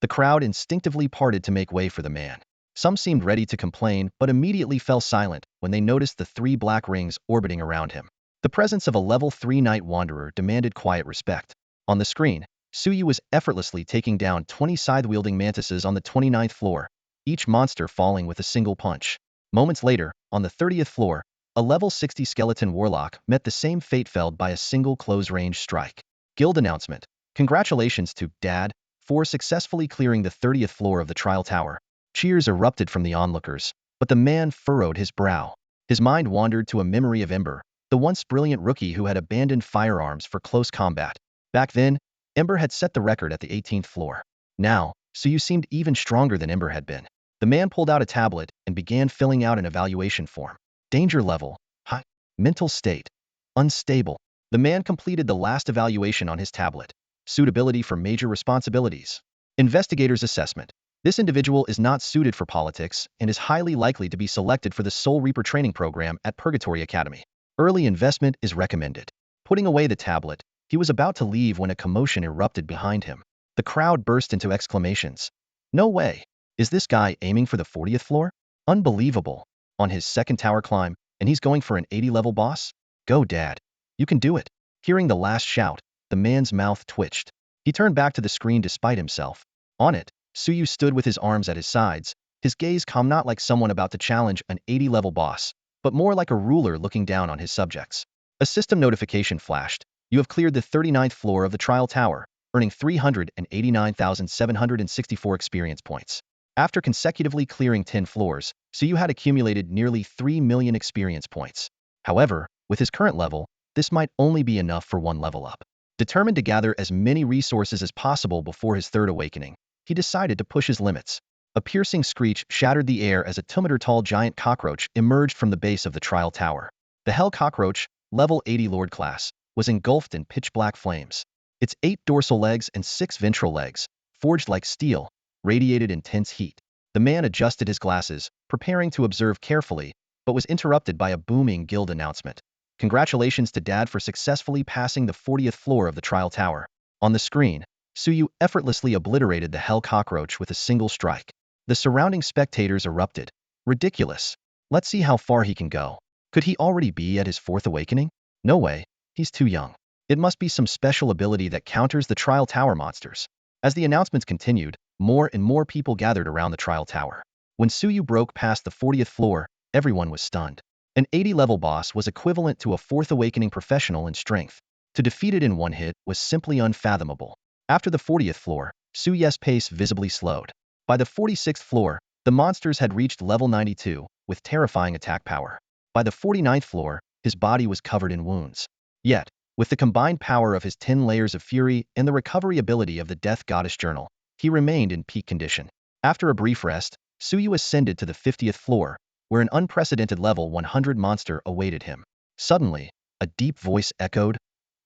The crowd instinctively parted to make way for the man. Some seemed ready to complain, but immediately fell silent when they noticed the 3 black rings orbiting around him. The presence of a level 3 Night Wanderer demanded quiet respect. On the screen, Suyu was effortlessly taking down 20 scythe-wielding mantises on the 29th floor, each monster falling with a single punch. Moments later, on the 30th floor, a level 60 skeleton warlock met the same fate felled by a single close-range strike. Guild announcement. Congratulations to Dad for successfully clearing the 30th floor of the trial tower. Cheers erupted from the onlookers, but the man furrowed his brow. His mind wandered to a memory of Ember, the once brilliant rookie who had abandoned firearms for close combat. Back then, Ember had set the record at the 18th floor. Now, Suyu seemed even stronger than Ember had been. The man pulled out a tablet and began filling out an evaluation form. Danger level, high. Mental state, unstable. The man completed the last evaluation on his tablet. Suitability for major responsibilities. Investigator's assessment. This individual is not suited for politics and is highly likely to be selected for the Soul Reaper training program at Purgatory Academy. Early investment is recommended. Putting away the tablet, he was about to leave when a commotion erupted behind him. The crowd burst into exclamations. No way. Is this guy aiming for the 40th floor? Unbelievable. On his second tower climb, and he's going for an 80-level boss? Go, Dad. You can do it. Hearing the last shout, the man's mouth twitched. He turned back to the screen despite himself. On it, Suyu stood with his arms at his sides, his gaze calm, not like someone about to challenge an 80-level boss, but more like a ruler looking down on his subjects. A system notification flashed. You have cleared the 39th floor of the trial tower, earning 389,764 experience points. After consecutively clearing 10 floors, Suyu had accumulated nearly 3 million experience points. However, with his current level, this might only be enough for one level up. Determined to gather as many resources as possible before his third awakening, he decided to push his limits. A piercing screech shattered the air as a 2-meter-tall giant cockroach emerged from the base of the trial tower. The Hell Cockroach, level 80 Lord class, was engulfed in pitch-black flames. Its 8 dorsal legs and 6 ventral legs, forged like steel, radiated intense heat. The man adjusted his glasses, preparing to observe carefully, but was interrupted by a booming guild announcement. Congratulations to Dad for successfully passing the 40th floor of the trial tower. On the screen, Suyu effortlessly obliterated the Hell Cockroach with a single strike. The surrounding spectators erupted. Ridiculous. Let's see how far he can go. Could he already be at his 4th awakening? No way. He's too young. It must be some special ability that counters the trial tower monsters. As the announcements continued, more and more people gathered around the trial tower. When Suyu broke past the 40th floor, everyone was stunned. An 80-level boss was equivalent to a 4th awakening professional in strength. To defeat it in one hit was simply unfathomable. After the 40th floor, Suyu's pace visibly slowed. By the 46th floor, the monsters had reached level 92, with terrifying attack power. By the 49th floor, his body was covered in wounds. Yet, with the combined power of his 10 layers of fury and the recovery ability of the Death Goddess Journal, he remained in peak condition. After a brief rest, Suyu ascended to the 50th floor, where an unprecedented level 100 monster awaited him. Suddenly, a deep voice echoed,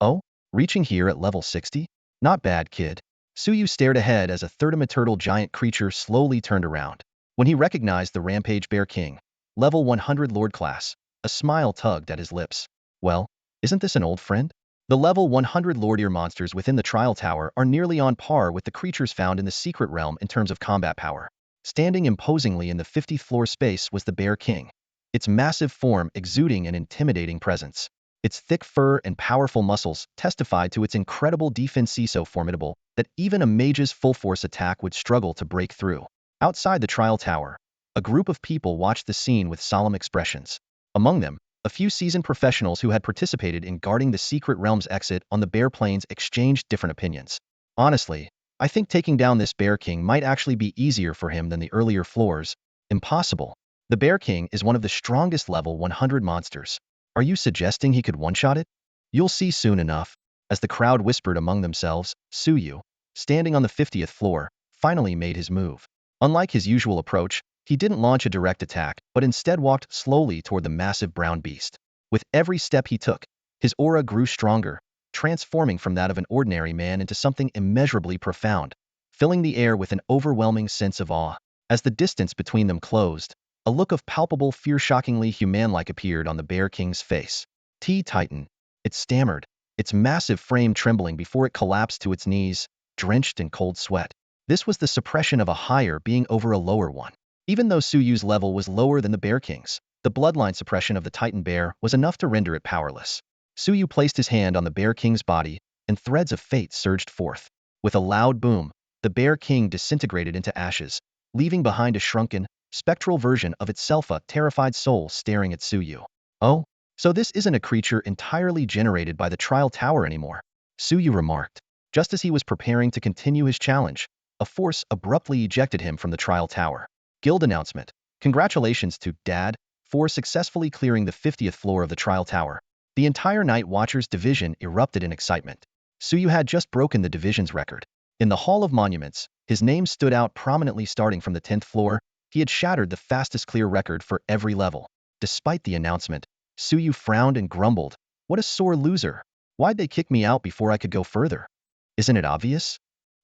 "Oh? Reaching here at level 60? Not bad, kid." Suyu stared ahead as a 30-meter giant creature slowly turned around. When he recognized the Rampage Bear King, level 100 Lord class, a smile tugged at his lips. Well, isn't this an old friend? The level 100 Lordier monsters within the trial tower are nearly on par with the creatures found in the secret realm in terms of combat power. Standing imposingly in the 50th floor space was the Bear King, its massive form exuding an intimidating presence. Its thick fur and powerful muscles testified to its incredible defense, so formidable that even a mage's full-force attack would struggle to break through. Outside the trial tower, a group of people watched the scene with solemn expressions. Among them, a few seasoned professionals who had participated in guarding the secret realm's exit on the Bear Plains exchanged different opinions. Honestly, I think taking down this Bear King might actually be easier for him than the earlier floors. Impossible. The Bear King is one of the strongest level 100 monsters. Are you suggesting he could one-shot it? You'll see soon enough. As the crowd whispered among themselves, Suyu, standing on the 50th floor, finally made his move. Unlike his usual approach, he didn't launch a direct attack, but instead walked slowly toward the massive brown beast. With every step he took, his aura grew stronger, transforming from that of an ordinary man into something immeasurably profound, filling the air with an overwhelming sense of awe. As the distance between them closed, a look of palpable fear, shockingly human-like, appeared on the Bear King's face. Titan, it stammered, its massive frame trembling before it collapsed to its knees, drenched in cold sweat. This was the suppression of a higher being over a lower one. Even though Suyu's level was lower than the Bear King's, the bloodline suppression of the Titan bear was enough to render it powerless. Suyu placed his hand on the Bear King's body, and threads of fate surged forth. With a loud boom, the Bear King disintegrated into ashes, leaving behind a shrunken, spectral version of itself, a terrified soul staring at Suyu. Oh, so this isn't a creature entirely generated by the trial tower anymore, Suyu remarked. Just as he was preparing to continue his challenge, a force abruptly ejected him from the trial tower. Guild announcement. Congratulations to Dad for successfully clearing the 50th floor of the trial tower. The entire Night Watchers division erupted in excitement. Suyu had just broken the division's record. In the Hall of Monuments, his name stood out prominently. Starting from the 10th floor, he had shattered the fastest clear record for every level. Despite the announcement, Suyu frowned and grumbled, "What a sore loser. Why'd they kick me out before I could go further? Isn't it obvious?"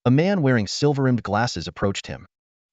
A man wearing silver-rimmed glasses approached him.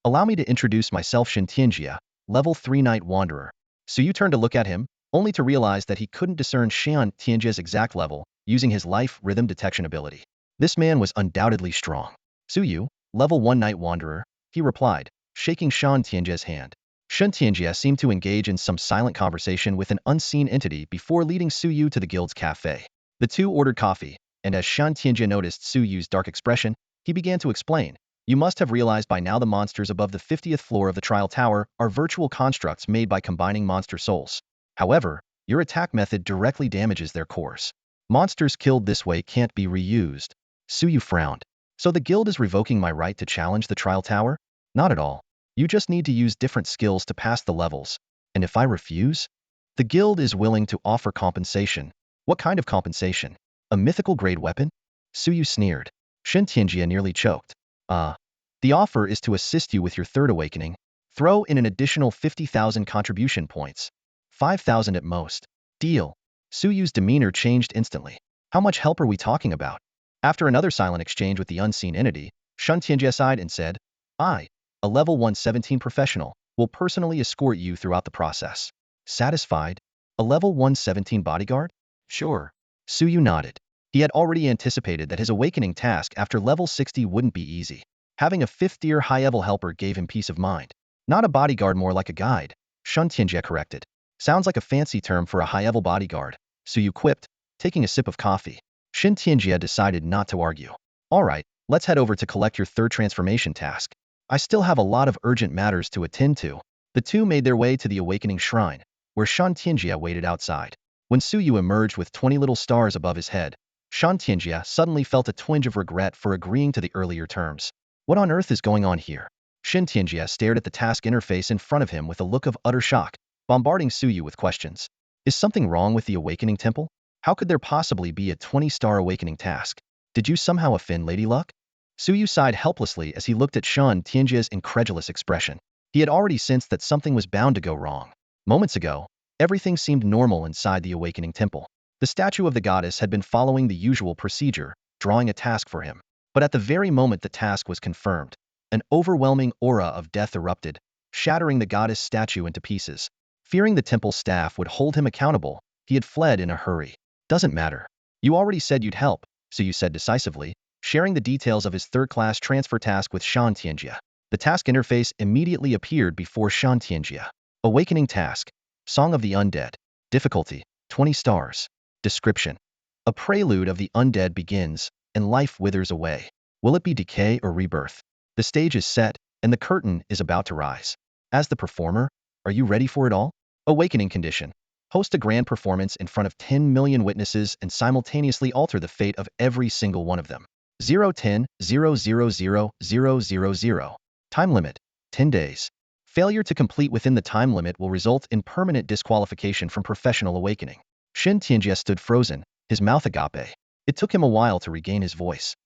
"Allow me to introduce myself, Shin Tianjia, level 3 Night Wanderer." Suyu turned to look at him, only to realize that he couldn't discern Shan Tianjia's exact level using his life rhythm detection ability. This man was undoubtedly strong. "Suyu, level 1 Night Wanderer," he replied, shaking Shan Tianjia's hand. Shan Tianjia seemed to engage in some silent conversation with an unseen entity before leading Suyu to the guild's cafe. The two ordered coffee, and as Shan Tianjia noticed Suyu's dark expression, he began to explain. "You must have realized by now the monsters above the 50th floor of the trial tower are virtual constructs made by combining monster souls. However, your attack method directly damages their cores. Monsters killed this way can't be reused." Suyu frowned. "So the guild is revoking my right to challenge the trial tower?" "Not at all. You just need to use different skills to pass the levels. And if I refuse? The guild is willing to offer compensation." "What kind of compensation? A mythical grade weapon?" Suyu sneered. Shin Tianjia nearly choked. The offer is to assist you with your third awakening. Throw in an additional 50,000 contribution points. 5,000 at most. Deal. Suyu's demeanor changed instantly. How much help are we talking about? After another silent exchange with the unseen entity, Shin Tianjia sighed and said, I, a level 117 professional, will personally escort you throughout the process. Satisfied? A level 117 bodyguard? Sure. Suyu nodded. He had already anticipated that his awakening task after level 60 wouldn't be easy. Having a 5th-tier high-level helper gave him peace of mind. Not a bodyguard, more like a guide, Shin Tianjia corrected. Sounds like a fancy term for a high-level bodyguard, Suyu quipped, taking a sip of coffee. Shin Tianjia decided not to argue. All right, let's head over to collect your third transformation task. I still have a lot of urgent matters to attend to. The two made their way to the awakening shrine, where Shin Tianjia waited outside. When Suyu emerged with 20 little stars above his head, Shin Tianjia suddenly felt a twinge of regret for agreeing to the earlier terms. What on earth is going on here? Shin Tianjia stared at the task interface in front of him with a look of utter shock, bombarding Suyu with questions. Is something wrong with the Awakening Temple? How could there possibly be a 20-star awakening task? Did you somehow offend Lady Luck? Suyu sighed helplessly as he looked at Shin Tianjia's incredulous expression. He had already sensed that something was bound to go wrong. Moments ago, everything seemed normal inside the Awakening Temple. The statue of the goddess had been following the usual procedure, drawing a task for him. But at the very moment the task was confirmed, an overwhelming aura of death erupted, shattering the goddess statue into pieces. Fearing the temple staff would hold him accountable, he had fled in a hurry. Doesn't matter. You already said you'd help, Suyu said decisively, sharing the details of his third-class transfer task with Shin Tianjia. The task interface immediately appeared before Shin Tianjia. Awakening task. Song of the Undead. Difficulty, 20 stars. Description. A prelude of the undead begins, and life withers away. Will it be decay or rebirth? The stage is set, and the curtain is about to rise. As the performer, are you ready for it all? Awakening condition. Host a grand performance in front of 10 million witnesses and simultaneously alter the fate of every single one of them. 010-000-000. Time limit, 10 days. Failure to complete within the time limit will result in permanent disqualification from professional awakening. Shin Tianjia stood frozen, his mouth agape. It took him a while to regain his voice.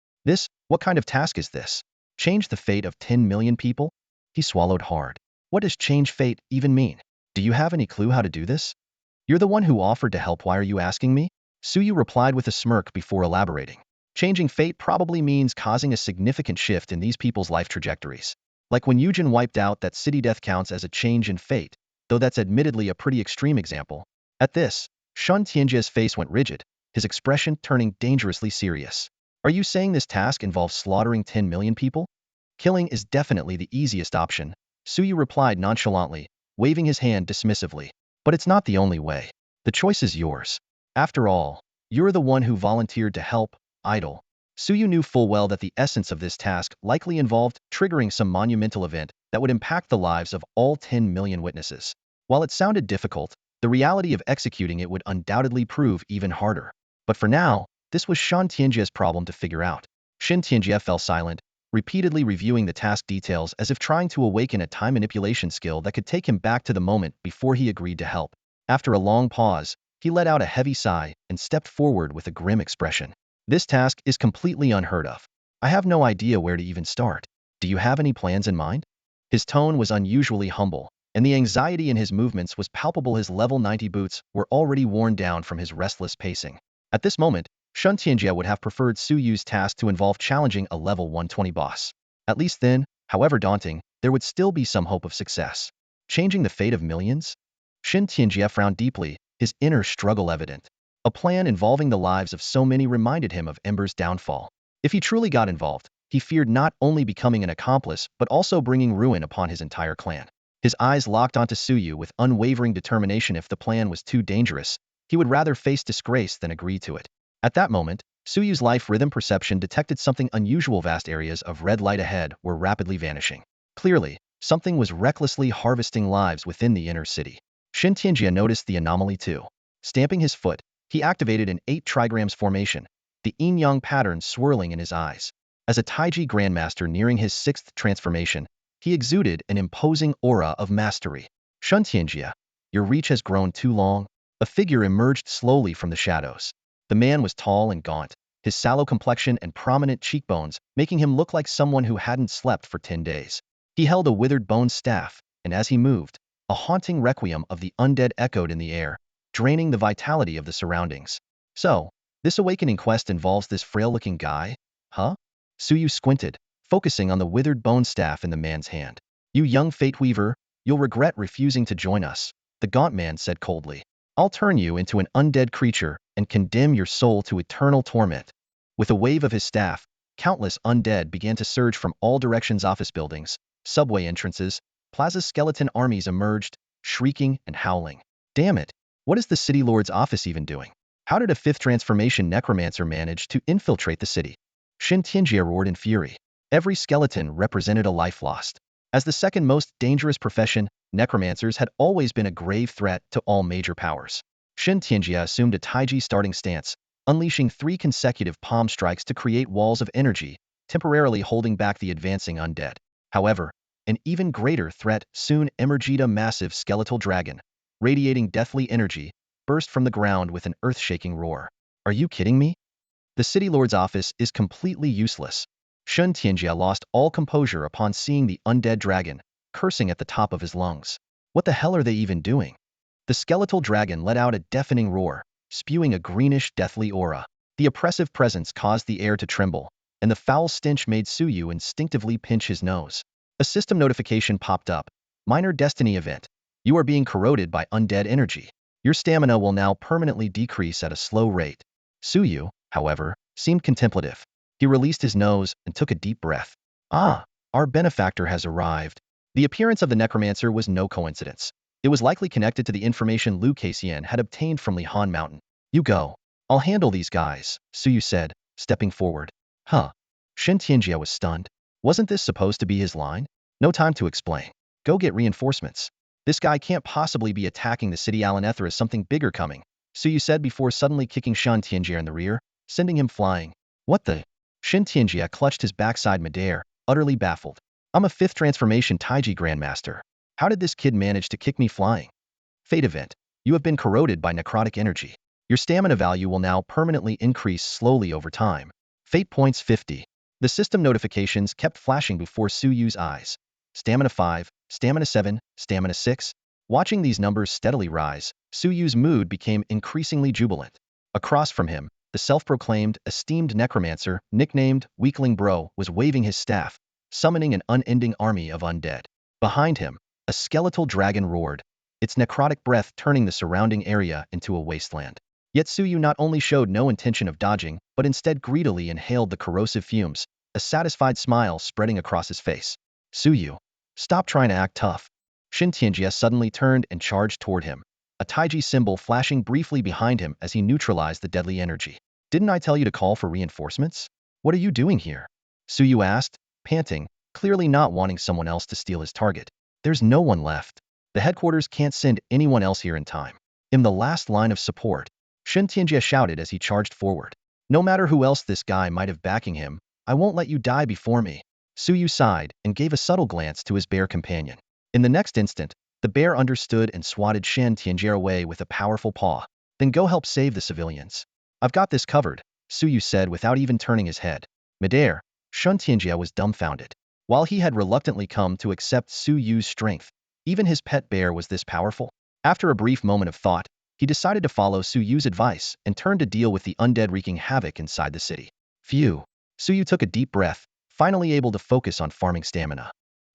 What kind of task is this? Change the fate of 10 million people? He swallowed hard. What does change fate even mean? Do you have any clue how to do this? You're the one who offered to help, why are you asking me? Suyu replied with a smirk before elaborating. Changing fate probably means causing a significant shift in these people's life trajectories. Like when Eugen wiped out that city, death counts as a change in fate, though that's admittedly a pretty extreme example. At this, Shin Tianjia's face went rigid, his expression turning dangerously serious. Are you saying this task involves slaughtering 10 million people? Killing is definitely the easiest option, Suyu replied nonchalantly, waving his hand dismissively. But it's not the only way. The choice is yours. After all, you're the one who volunteered to help, idle. Suyu knew full well that the essence of this task likely involved triggering some monumental event that would impact the lives of all 10 million witnesses. While it sounded difficult, the reality of executing it would undoubtedly prove even harder. But for now, this was Shin Tianjia's problem to figure out. Shin Tianjia fell silent, repeatedly reviewing the task details as if trying to awaken a time manipulation skill that could take him back to the moment before he agreed to help. After a long pause, he let out a heavy sigh and stepped forward with a grim expression. This task is completely unheard of. I have no idea where to even start. Do you have any plans in mind? His tone was unusually humble, and the anxiety in his movements was palpable. His level 90 boots were already worn down from his restless pacing. At this moment, Shin Tianjia would have preferred Suyu's task to involve challenging a level 120 boss. At least then, however daunting, there would still be some hope of success. Changing the fate of millions? Shin Tianjia frowned deeply, his inner struggle evident. A plan involving the lives of so many reminded him of Ember's downfall. If he truly got involved, he feared not only becoming an accomplice but also bringing ruin upon his entire clan. His eyes locked onto Suyu with unwavering determination. If the plan was too dangerous, he would rather face disgrace than agree to it. At that moment, Suyu's life rhythm perception detected something unusual. Vast areas of red light ahead were rapidly vanishing. Clearly, something was recklessly harvesting lives within the inner city. Shin Tianjia noticed the anomaly too. Stamping his foot, he activated an 8 trigrams formation, the yin-yang pattern swirling in his eyes. As a Taiji grandmaster nearing his 6th transformation, he exuded an imposing aura of mastery. Shin Tianjia, your reach has grown too long. A figure emerged slowly from the shadows. The man was tall and gaunt, his sallow complexion and prominent cheekbones making him look like someone who hadn't slept for 10 days. He held a withered bone staff, and as he moved, a haunting requiem of the undead echoed in the air, draining the vitality of the surroundings. So, this awakening quest involves this frail-looking guy? Huh? Suyu squinted, focusing on the withered bone staff in the man's hand. You young fate weaver, you'll regret refusing to join us, the gaunt man said coldly. I'll turn you into an undead creature and condemn your soul to eternal torment. With a wave of his staff, countless undead began to surge from all directions. Office buildings, subway entrances, plaza skeleton armies emerged, shrieking and howling. Damn it, what is the city lord's office even doing? How did a fifth transformation necromancer manage to infiltrate the city? Shin Tianjia roared in fury. Every skeleton represented a life lost. As the second most dangerous profession, necromancers had always been a grave threat to all major powers. Shin Tianjia assumed a Taiji starting stance, unleashing 3 consecutive palm strikes to create walls of energy, temporarily holding back the advancing undead. However, an even greater threat soon emerged. A massive skeletal dragon, radiating deathly energy, burst from the ground with an earth-shaking roar. Are you kidding me? The city lord's office is completely useless. Shun Tianjia lost all composure upon seeing the undead dragon, cursing at the top of his lungs. What the hell are they even doing? The skeletal dragon let out a deafening roar, spewing a greenish, deathly aura. The oppressive presence caused the air to tremble, and the foul stench made Suyu instinctively pinch his nose. A system notification popped up. Minor destiny event. You are being corroded by undead energy. Your stamina will now permanently decrease at a slow rate. Suyu, however, seemed contemplative. He released his nose and took a deep breath. Ah, our benefactor has arrived. The appearance of the necromancer was no coincidence. It was likely connected to the information Liu Kaixian had obtained from Lihan Mountain. You go. I'll handle these guys, Suyu said, stepping forward. Huh. Shin Tianjia was stunned. Wasn't this supposed to be his line? No time to explain. Go get reinforcements. This guy can't possibly be attacking the city. Alanethra is something bigger coming, Suyu said before suddenly kicking Shin Tianjia in the rear, sending him flying. What the? Shin Tianjia clutched his backside midair, utterly baffled. I'm a 5th transformation Taiji Grandmaster. How did this kid manage to kick me flying? Fate event. You have been corroded by necrotic energy. Your stamina value will now permanently increase slowly over time. Fate points 50. The system notifications kept flashing before Suyu's eyes. Stamina 5, Stamina 7, Stamina 6. Watching these numbers steadily rise, Suyu's mood became increasingly jubilant. Across from him, the self-proclaimed, esteemed necromancer, nicknamed Weakling Bro, was waving his staff, summoning an unending army of undead. Behind him, a skeletal dragon roared, its necrotic breath turning the surrounding area into a wasteland. Yet Suyu not only showed no intention of dodging, but instead greedily inhaled the corrosive fumes, a satisfied smile spreading across his face. Suyu, stop trying to act tough. Shin Tianjia suddenly turned and charged toward him, a Taiji symbol flashing briefly behind him as he neutralized the deadly energy. Didn't I tell you to call for reinforcements? What are you doing here? Suyu asked, panting, clearly not wanting someone else to steal his target. There's no one left. The headquarters can't send anyone else here in time. I'm the last line of support. Shin Tianjia shouted as he charged forward. No matter who else this guy might have backing him, I won't let you die before me. Suyu sighed and gave a subtle glance to his bear companion. In the next instant, the bear understood and swatted Shin Tianjia away with a powerful paw. Then go help save the civilians. I've got this covered, Suyu said without even turning his head. Midair, Shin Tianjia was dumbfounded. While he had reluctantly come to accept Suyu's strength, even his pet bear was this powerful. After a brief moment of thought, he decided to follow Suyu's advice and turned to deal with the undead wreaking havoc inside the city. Phew. Suyu took a deep breath, finally able to focus on farming stamina.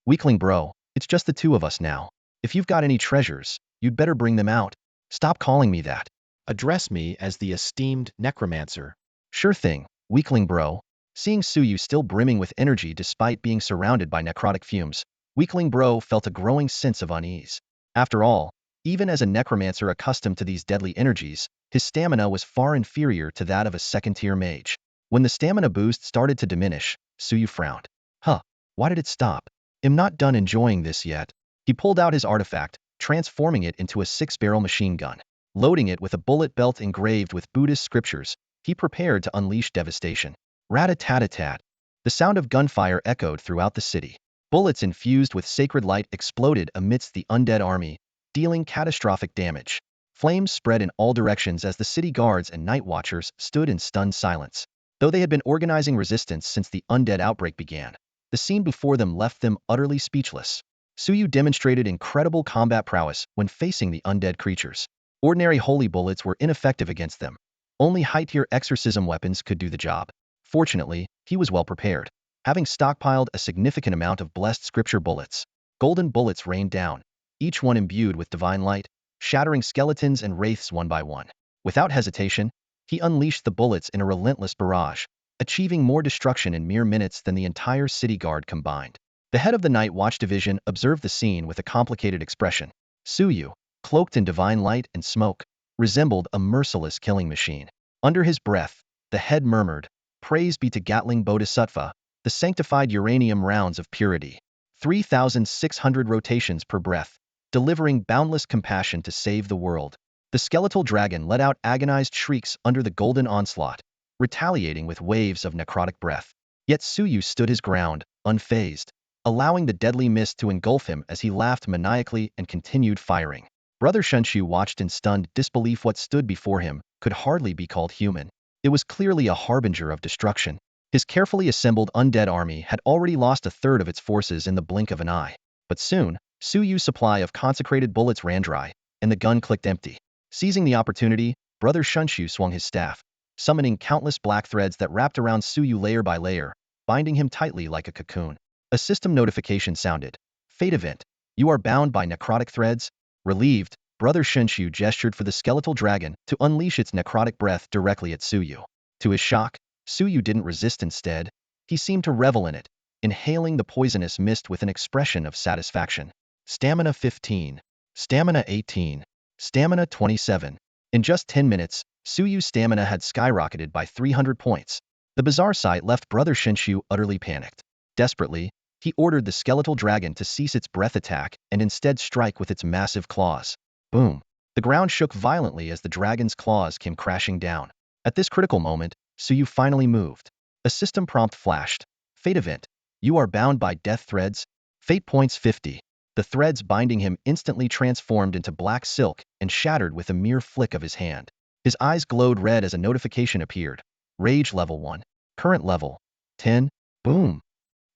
Weakling Bro, it's just the two of us now. If you've got any treasures, you'd better bring them out. Stop calling me that. Address me as the esteemed necromancer. Sure thing, Weakling Bro. Seeing Suyu still brimming with energy despite being surrounded by necrotic fumes, Weakling Bro felt a growing sense of unease. After all, even as a necromancer accustomed to these deadly energies, his stamina was far inferior to that of a second-tier mage. When the stamina boost started to diminish, Suyu frowned. Huh, why did it stop? I'm not done enjoying this yet. He pulled out his artifact, transforming it into a 6-barrel machine gun. Loading it with a bullet belt engraved with Buddhist scriptures, he prepared to unleash devastation. Rat-a-tat-a-tat. The sound of gunfire echoed throughout the city. Bullets infused with sacred light exploded amidst the undead army, dealing catastrophic damage. Flames spread in all directions as the city guards and night watchers stood in stunned silence. Though they had been organizing resistance since the undead outbreak began, the scene before them left them utterly speechless. Suyu demonstrated incredible combat prowess when facing the undead creatures. Ordinary holy bullets were ineffective against them. Only high-tier exorcism weapons could do the job. Fortunately, he was well prepared, having stockpiled a significant amount of blessed scripture bullets. Golden bullets rained down, each one imbued with divine light, shattering skeletons and wraiths one by one. Without hesitation, he unleashed the bullets in a relentless barrage, achieving more destruction in mere minutes than the entire city guard combined. The head of the Night Watch Division observed the scene with a complicated expression. Suyu, cloaked in divine light and smoke, resembled a merciless killing machine. Under his breath, the head murmured, "Praise be to Gatling Bodhisattva, the sanctified uranium rounds of purity. 3,600 rotations per breath, delivering boundless compassion to save the world." The skeletal dragon let out agonized shrieks under the golden onslaught, retaliating with waves of necrotic breath. Yet Suyu stood his ground, unfazed, allowing the deadly mist to engulf him as he laughed maniacally and continued firing. Brother Shunshu watched in stunned disbelief. What stood before him could hardly be called human. It was clearly a harbinger of destruction. His carefully assembled undead army had already lost a third of its forces in the blink of an eye. But soon, Suyu's supply of consecrated bullets ran dry, and the gun clicked empty. Seizing the opportunity, Brother Shunshu swung his staff, summoning countless black threads that wrapped around Suyu layer by layer, binding him tightly like a cocoon. A system notification sounded. "Fate event. You are bound by necrotic threads." Relieved, Brother Shunshu gestured for the skeletal dragon to unleash its necrotic breath directly at Suyu. To his shock, Suyu didn't resist. Instead, he seemed to revel in it, inhaling the poisonous mist with an expression of satisfaction. Stamina 15. Stamina 18. Stamina 27. In just 10 minutes, Suyu's stamina had skyrocketed by 300 points. The bizarre sight left Brother Shunshu utterly panicked. Desperately, he ordered the skeletal dragon to cease its breath attack and instead strike with its massive claws. Boom! The ground shook violently as the dragon's claws came crashing down. At this critical moment, Suyu finally moved. A system prompt flashed. "Fate event. You are bound by death threads." Fate points 50. The threads binding him instantly transformed into black silk and shattered with a mere flick of his hand. His eyes glowed red as a notification appeared. Rage level 1. Current level 10. Boom!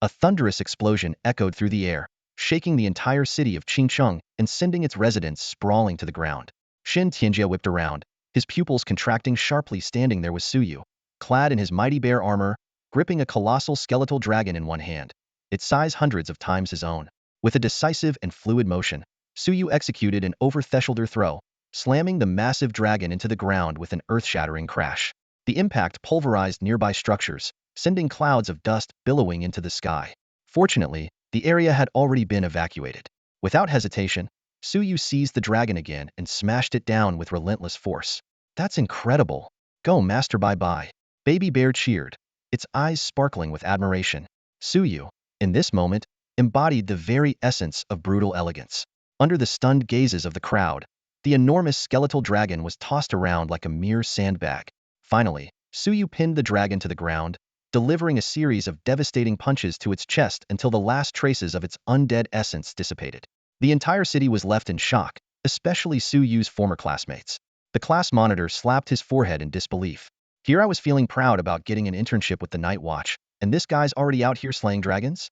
A thunderous explosion echoed through the air, shaking the entire city of Qingcheng and sending its residents sprawling to the ground. Shin Tianjia whipped around, his pupils contracting sharply. Standing there was Suyu, clad in his mighty bear armor, gripping a colossal skeletal dragon in one hand, its size hundreds of times his own. With a decisive and fluid motion, Suyu executed an over-thresholder throw, slamming the massive dragon into the ground with an earth-shattering crash. The impact pulverized nearby structures, sending clouds of dust billowing into the sky. Fortunately, the area had already been evacuated. Without hesitation, Suyu seized the dragon again and smashed it down with relentless force. "That's incredible. Go, Master, bye-bye." Baby Bear cheered, its eyes sparkling with admiration. Suyu, in this moment, embodied the very essence of brutal elegance. Under the stunned gazes of the crowd, the enormous skeletal dragon was tossed around like a mere sandbag. Finally, Suyu pinned the dragon to the ground, delivering a series of devastating punches to its chest until the last traces of its undead essence dissipated. The entire city was left in shock, especially Suyu's former classmates. The class monitor slapped his forehead in disbelief. "Here I was feeling proud about getting an internship with the Night Watch, and this guy's already out here slaying dragons?"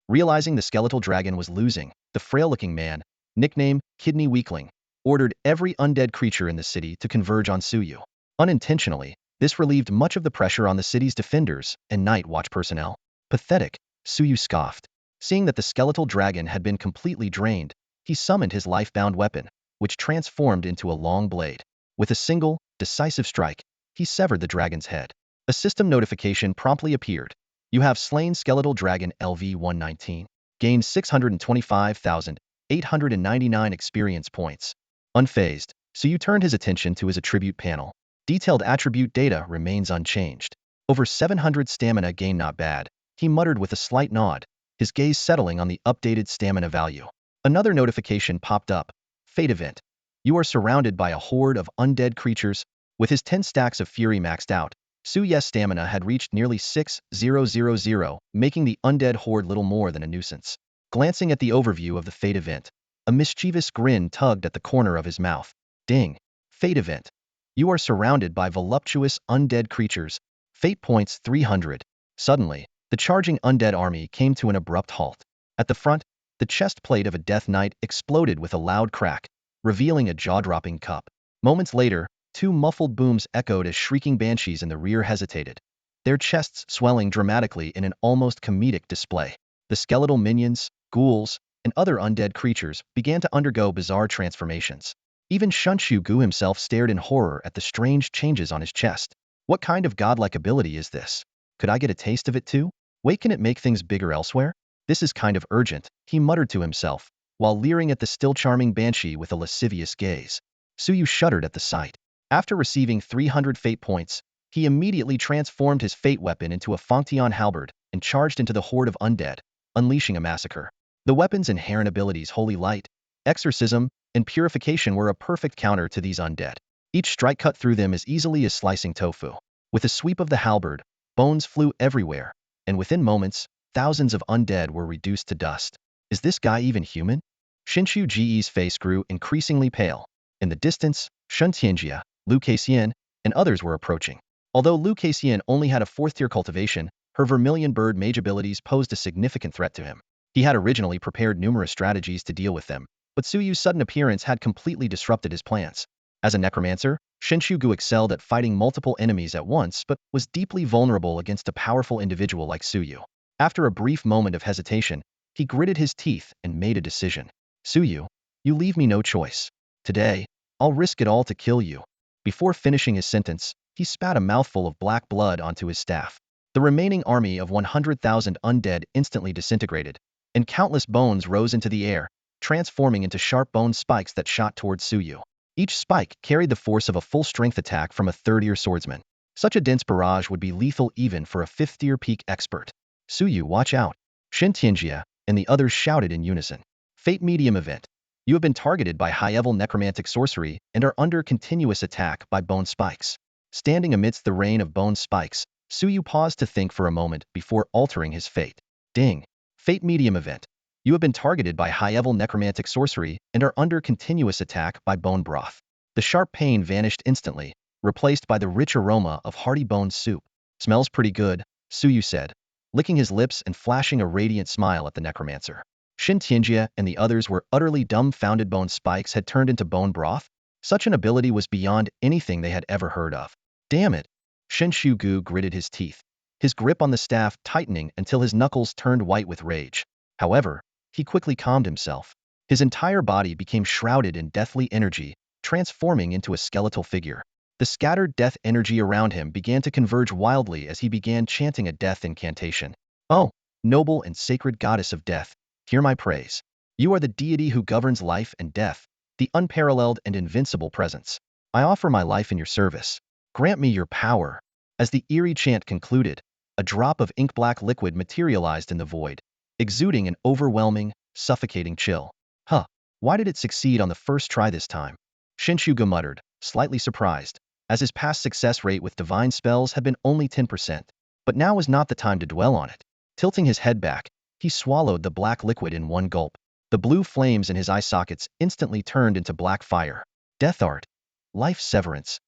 Realizing the skeletal dragon was losing, the frail-looking man, nicknamed Kidney Weakling, ordered every undead creature in the city to converge on Suyu. Unintentionally, this relieved much of the pressure on the city's defenders and Night Watch personnel. "Pathetic," Suyu scoffed. Seeing that the skeletal dragon had been completely drained, he summoned his life-bound weapon, which transformed into a long blade. With a single, decisive strike, he severed the dragon's head. A system notification promptly appeared. "You have slain skeletal dragon LV-119. Gained 625,899 experience points." Unfazed, Suyu turned his attention to his attribute panel. Detailed attribute data remains unchanged. "Over 700 stamina gain, not bad," he muttered with a slight nod, his gaze settling on the updated stamina value. Another notification popped up. "Fate event. You are surrounded by a horde of undead creatures." With his 10 stacks of fury maxed out, Suyu's stamina had reached nearly 6,000, making the undead horde little more than a nuisance. Glancing at the overview of the Fate event, a mischievous grin tugged at the corner of his mouth. "Ding. Fate event. You are surrounded by voluptuous undead creatures." Fate points 300. Suddenly, the charging undead army came to an abrupt halt. At the front, the chest plate of a Death Knight exploded with a loud crack, revealing a jaw-dropping cup. Moments later, two muffled booms echoed as shrieking banshees in the rear hesitated, their chests swelling dramatically in an almost comedic display. The skeletal minions, ghouls, and other undead creatures began to undergo bizarre transformations. Even Shunshu Gu himself stared in horror at the strange changes on his chest. What kind of godlike ability is this? Could I get a taste of it too? Wait, can it make things bigger elsewhere? This is kind of urgent, he muttered to himself, while leering at the still charming banshee with a lascivious gaze. Suyu shuddered at the sight. After receiving 300 fate points, he immediately transformed his fate weapon into a Fangtian halberd and charged into the horde of undead, unleashing a massacre. The weapon's inherent abilities Holy Light, Exorcism, and Purification were a perfect counter to these undead. Each strike cut through them as easily as slicing tofu. With a sweep of the halberd, bones flew everywhere, and within moments, thousands of undead were reduced to dust. Is this guy even human? Shinshu Ji's face grew increasingly pale. In the distance, Shun Tianjia, Lu Keixian, and others were approaching. Although Lu Keixian only had a 4th-tier cultivation, her Vermilion Bird mage abilities posed a significant threat to him. He had originally prepared numerous strategies to deal with them, but Suyu's sudden appearance had completely disrupted his plans. As a necromancer, Shinshu Gu excelled at fighting multiple enemies at once but was deeply vulnerable against a powerful individual like Suyu. After a brief moment of hesitation, he gritted his teeth and made a decision. Suyu, you leave me no choice. Today, I'll risk it all to kill you. Before finishing his sentence, he spat a mouthful of black blood onto his staff. The remaining army of 100,000 undead instantly disintegrated, and countless bones rose into the air, transforming into sharp bone spikes that shot towards Suyu. Each spike carried the force of a full-strength attack from a 3rd-tier swordsman. Such a dense barrage would be lethal even for a 5th-tier peak expert. Suyu, watch out! Shin Tianjia and the others shouted in unison. Fate Medium Event. You have been targeted by high-level necromantic sorcery and are under continuous attack by bone spikes. Standing amidst the rain of bone spikes, Suyu paused to think for a moment before altering his fate. Ding! Fate Medium Event. You have been targeted by high-level necromantic sorcery and are under continuous attack by bone broth. The sharp pain vanished instantly, replaced by the rich aroma of hearty bone soup. Smells pretty good, Suyu said, licking his lips and flashing a radiant smile at the necromancer. Shin Tianjia and the others were utterly dumbfounded. Bone spikes had turned into bone broth? Such an ability was beyond anything they had ever heard of. Damn it! Shinshu Gu gritted his teeth, his grip on the staff tightening until his knuckles turned white with rage. However, he quickly calmed himself. His entire body became shrouded in deathly energy, transforming into a skeletal figure. The scattered death energy around him began to converge wildly as he began chanting a death incantation. Oh, noble and sacred goddess of death, hear my praise. You are the deity who governs life and death, the unparalleled and invincible presence. I offer my life in your service. Grant me your power. As the eerie chant concluded, a drop of ink-black liquid materialized in the void, exuding an overwhelming, suffocating chill. Huh, why did it succeed on the first try this time? Shinshuga muttered, slightly surprised, as his past success rate with divine spells had been only 10%. But now was not the time to dwell on it. Tilting his head back, he swallowed the black liquid in one gulp. The blue flames in his eye sockets instantly turned into black fire. Death art. Life severance.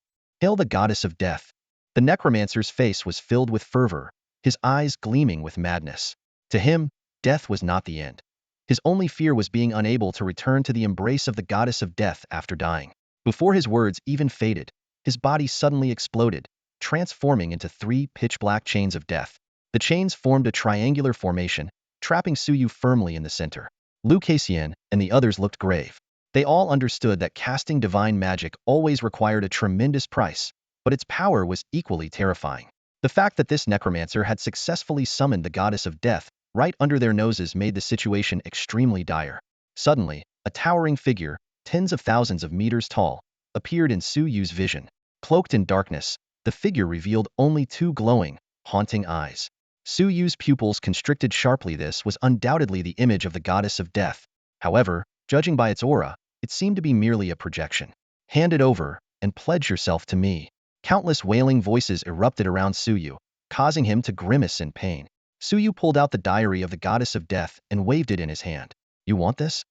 Hail the goddess of death. The necromancer's face was filled with fervor, his eyes gleaming with madness. To him, death was not the end. His only fear was being unable to return to the embrace of the goddess of death after dying. Before his words even faded, his body suddenly exploded, transforming into 3 pitch-black chains of death. The chains formed a triangular formation, trapping Suyu firmly in the center. Lu Keixian and the others looked grave. They all understood that casting divine magic always required a tremendous price, but its power was equally terrifying. The fact that this necromancer had successfully summoned the goddess of death right under their noses made the situation extremely dire. Suddenly, a towering figure, tens of thousands of meters tall, appeared in Suyu's vision. Cloaked in darkness, the figure revealed only 2 glowing, haunting eyes. Suyu's pupils constricted sharply. This was undoubtedly the image of the goddess of death. However, judging by its aura, it seemed to be merely a projection. Hand it over, and pledge yourself to me. Countless wailing voices erupted around Suyu, causing him to grimace in pain. Suyu pulled out the diary of the goddess of death and waved it in his hand. You want this?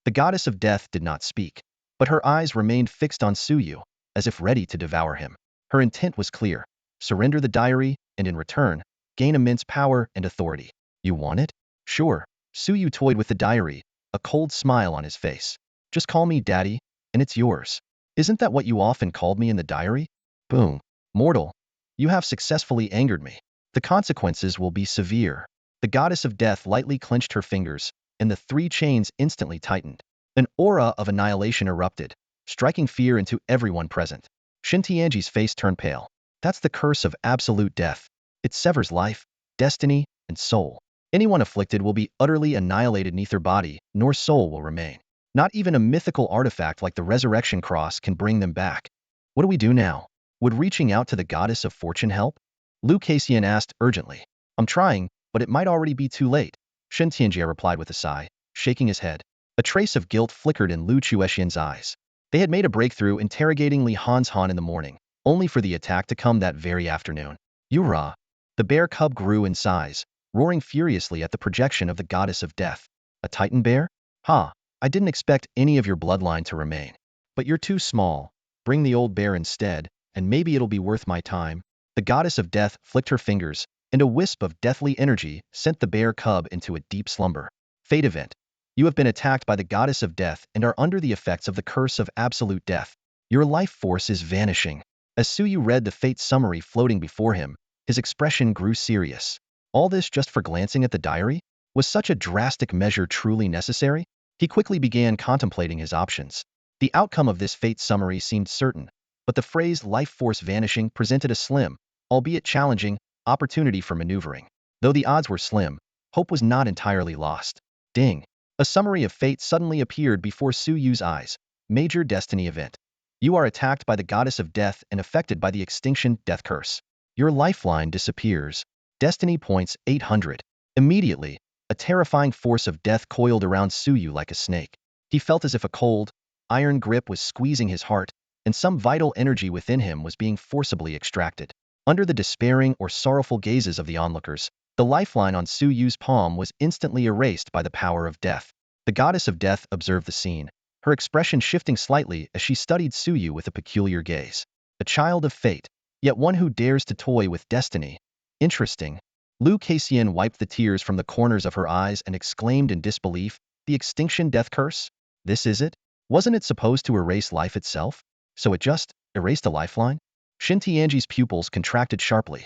The goddess of death did not speak, but her eyes remained fixed on Suyu, as if ready to devour him. Her intent was clear. Surrender the diary, and in return, gain immense power and authority. You want it? Sure. Suyu toyed with the diary, a cold smile on his face. Just call me Daddy, and it's yours. Isn't that what you often called me in the diary? Boom. Mortal, you have successfully angered me. The consequences will be severe. The goddess of death lightly clenched her fingers, and the three chains instantly tightened. An aura of annihilation erupted, striking fear into everyone present. Shintianji's face turned pale. That's the curse of absolute death. It severs life, destiny, and soul. Anyone afflicted will be utterly annihilated, neither body nor soul will remain. Not even a mythical artifact like the Resurrection Cross can bring them back. What do we do now? Would reaching out to the goddess of fortune help? Lu Kaixian asked urgently. I'm trying, but it might already be too late. Shen Tianjie replied with a sigh, shaking his head. A trace of guilt flickered in Lu Chuexian's eyes. They had made a breakthrough interrogating Li Han's Han in the morning, only for the attack to come that very afternoon. Yura! The bear cub grew in size, roaring furiously at the projection of the goddess of death. A titan bear? Ha! I didn't expect any of your bloodline to remain. But you're too small. Bring the old bear instead, and maybe it'll be worth my time. The goddess of death flicked her fingers, and a wisp of deathly energy sent the bear cub into a deep slumber. Fate event. You have been attacked by the goddess of death and are under the effects of the curse of absolute death. Your life force is vanishing. As Suyu read the fate summary floating before him, his expression grew serious. All this just for glancing at the diary? Was such a drastic measure truly necessary? He quickly began contemplating his options. The outcome of this fate summary seemed certain, but the phrase life force vanishing presented a slim, albeit challenging, opportunity for maneuvering. Though the odds were slim, hope was not entirely lost. Ding! A summary of fate suddenly appeared before Suyu's eyes. Major destiny event. You are attacked by the goddess of death and affected by the extinction death curse. Your lifeline disappears. Destiny points 800. Immediately, a terrifying force of death coiled around Suyu like a snake. He felt as if a cold, iron grip was squeezing his heart, and some vital energy within him was being forcibly extracted. Under the despairing or sorrowful gazes of the onlookers, the lifeline on Suyu's palm was instantly erased by the power of death. The goddess of death observed the scene, her expression shifting slightly as she studied Suyu with a peculiar gaze. A child of fate, yet one who dares to toy with destiny. Interesting. Lu Kaixian wiped the tears from the corners of her eyes and exclaimed in disbelief, the extinction death curse? This is it? Wasn't it supposed to erase life itself? So it just erased a lifeline? Shintianji's pupils contracted sharply.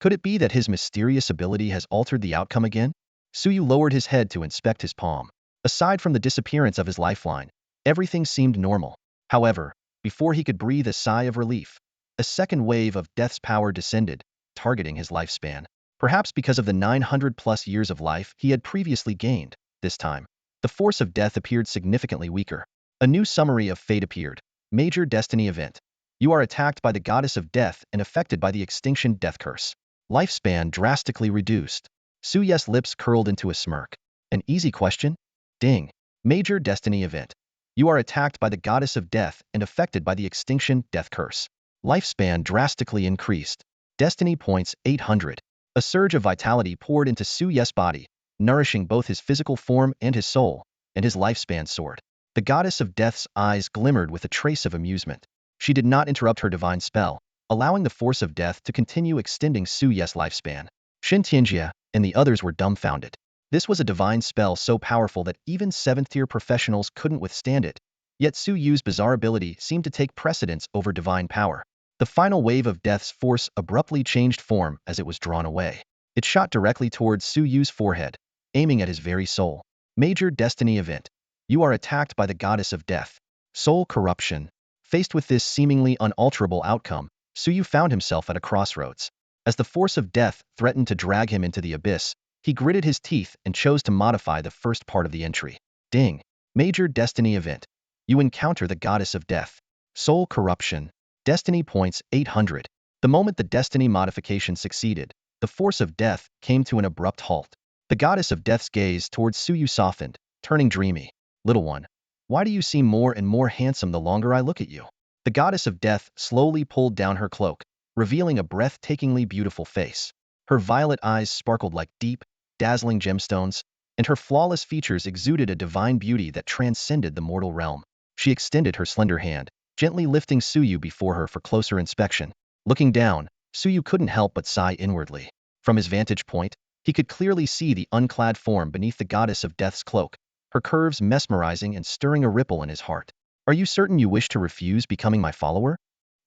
Could it be that his mysterious ability has altered the outcome again? Suyu lowered his head to inspect his palm. Aside from the disappearance of his lifeline, everything seemed normal. However, before he could breathe a sigh of relief, a second wave of death's power descended, targeting his lifespan. Perhaps because of the 900+ years of life he had previously gained. This time, the force of death appeared significantly weaker. A new summary of fate appeared. Major destiny event. You are attacked by the goddess of death and affected by the extinction death curse. Lifespan drastically reduced. Suyu's lips curled into a smirk. An easy question? Ding. Major destiny event. You are attacked by the goddess of death and affected by the extinction death curse. Lifespan drastically increased. Destiny points 800. A surge of vitality poured into Suyu's body, nourishing both his physical form and his soul, and his lifespan soared. The goddess of death's eyes glimmered with a trace of amusement. She did not interrupt her divine spell, allowing the force of death to continue extending Suyu's lifespan. Shin Tianjie and the others were dumbfounded. This was a divine spell so powerful that even 7th-tier professionals couldn't withstand it, yet Suyu's bizarre ability seemed to take precedence over divine power. The final wave of death's force abruptly changed form as it was drawn away. It shot directly towards Suyu's forehead, aiming at his very soul. Major destiny event. You are attacked by the goddess of death. Soul corruption. Faced with this seemingly unalterable outcome, Suyu found himself at a crossroads. As the force of death threatened to drag him into the abyss, he gritted his teeth and chose to modify the first part of the entry. Ding. Major destiny event. You encounter the goddess of death. Soul corruption. Destiny points 800. The moment the destiny modification succeeded, the force of death came to an abrupt halt. The goddess of death's gaze towards Suyu softened, turning dreamy. Little one, why do you seem more and more handsome the longer I look at you? The goddess of death slowly pulled down her cloak, revealing a breathtakingly beautiful face. Her violet eyes sparkled like deep, dazzling gemstones, and her flawless features exuded a divine beauty that transcended the mortal realm. She extended her slender hand, gently lifting Suyu before her for closer inspection. Looking down, Suyu couldn't help but sigh inwardly. From his vantage point, he could clearly see the unclad form beneath the goddess of death's cloak, her curves mesmerizing and stirring a ripple in his heart. Are you certain you wish to refuse becoming my follower?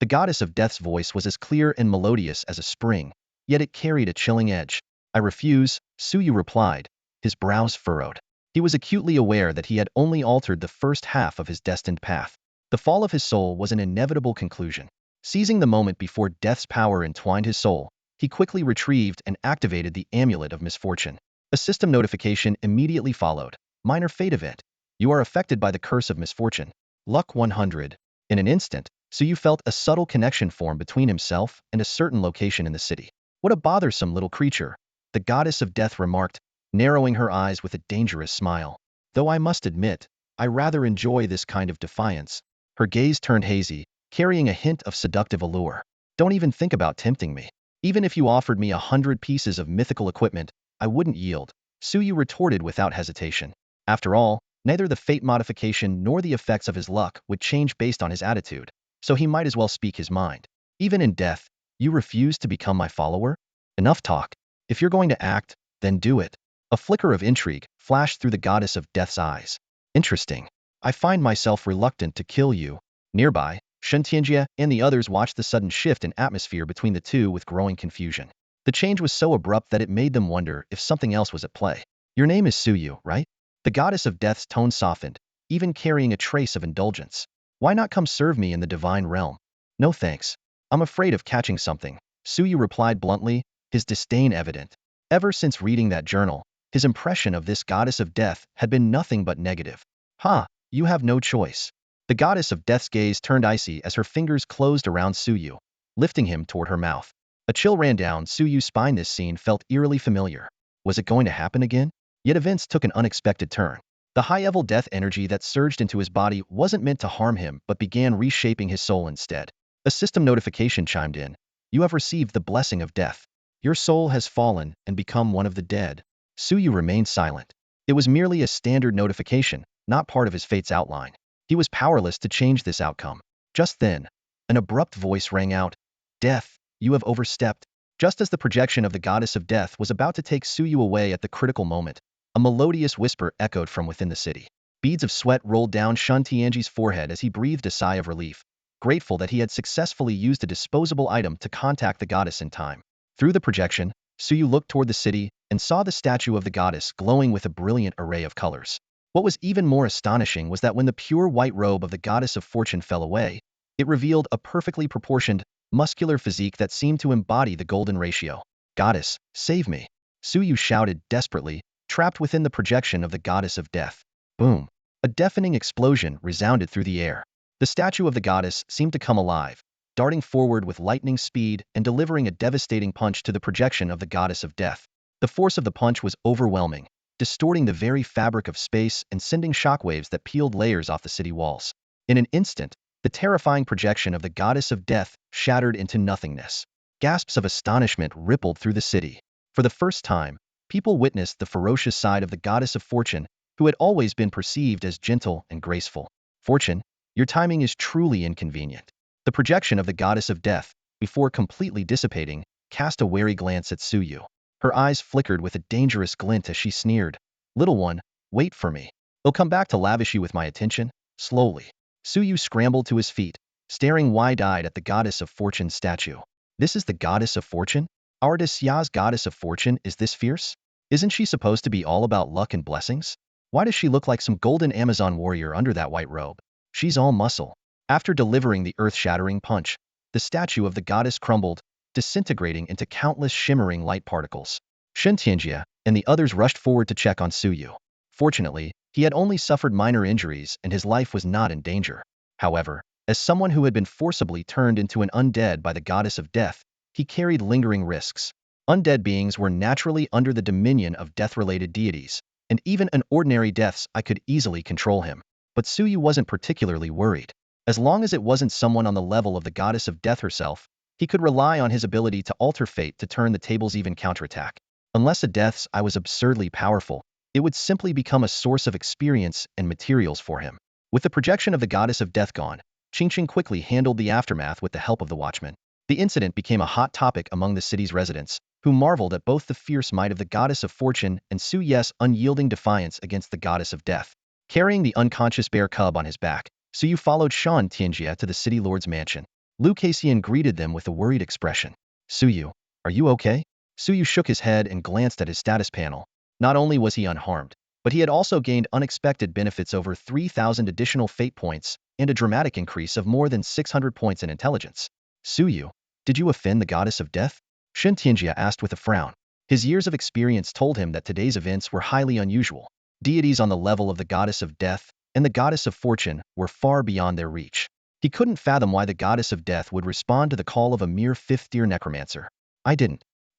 The goddess of death's voice was as clear and melodious as a spring, yet it carried a chilling edge. I refuse, Suyu replied, his brows furrowed. He was acutely aware that he had only altered the first half of his destined path. The fall of his soul was an inevitable conclusion. Seizing the moment before death's power entwined his soul, he quickly retrieved and activated the amulet of misfortune. A system notification immediately followed. Minor fate event. You are affected by the curse of misfortune. Luck 100. In an instant, Suyu felt a subtle connection form between himself and a certain location in the city. What a bothersome little creature, the goddess of death remarked, narrowing her eyes with a dangerous smile. Though I must admit, I rather enjoy this kind of defiance. Her gaze turned hazy, carrying a hint of seductive allure. Don't even think about tempting me. Even if you offered me 100 pieces of mythical equipment, I wouldn't yield, Suyu retorted without hesitation. After all, neither the fate modification nor the effects of his luck would change based on his attitude, so he might as well speak his mind. Even in death, you refuse to become my follower? Enough talk. If you're going to act, then do it. A flicker of intrigue flashed through the goddess of death's eyes. Interesting. I find myself reluctant to kill you. Nearby, Shentianjia and the others watched the sudden shift in atmosphere between the two with growing confusion. The change was so abrupt that it made them wonder if something else was at play. Your name is Suyu, right? The goddess of death's tone softened, even carrying a trace of indulgence. Why not come serve me in the divine realm? No thanks. I'm afraid of catching something, Suyu replied bluntly, his disdain evident. Ever since reading that journal, his impression of this goddess of death had been nothing but negative. Ha, you have no choice. The goddess of death's gaze turned icy as her fingers closed around Suyu, lifting him toward her mouth. A chill ran down Suyu's spine. This scene felt eerily familiar. Was it going to happen again? Yet events took an unexpected turn. The high-level death energy that surged into his body wasn't meant to harm him but began reshaping his soul instead. A system notification chimed in. You have received the blessing of death. Your soul has fallen and become one of the dead. Suyu remained silent. It was merely a standard notification, not part of his fate's outline. He was powerless to change this outcome. Just then, an abrupt voice rang out. Death, you have overstepped. Just as the projection of the goddess of death was about to take Suyu away at the critical moment, a melodious whisper echoed from within the city. Beads of sweat rolled down Shun Tianji's forehead as he breathed a sigh of relief, grateful that he had successfully used a disposable item to contact the goddess in time. Through the projection, Suyu looked toward the city and saw the statue of the goddess glowing with a brilliant array of colors. What was even more astonishing was that when the pure white robe of the goddess of fortune fell away, it revealed a perfectly proportioned, muscular physique that seemed to embody the golden ratio. Goddess, save me! Suyu shouted desperately, trapped within the projection of the goddess of death. Boom! A deafening explosion resounded through the air. The statue of the goddess seemed to come alive, darting forward with lightning speed and delivering a devastating punch to the projection of the goddess of death. The force of the punch was overwhelming, distorting the very fabric of space and sending shockwaves that peeled layers off the city walls. In an instant, the terrifying projection of the goddess of death shattered into nothingness. Gasps of astonishment rippled through the city. For the first time, people witnessed the ferocious side of the goddess of fortune, who had always been perceived as gentle and graceful. Fortune, your timing is truly inconvenient. The projection of the goddess of death, before completely dissipating, cast a wary glance at Suyu. Her eyes flickered with a dangerous glint as she sneered. Little one, wait for me. I'll come back to lavish you with my attention, slowly. Suyu scrambled to his feet, staring wide-eyed at the goddess of fortune's statue. This is the goddess of fortune? Our Xia's goddess of fortune is this fierce? Isn't she supposed to be all about luck and blessings? Why does she look like some golden Amazon warrior under that white robe? She's all muscle. After delivering the earth-shattering punch, the statue of the goddess crumbled, disintegrating into countless shimmering light particles. Shintianjia and the others rushed forward to check on Suyu. Fortunately, he had only suffered minor injuries and his life was not in danger. However, as someone who had been forcibly turned into an undead by the goddess of death, he carried lingering risks. Undead beings were naturally under the dominion of death-related deities, and even in ordinary deaths I could easily control him. But Suyu wasn't particularly worried. As long as it wasn't someone on the level of the goddess of death herself, he could rely on his ability to alter fate to turn the tables even counterattack. Unless at deaths I was absurdly powerful, it would simply become a source of experience and materials for him. With the projection of the goddess of death gone, Qingqing quickly handled the aftermath with the help of the watchman. The incident became a hot topic among the city's residents, who marveled at both the fierce might of the goddess of fortune and Su Ye's unyielding defiance against the goddess of death. Carrying the unconscious bear cub on his back, Su Yu followed Shan Tianjia to the city lord's mansion. Lu Kaixian greeted them with a worried expression. Su Yu, are you okay? Su Yu shook his head and glanced at his status panel. Not only was he unharmed, but he had also gained unexpected benefits over 3,000 additional fate points and a dramatic increase of more than 600 points in intelligence. Su Yu, did you offend the goddess of death? Shen Tianjia asked with a frown. His years of experience told him that today's events were highly unusual. Deities on the level of the goddess of death and the goddess of fortune were far beyond their reach. He couldn't fathom why the goddess of death would respond to the call of a mere fifth-tier necromancer. I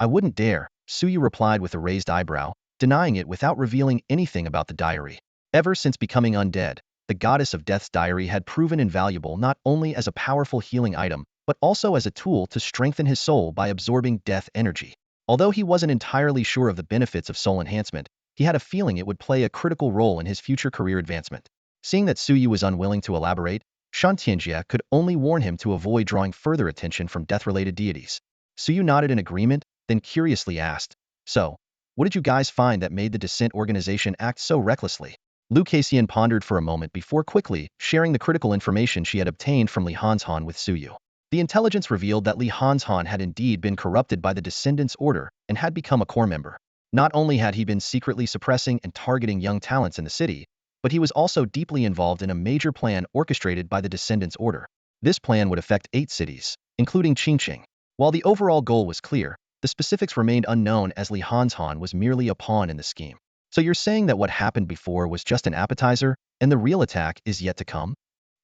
wouldn't dare, Su Yu replied with a raised eyebrow, denying it without revealing anything about the diary. Ever since becoming undead, the goddess of death's diary had proven invaluable not only as a powerful healing item, but also as a tool to strengthen his soul by absorbing death energy. Although he wasn't entirely sure of the benefits of soul enhancement, he had a feeling it would play a critical role in his future career advancement. Seeing that Su Yu was unwilling to elaborate, Shan Tianjia could only warn him to avoid drawing further attention from death-related deities. Su Yu nodded in agreement, then curiously asked, So, what did you guys find that made the Descent organization act so recklessly? Lu Kaixian pondered for a moment before quickly sharing the critical information she had obtained from Li Hanshan with Su Yu. The intelligence revealed that Li Hanshan had indeed been corrupted by the Descendants Order and had become a core member. Not only had he been secretly suppressing and targeting young talents in the city, but he was also deeply involved in a major plan orchestrated by the Descendants Order. This plan would affect 8 cities, including Qingqing. While the overall goal was clear, the specifics remained unknown as Li Hanshan was merely a pawn in the scheme. So you're saying that what happened before was just an appetizer, and the real attack is yet to come?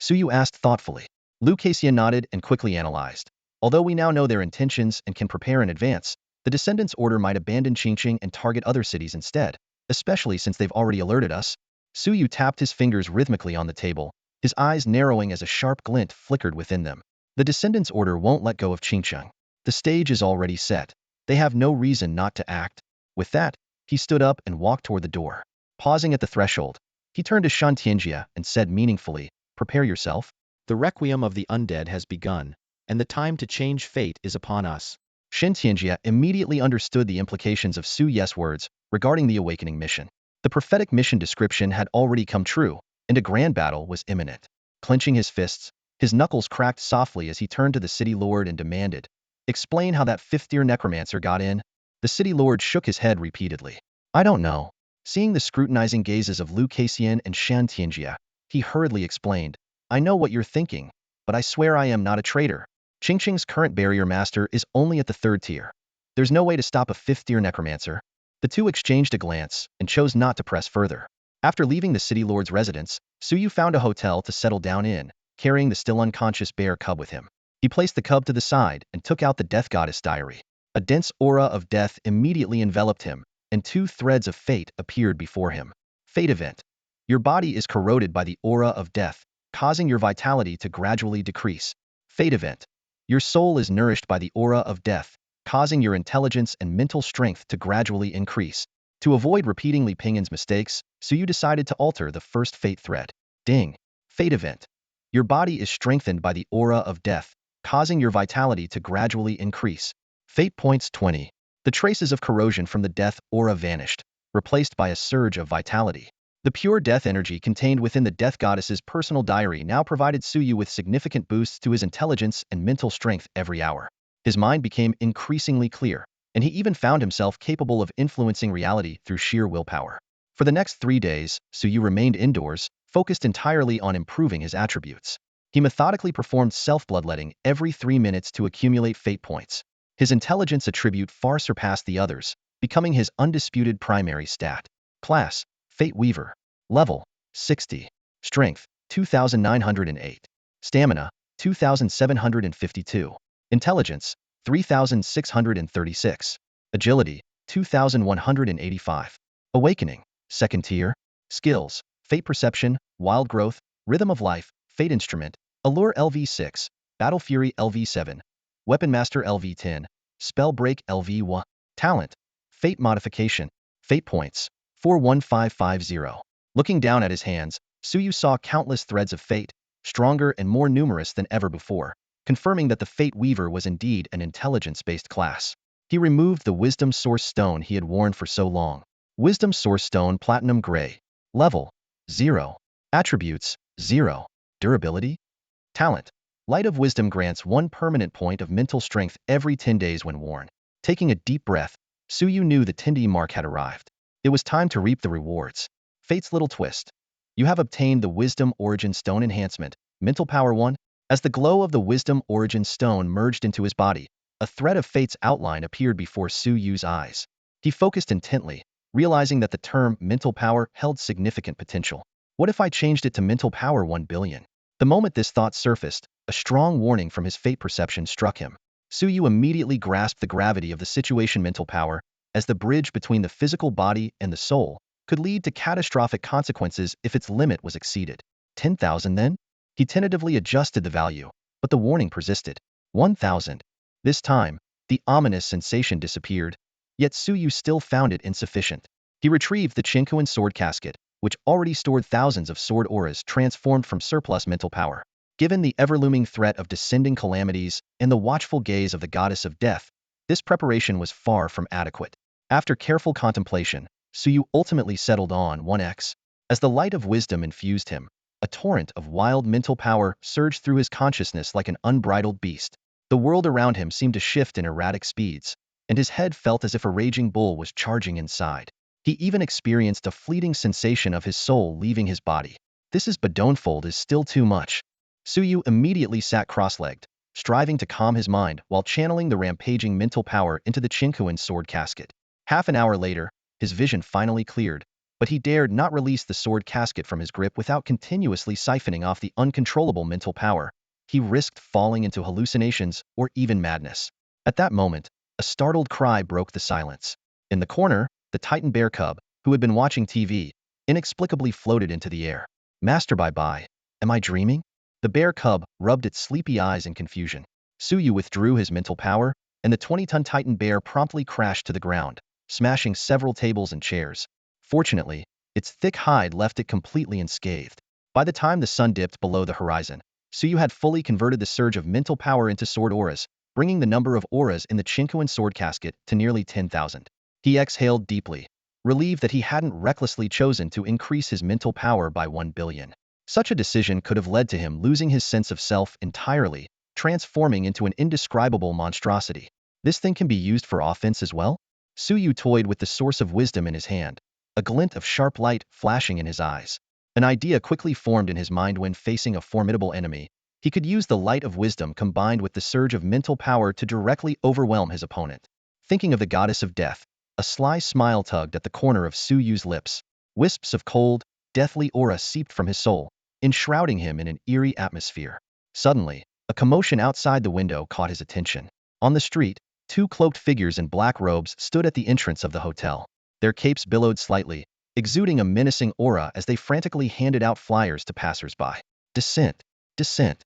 Su Yu asked thoughtfully. Lu Kaixian nodded and quickly analyzed. Although we now know their intentions and can prepare in advance, the Descendants Order might abandon Qingqing and target other cities instead, especially since they've already alerted us. Su Yu tapped his fingers rhythmically on the table, his eyes narrowing as a sharp glint flickered within them. The Descendants Order won't let go of Qingqing. The stage is already set. They have no reason not to act. With that, he stood up and walked toward the door. Pausing at the threshold, he turned to Shan Tianjia and said meaningfully, Prepare yourself. The requiem of the undead has begun, and the time to change fate is upon us. Shen Tianjia immediately understood the implications of Su Ye's words regarding the awakening mission. The prophetic mission description had already come true, and a grand battle was imminent. Clenching his fists, his knuckles cracked softly as he turned to the city lord and demanded, Explain how that fifth-tier necromancer got in. The city lord shook his head repeatedly. I don't know. Seeing the scrutinizing gazes of Lu Kaixian and Shan Tianjia, he hurriedly explained, I know what you're thinking, but I swear I am not a traitor. Qingqing's current barrier master is only at the 3rd tier. There's no way to stop a 5th-tier necromancer. The two exchanged a glance and chose not to press further. After leaving the city lord's residence, Su Yu found a hotel to settle down in, carrying the still unconscious bear cub with him. He placed the cub to the side and took out the death goddess diary. A dense aura of death immediately enveloped him, and 2 threads of fate appeared before him. Fate event. Your body is corroded by the aura of death, causing your vitality to gradually decrease. Fate event. Your soul is nourished by the aura of death, causing your intelligence and mental strength to gradually increase. To avoid repeating Li Pingyan's mistakes, Su Yu decided to alter the first fate thread. Ding. Fate event. Your body is strengthened by the aura of death, causing your vitality to gradually increase. Fate points 20. The traces of corrosion from the death aura vanished, replaced by a surge of vitality. The pure death energy contained within the death goddess's personal diary now provided Su Yu with significant boosts to his intelligence and mental strength every hour. His mind became increasingly clear, and he even found himself capable of influencing reality through sheer willpower. For the next 3 days, Su Yu remained indoors, focused entirely on improving his attributes. He methodically performed self-bloodletting every 3 minutes to accumulate fate points. His intelligence attribute far surpassed the others, becoming his undisputed primary stat. Class: Fate Weaver. Level: 60. Strength: 2,908. Stamina: 2,752. Intelligence: 3,636. Agility: 2,185. Awakening: 2nd tier. Skills: Fate Perception, Wild Growth, Rhythm of Life, Fate Instrument, Allure LV6, Battle Fury LV7, Weapon Master LV10, Spell Break LV1. Talent: Fate Modification. Fate Points: 41550. Looking down at his hands, Su Yu saw countless threads of fate, stronger and more numerous than ever before, confirming that the Fate Weaver was indeed an intelligence-based class. He removed the Wisdom Source Stone he had worn for so long. Wisdom Source Stone Platinum Gray. Level 0. Attributes 0. Durability. Talent. Light of Wisdom grants 1 permanent point of mental strength every 10 days when worn. Taking a deep breath, Suyu knew the 10-day mark had arrived. It was time to reap the rewards. Fate's little twist. You have obtained the Wisdom Origin Stone Enhancement, Mental Power 1. As the glow of the Wisdom Origin Stone merged into his body, a thread of Fate's outline appeared before Suyu's eyes. He focused intently, realizing that the term mental power held significant potential. What if I changed it to mental power 1 billion? The moment this thought surfaced, a strong warning from his fate perception struck him. Suyu immediately grasped the gravity of the situation. Mental power, as the bridge between the physical body and the soul, could lead to catastrophic consequences if its limit was exceeded. 10,000 then? He tentatively adjusted the value, but the warning persisted. 1,000. This time, the ominous sensation disappeared, yet Suyu still found it insufficient. He retrieved the Chinkuan sword casket, which already stored thousands of sword auras transformed from surplus mental power. Given the ever-looming threat of descending calamities and the watchful gaze of the goddess of death, this preparation was far from adequate. After careful contemplation, Suyu ultimately settled on 1x. As the light of wisdom infused him, a torrent of wild mental power surged through his consciousness like an unbridled beast. The world around him seemed to shift in erratic speeds, and his head felt as if a raging bull was charging inside. He even experienced a fleeting sensation of his soul leaving his body. This is Badonfold is still too much. Suyu immediately sat cross-legged, striving to calm his mind while channeling the rampaging mental power into the Chinkuan sword casket. Half an hour later, his vision finally cleared, but he dared not release the sword casket from his grip without continuously siphoning off the uncontrollable mental power. He risked falling into hallucinations or even madness. At that moment, a startled cry broke the silence. In the corner, the Titan bear cub, who had been watching TV, inexplicably floated into the air. Master bye-bye. Am I dreaming? The bear cub rubbed its sleepy eyes in confusion. Suyu withdrew his mental power, and the 20-ton Titan bear promptly crashed to the ground, smashing several tables and chairs. Fortunately, its thick hide left it completely unscathed. By the time the sun dipped below the horizon, Suyu had fully converted the surge of mental power into sword auras, bringing the number of auras in the Chinkuan sword casket to nearly 10,000. He exhaled deeply, relieved that he hadn't recklessly chosen to increase his mental power by 1 billion. Such a decision could have led to him losing his sense of self entirely, transforming into an indescribable monstrosity. This thing can be used for offense as well? Suyu toyed with the source of wisdom in his hand, a glint of sharp light flashing in his eyes. An idea quickly formed in his mind. When facing a formidable enemy, he could use the light of wisdom combined with the surge of mental power to directly overwhelm his opponent. Thinking of the goddess of death, a sly smile tugged at the corner of Suyu's lips. Wisps of cold, deathly aura seeped from his soul, enshrouding him in an eerie atmosphere. Suddenly, a commotion outside the window caught his attention. On the street, 2 cloaked figures in black robes stood at the entrance of the hotel. Their capes billowed slightly, exuding a menacing aura as they frantically handed out flyers to passers-by. Descent! Descent!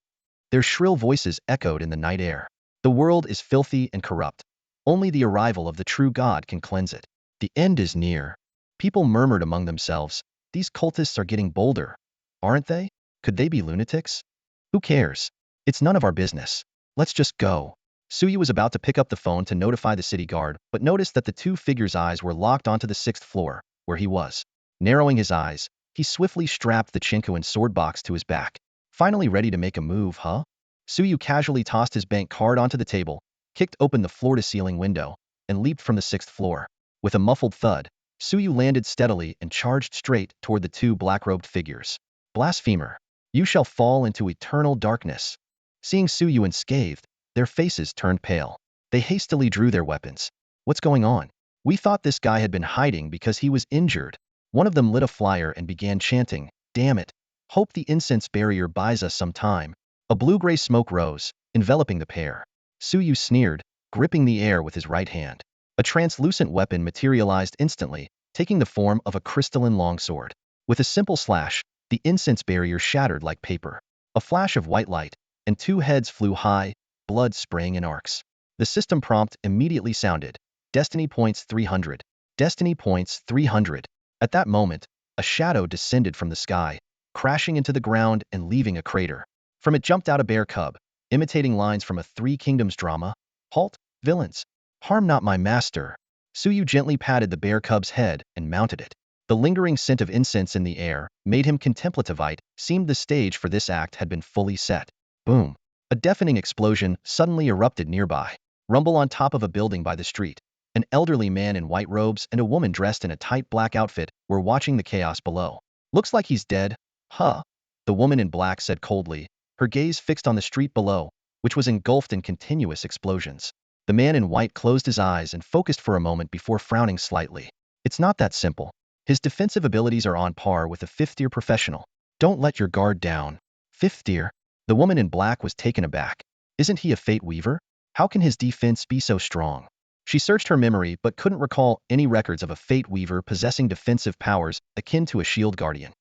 Their shrill voices echoed in the night air. The world is filthy and corrupt. Only the arrival of the true God can cleanse it. The end is near. People murmured among themselves, these cultists are getting bolder. Aren't they? Could they be lunatics? Who cares? It's none of our business. Let's just go. Suyu was about to pick up the phone to notify the city guard, but noticed that the 2 figures' eyes were locked onto the 6th floor, where he was. Narrowing his eyes, he swiftly strapped the Chinkuan sword box to his back. Finally ready to make a move, huh? Suyu casually tossed his bank card onto the table, kicked open the floor-to-ceiling window, and leaped from the 6th floor. With a muffled thud, Suyu landed steadily and charged straight toward the 2 black-robed figures. Blasphemer! You shall fall into eternal darkness. Seeing Suyu unscathed, their faces turned pale. They hastily drew their weapons. What's going on? We thought this guy had been hiding because he was injured. One of them lit a flyer and began chanting, damn it. Hope the incense barrier buys us some time. A blue-gray smoke rose, enveloping the pair. Suyu sneered, gripping the air with his right hand. A translucent weapon materialized instantly, taking the form of a crystalline longsword. With a simple slash, the incense barrier shattered like paper. A flash of white light, and 2 heads flew high, blood spraying in arcs. The system prompt immediately sounded. Destiny points 300. Destiny points 300. At that moment, a shadow descended from the sky, crashing into the ground and leaving a crater. From it jumped out a bear cub, imitating lines from a Three Kingdoms drama. Halt, villains! Harm not my master. Suyu gently patted the bear cub's head and mounted it. The lingering scent of incense in the air made him contemplative. Seemed the stage for this act had been fully set. Boom! A deafening explosion suddenly erupted nearby. Rumble on top of a building by the street. An elderly man in white robes and a woman dressed in a tight black outfit were watching the chaos below. Looks like he's dead. Huh? The woman in black said coldly, her gaze fixed on the street below, which was engulfed in continuous explosions. The man in white closed his eyes and focused for a moment before frowning slightly. It's not that simple. His defensive abilities are on par with a fifth-tier professional. Don't let your guard down. Fifth tier? The woman in black was taken aback. Isn't he a Fate Weaver? How can his defense be so strong? She searched her memory but couldn't recall any records of a Fate Weaver possessing defensive powers akin to a Shield Guardian.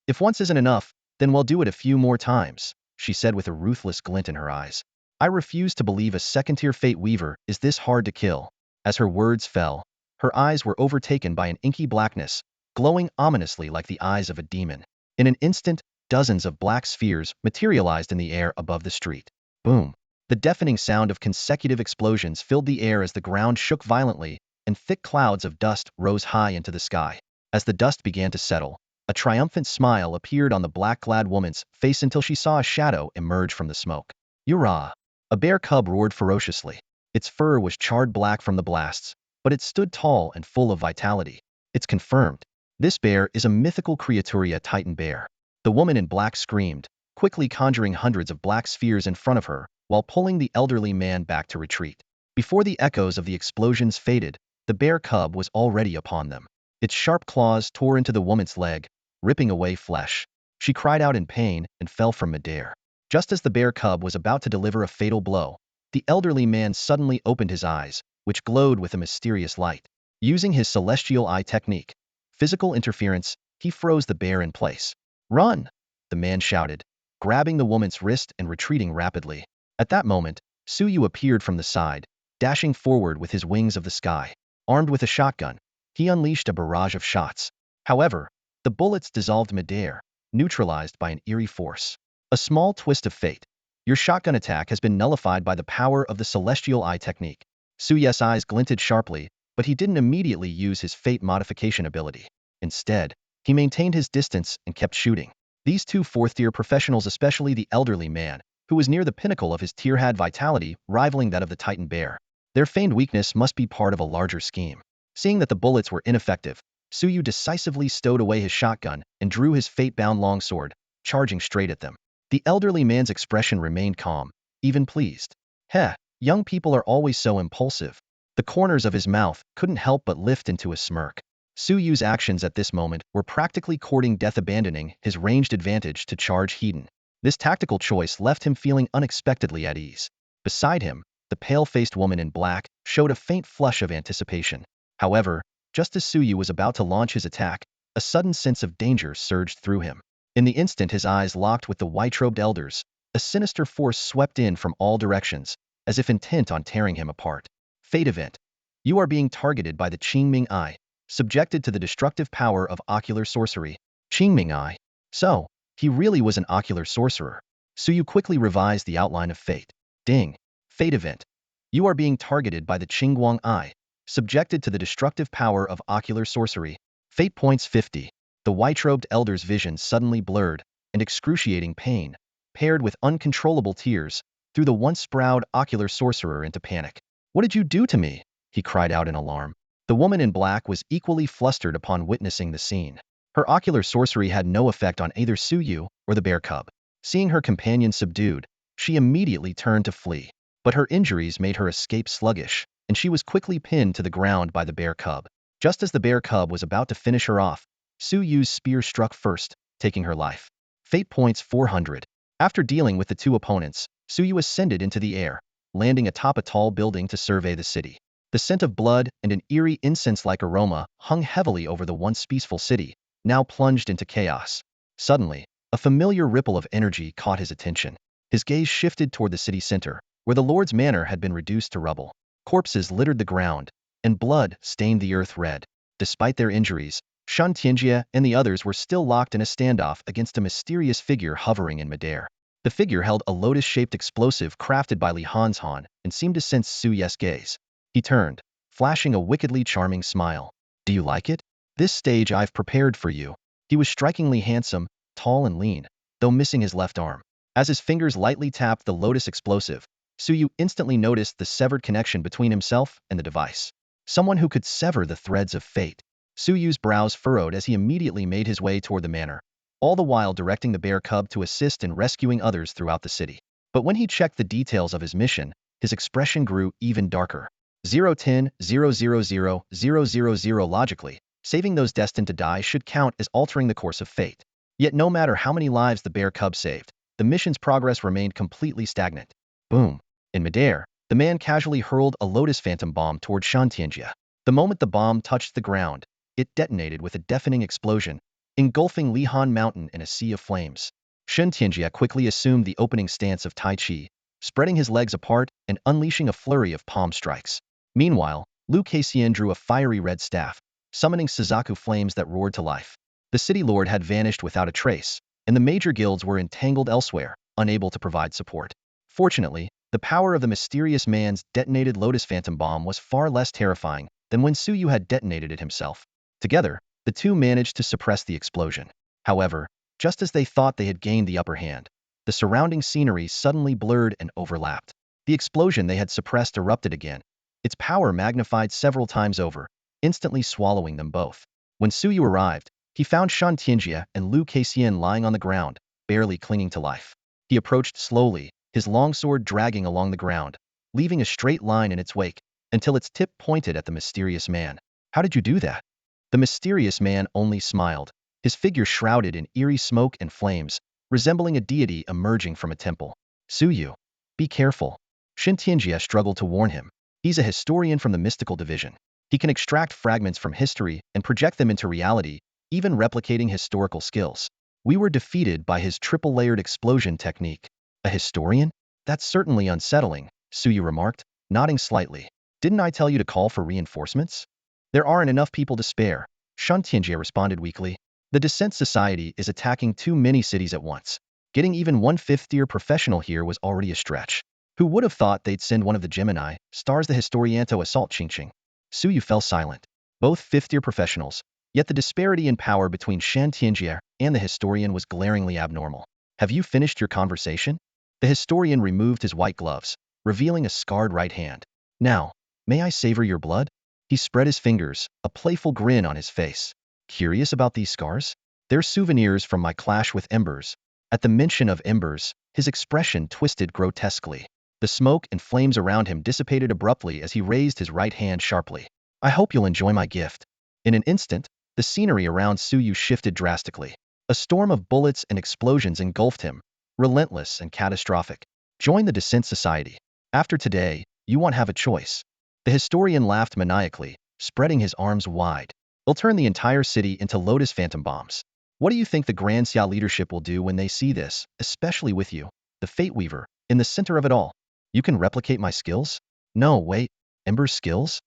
If once isn't enough, then we'll do it a few more times, she said with a ruthless glint in her eyes. I refuse to believe a second-tier Fate Weaver is this hard to kill. As her words fell, her eyes were overtaken by an inky blackness, glowing ominously like the eyes of a demon. In an instant, dozens of black spheres materialized in the air above the street. Boom! The deafening sound of consecutive explosions filled the air as the ground shook violently, and thick clouds of dust rose high into the sky. As the dust began to settle, a triumphant smile appeared on the black-clad woman's face until she saw a shadow emerge from the smoke. Yura! A bear cub roared ferociously. Its fur was charred black from the blasts, but it stood tall and full of vitality. It's confirmed. This bear is a mythical Creaturia Titan bear. The woman in black screamed, quickly conjuring hundreds of black spheres in front of her, while pulling the elderly man back to retreat. Before the echoes of the explosions faded, the bear cub was already upon them. Its sharp claws tore into the woman's leg, ripping away flesh. She cried out in pain and fell from midair. Just as the bear cub was about to deliver a fatal blow, the elderly man suddenly opened his eyes, which glowed with a mysterious light. Using his celestial eye technique, physical interference, he froze the bear in place. Run! The man shouted, grabbing the woman's wrist and retreating rapidly. At that moment, Suyu appeared from the side, dashing forward with his wings of the sky. Armed with a shotgun, he unleashed a barrage of shots. However, the bullets dissolved midair, neutralized by an eerie force. A small twist of fate. Your shotgun attack has been nullified by the power of the celestial eye technique. Suyu's eyes glinted sharply, but he didn't immediately use his fate modification ability. Instead, he maintained his distance and kept shooting. These two fourth-tier professionals, especially the elderly man, who was near the pinnacle of his tier, had vitality rivaling that of the Titan bear. Their feigned weakness must be part of a larger scheme. Seeing that the bullets were ineffective, Suyu decisively stowed away his shotgun and drew his fate-bound longsword, charging straight at them. The elderly man's expression remained calm, even pleased. Heh, young people are always so impulsive. The corners of his mouth couldn't help but lift into a smirk. Suyu's actions at this moment were practically courting death, abandoning his ranged advantage to charge Hedon. This tactical choice left him feeling unexpectedly at ease. Beside him, the pale-faced woman in black showed a faint flush of anticipation. However, just as Suyu was about to launch his attack, a sudden sense of danger surged through him. In the instant his eyes locked with the white-robed elders, a sinister force swept in from all directions, as if intent on tearing him apart. Fate event. You are being targeted by the Qingming Eye, subjected to the destructive power of ocular sorcery. Qingming Eye. So, he really was an ocular sorcerer. Suyu quickly revised the outline of fate. Ding. Fate event. You are being targeted by the Qingguang Eye, subjected to the destructive power of ocular sorcery. Fate points 50. The white-robed elder's vision suddenly blurred, and excruciating pain, paired with uncontrollable tears, threw the once proud ocular sorcerer into panic. What did you do to me? He cried out in alarm. The woman in black was equally flustered upon witnessing the scene. Her ocular sorcery had no effect on either Suyu or the bear cub. Seeing her companion subdued, she immediately turned to flee. But her injuries made her escape sluggish, and she was quickly pinned to the ground by the bear cub. Just as the bear cub was about to finish her off, Suyu's spear struck first, taking her life. Fate points 400. After dealing with the two opponents, Suyu ascended into the air, landing atop a tall building to survey the city. The scent of blood and an eerie incense-like aroma hung heavily over the once peaceful city, now plunged into chaos. Suddenly, a familiar ripple of energy caught his attention. His gaze shifted toward the city center, where the Lord's manor had been reduced to rubble. Corpses littered the ground, and blood stained the earth red. Despite their injuries, Shan Tianjie and the others were still locked in a standoff against a mysterious figure hovering in midair. The figure held a lotus-shaped explosive crafted by Li Hanshan and seemed to sense Su Ye's gaze. He turned, flashing a wickedly charming smile. Do you like it? This stage I've prepared for you. He was strikingly handsome, tall and lean, though missing his left arm. As his fingers lightly tapped the lotus explosive, Su Yu instantly noticed the severed connection between himself and the device. Someone who could sever the threads of fate. Su Yu's brows furrowed as he immediately made his way toward the manor, all the while directing the bear cub to assist in rescuing others throughout the city. But when he checked the details of his mission, his expression grew even darker. 010-000-000 logically, saving those destined to die should count as altering the course of fate. Yet no matter how many lives the bear cub saved, the mission's progress remained completely stagnant. Boom. In midair, the man casually hurled a lotus phantom bomb toward Shan Tianjia. The moment the bomb touched the ground, it detonated with a deafening explosion, engulfing Lihan Mountain in a sea of flames. Shan Tianjia quickly assumed the opening stance of Tai Chi, spreading his legs apart and unleashing a flurry of palm strikes. Meanwhile, Lu Keixian drew a fiery red staff, summoning Suzaku flames that roared to life. The city lord had vanished without a trace, and the major guilds were entangled elsewhere, unable to provide support. Fortunately, the power of the mysterious man's detonated lotus phantom bomb was far less terrifying than when Su Yu had detonated it himself. Together, the two managed to suppress the explosion. However, just as they thought they had gained the upper hand, the surrounding scenery suddenly blurred and overlapped. The explosion they had suppressed erupted again, its power magnified several times over, instantly swallowing them both. When Su Yu arrived, he found Shan Tianjia and Lu Keixian lying on the ground, barely clinging to life. He approached slowly, his longsword dragging along the ground, leaving a straight line in its wake, until its tip pointed at the mysterious man. How did you do that? The mysterious man only smiled, his figure shrouded in eerie smoke and flames, resembling a deity emerging from a temple. Su Yu, be careful. Shan Tianjia struggled to warn him. He's a historian from the mystical division. He can extract fragments from history and project them into reality, even replicating historical skills. We were defeated by his triple-layered explosion technique. A historian? That's certainly unsettling, Su Yu remarked, nodding slightly. Didn't I tell you to call for reinforcements? There aren't enough people to spare, Shan Tianjia responded weakly. The Descent Society is attacking too many cities at once. Getting even one fifth-tier professional here was already a stretch. Who would have thought they'd send one of the Gemini, stars the Historianto assault Qingqing? Su Yu fell silent. Both fifth-tier professionals, yet the disparity in power between Shan Tianjia and the historian was glaringly abnormal. Have you finished your conversation? The historian removed his white gloves, revealing a scarred right hand. Now, may I savor your blood? He spread his fingers, a playful grin on his face. Curious about these scars? They're souvenirs from my clash with embers. At the mention of embers, his expression twisted grotesquely. The smoke and flames around him dissipated abruptly as he raised his right hand sharply. I hope you'll enjoy my gift. In an instant, the scenery around Su Yu shifted drastically. A storm of bullets and explosions engulfed him, relentless and catastrophic. Join the Descent Society. After today, you won't have a choice. The historian laughed maniacally, spreading his arms wide. They'll turn the entire city into lotus phantom bombs. What do you think the Grand Xia leadership will do when they see this, especially with you, the Fate Weaver, in the center of it all? You can replicate my skills? No, wait. Ember's skills?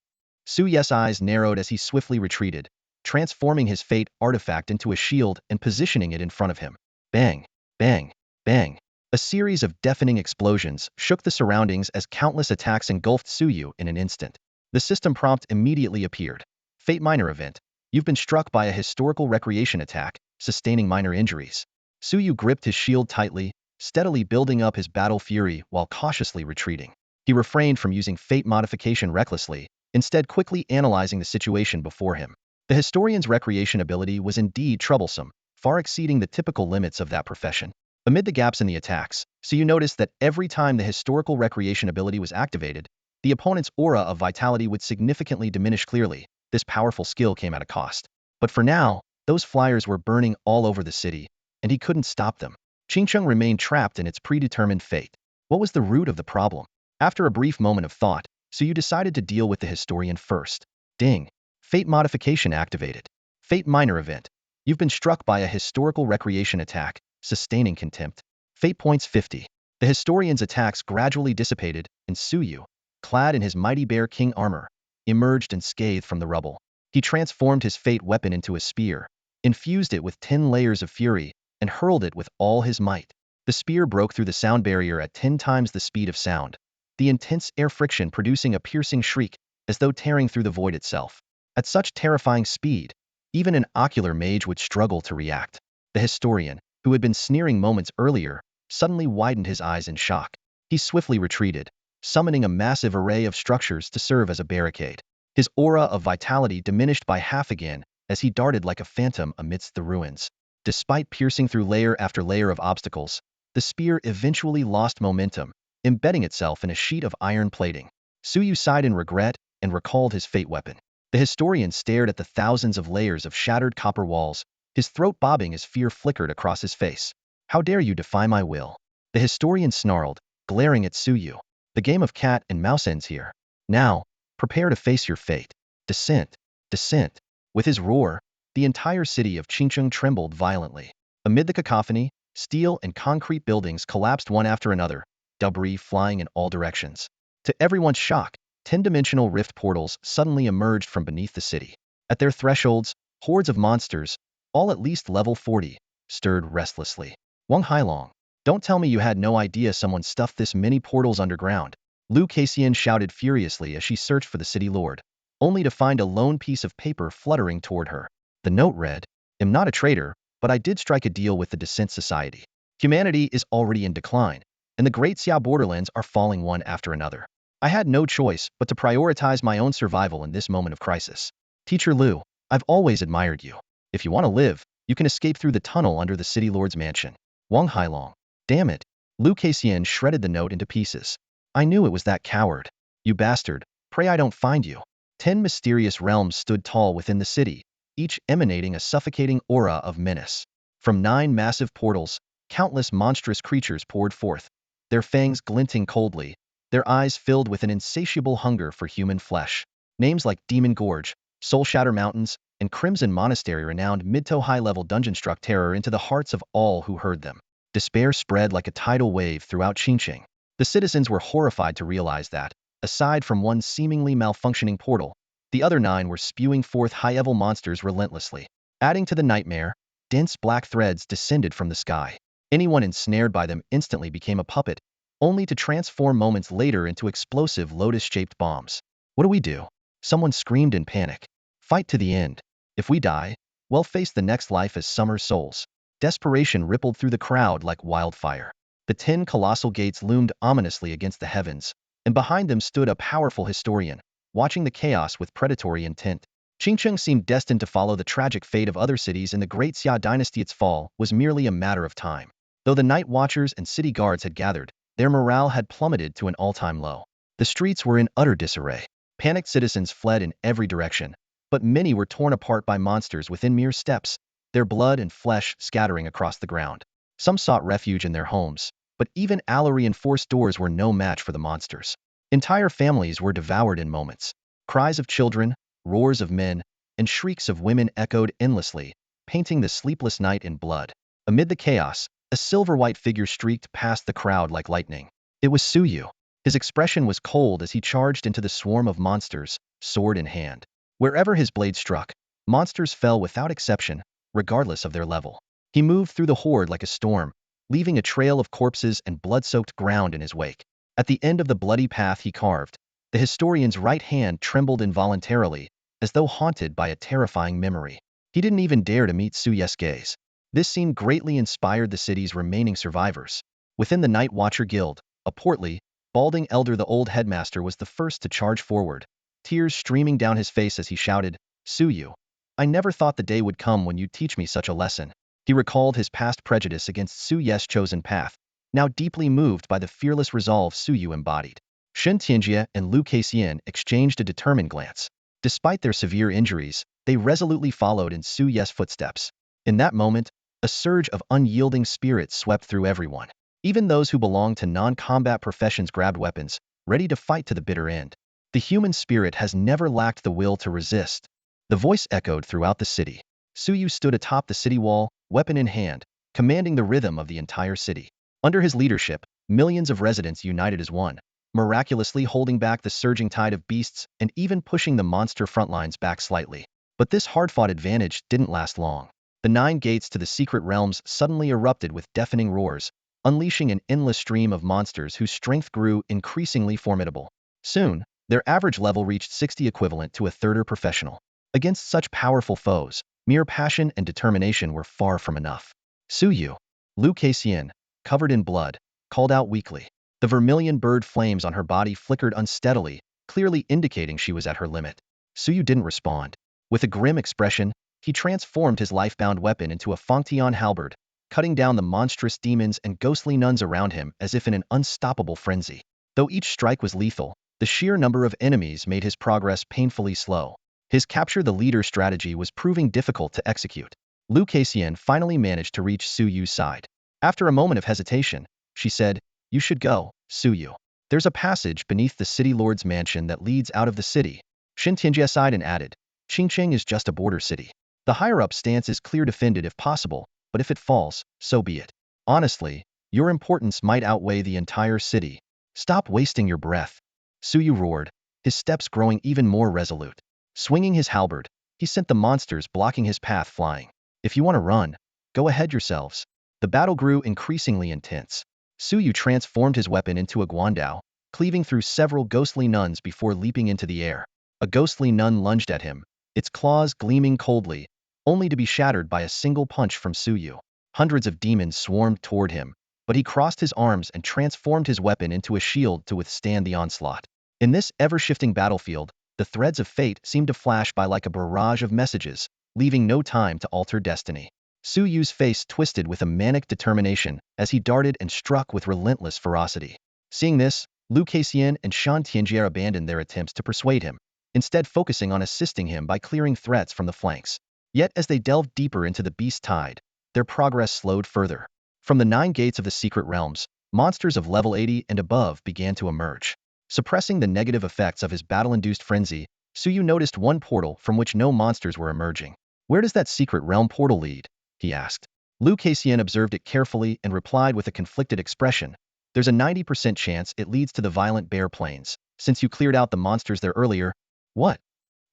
Su Ye's eyes narrowed as he swiftly retreated, transforming his fate artifact into a shield and positioning it in front of him. Bang, bang, bang. A series of deafening explosions shook the surroundings as countless attacks engulfed Su Yu in an instant. The system prompt immediately appeared. Fate Minor Event. You've been struck by a historical recreation attack, sustaining minor injuries. Su Yu gripped his shield tightly, steadily building up his battle fury while cautiously retreating. He refrained from using fate modification recklessly, instead quickly analyzing the situation before him. The historian's recreation ability was indeed troublesome, far exceeding the typical limits of that profession. Amid the gaps in the attacks, Su Yu noticed that every time the historical recreation ability was activated, the opponent's aura of vitality would significantly diminish. Clearly, this powerful skill came at a cost. But for now, those flyers were burning all over the city, and he couldn't stop them. Qingcheng remained trapped in its predetermined fate. What was the root of the problem? After a brief moment of thought, Su Yu decided to deal with the historian first. Ding. Fate modification activated. Fate Minor Event. You've been struck by a historical recreation attack, sustaining contempt. Fate points 50. The historian's attacks gradually dissipated, and Su Yu, clad in his mighty Bear King armor, emerged unscathed from the rubble. He transformed his fate weapon into a spear, infused it with 10 layers of fury, and hurled it with all his might. The spear broke through the sound barrier at 10 times the speed of sound, the intense air friction producing a piercing shriek as though tearing through the void itself. At such terrifying speed, even an ocular mage would struggle to react. The historian, who had been sneering moments earlier, suddenly widened his eyes in shock. He swiftly retreated, summoning a massive array of structures to serve as a barricade. His aura of vitality diminished by half again as he darted like a phantom amidst the ruins. Despite piercing through layer after layer of obstacles, the spear eventually lost momentum, embedding itself in a sheet of iron plating. Suyu sighed in regret and recalled his fate weapon. The historian stared at the thousands of layers of shattered copper walls, his throat bobbing as fear flickered across his face. How dare you defy my will? The historian snarled, glaring at Suyu. The game of cat and mouse ends here. Now, prepare to face your fate. Descent. Descent. With his roar, the entire city of Qingcheng trembled violently. Amid the cacophony, steel and concrete buildings collapsed one after another, debris flying in all directions. To everyone's shock, 10-dimensional rift portals suddenly emerged from beneath the city. At their thresholds, hordes of monsters, all at least level 40, stirred restlessly. Wang Hailong, don't tell me you had no idea someone stuffed this many portals underground. Lu Kaixian shouted furiously as she searched for the city lord, only to find a lone piece of paper fluttering toward her. The note read, "I'm not a traitor, but I did strike a deal with the Descent Society. Humanity is already in decline, and the Great Xia borderlands are falling one after another. I had no choice but to prioritize my own survival in this moment of crisis. Teacher Lu, I've always admired you. If you want to live, you can escape through the tunnel under the city lord's mansion." Wang Hailong. Damn it. Lu Kaixian shredded the note into pieces. I knew it was that coward. You bastard, pray I don't find you. 10 mysterious realms stood tall within the city, each emanating a suffocating aura of menace. From 9 massive portals, countless monstrous creatures poured forth, their fangs glinting coldly, their eyes filled with an insatiable hunger for human flesh. Names like Demon Gorge, Soul Shatter Mountains, and Crimson Monastery renowned mid-to high-level dungeon struck terror into the hearts of all who heard them. Despair spread like a tidal wave throughout Qingcheng. The citizens were horrified to realize that, aside from one seemingly malfunctioning portal, the other 9 were spewing forth high-level monsters relentlessly. Adding to the nightmare, dense black threads descended from the sky. Anyone ensnared by them instantly became a puppet, only to transform moments later into explosive lotus-shaped bombs. What do we do? Someone screamed in panic. Fight to the end. If we die, we'll face the next life as summer souls. Desperation rippled through the crowd like wildfire. The 10 colossal gates loomed ominously against the heavens, and behind them stood a powerful historian, watching the chaos with predatory intent. Qingcheng seemed destined to follow the tragic fate of other cities in the Great Xia dynasty. Its fall was merely a matter of time. Though the night watchers and city guards had gathered, their morale had plummeted to an all-time low. The streets were in utter disarray. Panicked citizens fled in every direction, but many were torn apart by monsters within mere steps, their blood and flesh scattering across the ground. Some sought refuge in their homes, but even alloy-reinforced doors were no match for the monsters. Entire families were devoured in moments. Cries of children, roars of men, and shrieks of women echoed endlessly, painting the sleepless night in blood. Amid the chaos, a silver-white figure streaked past the crowd like lightning. It was Suyu. His expression was cold as he charged into the swarm of monsters, sword in hand. Wherever his blade struck, monsters fell without exception, regardless of their level. He moved through the horde like a storm, leaving a trail of corpses and blood-soaked ground in his wake. At the end of the bloody path he carved, the historian's right hand trembled involuntarily, as though haunted by a terrifying memory. He didn't even dare to meet Suyu's gaze. This scene greatly inspired the city's remaining survivors. Within the Night Watcher Guild, a portly, balding elder, the old headmaster, was the first to charge forward, tears streaming down his face as he shouted, "Suyu, I never thought the day would come when you'd teach me such a lesson." He recalled his past prejudice against Suyu's chosen path, now deeply moved by the fearless resolve Suyu embodied. Shen Tianjie and Lu Kaixian exchanged a determined glance. Despite their severe injuries, they resolutely followed in Suyu's footsteps. In that moment, a surge of unyielding spirit swept through everyone. Even those who belonged to non-combat professions grabbed weapons, ready to fight to the bitter end. The human spirit has never lacked the will to resist. The voice echoed throughout the city. Suyu stood atop the city wall, weapon in hand, commanding the rhythm of the entire city. Under his leadership, millions of residents united as one, miraculously holding back the surging tide of beasts and even pushing the monster frontlines back slightly. But this hard-fought advantage didn't last long. The 9 gates to the secret realms suddenly erupted with deafening roars, unleashing an endless stream of monsters whose strength grew increasingly formidable. Soon, their average level reached 60, equivalent to a third professional. Against such powerful foes, mere passion and determination were far from enough. Suyu, Liu Kaixian, covered in blood, called out weakly. The vermilion bird flames on her body flickered unsteadily, clearly indicating she was at her limit. Suyu didn't respond. With a grim expression, he transformed his life-bound weapon into a Fangtian halberd, cutting down the monstrous demons and ghostly nuns around him as if in an unstoppable frenzy. Though each strike was lethal, the sheer number of enemies made his progress painfully slow. His capture-the-leader strategy was proving difficult to execute. Liu Kaixian finally managed to reach Suyu's side. After a moment of hesitation, she said, "You should go, Suyu. There's a passage beneath the city lord's mansion that leads out of the city." Shin Tianjie sighed and added, "Qingqing is just a border city. The higher-up stance is clear defended if possible, but if it falls, so be it. Honestly, your importance might outweigh the entire city. Stop wasting your breath." Suyu roared, his steps growing even more resolute. Swinging his halberd, he sent the monsters blocking his path flying. "If you want to run, go ahead yourselves." The battle grew increasingly intense. Suyu transformed his weapon into a guandao, cleaving through several ghostly nuns before leaping into the air. A ghostly nun lunged at him, its claws gleaming coldly, only to be shattered by a single punch from Suyu. Hundreds of demons swarmed toward him, but he crossed his arms and transformed his weapon into a shield to withstand the onslaught. In this ever-shifting battlefield, the threads of fate seemed to flash by like a barrage of messages, leaving no time to alter destiny. Suyu's face twisted with a manic determination as he darted and struck with relentless ferocity. Seeing this, Liu Kaixian and Shan Tianjie abandoned their attempts to persuade him, instead focusing on assisting him by clearing threats from the flanks. Yet as they delved deeper into the beast tide, their progress slowed further. From the 9 gates of the secret realms, monsters of level 80 and above began to emerge. Suppressing the negative effects of his battle-induced frenzy, Suyu noticed one portal from which no monsters were emerging. "Where does that secret realm portal lead?" he asked. Liu Kaixian observed it carefully and replied with a conflicted expression, "There's a 90% chance it leads to the Violent Bear Plains, since you cleared out the monsters there earlier." "What?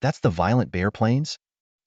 That's the Violent Bear Plains?"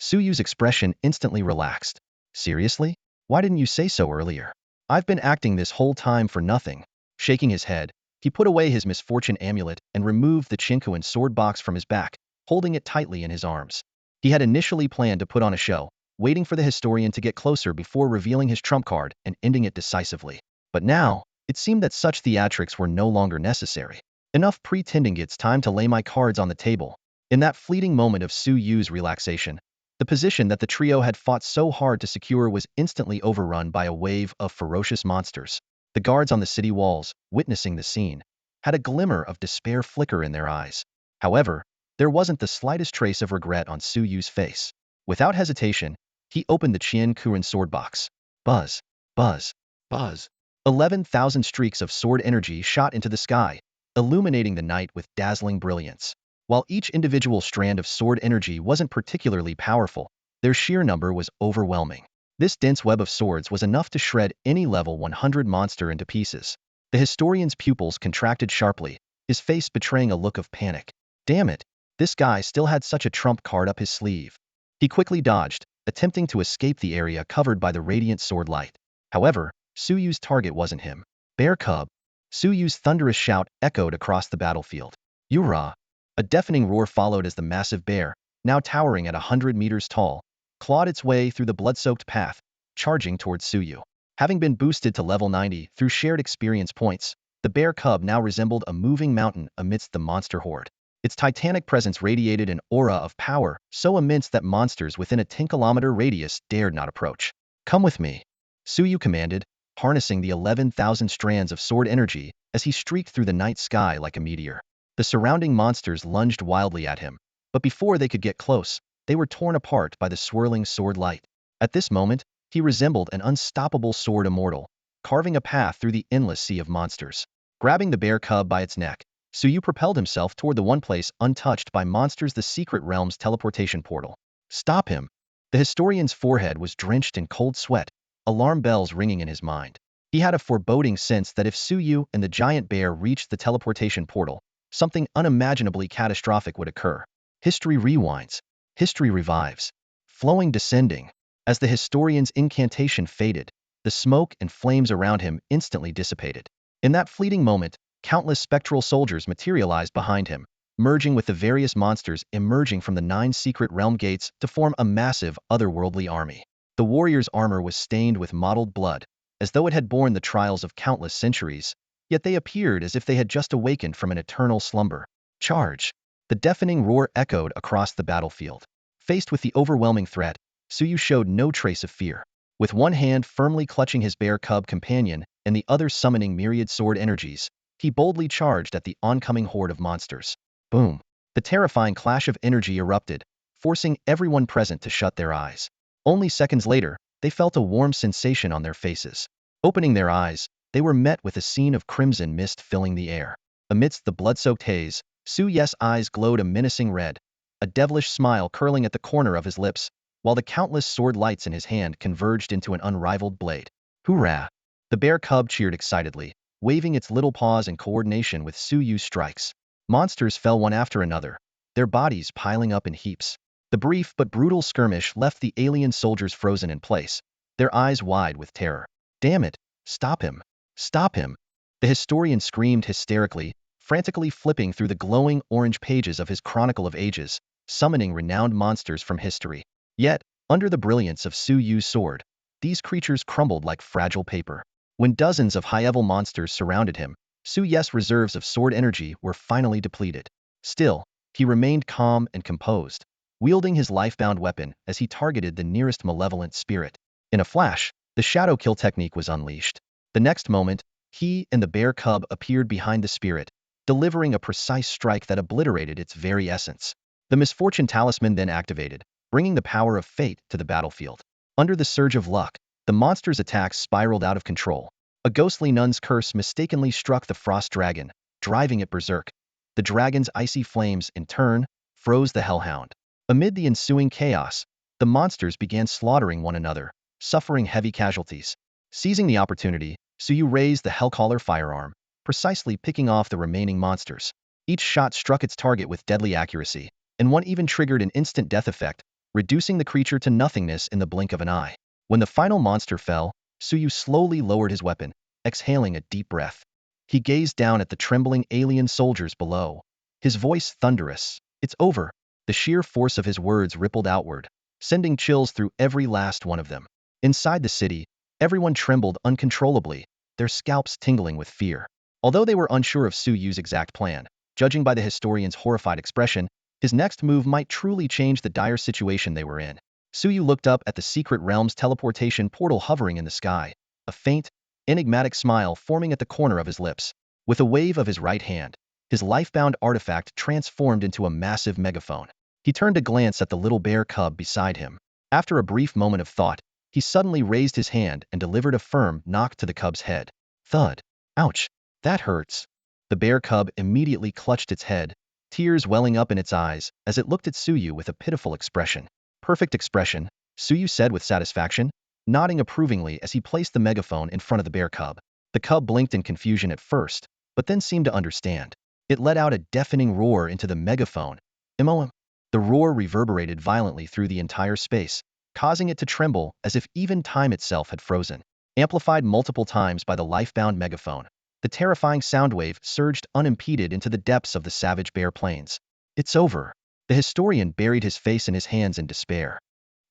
Suyu's expression instantly relaxed. "Seriously? Why didn't you say so earlier? I've been acting this whole time for nothing." Shaking his head, he put away his misfortune amulet and removed the Chinkuan sword box from his back, holding it tightly in his arms. He had initially planned to put on a show, waiting for the historian to get closer before revealing his trump card and ending it decisively. But now, it seemed that such theatrics were no longer necessary. "Enough pretending, it's time to lay my cards on the table." In that fleeting moment of Suyu's relaxation, the position that the trio had fought so hard to secure was instantly overrun by a wave of ferocious monsters. The guards on the city walls, witnessing the scene, had a glimmer of despair flicker in their eyes. However, there wasn't the slightest trace of regret on Suyu's face. Without hesitation, he opened the Qian Kuan sword box. Buzz, buzz, buzz. 11,000 streaks of sword energy shot into the sky, illuminating the night with dazzling brilliance. While each individual strand of sword energy wasn't particularly powerful, their sheer number was overwhelming. This dense web of swords was enough to shred any level 100 monster into pieces. The historian's pupils contracted sharply, his face betraying a look of panic. Damn it, this guy still had such a trump card up his sleeve. He quickly dodged, attempting to escape the area covered by the radiant sword light. However, Suyu's target wasn't him. "Bear cub!" Suyu's thunderous shout echoed across the battlefield. "Yura!" A deafening roar followed as the massive bear, now towering at 100 meters tall, clawed its way through the blood-soaked path, charging towards Suyu. Having been boosted to level 90 through shared experience points, the bear cub now resembled a moving mountain amidst the monster horde. Its titanic presence radiated an aura of power so immense that monsters within a 10-kilometer radius dared not approach. "Come with me," Suyu commanded, harnessing the 11,000 strands of sword energy as he streaked through the night sky like a meteor. The surrounding monsters lunged wildly at him, but before they could get close, they were torn apart by the swirling sword light. At this moment, he resembled an unstoppable sword immortal, carving a path through the endless sea of monsters. Grabbing the bear cub by its neck, Suyu propelled himself toward the one place untouched by monsters, the secret realm's teleportation portal. "Stop him!" The historian's forehead was drenched in cold sweat, alarm bells ringing in his mind. He had a foreboding sense that if Suyu and the giant bear reached the teleportation portal, something unimaginably catastrophic would occur. History rewinds. History revives. Flowing descending. As the historian's incantation faded, The smoke and flames around him instantly dissipated. In that fleeting moment, countless spectral soldiers materialized behind him, merging with the various monsters emerging from the 9 secret realm gates to form a massive, otherworldly army. The warrior's armor was stained with mottled blood, as though it had borne the trials of countless centuries, yet they appeared as if they had just awakened from an eternal slumber. Charge! The deafening roar echoed across the battlefield. Faced with the overwhelming threat, Suyu showed no trace of fear. With one hand firmly clutching his bear cub companion and the other summoning myriad sword energies, he boldly charged at the oncoming horde of monsters. Boom! The terrifying clash of energy erupted, forcing everyone present to shut their eyes. Only seconds later, they felt a warm sensation on their faces. Opening their eyes, they were met with a scene of crimson mist filling the air. Amidst the blood-soaked haze, Suyu's eyes glowed a menacing red, a devilish smile curling at the corner of his lips, while the countless sword lights in his hand converged into an unrivaled blade. Hoorah! The bear cub cheered excitedly, waving its little paws in coordination with Suyu's strikes. Monsters fell one after another, their bodies piling up in heaps. The brief but brutal skirmish left the alien soldiers frozen in place, their eyes wide with terror. Damn it! Stop him! Stop him! The historian screamed hysterically, frantically flipping through the glowing orange pages of his Chronicle of Ages, summoning renowned monsters from history. Yet, under the brilliance of Suyu's sword, these creatures crumbled like fragile paper. When dozens of high-level monsters surrounded him, Suyu's reserves of sword energy were finally depleted. Still, he remained calm and composed, wielding his life-bound weapon as he targeted the nearest malevolent spirit. In a flash, the shadow kill technique was unleashed. The next moment, he and the bear cub appeared behind the spirit, delivering a precise strike that obliterated its very essence. The misfortune talisman then activated, bringing the power of fate to the battlefield. Under the surge of luck, the monster's attacks spiraled out of control. A ghostly nun's curse mistakenly struck the frost dragon, driving it berserk. The dragon's icy flames, in turn, froze the hellhound. Amid the ensuing chaos, the monsters began slaughtering one another, suffering heavy casualties. Seizing the opportunity, Suyu raised the Hellcaller firearm, precisely picking off the remaining monsters. Each shot struck its target with deadly accuracy, and one even triggered an instant death effect, reducing the creature to nothingness in the blink of an eye. When the final monster fell, Suyu slowly lowered his weapon, exhaling a deep breath. He gazed down at the trembling alien soldiers below, his voice thunderous. "It's over." The sheer force of his words rippled outward, sending chills through every last one of them. Inside the city, everyone trembled uncontrollably, their scalps tingling with fear. Although they were unsure of Suyu's exact plan, judging by the historian's horrified expression, his next move might truly change the dire situation they were in. Suyu looked up at the secret realm's teleportation portal hovering in the sky, a faint, enigmatic smile forming at the corner of his lips. With a wave of his right hand, his life-bound artifact transformed into a massive megaphone. He turned to glance at the little bear cub beside him. After a brief moment of thought, he suddenly raised his hand and delivered a firm knock to the cub's head. Thud. Ouch. That hurts. The bear cub immediately clutched its head, tears welling up in its eyes as it looked at Suyu with a pitiful expression. Perfect expression, Suyu said with satisfaction, nodding approvingly as he placed the megaphone in front of the bear cub. The cub blinked in confusion at first, but then seemed to understand. It let out a deafening roar into the megaphone. MOM. The roar reverberated violently through the entire space, causing it to tremble as if even time itself had frozen. Amplified multiple times by the life-bound megaphone, the terrifying sound wave surged unimpeded into the depths of the savage bear plains. It's over. The historian buried his face in his hands in despair.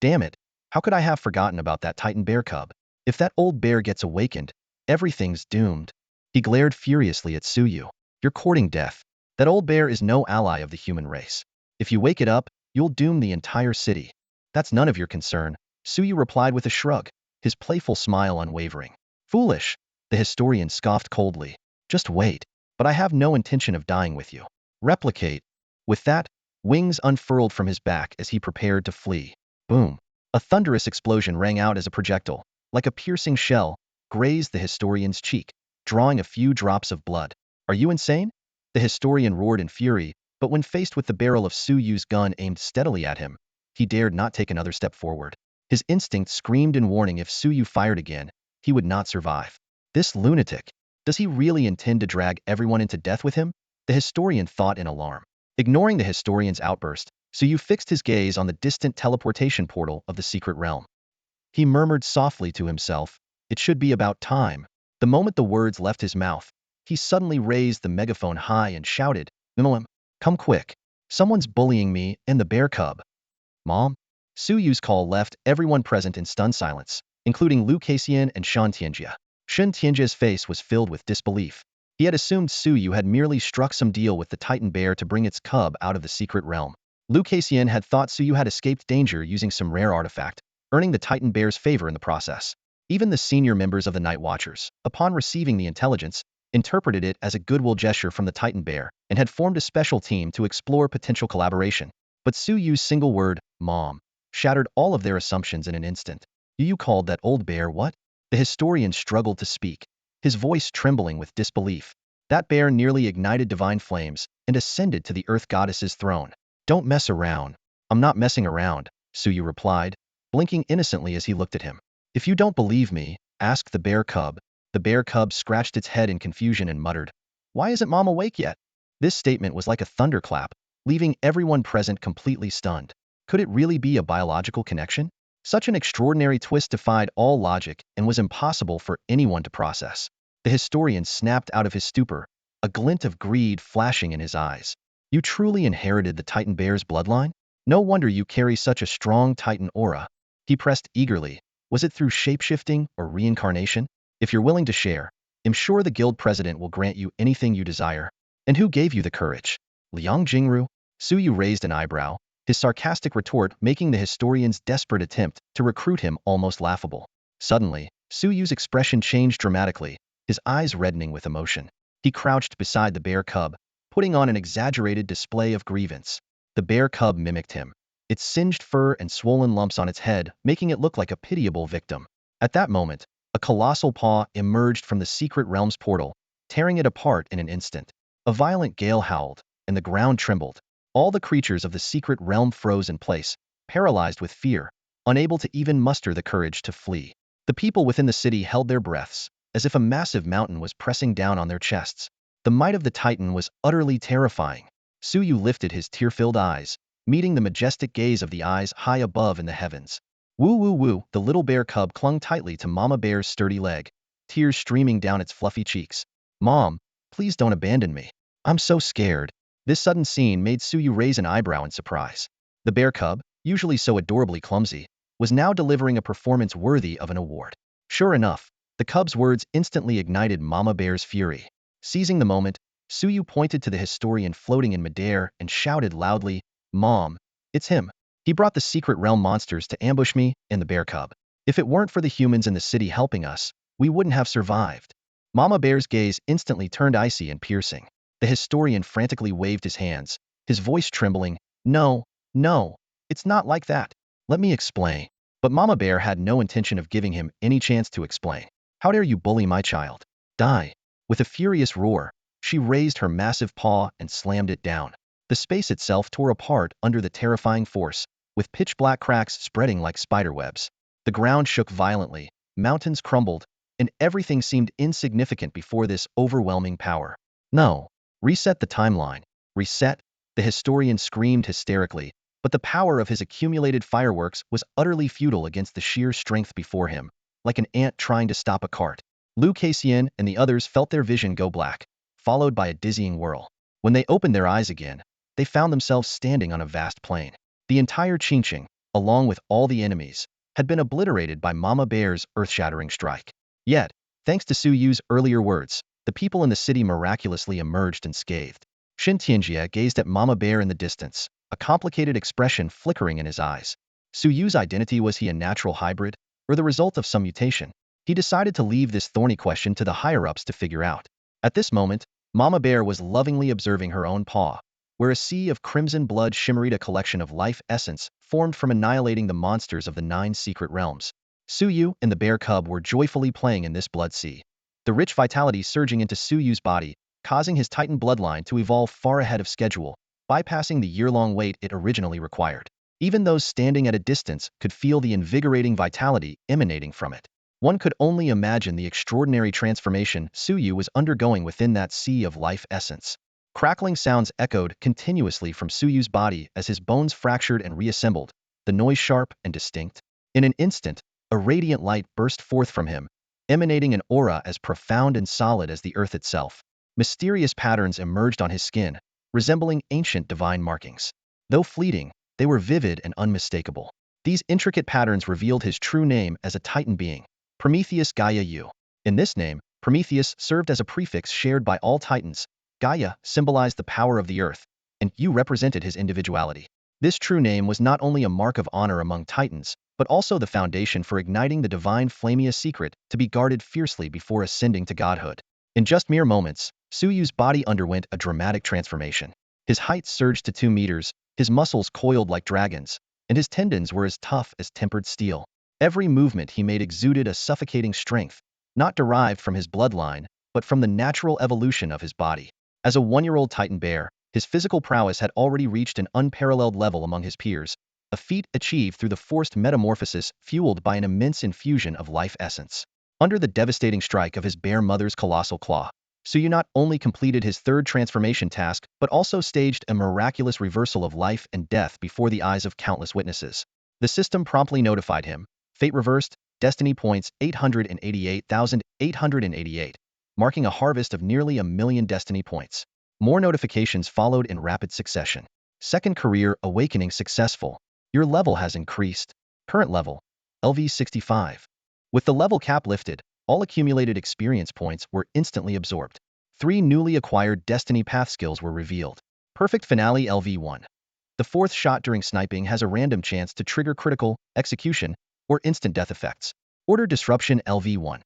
Damn it, how could I have forgotten about that titan bear cub? If that old bear gets awakened, everything's doomed. He glared furiously at Suyu. You're courting death. That old bear is no ally of the human race. If you wake it up, you'll doom the entire city. That's none of your concern, Suyu replied with a shrug, his playful smile unwavering. Foolish, the historian scoffed coldly. Just wait. But I have no intention of dying with you. Replicate. With that, wings unfurled from his back as he prepared to flee. Boom. A thunderous explosion rang out as a projectile, like a piercing shell, grazed the historian's cheek, drawing a few drops of blood. Are you insane? The historian roared in fury, but when faced with the barrel of Suyu's gun aimed steadily at him, he dared not take another step forward. His instinct screamed in warning if Suyu fired again, he would not survive. This lunatic. Does he really intend to drag everyone into death with him? The historian thought in alarm. Ignoring the historian's outburst, Suyu fixed his gaze on the distant teleportation portal of the secret realm. He murmured softly to himself, It should be about time. The moment the words left his mouth, he suddenly raised the megaphone high and shouted, "Mim, come quick. Someone's bullying me and the bear cub." Mom? Su Yu's call left everyone present in stunned silence, including Lu Kaixian and Shan Tianjia. Shan Tianjia's face was filled with disbelief. He had assumed Su Yu had merely struck some deal with the Titan bear to bring its cub out of the secret realm. Lu Kaixian had thought Su Yu had escaped danger using some rare artifact, earning the Titan bear's favor in the process. Even the senior members of the Night Watchers, upon receiving the intelligence, interpreted it as a goodwill gesture from the Titan bear and had formed a special team to explore potential collaboration. But Su Yu's single word, "Mom," shattered all of their assumptions in an instant. "You called that old bear what?" The historian struggled to speak, his voice trembling with disbelief. "That bear nearly ignited divine flames and ascended to the Earth Goddess's throne." "Don't mess around." "I'm not messing around," Su Yu replied, blinking innocently as he looked at him. "If you don't believe me, ask the bear cub." The bear cub scratched its head in confusion and muttered, "Why isn't Mom awake yet?" This statement was like a thunderclap, leaving everyone present completely stunned. Could it really be a biological connection? Such an extraordinary twist defied all logic and was impossible for anyone to process. The historian snapped out of his stupor, a glint of greed flashing in his eyes. "You truly inherited the Titan bear's bloodline? No wonder you carry such a strong Titan aura." He pressed eagerly. "Was it through shapeshifting or reincarnation? If you're willing to share, I'm sure the guild president will grant you anything you desire." "And who gave you the courage?" "Liang Jingru?" Su Yu raised an eyebrow, his sarcastic retort making the historian's desperate attempt to recruit him almost laughable. Suddenly, Su Yu's expression changed dramatically, his eyes reddening with emotion. He crouched beside the bear cub, putting on an exaggerated display of grievance. The bear cub mimicked him, its singed fur and swollen lumps on its head making it look like a pitiable victim. At that moment, a colossal paw emerged from the secret realm's portal, tearing it apart in an instant. A violent gale howled, and the ground trembled. All the creatures of the secret realm froze in place, paralyzed with fear, unable to even muster the courage to flee. The people within the city held their breaths, as if a massive mountain was pressing down on their chests. The might of the Titan was utterly terrifying. Su Yu lifted his tear-filled eyes, meeting the majestic gaze of the eyes high above in the heavens. Woo woo woo, the little bear cub clung tightly to Mama Bear's sturdy leg, tears streaming down its fluffy cheeks. "Mom, please don't abandon me. I'm so scared." This sudden scene made Su Yu raise an eyebrow in surprise. The bear cub, usually so adorably clumsy, was now delivering a performance worthy of an award. Sure enough, the cub's words instantly ignited Mama Bear's fury. Seizing the moment, Su Yu pointed to the historian floating in midair and shouted loudly, "Mom, it's him. He brought the secret realm monsters to ambush me and the bear cub. If it weren't for the humans in the city helping us, we wouldn't have survived." Mama Bear's gaze instantly turned icy and piercing. The historian frantically waved his hands, his voice trembling. "No, no, it's not like that. Let me explain." But Mama Bear had no intention of giving him any chance to explain. "How dare you bully my child? Die." With a furious roar, she raised her massive paw and slammed it down. The space itself tore apart under the terrifying force, with pitch-black cracks spreading like spiderwebs. The ground shook violently, mountains crumbled, and everything seemed insignificant before this overwhelming power. "No. Reset the timeline. Reset," the historian screamed hysterically, but the power of his accumulated fireworks was utterly futile against the sheer strength before him, like an ant trying to stop a cart. Lu Kaixian and the others felt their vision go black, followed by a dizzying whirl. When they opened their eyes again, they found themselves standing on a vast plain. The entire Qingqing, along with all the enemies, had been obliterated by Mama Bear's earth-shattering strike. Yet, thanks to Su Yu's earlier words, the people in the city miraculously emerged unscathed. Shin Tianjia gazed at Mama Bear in the distance, a complicated expression flickering in his eyes. Su Yu's identity, was he a natural hybrid, or the result of some mutation? He decided to leave this thorny question to the higher-ups to figure out. At this moment, Mama Bear was lovingly observing her own paw, where a sea of crimson blood shimmered, a collection of life essence formed from annihilating the monsters of the 9 secret realms. Su Yu and the bear cub were joyfully playing in this blood sea, the rich vitality surging into Su Yu's body, causing his Titan bloodline to evolve far ahead of schedule, bypassing the year-long wait it originally required. Even those standing at a distance could feel the invigorating vitality emanating from it. One could only imagine the extraordinary transformation Su Yu was undergoing within that sea of life essence. Crackling sounds echoed continuously from Su Yu's body as his bones fractured and reassembled, the noise sharp and distinct. In an instant, a radiant light burst forth from him, emanating an aura as profound and solid as the earth itself. Mysterious patterns emerged on his skin, resembling ancient divine markings. Though fleeting, they were vivid and unmistakable. These intricate patterns revealed his true name as a Titan being, Prometheus Gaia U. In this name, Prometheus served as a prefix shared by all Titans. Gaia symbolized the power of the earth, and U represented his individuality. This true name was not only a mark of honor among Titans, but also the foundation for igniting the divine Flamia secret to be guarded fiercely before ascending to godhood. In just mere moments, Suyu's body underwent a dramatic transformation. His height surged to 2 meters, his muscles coiled like dragons, and his tendons were as tough as tempered steel. Every movement he made exuded a suffocating strength, not derived from his bloodline, but from the natural evolution of his body. As a 1-year-old Titan bear, his physical prowess had already reached an unparalleled level among his peers, a feat achieved through the forced metamorphosis fueled by an immense infusion of life essence. Under the devastating strike of his bear mother's colossal claw, Suyu not only completed his 3rd transformation task but also staged a miraculous reversal of life and death before the eyes of countless witnesses. The system promptly notified him, fate reversed, destiny points 888,888, marking a harvest of nearly 1,000,000 destiny points. More notifications followed in rapid succession. Second career awakening successful. Your level has increased. Current level, LV 65. With the level cap lifted, all accumulated experience points were instantly absorbed. 3 newly acquired Destiny Path skills were revealed. Perfect Finale LV1. The 4th shot during sniping has a random chance to trigger critical, execution, or instant death effects. Order Disruption LV1.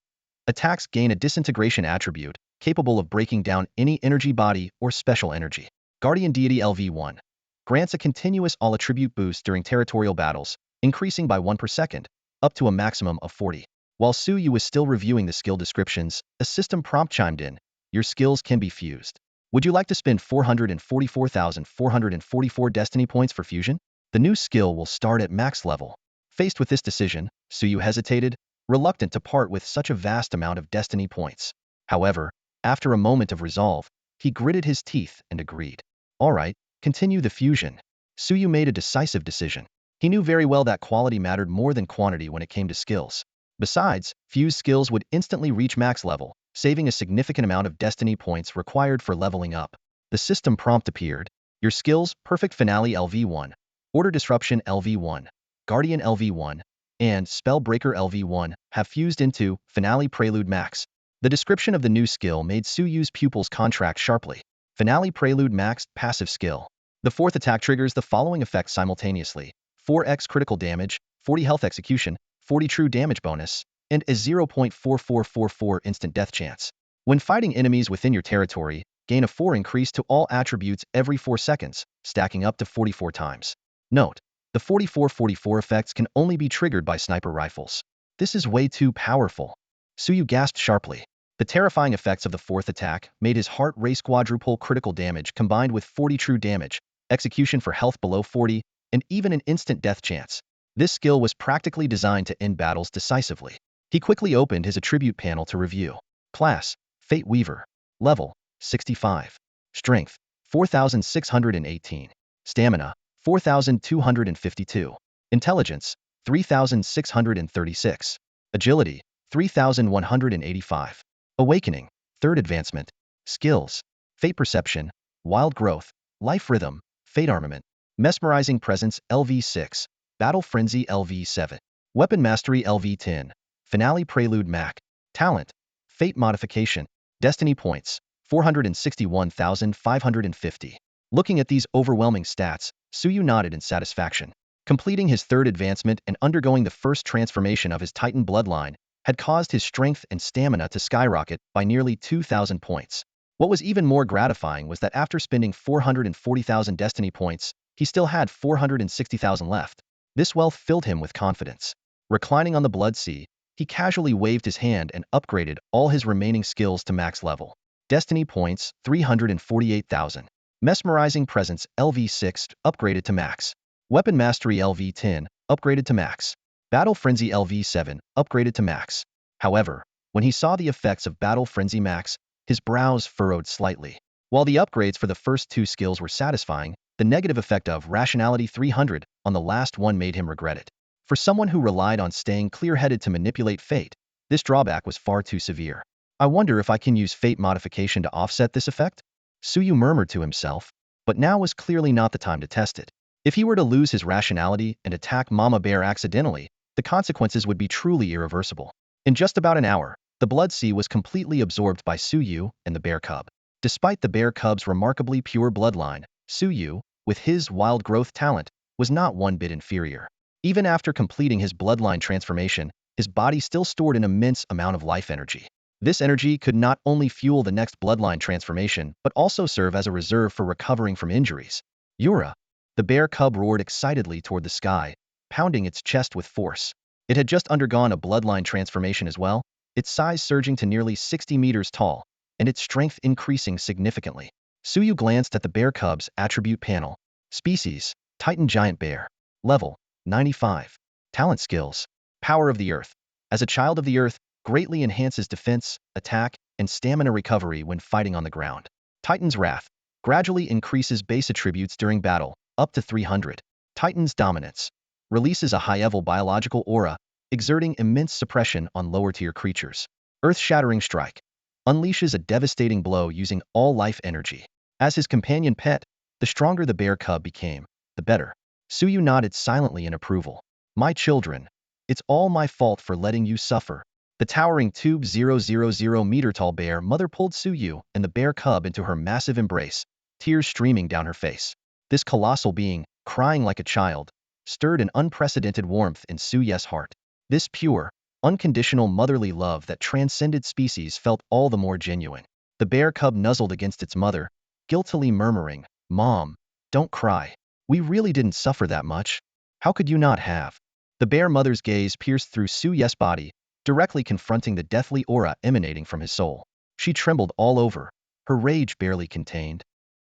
Attacks gain a disintegration attribute, capable of breaking down any energy body or special energy. Guardian Deity LV1. Grants a continuous all-attribute boost during territorial battles, increasing by 1 per second, up to a maximum of 40. While Suyu was still reviewing the skill descriptions, a system prompt chimed in. Your skills can be fused. Would you like to spend 444,444 destiny points for fusion? The new skill will start at max level. Faced with this decision, Suyu hesitated, reluctant to part with such a vast amount of destiny points. However, after a moment of resolve, he gritted his teeth and agreed. All right, continue the fusion. Suyu made a decisive decision. He knew very well that quality mattered more than quantity when it came to skills. Besides, fused skills would instantly reach max level, saving a significant amount of destiny points required for leveling up. The system prompt appeared. Your skills, Perfect Finale LV1, Order Disruption LV1, Guardian LV1, and Spellbreaker LV1 have fused into Finale Prelude Max. The description of the new skill made Suyu's pupils contract sharply. Finale Prelude Max Passive Skill. The 4th attack triggers the following effects simultaneously: 4x critical damage, 40 health execution, 40 true damage bonus, and a 0.4444 instant death chance. When fighting enemies within your territory, gain a 4 increase to all attributes every 4 seconds, stacking up to 44 times. Note: the 4444 effects can only be triggered by sniper rifles. This is way too powerful. Suyu gasped sharply. The terrifying effects of the 4th attack made his heart race. Quadruple critical damage combined with 40 true damage, execution for health below 40, and even an instant death chance. This skill was practically designed to end battles decisively. He quickly opened his attribute panel to review. Class, Fate Weaver. Level, 65. Strength, 4,618. Stamina, 4,252. Intelligence, 3,636. Agility, 3,185. Awakening, 3rd advancement. Skills, Fate Perception, Wild Growth, Life Rhythm, Fate Armament, Mesmerizing Presence LV6, Battle Frenzy LV7, Weapon Mastery LV10, Finale Prelude Mac. Talent, Fate Modification, Destiny Points, 461,550. Looking at these overwhelming stats, Suyu nodded in satisfaction. Completing his 3rd advancement and undergoing the first transformation of his Titan bloodline had caused his strength and stamina to skyrocket by nearly 2,000 points. What was even more gratifying was that after spending 440,000 destiny points, he still had 460,000 left. This wealth filled him with confidence. Reclining on the blood sea, he casually waved his hand and upgraded all his remaining skills to max level. Destiny points, 348,000. Mesmerizing Presence LV6 upgraded to max. Weapon Mastery LV10 upgraded to max. Battle Frenzy LV7 upgraded to max. However, when he saw the effects of Battle Frenzy Max, his brows furrowed slightly. While the upgrades for the first 2 skills were satisfying, the negative effect of Rationality 300 on the last one made him regret it. For someone who relied on staying clear-headed to manipulate fate, This drawback was far too severe. I wonder if I can use fate modification to offset this effect? Suyu murmured to himself, but now was clearly not the time to test it. If he were to lose his rationality and attack Mama Bear accidentally, the consequences would be truly irreversible. In just about an hour, the blood sea was completely absorbed by Suyu and the bear cub. Despite the bear cub's remarkably pure bloodline, Suyu, with his wild growth talent, was not one bit inferior. Even after completing his bloodline transformation, his body still stored an immense amount of life energy. This energy could not only fuel the next bloodline transformation, but also serve as a reserve for recovering from injuries. Yura! The bear cub roared excitedly toward the sky, pounding its chest with force. It had just undergone a bloodline transformation as well, its size surging to nearly 60 meters tall, and its strength increasing significantly. Suyu glanced at the bear cub's attribute panel. Species: Titan Giant Bear. Level: 95. Talent skills: Power of the Earth. As a child of the Earth, greatly enhances defense, attack, and stamina recovery when fighting on the ground. Titan's Wrath. Gradually increases base attributes during battle, up to 300. Titan's Dominance. Releases a high-level biological aura, exerting immense suppression on lower-tier creatures. Earth-Shattering Strike. Unleashes a devastating blow using all life energy. As his companion pet, the stronger the bear cub became, the better. Suyu nodded silently in approval. My children, it's all my fault for letting you suffer. The towering 2,000-meter-tall bear mother pulled Suyu and the bear cub into her massive embrace, tears streaming down her face. This colossal being, crying like a child, stirred an unprecedented warmth in Suyu's heart. This pure, unconditional motherly love that transcended species felt all the more genuine. The bear cub nuzzled against its mother, guiltily murmuring, Mom, don't cry. We really didn't suffer that much. How could you not have? The bear mother's gaze pierced through Suyu's body, directly confronting the deathly aura emanating from his soul. She trembled all over, her rage barely contained.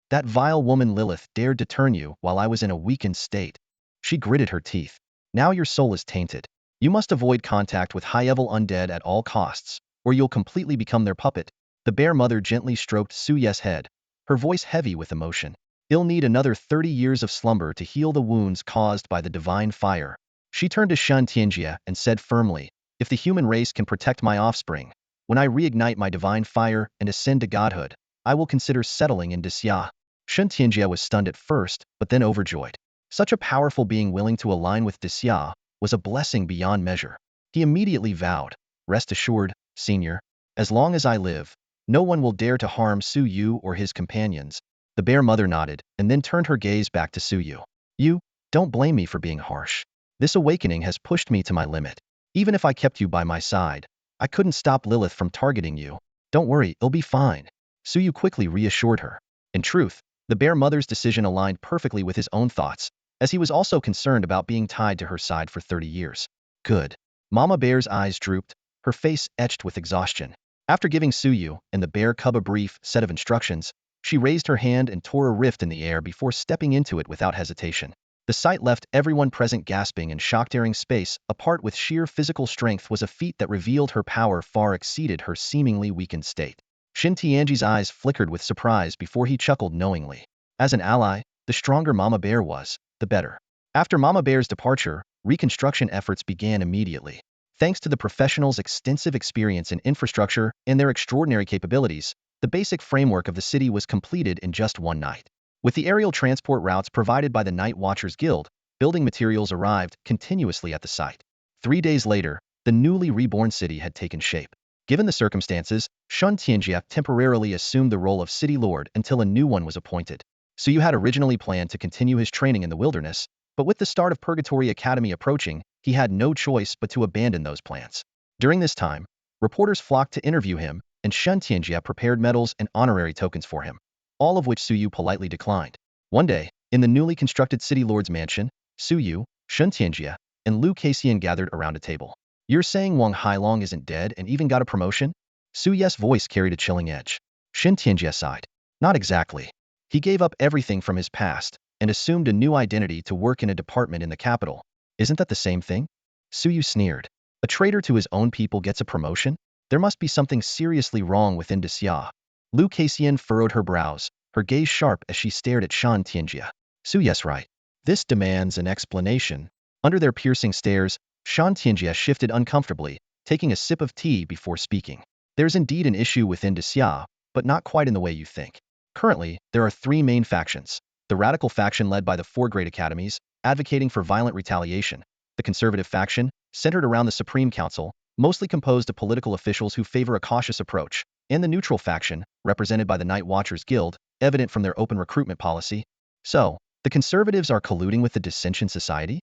That vile woman Lilith dared to turn you while I was in a weakened state. She gritted her teeth. Now your soul is tainted. You must avoid contact with high-level undead at all costs, or you'll completely become their puppet. The bear mother gently stroked Suyu's head, her voice heavy with emotion. You'll need another 30 years of slumber to heal the wounds caused by the divine fire. She turned to Shun Tianjia and said firmly, if the human race can protect my offspring, when I reignite my divine fire and ascend to godhood, I will consider settling in Disya. Shun Tianjia was stunned at first, but then overjoyed. Such a powerful being willing to align with Disya was a blessing beyond measure. He immediately vowed, rest assured, senior, as long as I live, no one will dare to harm Suyu or his companions. The bear mother nodded, and then turned her gaze back to Suyu. You, don't blame me for being harsh. This awakening has pushed me to my limit. Even if I kept you by my side, I couldn't stop Lilith from targeting you. Don't worry, it'll be fine. Suyu quickly reassured her. In truth, the bear mother's decision aligned perfectly with his own thoughts, as he was also concerned about being tied to her side for 30 years. Good. Mama Bear's eyes drooped, her face etched with exhaustion. After giving Suyu and the bear cub a brief set of instructions, she raised her hand and tore a rift in the air before stepping into it without hesitation. The sight left everyone present gasping and shocked. Tearing space apart with sheer physical strength was a feat that revealed her power far exceeded her seemingly weakened state. Shin Tianji's eyes flickered with surprise before he chuckled knowingly. As an ally, the stronger Mama Bear was, the better. After Mama Bear's departure, reconstruction efforts began immediately. Thanks to the professionals' extensive experience in infrastructure and their extraordinary capabilities, the basic framework of the city was completed in just one night. With the aerial transport routes provided by the Night Watchers Guild, building materials arrived continuously at the site. 3 days later, the newly reborn city had taken shape. Given the circumstances, Shun Tianjia temporarily assumed the role of city lord until a new one was appointed. Suyu had originally planned to continue his training in the wilderness, but with the start of Purgatory Academy approaching, he had no choice but to abandon those plans. During this time, reporters flocked to interview him, and Shun Tianjia prepared medals and honorary tokens for him, all of which Suyu politely declined. One day, in the newly constructed city lord's mansion, Suyu, Shun Tianjia, and Lu Kaixian gathered around a table. You're saying Wang Hailong isn't dead and even got a promotion? Suyu's voice carried a chilling edge. Shin Tianjia sighed. Not exactly. He gave up everything from his past and assumed a new identity to work in a department in the capital. Isn't that the same thing? Suyu sneered. A traitor to his own people gets a promotion? There must be something seriously wrong within Disya. Lu Kaixian furrowed her brows, her gaze sharp as she stared at Shan Tianjia. Suyu's right. This demands an explanation. Under their piercing stares, Shan Tianjia shifted uncomfortably, taking a sip of tea before speaking. There's indeed an issue within Xia, but not quite in the way you think. Currently, there are three main factions. The radical faction led by the four great academies, advocating for violent retaliation. The conservative faction, centered around the Supreme Council, mostly composed of political officials who favor a cautious approach. And the neutral faction, represented by the Night Watchers Guild, evident from their open recruitment policy. So, the conservatives are colluding with the Dissension Society?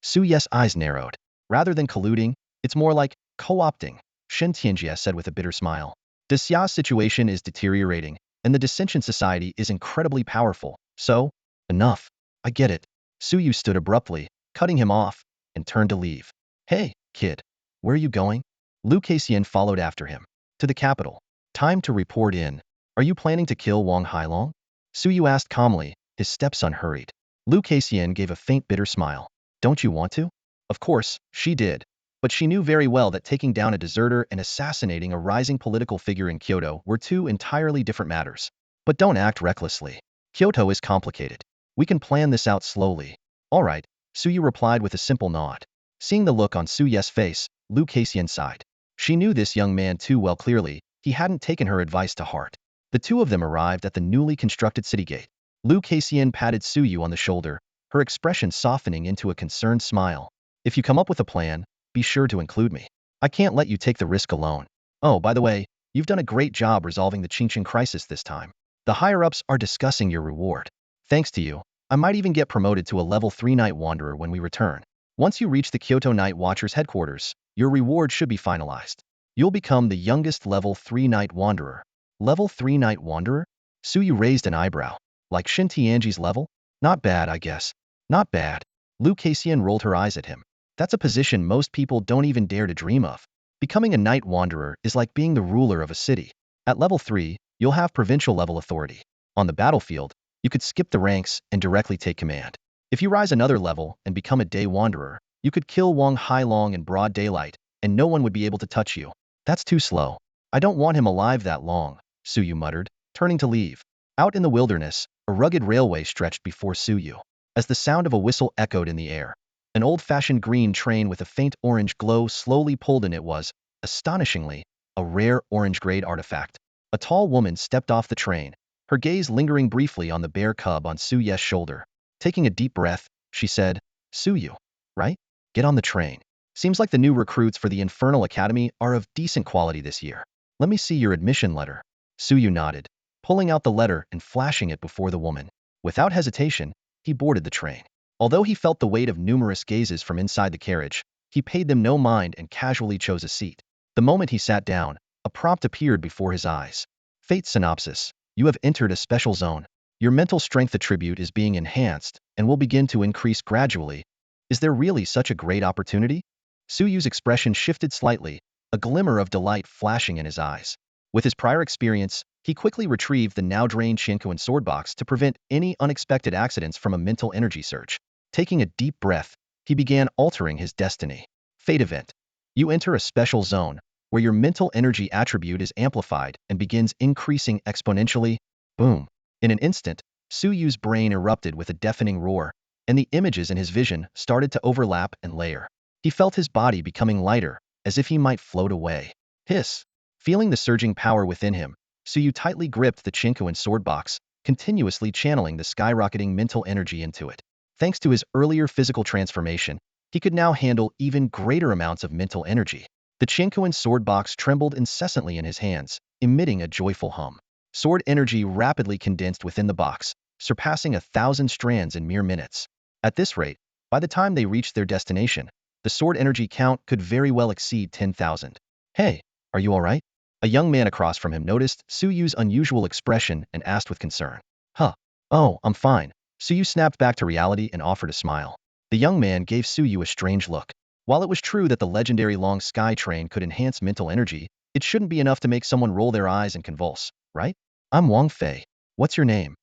Su Ye's eyes narrowed. Rather than colluding, it's more like co-opting, Shen Tianjie said with a bitter smile. Xia's situation is deteriorating, and the Dissension Society is incredibly powerful. So, enough. I get it. Su Yu stood abruptly, cutting him off, and turned to leave. Hey, kid. Where are you going? Lu Kaixian followed after him. To the capital. Time to report in. Are you planning to kill Wang Hailong? Su Yu asked calmly, his steps unhurried. Lu Kaixian gave a faint bitter smile. Don't you want to? Of course, she did. But she knew very well that taking down a deserter and assassinating a rising political figure in Kyoto were two entirely different matters. But don't act recklessly. Kyoto is complicated. We can plan this out slowly. All right, Su Yu replied with a simple nod. Seeing the look on Su Ye's face, Lu Kaixian sighed. She knew this young man too well clearly, he hadn't taken her advice to heart. The two of them arrived at the newly constructed city gate. Lu Kaixian patted Su Yu on the shoulder, her expression softening into a concerned smile. If you come up with a plan, be sure to include me. I can't let you take the risk alone. Oh, by the way, you've done a great job resolving the Qingqing crisis this time. The higher-ups are discussing your reward. Thanks to you, I might even get promoted to a level 3 Night Wanderer when we return. Once you reach the Kyoto Night Watchers headquarters, your reward should be finalized. You'll become the youngest level 3 Night Wanderer. Level 3 Night Wanderer? Su Yu raised an eyebrow. Like Shen Tianji's level? Not bad, I guess. Not bad. Lu Kaixian rolled her eyes at him. That's a position most people don't even dare to dream of. Becoming a Night Wanderer is like being the ruler of a city. At level 3, you'll have provincial level authority. On the battlefield, you could skip the ranks and directly take command. If you rise another level and become a Day Wanderer, you could kill Wang Hailong in broad daylight, and no one would be able to touch you. That's too slow. I don't want him alive that long, Su Yu muttered, turning to leave. Out in the wilderness, a rugged railway stretched before Su Yu. As the sound of a whistle echoed in the air, an old-fashioned green train with a faint orange glow slowly pulled in. It was, astonishingly, a rare orange-grade artifact. A tall woman stepped off the train, her gaze lingering briefly on the bear cub on Su Ye's shoulder. Taking a deep breath, she said, Su Yu, right? Get on the train. Seems like the new recruits for the Infernal Academy are of decent quality this year. Let me see your admission letter. Su Yu nodded, pulling out the letter and flashing it before the woman. Without hesitation, he boarded the train. Although he felt the weight of numerous gazes from inside the carriage, he paid them no mind and casually chose a seat. The moment he sat down, a prompt appeared before his eyes. Fate synopsis. You have entered a special zone. Your mental strength attribute is being enhanced and will begin to increase gradually. Is there really such a great opportunity? Su Yu's expression shifted slightly, a glimmer of delight flashing in his eyes. With his prior experience, he quickly retrieved the now-drained Shinkoan sword box to prevent any unexpected accidents from a mental energy surge. Taking a deep breath, he began altering his destiny. Fate event. You enter a special zone, where your mental energy attribute is amplified and begins increasing exponentially. Boom. In an instant, Su Yu's brain erupted with a deafening roar, and the images in his vision started to overlap and layer. He felt his body becoming lighter, as if he might float away. Hiss. Feeling the surging power within him, Su Yu tightly gripped the Chinkoan sword box, continuously channeling the skyrocketing mental energy into it. Thanks to his earlier physical transformation, he could now handle even greater amounts of mental energy. The Chinkoan sword box trembled incessantly in his hands, emitting a joyful hum. Sword energy rapidly condensed within the box, surpassing 1,000 strands in mere minutes. At this rate, by the time they reached their destination, the sword energy count could very well exceed 10,000. Hey, are you all right? A young man across from him noticed Su Yu's unusual expression and asked with concern. Huh. Oh, I'm fine. Su Yu snapped back to reality and offered a smile. The young man gave Su Yu a strange look. While it was true that the legendary long sky train could enhance mental energy, it shouldn't be enough to make someone roll their eyes and convulse, right? I'm Wang Fei. What's your name?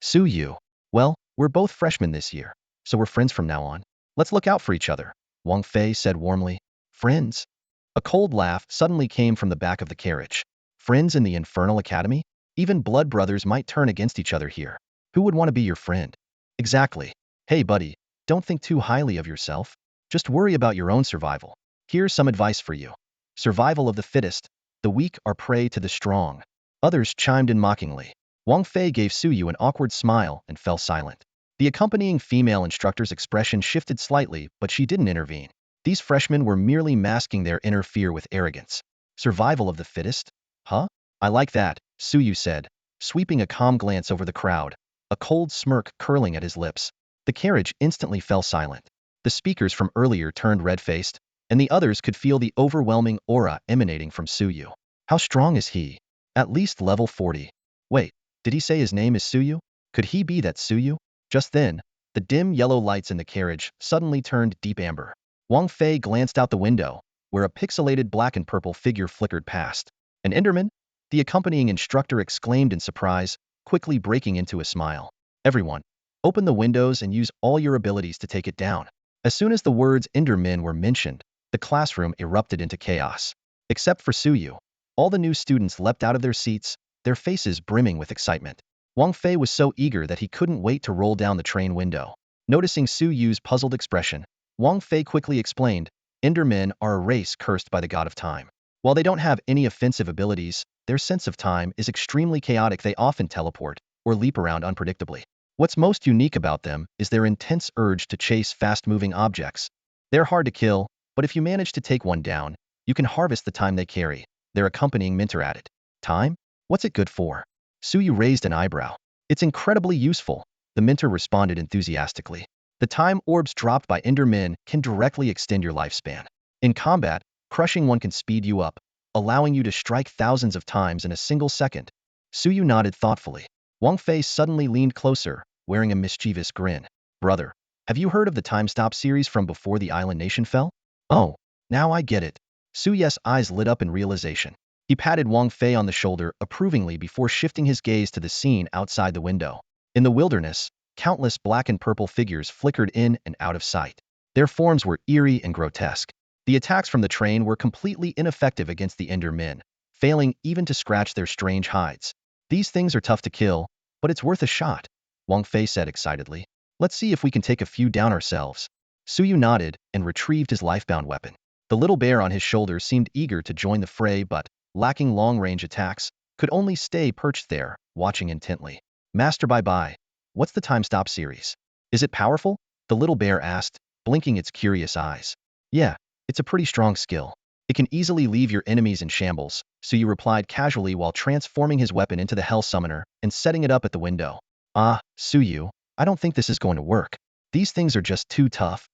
Su Yu. Well, we're both freshmen this year, so we're friends from now on. Let's look out for each other, Wang Fei said warmly. Friends? A cold laugh suddenly came from the back of the carriage. Friends in the Infernal Academy? Even blood brothers might turn against each other here. Who would want to be your friend? Exactly. Hey buddy, don't think too highly of yourself. Just worry about your own survival. Here's some advice for you. Survival of the fittest. The weak are prey to the strong. Others chimed in mockingly. Wang Fei gave Suyu an awkward smile and fell silent. The accompanying female instructor's expression shifted slightly, but she didn't intervene. These freshmen were merely masking their inner fear with arrogance. Survival of the fittest? Huh? I like that, Suyu said, sweeping a calm glance over the crowd, a cold smirk curling at his lips. The carriage instantly fell silent. The speakers from earlier turned red-faced, and the others could feel the overwhelming aura emanating from Suyu. How strong is he? At least level 40. Wait, did he say his name is Suyu? Could he be that Suyu? Just then, the dim yellow lights in the carriage suddenly turned deep amber. Wang Fei glanced out the window, where a pixelated black and purple figure flickered past. An Enderman? The accompanying instructor exclaimed in surprise, quickly breaking into a smile. Everyone, open the windows and use all your abilities to take it down. As soon as the words Endermen were mentioned, the classroom erupted into chaos. Except for Suyu, all the new students leapt out of their seats, their faces brimming with excitement. Wang Fei was so eager that he couldn't wait to roll down the train window. Noticing Suyu's puzzled expression, Wang Fei quickly explained, Endermen are a race cursed by the god of time. While they don't have any offensive abilities, their sense of time is extremely chaotic. They often teleport or leap around unpredictably. What's most unique about them is their intense urge to chase fast-moving objects. They're hard to kill, but if you manage to take one down, you can harvest the time they carry. Their accompanying mentor added. Time? What's it good for? Suyu raised an eyebrow. It's incredibly useful, the mentor responded enthusiastically. The time orbs dropped by Endermen can directly extend your lifespan. In combat, crushing one can speed you up, allowing you to strike thousands of times in a single second. Suyu nodded thoughtfully. Wang Fei suddenly leaned closer, wearing a mischievous grin. Brother, have you heard of the Time Stop series from before the island nation fell? Oh, now I get it. Suyu's eyes lit up in realization. He patted Wang Fei on the shoulder approvingly before shifting his gaze to the scene outside the window. In the wilderness, countless black and purple figures flickered in and out of sight. Their forms were eerie and grotesque. The attacks from the train were completely ineffective against the Endermen, failing even to scratch their strange hides. These things are tough to kill, but it's worth a shot, Wang Fei said excitedly. Let's see if we can take a few down ourselves. Suyu nodded and retrieved his lifebound weapon. The little bear on his shoulder seemed eager to join the fray but, lacking long-range attacks, could only stay perched there, watching intently. Master bye-bye. What's the Time Stop series? Is it powerful? The little bear asked, blinking its curious eyes. Yeah, it's a pretty strong skill. It can easily leave your enemies in shambles, Suyu replied casually while transforming his weapon into the Hell Summoner and setting it up at the window. Ah, Suyu, I don't think this is going to work. These things are just too tough.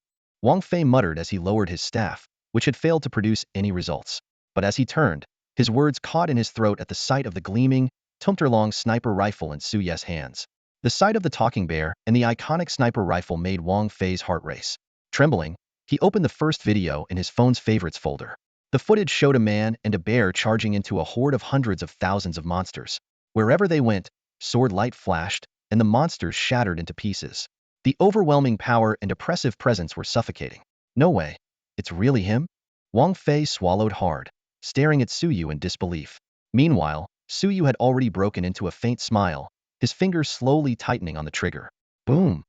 Wang Fei muttered as he lowered his staff, which had failed to produce any results. But as he turned, his words caught in his throat at the sight of the gleaming, Tumterlong sniper rifle in Suyu's hands. The sight of the talking bear and the iconic sniper rifle made Wang Fei's heart race. Trembling, he opened the first video in his phone's favorites folder. The footage showed a man and a bear charging into a horde of hundreds of thousands of monsters. Wherever they went, sword light flashed, and the monsters shattered into pieces. The overwhelming power and oppressive presence were suffocating. No way. It's really him? Wang Fei swallowed hard, staring at Suyu in disbelief. Meanwhile, Suyu had already broken into a faint smile, his fingers slowly tightening on the trigger. Boom!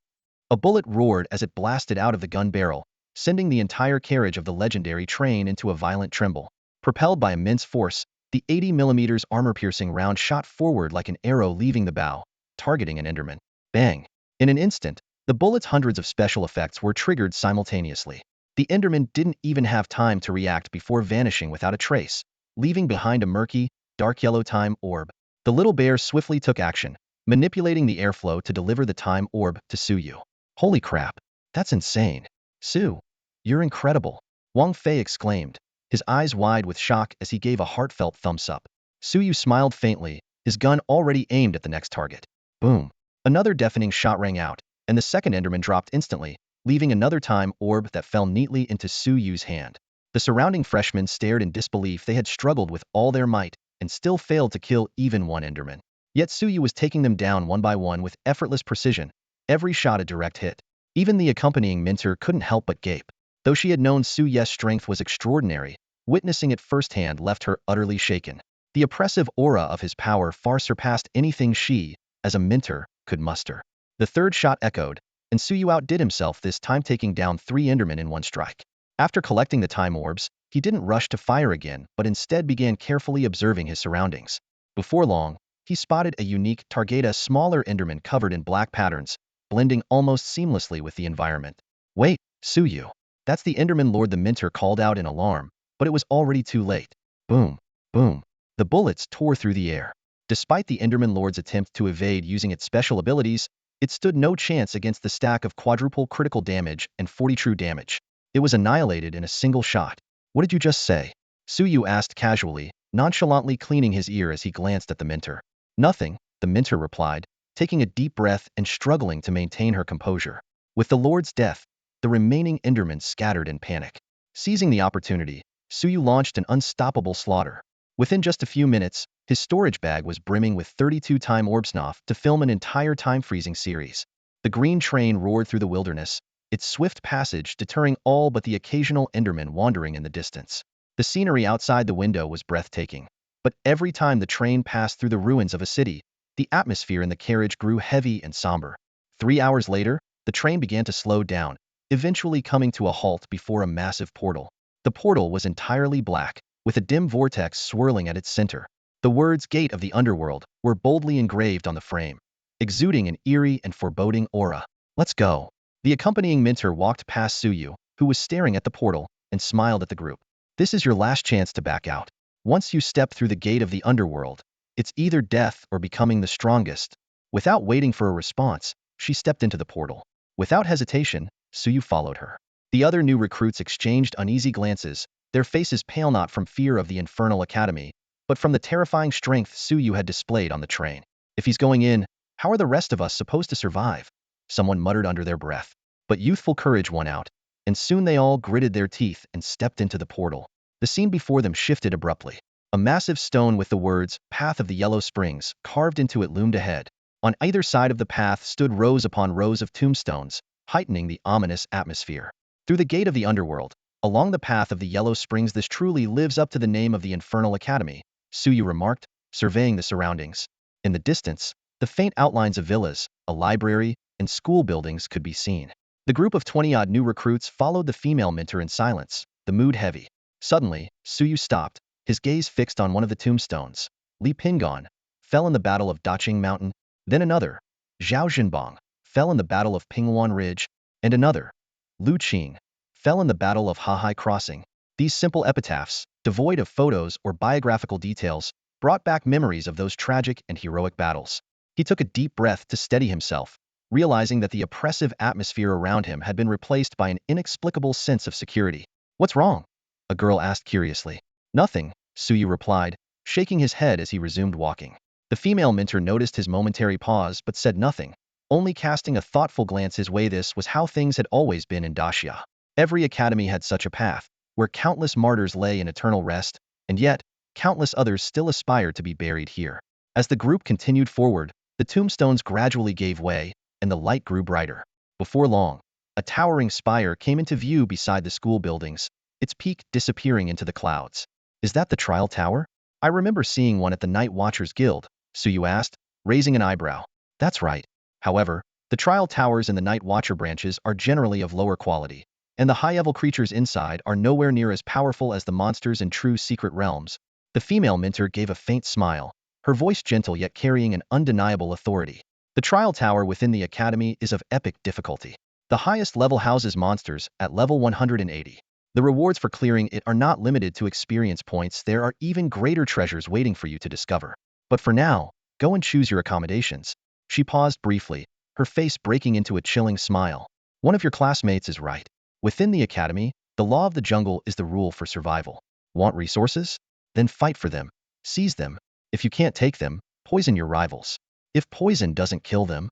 A bullet roared as it blasted out of the gun barrel, sending the entire carriage of the legendary train into a violent tremble. Propelled by immense force, the 80mm armor-piercing round shot forward like an arrow leaving the bow, targeting an Enderman. Bang! In an instant, the bullet's hundreds of special effects were triggered simultaneously. The Enderman didn't even have time to react before vanishing without a trace, leaving behind a murky, dark yellow time orb. The little bear swiftly took action, manipulating the airflow to deliver the time orb to Suyu. Holy crap, that's insane. Su, you're incredible, Wang Fei exclaimed, his eyes wide with shock as he gave a heartfelt thumbs up. Suyu smiled faintly, his gun already aimed at the next target. Boom. Another deafening shot rang out, and the second Enderman dropped instantly, leaving another time orb that fell neatly into Suyu's hand. The surrounding freshmen stared in disbelief. They had struggled with all their might and still failed to kill even one Enderman. Yet Suyu was taking them down one by one with effortless precision, every shot a direct hit. Even the accompanying mentor couldn't help but gape. Though she had known Suyu's strength was extraordinary, witnessing it firsthand left her utterly shaken. The oppressive aura of his power far surpassed anything she, as a mentor, could muster. The third shot echoed, and Suyu outdid himself this time, taking down 3 Endermen in one strike. After collecting the time orbs, He didn't rush to fire again, but instead began carefully observing his surroundings. Before long, he spotted a unique target, a smaller Enderman covered in black patterns, blending almost seamlessly with the environment. Wait, Suyu. That's the Enderman Lord, the Minter called out in alarm, but it was already too late. Boom, boom. The bullets tore through the air. Despite the Enderman Lord's attempt to evade using its special abilities, it stood no chance against the stack of quadruple critical damage and 40 true damage. It was annihilated in a single shot. What did you just say? Suyu asked casually, nonchalantly cleaning his ear as he glanced at the Minter. Nothing, the Minter replied, taking a deep breath and struggling to maintain her composure. With the Lord's death, the remaining Endermen scattered in panic. Seizing the opportunity, Suyu launched an unstoppable slaughter. Within just a few minutes, his storage bag was brimming with 32-time orbs enough to film an entire time-freezing series. The green train roared through the wilderness, its swift passage deterring all but the occasional Enderman wandering in the distance. The scenery outside the window was breathtaking, but every time the train passed through the ruins of a city, the atmosphere in the carriage grew heavy and somber. 3 hours later, the train began to slow down, eventually coming to a halt before a massive portal. The portal was entirely black, with a dim vortex swirling at its center. The words "Gate of the Underworld" were boldly engraved on the frame, exuding an eerie and foreboding aura. Let's go. The accompanying Minter walked past Suyu, who was staring at the portal, and smiled at the group. This is your last chance to back out. Once you step through the Gate of the Underworld, it's either death or becoming the strongest. Without waiting for a response, she stepped into the portal. Without hesitation, Suyu followed her. The other new recruits exchanged uneasy glances, their faces pale not from fear of the Infernal Academy, but from the terrifying strength Suyu had displayed on the train. If he's going in, how are the rest of us supposed to survive? Someone muttered under their breath. But youthful courage won out, and soon they all gritted their teeth and stepped into the portal. The scene before them shifted abruptly. A massive stone with the words, "Path of the Yellow Springs," carved into it loomed ahead. On either side of the path stood rows upon rows of tombstones, heightening the ominous atmosphere. Through the Gate of the Underworld, along the Path of the Yellow Springs, this truly lives up to the name of the Infernal Academy, Suyu remarked, surveying the surroundings. In the distance, the faint outlines of villas, a library, and school buildings could be seen. The group of 20-odd new recruits followed the female Minter in silence, the mood heavy. Suddenly, Suyu stopped, his gaze fixed on one of the tombstones. Li Pingon fell in the Battle of Daching Mountain, then another, Zhao Zhenbong, fell in the Battle of Pingwan Ridge, and another, Lu Qing, fell in the Battle of Hahai Crossing. These simple epitaphs, devoid of photos or biographical details, brought back memories of those tragic and heroic battles. He took a deep breath to steady himself, realizing that the oppressive atmosphere around him had been replaced by an inexplicable sense of security. What's wrong? A girl asked curiously. Nothing, Suyu replied, shaking his head as he resumed walking. The female Minter noticed his momentary pause but said nothing, only casting a thoughtful glance his way. This was how things had always been in Daxia. Every academy had such a path, where countless martyrs lay in eternal rest, and yet, countless others still aspired to be buried here. As the group continued forward, the tombstones gradually gave way, and the light grew brighter. Before long, a towering spire came into view beside the school buildings, its peak disappearing into the clouds. Is that the trial tower? I remember seeing one at the Night Watchers Guild, Suyu asked, raising an eyebrow. That's right. However, the trial towers in the Night Watcher branches are generally of lower quality, and the high-level creatures inside are nowhere near as powerful as the monsters in true secret realms. The female Minter gave a faint smile, her voice gentle yet carrying an undeniable authority. The trial tower within the academy is of epic difficulty. The highest level houses monsters at level 180. The rewards for clearing it are not limited to experience points. There are even greater treasures waiting for you to discover. But for now, go and choose your accommodations. She paused briefly, her face breaking into a chilling smile. One of your classmates is right. Within the academy, the law of the jungle is the rule for survival. Want resources? Then fight for them. Seize them. If you can't take them, poison your rivals. If poison doesn't kill them.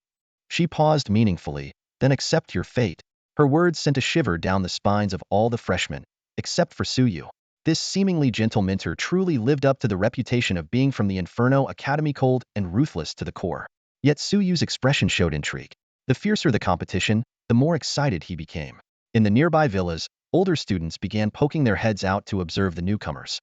She paused meaningfully, then accept your fate. Her words sent a shiver down the spines of all the freshmen, except for Suyu. This seemingly gentle Minter truly lived up to the reputation of being from the Inferno Academy, cold and ruthless to the core. Yet Suyu's expression showed intrigue. The fiercer the competition, the more excited he became. In the nearby villas, older students began poking their heads out to observe the newcomers.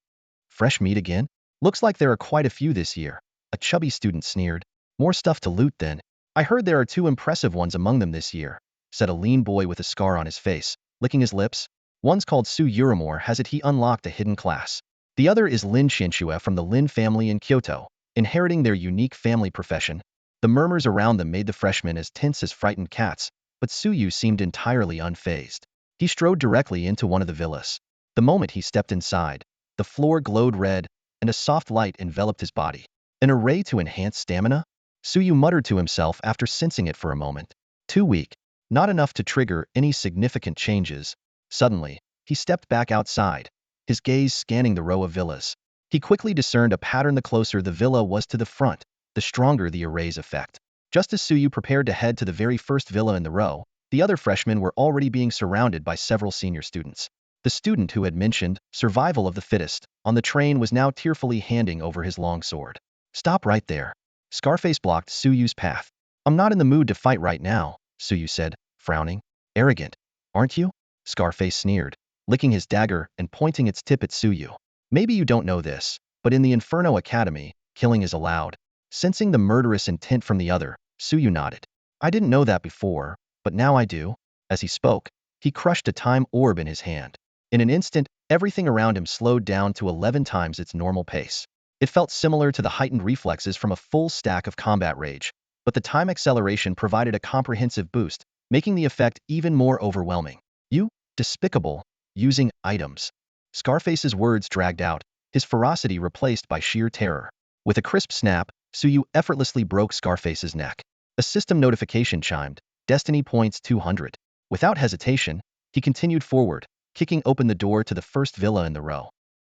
Fresh meat again? Looks like there are quite a few this year. A chubby student sneered. More stuff to loot then. I heard there are 2 impressive ones among them this year, said a lean boy with a scar on his face, licking his lips. One's called Su Urimore has it he unlocked a hidden class. The other is Lin Shinshua from the Lin family in Kyoto, inheriting their unique family profession. The murmurs around them made the freshmen as tense as frightened cats, but Suyu seemed entirely unfazed. He strode directly into one of the villas. The moment he stepped inside, the floor glowed red, and a soft light enveloped his body. An array to enhance stamina? Suyu muttered to himself after sensing it for a moment. Too weak. Not enough to trigger any significant changes. Suddenly, he stepped back outside, his gaze scanning the row of villas. He quickly discerned a pattern. The closer the villa was to the front, the stronger the array's effect. Just as Suyu prepared to head to the very first villa in the row, the other freshmen were already being surrounded by several senior students. The student who had mentioned survival of the fittest on the train was now tearfully handing over his long sword. Stop right there. Scarface blocked Suyu's path. I'm not in the mood to fight right now, Suyu said, frowning. Arrogant, aren't you? Scarface sneered, licking his dagger and pointing its tip at Suyu. Maybe you don't know this, but in the Inferno Academy, killing is allowed. Sensing the murderous intent from the other, Suyu nodded. I didn't know that before, but now I do. As he spoke, he crushed a time orb in his hand. In an instant, everything around him slowed down to 11 times its normal pace. It felt similar to the heightened reflexes from a full stack of combat rage, but the time acceleration provided a comprehensive boost, making the effect even more overwhelming. You, despicable, using items. Scarface's words dragged out, his ferocity replaced by sheer terror. With a crisp snap, Suyu effortlessly broke Scarface's neck. A system notification chimed, Destiny points 200. Without hesitation, he continued forward, kicking open the door to the first villa in the row.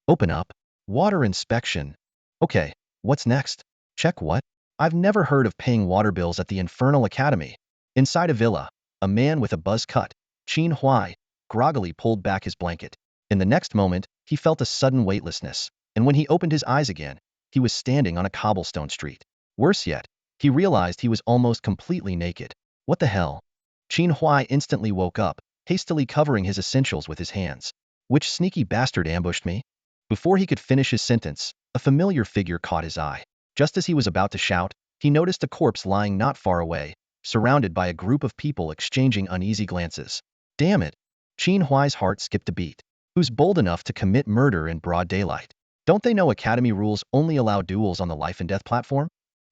Open up. Water inspection. Okay, what's next? Check what? I've never heard of paying water bills at the Infernal Academy. Inside a villa, a man with a buzz cut, Qin Huai, groggily pulled back his blanket. In the next moment, he felt a sudden weightlessness, and when he opened his eyes again, he was standing on a cobblestone street. Worse yet, he realized he was almost completely naked. What the hell? Qin Huai instantly woke up, hastily covering his essentials with his hands. Which sneaky bastard ambushed me? Before he could finish his sentence, a familiar figure caught his eye. Just as he was about to shout, he noticed a corpse lying not far away, surrounded by a group of people exchanging uneasy glances. Damn it! Qin Huai's heart skipped a beat. Who's bold enough to commit murder in broad daylight? Don't they know Academy rules only allow duels on the life and death platform?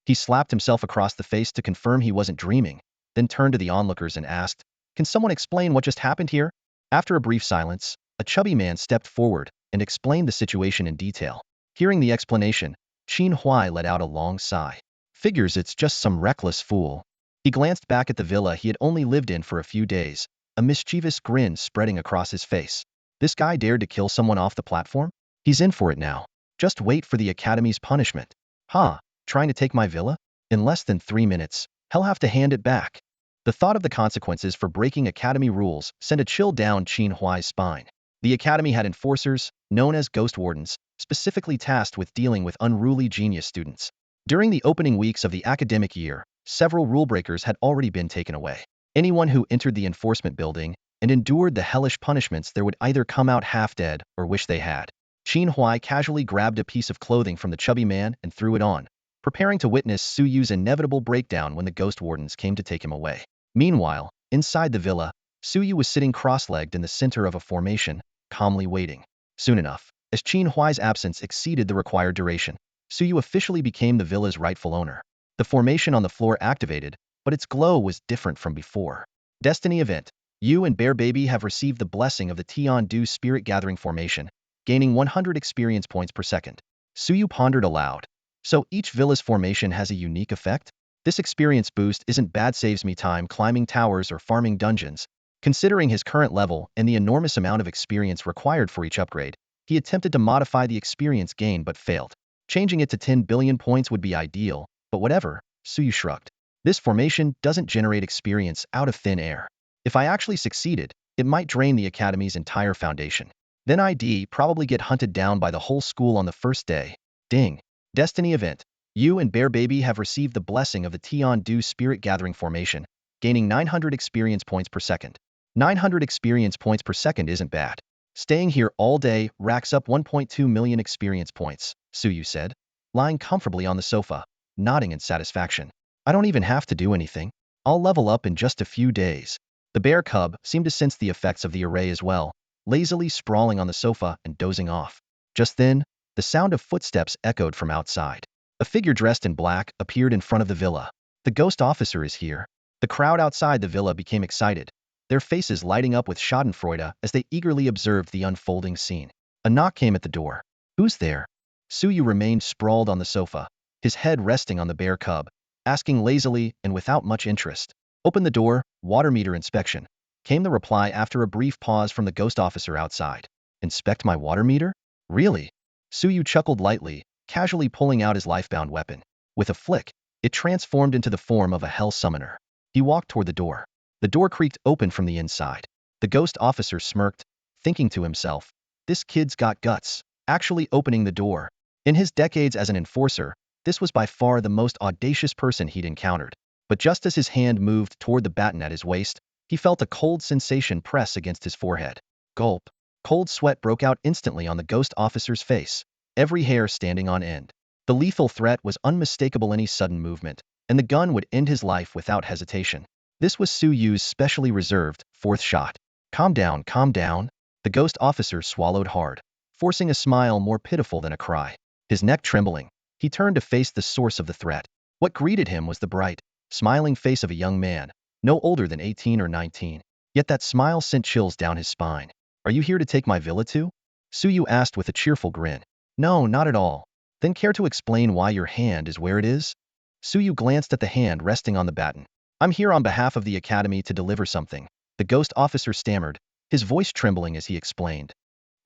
He slapped himself across the face to confirm he wasn't dreaming, then turned to the onlookers and asked, Can someone explain what just happened here? After a brief silence, a chubby man stepped forward and explained the situation in detail. Hearing the explanation, Qin Huai let out a long sigh. Figures it's just some reckless fool. He glanced back at the villa he had only lived in for a few days, a mischievous grin spreading across his face. This guy dared to kill someone off the platform? He's in for it now. Just wait for the Academy's punishment. Huh, trying to take my villa? In less than 3 minutes, he'll have to hand it back. The thought of the consequences for breaking Academy rules sent a chill down Qin Huai's spine. The Academy had enforcers, known as Ghost Wardens, specifically tasked with dealing with unruly genius students. During the opening weeks of the academic year, several rule breakers had already been taken away. Anyone who entered the enforcement building and endured the hellish punishments there would either come out half dead or wish they had. Qin Huai casually grabbed a piece of clothing from the chubby man and threw it on, preparing to witness Suyu's inevitable breakdown when the Ghost Wardens came to take him away. Meanwhile, inside the villa, Suyu was sitting cross-legged in the center of a formation, calmly waiting. Soon enough, as Qin Huai's absence exceeded the required duration, Suyu officially became the villa's rightful owner. The formation on the floor activated, but its glow was different from before. Destiny event. You and Bear Baby have received the blessing of the Tian-Du Spirit Gathering Formation, gaining 100 experience points per second. Suyu pondered aloud. So each villa's formation has a unique effect? This experience boost isn't bad, saves me time climbing towers or farming dungeons. Considering his current level and the enormous amount of experience required for each upgrade, he attempted to modify the experience gain but failed. Changing it to 10 billion points would be ideal, but whatever, Suyu shrugged. This formation doesn't generate experience out of thin air. If I actually succeeded, it might drain the Academy's entire foundation. Then I'd probably get hunted down by the whole school on the first day. Ding. Destiny event. You and Bear Baby have received the blessing of the Tian-Du Spirit Gathering Formation, gaining 900 experience points per second. 900 experience points per second isn't bad. Staying here all day racks up 1.2 million experience points, Suyu said, lying comfortably on the sofa, nodding in satisfaction. I don't even have to do anything. I'll level up in just a few days. The bear cub seemed to sense the effects of the array as well, lazily sprawling on the sofa and dozing off. Just then, the sound of footsteps echoed from outside. A figure dressed in black appeared in front of the villa. The ghost officer is here. The crowd outside the villa became excited, their faces lighting up with schadenfreude as they eagerly observed the unfolding scene. A knock came at the door. Who's there? Suyu remained sprawled on the sofa, his head resting on the bear cub, asking lazily and without much interest. Open the door, water meter inspection, came the reply after a brief pause from the ghost officer outside. Inspect my water meter? Really? Suyu chuckled lightly, casually pulling out his lifebound weapon. With a flick, it transformed into the form of a hell summoner. He walked toward the door. The door creaked open from the inside. The ghost officer smirked, thinking to himself, this kid's got guts, actually opening the door. In his decades as an enforcer, this was by far the most audacious person he'd encountered. But just as his hand moved toward the baton at his waist, he felt a cold sensation press against his forehead. Gulp. Cold sweat broke out instantly on the ghost officer's face, every hair standing on end. The lethal threat was unmistakable. Any sudden movement, and the gun would end his life without hesitation. This was Suyu's specially reserved fourth shot. Calm down, calm down. The ghost officer swallowed hard, forcing a smile more pitiful than a cry. His neck trembling, he turned to face the source of the threat. What greeted him was the bright, smiling face of a young man, no older than 18 or 19. Yet that smile sent chills down his spine. Are you here to take my villa too? Suyu asked with a cheerful grin. No, not at all. Then care to explain why your hand is where it is? Suyu glanced at the hand resting on the baton. I'm here on behalf of the academy to deliver something, the ghost officer stammered, his voice trembling as he explained.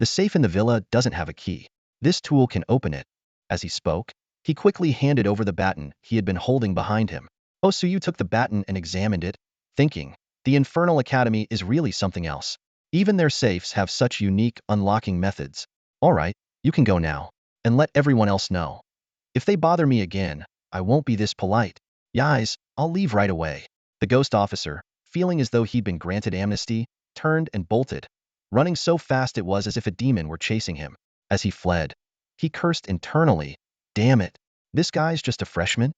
The safe in the villa doesn't have a key. This tool can open it. As he spoke, he quickly handed over the baton he had been holding behind him. Oh, Suyu took the baton and examined it, thinking, the Infernal Academy is really something else. Even their safes have such unique unlocking methods. All right, you can go now, and let everyone else know. If they bother me again, I won't be this polite. Guys, I'll leave right away. The ghost officer, feeling as though he'd been granted amnesty, turned and bolted, running so fast it was as if a demon were chasing him. As he fled, he cursed internally. Damn it, this guy's just a freshman?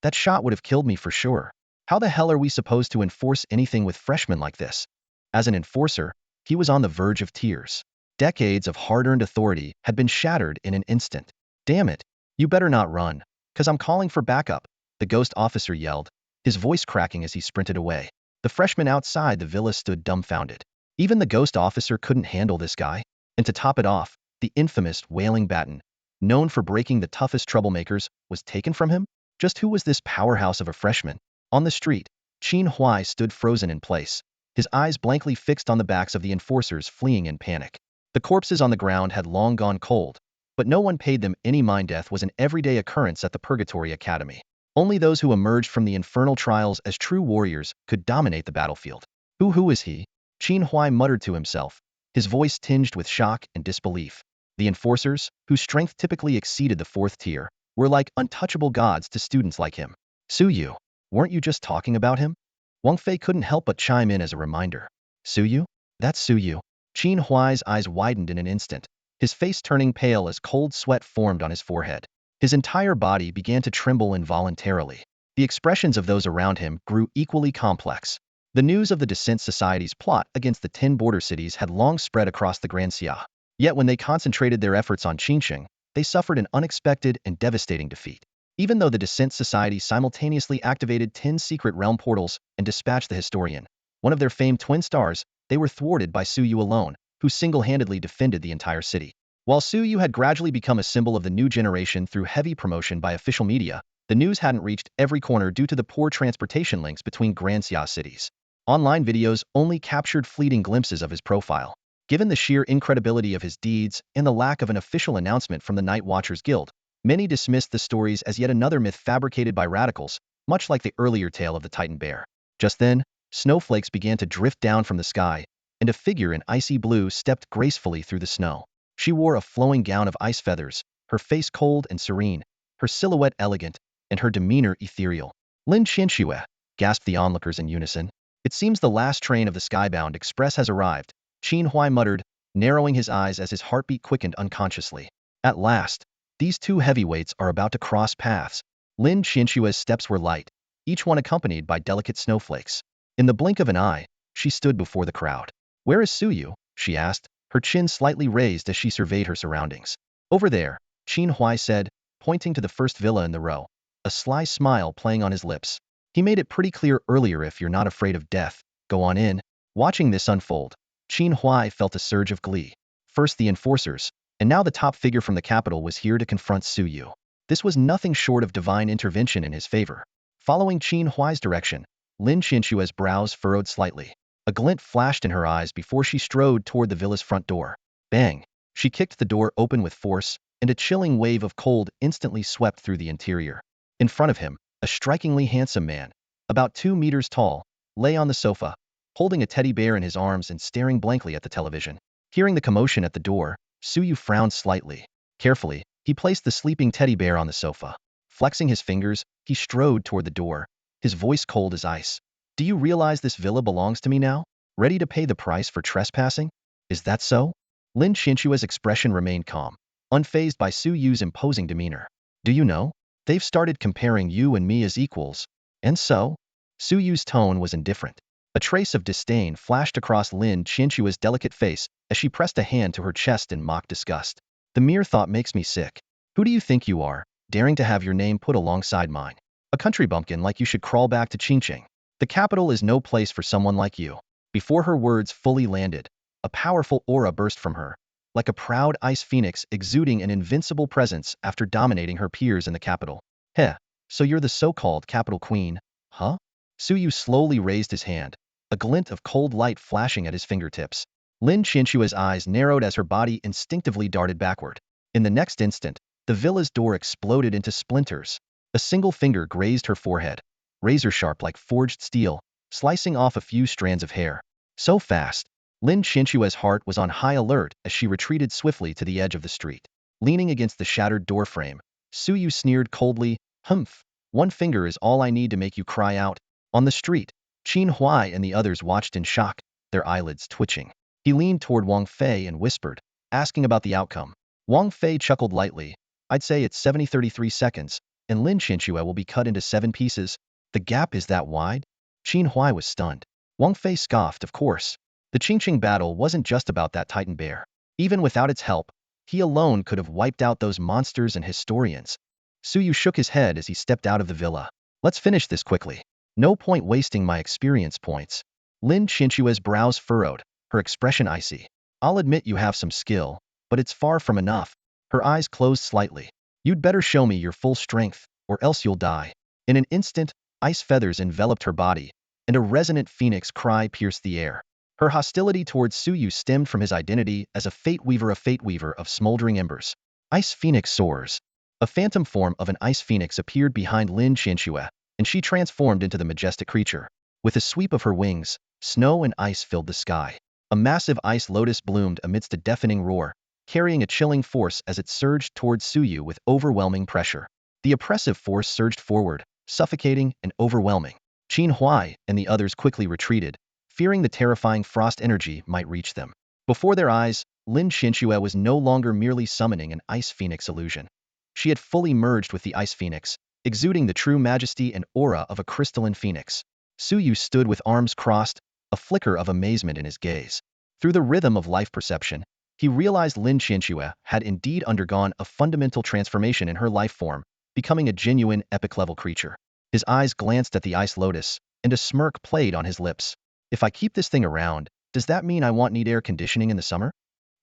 That shot would have killed me for sure. How the hell are we supposed to enforce anything with freshmen like this? As an enforcer, he was on the verge of tears. Decades of hard-earned authority had been shattered in an instant. Damn it, you better not run, 'cause I'm calling for backup, the ghost officer yelled, his voice cracking as he sprinted away. The freshmen outside the villa stood dumbfounded. Even the ghost officer couldn't handle this guy. And to top it off, the infamous wailing baton, known for breaking the toughest troublemakers, was taken from him? Just who was this powerhouse of a freshman? On the street, Qin Huai stood frozen in place, his eyes blankly fixed on the backs of the enforcers fleeing in panic. The corpses on the ground had long gone cold, but no one paid them any mind. Death was an everyday occurrence at the Purgatory Academy. Only those who emerged from the infernal trials as true warriors could dominate the battlefield. Who is he? Qin Huai muttered to himself, his voice tinged with shock and disbelief. The enforcers, whose strength typically exceeded the fourth tier, were like untouchable gods to students like him. Suyu, weren't you just talking about him? Wang Fei couldn't help but chime in as a reminder. Suyu? That's Suyu. Qin Huai's eyes widened in an instant, his face turning pale as cold sweat formed on his forehead. His entire body began to tremble involuntarily. The expressions of those around him grew equally complex. The news of the Descent Society's plot against the 10 border cities had long spread across the Grand Xia. Yet when they concentrated their efforts on Qingsheng, they suffered an unexpected and devastating defeat. Even though the Descent Society simultaneously activated 10 secret realm portals and dispatched the Historian, one of their famed twin stars, they were thwarted by Suyu alone, who single-handedly defended the entire city. While Suyu had gradually become a symbol of the new generation through heavy promotion by official media, the news hadn't reached every corner due to the poor transportation links between Grand Xia cities. Online videos only captured fleeting glimpses of his profile. Given the sheer incredibility of his deeds and the lack of an official announcement from the Night Watchers Guild, many dismissed the stories as yet another myth fabricated by radicals, much like the earlier tale of the Titan Bear. Just then, snowflakes began to drift down from the sky, and a figure in icy blue stepped gracefully through the snow. She wore a flowing gown of ice feathers, her face cold and serene, her silhouette elegant, and her demeanor ethereal. Lin Qianxue, gasped the onlookers in unison. It seems the last train of the skybound express has arrived, Qin Huai muttered, narrowing his eyes as his heartbeat quickened unconsciously. At last, these two heavyweights are about to cross paths. Lin Qianxue's steps were light, each one accompanied by delicate snowflakes. In the blink of an eye, she stood before the crowd. Where is Suyu? She asked, her chin slightly raised as she surveyed her surroundings. Over there, Qin Huai said, pointing to the first villa in the row, a sly smile playing on his lips. He made it pretty clear earlier, if you're not afraid of death, go on in. Watching this unfold, Qin Huai felt a surge of glee. First the enforcers, and now the top figure from the capital was here to confront Su Yu. This was nothing short of divine intervention in his favor. Following Qin Huai's direction, Lin Qinshue's brows furrowed slightly. A glint flashed in her eyes before she strode toward the villa's front door. Bang! She kicked the door open with force, and a chilling wave of cold instantly swept through the interior. In front of him, a strikingly handsome man, about 2 meters tall, lay on the sofa, holding a teddy bear in his arms and staring blankly at the television. Hearing the commotion at the door, Su Yu frowned slightly. Carefully, he placed the sleeping teddy bear on the sofa. Flexing his fingers, he strode toward the door, his voice cold as ice. Do you realize this villa belongs to me now? Ready to pay the price for trespassing? Is that so? Lin Qinshue's expression remained calm, unfazed by Su Yu's imposing demeanor. Do you know? They've started comparing you and me as equals. And so? Su Yu's tone was indifferent. A trace of disdain flashed across Lin Qinshue's delicate face as she pressed a hand to her chest in mock disgust. The mere thought makes me sick. Who do you think you are, daring to have your name put alongside mine? A country bumpkin like you should crawl back to Qingqing. The capital is no place for someone like you. Before her words fully landed, a powerful aura burst from her, like a proud ice phoenix exuding an invincible presence after dominating her peers in the capital. Heh, so you're the so-called capital queen, huh? Su Yu slowly raised his hand, a glint of cold light flashing at his fingertips. Lin Qinshue's eyes narrowed as her body instinctively darted backward. In the next instant, the villa's door exploded into splinters. A single finger grazed her forehead, razor-sharp like forged steel, slicing off a few strands of hair. So fast, Lin Qinshue's heart was on high alert as she retreated swiftly to the edge of the street. Leaning against the shattered doorframe, Su Yu sneered coldly, "Humph, one finger is all I need to make you cry out." On the street, Qin Huai and the others watched in shock, their eyelids twitching. He leaned toward Wang Fei and whispered, asking about the outcome. Wang Fei chuckled lightly. I'd say it's 70-33 seconds, and Lin Qinshuo will be cut into 7 pieces. The gap is that wide? Qin Huai was stunned. Wang Fei scoffed, of course. The Qingqing battle wasn't just about that Titan bear. Even without its help, he alone could have wiped out those monsters and historians. Su Yu shook his head as he stepped out of the villa. Let's finish this quickly. No point wasting my experience points. Lin Qinshue's brows furrowed, her expression icy. I'll admit you have some skill, but it's far from enough. Her eyes closed slightly. You'd better show me your full strength, or else you'll die. In an instant, ice feathers enveloped her body, and a resonant phoenix cry pierced the air. Her hostility towards Su Yu stemmed from his identity as a fate weaver of smoldering embers. Ice Phoenix soars. A phantom form of an ice phoenix appeared behind Lin Qinshuo, and she transformed into the majestic creature. With a sweep of her wings, snow and ice filled the sky. A massive ice lotus bloomed amidst a deafening roar, carrying a chilling force as it surged towards Su Yu with overwhelming pressure. The oppressive force surged forward, suffocating and overwhelming. Qin Huai and the others quickly retreated, fearing the terrifying frost energy might reach them. Before their eyes, Lin Qinshuo was no longer merely summoning an ice phoenix illusion. She had fully merged with the ice phoenix, exuding the true majesty and aura of a crystalline phoenix. Su Yu stood with arms crossed, a flicker of amazement in his gaze. Through the rhythm of life perception, he realized Lin Qinshuo had indeed undergone a fundamental transformation in her life form, becoming a genuine epic-level creature. His eyes glanced at the ice lotus, and a smirk played on his lips. If I keep this thing around, does that mean I won't need air conditioning in the summer?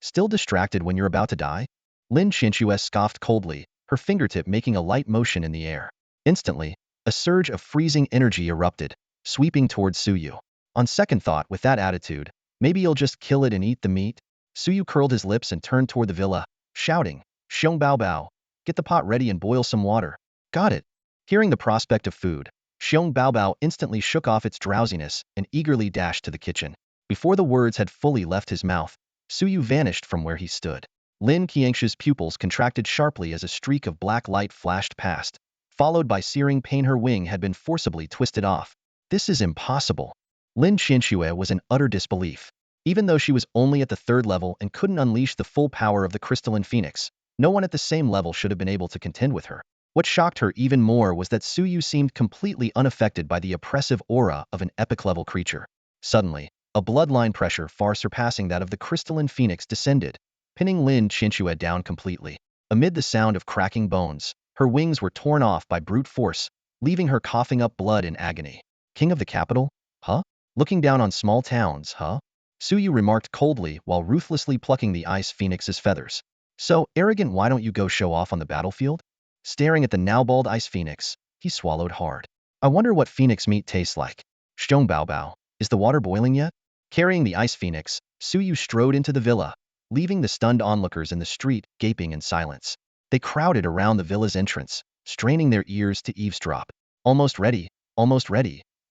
Still distracted when you're about to die? Lin Qinshuo scoffed coldly, her fingertip making a light motion in the air. Instantly, a surge of freezing energy erupted, sweeping towards Su Yu. On second thought, with that attitude, maybe you'll just kill it and eat the meat? Su Yu curled his lips and turned toward the villa, shouting, "Xiong Bao Bao, get the pot ready and boil some water." Got it. Hearing the prospect of food, Xiong Bao Bao instantly shook off its drowsiness and eagerly dashed to the kitchen. Before the words had fully left his mouth, Su Yu vanished from where he stood. Lin Qiangshu's pupils contracted sharply as a streak of black light flashed past, followed by searing pain. Her wing had been forcibly twisted off. This is impossible. Lin Qinshuo was in utter disbelief. Even though she was only at the 3rd level and couldn't unleash the full power of the crystalline phoenix, no one at the same level should have been able to contend with her. What shocked her even more was that Su Yu seemed completely unaffected by the oppressive aura of an epic-level creature. Suddenly, A bloodline pressure far surpassing that of the crystalline phoenix descended, pinning Lin Chinchue down completely. Amid the sound of cracking bones, her wings were torn off by brute force, leaving her coughing up blood in agony. King of the capital? Huh? Looking down on small towns, huh? Suyu remarked coldly while ruthlessly plucking the ice phoenix's feathers. So arrogant, why don't you go show off on the battlefield? Staring at the now bald ice phoenix, he swallowed hard. I wonder what phoenix meat tastes like. Xiong Bao Bao, is the water boiling yet? Carrying the ice phoenix, Suyu strode into the villa, leaving the stunned onlookers in the street gaping in silence. They crowded around the villa's entrance, straining their ears to eavesdrop. Almost ready,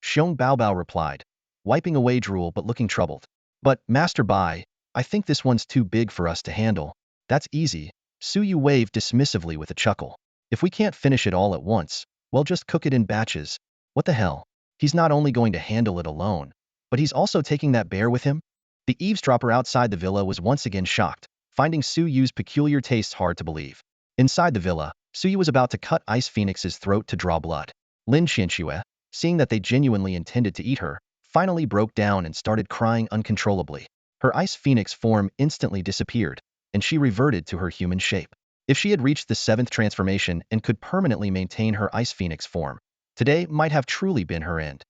Xiong Bao Bao replied, wiping away drool but looking troubled. But, Master Bai, I think this one's too big for us to handle. That's easy, Suyu waved dismissively with a chuckle. If we can't finish it all at once, well, just cook it in batches. What the hell? He's not only going to handle it alone, but he's also taking that bear with him? The eavesdropper outside the villa was once again shocked, finding Suyu's peculiar tastes hard to believe. Inside the villa, Suyu was about to cut Ice Phoenix's throat to draw blood. Lin Qianxue, seeing that they genuinely intended to eat her, finally broke down and started crying uncontrollably. Her Ice Phoenix form instantly disappeared, and she reverted to her human shape. If she had reached the 7th transformation and could permanently maintain her Ice Phoenix form, today might have truly been her end.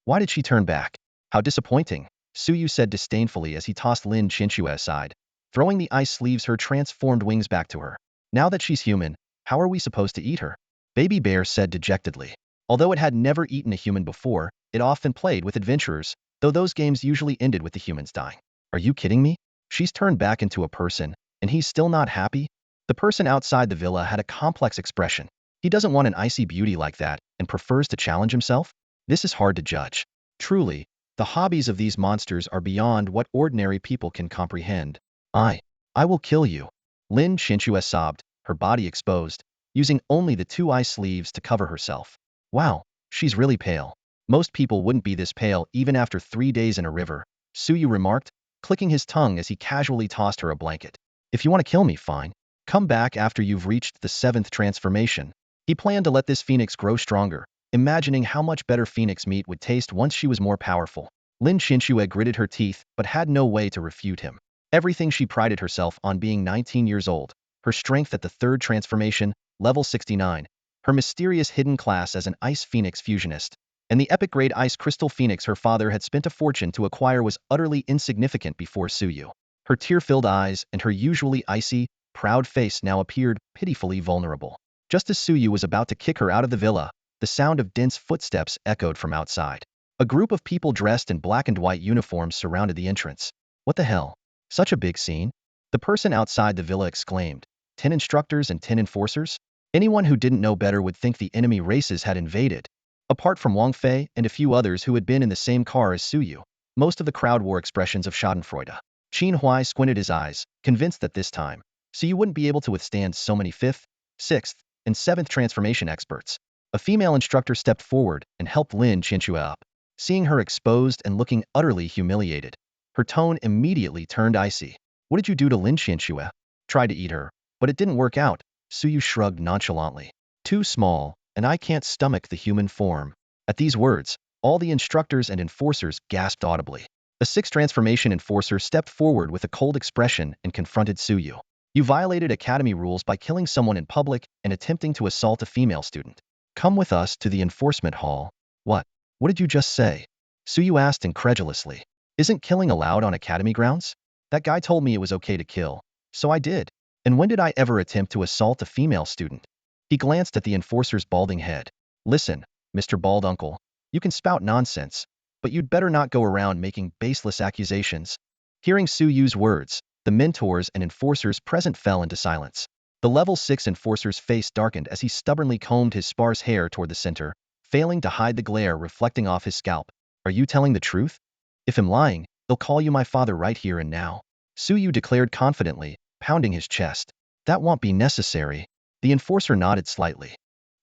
Why did she turn back? How disappointing, Suyu said disdainfully as he tossed Lin Qianxue aside, throwing the ice sleeves her transformed wings back to her. Now that she's human, how are we supposed to eat her? Baby Bear said dejectedly. Although it had never eaten a human before, it often played with adventurers, though those games usually ended with the humans dying. Are you kidding me? She's turned back into a person, and he's still not happy? The person outside the villa had a complex expression. He doesn't want an icy beauty like that and prefers to challenge himself? This is hard to judge. Truly, the hobbies of these monsters are beyond what ordinary people can comprehend. I will kill you. Lin Qianxue sobbed, her body exposed, using only the 2 ice sleeves to cover herself. Wow, she's really pale. Most people wouldn't be this pale even after 3 days in a river, Suyu remarked, clicking his tongue as he casually tossed her a blanket. If you want to kill me, fine. Come back after you've reached the 7th transformation. He planned to let this phoenix grow stronger, imagining how much better phoenix meat would taste once she was more powerful. Lin Qianxue gritted her teeth but had no way to refute him. Everything she prided herself on being 19 years old, her strength at the 3rd transformation, level 69, her mysterious hidden class as an ice phoenix fusionist, and the epic grade ice crystal phoenix her father had spent a fortune to acquire was utterly insignificant before Suyu. Her tear-filled eyes and her usually icy, proud face now appeared pitifully vulnerable. Just as Suyu was about to kick her out of the villa, the sound of dense footsteps echoed from outside. A group of people dressed in black and white uniforms surrounded the entrance. What the hell? Such a big scene? The person outside the villa exclaimed. 10 instructors and 10 enforcers? Anyone who didn't know better would think the enemy races had invaded. Apart from Wang Fei and a few others who had been in the same car as Suyu, most of the crowd wore expressions of schadenfreude. Qin Huai squinted his eyes, convinced that this time, Suyu wouldn't be able to withstand so many 5th, 6th, and 7th transformation experts. A female instructor stepped forward and helped Lin Qianxue up. Seeing her exposed and looking utterly humiliated, her tone immediately turned icy. What did you do to Lin Qianxue? Tried to eat her, but it didn't work out, Suyu shrugged nonchalantly. Too small, and I can't stomach the human form. At these words, all the instructors and enforcers gasped audibly. A 6th transformation enforcer stepped forward with a cold expression and confronted Suyu. You violated academy rules by killing someone in public and attempting to assault a female student. Come with us to the enforcement hall. What? What did you just say? Suyu asked incredulously. Isn't killing allowed on academy grounds? That guy told me it was okay to kill, so I did. And when did I ever attempt to assault a female student? He glanced at the enforcer's balding head. Listen, Mr. Bald Uncle, you can spout nonsense, but you'd better not go around making baseless accusations. Hearing Suyu's words, the mentors and enforcers present fell into silence. The level 6 enforcer's face darkened as he stubbornly combed his sparse hair toward the center, failing to hide the glare reflecting off his scalp. Are you telling the truth? If I'm lying, they'll call you my father right here and now, Suyu declared confidently, pounding his chest. That won't be necessary. The enforcer nodded slightly.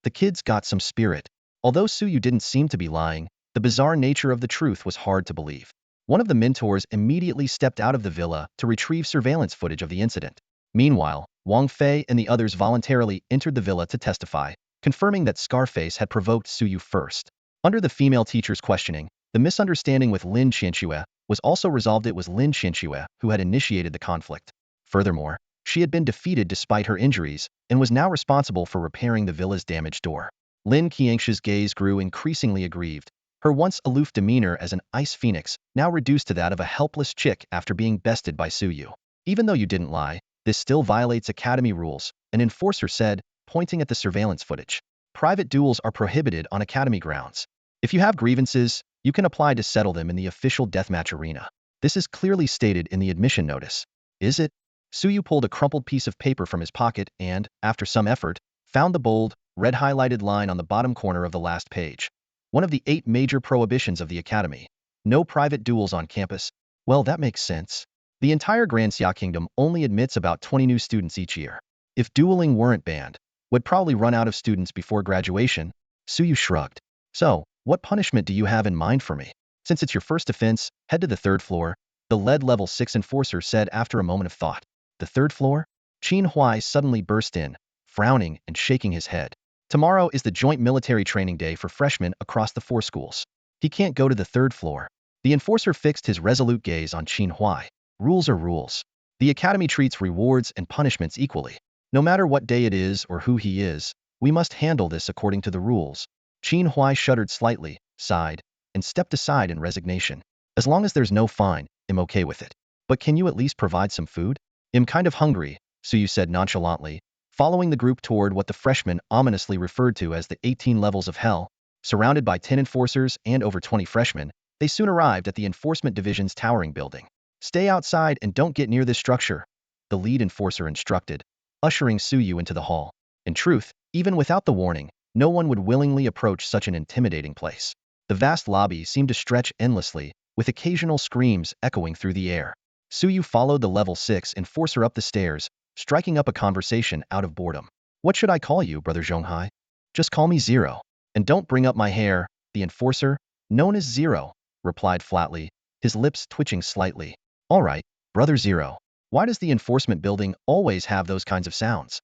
The kid's got some spirit. Although Suyu didn't seem to be lying, the bizarre nature of the truth was hard to believe. One of the mentors immediately stepped out of the villa to retrieve surveillance footage of the incident. Meanwhile, Wang Fei and the others voluntarily entered the villa to testify, confirming that Scarface had provoked Suyu first. Under the female teacher's questioning, the misunderstanding with Lin Qianxue, was also resolved. It was Lin Qianxue who had initiated the conflict. Furthermore, she had been defeated despite her injuries and was now responsible for repairing the villa's damaged door. Lin Qianxue's gaze grew increasingly aggrieved, her once aloof demeanor as an ice phoenix now reduced to that of a helpless chick after being bested by Suyu. Even though you didn't lie, this still violates academy rules, an enforcer said, pointing at the surveillance footage. Private duels are prohibited on academy grounds. If you have grievances, you can apply to settle them in the official deathmatch arena. This is clearly stated in the admission notice. Is it? Suyu pulled a crumpled piece of paper from his pocket and, after some effort, found the bold, red highlighted line on the bottom corner of the last page. One of the 8 major prohibitions of the academy. No private duels on campus. Well, that makes sense. The entire Grand Xia Kingdom only admits about 20 new students each year. If dueling weren't banned, would probably run out of students before graduation. Suyu shrugged. So, what punishment do you have in mind for me? Since it's your first offense, head to the 3rd floor, the lead level 6 enforcer said after a moment of thought. The 3rd floor? Qin Huai suddenly burst in, frowning and shaking his head. Tomorrow is the joint military training day for freshmen across the 4 schools. He can't go to the 3rd floor. The enforcer fixed his resolute gaze on Qin Huai. Rules are rules. The academy treats rewards and punishments equally. No matter what day it is or who he is, we must handle this according to the rules. Qin Huai shuddered slightly, sighed, and stepped aside in resignation. As long as there's no fine, I'm okay with it. But can you at least provide some food? I'm kind of hungry, Suyu said nonchalantly, following the group toward what the freshmen ominously referred to as the 18 levels of hell. Surrounded by 10 enforcers and over 20 freshmen, they soon arrived at the enforcement division's towering building. Stay outside and don't get near this structure, the lead enforcer instructed, ushering Suyu into the hall. In truth, even without the warning, no one would willingly approach such an intimidating place. The vast lobby seemed to stretch endlessly, with occasional screams echoing through the air. Suyu followed the level 6 enforcer up the stairs, striking up a conversation out of boredom. What should I call you, Brother Zhonghai? Just call me Zero. And don't bring up my hair, the enforcer, known as Zero, replied flatly, his lips twitching slightly. All right, Brother Zero. Why does the enforcement building always have those kinds of sounds?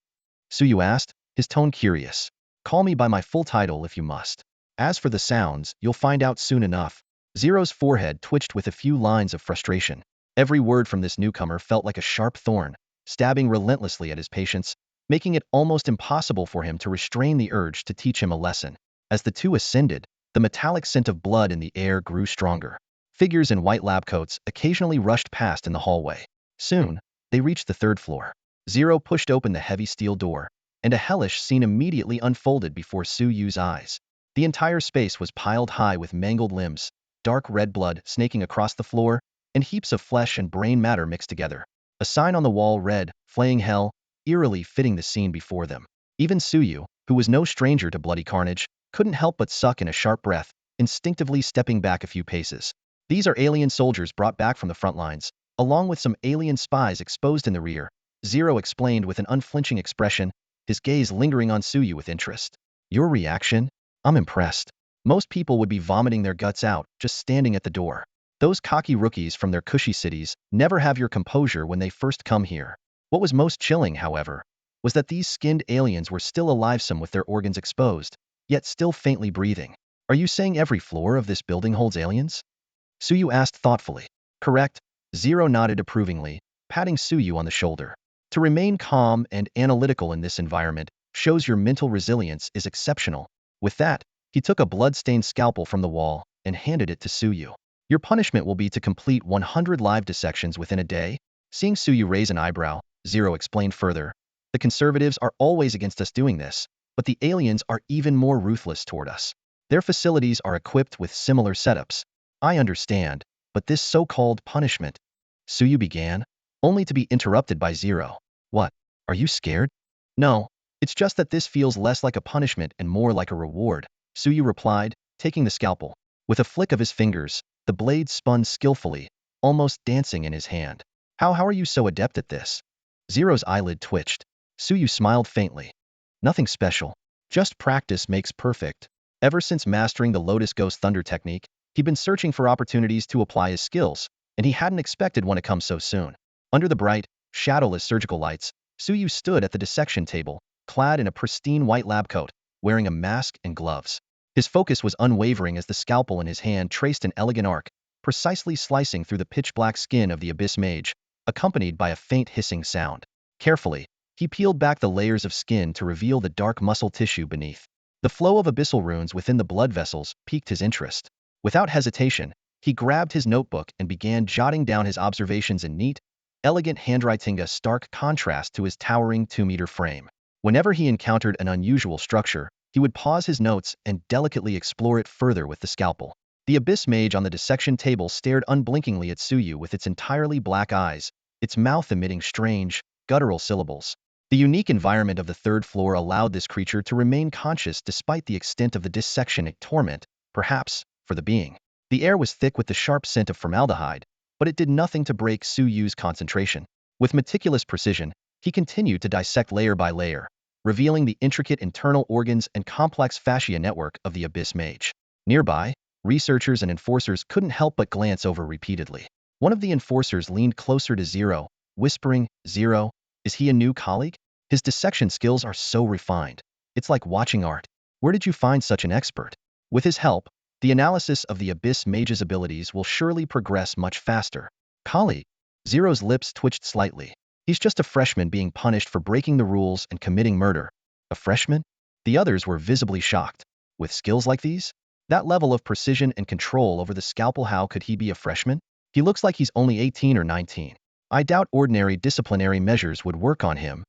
Suyu asked, his tone curious. Call me by my full title if you must. As for the sounds, you'll find out soon enough. Zero's forehead twitched with a few lines of frustration. Every word from this newcomer felt like a sharp thorn, stabbing relentlessly at his patience, making it almost impossible for him to restrain the urge to teach him a lesson. As the two ascended, the metallic scent of blood in the air grew stronger. Figures in white lab coats occasionally rushed past in the hallway. Soon, they reached the 3rd floor. Zero pushed open the heavy steel door, and a hellish scene immediately unfolded before Suyu's eyes. The entire space was piled high with mangled limbs, dark red blood snaking across the floor, and heaps of flesh and brain matter mixed together. A sign on the wall read, Flaying Hell, eerily fitting the scene before them. Even Suyu, who was no stranger to bloody carnage, couldn't help but suck in a sharp breath, instinctively stepping back a few paces. These are alien soldiers brought back from the front lines, along with some alien spies exposed in the rear, Zero explained with an unflinching expression, his gaze lingering on Suyu with interest. Your reaction? I'm impressed. Most people would be vomiting their guts out, just standing at the door. Those cocky rookies from their cushy cities never have your composure when they first come here. What was most chilling, however, was that these skinned aliens were still alive, some with their organs exposed, yet still faintly breathing. Are you saying every floor of this building holds aliens? Suyu asked thoughtfully. Correct. Zero nodded approvingly, patting Suyu on the shoulder. To remain calm and analytical in this environment shows your mental resilience is exceptional. With that, he took a blood-stained scalpel from the wall and handed it to Suyu. Your punishment will be to complete 100 live dissections within a day. Seeing Suyu raise an eyebrow, Zero explained further. The conservatives are always against us doing this, but the aliens are even more ruthless toward us. Their facilities are equipped with similar setups. I understand, but this so-called punishment, Suyu began, only to be interrupted by Zero. What? Are you scared? No, it's just that this feels less like a punishment and more like a reward, Suyu replied, taking the scalpel. With a flick of his fingers, the blade spun skillfully, almost dancing in his hand. How are you so adept at this? Zero's eyelid twitched. Suyu smiled faintly. Nothing special. Just practice makes perfect. Ever since mastering the Lotus Ghost Thunder technique, he'd been searching for opportunities to apply his skills, and he hadn't expected one to come so soon. Under the bright, shadowless surgical lights, Suyu stood at the dissection table, clad in a pristine white lab coat, wearing a mask and gloves. His focus was unwavering as the scalpel in his hand traced an elegant arc, precisely slicing through the pitch-black skin of the Abyss Mage, accompanied by a faint hissing sound. Carefully, he peeled back the layers of skin to reveal the dark muscle tissue beneath. The flow of abyssal runes within the blood vessels piqued his interest. Without hesitation, he grabbed his notebook and began jotting down his observations in neat, elegant handwriting, a stark contrast to his towering 2-meter frame. Whenever he encountered an unusual structure, he would pause his notes and delicately explore it further with the scalpel. The Abyss Mage on the dissection table stared unblinkingly at Suyu with its entirely black eyes, its mouth emitting strange, guttural syllables. The unique environment of the third floor allowed this creature to remain conscious despite the extent of the dissectionic torment, perhaps, for the being. The air was thick with the sharp scent of formaldehyde, but it did nothing to break Suyu's concentration. With meticulous precision, he continued to dissect layer by layer, revealing the intricate internal organs and complex fascia network of the Abyss Mage. Nearby, researchers and enforcers couldn't help but glance over repeatedly. One of the enforcers leaned closer to Zero, whispering, "Zero, is he a new colleague? His dissection skills are so refined. It's like watching art. Where did you find such an expert? With his help, the analysis of the Abyss Mage's abilities will surely progress much faster." "Colleague?" Zero's lips twitched slightly. "He's just a freshman being punished for breaking the rules and committing murder." "A freshman?" The others were visibly shocked. "With skills like these? That level of precision and control over the scalpel, how could he be a freshman? He looks like he's only 18 or 19. I doubt ordinary disciplinary measures would work on him."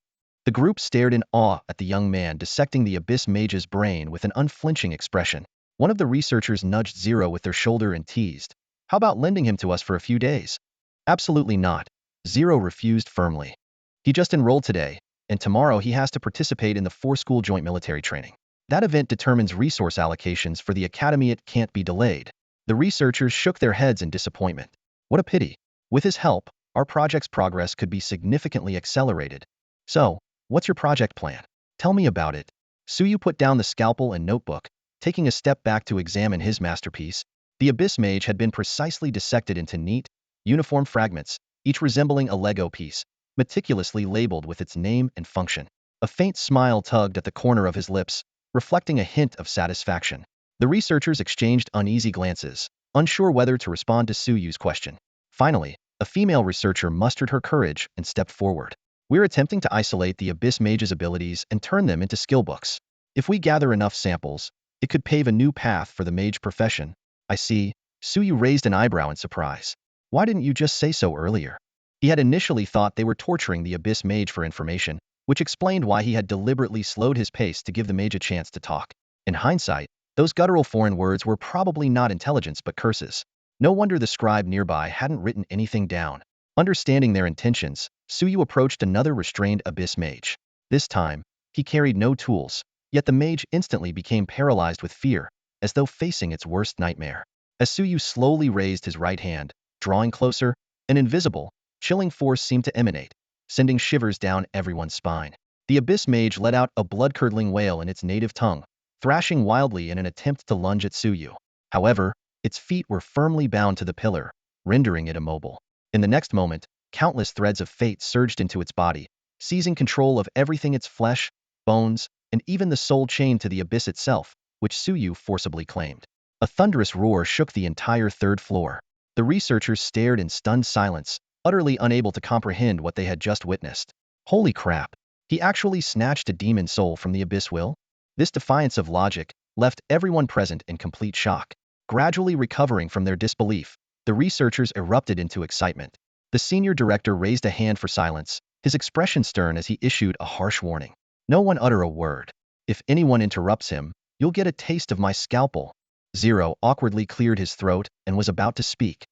The group stared in awe at the young man dissecting the Abyss Mage's brain with an unflinching expression. One of the researchers nudged Zero with their shoulder and teased, "How about lending him to us for a few days?" "Absolutely not." Zero refused firmly. "He just enrolled today, and tomorrow he has to participate in the 4-school joint military training. That event determines resource allocations for the academy. It can't be delayed." The researchers shook their heads in disappointment. "What a pity. With his help, our project's progress could be significantly accelerated. So, what's your project plan? Tell me about it." Suyu put down the scalpel and notebook, taking a step back to examine his masterpiece. The Abyss Mage had been precisely dissected into neat, uniform fragments, each resembling a Lego piece, meticulously labeled with its name and function. A faint smile tugged at the corner of his lips, reflecting a hint of satisfaction. The researchers exchanged uneasy glances, unsure whether to respond to Suyu's question. Finally, a female researcher mustered her courage and stepped forward. "We're attempting to isolate the Abyss Mage's abilities and turn them into skill books. If we gather enough samples, it could pave a new path for the mage profession." "I see." Suyu raised an eyebrow in surprise. "Why didn't you just say so earlier?" He had initially thought they were torturing the Abyss Mage for information, which explained why he had deliberately slowed his pace to give the mage a chance to talk. In hindsight, those guttural foreign words were probably not intelligence but curses. No wonder the scribe nearby hadn't written anything down. Understanding their intentions, Suyu approached another restrained Abyss Mage. This time, he carried no tools, yet the mage instantly became paralyzed with fear, as though facing its worst nightmare. As Suyu slowly raised his right hand, drawing closer, an invisible, chilling force seemed to emanate, sending shivers down everyone's spine. The Abyss Mage let out a blood-curdling wail in its native tongue, thrashing wildly in an attempt to lunge at Suyu. However, its feet were firmly bound to the pillar, rendering it immobile. In the next moment, countless threads of fate surged into its body, seizing control of everything: its flesh, bones, and even the soul chained to the abyss itself, which Suyu forcibly claimed. A thunderous roar shook the entire third floor. The researchers stared in stunned silence, utterly unable to comprehend what they had just witnessed. Holy crap! He actually snatched a demon soul from the abyss will? This defiance of logic left everyone present in complete shock. Gradually recovering from their disbelief, the researchers erupted into excitement. The senior director raised a hand for silence, his expression stern as he issued a harsh warning. "No one utter a word. If anyone interrupts him, you'll get a taste of my scalpel." Zero awkwardly cleared his throat and was about to speak.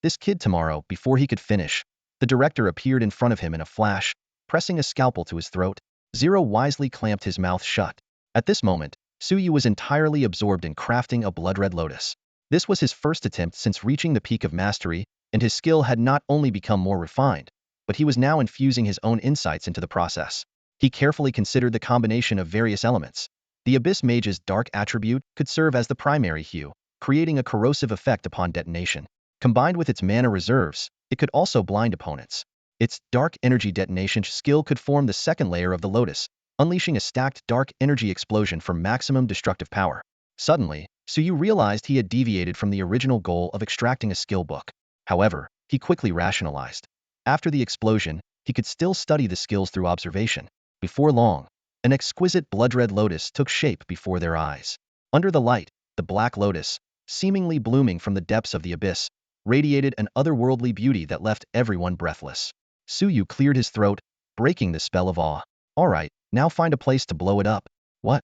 This kid tomorrow." Before he could finish, the director appeared in front of him in a flash, pressing a scalpel to his throat. Zero wisely clamped his mouth shut. At this moment, Suyu was entirely absorbed in crafting a blood-red lotus. This was his first attempt since reaching the peak of mastery, and his skill had not only become more refined, but he was now infusing his own insights into the process. He carefully considered the combination of various elements. The Abyss Mage's dark attribute could serve as the primary hue, creating a corrosive effect upon detonation. Combined with its mana reserves, it could also blind opponents. Its dark energy detonation skill could form the second layer of the lotus, unleashing a stacked dark energy explosion for maximum destructive power. Suddenly, Suyu realized he had deviated from the original goal of extracting a skill book. However, he quickly rationalized. After the explosion, he could still study the skills through observation. Before long, an exquisite blood-red lotus took shape before their eyes. Under the light, the black lotus, seemingly blooming from the depths of the abyss, radiated an otherworldly beauty that left everyone breathless. Suyu cleared his throat, breaking the spell of awe. All right, now find a place to blow it up. What?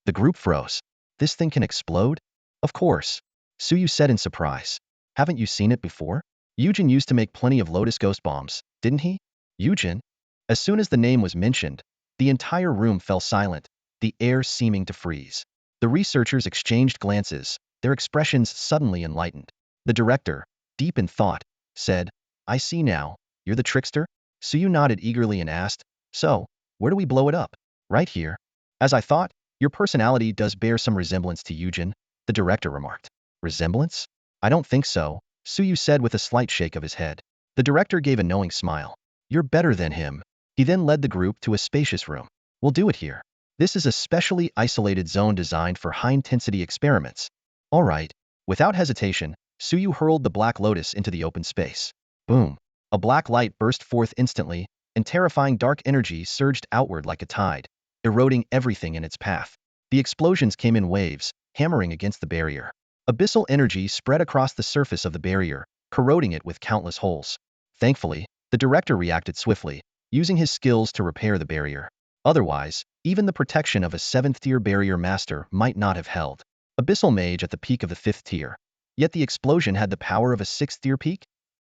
The group froze. This thing can explode? Of course. Suyu said in surprise. Haven't you seen it before? Yujin used to make plenty of lotus ghost bombs, didn't he? Yujin? As soon as the name was mentioned, the entire room fell silent, the air seeming to freeze. The researchers exchanged glances, their expressions suddenly enlightened. The director, deep in thought, said, I see now, you're the trickster? Suyu nodded eagerly and asked, so, where do we blow it up? Right here. As I thought, your personality does bear some resemblance to Yujin, the director remarked. Resemblance? I don't think so, Suyu said with a slight shake of his head. The director gave a knowing smile. You're better than him. He then led the group to a spacious room. We'll do it here. This is a specially isolated zone designed for high-intensity experiments. All right. Without hesitation, Suyu hurled the black lotus into the open space. Boom. A black light burst forth instantly, and terrifying dark energy surged outward like a tide, eroding everything in its path. The explosions came in waves, hammering against the barrier. Abyssal energy spread across the surface of the barrier, corroding it with countless holes. Thankfully, the director reacted swiftly, using his skills to repair the barrier. Otherwise, even the protection of a 7th-tier barrier master might not have held. Abyssal mage at the peak of the 5th tier. Yet the explosion had the power of a 6th-tier peak?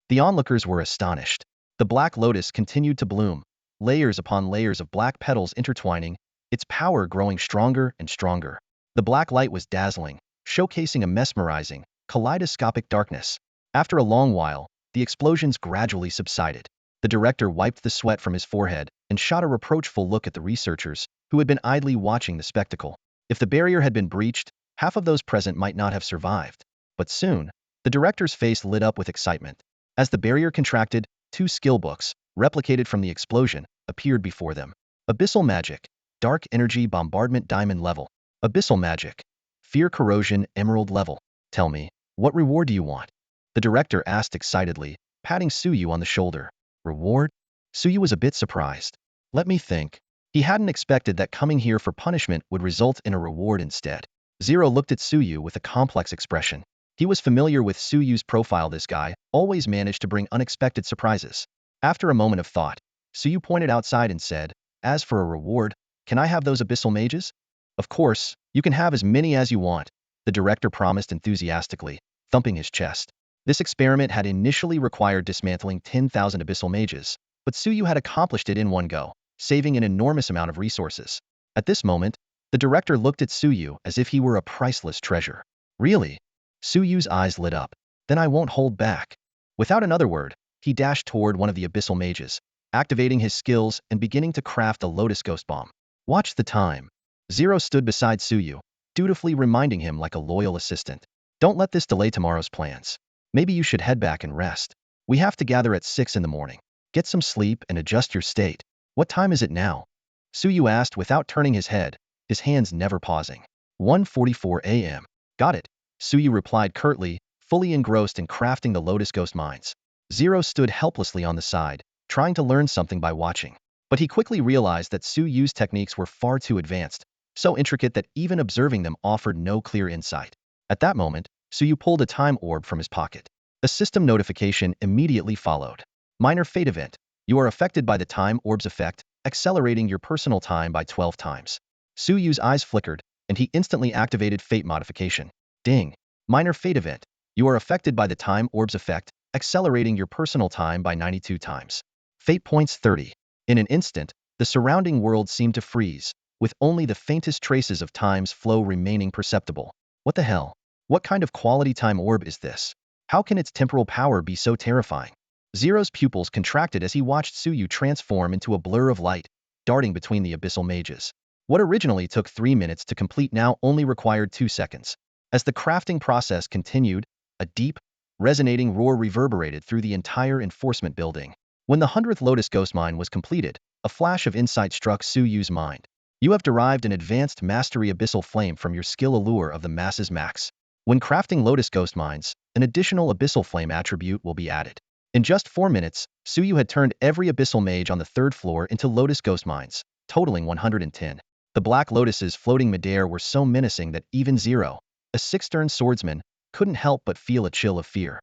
The onlookers were astonished. The black lotus continued to bloom, layers upon layers of black petals intertwining, its power growing stronger and stronger. The black light was dazzling, showcasing a mesmerizing, kaleidoscopic darkness. After a long while, the explosions gradually subsided. The director wiped the sweat from his forehead and shot a reproachful look at the researchers, who had been idly watching the spectacle. If the barrier had been breached, half of those present might not have survived. But soon, the director's face lit up with excitement. As the barrier contracted, 2 skill books, replicated from the explosion, appeared before them. Abyssal Magic, Dark Energy Bombardment Diamond Level. Abyssal Magic, Fear Corrosion Emerald Level. Tell me, what reward do you want? The director asked excitedly, patting Suyu on the shoulder. Reward? Suyu was a bit surprised. Let me think. He hadn't expected that coming here for punishment would result in a reward instead. Zero looked at Suyu with a complex expression. He was familiar with Suyu's profile. This guy always managed to bring unexpected surprises. After a moment of thought, Suyu pointed outside and said, as for a reward, can I have those abyssal mages? Of course, you can have as many as you want, the director promised enthusiastically, thumping his chest. This experiment had initially required dismantling 10,000 abyssal mages, but Suyu had accomplished it in one go, saving an enormous amount of resources. At this moment, the director looked at Suyu as if he were a priceless treasure. Really? Suyu's eyes lit up. Then I won't hold back. Without another word, he dashed toward one of the abyssal mages, activating his skills and beginning to craft a lotus ghost bomb. Watch the time. Zero stood beside Suyu, dutifully reminding him like a loyal assistant. Don't let this delay tomorrow's plans. Maybe you should head back and rest. We have to gather at 6 in the morning. Get some sleep and adjust your state. What time is it now? Suyu asked without turning his head, his hands never pausing. 1:44 a.m. Got it. Suyu replied curtly, fully engrossed in crafting the lotus ghost mines. Zero stood helplessly on the side, trying to learn something by watching. But he quickly realized that Suyu's techniques were far too advanced, so intricate that even observing them offered no clear insight. At that moment, Suyu pulled a time orb from his pocket. A system notification immediately followed. Minor fate event. You are affected by the time orb's effect, accelerating your personal time by 12 times. Suyu's eyes flickered, and he instantly activated Fate Modification. Ding. Minor fate event. You are affected by the time orb's effect, accelerating your personal time by 92 times. Fate points 30. In an instant, the surrounding world seemed to freeze, with only the faintest traces of time's flow remaining perceptible. What the hell? What kind of quality time orb is this? How can its temporal power be so terrifying? Zero's pupils contracted as he watched Suyu transform into a blur of light, darting between the abyssal mages. What originally took 3 minutes to complete now only required 2 seconds. As the crafting process continued, a deep, resonating roar reverberated through the entire enforcement building. When the 100th Lotus Ghost Mine was completed, a flash of insight struck Suyu's mind. You have derived an advanced mastery abyssal flame from your skill allure of the masses max. When crafting Lotus Ghost Mines, an additional abyssal flame attribute will be added. In just 4 minutes, Suyu had turned every abyssal mage on the 3rd floor into Lotus Ghost Mines, totaling 110. The black lotuses floating midair were so menacing that even Zero, a 6th-turn swordsman, couldn't help but feel a chill of fear.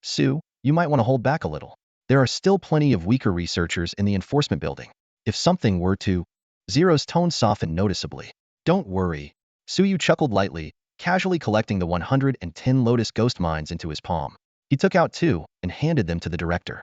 Su, you might want to hold back a little. There are still plenty of weaker researchers in the enforcement building. If something were to... Zero's tone softened noticeably. Don't worry. Suyu chuckled lightly, casually collecting the 110 Lotus Ghost Mines into his palm. He took out 2 and handed them to the director.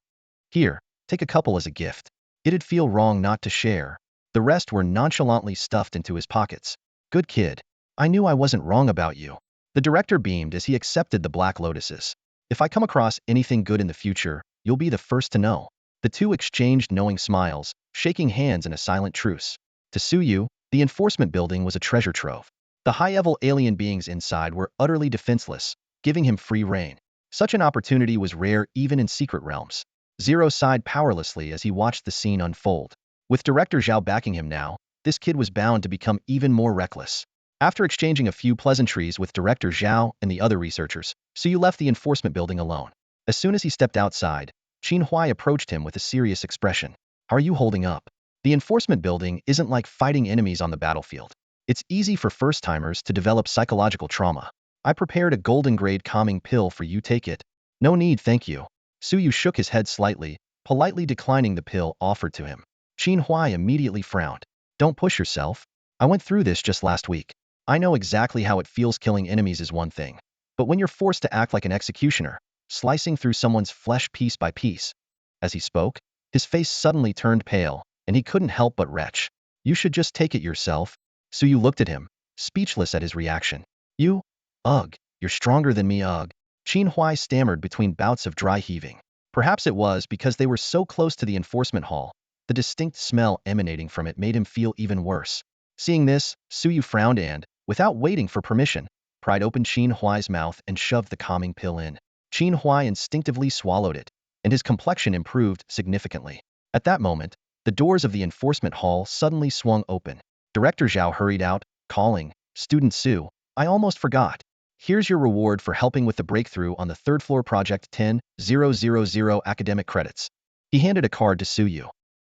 Here, take a couple as a gift. It'd feel wrong not to share. The rest were nonchalantly stuffed into his pockets. Good kid. I knew I wasn't wrong about you. The director beamed as he accepted the black lotuses. If I come across anything good in the future, you'll be the first to know. The two exchanged knowing smiles, shaking hands in a silent truce. To Suyu, the enforcement building was a treasure trove. The high-level alien beings inside were utterly defenseless, giving him free rein. Such an opportunity was rare even in secret realms. Zero sighed powerlessly as he watched the scene unfold. With Director Zhao backing him now, this kid was bound to become even more reckless. After exchanging a few pleasantries with Director Zhao and the other researchers, Suyu left the enforcement building alone. As soon as he stepped outside, Qin Huai approached him with a serious expression. How are you holding up? The enforcement building isn't like fighting enemies on the battlefield. It's easy for first-timers to develop psychological trauma. I prepared a golden-grade calming pill for you, take it. No need, thank you. Suyu shook his head slightly, politely declining the pill offered to him. Qin Huai immediately frowned. Don't push yourself. I went through this just last week. I know exactly how it feels. Killing enemies is one thing. But when you're forced to act like an executioner, slicing through someone's flesh piece by piece. As he spoke, his face suddenly turned pale, and he couldn't help but retch. You should just take it yourself. Suyu looked at him, speechless at his reaction. You? Ugh, you're stronger than me, ugh. Qin Huai stammered between bouts of dry heaving. Perhaps it was because they were so close to the enforcement hall. The distinct smell emanating from it made him feel even worse. Seeing this, Suyu frowned and, without waiting for permission, pried open Qin Huai's mouth and shoved the calming pill in. Qin Huai instinctively swallowed it, and his complexion improved significantly. At that moment, the doors of the enforcement hall suddenly swung open. Director Zhao hurried out, calling, Student Su, I almost forgot. Here's your reward for helping with the breakthrough on the 3rd floor project 10,000 academic credits. He handed a card to Suyu.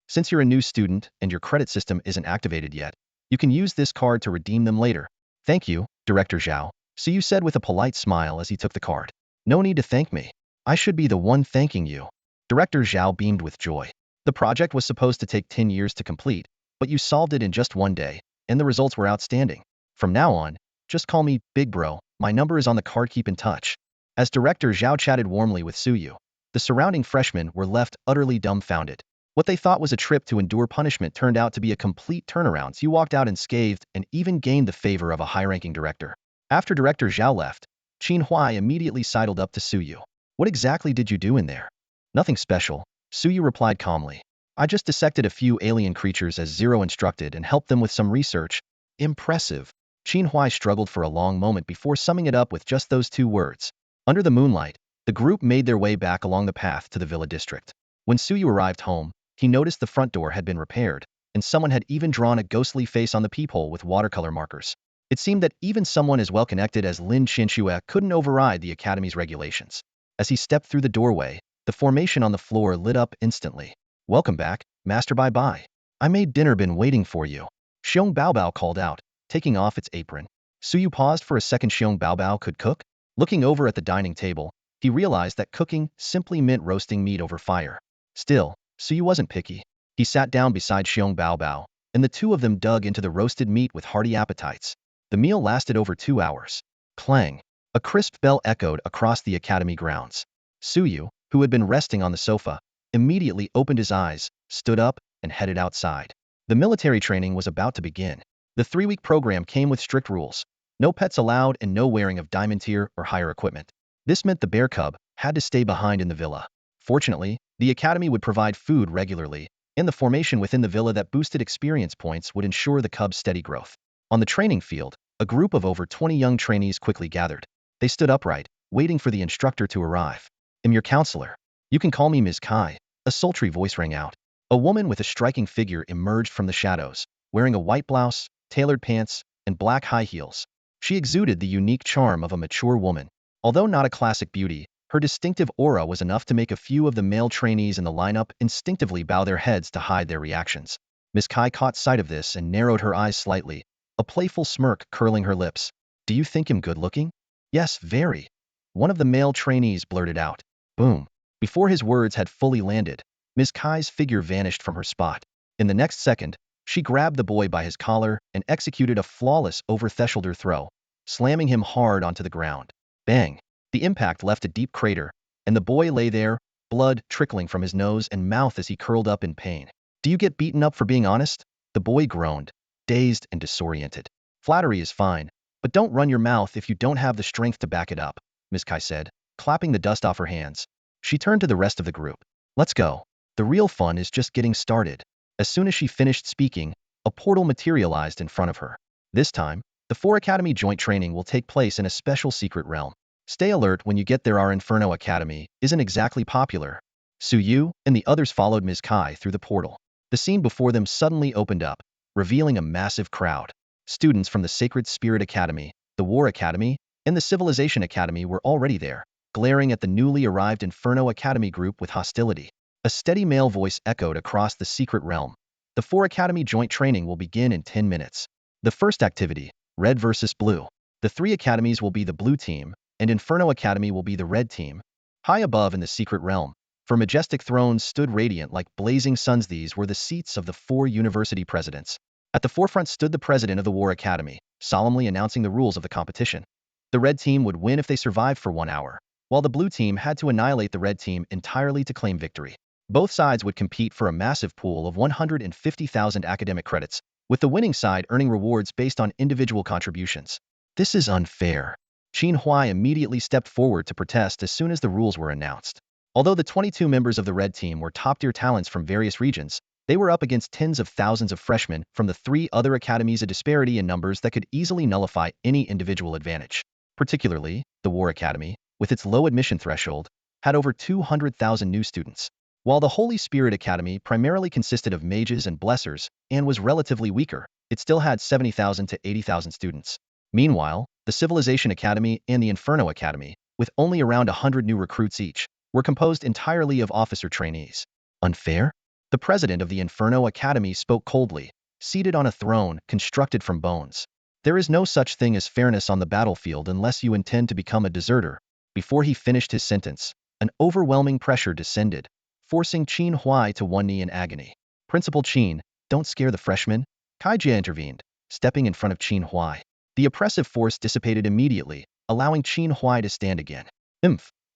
Since you're a new student and your credit system isn't activated yet, you can use this card to redeem them later. Thank you, Director Zhao, Suyu said with a polite smile as he took the card. No need to thank me. I should be the one thanking you. Director Zhao beamed with joy. The project was supposed to take 10 years to complete, but you solved it in just 1 day, and the results were outstanding. From now on, just call me Big Bro. My number is on the card. Keep in touch. As Director Zhao chatted warmly with Suyu, the surrounding freshmen were left utterly dumbfounded. What they thought was a trip to endure punishment turned out to be a complete turnaround. Suyu walked out unscathed and even gained the favor of a high-ranking director. After Director Zhao left, Qin Huai immediately sidled up to Suyu. What exactly did you do in there? Nothing special, Suyu replied calmly. I just dissected a few alien creatures as Zero instructed and helped them with some research. Impressive. Qin Huai struggled for a long moment before summing it up with just those 2 words. Under the moonlight, the group made their way back along the path to the villa district. When Suyu arrived home, he noticed the front door had been repaired, and someone had even drawn a ghostly face on the peephole with watercolor markers. It seemed that even someone as well-connected as Lin Chinxue couldn't override the academy's regulations. As he stepped through the doorway, the formation on the floor lit up instantly. Welcome back, Master Bye-Bye. I made dinner, been waiting for you. Xiong Baobao called out, taking off its apron. Suyu paused for a second. Xiong Baobao could cook? Looking over at the dining table, he realized that cooking simply meant roasting meat over fire. Still, Suyu wasn't picky. He sat down beside Xiong Baobao, and the two of them dug into the roasted meat with hearty appetites. The meal lasted over 2 hours. Clang! A crisp bell echoed across the academy grounds. Suyu, who had been resting on the sofa, immediately opened his eyes, stood up, and headed outside. The military training was about to begin. The 3-week program came with strict rules. No pets allowed and no wearing of diamond tier or higher equipment. This meant the bear cub had to stay behind in the villa. Fortunately, the academy would provide food regularly, and the formation within the villa that boosted experience points would ensure the cub's steady growth. On the training field, a group of over 20 young trainees quickly gathered. They stood upright, waiting for the instructor to arrive. I'm your counselor. You can call me Ms. Kai, a sultry voice rang out. A woman with a striking figure emerged from the shadows. wearing a white blouse, tailored pants, and black high heels. She exuded the unique charm of a mature woman. Although not a classic beauty, her distinctive aura was enough to make a few of the male trainees in the lineup instinctively bow their heads to hide their reactions. Miss Kai caught sight of this and narrowed her eyes slightly, a playful smirk curling her lips. Do you think him good-looking? Yes, very. One of the male trainees blurted out. Boom. Before his words had fully landed, Ms. Kai's figure vanished from her spot. In the next second, she grabbed the boy by his collar and executed a flawless over-thresholder throw, slamming him hard onto the ground. Bang! The impact left a deep crater, and the boy lay there, blood trickling from his nose and mouth as he curled up in pain. Do you get beaten up for being honest? The boy groaned, dazed and disoriented. Flattery is fine, but don't run your mouth if you don't have the strength to back it up, Ms. Kai said, clapping the dust off her hands. She turned to the rest of the group. Let's go. The real fun is just getting started. As soon as she finished speaking, a portal materialized in front of her. This time, the 4 Academy joint training will take place in a special secret realm. Stay alert when you get there. Our Inferno Academy isn't exactly popular. Su Yu and the others followed Ms. Kai through the portal. The scene before them suddenly opened up, revealing a massive crowd. Students from the Sacred Spirit Academy, the War Academy, and the Civilization Academy were already there, glaring at the newly arrived Inferno Academy group with hostility. A steady male voice echoed across the secret realm. The 4 Academy joint training will begin in 10 minutes. The first activity, Red versus Blue. The 3 academies will be the Blue team, and Inferno Academy will be the Red team. High above in the secret realm, for majestic thrones stood radiant like blazing suns. These were the seats of the 4 university presidents. At the forefront stood the president of the War Academy, solemnly announcing the rules of the competition. The Red team would win if they survived for 1 hour, while the Blue team had to annihilate the Red team entirely to claim victory. Both sides would compete for a massive pool of 150,000 academic credits, with the winning side earning rewards based on individual contributions. This is unfair. Qin Huai immediately stepped forward to protest as soon as the rules were announced. Although the 22 members of the Red team were top-tier talents from various regions, they were up against tens of thousands of freshmen from the 3 other academies, a disparity in numbers that could easily nullify any individual advantage. Particularly, the War Academy, with its low admission threshold, had over 200,000 new students. While the Holy Spirit Academy primarily consisted of mages and blessers and was relatively weaker, it still had 70,000 to 80,000 students. Meanwhile, the Civilization Academy and the Inferno Academy, with only around 100 new recruits each, were composed entirely of officer trainees. Unfair? The president of the Inferno Academy spoke coldly, seated on a throne constructed from bones. There is no such thing as fairness on the battlefield unless you intend to become a deserter. Before he finished his sentence, an overwhelming pressure descended, forcing Qin Huai to one knee in agony. Principal Qin, don't scare the freshman, Kaijia intervened, stepping in front of Qin Huai. The oppressive force dissipated immediately, allowing Qin Huai to stand again.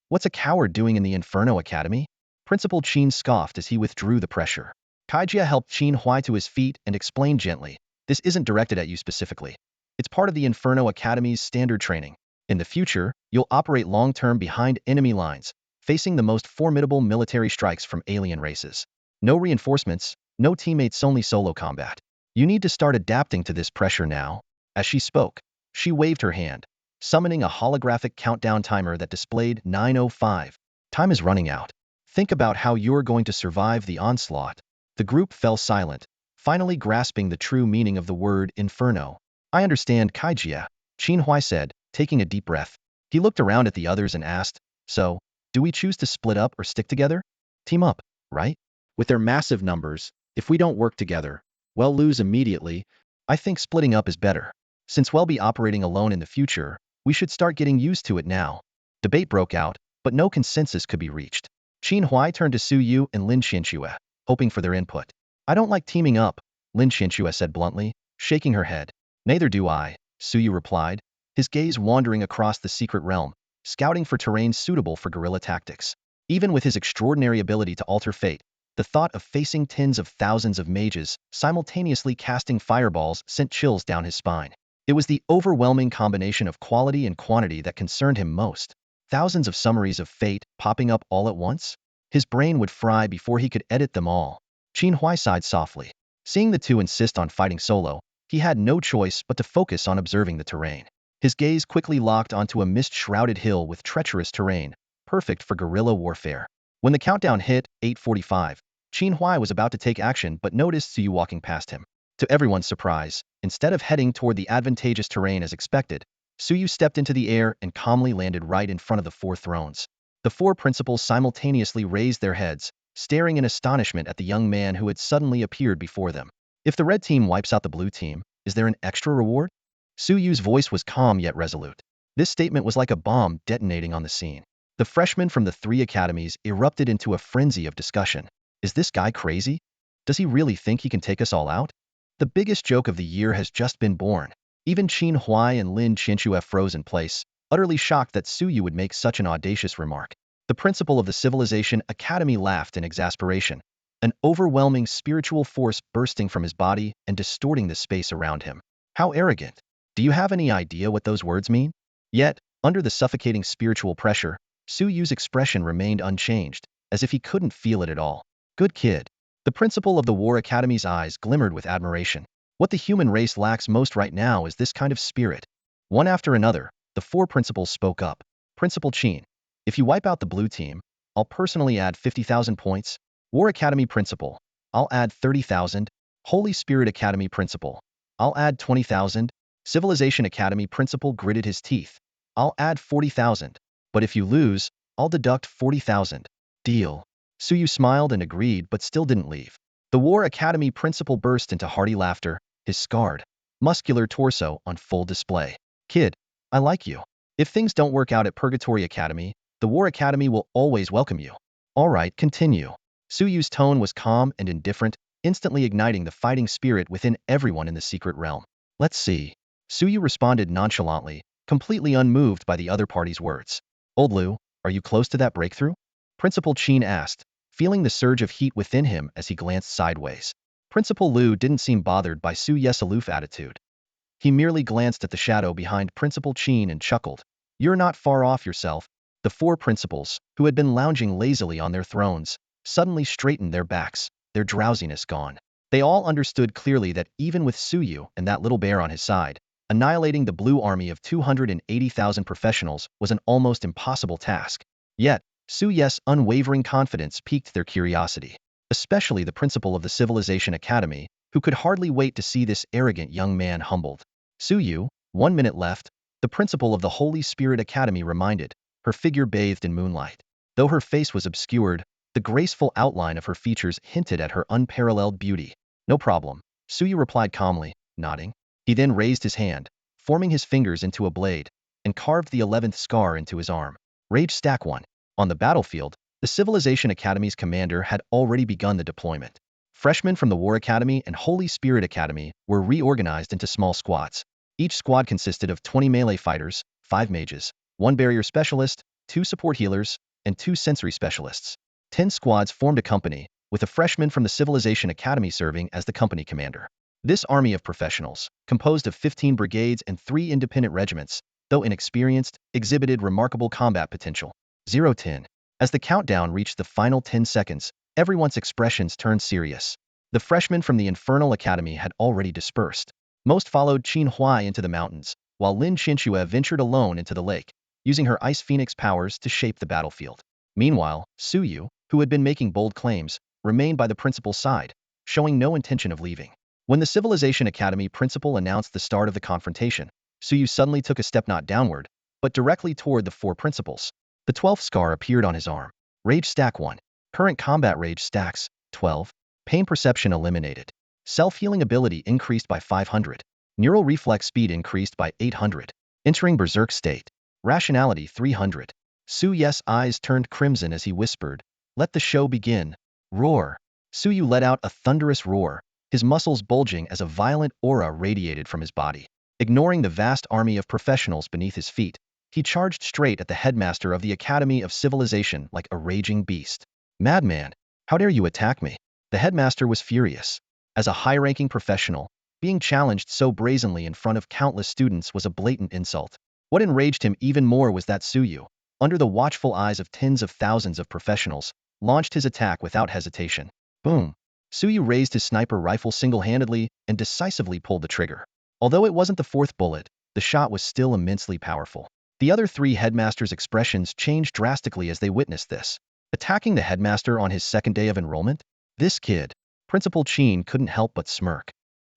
What's a coward doing in the Inferno Academy? Principal Qin scoffed as he withdrew the pressure. Kaijia helped Qin Huai to his feet and explained gently, this isn't directed at you specifically. It's part of the Inferno Academy's standard training. In the future, you'll operate long-term behind enemy lines, facing the most formidable military strikes from alien races. No reinforcements, no teammates, only solo combat. You need to start adapting to this pressure now. As she spoke, she waved her hand, summoning a holographic countdown timer that displayed 9:05. Time is running out. Think about how you're going to survive the onslaught. The group fell silent, finally grasping the true meaning of the word inferno. I understand, Kaijia, Qin Huai said, taking a deep breath. He looked around at the others and asked, so, do we choose to split up or stick together? Team up, right? With their massive numbers, if we don't work together, we'll lose immediately. I think splitting up is better. Since we'll be operating alone in the future, we should start getting used to it now. Debate broke out, but no consensus could be reached. Qin Huai turned to Su Yu and Lin Xianxue, hoping for their input. I don't like teaming up, Lin Xianxue said bluntly, shaking her head. Neither do I, Su Yu replied, his gaze wandering across the secret realm, scouting for terrain suitable for guerrilla tactics. Even with his extraordinary ability to alter fate, the thought of facing tens of thousands of mages simultaneously casting fireballs sent chills down his spine. It was the overwhelming combination of quality and quantity that concerned him most. Thousands of summaries of fate popping up all at once? His brain would fry before he could edit them all. Qin Huai sighed softly. Seeing the two insist on fighting solo, he had no choice but to focus on observing the terrain. His gaze quickly locked onto a mist-shrouded hill with treacherous terrain, perfect for guerrilla warfare. When the countdown hit 8:45, Qin Huai was about to take action but noticed Su Yu walking past him. To everyone's surprise, instead of heading toward the advantageous terrain as expected, Suyu stepped into the air and calmly landed right in front of the four thrones. The four principals simultaneously raised their heads, staring in astonishment at the young man who had suddenly appeared before them. If the red team wipes out the blue team, is there an extra reward? Suyu's voice was calm yet resolute. This statement was like a bomb detonating on the scene. The freshmen from the three academies erupted into a frenzy of discussion. Is this guy crazy? Does he really think he can take us all out? The biggest joke of the year has just been born. Even Qin Huai and Lin Qianxue froze in place, utterly shocked that Suyu would make such an audacious remark. The principal of the Civilization Academy laughed in exasperation, an overwhelming spiritual force bursting from his body and distorting the space around him. How arrogant! Do you have any idea what those words mean? Yet, under the suffocating spiritual pressure, Suyu's expression remained unchanged, as if he couldn't feel it at all. Good kid. The principal of the War Academy's eyes glimmered with admiration. What the human race lacks most right now is this kind of spirit. One after another, the four principals spoke up. Principal Qin, if you wipe out the blue team, I'll personally add 50,000 points. War Academy Principal, I'll add 30,000. Holy Spirit Academy Principal, I'll add 20,000. Civilization Academy Principal gritted his teeth. I'll add 40,000. But if you lose, I'll deduct 40,000. Deal. Suyu smiled and agreed but still didn't leave. The War Academy Principal burst into hearty laughter, his scarred, muscular torso on full display. Kid, I like you. If things don't work out at Purgatory Academy, the War Academy will always welcome you. All right, continue. Suyu's tone was calm and indifferent, instantly igniting the fighting spirit within everyone in the secret realm. Let's see. Suyu responded nonchalantly, completely unmoved by the other party's words. Old Liu, are you close to that breakthrough? Principal Qin asked, feeling the surge of heat within him as he glanced sideways. Principal Liu didn't seem bothered by Suyu's aloof attitude. He merely glanced at the shadow behind Principal Qin and chuckled. You're not far off yourself. The four principals, who had been lounging lazily on their thrones, suddenly straightened their backs, their drowsiness gone. They all understood clearly that even with Suyu and that little bear on his side, annihilating the blue army of 280,000 professionals was an almost impossible task. Yet, Suyu's unwavering confidence piqued their curiosity, especially the principal of the Civilization Academy, who could hardly wait to see this arrogant young man humbled. Suyu, 1 minute left, the principal of the Holy Spirit Academy reminded, her figure bathed in moonlight. Though her face was obscured, the graceful outline of her features hinted at her unparalleled beauty. No problem, Suyu replied calmly, nodding. He then raised his hand, forming his fingers into a blade, and carved the 11th scar into his arm. Rage Stack 1. On the battlefield, the Civilization Academy's commander had already begun the deployment. Freshmen from the War Academy and Holy Spirit Academy were reorganized into small squads. Each squad consisted of 20 melee fighters, 5 mages, 1 barrier specialist, 2 support healers, and 2 sensory specialists. 10 squads formed a company, with a freshman from the Civilization Academy serving as the company commander. This army of professionals, composed of 15 brigades and 3 independent regiments, though inexperienced, exhibited remarkable combat potential. 0-10. As the countdown reached the final 10 seconds, everyone's expressions turned serious. The freshmen from the Infernal Academy had already dispersed. Most followed Qin Huai into the mountains, while Lin Qianxue ventured alone into the lake, using her Ice Phoenix powers to shape the battlefield. Meanwhile, Suyu, who had been making bold claims, remained by the principal's side, showing no intention of leaving. When the Civilization Academy principal announced the start of the confrontation, Suyu suddenly took a step not downward, but directly toward the 4 principals. The 12th scar appeared on his arm. Rage Stack 1. Current combat rage stacks, 12. Pain perception eliminated. Self-healing ability increased by 500. Neural reflex speed increased by 800. Entering berserk state. Rationality 300. Suyu's eyes turned crimson as he whispered, "Let the show begin." Roar. Suyu let out a thunderous roar, his muscles bulging as a violent aura radiated from his body. Ignoring the vast army of professionals beneath his feet, he charged straight at the headmaster of the Academy of Civilization like a raging beast. Madman, how dare you attack me? The headmaster was furious. As a high-ranking professional, being challenged so brazenly in front of countless students was a blatant insult. What enraged him even more was that Suyu, under the watchful eyes of tens of thousands of professionals, launched his attack without hesitation. Boom! Suyu raised his sniper rifle single-handedly and decisively pulled the trigger. Although it wasn't the 4th bullet, the shot was still immensely powerful. The other 3 headmasters' expressions changed drastically as they witnessed this. Attacking the headmaster on his second day of enrollment? This kid. Principal Qin couldn't help but smirk.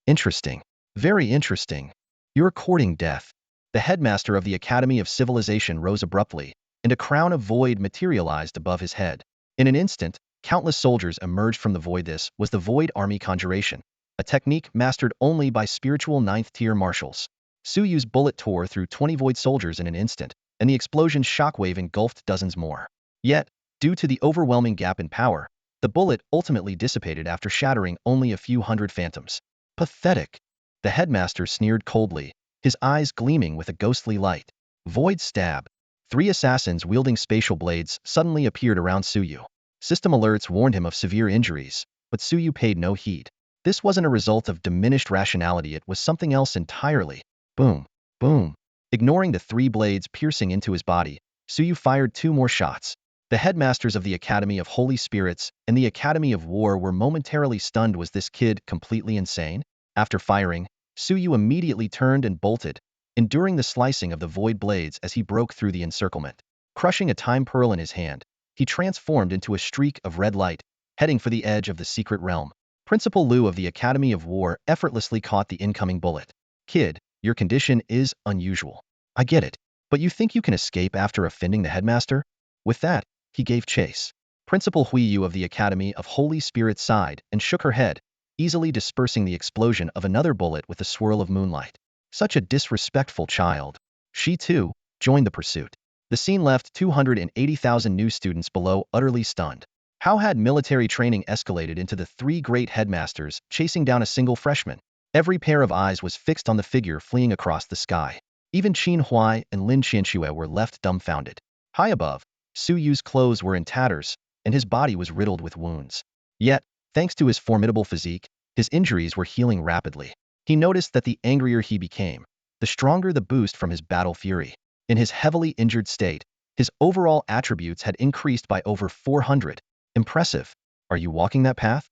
Interesting. Very interesting. You're courting death. The headmaster of the Academy of Civilization rose abruptly, and a crown of void materialized above his head. In an instant, countless soldiers emerged from the void. This was the Void Army Conjuration, a technique mastered only by spiritual ninth-tier marshals. Suyu's bullet tore through 20 void soldiers in an instant, and the explosion's shockwave engulfed dozens more. Yet, due to the overwhelming gap in power, the bullet ultimately dissipated after shattering only a few hundred phantoms. Pathetic. The headmaster sneered coldly, his eyes gleaming with a ghostly light. Void stab. 3 assassins wielding spatial blades suddenly appeared around Suyu. System alerts warned him of severe injuries, but Suyu paid no heed. This wasn't a result of diminished rationality, it was something else entirely. Boom. Boom. Ignoring the 3 blades piercing into his body, Suyu fired 2 more shots. The headmasters of the Academy of Holy Spirits and the Academy of War were momentarily stunned. Was this kid completely insane? After firing, Suyu immediately turned and bolted, enduring the slicing of the void blades as he broke through the encirclement. Crushing a time pearl in his hand, he transformed into a streak of red light, heading for the edge of the secret realm. Principal Liu of the Academy of War effortlessly caught the incoming bullet. Kid, your condition is unusual. I get it, but you think you can escape after offending the headmaster? With that, he gave chase. Principal Huiyu of the Academy of Holy Spirit sighed and shook her head, easily dispersing the explosion of another bullet with a swirl of moonlight. Such a disrespectful child. She, too, joined the pursuit. The scene left 280,000 new students below, utterly stunned. How had military training escalated into the 3 great headmasters chasing down a single freshman? Every pair of eyes was fixed on the figure fleeing across the sky. Even Qin Huai and Lin Qianxue were left dumbfounded. High above, Suyu's clothes were in tatters, and his body was riddled with wounds. Yet, thanks to his formidable physique, his injuries were healing rapidly. He noticed that the angrier he became, the stronger the boost from his battle fury. In his heavily injured state, his overall attributes had increased by over 400. Impressive. Are you walking that path?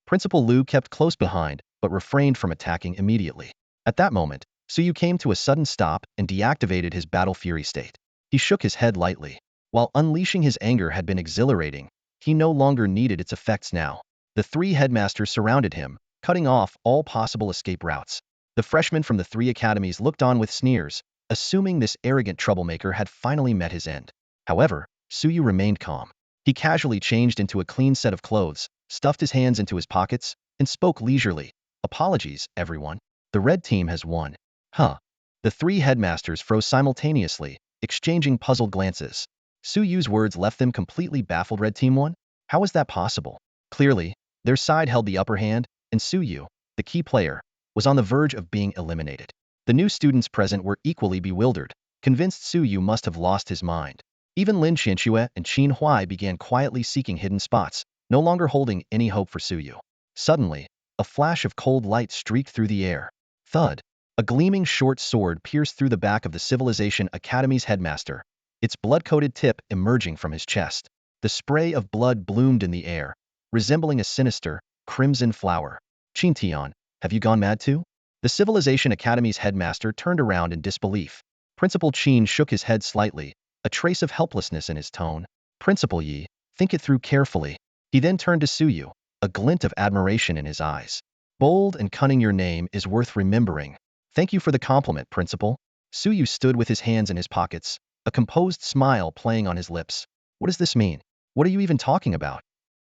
Principal Liu kept close behind, but refrained from attacking immediately. At that moment, Suyu came to a sudden stop and deactivated his battle fury state. He shook his head lightly. While unleashing his anger had been exhilarating, he no longer needed its effects now. The 3 headmasters surrounded him, cutting off all possible escape routes. The freshmen from the 3 academies looked on with sneers, assuming this arrogant troublemaker had finally met his end. However, Suyu remained calm. He casually changed into a clean set of clothes, stuffed his hands into his pockets, and spoke leisurely. Apologies, everyone. The red team has won. Huh. The 3 headmasters froze simultaneously, exchanging puzzled glances. Suyu's words left them completely baffled. Red team won? How was that possible? Clearly, their side held the upper hand, and Suyu, the key player, was on the verge of being eliminated. The new students present were equally bewildered, convinced Suyu must have lost his mind. Even Lin Qianxue and Qin Huai began quietly seeking hidden spots, no longer holding any hope for Suyu. Suddenly, a flash of cold light streaked through the air. Thud. A gleaming short sword pierced through the back of the Civilization Academy's headmaster, its blood-coated tip emerging from his chest. The spray of blood bloomed in the air, resembling a sinister, crimson flower. Qintian, have you gone mad too? The Civilization Academy's headmaster turned around in disbelief. Principal Qin shook his head slightly, a trace of helplessness in his tone. Principal Yi, think it through carefully. He then turned to Suyu, a glint of admiration in his eyes. Bold and cunning, your name is worth remembering. Thank you for the compliment, Principal. Suyu stood with his hands in his pockets, a composed smile playing on his lips. What does this mean? What are you even talking about?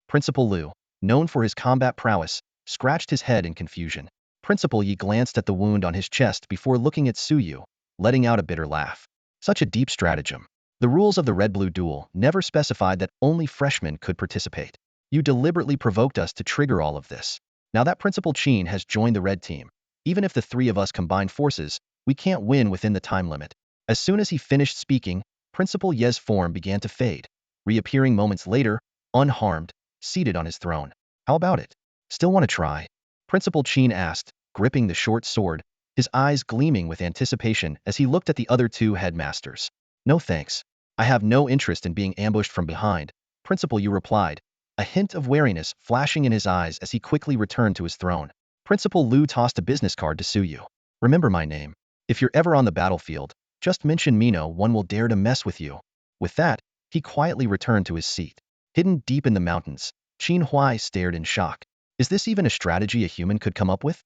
Principal Liu, known for his combat prowess, scratched his head in confusion. Principal Yi glanced at the wound on his chest before looking at Suyu, letting out a bitter laugh. Such a deep stratagem. The rules of the red-blue duel never specified that only freshmen could participate. You deliberately provoked us to trigger all of this. Now that Principal Qin has joined the red team, even if the 3 of us combine forces, we can't win within the time limit. As soon as he finished speaking, Principal Ye's form began to fade, reappearing moments later, unharmed, seated on his throne. How about it? Still want to try? Principal Qin asked, gripping the short sword, his eyes gleaming with anticipation as he looked at the other 2 headmasters. No thanks. I have no interest in being ambushed from behind, Principal Yu replied, a hint of wariness flashing in his eyes as he quickly returned to his throne. Principal Liu tossed a business card to Suyu. Remember my name. If you're ever on the battlefield, just mention me, no one will dare to mess with you. With that, he quietly returned to his seat. Hidden deep in the mountains, Qin Huai stared in shock. Is this even a strategy a human could come up with?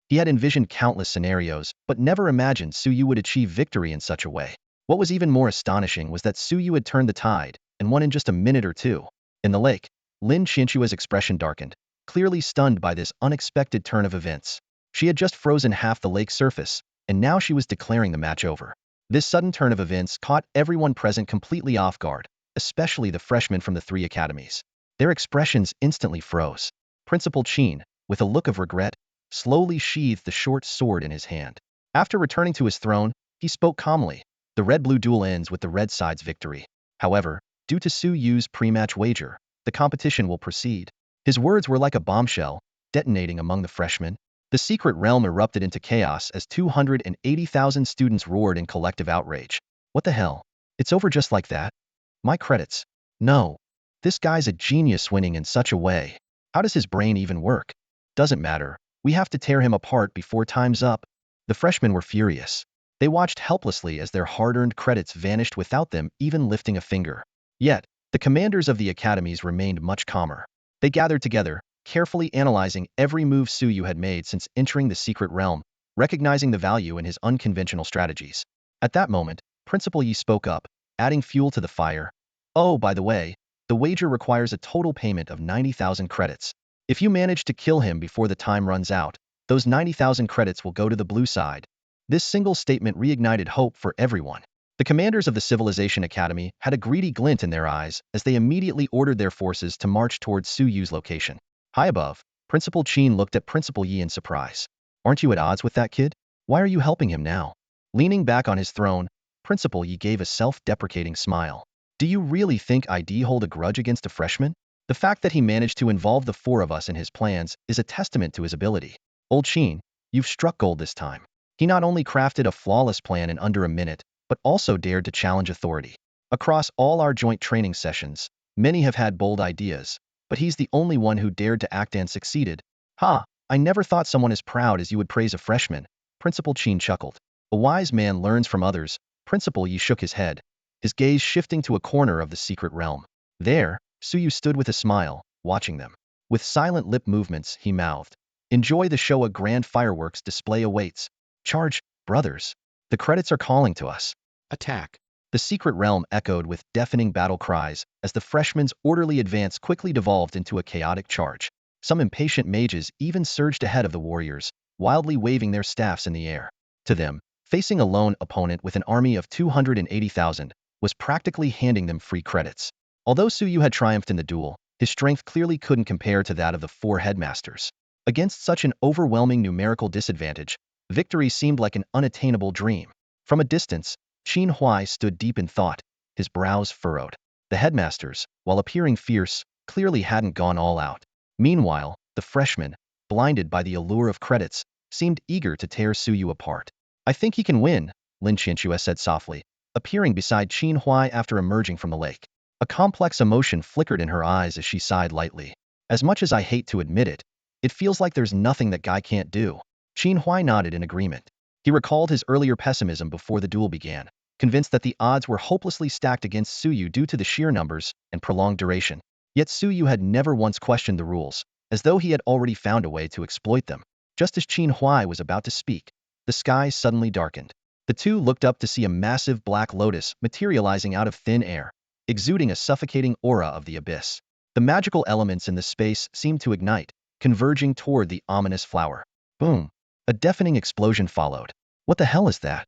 He had envisioned countless scenarios, but never imagined Suyu would achieve victory in such a way. What was even more astonishing was that Suyu had turned the tide, and won in just a minute or two. In the lake, Lin Qianchua's expression darkened, clearly stunned by this unexpected turn of events. She had just frozen half the lake's surface, and now she was declaring the match over. This sudden turn of events caught everyone present completely off guard, especially the freshmen from the three academies. Their expressions instantly froze. Principal Qin, with a look of regret, slowly sheathed the short sword in his hand. After returning to his throne, he spoke calmly. The red-blue duel ends with the red side's victory. However, due to Su Yu's pre-match wager, the competition will proceed. His words were like a bombshell, detonating among the freshmen. The secret realm erupted into chaos as 280,000 students roared in collective outrage. What the hell? It's over just like that? My credits. No. This guy's a genius winning in such a way. How does his brain even work? Doesn't matter. We have to tear him apart before time's up. The freshmen were furious. They watched helplessly as their hard-earned credits vanished without them even lifting a finger. Yet, the commanders of the academies remained much calmer. They gathered together, carefully analyzing every move Suyu had made since entering the secret realm, recognizing the value in his unconventional strategies. At that moment, Principal Yi spoke up, adding fuel to the fire. Oh, by the way, the wager requires a total payment of 90,000 credits. If you manage to kill him before the time runs out, those 90,000 credits will go to the blue side. This single statement reignited hope for everyone. The commanders of the Civilization Academy had a greedy glint in their eyes as they immediately ordered their forces to march towards Su Yu's location. High above, Principal Qin looked at Principal Yi in surprise. Aren't you at odds with that kid? Why are you helping him now? Leaning back on his throne, Principal Yi gave a self-deprecating smile. Do you really think I'd hold a grudge against a freshman? The fact that he managed to involve the four of us in his plans is a testament to his ability. Old Qin, you've struck gold this time. He not only crafted a flawless plan in under a minute, but also dared to challenge authority. Across all our joint training sessions, many have had bold ideas, but he's the only one who dared to act and succeeded. Ha, I never thought someone as proud as you would praise a freshman, Principal Qin chuckled. A wise man learns from others. Principal Yi shook his head, his gaze shifting to a corner of the secret realm. There, Suyu stood with a smile, watching them. With silent lip movements, he mouthed, "Enjoy the show, a grand fireworks display awaits. Charge, brothers. The credits are calling to us. Attack." The secret realm echoed with deafening battle cries as the freshmen's orderly advance quickly devolved into a chaotic charge. Some impatient mages even surged ahead of the warriors, wildly waving their staffs in the air. To them, facing a lone opponent with an army of 280,000 was practically handing them free credits. Although Suyu had triumphed in the duel, his strength clearly couldn't compare to that of the four headmasters. Against such an overwhelming numerical disadvantage, victory seemed like an unattainable dream. From a distance, Qin Huai stood deep in thought, his brows furrowed. The headmasters, while appearing fierce, clearly hadn't gone all out. Meanwhile, the freshmen, blinded by the allure of credits, seemed eager to tear Suyu apart. I think he can win, Lin Qianchua said softly, appearing beside Qin Huai after emerging from the lake. A complex emotion flickered in her eyes as she sighed lightly. As much as I hate to admit it, it feels like there's nothing that guy can't do. Qin Huai nodded in agreement. He recalled his earlier pessimism before the duel began, convinced that the odds were hopelessly stacked against Suyu due to the sheer numbers and prolonged duration. Yet Suyu had never once questioned the rules, as though he had already found a way to exploit them. Just as Qin Huai was about to speak, the sky suddenly darkened. The two looked up to see a massive black lotus materializing out of thin air, exuding a suffocating aura of the abyss. The magical elements in the space seemed to ignite, converging toward the ominous flower. Boom! A deafening explosion followed. What the hell is that?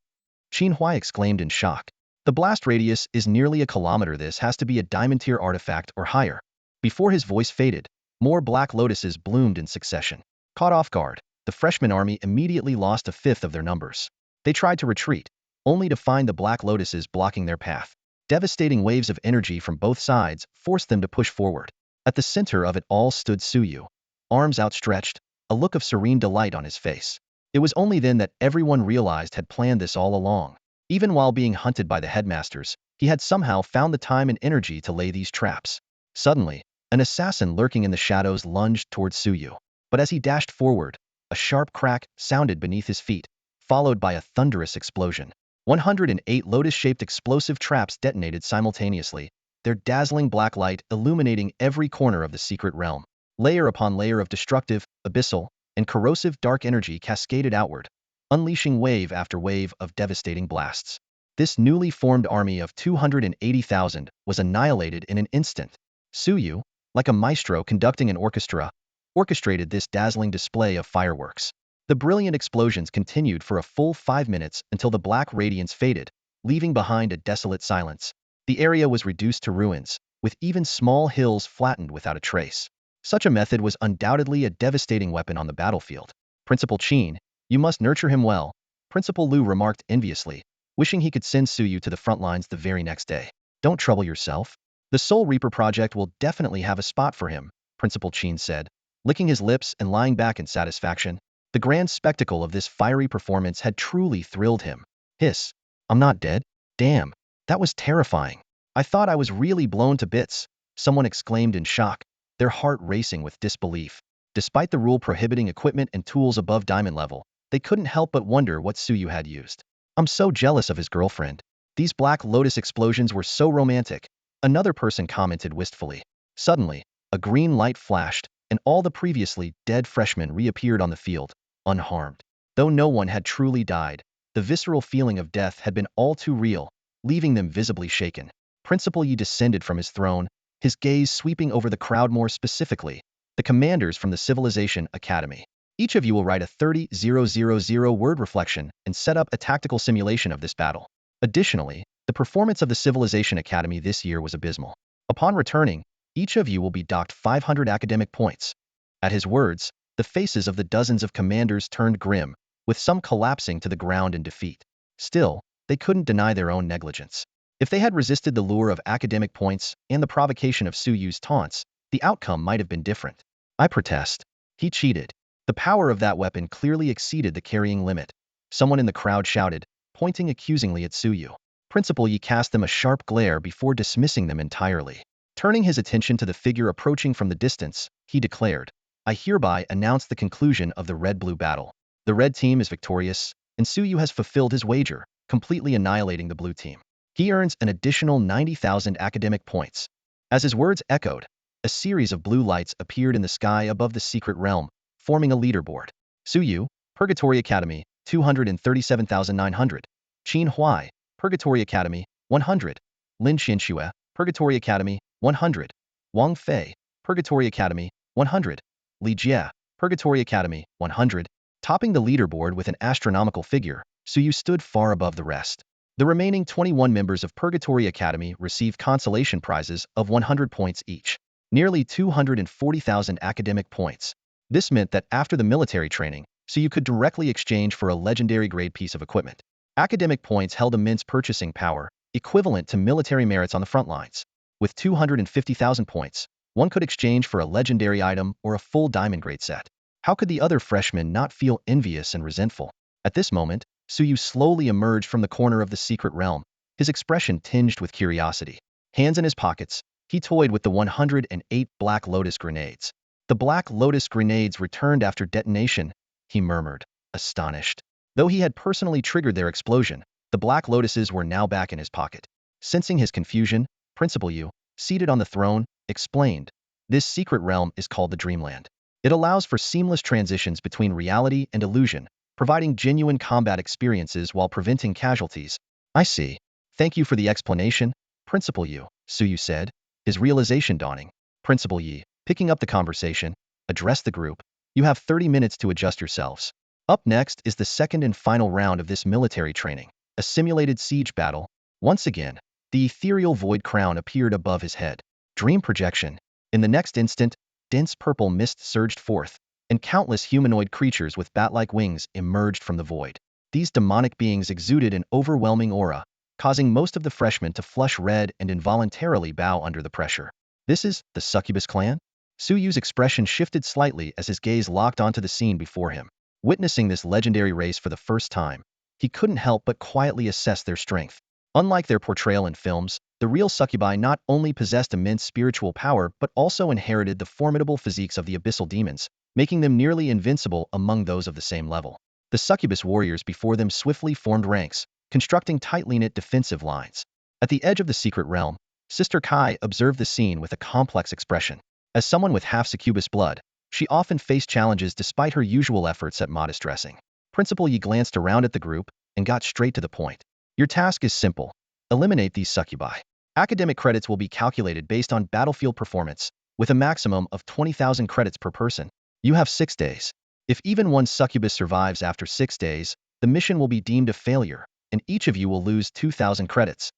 Qin Huai exclaimed in shock. The blast radius is nearly a kilometer. This has to be a diamond tier artifact or higher. Before his voice faded, more black lotuses bloomed in succession. Caught off guard, the freshman army immediately lost a fifth of their numbers. They tried to retreat, only to find the black lotuses blocking their path. Devastating waves of energy from both sides forced them to push forward. At the center of it all stood Suyu, arms outstretched, a look of serene delight on his face. It was only then that everyone realized had planned this all along. Even while being hunted by the headmasters, he had somehow found the time and energy to lay these traps. Suddenly, an assassin lurking in the shadows lunged towards Suyu. But as he dashed forward, a sharp crack sounded beneath his feet, followed by a thunderous explosion. 108 lotus-shaped explosive traps detonated simultaneously, their dazzling black light illuminating every corner of the secret realm. Layer upon layer of destructive, abyssal, and corrosive dark energy cascaded outward, unleashing wave after wave of devastating blasts. This newly formed army of 280,000 was annihilated in an instant. Suyu, like a maestro conducting an orchestra, orchestrated this dazzling display of fireworks. The brilliant explosions continued for a full 5 minutes until the black radiance faded, leaving behind a desolate silence. The area was reduced to ruins, with even small hills flattened without a trace. Such a method was undoubtedly a devastating weapon on the battlefield. Principal Qin, you must nurture him well, Principal Lu remarked enviously, wishing he could send Suyu to the front lines the very next day. Don't trouble yourself. The Soul Reaper project will definitely have a spot for him, Principal Qin said, licking his lips and lying back in satisfaction. The grand spectacle of this fiery performance had truly thrilled him. Hiss. I'm not dead? Damn, that was terrifying. I thought I was really blown to bits, someone exclaimed in shock, their heart racing with disbelief. Despite the rule prohibiting equipment and tools above diamond level, they couldn't help but wonder what Suyu had used. I'm so jealous of his girlfriend. These Black Lotus explosions were so romantic, another person commented wistfully. Suddenly, a green light flashed, and all the previously dead freshmen reappeared on the field, unharmed. Though no one had truly died, the visceral feeling of death had been all too real, leaving them visibly shaken. Principal Yi descended from his throne, his gaze sweeping over the crowd, more specifically, the commanders from the Civilization Academy. Each of you will write a 30,000-word reflection and set up a tactical simulation of this battle. Additionally, the performance of the Civilization Academy this year was abysmal. Upon returning, each of you will be docked 500 academic points. At his words, the faces of the dozens of commanders turned grim, with some collapsing to the ground in defeat. Still, they couldn't deny their own negligence. If they had resisted the lure of academic points and the provocation of Suyu's taunts, the outcome might have been different. I protest. He cheated. The power of that weapon clearly exceeded the carrying limit. Someone in the crowd shouted, pointing accusingly at Suyu. Principal Yi cast them a sharp glare before dismissing them entirely. Turning his attention to the figure approaching from the distance, he declared, I hereby announce the conclusion of the red-blue battle. The red team is victorious, and Suyu has fulfilled his wager, completely annihilating the blue team. He earns an additional 90,000 academic points. As his words echoed, a series of blue lights appeared in the sky above the secret realm, forming a leaderboard. Suyu, Purgatory Academy, 237,900. Qin Huai, Purgatory Academy, 100. Lin Xianxue, Purgatory Academy, 100. Wang Fei, Purgatory Academy, 100. Li Jie, Purgatory Academy, 100. Topping the leaderboard with an astronomical figure, Suyu stood far above the rest. The remaining 21 members of Purgatory Academy received consolation prizes of 100 points each, nearly 240,000 academic points. This meant that after the military training, Suyu could directly exchange for a legendary grade piece of equipment. Academic points held immense purchasing power, equivalent to military merits on the front lines. With 250,000 points, one could exchange for a legendary item or a full diamond grade set. How could the other freshmen not feel envious and resentful? At this moment, Suyu slowly emerged from the corner of the secret realm, his expression tinged with curiosity. Hands in his pockets, he toyed with the 108 Black Lotus grenades. The Black Lotus grenades returned after detonation, he murmured, astonished. Though he had personally triggered their explosion, the Black Lotuses were now back in his pocket. Sensing his confusion, Principal Yu, seated on the throne, explained, this secret realm is called the Dreamland. It allows for seamless transitions between reality and illusion, providing genuine combat experiences while preventing casualties. I see. Thank you for the explanation, Principal Yu, Suyu said, his realization dawning. Principal Yi, picking up the conversation, addressed the group. You have 30 minutes to adjust yourselves. Up next is the second and final round of this military training, a simulated siege battle. Once again, the ethereal void crown appeared above his head. Dream projection. In the next instant, dense purple mist surged forth, and countless humanoid creatures with bat-like wings emerged from the void. These demonic beings exuded an overwhelming aura, causing most of the freshmen to flush red and involuntarily bow under the pressure. This is the Succubus clan? Suyu's expression shifted slightly as his gaze locked onto the scene before him. Witnessing this legendary race for the first time, he couldn't help but quietly assess their strength. Unlike their portrayal in films, the real succubi not only possessed immense spiritual power but also inherited the formidable physiques of the abyssal demons, making them nearly invincible among those of the same level. The succubus warriors before them swiftly formed ranks, constructing tightly knit defensive lines. At the edge of the secret realm, Sister Kai observed the scene with a complex expression. As someone with half succubus blood, She often faced challenges despite her usual efforts at modest dressing. Principal Yi glanced around at the group and got straight to the point. Your task is simple. Eliminate these succubi. Academic credits will be calculated based on battlefield performance, with a maximum of 20,000 credits per person. You have 6 days. If even one succubus survives after 6 days, the mission will be deemed a failure, and each of you will lose 2,000 credits.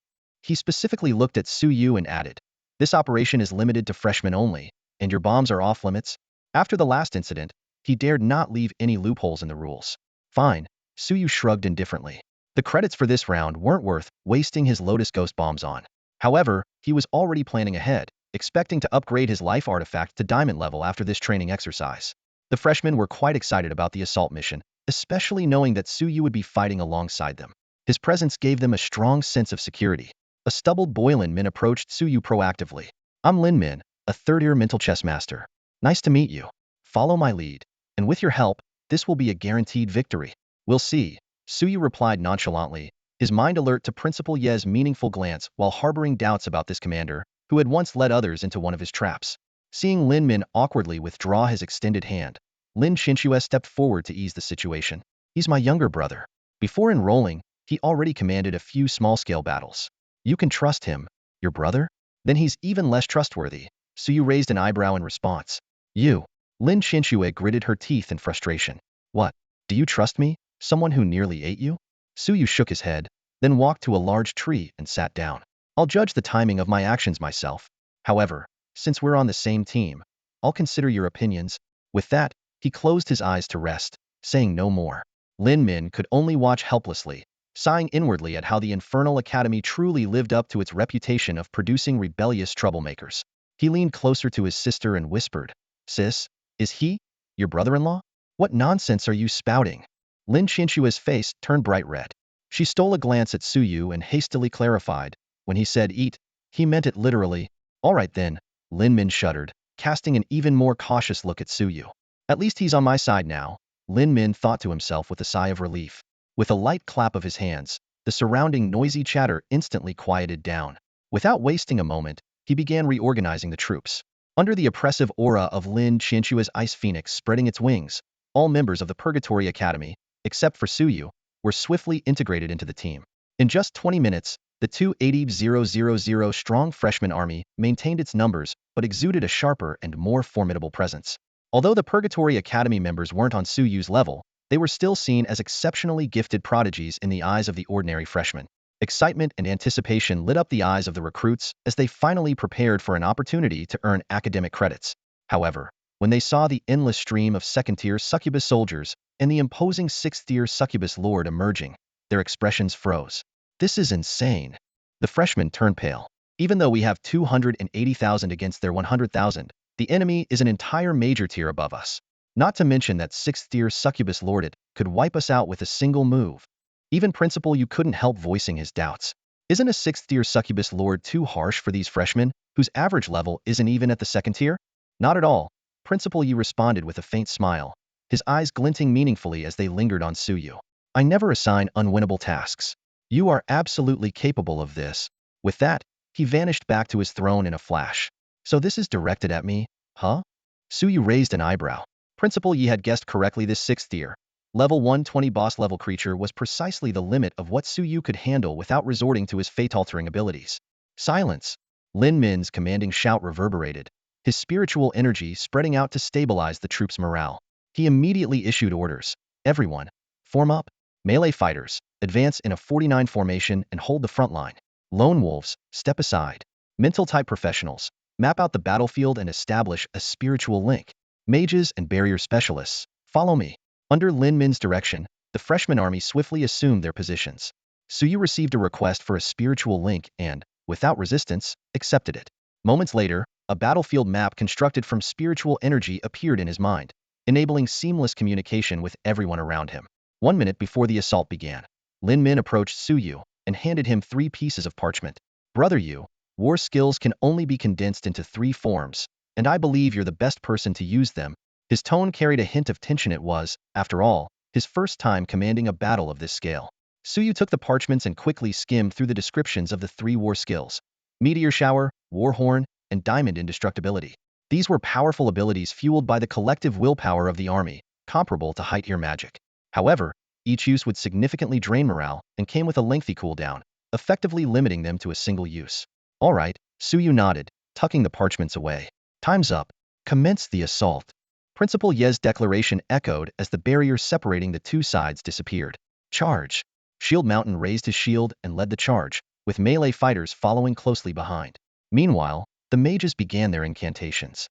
He specifically looked at Su Yu and added, this operation is limited to freshmen only, and your bombs are off limits. After the last incident, he dared not leave any loopholes in the rules. Fine, Su Yu shrugged indifferently. The credits for this round weren't worth wasting his Lotus Ghost bombs on. However, he was already planning ahead, expecting to upgrade his life artifact to diamond level after this training exercise. The freshmen were quite excited about the assault mission, especially knowing that Su Yu would be fighting alongside them. His presence gave them a strong sense of security. A stubbled boy Lin Min approached Su Yu proactively. I'm Lin Min, a third-year mental chess master. Nice to meet you. Follow my lead, and with your help, this will be a guaranteed victory. We'll see, Su Yu replied nonchalantly, his mind alert to Principal Ye's meaningful glance while harboring doubts about this commander, who had once led others into one of his traps. Seeing Lin Min awkwardly withdraw his extended hand, Lin Xinxue stepped forward to ease the situation. He's my younger brother. Before enrolling, he already commanded a few small-scale battles. You can trust him, your brother? Then he's even less trustworthy. Su Yu raised an eyebrow in response. You. Lin Xinxue gritted her teeth in frustration. What? Do you trust me, someone who nearly ate you? Su Yu shook his head, then walked to a large tree and sat down. I'll judge the timing of my actions myself. However, since we're on the same team, I'll consider your opinions. With that, he closed his eyes to rest, saying no more. Lin Min could only watch helplessly, sighing inwardly at how the Infernal Academy truly lived up to its reputation of producing rebellious troublemakers. He leaned closer to his sister and whispered, Sis, is he your brother-in-law? What nonsense are you spouting? Lin Xinshua's face turned bright red. She stole a glance at Su Yu and hastily clarified, when he said eat, he meant it literally. All right then, Lin Min shuddered, casting an even more cautious look at Su Yu. At least he's on my side now, Lin Min thought to himself with a sigh of relief. With a light clap of his hands, the surrounding noisy chatter instantly quieted down. Without wasting a moment, he began reorganizing the troops. Under the oppressive aura of Lin Qinshua's Ice Phoenix spreading its wings, all members of the Purgatory Academy, except for Su Yu, were swiftly integrated into the team. In just 20 minutes, the 280,000 strong freshman army maintained its numbers but exuded a sharper and more formidable presence. Although the Purgatory Academy members weren't on Su Yu's level, they were still seen as exceptionally gifted prodigies in the eyes of the ordinary freshmen. Excitement and anticipation lit up the eyes of the recruits as they finally prepared for an opportunity to earn academic credits. However, when they saw the endless stream of second-tier succubus soldiers and the imposing sixth-tier succubus lord emerging, their expressions froze. This is insane. The freshmen turned pale. Even though we have 280,000 against their 100,000, the enemy is an entire major tier above us. Not to mention that sixth-tier succubus lorded could wipe us out with a single move. Even Principal Yu couldn't help voicing his doubts. Isn't a sixth-tier succubus lord too harsh for these freshmen, whose average level isn't even at the second tier? Not at all, Principal Yu responded with a faint smile, his eyes glinting meaningfully as they lingered on Su Yu. I never assign unwinnable tasks. You are absolutely capable of this. With that, he vanished back to his throne in a flash. So this is directed at me, huh? Su Yu raised an eyebrow. Principal Yi had guessed correctly. This sixth-tier, level 120 boss-level creature was precisely the limit of what Su Yu could handle without resorting to his fate-altering abilities. Silence! Lin Min's commanding shout reverberated, his spiritual energy spreading out to stabilize the troops' morale. He immediately issued orders. Everyone, form up. Melee fighters, advance in a 49 formation and hold the front line. Lone wolves, step aside. Mental-type professionals, map out the battlefield and establish a spiritual link. Mages and barrier specialists, follow me. Under Lin Min's direction, the freshman army swiftly assumed their positions. Su Yu received a request for a spiritual link and, without resistance, accepted it. Moments later, a battlefield map constructed from spiritual energy appeared in his mind, enabling seamless communication with everyone around him. 1 minute before the assault began, Lin Min approached Su Yu and handed him 3 pieces of parchment. Brother Yu, war skills can only be condensed into 3 forms, and I believe you're the best person to use them. His tone carried a hint of tension. It was, after all, his first time commanding a battle of this scale. Su Yu took the parchments and quickly skimmed through the descriptions of the 3 war skills: Meteor Shower, War Horn, and Diamond Indestructibility. These were powerful abilities fueled by the collective willpower of the army, comparable to height-tier magic. However, each use would significantly drain morale and came with a lengthy cooldown, effectively limiting them to a single use. All right, Suyu nodded, tucking the parchments away. Time's up. Commence the assault. Principal Ye's declaration echoed as the barrier separating the two sides disappeared. Charge. Shield Mountain raised his shield and led the charge, with melee fighters following closely behind. Meanwhile, the mages began their incantations.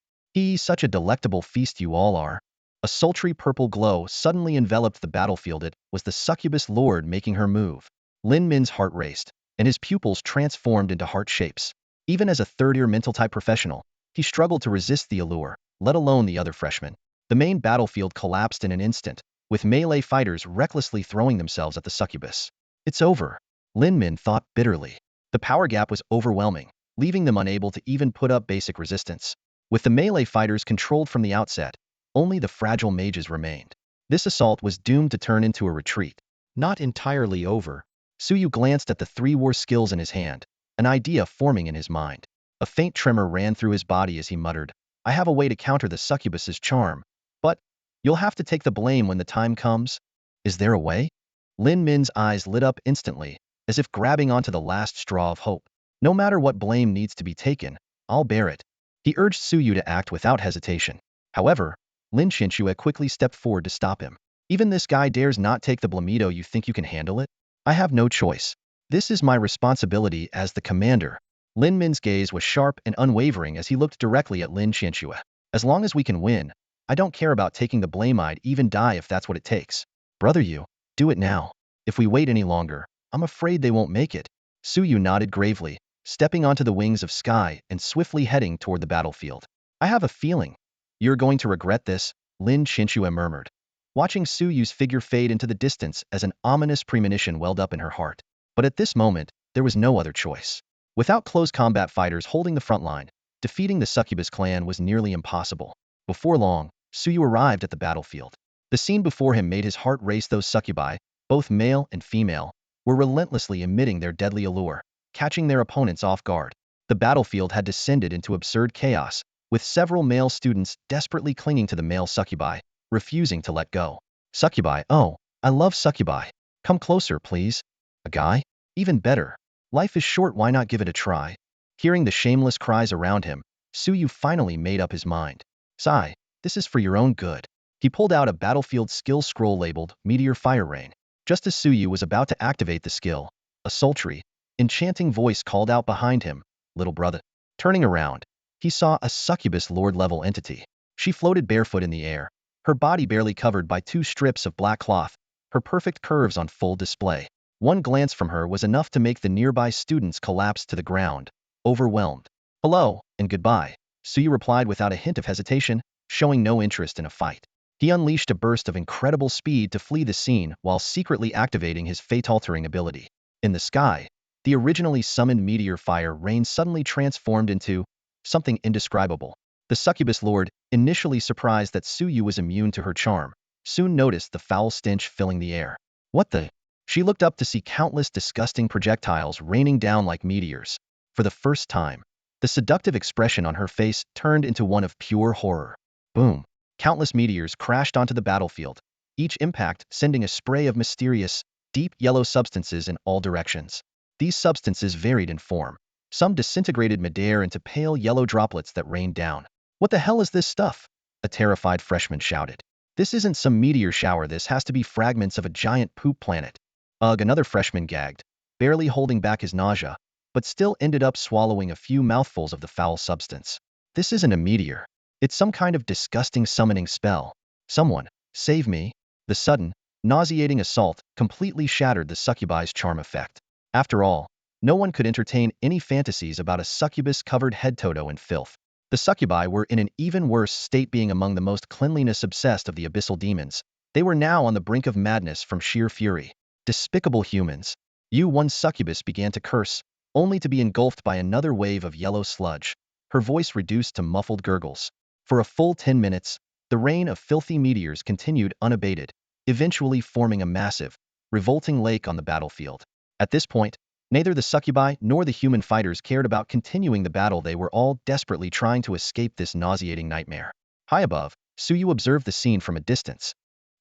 Such a delectable feast you all are. A sultry purple glow suddenly enveloped the battlefield. It was the succubus lord making her move. Lin Min's heart raced, and his pupils transformed into heart shapes. Even as a third-year mental-type professional, he struggled to resist the allure, let alone the other freshmen. The main battlefield collapsed in an instant, with melee fighters recklessly throwing themselves at the succubus. It's over, Lin Min thought bitterly. The power gap was overwhelming, leaving them unable to even put up basic resistance. With the melee fighters controlled from the outset, only the fragile mages remained. This assault was doomed to turn into a retreat. Not entirely over. Suyu glanced at the 3 war skills in his hand, an idea forming in his mind. A faint tremor ran through his body as he muttered, I have a way to counter the succubus's charm, but you'll have to take the blame when the time comes. Is there a way? Lin Min's eyes lit up instantly, as if grabbing onto the last straw of hope. No matter what blame needs to be taken, I'll bear it. He urged Suyu to act without hesitation. However, Lin Xinxue quickly stepped forward to stop him. Even this guy dares not take the blamido. You think you can handle it? I have no choice. This is my responsibility as the commander. Lin Min's gaze was sharp and unwavering as he looked directly at Lin Xinxue. As long as we can win, I don't care about taking the blame. I'd even die if that's what it takes. Brother, you, do it now. If we wait any longer, I'm afraid they won't make it. Suyu nodded gravely, stepping onto the wings of sky and swiftly heading toward the battlefield. I have a feeling you're going to regret this, Lin Xinxue murmured, watching Suyu's figure fade into the distance as an ominous premonition welled up in her heart. But at this moment, there was no other choice. Without close combat fighters holding the front line, defeating the succubus clan was nearly impossible. Before long, Suyu arrived at the battlefield. The scene before him made his heart race. Those succubi, both male and female, were relentlessly emitting their deadly allure, catching their opponents off guard. The battlefield had descended into absurd chaos, with several male students desperately clinging to the male succubi, refusing to let go. Succubi, oh, I love succubi. Come closer, please. A guy? Even better. Life is short, why not give it a try? Hearing the shameless cries around him, Suyu finally made up his mind. Sigh, this is for your own good. He pulled out a battlefield skill scroll labeled Meteor Fire Rain. Just as Suyu was about to activate the skill, a sultry, enchanting voice called out behind him, little brother. Turning around, he saw a succubus lord-level entity. She floated barefoot in the air, her body barely covered by 2 strips of black cloth, her perfect curves on full display. One glance from her was enough to make the nearby students collapse to the ground, overwhelmed. Hello, and goodbye, Suyu replied without a hint of hesitation, showing no interest in a fight. He unleashed a burst of incredible speed to flee the scene while secretly activating his fate-altering ability. In the sky, the originally summoned meteor fire rain suddenly transformed into something indescribable. The succubus lord, initially surprised that Suyu was immune to her charm, soon noticed the foul stench filling the air. What the? She looked up to see countless disgusting projectiles raining down like meteors. For the first time, the seductive expression on her face turned into one of pure horror. Boom! Countless meteors crashed onto the battlefield, each impact sending a spray of mysterious, deep yellow substances in all directions. These substances varied in form. Some disintegrated midair into pale yellow droplets that rained down. What the hell is this stuff? A terrified freshman shouted. This isn't some meteor shower, this has to be fragments of a giant poop planet. Ugh, another freshman gagged, barely holding back his nausea, but still ended up swallowing a few mouthfuls of the foul substance. This isn't a meteor. It's some kind of disgusting summoning spell. Someone, save me. The sudden, nauseating assault completely shattered the succubi's charm effect. After all, no one could entertain any fantasies about a succubus covered head-to-toe in filth. The succubi were in an even worse state, being among the most cleanliness-obsessed of the abyssal demons. They were now on the brink of madness from sheer fury. Despicable humans. One succubus began to curse, only to be engulfed by another wave of yellow sludge, her voice reduced to muffled gurgles. For a full 10 minutes, the rain of filthy meteors continued unabated, eventually forming a massive, revolting lake on the battlefield. At this point, Neither the succubi nor the human fighters cared about continuing the battle. They were all desperately trying to escape this nauseating nightmare. High above, Suyu observed the scene from a distance.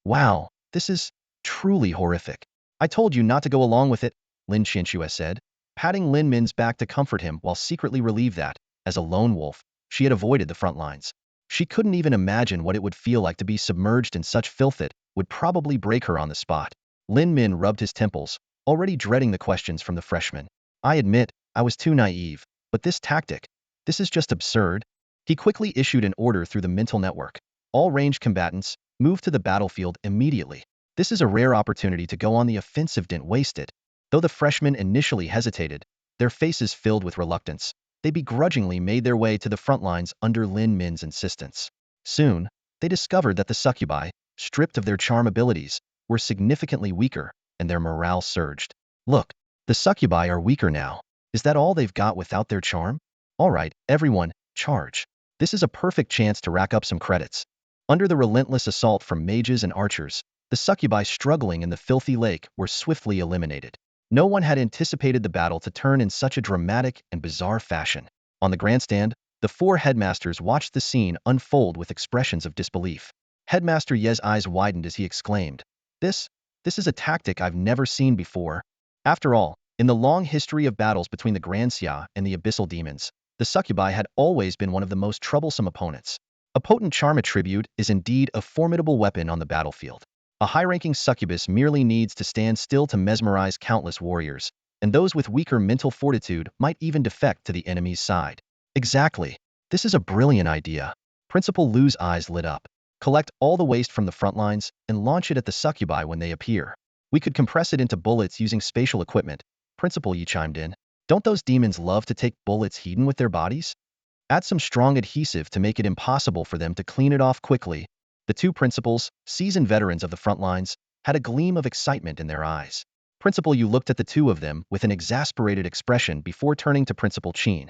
Wow, this is truly horrific. I told you not to go along with it, Lin Qianxue said, patting Lin Min's back to comfort him while secretly relieved that, as a lone wolf, she had avoided the front lines. She couldn't even imagine what it would feel like to be submerged in such filth. It would probably break her on the spot. Lin Min rubbed his temples, already dreading the questions from the freshman. I admit, I was too naive, but this tactic, this is just absurd. He quickly issued an order through the mental network. All ranged combatants, move to the battlefield immediately. This is a rare opportunity to go on the offensive. Didn't waste it. Though the freshmen initially hesitated, their faces filled with reluctance, they begrudgingly made their way to the front lines under Lin Min's insistence. Soon, they discovered that the succubi, stripped of their charm abilities, were significantly weaker, and their morale surged. Look, the succubi are weaker now. Is that all they've got without their charm? All right, everyone, charge. This is a perfect chance to rack up some credits. Under the relentless assault from mages and archers, the succubi struggling in the filthy lake were swiftly eliminated. No one had anticipated the battle to turn in such a dramatic and bizarre fashion. On the grandstand, the four headmasters watched the scene unfold with expressions of disbelief. Headmaster Ye's eyes widened as he exclaimed, This is a tactic I've never seen before. After all, in the long history of battles between the Grand Xia and the Abyssal Demons, the succubi had always been one of the most troublesome opponents. A potent charm attribute is indeed a formidable weapon on the battlefield. A high-ranking succubus merely needs to stand still to mesmerize countless warriors, and those with weaker mental fortitude might even defect to the enemy's side. Exactly. This is a brilliant idea. Principal Lu's eyes lit up. Collect all the waste from the front lines and launch it at the succubi when they appear. We could compress it into bullets using spatial equipment, Principal Yi chimed in. Don't those demons love to take bullets hidden with their bodies? Add some strong adhesive to make it impossible for them to clean it off quickly. The two principals, seasoned veterans of the front lines, had a gleam of excitement in their eyes. Principal Yu looked at the two of them with an exasperated expression before turning to Principal Qin.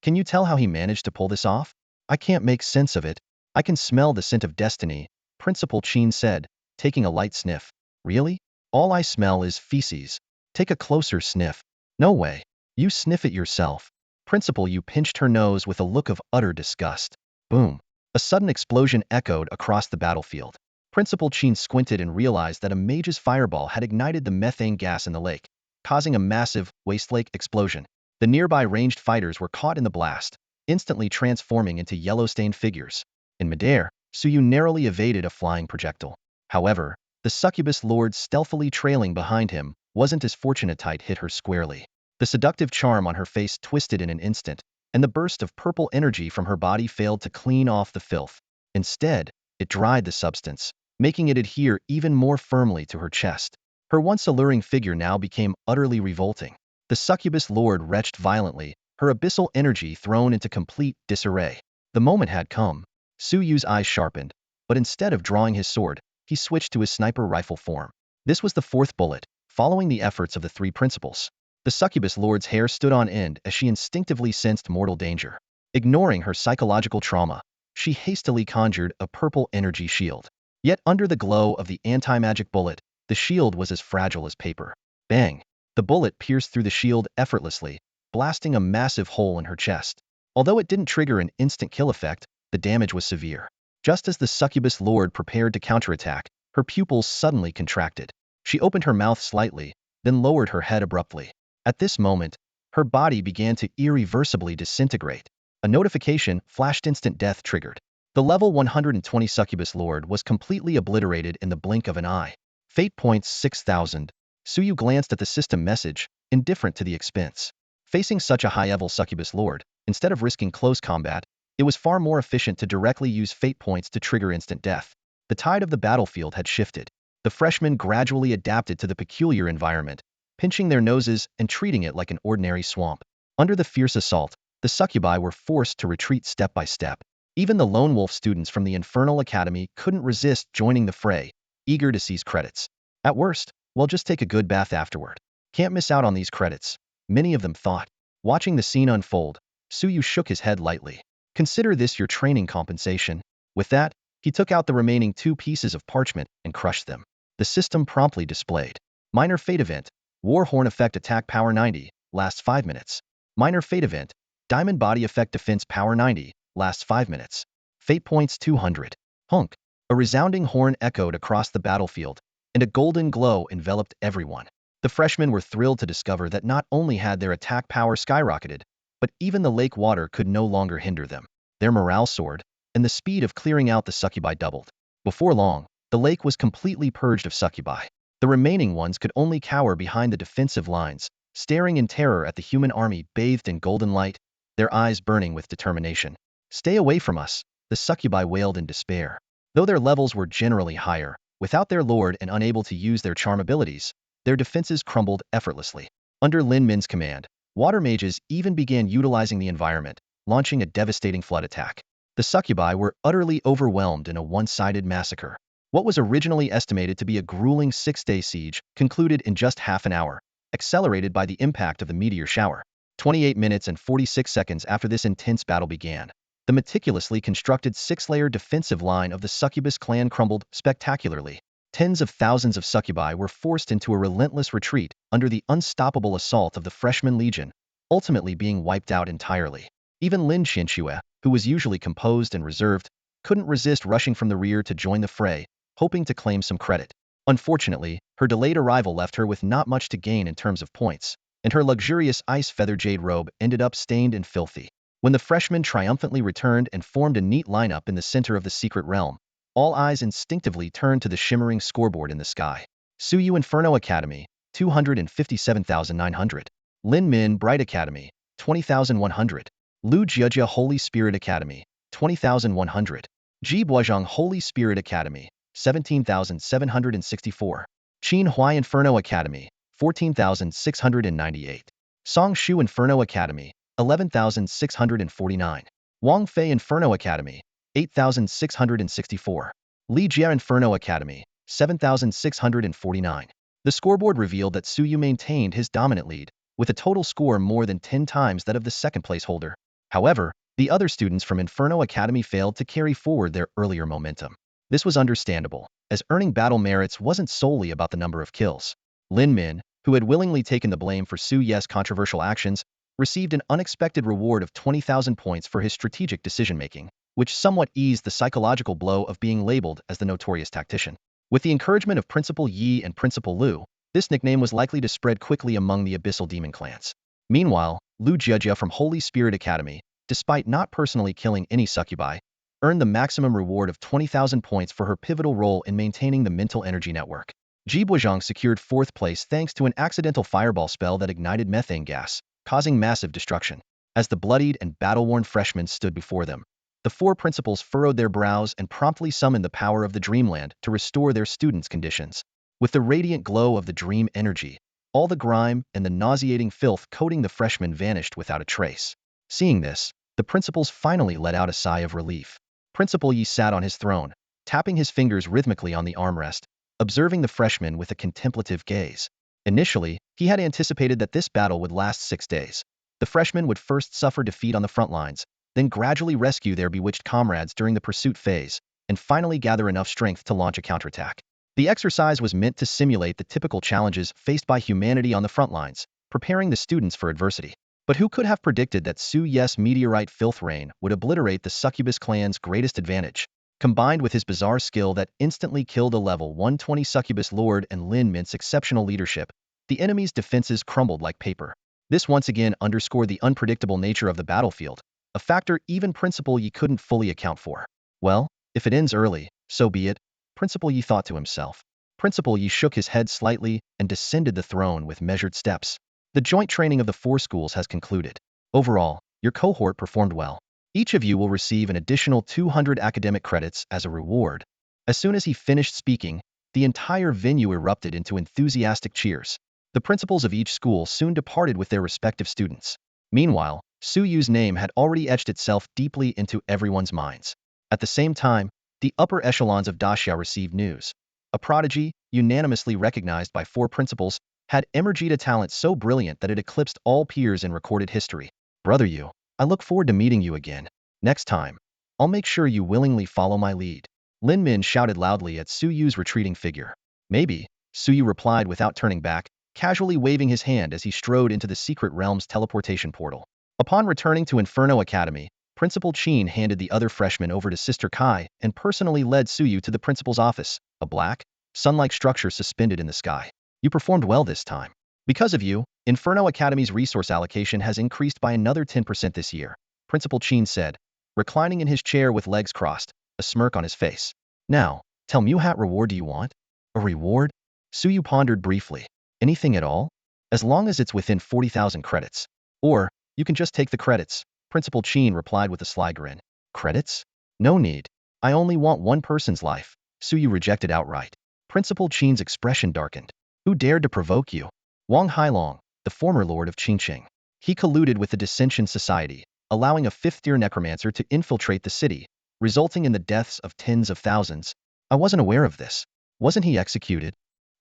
Can you tell how he managed to pull this off? I can't make sense of it. I can smell the scent of destiny, Principal Qin said, taking a light sniff. Really? All I smell is feces. Take a closer sniff. No way. You sniff it yourself. Principal Yu pinched her nose with a look of utter disgust. Boom. A sudden explosion echoed across the battlefield. Principal Qin squinted and realized that a mage's fireball had ignited the methane gas in the lake, causing a massive, waste-lake explosion. The nearby ranged fighters were caught in the blast, instantly transforming into yellow-stained figures. In midair, Suyu narrowly evaded a flying projectile. However, the succubus lord stealthily trailing behind him wasn't as fortunate. Tight hit her squarely. The seductive charm on her face twisted in an instant, and the burst of purple energy from her body failed to clean off the filth. Instead, it dried the substance, making it adhere even more firmly to her chest. Her once alluring figure now became utterly revolting. The succubus lord retched violently, her abyssal energy thrown into complete disarray. The moment had come. Suyu's eyes sharpened, but instead of drawing his sword, he switched to his sniper rifle form. This was the fourth bullet, following the efforts of the three principals. The succubus lord's hair stood on end as she instinctively sensed mortal danger. Ignoring her psychological trauma, she hastily conjured a purple energy shield. Yet under the glow of the anti-magic bullet, the shield was as fragile as paper. Bang! The bullet pierced through the shield effortlessly, blasting a massive hole in her chest. Although it didn't trigger an instant kill effect, the damage was severe. Just as the succubus lord prepared to counterattack, her pupils suddenly contracted. She opened her mouth slightly, then lowered her head abruptly. At this moment, her body began to irreversibly disintegrate. A notification flashed. Instant death triggered. The level 120 succubus lord was completely obliterated in the blink of an eye. Fate points 6,000. Suyu glanced at the system message, indifferent to the expense. Facing such a high-level succubus lord, instead of risking close combat, it was far more efficient to directly use fate points to trigger instant death. The tide of the battlefield had shifted. The freshmen gradually adapted to the peculiar environment, pinching their noses and treating it like an ordinary swamp. Under the fierce assault, the succubi were forced to retreat step by step. Even the lone wolf students from the Infernal Academy couldn't resist joining the fray, eager to seize credits. At worst, we'll just take a good bath afterward. Can't miss out on these credits, many of them thought. Watching the scene unfold, Suyu shook his head lightly. Consider this your training compensation. With that, he took out the remaining 2 pieces of parchment and crushed them. The system promptly displayed. Minor fate event. War Horn effect attack power 90. lasts 5 minutes. Minor Fate Event, Diamond Body Effect Defense Power 90, lasts 5 minutes. Fate Points 200. Hunk. A resounding horn echoed across the battlefield, and a golden glow enveloped everyone. The freshmen were thrilled to discover that not only had their attack power skyrocketed, but even the lake water could no longer hinder them. Their morale soared, and the speed of clearing out the succubi doubled. Before long, the lake was completely purged of succubi. The remaining ones could only cower behind the defensive lines, staring in terror at the human army bathed in golden light, their eyes burning with determination. "Stay away from us," the succubi wailed in despair. Though their levels were generally higher, without their lord and unable to use their charm abilities, their defenses crumbled effortlessly. Under Lin Min's command, water mages even began utilizing the environment, launching a devastating flood attack. The succubi were utterly overwhelmed in a one-sided massacre. What was originally estimated to be a grueling 6-day siege concluded in just half an hour, accelerated by the impact of the meteor shower. 28 minutes and 46 seconds after this intense battle began, the meticulously constructed 6-layer defensive line of the succubus clan crumbled spectacularly. Tens of thousands of succubi were forced into a relentless retreat under the unstoppable assault of the freshman legion, ultimately being wiped out entirely. Even Lin Xianxue, who was usually composed and reserved, couldn't resist rushing from the rear to join the fray, hoping to claim some credit. Unfortunately, her delayed arrival left her with not much to gain in terms of points, and her luxurious ice feather jade robe ended up stained and filthy. When the freshmen triumphantly returned and formed a neat lineup in the center of the secret realm, all eyes instinctively turned to the shimmering scoreboard in the sky. Suyu Inferno Academy, 257,900. Lin Min Bright Academy, 20,100. Lu Jiejia Holy Spirit Academy, 20,100. Ji Buozhong Holy Spirit Academy, 17,764. Qin Hui Inferno Academy, 14,698. Song Shu Inferno Academy, 11,649. Wang Fei Inferno Academy, 8,664. Li Jia Inferno Academy, 7,649. The scoreboard revealed that Suyu maintained his dominant lead, with a total score more than 10 times that of the second-place holder. However, the other students from Inferno Academy failed to carry forward their earlier momentum. This was understandable, as earning battle merits wasn't solely about the number of kills. Lin Min, who had willingly taken the blame for Su Ye's controversial actions, received an unexpected reward of 20,000 points for his strategic decision-making, which somewhat eased the psychological blow of being labeled as the notorious tactician. With the encouragement of Principal Yi and Principal Lu, this nickname was likely to spread quickly among the Abyssal Demon clans. Meanwhile, Lu Jiejia from Holy Spirit Academy, despite not personally killing any succubi, earned the maximum reward of 20,000 points for her pivotal role in maintaining the mental energy network. Ji Buozhong secured 4th place thanks to an accidental fireball spell that ignited methane gas, causing massive destruction. As the bloodied and battle-worn freshmen stood before them, the 4 principals furrowed their brows and promptly summoned the power of the Dreamland to restore their students' conditions. With the radiant glow of the dream energy, all the grime and the nauseating filth coating the freshmen vanished without a trace. Seeing this, the principals finally let out a sigh of relief. Principal Yi sat on his throne, tapping his fingers rhythmically on the armrest, observing the freshmen with a contemplative gaze. Initially, he had anticipated that this battle would last 6 days. The freshmen would first suffer defeat on the front lines, then gradually rescue their bewitched comrades during the pursuit phase, and finally gather enough strength to launch a counterattack. The exercise was meant to simulate the typical challenges faced by humanity on the front lines, preparing the students for adversity. But who could have predicted that Su Ye's meteorite filth rain would obliterate the succubus clan's greatest advantage? Combined with his bizarre skill that instantly killed a level 120 succubus lord and Lin Min's exceptional leadership, the enemy's defenses crumbled like paper. This once again underscored the unpredictable nature of the battlefield, a factor even Principal Yi couldn't fully account for. Well, if it ends early, so be it, Principal Yi thought to himself. Principal Yi shook his head slightly and descended the throne with measured steps. The joint training of the 4 schools has concluded. Overall, your cohort performed well. Each of you will receive an additional 200 academic credits as a reward. As soon as he finished speaking, the entire venue erupted into enthusiastic cheers. The principals of each school soon departed with their respective students. Meanwhile, Su Yu's name had already etched itself deeply into everyone's minds. At the same time, the upper echelons of Daxia received news. A prodigy, unanimously recognized by 4 principals, had emerged a talent so brilliant that it eclipsed all peers in recorded history. Brother Yu, I look forward to meeting you again. Next time, I'll make sure you willingly follow my lead. Lin Min shouted loudly at Su Yu's retreating figure. Maybe, Su Yu replied without turning back, casually waving his hand as he strode into the secret realm's teleportation portal. Upon returning to Inferno Academy, Principal Chin handed the other freshmen over to Sister Kai and personally led Suyu to the principal's office, a black, sun-like structure suspended in the sky. You performed well this time. Because of you, Inferno Academy's resource allocation has increased by another 10% this year, Principal Chin said, reclining in his chair with legs crossed, a smirk on his face. Now, tell me what reward do you want? A reward? Suyu pondered briefly. Anything at all? As long as it's within 40,000 credits. Or, you can just take the credits, Principal Chin replied with a sly grin. Credits? No need. I only want one person's life, Suyu rejected outright. Principal Chin's expression darkened. Who dared to provoke you? Wang Hailong, the former lord of Qingqing. He colluded with the Dissension Society, allowing a fifth-tier necromancer to infiltrate the city, resulting in the deaths of tens of thousands. I wasn't aware of this. Wasn't he executed?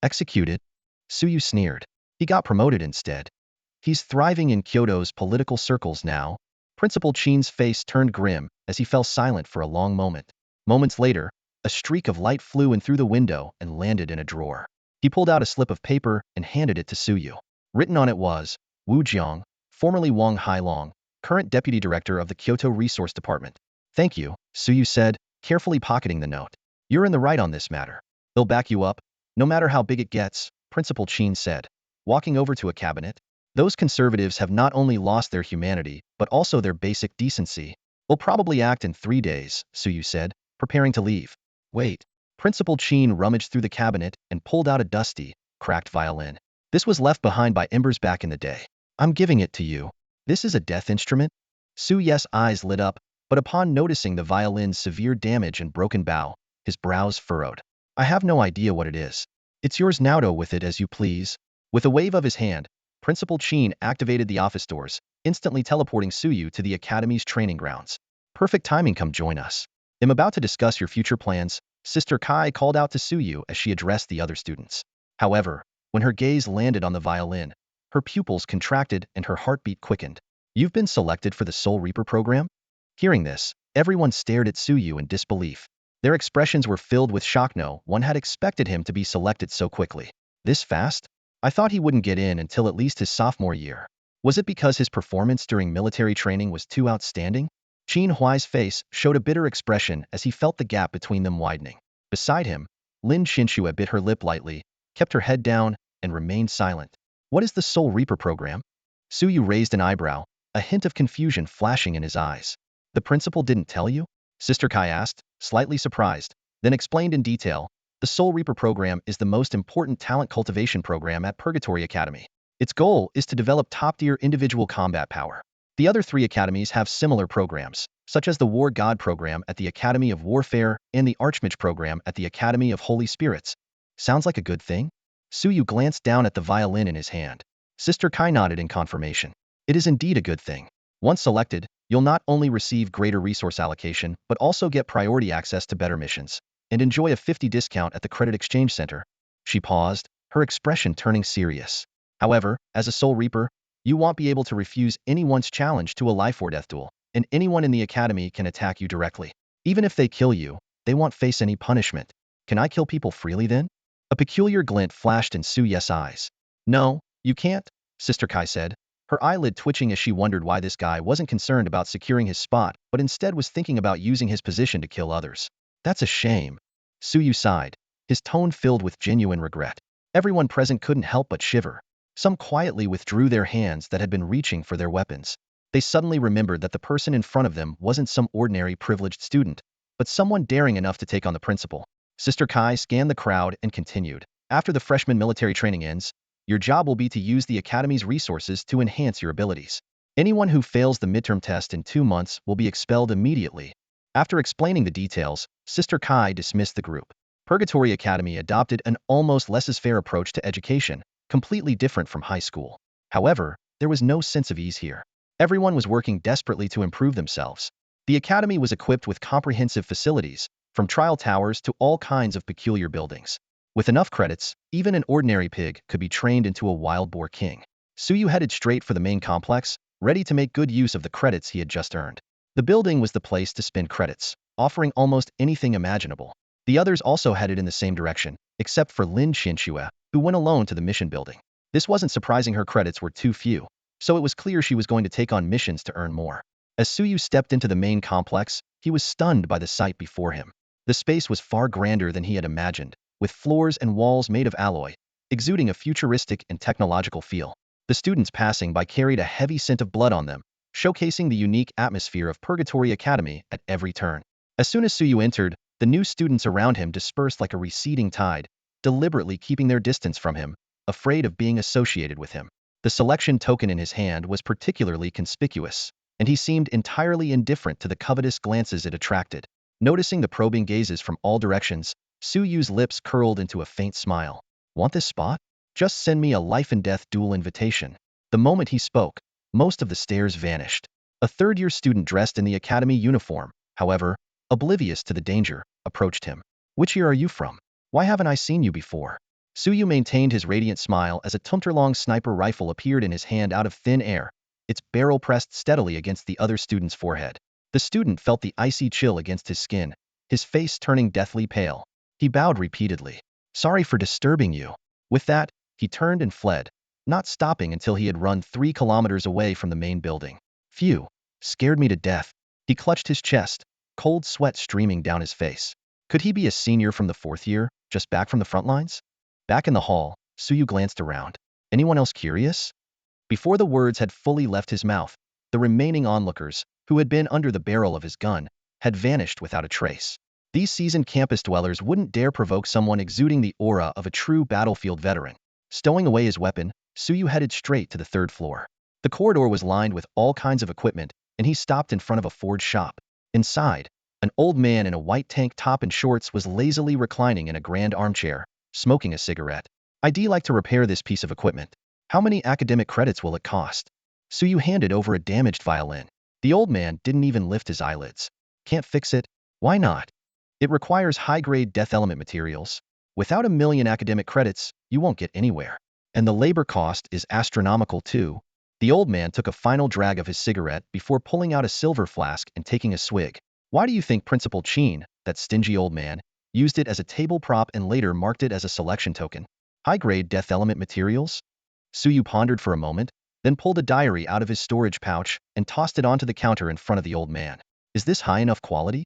Executed? Suyu sneered. He got promoted instead. He's thriving in Kyoto's political circles now. Principal Chin's face turned grim as he fell silent for a long moment. Moments later, a streak of light flew in through the window and landed in a drawer. He pulled out a slip of paper and handed it to Suyu. Written on it was, Wu Jiang, formerly Wang Hailong, current deputy director of the Kyoto Resource Department. Thank you, Suyu said, carefully pocketing the note. You're in the right on this matter. They'll back you up, no matter how big it gets, Principal Chin said, walking over to a cabinet. Those conservatives have not only lost their humanity, but also their basic decency. We'll probably act in 3 days, Suyu said, preparing to leave. Wait. Principal Chin rummaged through the cabinet and pulled out a dusty, cracked violin. This was left behind by Embers back in the day. I'm giving it to you. This is a death instrument? Suyu's eyes lit up, but upon noticing the violin's severe damage and broken bow, his brows furrowed. I have no idea what it is. It's yours now, do with it as you please. With a wave of his hand, Principal Chin activated the office doors, instantly teleporting Suyu to the Academy's training grounds. Perfect timing, come join us. I'm about to discuss your future plans, Sister Kai called out to Suyu as she addressed the other students. However, when her gaze landed on the violin, her pupils contracted and her heartbeat quickened. You've been selected for the Soul Reaper program? Hearing this, everyone stared at Suyu in disbelief. Their expressions were filled with shock. No one had expected him to be selected so quickly. This fast? I thought he wouldn't get in until at least his sophomore year. Was it because his performance during military training was too outstanding? Qin Huai's face showed a bitter expression as he felt the gap between them widening. Beside him, Lin Xinxue bit her lip lightly, kept her head down, and remained silent. What is the Soul Reaper program? Suyu raised an eyebrow, a hint of confusion flashing in his eyes. The principal didn't tell you? Sister Kai asked, slightly surprised, then explained in detail. The Soul Reaper program is the most important talent cultivation program at Purgatory Academy. Its goal is to develop top-tier individual combat power. The other 3 academies have similar programs, such as the War God program at the Academy of Warfare and the Archmage program at the Academy of Holy Spirits. Sounds like a good thing? Suyu glanced down at the violin in his hand. Sister Kai nodded in confirmation. It is indeed a good thing. Once selected, you'll not only receive greater resource allocation, but also get priority access to better missions, and enjoy a 50% discount at the Credit Exchange Center. She paused, her expression turning serious. However, as a Soul Reaper, you won't be able to refuse anyone's challenge to a life or death duel, and anyone in the academy can attack you directly. Even if they kill you, they won't face any punishment. Can I kill people freely then? A peculiar glint flashed in Suyu's eyes. No, you can't, Sister Kai said, her eyelid twitching as she wondered why this guy wasn't concerned about securing his spot, but instead was thinking about using his position to kill others. That's a shame. Suyu sighed, his tone filled with genuine regret. Everyone present couldn't help but shiver. Some quietly withdrew their hands that had been reaching for their weapons. They suddenly remembered that the person in front of them wasn't some ordinary privileged student, but someone daring enough to take on the principal. Sister Kai scanned the crowd and continued. After the freshman military training ends, your job will be to use the academy's resources to enhance your abilities. Anyone who fails the midterm test in 2 months will be expelled immediately. After explaining the details, Sister Kai dismissed the group. Purgatory Academy adopted an almost laissez-faire approach to education, completely different from high school. However, there was no sense of ease here. Everyone was working desperately to improve themselves. The academy was equipped with comprehensive facilities, from trial towers to all kinds of peculiar buildings. With enough credits, even an ordinary pig could be trained into a wild boar king. Suyu headed straight for the main complex, ready to make good use of the credits he had just earned. The building was the place to spend credits, offering almost anything imaginable. The others also headed in the same direction, except for Lin Xinxue, who went alone to the mission building. This wasn't surprising, her credits were too few, so it was clear she was going to take on missions to earn more. As Suyu stepped into the main complex, he was stunned by the sight before him. The space was far grander than he had imagined, with floors and walls made of alloy, exuding a futuristic and technological feel. The students passing by carried a heavy scent of blood on them, showcasing the unique atmosphere of Purgatory Academy at every turn. As soon as Suyu entered, the new students around him dispersed like a receding tide, deliberately keeping their distance from him, afraid of being associated with him. The selection token in his hand was particularly conspicuous, and he seemed entirely indifferent to the covetous glances it attracted. Noticing the probing gazes from all directions, Suyu's lips curled into a faint smile. Want this spot? Just send me a life and death duel invitation. The moment he spoke, most of the stares vanished. A third-year student dressed in the academy uniform, however, oblivious to the danger, approached him. Which year are you from? Why haven't I seen you before? Suyu maintained his radiant smile as a Tumterlong sniper rifle appeared in his hand out of thin air, its barrel pressed steadily against the other student's forehead. The student felt the icy chill against his skin, his face turning deathly pale. He bowed repeatedly. Sorry for disturbing you. With that, he turned and fled, not stopping until he had run 3 kilometers away from the main building. Phew, scared me to death. He clutched his chest, cold sweat streaming down his face. Could he be a senior from the 4th year, just back from the front lines? Back in the hall, Suyu glanced around. Anyone else curious? Before the words had fully left his mouth, the remaining onlookers, who had been under the barrel of his gun, had vanished without a trace. These seasoned campus dwellers wouldn't dare provoke someone exuding the aura of a true battlefield veteran. Stowing away his weapon, Suyu headed straight to the 3rd floor. The corridor was lined with all kinds of equipment, and he stopped in front of a forge shop. Inside, an old man in a white tank top and shorts was lazily reclining in a grand armchair, smoking a cigarette. I'd like to repair this piece of equipment. How many academic credits will it cost? Suyu handed over a damaged violin. The old man didn't even lift his eyelids. Can't fix it? Why not? It requires high-grade death element materials. Without 1,000,000 academic credits, you won't get anywhere. And the labor cost is astronomical too. The old man took a final drag of his cigarette before pulling out a silver flask and taking a swig. Why do you think Principal Chin, that stingy old man, used it as a table prop and later marked it as a selection token? High-grade death element materials? Suyu pondered for a moment, then pulled a diary out of his storage pouch and tossed it onto the counter in front of the old man. Is this high enough quality?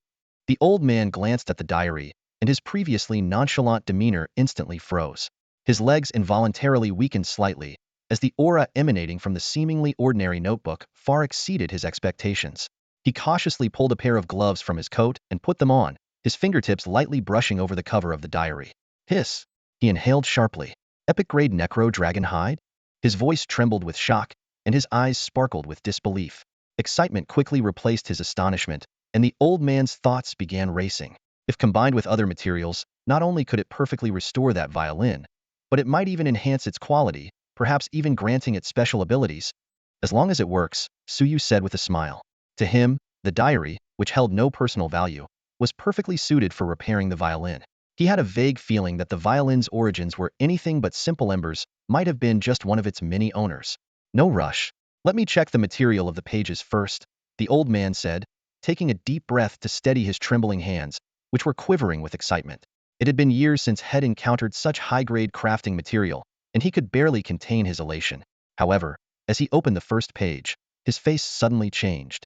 The old man glanced at the diary, and his previously nonchalant demeanor instantly froze. His legs involuntarily weakened slightly, as the aura emanating from the seemingly ordinary notebook far exceeded his expectations. He cautiously pulled a pair of gloves from his coat and put them on, his fingertips lightly brushing over the cover of the diary. Hiss! He inhaled sharply. Epic-grade necro dragon hide? His voice trembled with shock, and his eyes sparkled with disbelief. Excitement quickly replaced his astonishment, and the old man's thoughts began racing. If combined with other materials, not only could it perfectly restore that violin, but it might even enhance its quality, perhaps even granting it special abilities. As long as it works, Suyu said with a smile. To him, the diary, which held no personal value, was perfectly suited for repairing the violin. He had a vague feeling that the violin's origins were anything but simple. Embers might have been just one of its many owners. No rush. Let me check the material of the pages first, the old man said, taking a deep breath to steady his trembling hands, which were quivering with excitement. It had been years since Head encountered such high-grade crafting material, and he could barely contain his elation. However, as he opened the first page, his face suddenly changed.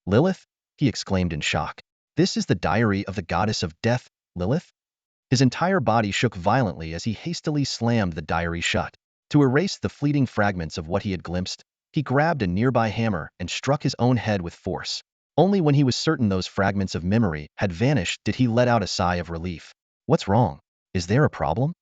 Lilith? He exclaimed in shock. This is the diary of the goddess of death, Lilith? His entire body shook violently as he hastily slammed the diary shut. To erase the fleeting fragments of what he had glimpsed, he grabbed a nearby hammer and struck his own head with force. Only when he was certain those fragments of memory had vanished did he let out a sigh of relief. What's wrong? Is there a problem?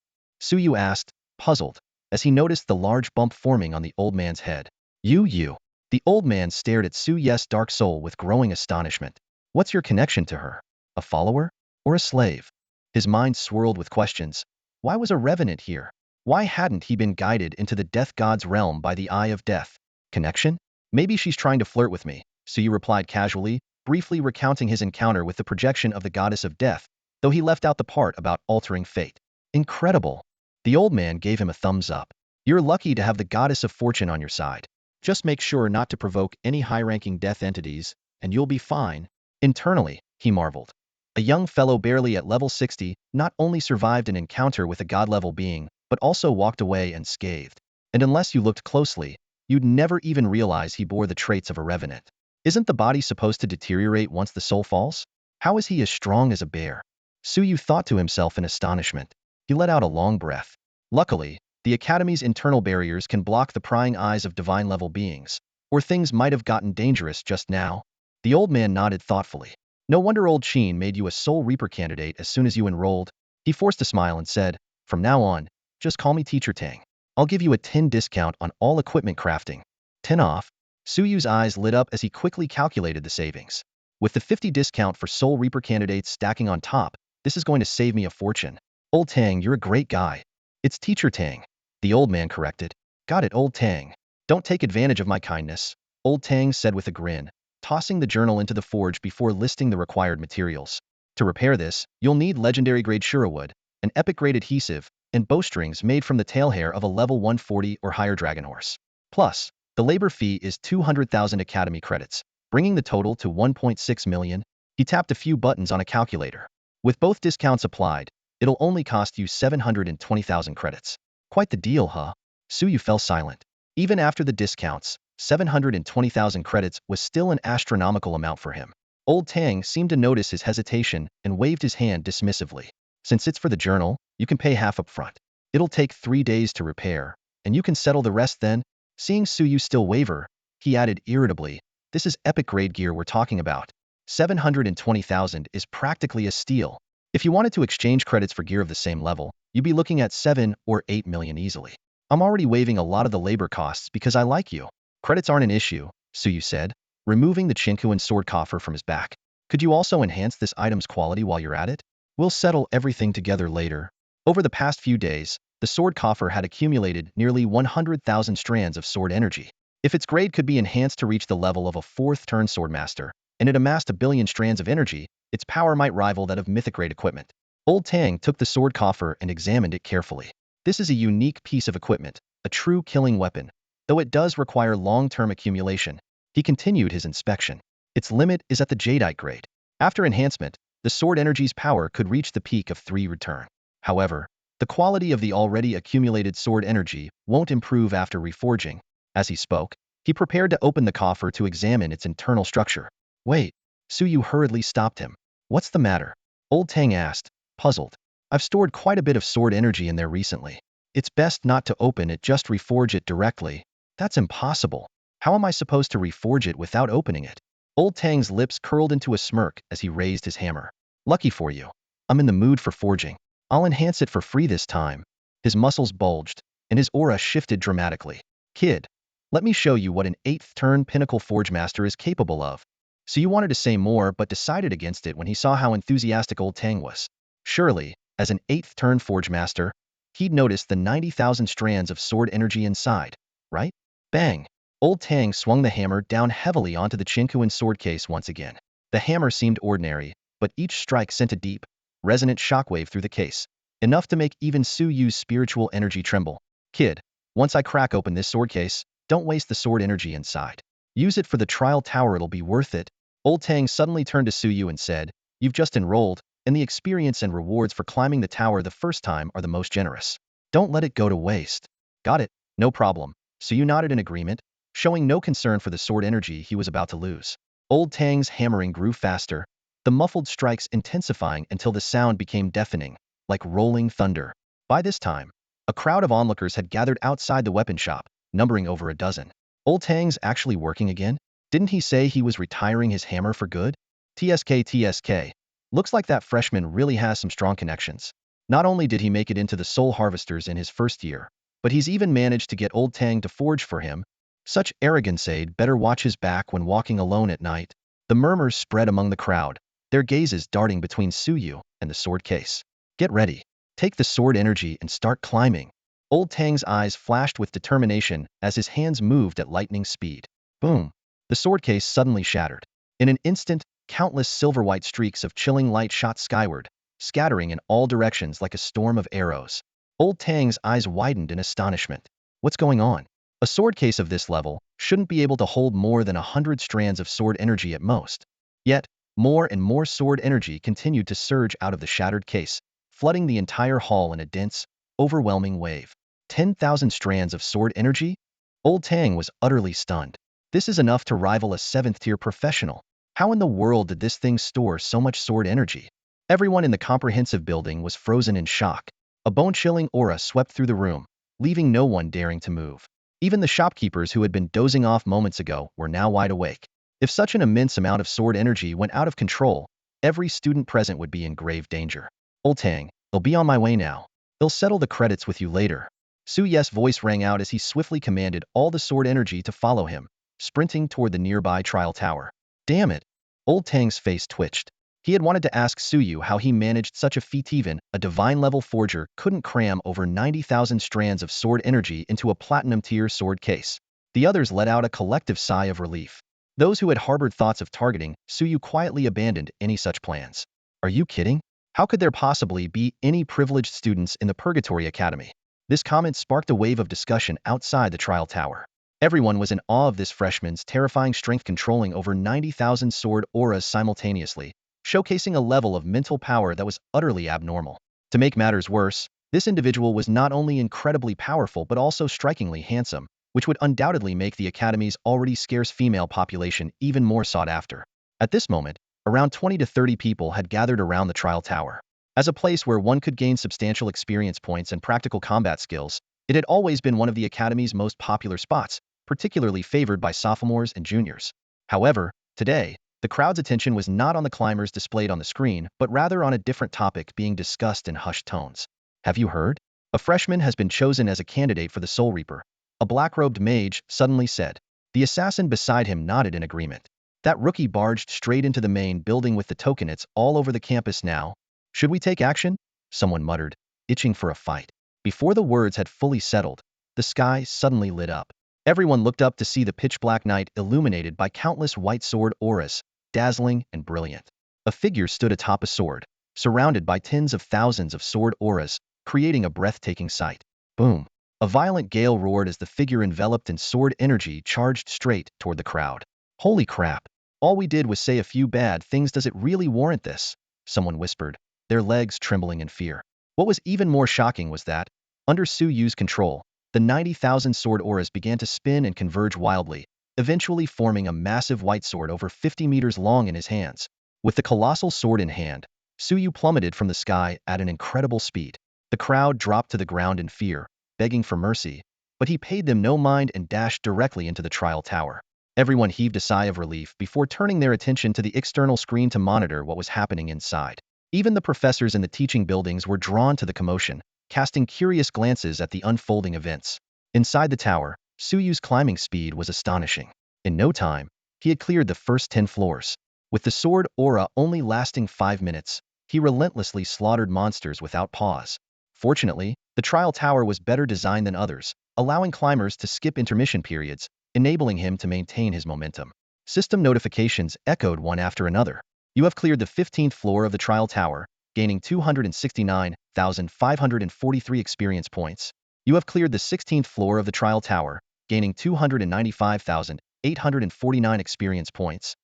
Suyu asked, puzzled, as he noticed the large bump forming on the old man's head. You. The old man stared at Suyu's dark soul with growing astonishment. What's your connection to her? A follower? Or a slave? His mind swirled with questions. Why was a revenant here? Why hadn't he been guided into the death god's realm by the eye of death? Connection? Maybe she's trying to flirt with me, Suyu replied casually, briefly recounting his encounter with the projection of the goddess of death, though he left out the part about altering fate. Incredible. The old man gave him a thumbs up. You're lucky to have the goddess of fortune on your side. Just make sure not to provoke any high-ranking death entities, and you'll be fine. Internally, he marveled. A young fellow barely at level 60 not only survived an encounter with a god-level being, but also walked away unscathed. And unless you looked closely, you'd never even realize he bore the traits of a revenant. Isn't the body supposed to deteriorate once the soul falls? How is he as strong as a bear? Suyu thought to himself in astonishment. He let out a long breath. Luckily, the Academy's internal barriers can block the prying eyes of divine-level beings, or things might have gotten dangerous just now. The old man nodded thoughtfully. No wonder old Sheen made you a Soul Reaper candidate as soon as you enrolled. He forced a smile and said, from now on, just call me Teacher Tang. I'll give you a 10 discount on all equipment crafting. 10 off? Suyu's eyes lit up as he quickly calculated the savings. With the 50 discount for Soul Reaper candidates stacking on top, this is going to save me a fortune. Old Tang, you're a great guy. It's Teacher Tang. The old man corrected. Got it, Old Tang. Don't take advantage of my kindness, Old Tang said with a grin, tossing the journal into the forge before listing the required materials. To repair this, you'll need legendary-grade Shurawood, an epic-grade adhesive, and bowstrings made from the tail hair of a level 140 or higher dragon horse. Plus, the labor fee is 200,000 Academy credits, bringing the total to 1.6 million. He tapped a few buttons on a calculator. With both discounts applied, it'll only cost you 720,000 credits. Quite the deal, huh? Suyu fell silent. Even after the discounts, 720,000 credits was still an astronomical amount for him. Old Tang seemed to notice his hesitation and waved his hand dismissively. Since it's for the journal, you can pay half up front. It'll take 3 days to repair, and you can settle the rest then. Seeing Suyu still waver, he added irritably, this is epic-grade gear we're talking about. 720,000 is practically a steal. If you wanted to exchange credits for gear of the same level, you'd be looking at 7 or 8 million easily. I'm already waiving a lot of the labor costs because I like you. Credits aren't an issue, Suyu said, removing the Chinkuan sword coffer from his back. Could you also enhance this item's quality while you're at it? We'll settle everything together later. Over the past few days, the sword coffer had accumulated nearly 100,000 strands of sword energy. If its grade could be enhanced to reach the level of a 4th turn swordmaster, and it amassed 1 billion strands of energy, its power might rival that of mythic-grade equipment. Old Tang took the sword coffer and examined it carefully. This is a unique piece of equipment, a true killing weapon, though it does require long-term accumulation. He continued his inspection. Its limit is at the Jadeite grade. After enhancement, the sword energy's power could reach the peak of 3 return. However, the quality of the already accumulated sword energy won't improve after reforging. As he spoke, he prepared to open the coffer to examine its internal structure. Wait, Suyu hurriedly stopped him. What's the matter? Old Tang asked, puzzled. I've stored quite a bit of sword energy in there recently. It's best not to open it, just reforge it directly. That's impossible. How am I supposed to reforge it without opening it? Old Tang's lips curled into a smirk as he raised his hammer. Lucky for you. I'm in the mood for forging. I'll enhance it for free this time. His muscles bulged, and his aura shifted dramatically. Kid, let me show you what an 8th turn pinnacle forge master is capable of. So you wanted to say more but decided against it when he saw how enthusiastic Old Tang was. Surely, as an 8th turn forge master, he'd noticed the 90,000 strands of sword energy inside, right? Bang! Old Tang swung the hammer down heavily onto the Chinkuan sword case once again. The hammer seemed ordinary, but each strike sent a deep, resonant shockwave through the case, enough to make even Suyu's spiritual energy tremble. Kid, once I crack open this sword case, don't waste the sword energy inside. Use it for the trial tower, it'll be worth it. Old Tang suddenly turned to Suyu and said, you've just enrolled, and the experience and rewards for climbing the tower the first time are the most generous. Don't let it go to waste. Got it, no problem. Suyu nodded in agreement, showing no concern for the sword energy he was about to lose. Old Tang's hammering grew faster, the muffled strikes intensifying until the sound became deafening, like rolling thunder. By this time, a crowd of onlookers had gathered outside the weapon shop, numbering over a dozen. Old Tang's actually working again? Didn't he say he was retiring his hammer for good? TSK. Looks like that freshman really has some strong connections. Not only did he make it into the Soul Harvesters in his first year, but he's even managed to get Old Tang to forge for him. Such arrogance, I'd better watch his back when walking alone at night. The murmurs spread among the crowd, their gazes darting between Suyu and the sword case. Get ready. Take the sword energy and start climbing. Old Tang's eyes flashed with determination as his hands moved at lightning speed. Boom. The sword case suddenly shattered. In an instant, countless silver-white streaks of chilling light shot skyward, scattering in all directions like a storm of arrows. Old Tang's eyes widened in astonishment. What's going on? A sword case of this level shouldn't be able to hold more than 100 strands of sword energy at most. Yet, more and more sword energy continued to surge out of the shattered case, flooding the entire hall in a dense, overwhelming wave. 10,000 strands of sword energy? Old Tang was utterly stunned. This is enough to rival a 7th-tier professional. How in the world did this thing store so much sword energy? Everyone in the comprehensive building was frozen in shock. A bone-chilling aura swept through the room, leaving no one daring to move. Even the shopkeepers who had been dozing off moments ago were now wide awake. If such an immense amount of sword energy went out of control, every student present would be in grave danger. Old Tang, I'll be on my way now. I'll settle the credits with you later. Su Ye's voice rang out as he swiftly commanded all the sword energy to follow him, sprinting toward the nearby trial tower. Damn it! Old Tang's face twitched. He had wanted to ask Su Yu how he managed such a feat. Even a divine-level forger couldn't cram over 90,000 strands of sword energy into a platinum-tier sword case. The others let out a collective sigh of relief. Those who had harbored thoughts of targeting Su Yu quietly abandoned any such plans. Are you kidding? How could there possibly be any privileged students in the Purgatory Academy? This comment sparked a wave of discussion outside the trial tower. Everyone was in awe of this freshman's terrifying strength, controlling over 90,000 sword auras simultaneously, showcasing a level of mental power that was utterly abnormal. To make matters worse, this individual was not only incredibly powerful but also strikingly handsome, which would undoubtedly make the Academy's already scarce female population even more sought after. At this moment, around 20 to 30 people had gathered around the trial tower. As a place where one could gain substantial experience points and practical combat skills, it had always been one of the Academy's most popular spots, particularly favored by sophomores and juniors. However, today, the crowd's attention was not on the climbers displayed on the screen, but rather on a different topic being discussed in hushed tones. Have you heard? A freshman has been chosen as a candidate for the Soul Reaper, a black-robed mage suddenly said. The assassin beside him nodded in agreement. That rookie barged straight into the main building with the tokenets all over the campus now. Should we take action? Someone muttered, itching for a fight. Before the words had fully settled, the sky suddenly lit up. Everyone looked up to see the pitch-black night illuminated by countless white sword auras, dazzling and brilliant. A figure stood atop a sword, surrounded by tens of thousands of sword auras, creating a breathtaking sight. Boom! A violent gale roared as the figure, enveloped in sword energy, charged straight toward the crowd. Holy crap! All we did was say a few bad things. Does it really warrant this? Someone whispered, their legs trembling in fear. What was even more shocking was that, under Su Yu's control, the 90,000 sword auras began to spin and converge wildly, eventually forming a massive white sword over 50 meters long in his hands. With the colossal sword in hand, Su Yu plummeted from the sky at an incredible speed. The crowd dropped to the ground in fear, begging for mercy, but he paid them no mind and dashed directly into the trial tower. Everyone heaved a sigh of relief before turning their attention to the external screen to monitor what was happening inside. Even the professors in the teaching buildings were drawn to the commotion, casting curious glances at the unfolding events. Inside the tower, Su Yu's climbing speed was astonishing. In no time, he had cleared the first 10 floors. With the sword aura only lasting 5 minutes, he relentlessly slaughtered monsters without pause. Fortunately, the trial tower was better designed than others, allowing climbers to skip intermission periods, enabling him to maintain his momentum. System notifications echoed one after another. You have cleared the 15th floor of the trial tower, gaining 269,543 experience points. You have cleared the 16th floor of the trial tower, gaining 295,849 experience points.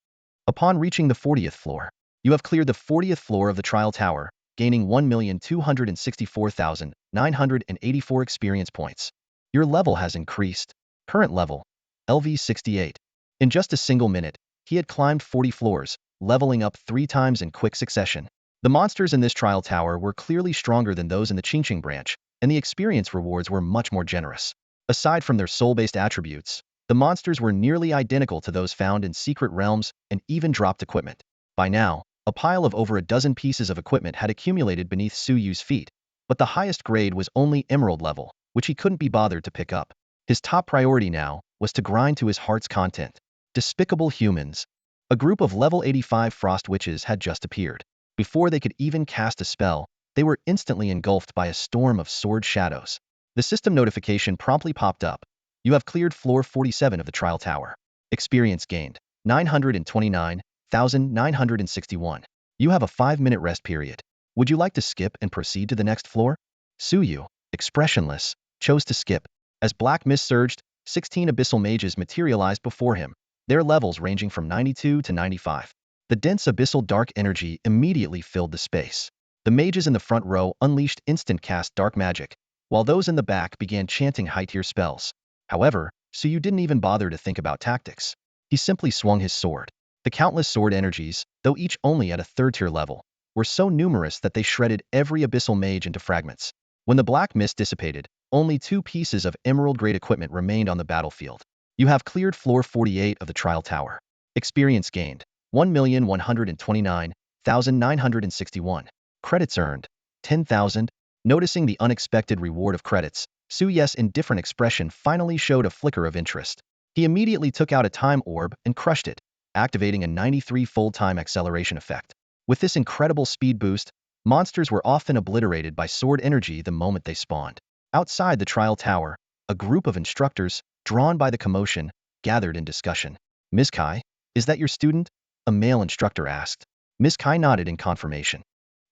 Upon reaching the 40th floor, you have cleared the 40th floor of the trial tower, gaining 1,264,984 experience points. Your level has increased. Current level, LV 68. In just a single minute, he had climbed 40 floors, leveling up 3 times in quick succession. The monsters in this trial tower were clearly stronger than those in the Qingqing branch, and the experience rewards were much more generous. Aside from their soul-based attributes, the monsters were nearly identical to those found in secret realms and even dropped equipment. By now, a pile of over a dozen pieces of equipment had accumulated beneath Su Yu's feet, but the highest grade was only emerald level, which he couldn't be bothered to pick up. His top priority now was to grind to his heart's content. Despicable humans. A group of level 85 frost witches had just appeared. Before they could even cast a spell, they were instantly engulfed by a storm of sword shadows. The system notification promptly popped up. You have cleared floor 47 of the trial tower. Experience gained, 929,961. You have a 5-minute rest period. Would you like to skip and proceed to the next floor? Su Yu, expressionless, chose to skip. As black mist surged, 16 abyssal mages materialized before him, their levels ranging from 92 to 95. The dense abyssal dark energy immediately filled the space. The mages in the front row unleashed instant cast dark magic, while those in the back began chanting high-tier spells. However, Suyu didn't even bother to think about tactics. He simply swung his sword. The countless sword energies, though each only at a third-tier level, were so numerous that they shredded every abyssal mage into fragments. When the black mist dissipated, only 2 pieces of emerald-grade equipment remained on the battlefield. You have cleared floor 48 of the trial tower. Experience gained, 1,129,961. Credits earned, 10,000. Noticing the unexpected reward of credits, Suyu's indifferent expression finally showed a flicker of interest. He immediately took out a time orb and crushed it, activating a 93-fold time acceleration effect. With this incredible speed boost, monsters were often obliterated by sword energy the moment they spawned. Outside the trial tower, a group of instructors, drawn by the commotion, gathered in discussion. "Ms. Kai, is that your student?" a male instructor asked. Ms. Kai nodded in confirmation.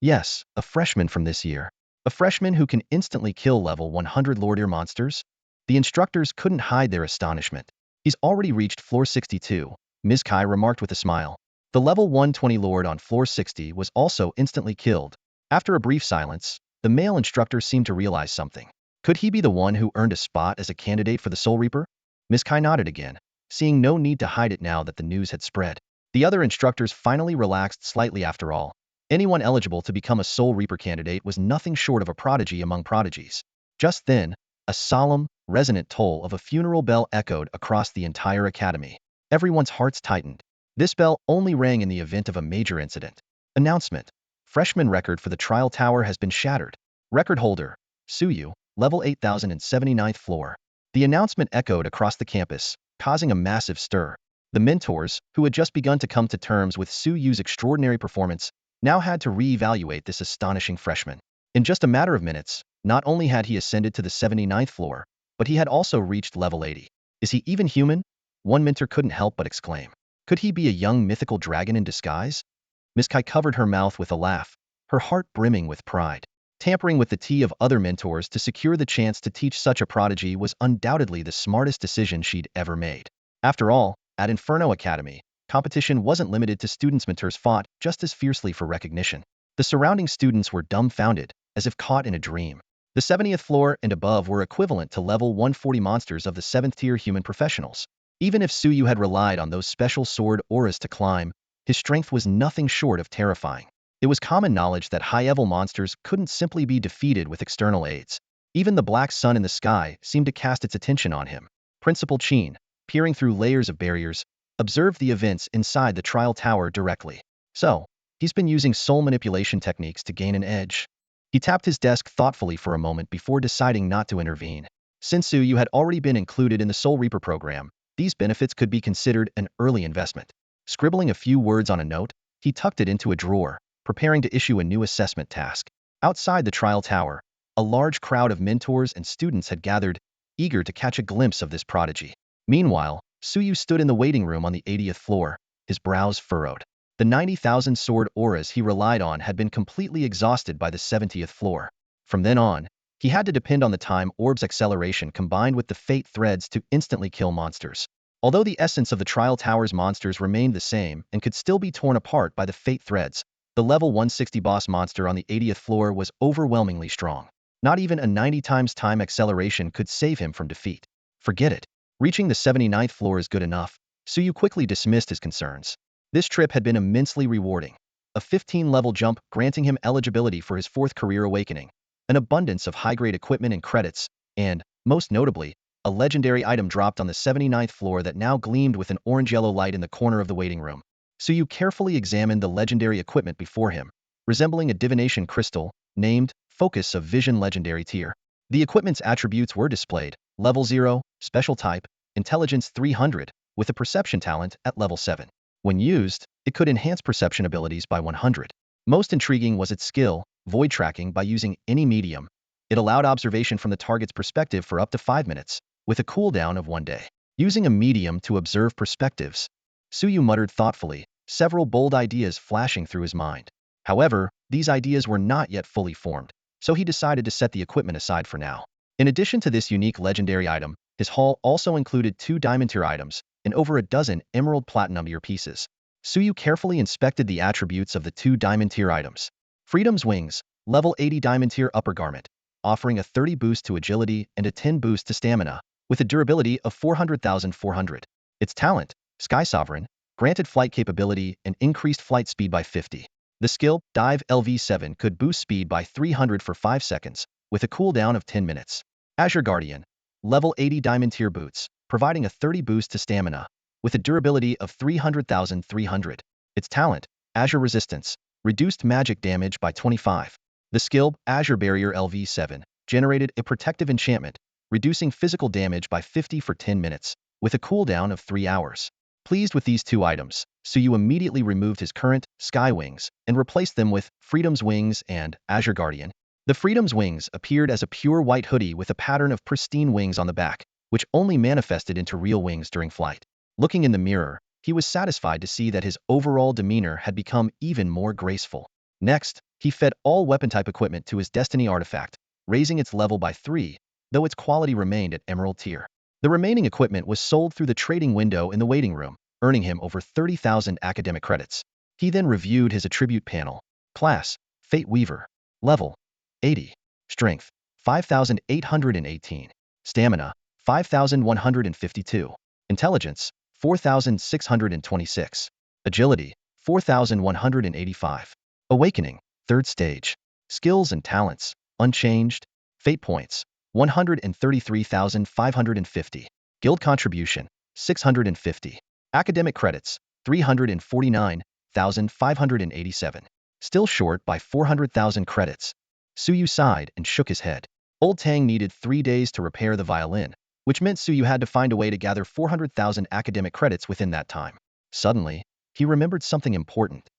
"Yes, a freshman from this year. A freshman who can instantly kill level 100 Lordier monsters?" The instructors couldn't hide their astonishment. "He's already reached floor 62, Ms. Kai remarked with a smile. The level 120 Lord on floor 60 was also instantly killed. After a brief silence, the male instructor seemed to realize something. Could he be the one who earned a spot as a candidate for the Soul Reaper? Ms. Kai nodded again, seeing no need to hide it now that the news had spread. The other instructors finally relaxed slightly. After all, anyone eligible to become a Soul Reaper candidate was nothing short of a prodigy among prodigies. Just then, a solemn, resonant toll of a funeral bell echoed across the entire academy. Everyone's hearts tightened. This bell only rang in the event of a major incident. Announcement: freshman record for the trial tower has been shattered. Record holder, Suyu, level 8079th floor. The announcement echoed across the campus, causing a massive stir. The mentors, who had just begun to come to terms with Suyu's extraordinary performance, now had to re-evaluate this astonishing freshman. In just a matter of minutes, not only had he ascended to the 79th floor, but he had also reached level 80. Is he even human? One mentor couldn't help but exclaim. Could he be a young mythical dragon in disguise? Miss Kai covered her mouth with a laugh, her heart brimming with pride. Tampering with the tea of other mentors to secure the chance to teach such a prodigy was undoubtedly the smartest decision she'd ever made. After all, at Inferno Academy, competition wasn't limited to students. Mentors fought just as fiercely for recognition. The surrounding students were dumbfounded, as if caught in a dream. The 70th floor and above were equivalent to level 140 monsters of the 7th tier human professionals. Even if Suyu had relied on those special sword auras to climb, his strength was nothing short of terrifying. It was common knowledge that high-level monsters couldn't simply be defeated with external aids. Even the black sun in the sky seemed to cast its attention on him. Principal Chin, peering through layers of barriers, observed the events inside the trial tower directly. So, he's been using soul manipulation techniques to gain an edge. He tapped his desk thoughtfully for a moment before deciding not to intervene. Since Suyu had already been included in the Soul Reaper program, these benefits could be considered an early investment. Scribbling a few words on a note, he tucked it into a drawer, preparing to issue a new assessment task. Outside the trial tower, a large crowd of mentors and students had gathered, eager to catch a glimpse of this prodigy. Meanwhile, Suyu stood in the waiting room on the 80th floor, his brows furrowed. The 90,000 sword auras he relied on had been completely exhausted by the 70th floor. From then on, he had to depend on the time orb's acceleration combined with the fate threads to instantly kill monsters. Although the essence of the trial tower's monsters remained the same and could still be torn apart by the fate threads, the level 160 boss monster on the 80th floor was overwhelmingly strong. Not even a 90 times time acceleration could save him from defeat. Forget it. Reaching the 79th floor is good enough. Suyu quickly dismissed his concerns. This trip had been immensely rewarding. A 15-level jump granting him eligibility for his 4th career awakening, an abundance of high-grade equipment and credits, and, most notably, a legendary item dropped on the 79th floor that now gleamed with an orange-yellow light in the corner of the waiting room. Suyu carefully examined the legendary equipment before him, resembling a divination crystal, named Focus of Vision Legendary Tier. The equipment's attributes were displayed: level 0, special type, intelligence 300, with a perception talent at level 7. When used, it could enhance perception abilities by 100. Most intriguing was its skill, void tracking by using any medium. It allowed observation from the target's perspective for up to 5 minutes, with a cooldown of 1 day. Using a medium to observe perspectives, Suyu muttered thoughtfully, several bold ideas flashing through his mind. However, these ideas were not yet fully formed, so he decided to set the equipment aside for now. In addition to this unique legendary item, his haul also included 2 diamond tier items and over a dozen emerald platinum tier pieces. Suyu carefully inspected the attributes of the 2 diamond tier items. Freedom's Wings, level 80 diamond tier upper garment. offering a 30 boost to agility and a 10 boost to stamina, with a durability of 400,400. Its talent, Sky Sovereign, granted flight capability and increased flight speed by 50. The skill, Dive LV7, could boost speed by 300 for 5 seconds, with a cooldown of 10 minutes. Azure Guardian, level 80 Diamond Tier Boots, providing a 30 boost to stamina, with a durability of 300,300. Its talent, Azure Resistance, reduced magic damage by 25. The skill, Azure Barrier LV7, generated a protective enchantment, reducing physical damage by 50 for 10 minutes, with a cooldown of 3 hours. Pleased with these two items, Suyu immediately removed his current Sky Wings and replaced them with Freedom's Wings and Azure Guardian. The Freedom's Wings appeared as a pure white hoodie with a pattern of pristine wings on the back, which only manifested into real wings during flight. Looking in the mirror, he was satisfied to see that his overall demeanor had become even more graceful. Next, he fed all weapon-type equipment to his Destiny artifact, raising its level by 3, though its quality remained at Emerald tier. The remaining equipment was sold through the trading window in the waiting room, earning him over 30,000 academic credits. He then reviewed his attribute panel. Class, Fate Weaver. Level, 80. Strength, 5,818. Stamina, 5,152. Intelligence, 4,626. Agility, 4,185. Awakening, 3rd stage. Skills and talents, unchanged. Fate points, 133,550. Guild contribution, 650. Academic credits, 349,587. Still short by 400,000 credits. Suyu sighed and shook his head. Old Tang needed 3 days to repair the violin, which meant Suyu had to find a way to gather 400,000 academic credits within that time. Suddenly, he remembered something important.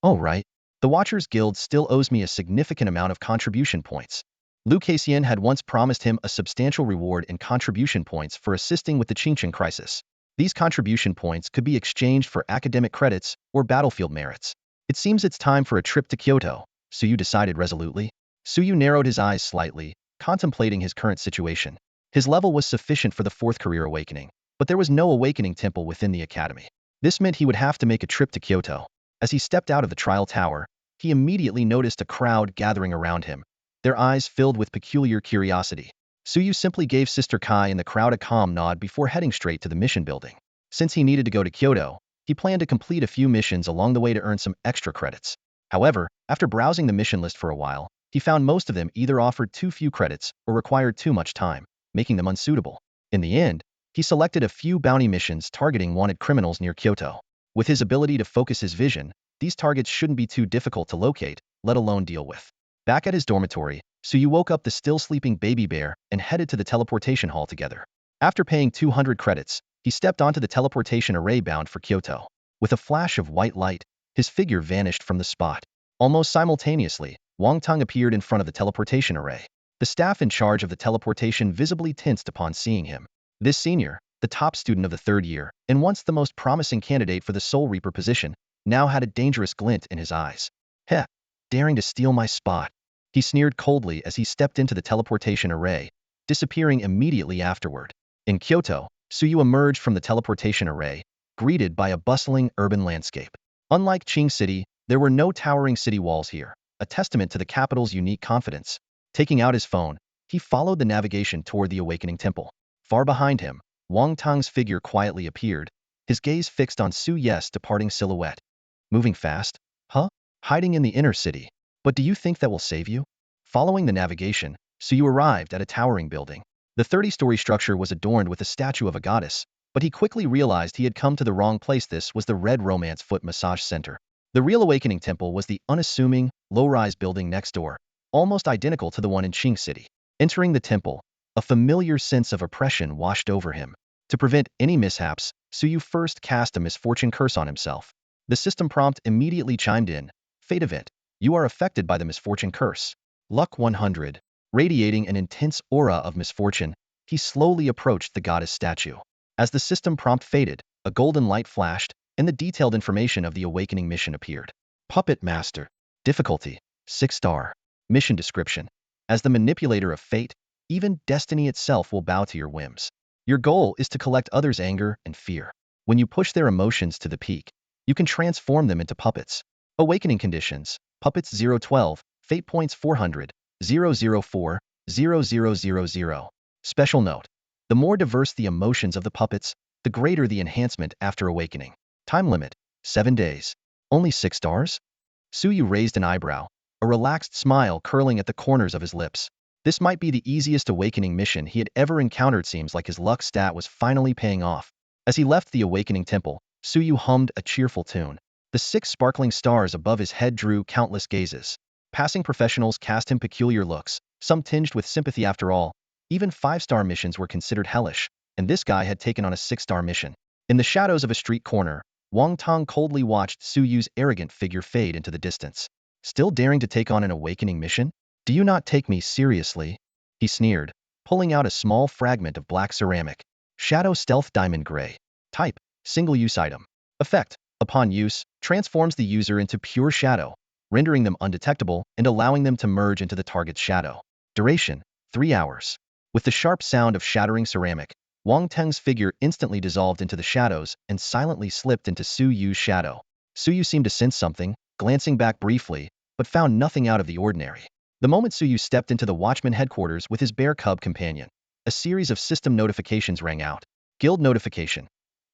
Oh right, the Watchers Guild still owes me a significant amount of contribution points. Liu Kaixian had once promised him a substantial reward in contribution points for assisting with the Qingqing crisis. These contribution points could be exchanged for academic credits or battlefield merits. It seems it's time for a trip to Kyoto, Suyu decided resolutely. Suyu narrowed his eyes slightly, contemplating his current situation. His level was sufficient for the 4th career awakening, but there was no awakening temple within the academy. This meant he would have to make a trip to Kyoto. As he stepped out of the trial tower, he immediately noticed a crowd gathering around him, their eyes filled with peculiar curiosity. Suyu simply gave Sister Kai and the crowd a calm nod before heading straight to the mission building. Since he needed to go to Kyoto, he planned to complete a few missions along the way to earn some extra credits. However, after browsing the mission list for a while, he found most of them either offered too few credits or required too much time, making them unsuitable. In the end, he selected a few bounty missions targeting wanted criminals near Kyoto. With his ability to focus his vision, these targets shouldn't be too difficult to locate, let alone deal with. Back at his dormitory, Suyu woke up the still sleeping baby bear and headed to the teleportation hall together. After paying 200 credits, he stepped onto the teleportation array bound for Kyoto. With a flash of white light, his figure vanished from the spot. Almost simultaneously, Wang Tong appeared in front of the teleportation array. The staff in charge of the teleportation visibly tensed upon seeing him. This senior, the top student of the 3rd year, and once the most promising candidate for the Soul Reaper position, now had a dangerous glint in his eyes. Heh, daring to steal my spot. He sneered coldly as he stepped into the teleportation array, disappearing immediately afterward. In Kyoto, Suyu emerged from the teleportation array, greeted by a bustling urban landscape. Unlike Qing City, there were no towering city walls here, a testament to the capital's unique confidence. Taking out his phone, he followed the navigation toward the Awakening Temple. Far behind him, Wang Tong's figure quietly appeared, his gaze fixed on Su Ye's departing silhouette. Moving fast? Huh? Hiding in the inner city. But do you think that will save you? Following the navigation, Suyu arrived at a towering building. The 30-story structure was adorned with a statue of a goddess, but he quickly realized he had come to the wrong place. This was the Red Romance Foot Massage Center. The real Awakening Temple was the unassuming, low-rise building next door, almost identical to the one in Qing City. Entering the temple, a familiar sense of oppression washed over him. To prevent any mishaps, Suyu first cast a misfortune curse on himself. The system prompt immediately chimed in. Fate event. You are affected by the misfortune curse. Luck 100. Radiating an intense aura of misfortune, he slowly approached the goddess statue. As the system prompt faded, a golden light flashed, and the detailed information of the awakening mission appeared. Puppet Master. Difficulty, 6-star. Mission description. As the manipulator of fate, even destiny itself will bow to your whims. Your goal is to collect others' anger and fear. When you push their emotions to the peak, you can transform them into puppets. Awakening conditions. Puppets 012, Fate points 400, 004, 00000. Special note. The more diverse the emotions of the puppets, the greater the enhancement after awakening. Time limit, 7 days. Only 6 stars? Suyu raised an eyebrow, a relaxed smile curling at the corners of his lips. This might be the easiest awakening mission he had ever encountered. Seems like his luck stat was finally paying off. As he left the awakening temple, Suyu hummed a cheerful tune. The 6 sparkling stars above his head drew countless gazes. Passing professionals cast him peculiar looks, some tinged with sympathy. After all, even 5-star missions were considered hellish, and this guy had taken on a 6-star mission. In the shadows of a street corner, Wang Tong coldly watched Suyu's arrogant figure fade into the distance. Still daring to take on an awakening mission? Do you not take me seriously? He sneered, pulling out a small fragment of black ceramic. Shadow Stealth Diamond Gray. Type, single-use item. Effect, upon use, transforms the user into pure shadow, rendering them undetectable and allowing them to merge into the target's shadow. Duration, 3 hours. With the sharp sound of shattering ceramic, Wang Teng's figure instantly dissolved into the shadows and silently slipped into Suyu's shadow. Suyu seemed to sense something, glancing back briefly, but found nothing out of the ordinary. The moment Suyu stepped into the Watchman headquarters with his bear cub companion, a series of system notifications rang out. Guild notification.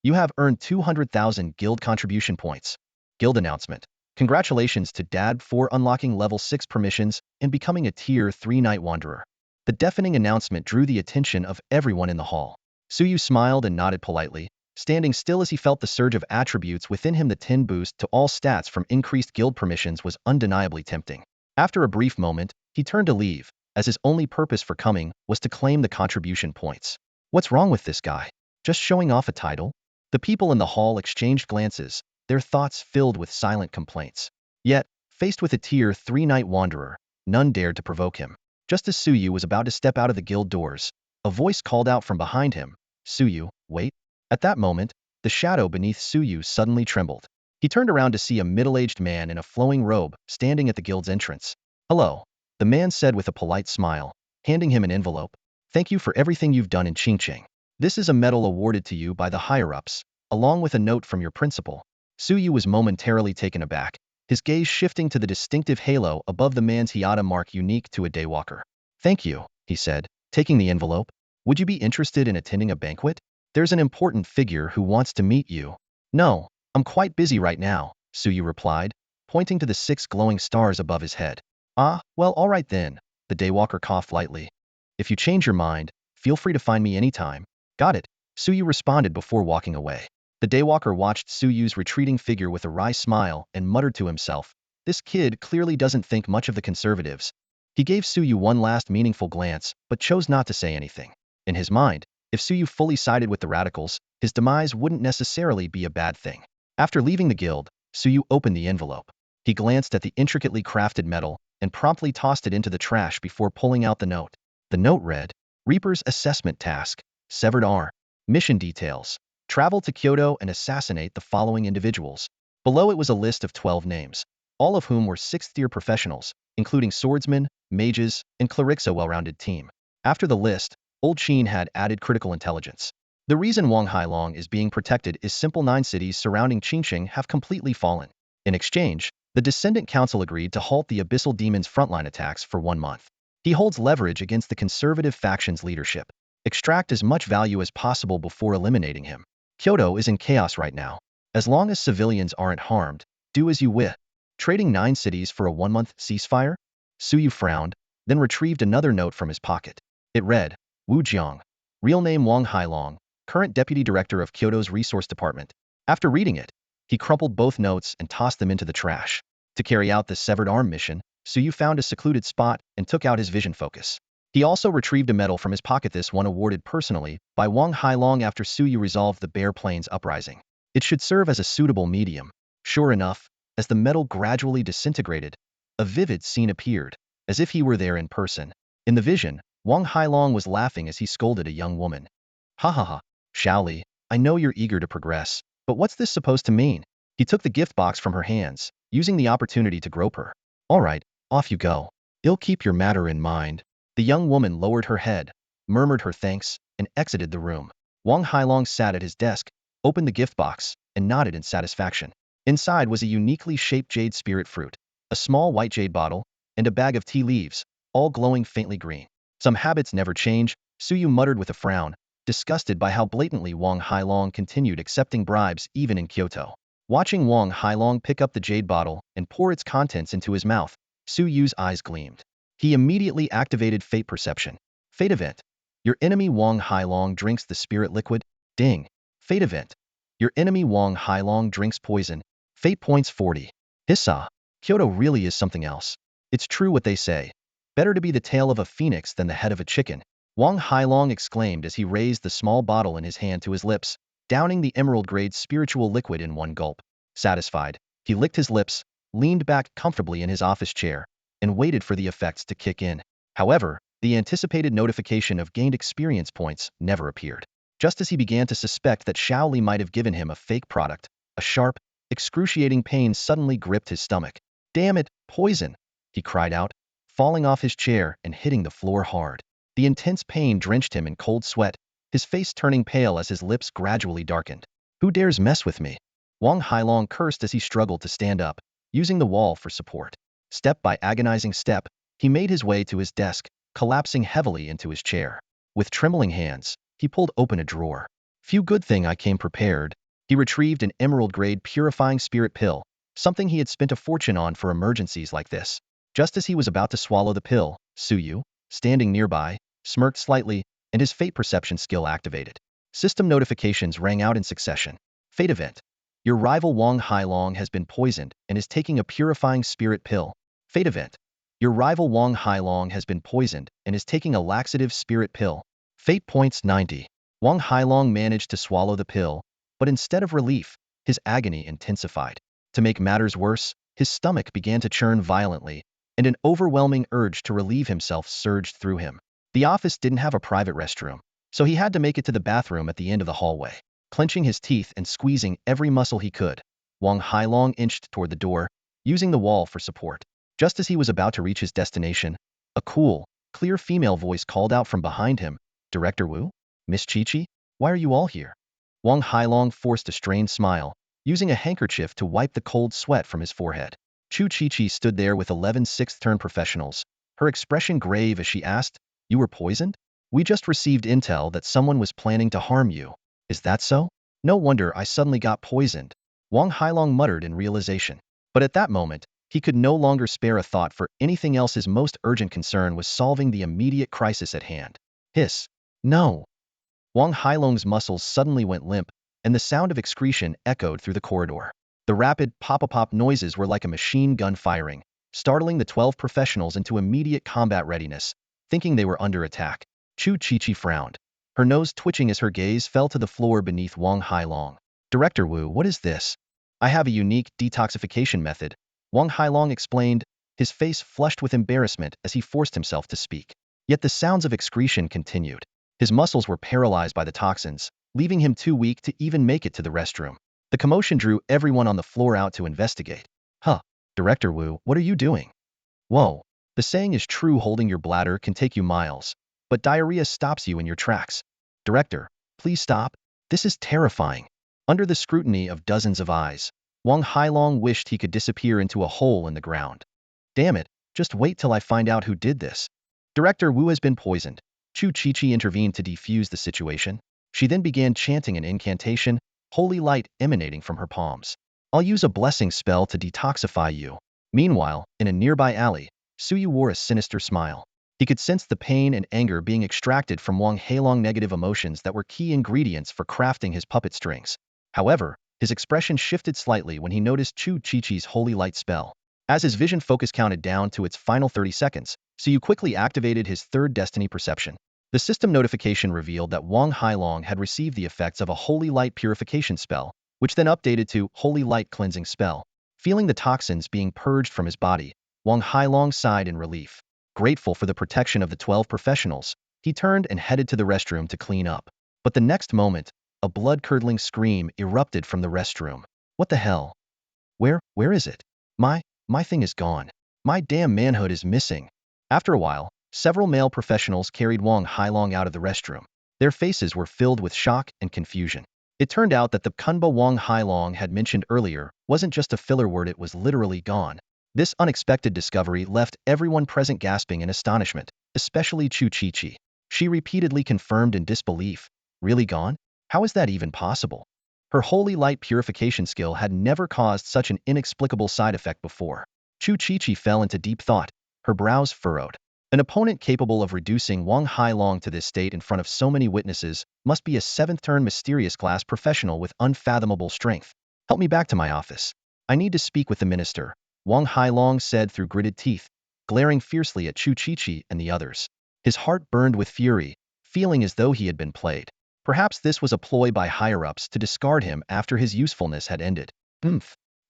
You have earned 200,000 guild contribution points. Guild announcement. Congratulations to Dad for unlocking level 6 permissions and becoming a tier 3 night wanderer. The deafening announcement drew the attention of everyone in the hall. Suyu smiled and nodded politely, standing still as he felt the surge of attributes within him. The 10 boost to all stats from increased guild permissions was undeniably tempting. After a brief moment, he turned to leave, as his only purpose for coming was to claim the contribution points. What's wrong with this guy? Just showing off a title? The people in the hall exchanged glances, their thoughts filled with silent complaints. Yet, faced with a tier 3 night wanderer, none dared to provoke him. Just as Suyu was about to step out of the guild doors, a voice called out from behind him, "Suyu, wait." At that moment, the shadow beneath Suyu suddenly trembled. He turned around to see a middle-aged man in a flowing robe standing at the guild's entrance. "Hello," the man said with a polite smile, handing him an envelope. "Thank you for everything you've done in Qingqing. This is a medal awarded to you by the higher-ups, along with a note from your principal." Suyu was momentarily taken aback, his gaze shifting to the distinctive halo above the man's Hiata mark unique to a daywalker. "Thank you," he said, taking the envelope. "Would you be interested in attending a banquet? There's an important figure who wants to meet you." "No, I'm quite busy right now," Suyu replied, pointing to the 6 glowing stars above his head. "Ah, well, all right then," the daywalker coughed lightly. "If you change your mind, feel free to find me anytime." "Got it," Suyu responded before walking away. The daywalker watched Suyu's retreating figure with a wry smile and muttered to himself, "This kid clearly doesn't think much of the conservatives." He gave Suyu one last meaningful glance, but chose not to say anything. In his mind, if Suyu fully sided with the radicals, his demise wouldn't necessarily be a bad thing. After leaving the guild, Suyu opened the envelope. He glanced at the intricately crafted metal and promptly tossed it into the trash before pulling out the note. The note read, "Reaper's assessment task, severed R. Mission details. Travel to Kyoto and assassinate the following individuals." Below it was a list of 12 names, all of whom were 6th-tier professionals, including swordsmen, mages, and clerics, a well-rounded team. After the list, Old Sheen had added critical intelligence. The reason Wang Hailong is being protected is simple. 9 cities surrounding Qingqing have completely fallen. In exchange, the Descendant Council agreed to halt the Abyssal Demon's frontline attacks for 1 month. He holds leverage against the conservative faction's leadership. Extract as much value as possible before eliminating him. Kyoto is in chaos right now. As long as civilians aren't harmed, do as you wish. Trading 9 cities for a 1-month ceasefire? Suyu frowned, then retrieved another note from his pocket. It read, Wu Jiang. Real name Wang Hailong, current deputy director of Kyoto's resource department. After reading it, he crumpled both notes and tossed them into the trash. To carry out the severed arm mission, Suyu found a secluded spot and took out his vision focus. He also retrieved a medal from his pocket, this one awarded personally by Wang Hailong after Suyu resolved the Bear Plains uprising. It should serve as a suitable medium. Sure enough, as the medal gradually disintegrated, a vivid scene appeared, as if he were there in person. In the vision, Wang Hailong was laughing as he scolded a young woman. "Ha ha ha, Shaoli, I know you're eager to progress, but what's this supposed to mean?" He took the gift box from her hands, using the opportunity to grope her. "All right, off you go. I'll keep your matter in mind." The young woman lowered her head, murmured her thanks, and exited the room. Wang Hailong sat at his desk, opened the gift box, and nodded in satisfaction. Inside was a uniquely shaped jade spirit fruit, a small white jade bottle, and a bag of tea leaves, all glowing faintly green. Some habits never change, Suyu muttered with a frown, disgusted by how blatantly Wang Hailong continued accepting bribes even in Kyoto. Watching Wang Hailong pick up the jade bottle and pour its contents into his mouth, Suyu's eyes gleamed. He immediately activated Fate Perception. Fate Event. Your enemy Wang Hailong drinks the spirit liquid. Ding. Fate Event. Your enemy Wang Hailong drinks poison. Fate points 40. Hissa. Kyoto really is something else. It's true what they say. Better to be the tail of a phoenix than the head of a chicken. Wang Hailong exclaimed as he raised the small bottle in his hand to his lips, downing the emerald-grade spiritual liquid in one gulp. Satisfied, he licked his lips, leaned back comfortably in his office chair, and waited for the effects to kick in. However, the anticipated notification of gained experience points never appeared. Just as he began to suspect that Shaoli might have given him a fake product, a sharp, excruciating pain suddenly gripped his stomach. "Damn it, poison!" he cried out, falling off his chair and hitting the floor hard. The intense pain drenched him in cold sweat, his face turning pale as his lips gradually darkened. "Who dares mess with me?" Wang Hailong cursed as he struggled to stand up, using the wall for support. Step by agonizing step, he made his way to his desk, collapsing heavily into his chair. With trembling hands, he pulled open a drawer. "Phew, good thing I came prepared." He retrieved an emerald-grade purifying spirit pill, something he had spent a fortune on for emergencies like this. Just as he was about to swallow the pill, Suyu, standing nearby, smirked slightly, and his fate perception skill activated. System notifications rang out in succession. Fate Event. Your rival Wang Hailong has been poisoned and is taking a purifying spirit pill. Fate Event. Your rival Wang Hailong has been poisoned and is taking a laxative spirit pill. Fate points 90. Wang Hailong managed to swallow the pill, but instead of relief, his agony intensified. To make matters worse, his stomach began to churn violently, and an overwhelming urge to relieve himself surged through him. The office didn't have a private restroom, so he had to make it to the bathroom at the end of the hallway. Clenching his teeth and squeezing every muscle he could, Wang Hailong inched toward the door, using the wall for support. Just as he was about to reach his destination, a cool, clear female voice called out from behind him, "Director Wu? Miss Chi-Chi? Why are you all here?" Wang Hailong forced a strained smile, using a handkerchief to wipe the cold sweat from his forehead. Chu Chi-Chi stood there with 11 sixth-turn professionals, her expression grave as she asked, "You were poisoned? We just received intel that someone was planning to harm you. Is that so? No wonder I suddenly got poisoned," Wang Hailong muttered in realization. But at that moment, he could no longer spare a thought for anything else. His most urgent concern was solving the immediate crisis at hand. Hiss. No. Wang Hailong's muscles suddenly went limp, and the sound of excretion echoed through the corridor. The rapid pop-a-pop noises were like a machine gun firing, startling the 12 professionals into immediate combat readiness, thinking they were under attack. Chu Chi-Chi frowned, her nose twitching as her gaze fell to the floor beneath Wang Hailong. "Director Wu, what is this?" "I have a unique detoxification method," Wang Hailong explained, his face flushed with embarrassment as he forced himself to speak. Yet the sounds of excretion continued. His muscles were paralyzed by the toxins, leaving him too weak to even make it to the restroom. The commotion drew everyone on the floor out to investigate. "Huh, Director Wu, what are you doing?" "Whoa, the saying is true, holding your bladder can take you miles, but diarrhea stops you in your tracks. Director, please stop. This is terrifying." Under the scrutiny of dozens of eyes, Wang Hailong wished he could disappear into a hole in the ground. "Damn it, just wait till I find out who did this." "Director Wu has been poisoned." Chu Chi-Chi intervened to defuse the situation. She then began chanting an incantation, holy light emanating from her palms. "I'll use a blessing spell to detoxify you." Meanwhile, in a nearby alley, Suyu wore a sinister smile. He could sense the pain and anger being extracted from Wang Hailong, negative emotions that were key ingredients for crafting his puppet strings. However, his expression shifted slightly when he noticed Chu Chi-Chi's holy light spell. As his vision focus counted down to its final 30 seconds, Suyu quickly activated his third destiny perception. The system notification revealed that Wang Hailong had received the effects of a holy light purification spell, which then updated to holy light cleansing spell. Feeling the toxins being purged from his body, Wang Hailong sighed in relief. Grateful for the protection of the 12 professionals, he turned and headed to the restroom to clean up. But the next moment, a blood-curdling scream erupted from the restroom. "What the hell? Where is it? My thing is gone. My damn manhood is missing." After a while, several male professionals carried Wang Hailong out of the restroom. Their faces were filled with shock and confusion. It turned out that the kunba Wang Hailong had mentioned earlier wasn't just a filler word, it was literally gone. This unexpected discovery left everyone present gasping in astonishment. especially Chu Chi. She repeatedly confirmed in disbelief. Really gone? How is that even possible? Her holy light purification skill had never caused such an inexplicable side effect before. Chu Chi fell into deep thought, her brows furrowed. An opponent capable of reducing Wang Hailong to this state in front of so many witnesses must be a seventh-turn mysterious class professional with unfathomable strength. Help me back to my office. I need to speak with the minister, Wang Hailong said through gritted teeth, glaring fiercely at Chu Chi and the others. His heart burned with fury, feeling as though he had been played. Perhaps this was a ploy by higher-ups to discard him after his usefulness had ended.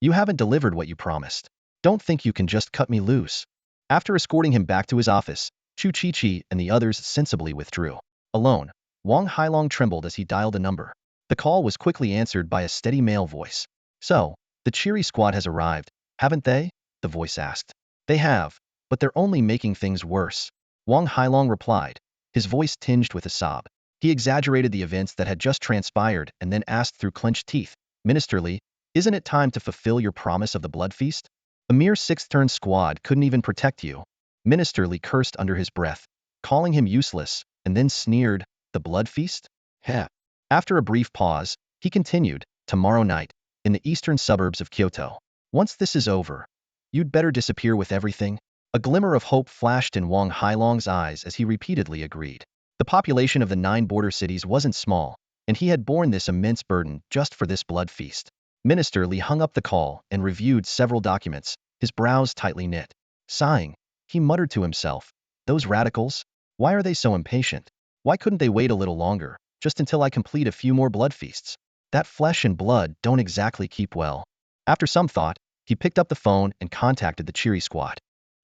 You haven't delivered what you promised. Don't think you can just cut me loose. After escorting him back to his office, Chu Chi and the others sensibly withdrew. Alone, Wang Hailong trembled as he dialed a number. The call was quickly answered by a steady male voice. So, the cheery squad has arrived, haven't they? The voice asked. They have, but they're only making things worse. Wang Hailong replied, his voice tinged with a sob. He exaggerated the events that had just transpired and then asked through clenched teeth, Ministerly, isn't it time to fulfill your promise of the blood feast? A mere sixth-turn squad couldn't even protect you. Ministerly cursed under his breath, calling him useless, and then sneered, the blood feast? Heh. After a brief pause, he continued, tomorrow night, in the eastern suburbs of Kyoto. Once this is over, you'd better disappear with everything. A glimmer of hope flashed in Wang Hailong's eyes as he repeatedly agreed. The population of the 9 border cities wasn't small, and he had borne this immense burden just for this blood feast. Minister Li hung up the call and reviewed several documents, his brows tightly knit. Sighing, he muttered to himself, those radicals? Why are they so impatient? Why couldn't they wait a little longer, just until I complete a few more blood feasts? That flesh and blood don't exactly keep well. After some thought, he picked up the phone and contacted the cheery squad.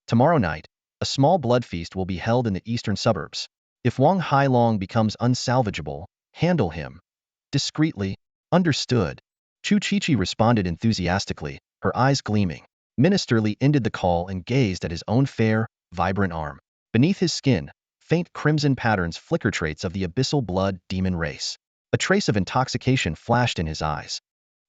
Tomorrow night, a small blood feast will be held in the eastern suburbs. If Wang Hailong becomes unsalvageable, handle him. Discreetly. Understood. Chu Chi responded enthusiastically, her eyes gleaming. Minister Li ended the call and gazed at his own fair, vibrant arm. Beneath his skin, faint crimson patterns flicker traits of the abyssal blood demon race. A trace of intoxication flashed in his eyes.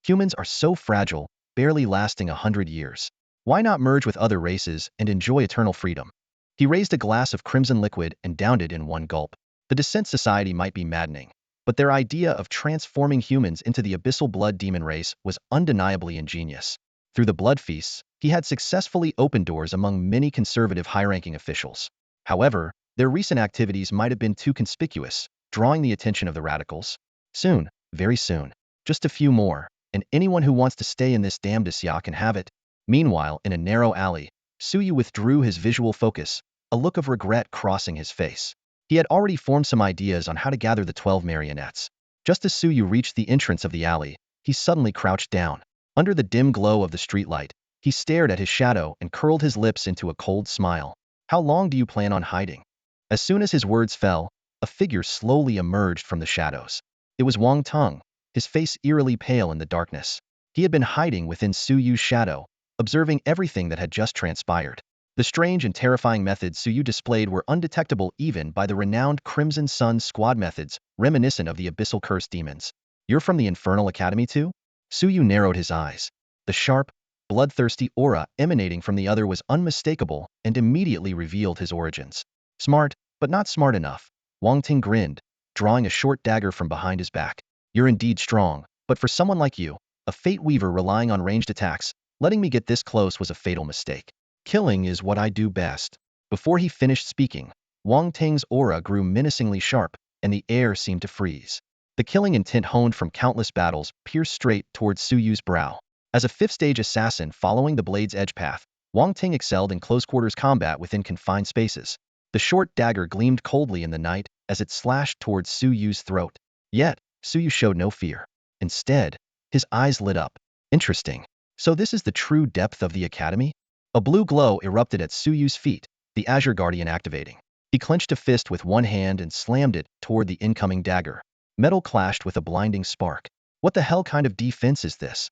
Humans are so fragile, barely lasting 100 years. Why not merge with other races and enjoy eternal freedom? He raised a glass of crimson liquid and downed it in one gulp. The Descent Society might be maddening, but their idea of transforming humans into the abyssal blood demon race was undeniably ingenious. Through the blood feasts, he had successfully opened doors among many conservative high-ranking officials. However, their recent activities might have been too conspicuous, drawing the attention of the radicals. Soon, very soon, just a few more, and anyone who wants to stay in this damned Asya can have it. Meanwhile, in a narrow alley, Suyu withdrew his visual focus, a look of regret crossing his face. He had already formed some ideas on how to gather the 12 marionettes. Just as Suyu reached the entrance of the alley, he suddenly crouched down. Under the dim glow of the streetlight, he stared at his shadow and curled his lips into a cold smile. How long do you plan on hiding? As soon as his words fell, a figure slowly emerged from the shadows. It was Wang Teng, his face eerily pale in the darkness. He had been hiding within Suyu's shadow, observing everything that had just transpired. The strange and terrifying methods Suyu displayed were undetectable even by the renowned Crimson Sun squad methods, reminiscent of the abyssal curse demons. You're from the Infernal Academy too? Suyu narrowed his eyes. The sharp, bloodthirsty aura emanating from the other was unmistakable and immediately revealed his origins. Smart, but not smart enough. Wang Ting grinned, drawing a short dagger from behind his back. You're indeed strong, but for someone like you, a Fate Weaver relying on ranged attacks, letting me get this close was a fatal mistake. Killing is what I do best. Before he finished speaking, Wang Ting's aura grew menacingly sharp, and the air seemed to freeze. The killing intent honed from countless battles pierced straight towards Suyu's brow. As a fifth-stage assassin following the blade's edge path, Wang Ting excelled in close-quarters combat within confined spaces. The short dagger gleamed coldly in the night as it slashed towards Suyu's throat. Yet, Suyu showed no fear. Instead, his eyes lit up. Interesting. So this is the true depth of the academy? A blue glow erupted at Suyu's feet, the Azure Guardian activating. He clenched a fist with one hand and slammed it toward the incoming dagger. Metal clashed with a blinding spark. What the hell kind of defense is this?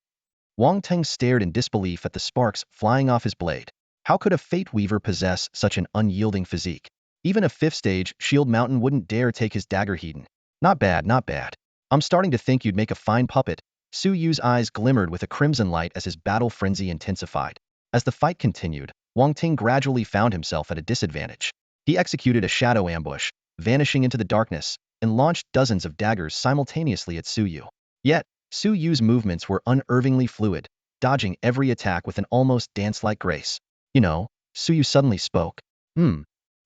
Wang Teng stared in disbelief at the sparks flying off his blade. How could a Fate Weaver possess such an unyielding physique? Even a fifth-stage Shield Mountain wouldn't dare take his dagger heat. Not bad, not bad. I'm starting to think you'd make a fine puppet. Suyu's eyes glimmered with a crimson light as his battle frenzy intensified. As the fight continued, Wang Ting gradually found himself at a disadvantage. He executed a shadow ambush, vanishing into the darkness, and launched dozens of daggers simultaneously at Su Yu. Yet, Su Yu's movements were unervingly fluid, dodging every attack with an almost dance-like grace. You know, Su Yu suddenly spoke. I'm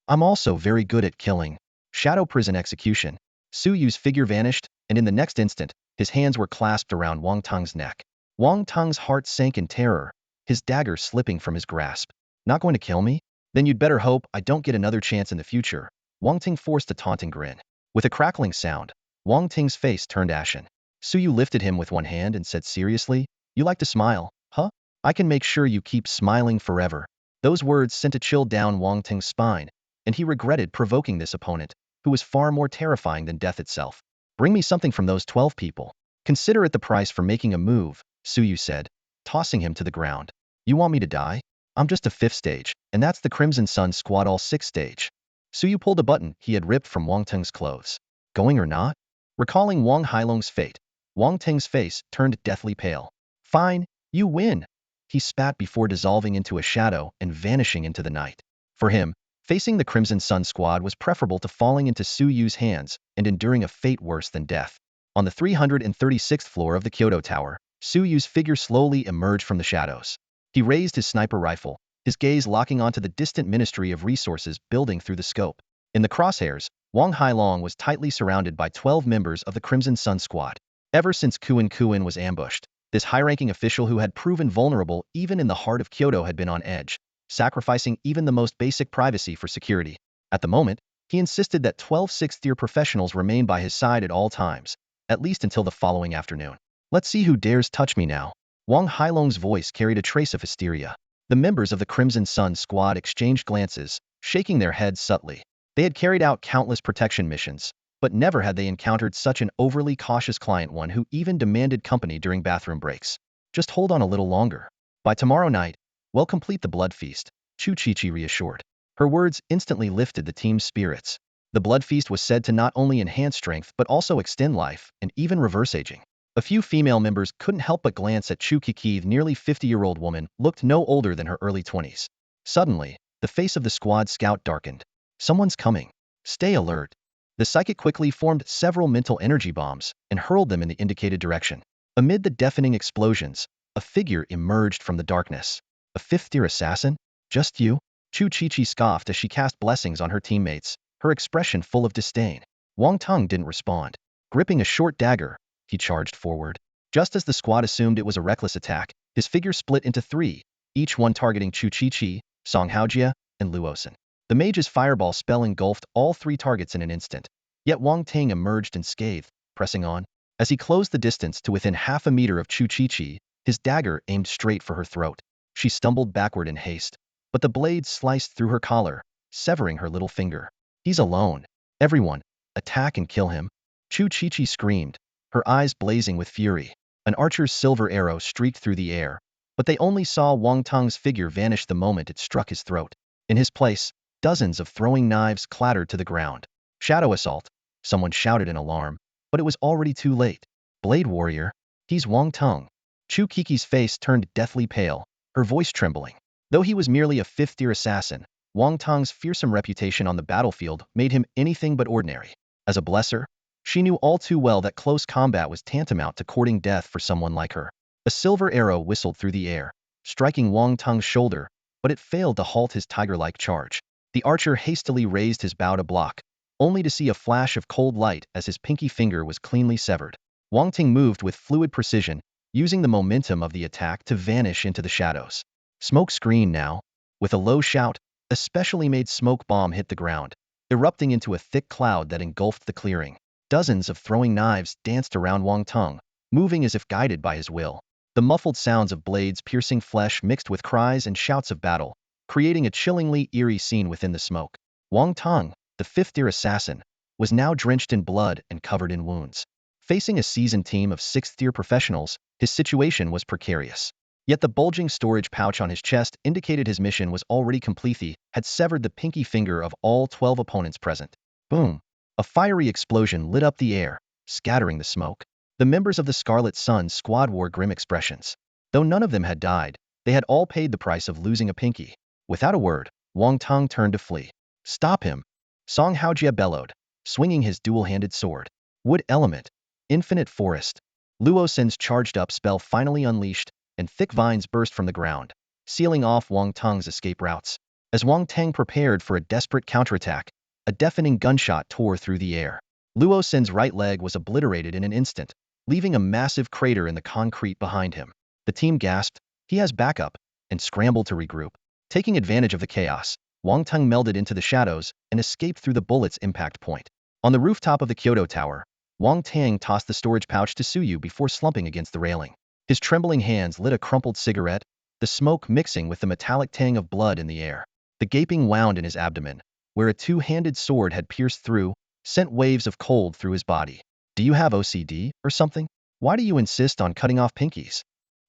also very good at killing. Shadow prison execution. Su Yu's figure vanished, and in the next instant, his hands were clasped around Wang Teng's neck. Wang Teng's heart sank in terror, his dagger slipping from his grasp. Not going to kill me? Then you'd better hope I don't get another chance in the future. Wang Teng forced a taunting grin. With a crackling sound, Wang Teng's face turned ashen. Su Yu lifted him with one hand and said seriously, "You like to smile, huh? I can make sure you keep smiling forever." Those words sent a chill down Wang Teng's spine, and he regretted provoking this opponent, who was far more terrifying than death itself. "Bring me something from those 12 people. Consider it the price for making a move," Su Yu said, tossing him to the ground. "You want me to die? I'm just a 5th stage, and that's the Crimson Sun Squad all 6th stage." Su Yu pulled a button he had ripped from Wang Teng's clothes. "Going or not?" Recalling Wang Hailong's fate, Wang Teng's face turned deathly pale. "Fine, you win." He spat before dissolving into a shadow and vanishing into the night. For him, facing the Crimson Sun Squad was preferable to falling into Su Yu's hands and enduring a fate worse than death. On the 336th floor of the Kyoto Tower, Su Yu's figure slowly emerged from the shadows. He raised his sniper rifle, his gaze locking onto the distant Ministry of Resources building through the scope. In the crosshairs, Wang Hailong was tightly surrounded by 12 members of the Crimson Sun Squad. Ever since Kuan was ambushed, this high-ranking official who had proven vulnerable even in the heart of Kyoto had been on edge, sacrificing even the most basic privacy for security. At the moment, he insisted that 12 sixth-tier professionals remain by his side at all times, at least until the following afternoon. "Let's see who dares touch me now." Wang Hailong's voice carried a trace of hysteria. The members of the Crimson Sun Squad exchanged glances, shaking their heads subtly. They had carried out countless protection missions, but never had they encountered such an overly cautious client, one who even demanded company during bathroom breaks. "Just hold on a little longer. By tomorrow night, we'll complete the blood feast," Chu Chi reassured. Her words instantly lifted the team's spirits. The blood feast was said to not only enhance strength but also extend life and even reverse aging. A few female members couldn't help but glance at Chu Kiki. The nearly 50-year-old woman looked no older than her early 20s. Suddenly, the face of the squad scout darkened. "Someone's coming. Stay alert." The psychic quickly formed several mental energy bombs and hurled them in the indicated direction. Amid the deafening explosions, a figure emerged from the darkness. "A 5th-tier assassin? Just you?" Chu Chi scoffed as she cast blessings on her teammates, her expression full of disdain. Wang Teng didn't respond. Gripping a short dagger, he charged forward. Just as the squad assumed it was a reckless attack, his figure split into 3, each one targeting Chu Chi, Song Haojia, and Luosen. The mage's fireball spell engulfed all 3 targets in an instant. Yet Wang Teng emerged unscathed, pressing on. As he closed the distance to within half a meter of Chu Chi, his dagger aimed straight for her throat. She stumbled backward in haste, but the blade sliced through her collar, severing her little finger. "He's alone. Everyone, attack and kill him." Chu Chi screamed, her eyes blazing with fury. An archer's silver arrow streaked through the air, but they only saw Wang Teng's figure vanish the moment it struck his throat. In his place, dozens of throwing knives clattered to the ground. "Shadow assault," someone shouted in alarm, but it was already too late. "Blade warrior, he's Wang Teng." Chu Kiki's face turned deathly pale, her voice trembling. Though he was merely a 5th-tier assassin, Wang Teng's fearsome reputation on the battlefield made him anything but ordinary. As a blesser, she knew all too well that close combat was tantamount to courting death for someone like her. A silver arrow whistled through the air, striking Wang Teng's shoulder, but it failed to halt his tiger-like charge. The archer hastily raised his bow to block, only to see a flash of cold light as his pinky finger was cleanly severed. Wang Teng moved with fluid precision, using the momentum of the attack to vanish into the shadows. Smoke screen now. With a low shout, a specially made smoke bomb hit the ground, erupting into a thick cloud that engulfed the clearing. Dozens of throwing knives danced around Wang Teng, moving as if guided by his will. The muffled sounds of blades piercing flesh mixed with cries and shouts of battle, creating a chillingly eerie scene within the smoke. Wang Teng, the 5th-tier assassin, was now drenched in blood and covered in wounds. Facing a seasoned team of 6th-tier professionals, his situation was precarious. Yet the bulging storage pouch on his chest indicated his mission was already complete. He had severed the pinky finger of all 12 opponents present. Boom! A fiery explosion lit up the air, scattering the smoke. The members of the Scarlet Sun Squad wore grim expressions. Though none of them had died, they had all paid the price of losing a pinky. Without a word, Wang Teng turned to flee. Stop him! Song Haojia bellowed, swinging his dual-handed sword. Wood element. Infinite forest. Luo Sen's charged-up spell finally unleashed, and thick vines burst from the ground, sealing off Wang Teng's escape routes. As Wang Teng prepared for a desperate counterattack, a deafening gunshot tore through the air. Luo Sen's right leg was obliterated in an instant, leaving a massive crater in the concrete behind him. The team gasped, "He has backup," and scrambled to regroup. Taking advantage of the chaos, Wang Teng melded into the shadows and escaped through the bullet's impact point. On the rooftop of the Kyoto Tower, Wang Teng tossed the storage pouch to Suyu before slumping against the railing. His trembling hands lit a crumpled cigarette, the smoke mixing with the metallic tang of blood in the air. The gaping wound in his abdomen, where a two-handed sword had pierced through, sent waves of cold through his body. "Do you have OCD or something? Why do you insist on cutting off pinkies?"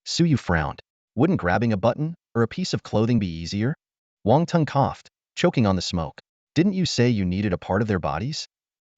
Suyu frowned. "Wouldn't grabbing a button or a piece of clothing be easier?" Wang Teng coughed, choking on the smoke. "Didn't you say you needed a part of their bodies?"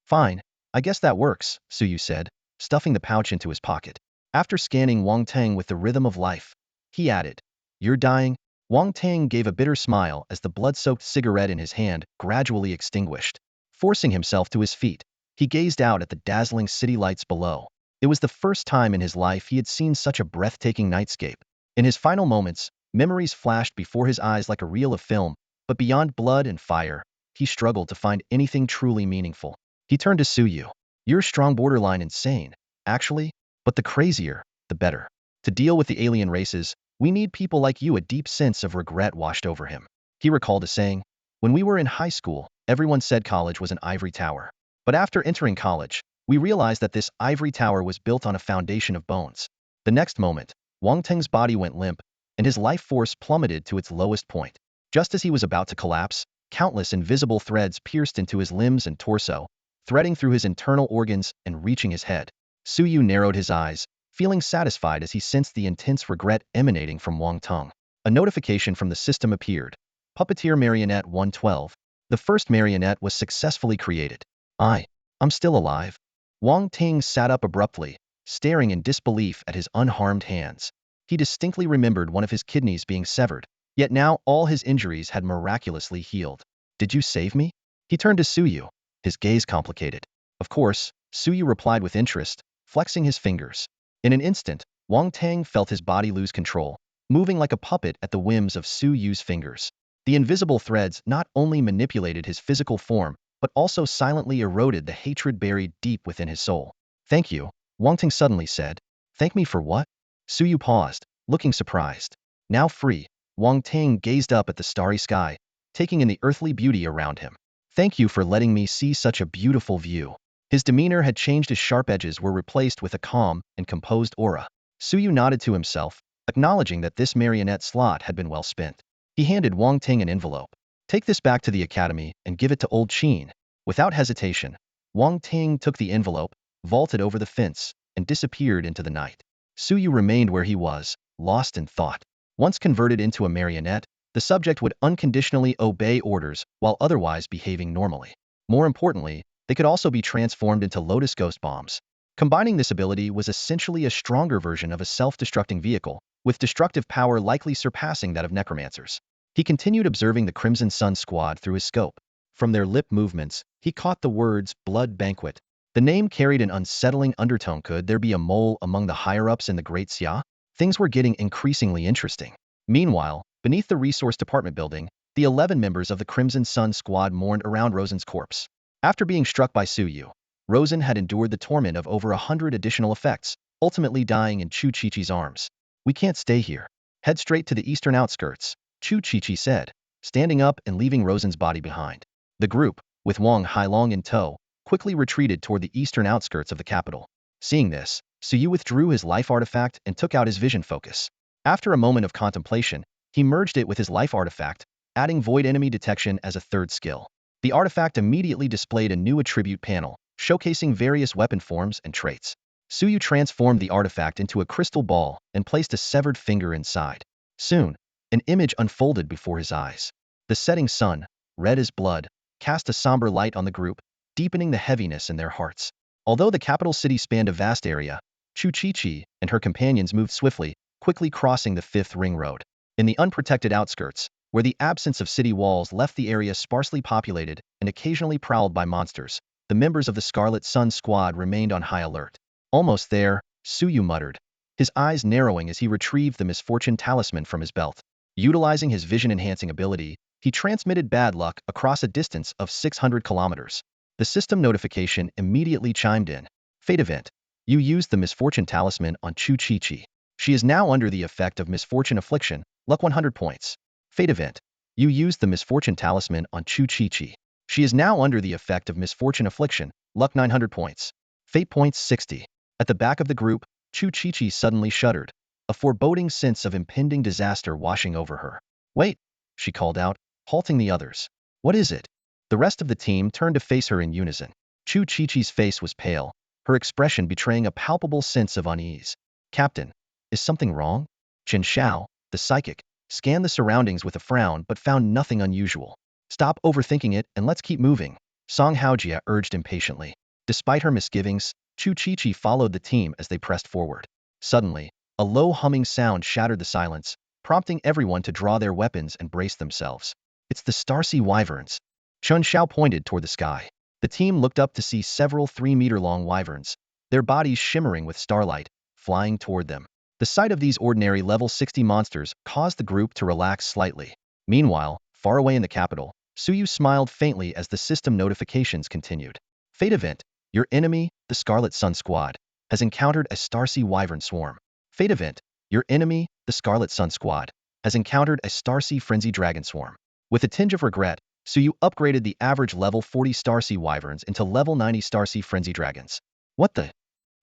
"Fine, I guess that works," Suyu said, stuffing the pouch into his pocket. After scanning Wang Teng with the rhythm of life, he added, "You're dying?" Wang Teng gave a bitter smile as the blood-soaked cigarette in his hand gradually extinguished. Forcing himself to his feet, he gazed out at the dazzling city lights below. It was the first time in his life he had seen such a breathtaking nightscape. In his final moments, memories flashed before his eyes like a reel of film, but beyond blood and fire, he struggled to find anything truly meaningful. He turned to Suyu. "You're strong, borderline insane, actually, but the crazier, the better. To deal with the alien races, we need people like you." A deep sense of regret washed over him. He recalled a saying, "When we were in high school, everyone said college was an ivory tower. But after entering college, we realized that this ivory tower was built on a foundation of bones." The next moment, Wang Teng's body went limp, and his life force plummeted to its lowest point. Just as he was about to collapse, countless invisible threads pierced into his limbs and torso, threading through his internal organs and reaching his head. Suyu narrowed his eyes, feeling satisfied as he sensed the intense regret emanating from Wang Teng. A notification from the system appeared. Puppeteer Marionette 112. The first marionette was successfully created. I'm still alive." Wang Teng sat up abruptly, staring in disbelief at his unharmed hands. He distinctly remembered one of his kidneys being severed, yet now all his injuries had miraculously healed. "Did you save me?" He turned to Suyu, his gaze complicated. "Of course," Suyu replied with interest, flexing his fingers. In an instant, Wang Teng felt his body lose control, moving like a puppet at the whims of Suyu's fingers. The invisible threads not only manipulated his physical form, but also silently eroded the hatred buried deep within his soul. "Thank you," Wang Teng suddenly said. "Thank me for what?" Suyu paused, looking surprised. Now free, Wang Teng gazed up at the starry sky, taking in the earthly beauty around him. "Thank you for letting me see such a beautiful view." His demeanor had changed. His sharp edges were replaced with a calm and composed aura. Suyu nodded to himself, acknowledging that this marionette slot had been well spent. He handed Wang Teng an envelope. "Take this back to the academy and give it to old Qin." Without hesitation, Wang Teng took the envelope, vaulted over the fence, and disappeared into the night. Suyu remained where he was, lost in thought. Once converted into a marionette, the subject would unconditionally obey orders while otherwise behaving normally. More importantly, they could also be transformed into Lotus Ghost Bombs. Combining this ability was essentially a stronger version of a self-destructing vehicle, with destructive power likely surpassing that of necromancers. He continued observing the Crimson Sun squad through his scope. From their lip movements, he caught the words "Blood Banquet." The name carried an unsettling undertone. Could there be a mole among the higher-ups in the Great Xia? Things were getting increasingly interesting. Meanwhile, beneath the Resource Department building, the 11 members of the Crimson Sun squad mourned around Rosen's corpse. After being struck by Suyu, Rosen had endured the torment of over 100 additional effects, ultimately dying in Chu Chi-Chi's arms. "We can't stay here. Head straight to the eastern outskirts," Chu Chi-Chi said, standing up and leaving Rosen's body behind. The group, with Wang Hailong in tow, quickly retreated toward the eastern outskirts of the capital. Seeing this, Suyu withdrew his life artifact and took out his vision focus. After a moment of contemplation, he merged it with his life artifact, adding void enemy detection as a third skill. The artifact immediately displayed a new attribute panel, showcasing various weapon forms and traits. Suyu transformed the artifact into a crystal ball and placed a severed finger inside. Soon, an image unfolded before his eyes. The setting sun, red as blood, cast a somber light on the group, deepening the heaviness in their hearts. Although the capital city spanned a vast area, Chu Chi-Chi and her companions moved swiftly, quickly crossing the 5th Ring Road. In the unprotected outskirts, where the absence of city walls left the area sparsely populated and occasionally prowled by monsters. The members of the Scarlet Sun squad remained on high alert. Almost there, Suyu muttered, his eyes narrowing as he retrieved the misfortune talisman from his belt. Utilizing his vision-enhancing ability, he transmitted bad luck across a distance of 600 kilometers. The system notification immediately chimed in. Fate event. You used the misfortune talisman on Chu Chi-Chi. She is now under the effect of misfortune affliction, luck 100 points. Fate event. You used the misfortune talisman on Chu Chi-Chi. She is now under the effect of misfortune affliction, luck 900 points. Fate points 60. At the back of the group, Chu Chi-Chi suddenly shuddered, a foreboding sense of impending disaster washing over her. Wait, she called out, halting the others. What is it? The rest of the team turned to face her in unison. Chu Chi-Chi's face was pale, her expression betraying a palpable sense of unease. Captain, is something wrong? Chen Xiao, the psychic, scanned the surroundings with a frown but found nothing unusual. Stop overthinking it and let's keep moving, Song Haojia urged impatiently. Despite her misgivings, Chu Chi-Chi followed the team as they pressed forward. Suddenly, a low humming sound shattered the silence, prompting everyone to draw their weapons and brace themselves. It's the Starsea Wyverns. Chen Xiao pointed toward the sky. The team looked up to see several 3-meter-long wyverns, their bodies shimmering with starlight, flying toward them. The sight of these ordinary level 60 monsters caused the group to relax slightly. Meanwhile, far away in the capital, Suyu smiled faintly as the system notifications continued. Fate event. Your enemy, the Scarlet Sun Squad, has encountered a Starsea Wyvern swarm. Fate event. Your enemy, the Scarlet Sun Squad, has encountered a Starsea Frenzy Dragon swarm. With a tinge of regret, Suyu upgraded the average level 40 Starsea Wyverns into level 90 Starsea Frenzy Dragons. What the?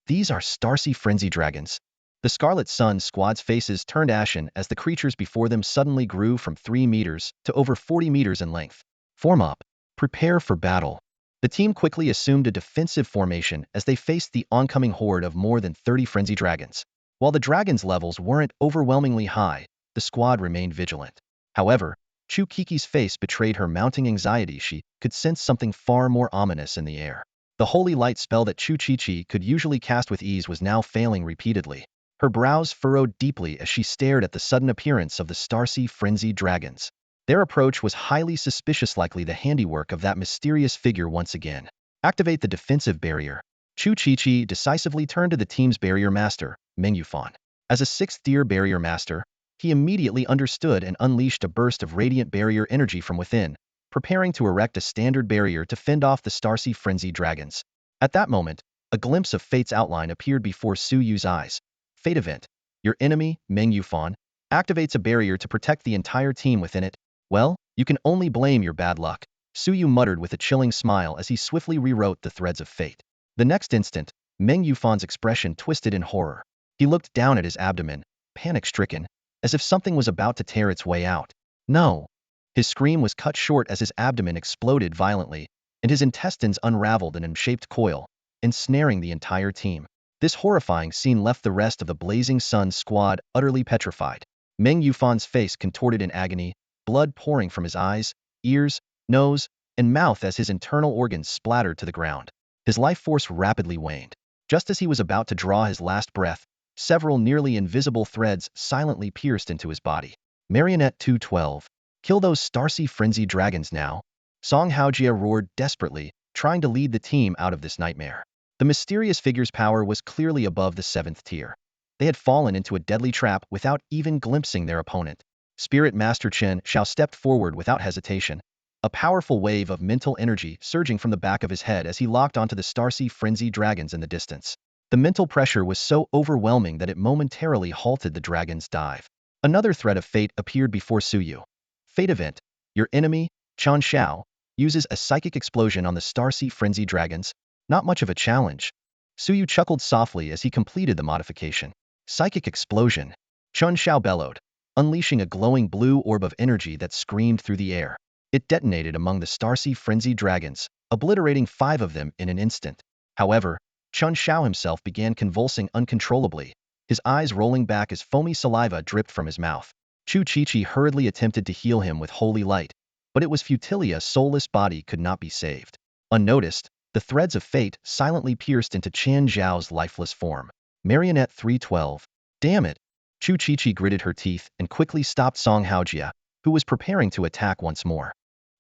These are Starsea Frenzy Dragons? The Scarlet Sun Squad's faces turned ashen as the creatures before them suddenly grew from 3 meters to over 40 meters in length. Form up. Prepare for battle. The team quickly assumed a defensive formation as they faced the oncoming horde of more than 30 frenzy dragons. While the dragons' levels weren't overwhelmingly high, the squad remained vigilant. However, Chu Kiki's face betrayed her mounting anxiety. She could sense something far more ominous in the air. The holy light spell that Chu Chi-Chi could usually cast with ease was now failing repeatedly. Her brows furrowed deeply as she stared at the sudden appearance of the Starsea Frenzied Dragons. Their approach was highly suspicious, likely the handiwork of that mysterious figure once again. Activate the defensive barrier. Chu Chi-Chi decisively turned to the team's barrier master, Meng Yufan. As a 6th-tier barrier master, he immediately understood and unleashed a burst of radiant barrier energy from within, preparing to erect a standard barrier to fend off the Starsea Frenzied Dragons. At that moment, a glimpse of Fate's outline appeared before Suyu's eyes. Fate event. Your enemy, Meng Yufan, activates a barrier to protect the entire team within it. Well, you can only blame your bad luck, Suyu muttered with a chilling smile as he swiftly rewrote the threads of fate. The next instant, Meng Yufan's expression twisted in horror. He looked down at his abdomen, panic-stricken, as if something was about to tear its way out. No! His scream was cut short as his abdomen exploded violently, and his intestines unraveled in an M-shaped coil, ensnaring the entire team. This horrifying scene left the rest of the Blazing Sun squad utterly petrified. Meng Yufan's face contorted in agony, blood pouring from his eyes, ears, nose, and mouth as his internal organs splattered to the ground. His life force rapidly waned. Just as he was about to draw his last breath, several nearly invisible threads silently pierced into his body. Marionette 212. Kill those Starsea Frenzied Dragons now. Song Haojia roared desperately, trying to lead the team out of this nightmare. The mysterious figure's power was clearly above the 7th tier. They had fallen into a deadly trap without even glimpsing their opponent. Spirit Master Chen Xiao stepped forward without hesitation, a powerful wave of mental energy surging from the back of his head as he locked onto the Starsea Frenzied Dragons in the distance. The mental pressure was so overwhelming that it momentarily halted the dragon's dive. Another thread of fate appeared before Suyu. Fate event. Your enemy, Chen Xiao, uses a psychic explosion on the Starsea Frenzied Dragons. Not much of a challenge. Suyu chuckled softly as he completed the modification. Psychic explosion. Chen Xiao bellowed, unleashing a glowing blue orb of energy that screamed through the air. It detonated among the Starsea Frenzied Dragons, obliterating 5 of them in an instant. However, Chen Xiao himself began convulsing uncontrollably, his eyes rolling back as foamy saliva dripped from his mouth. Chu Chi-Chi hurriedly attempted to heal him with holy light, but it was futility. A soulless body could not be saved. Unnoticed, the threads of fate silently pierced into Chen Zhao's lifeless form. Marionette 312. Damn it! Chu Chi-Chi gritted her teeth and quickly stopped Song Haojia, who was preparing to attack once more.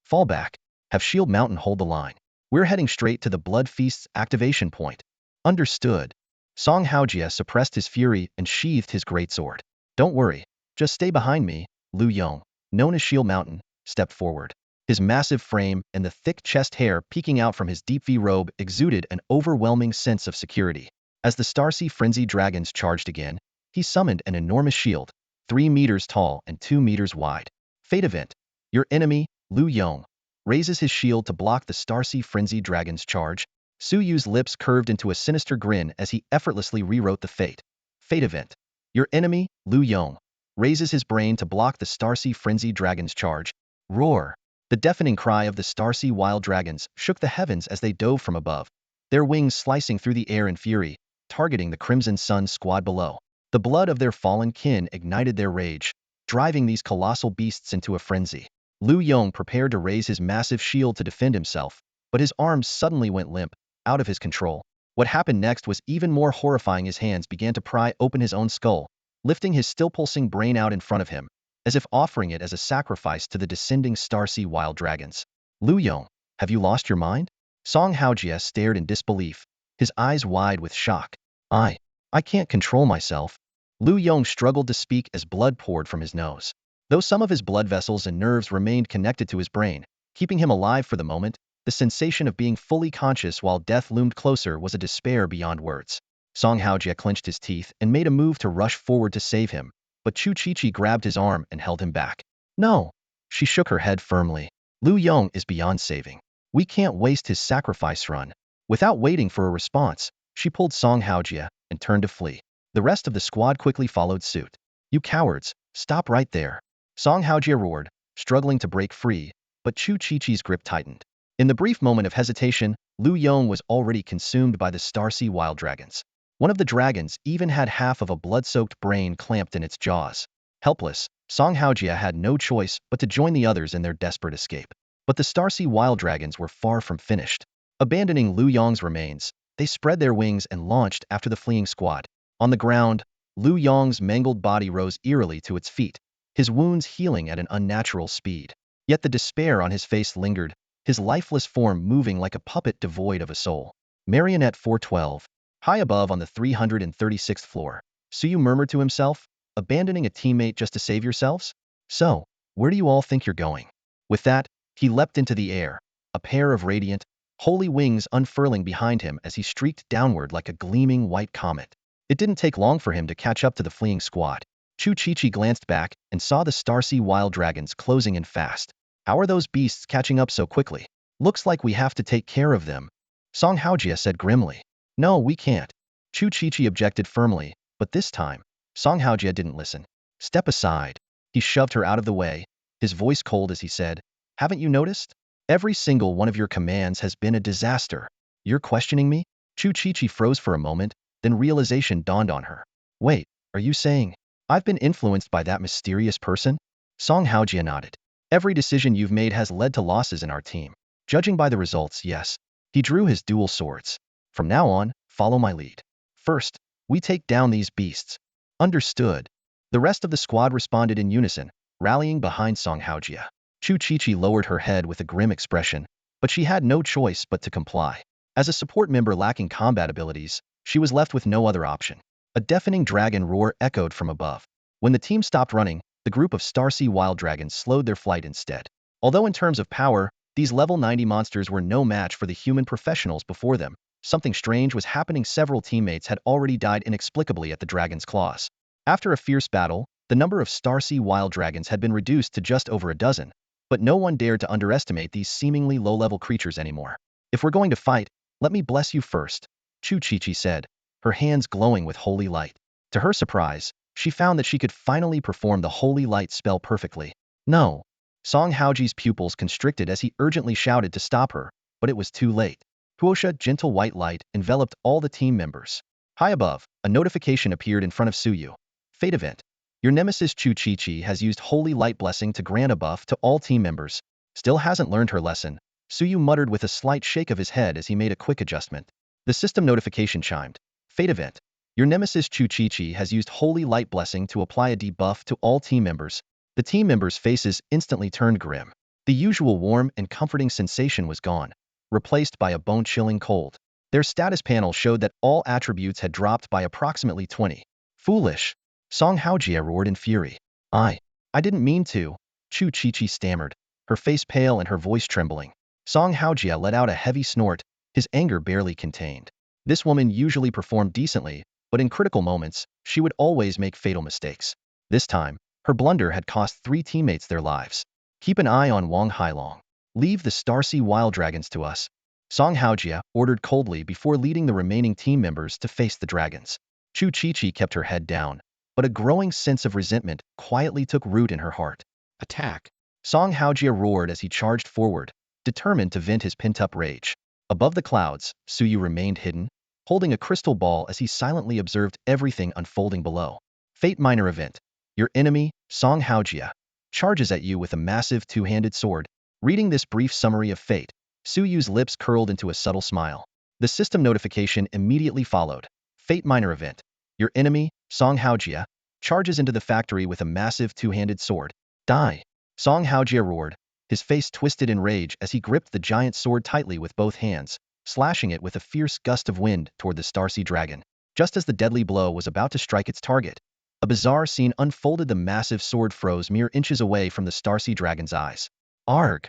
Fall back. Have Shield Mountain hold the line. We're heading straight to the Blood Feast's activation point. Understood. Song Haojie suppressed his fury and sheathed his greatsword. Don't worry. Just stay behind me. Lu Yong, known as Shield Mountain, stepped forward. His massive frame and the thick chest hair peeking out from his deep V robe exuded an overwhelming sense of security. As the Starsea Frenzy dragons charged again, he summoned an enormous shield, 3 meters tall and 2 meters wide. Fate event. Your enemy, Lu Yong, raises his shield to block the Starsea Frenzy dragon's charge. Su Yu's lips curved into a sinister grin as he effortlessly rewrote the fate. Fate event. Your enemy, Lu Yong, raises his brain to block the Starsea Frenzy dragon's charge. Roar. The deafening cry of the Starsea wild dragons shook the heavens as they dove from above, their wings slicing through the air in fury, targeting the Crimson Sun squad below. The blood of their fallen kin ignited their rage, driving these colossal beasts into a frenzy. Lu Yong prepared to raise his massive shield to defend himself, but his arms suddenly went limp, out of his control. What happened next was even more horrifying. His hands began to pry open his own skull, lifting his still-pulsing brain out in front of him, as if offering it as a sacrifice to the descending Starsea wild dragons. Lu Yong, have you lost your mind? Song Haojie stared in disbelief, his eyes wide with shock. I can't control myself. Lu Yong struggled to speak as blood poured from his nose. Though some of his blood vessels and nerves remained connected to his brain, keeping him alive for the moment, the sensation of being fully conscious while death loomed closer was a despair beyond words. Song Haojie clenched his teeth and made a move to rush forward to save him, but Chu Chi grabbed his arm and held him back. No. She shook her head firmly. Lu Yong is beyond saving. We can't waste his sacrifice run. Without waiting for a response, she pulled Song Haojie and turned to flee. The rest of the squad quickly followed suit. You cowards, stop right there. Song Haojie roared, struggling to break free, but Chu Chi's grip tightened. In the brief moment of hesitation, Lu Yong was already consumed by the Starsea wild dragons. One of the dragons even had half of a blood-soaked brain clamped in its jaws. Helpless, Song Haojie had no choice but to join the others in their desperate escape. But the Starsea wild dragons were far from finished. Abandoning Lu Yong's remains, they spread their wings and launched after the fleeing squad. On the ground, Lu Yong's mangled body rose eerily to its feet, his wounds healing at an unnatural speed. Yet the despair on his face lingered, his lifeless form moving like a puppet devoid of a soul. Marionette 412. High above on the 336th floor, Su Yu murmured to himself, abandoning a teammate just to save yourselves? So, where do you all think you're going? With that, he leapt into the air, a pair of radiant, holy wings unfurling behind him as he streaked downward like a gleaming white comet. It didn't take long for him to catch up to the fleeing squad. Chu Chi glanced back and saw the Starsea wild dragons closing in fast. How are those beasts catching up so quickly? Looks like we have to take care of them. Song Haojie said grimly. No, we can't. Chu Chi objected firmly, but this time, Song Haojie didn't listen. Step aside. He shoved her out of the way, his voice cold as he said, haven't you noticed? Every single one of your commands has been a disaster. You're questioning me? Chu Chi froze for a moment, then realization dawned on her. Wait, are you saying I've been influenced by that mysterious person? Song Haojie nodded. Every decision you've made has led to losses in our team. Judging by the results, yes. He drew his dual swords. From now on, follow my lead. First, we take down these beasts. Understood. The rest of the squad responded in unison, rallying behind Song Haojie. Chu Chi lowered her head with a grim expression, but she had no choice but to comply. As a support member lacking combat abilities, she was left with no other option. A deafening dragon roar echoed from above. When the team stopped running, the group of Starsea wild dragons slowed their flight instead. Although in terms of power, these level 90 monsters were no match for the human professionals before them, something strange was happening. Several teammates had already died inexplicably at the dragon's claws. After a fierce battle, the number of Starsea wild dragons had been reduced to just over a dozen, but no one dared to underestimate these seemingly low-level creatures anymore. If we're going to fight, let me bless you first, Chu Chi said, her hands glowing with holy light. To her surprise, she found that she could finally perform the holy light spell perfectly. No. Song Haojie's pupils constricted as he urgently shouted to stop her, but it was too late. Huosha gentle white light enveloped all the team members. High above, a notification appeared in front of Su Yu. Fate event. Your nemesis Chu Chi has used Holy Light Blessing to grant a buff to all team members. Still hasn't learned her lesson, Su Yu muttered with a slight shake of his head as he made a quick adjustment. The system notification chimed. Fate event. Your nemesis Chu Chi has used Holy Light Blessing to apply a debuff to all team members. The team members' faces instantly turned grim. The usual warm and comforting sensation was gone, replaced by a bone-chilling cold. Their status panel showed that all attributes had dropped by approximately 20. Foolish! Song Haojie roared in fury. I didn't mean to, Chu Chi stammered, her face pale and her voice trembling. Song Haojie let out a heavy snort, his anger barely contained. This woman usually performed decently, but in critical moments, she would always make fatal mistakes. This time, her blunder had cost 3 teammates their lives. Keep an eye on Wang Hailong. Leave the Starsea Wild Dragons to us. Song Haojie ordered coldly before leading the remaining team members to face the dragons. Chu Chi kept her head down, but a growing sense of resentment quietly took root in her heart. Attack! Song Haojie roared as he charged forward, determined to vent his pent-up rage. Above the clouds, Suyu remained hidden, holding a crystal ball as he silently observed everything unfolding below. Fate Minor Event. Your enemy, Song Haojie, charges at you with a massive two-handed sword. Reading this brief summary of fate, Suyu's lips curled into a subtle smile. The system notification immediately followed. Fate Minor Event. Your enemy, Song Haojie, charges into the factory with a massive two-handed sword. Die! Song Haojie roared, his face twisted in rage as he gripped the giant sword tightly with both hands, slashing it with a fierce gust of wind toward the Starsea dragon. Just as the deadly blow was about to strike its target, a bizarre scene unfolded. The massive sword froze mere inches away from the Starsea dragon's eyes. Arg!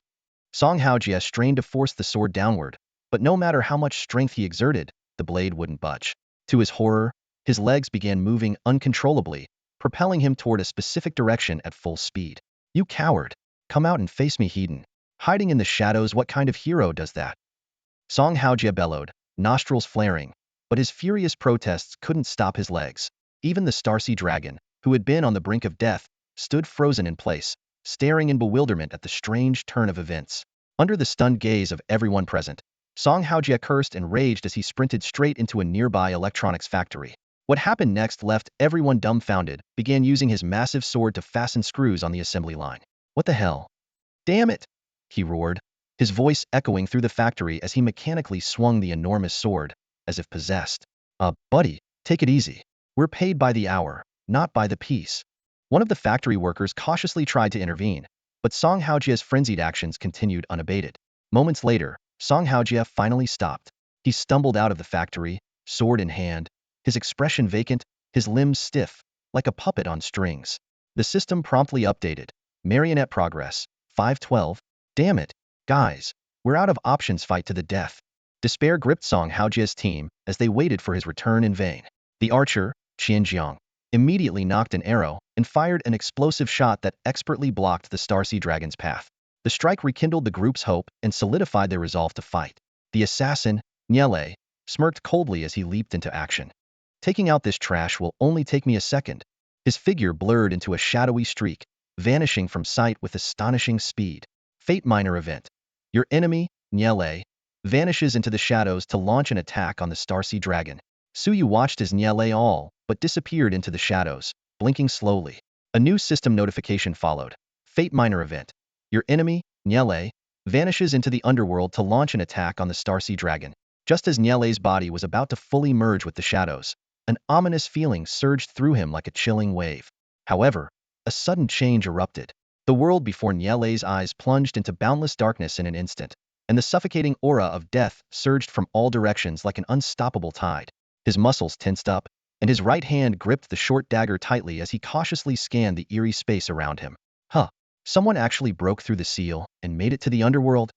Song Haojie strained to force the sword downward, but no matter how much strength he exerted, the blade wouldn't budge. To his horror, his legs began moving uncontrollably, propelling him toward a specific direction at full speed. You coward! Come out and face me, Hedon. Hiding in the shadows, what kind of hero does that? Song Haojie bellowed, nostrils flaring, but his furious protests couldn't stop his legs. Even the Starsea dragon, who had been on the brink of death, stood frozen in place, staring in bewilderment at the strange turn of events. Under the stunned gaze of everyone present, Song Haojie cursed and raged as he sprinted straight into a nearby electronics factory. What happened next left everyone dumbfounded, began using his massive sword to fasten screws on the assembly line. What the hell? Damn it! He roared, his voice echoing through the factory as he mechanically swung the enormous sword, as if possessed. Buddy, take it easy. We're paid by the hour, not by the piece. One of the factory workers cautiously tried to intervene, but Song Haojie's frenzied actions continued unabated. Moments later, Song Haojie finally stopped. He stumbled out of the factory, sword in hand, his expression vacant, his limbs stiff, like a puppet on strings. The system promptly updated. Marionette progress, 512. Damn it, guys, we're out of options. Fight to the death. Despair gripped Song Haojie's team as they waited for his return in vain. The archer, Qianjiang, immediately knocked an arrow and fired an explosive shot that expertly blocked the Starsea dragon's path. The strike rekindled the group's hope and solidified their resolve to fight. The assassin, Niele, smirked coldly as he leaped into action. Taking out this trash will only take me a second. His figure blurred into a shadowy streak, vanishing from sight with astonishing speed. Fate Minor Event. Your enemy, Niele, vanishes into the shadows to launch an attack on the Starsea dragon. Suyu watched as Niele all but disappeared into the shadows, blinking slowly. A new system notification followed. Fate Minor Event. Your enemy, Niele, vanishes into the underworld to launch an attack on the Starsea dragon. Just as Niele's body was about to fully merge with the shadows, an ominous feeling surged through him like a chilling wave. However, a sudden change erupted. The world before Niele's eyes plunged into boundless darkness in an instant, and the suffocating aura of death surged from all directions like an unstoppable tide. His muscles tensed up, and his right hand gripped the short dagger tightly as he cautiously scanned the eerie space around him. Someone actually broke through the seal and made it to the underworld?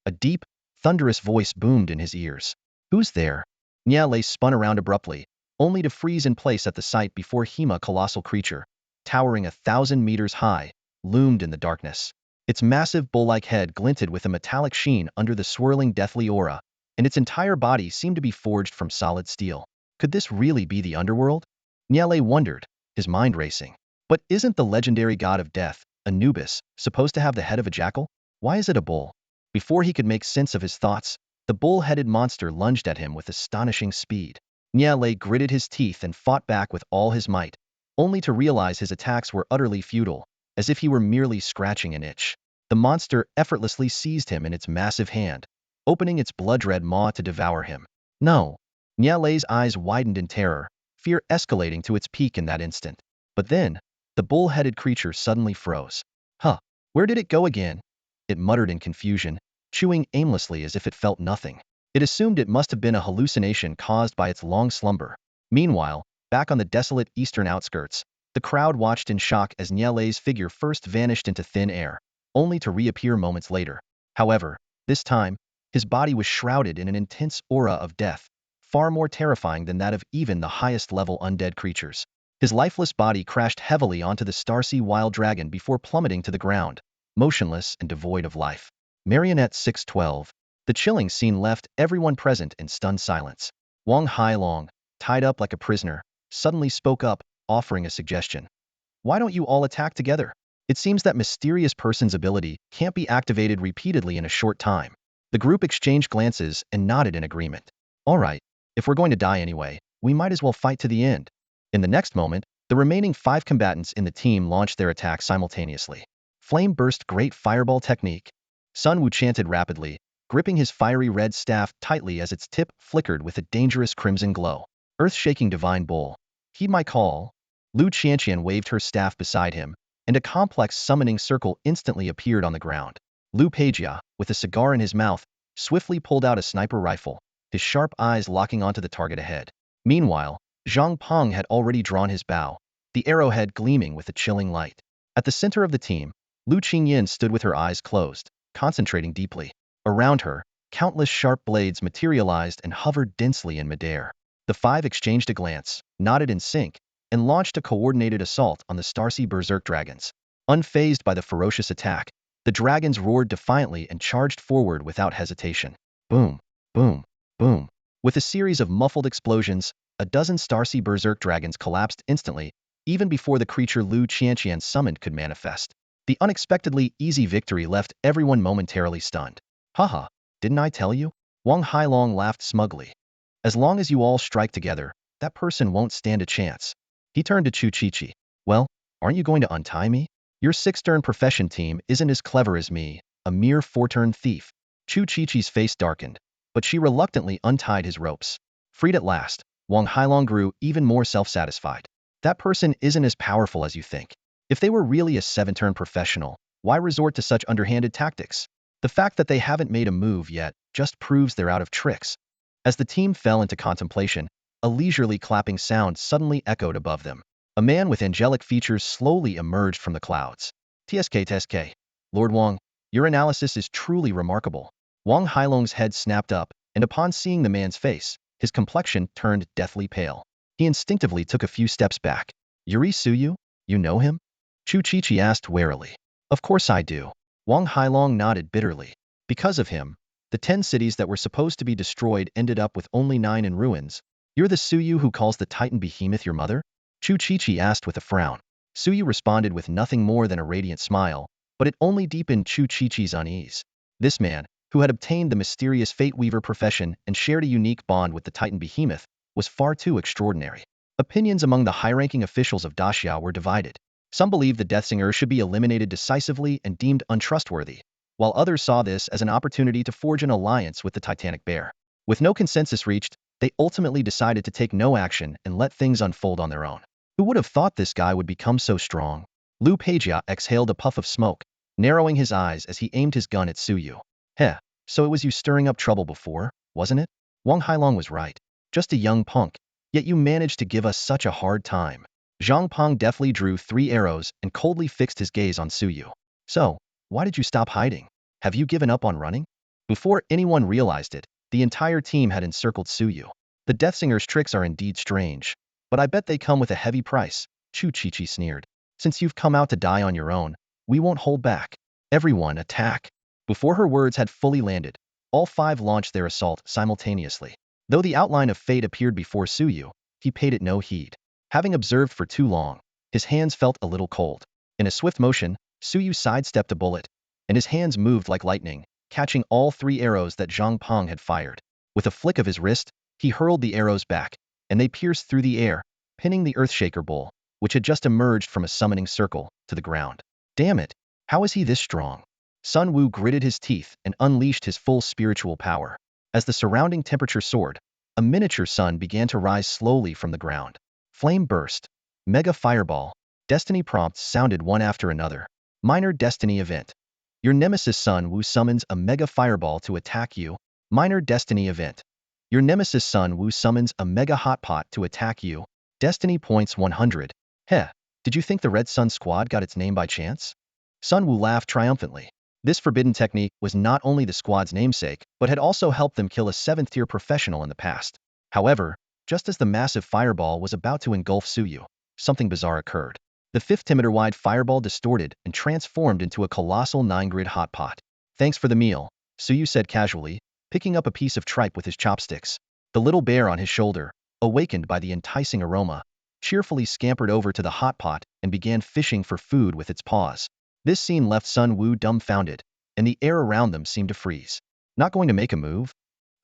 A deep, thunderous voice boomed in his ears. Who's there? Niele spun around abruptly, only to freeze in place at the sight before him. A colossal creature, towering 1,000 meters high, loomed in the darkness. Its massive bull-like head glinted with a metallic sheen under the swirling deathly aura, and its entire body seemed to be forged from solid steel. Could this really be the underworld? Niele wondered, his mind racing. But isn't the legendary god of death, Anubis, supposed to have the head of a jackal? Why is it a bull? Before he could make sense of his thoughts, the bull-headed monster lunged at him with astonishing speed. Niele gritted his teeth and fought back with all his might, only to realize his attacks were utterly futile, as if he were merely scratching an itch. The monster effortlessly seized him in its massive hand, opening its blood-red maw to devour him. No! Niele's eyes widened in terror, fear escalating to its peak in that instant. But then, The bull-headed creature suddenly froze. Huh, where did it go again? It muttered in confusion, chewing aimlessly as if it felt nothing. It assumed it must have been a hallucination caused by its long slumber. Meanwhile, back on the desolate eastern outskirts, the crowd watched in shock as Nyele's figure first vanished into thin air, only to reappear moments later. However, this time, his body was shrouded in an intense aura of death, far more terrifying than that of even the highest-level undead creatures. His lifeless body crashed heavily onto the Starsea wild dragon before plummeting to the ground, motionless and devoid of life. Marionette 612. The chilling scene left everyone present in stunned silence. Wang Hailong, tied up like a prisoner, suddenly spoke up, offering a suggestion. Why don't you all attack together? It seems that mysterious person's ability can't be activated repeatedly in a short time. The group exchanged glances and nodded in agreement. All right, if we're going to die anyway, we might as well fight to the end. In the next moment, the remaining 5 combatants in the team launched their attack simultaneously. Flame burst great fireball technique. Sun Wu chanted rapidly, gripping his fiery red staff tightly as its tip flickered with a dangerous crimson glow. Earth-shaking divine bowl. Heed my call. Lu Qianqian waved her staff beside him, and a complex summoning circle instantly appeared on the ground. Lu Peijia, with a cigar in his mouth, swiftly pulled out a sniper rifle, his sharp eyes locking onto the target ahead. Meanwhile, Zhang Peng had already drawn his bow, the arrowhead gleaming with a chilling light. At the center of the team, Lu Qingyin stood with her eyes closed, concentrating deeply. Around her, countless sharp blades materialized and hovered densely in midair. The 5 exchanged a glance, nodded in sync, and launched a coordinated assault on the Starsea berserk dragons. Unfazed by the ferocious attack, the dragons roared defiantly and charged forward without hesitation. Boom, boom, boom. With a series of muffled explosions, a dozen Starsea berserk dragons collapsed instantly, even before the creature Lu Qianqian summoned could manifest. The unexpectedly easy victory left everyone momentarily stunned. Haha, didn't I tell you? Wang Hailong laughed smugly. As long as you all strike together, that person won't stand a chance. He turned to Chu Chichi. Well, aren't you going to untie me? Your 6-turn profession team isn't as clever as me, a mere 4-turn thief. Chu Chichi's face darkened, but she reluctantly untied his ropes. Freed at last, Wang Hailong grew even more self-satisfied. That person isn't as powerful as you think. If they were really a 7-turn professional, why resort to such underhanded tactics? The fact that they haven't made a move yet just proves they're out of tricks. As the team fell into contemplation, a leisurely clapping sound suddenly echoed above them. A man with angelic features slowly emerged from the clouds. TSK. Lord Wang, your analysis is truly remarkable. Wang Hailong's head snapped up, and upon seeing the man's face, his complexion turned deathly pale. He instinctively took a few steps back. Yuri Suyu? You know him? Chu Chichi asked warily. Of course I do. Wang Hailong nodded bitterly. Because of him, the 10 cities that were supposed to be destroyed ended up with only 9 in ruins. You're the Suyu who calls the Titan behemoth your mother? Chu Chichi asked with a frown. Suyu responded with nothing more than a radiant smile, but it only deepened Chu Chichi's unease. This man, who had obtained the mysterious Fate Weaver profession and shared a unique bond with the Titan behemoth, was far too extraordinary. Opinions among the high-ranking officials of Daxia were divided. Some believed the Deathsinger should be eliminated decisively and deemed untrustworthy, while others saw this as an opportunity to forge an alliance with the Titanic Bear. With no consensus reached, they ultimately decided to take no action and let things unfold on their own. Who would have thought this guy would become so strong? Lu Peijia exhaled a puff of smoke, narrowing his eyes as he aimed his gun at Suyu. Heh, so it was you stirring up trouble before, wasn't it? Wang Hailong was right. Just a young punk, yet you managed to give us such a hard time. Zhang Peng deftly drew 3 arrows and coldly fixed his gaze on Suyu. So, why did you stop hiding? Have you given up on running? Before anyone realized it, the entire team had encircled Suyu. The Deathsinger's tricks are indeed strange, but I bet they come with a heavy price, Chu Chichi sneered. Since you've come out to die on your own, we won't hold back. Everyone attack. Before her words had fully landed, all 5 launched their assault simultaneously. Though the outline of fate appeared before Suyu, he paid it no heed. Having observed for too long, his hands felt a little cold. In a swift motion, Suyu sidestepped a bullet, and his hands moved like lightning, catching all 3 arrows that Zhang Peng had fired. With a flick of his wrist, he hurled the arrows back, and they pierced through the air, pinning the Earthshaker bull, which had just emerged from a summoning circle, to the ground. Damn it, how is he this strong? Sun Wu gritted his teeth and unleashed his full spiritual power. As the surrounding temperature soared, a miniature sun began to rise slowly from the ground. Flame burst. Mega fireball. Destiny prompts sounded one after another. Minor Destiny Event. Your nemesis Sun Wu summons a mega fireball to attack you. Minor Destiny Event. Your nemesis Sun Wu summons a mega hot pot to attack you. Destiny points 100. Heh, did you think the Red Sun squad got its name by chance? Sun Wu laughed triumphantly. This forbidden technique was not only the squad's namesake, but had also helped them kill a 7th-tier professional in the past. However, just as the massive fireball was about to engulf Suyu, something bizarre occurred. The 50-meter-wide fireball distorted and transformed into a colossal 9-grid hot pot. Thanks for the meal, Suyu said casually, picking up a piece of tripe with his chopsticks. The little bear on his shoulder, awakened by the enticing aroma, cheerfully scampered over to the hot pot and began fishing for food with its paws. This scene left Sun Wu dumbfounded, and the air around them seemed to freeze. Not going to make a move?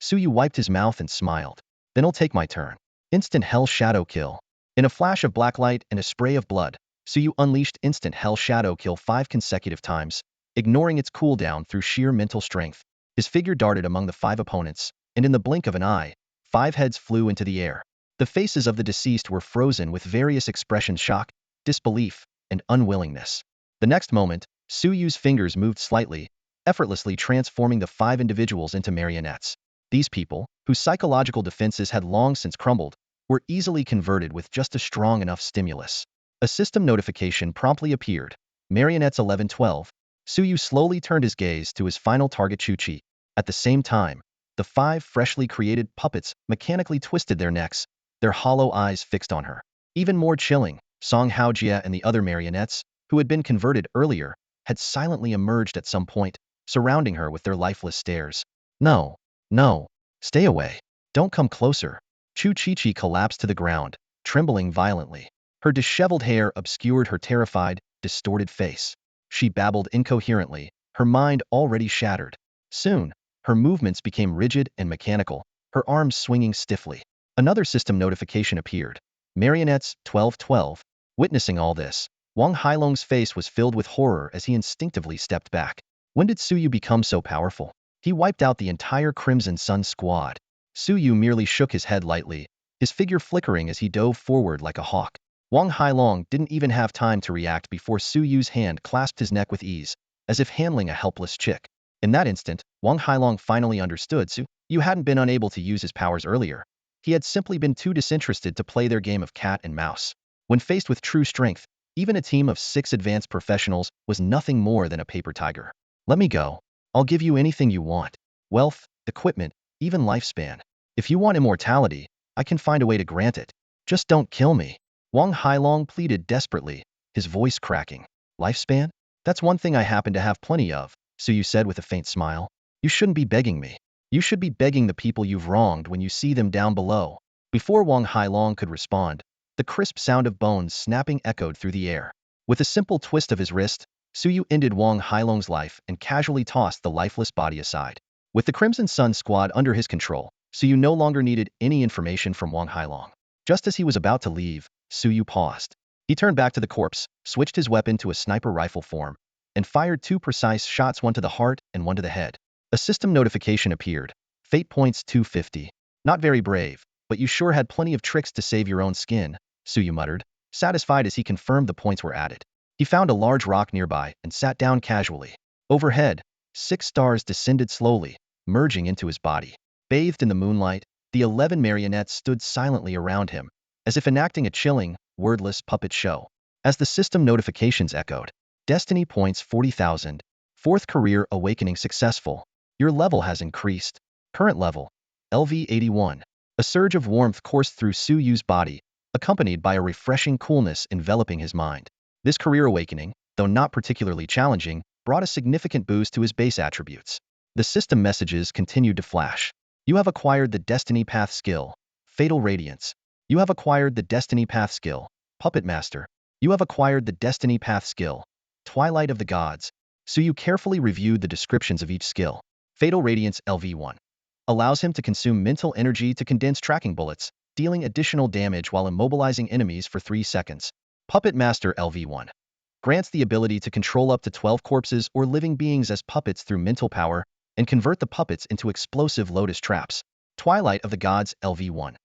Suyu wiped his mouth and smiled. Then I'll take my turn. Instant Hell Shadow Kill. In a flash of black light and a spray of blood, Suyu unleashed Instant Hell Shadow Kill 5 consecutive times, ignoring its cooldown through sheer mental strength. His figure darted among the 5 opponents, and in the blink of an eye, 5 heads flew into the air. The faces of the deceased were frozen with various expressions: shock, disbelief, and unwillingness. The next moment, Suyu's fingers moved slightly, effortlessly transforming the 5 individuals into marionettes. These people, whose psychological defenses had long since crumbled, were easily converted with just a strong enough stimulus. A system notification promptly appeared. Marionettes 11-12. Suyu slowly turned his gaze to his final target, Chuchi. At the same time, the 5 freshly created puppets mechanically twisted their necks, their hollow eyes fixed on her. Even more chilling, Song Haojia and the other marionettes, who had been converted earlier, had silently emerged at some point, surrounding her with their lifeless stares. No, no, stay away. Don't come closer. Chu Chi-Chi collapsed to the ground, trembling violently. Her disheveled hair obscured her terrified, distorted face. She babbled incoherently, her mind already shattered. Soon, her movements became rigid and mechanical, her arms swinging stiffly. Another system notification appeared. Marionettes 12-12. Witnessing all this, Wang Hailong's face was filled with horror as he instinctively stepped back. When did Suyu become so powerful? He wiped out the entire Crimson Sun squad. Suyu merely shook his head lightly, his figure flickering as he dove forward like a hawk. Wang Hailong didn't even have time to react before Suyu's hand clasped his neck with ease, as if handling a helpless chick. In that instant, Wang Hailong finally understood Suyu hadn't been unable to use his powers earlier. He had simply been too disinterested to play their game of cat and mouse. When faced with true strength, even a team of 6 advanced professionals was nothing more than a paper tiger. Let me go. I'll give you anything you want. Wealth, equipment, even lifespan. If you want immortality, I can find a way to grant it. Just don't kill me. Wang Hailong pleaded desperately, his voice cracking. Lifespan? That's one thing I happen to have plenty of, Suyu said with a faint smile. You shouldn't be begging me. You should be begging the people you've wronged when you see them down below. Before Wang Hailong could respond, the crisp sound of bones snapping echoed through the air. With a simple twist of his wrist, Suyu ended Wang Hailong's life and casually tossed the lifeless body aside. With the Crimson Sun squad under his control, Suyu no longer needed any information from Wang Hailong. Just as he was about to leave, Suyu paused. He turned back to the corpse, switched his weapon to a sniper rifle form, and fired 2 precise shots, one to the heart and one to the head. A system notification appeared. Fate points 250. Not very brave, but you sure had plenty of tricks to save your own skin, Suyu muttered, satisfied as he confirmed the points were added. He found a large rock nearby and sat down casually. Overhead, 6 stars descended slowly, merging into his body. Bathed in the moonlight, the 11 marionettes stood silently around him, as if enacting a chilling, wordless puppet show. As the system notifications echoed, Destiny points 40,000. 4th career awakening successful. Your level has increased. Current level, LV 81. A surge of warmth coursed through Suyu's body, accompanied by a refreshing coolness enveloping his mind. This career awakening, though not particularly challenging, brought a significant boost to his base attributes. The system messages continued to flash. You have acquired the Destiny Path skill, Fatal Radiance. You have acquired the Destiny Path skill, Puppet Master. You have acquired the Destiny Path skill, Twilight of the Gods. Suyu carefully reviewed the descriptions of each skill. Fatal Radiance LV1 allows him to consume mental energy to condense tracking bullets, dealing additional damage while immobilizing enemies for 3 seconds. Puppet Master LV1 grants the ability to control up to 12 corpses or living beings as puppets through mental power and convert the puppets into explosive lotus traps. Twilight of the Gods LV1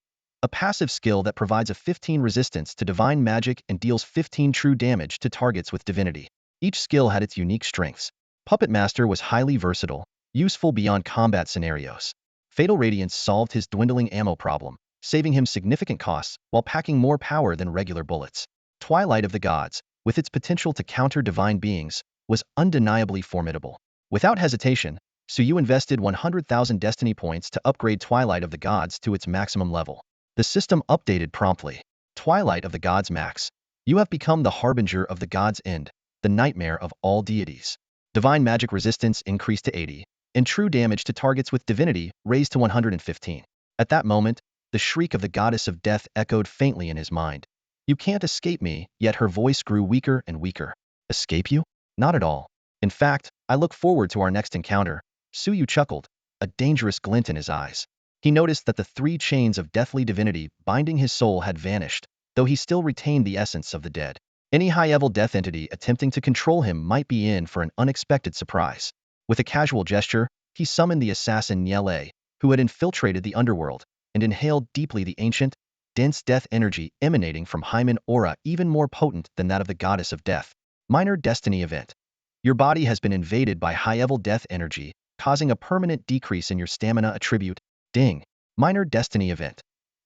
a passive skill that provides a 15 resistance to divine magic and deals 15 true damage to targets with divinity. Each skill had its unique strengths. Puppet Master was highly versatile, useful beyond combat scenarios. Fatal Radiance solved his dwindling ammo problem, saving him significant costs while packing more power than regular bullets. Twilight of the Gods, with its potential to counter divine beings, was undeniably formidable. Without hesitation, Suyu invested 100,000 destiny points to upgrade Twilight of the Gods to its maximum level. The system updated promptly. Twilight of the Gods Max. You have become the harbinger of the Gods' end, the nightmare of all deities. Divine magic resistance increased to 80, and true damage to targets with divinity raised to 115. At that moment, the shriek of the goddess of death echoed faintly in his mind. You can't escape me, yet her voice grew weaker and weaker. Escape you? Not at all. In fact, I look forward to our next encounter. Suyu chuckled, a dangerous glint in his eyes. He noticed that the 3 chains of deathly divinity binding his soul had vanished, though he still retained the essence of the dead. Any high-level death entity attempting to control him might be in for an unexpected surprise. With a casual gesture, he summoned the assassin Niele, who had infiltrated the underworld, and inhaled deeply the ancient, dense death energy emanating from Hymen aura even more potent than that of the goddess of death. Minor destiny event. Your body has been invaded by high-level death energy, causing a permanent decrease in your stamina attribute. Ding. Minor destiny event.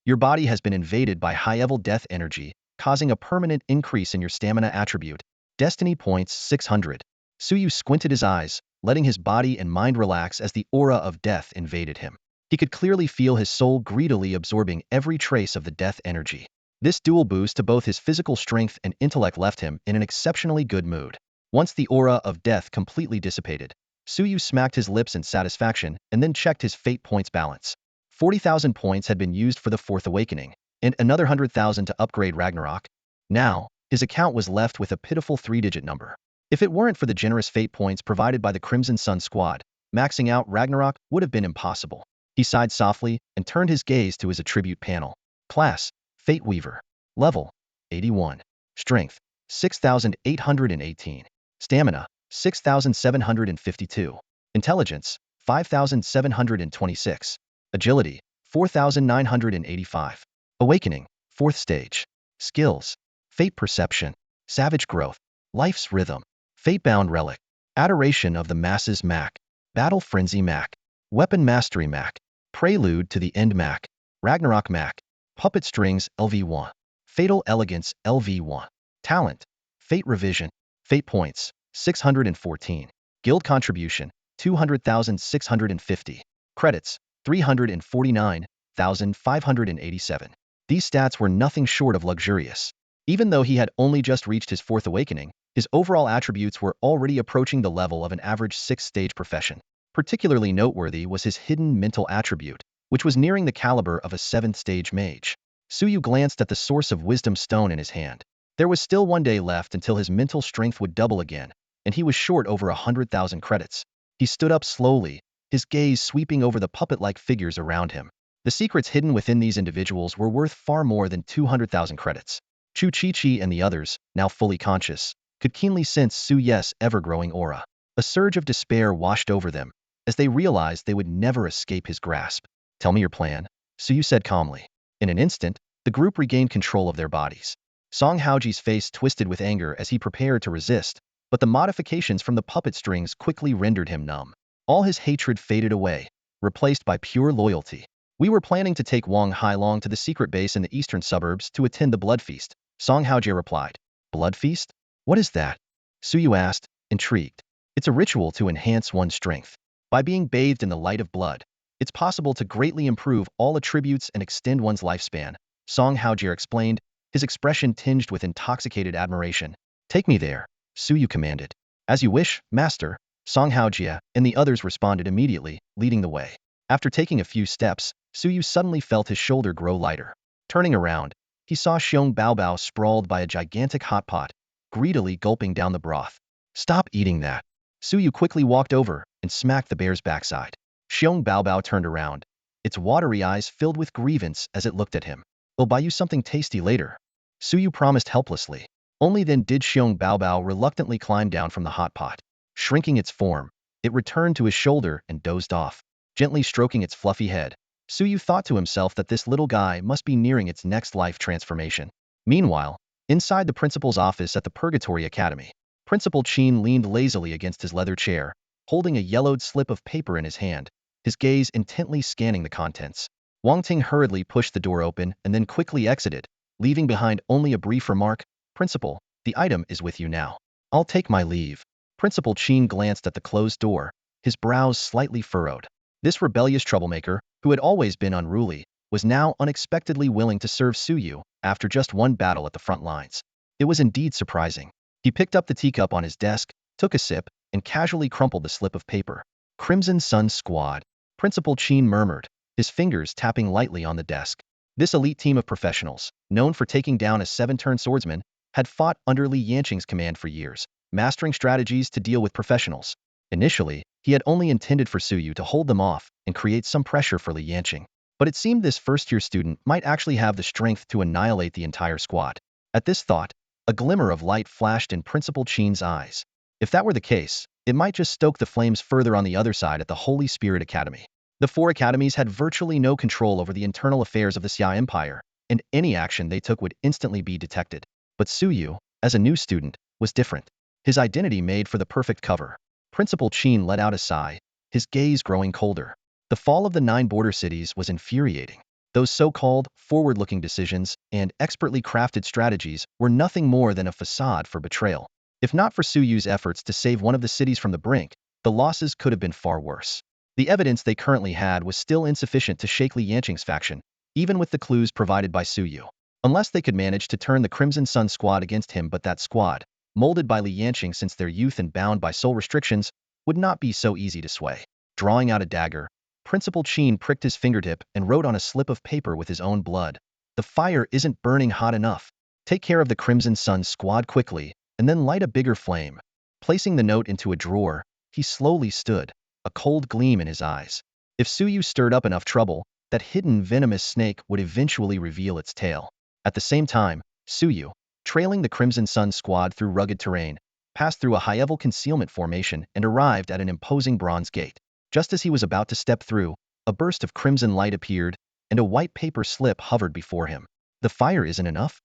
Your body has been invaded by high-level death energy, causing a permanent increase in your stamina attribute. Destiny points 600. Suyu squinted his eyes, letting his body and mind relax as the aura of death invaded him. He could clearly feel his soul greedily absorbing every trace of the death energy. This dual boost to both his physical strength and intellect left him in an exceptionally good mood. Once the aura of death completely dissipated, Suyu smacked his lips in satisfaction and then checked his fate points balance. 40,000 points had been used for the 4th awakening, and another 100,000 to upgrade Ragnarok. Now, his account was left with a pitiful 3-digit number. If it weren't for the generous fate points provided by the Crimson Sun squad, maxing out Ragnarok would have been impossible. He sighed softly and turned his gaze to his attribute panel. Class, Fate Weaver. Level, 81. Strength, 6,818. Stamina, 6,752. Intelligence, 5,726. Agility, 4,985. Awakening, 4th stage. Skills, Fate Perception, Savage Growth, Life's Rhythm, Fate-Bound Relic, Adoration of the Masses Mac, Battle Frenzy Mac, Weapon Mastery Mac, Prelude to the End Mac, Ragnarok Mac, Puppet Strings LV1, Fatal Elegance LV1. Talent, Fate Revision, Fate Points, 614. Guild Contribution, 200,650. Credits, 349,587. These stats were nothing short of luxurious. Even though he had only just reached his 4th awakening, his overall attributes were already approaching the level of an average 6th-stage profession. Particularly noteworthy was his hidden mental attribute, which was nearing the caliber of a 7th-stage mage. Suyu glanced at the source of wisdom stone in his hand. There was still 1 day left until his mental strength would double again, and he was short over 100,000 credits. He stood up slowly, his gaze sweeping over the puppet-like figures around him. The secrets hidden within these individuals were worth far more than 200,000 credits. Chu Chi-Chi and the others, now fully conscious, could keenly sense Suyu's ever-growing aura. A surge of despair washed over them, as they realized they would never escape his grasp. Tell me your plan, Suyu said calmly. In an instant, the group regained control of their bodies. Song Haoji's face twisted with anger as he prepared to resist, but the modifications from the puppet strings quickly rendered him numb. All his hatred faded away, replaced by pure loyalty. We were planning to take Wang Hailong to the secret base in the eastern suburbs to attend the blood feast, Song Haojie replied. Blood feast? What is that? Suyu asked, intrigued. It's a ritual to enhance one's strength. By being bathed in the light of blood, it's possible to greatly improve all attributes and extend one's lifespan, Song Haojie explained, his expression tinged with intoxicated admiration. Take me there, Suyu commanded. As you wish, master, Song Haojie and the others responded immediately, leading the way. After taking a few steps, Suyu suddenly felt his shoulder grow lighter. Turning around, he saw Xiong Baobao sprawled by a gigantic hot pot, greedily gulping down the broth. Stop eating that. Suyu quickly walked over and smacked the bear's backside. Xiong Baobao turned around, its watery eyes filled with grievance as it looked at him. I'll buy you something tasty later, Suyu promised helplessly. Only then did Xiong Baobao reluctantly climb down from the hot pot. Shrinking its form, it returned to his shoulder and dozed off. Gently stroking its fluffy head, Suyu thought to himself that this little guy must be nearing its next life transformation. Meanwhile, inside the principal's office at the Purgatory Academy, Principal Chin leaned lazily against his leather chair, holding a yellowed slip of paper in his hand, his gaze intently scanning the contents. Wang Ting hurriedly pushed the door open and then quickly exited, leaving behind only a brief remark, "Principal, the item is with you now. I'll take my leave." Principal Chin glanced at the closed door, his brows slightly furrowed. This rebellious troublemaker, who had always been unruly, was now unexpectedly willing to serve Suyu after just one battle at the front lines. It was indeed surprising. He picked up the teacup on his desk, took a sip, and casually crumpled the slip of paper. "Crimson Sun Squad," Principal Chin murmured, his fingers tapping lightly on the desk. This elite team of professionals, known for taking down a 7-turn swordsman, had fought under Li Yanqing's command for years, mastering strategies to deal with professionals. Initially, he had only intended for Suyu to hold them off and create some pressure for Li Yanqing. But it seemed this first-year student might actually have the strength to annihilate the entire squad. At this thought, a glimmer of light flashed in Principal Chin's eyes. If that were the case, it might just stoke the flames further on the other side at the Holy Spirit Academy. The 4 academies had virtually no control over the internal affairs of the Xia Empire, and any action they took would instantly be detected. But Suyu, as a new student, was different. His identity made for the perfect cover. Principal Chin let out a sigh, his gaze growing colder. The fall of the 9 border cities was infuriating. Those so-called forward-looking decisions and expertly crafted strategies were nothing more than a facade for betrayal. If not for Suyu's efforts to save one of the cities from the brink, the losses could have been far worse. The evidence they currently had was still insufficient to shake Li Yanqing's faction, even with the clues provided by Suyu. Unless they could manage to turn the Crimson Sun Squad against him, but that squad, molded by Li Yanqing since their youth and bound by soul restrictions, would not be so easy to sway. Drawing out a dagger, Principal Chin pricked his fingertip and wrote on a slip of paper with his own blood. "The fire isn't burning hot enough. Take care of the Crimson Sun Squad quickly, and then light a bigger flame." Placing the note into a drawer, he slowly stood, a cold gleam in his eyes. If Suyu stirred up enough trouble, that hidden venomous snake would eventually reveal its tail. At the same time, Suyu, trailing the Crimson Sun Squad through rugged terrain, passed through a high-level concealment formation and arrived at an imposing bronze gate. Just as he was about to step through, a burst of crimson light appeared, and a white paper slip hovered before him. "The fire isn't enough?"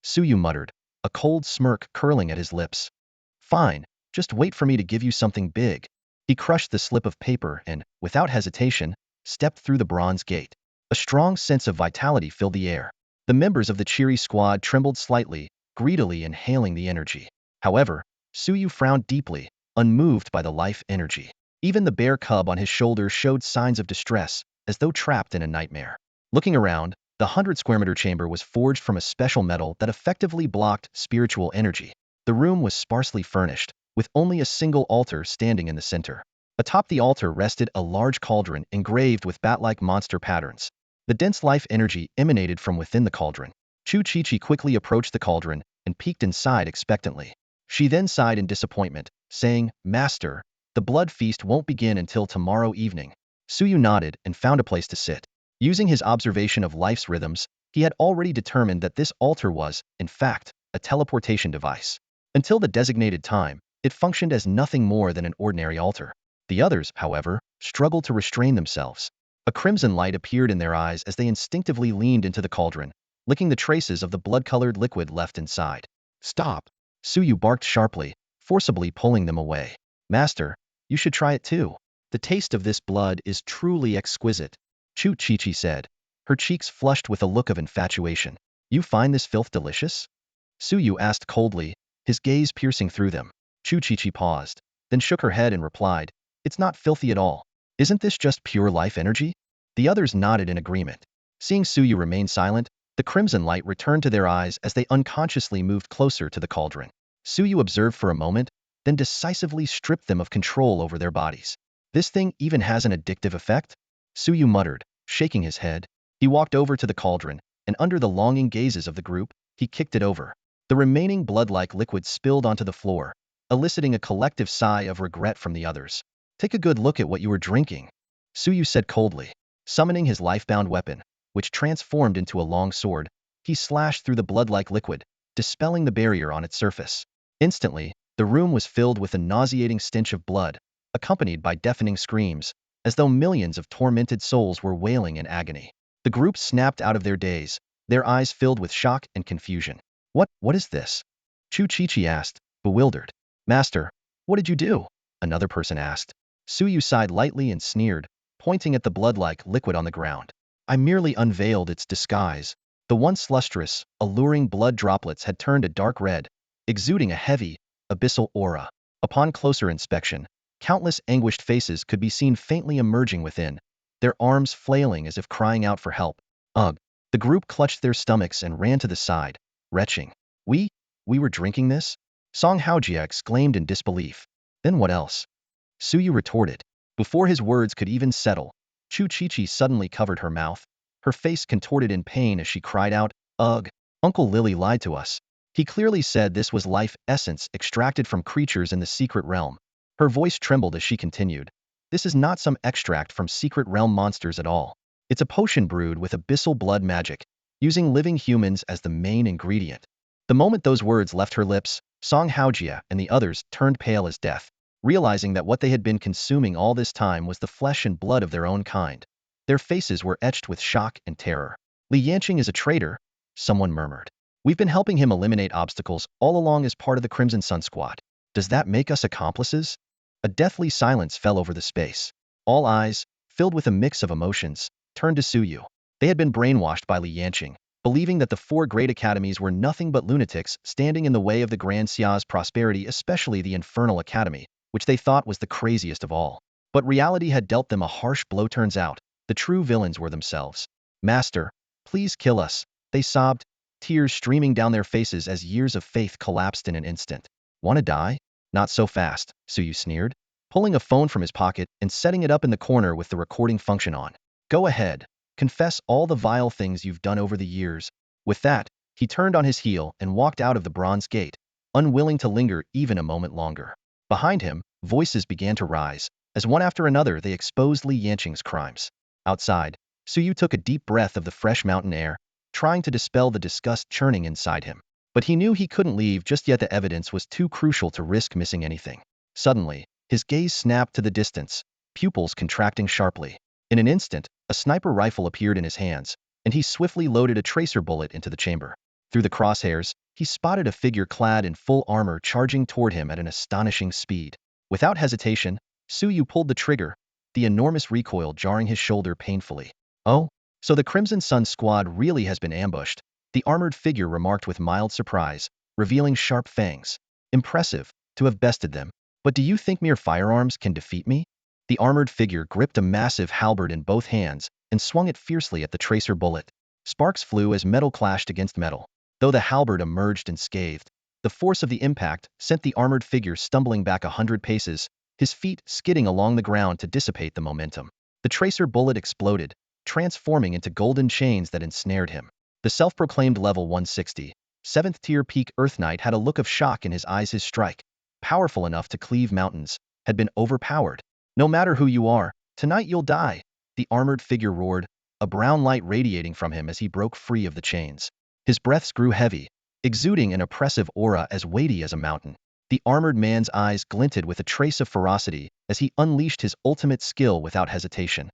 Suyu muttered, a cold smirk curling at his lips. "Fine, just wait for me to give you something big." He crushed the slip of paper and, without hesitation, stepped through the bronze gate. A strong sense of vitality filled the air. The members of the cheery squad trembled slightly, greedily inhaling the energy. However, Suyu frowned deeply, unmoved by the life energy. Even the bear cub on his shoulder showed signs of distress, as though trapped in a nightmare. Looking around, the 100-square-meter chamber was forged from a special metal that effectively blocked spiritual energy. The room was sparsely furnished, with only a single altar standing in the center. Atop the altar rested a large cauldron engraved with bat-like monster patterns. The dense life energy emanated from within the cauldron. Chu Chi-Chi quickly approached the cauldron and peeked inside expectantly. She then sighed in disappointment, saying, "Master, the blood feast won't begin until tomorrow evening." Suyu nodded and found a place to sit. Using his observation of life's rhythms, he had already determined that this altar was, in fact, a teleportation device. Until the designated time, it functioned as nothing more than an ordinary altar. The others, however, struggled to restrain themselves. A crimson light appeared in their eyes as they instinctively leaned into the cauldron, licking the traces of the blood-colored liquid left inside. "Stop!" Suyu barked sharply, forcibly pulling them away. "Master, you should try it too. The taste of this blood is truly exquisite," Chu Chi-Chi said, her cheeks flushed with a look of infatuation. "You find this filth delicious?" Suyu asked coldly, his gaze piercing through them. Chu Chi-Chi paused, then shook her head and replied, "It's not filthy at all. Isn't this just pure life energy?" The others nodded in agreement. Seeing Suyu remain silent, the crimson light returned to their eyes as they unconsciously moved closer to the cauldron. Suyu observed for a moment, then decisively stripped them of control over their bodies. "This thing even has an addictive effect?" Suyu muttered, shaking his head. He walked over to the cauldron, and under the longing gazes of the group, he kicked it over. The remaining blood-like liquid spilled onto the floor, eliciting a collective sigh of regret from the others. "Take a good look at what you were drinking," Suyu said coldly. Summoning his life-bound weapon, which transformed into a long sword, he slashed through the blood-like liquid, dispelling the barrier on its surface. Instantly, the room was filled with a nauseating stench of blood, accompanied by deafening screams. as though millions of tormented souls were wailing in agony. The group snapped out of their daze, their eyes filled with shock and confusion. What is this? Chu Chi asked, bewildered. Master, what did you do? Another person asked. Suyu sighed lightly and sneered, pointing at the blood-like liquid on the ground. I merely unveiled its disguise. The once lustrous, alluring blood droplets had turned a dark red, exuding a heavy, abyssal aura. Upon closer inspection, countless anguished faces could be seen faintly emerging within, their arms flailing as if crying out for help. Ugh! The group clutched their stomachs and ran to the side, retching. We were drinking this? Song Haojia exclaimed in disbelief. Then what else? Suyu retorted. Before his words could even settle, Chu Chi suddenly covered her mouth, her face contorted in pain as she cried out, Ugh! Uncle Lily lied to us. He clearly said this was life essence extracted from creatures in the secret realm. Her voice trembled as she continued. This is not some extract from secret realm monsters at all. It's a potion brewed with abyssal blood magic, using living humans as the main ingredient. The moment those words left her lips, Song Haojia and the others turned pale as death, realizing that what they had been consuming all this time was the flesh and blood of their own kind. Their faces were etched with shock and terror. Li Yanqing is a traitor, someone murmured. We've been helping him eliminate obstacles all along as part of the Crimson Sun Squad. Does that make us accomplices? A deathly silence fell over the space. All eyes, filled with a mix of emotions, turned to Suyu. They had been brainwashed by Li Yanqing, believing that the four great academies were nothing but lunatics standing in the way of the Grand Xia's prosperity, especially the Infernal Academy, which they thought was the craziest of all. But reality had dealt them a harsh blow. Turns out, the true villains were themselves. Master, please kill us, they sobbed, tears streaming down their faces as years of faith collapsed in an instant. Wanna die? Not so fast, Suyu sneered, pulling a phone from his pocket and setting it up in the corner with the recording function on. Go ahead, confess all the vile things you've done over the years. With that, he turned on his heel and walked out of the bronze gate, unwilling to linger even a moment longer. Behind him, voices began to rise, as one after another they exposed Li Yanqing's crimes. Outside, Suyu took a deep breath of the fresh mountain air, trying to dispel the disgust churning inside him. But he knew he couldn't leave just yet. The evidence was too crucial to risk missing anything. Suddenly, his gaze snapped to the distance, pupils contracting sharply. In an instant, a sniper rifle appeared in his hands, and he swiftly loaded a tracer bullet into the chamber. Through the crosshairs, he spotted a figure clad in full armor charging toward him at an astonishing speed. Without hesitation, Suyu pulled the trigger, the enormous recoil jarring his shoulder painfully. Oh, so the Crimson Sun Squad really has been ambushed, the armored figure remarked with mild surprise, revealing sharp fangs. Impressive, to have bested them. But do you think mere firearms can defeat me? The armored figure gripped a massive halberd in both hands and swung it fiercely at the tracer bullet. Sparks flew as metal clashed against metal. Though the halberd emerged unscathed, the force of the impact sent the armored figure stumbling back 100 paces, his feet skidding along the ground to dissipate the momentum. The tracer bullet exploded, transforming into golden chains that ensnared him. The self-proclaimed level 160, 7th tier peak Earth Knight had a look of shock in his eyes. His strike, powerful enough to cleave mountains, had been overpowered. No matter who you are, tonight you'll die, the armored figure roared, a brown light radiating from him as he broke free of the chains. His breaths grew heavy, exuding an oppressive aura as weighty as a mountain. The armored man's eyes glinted with a trace of ferocity as he unleashed his ultimate skill without hesitation.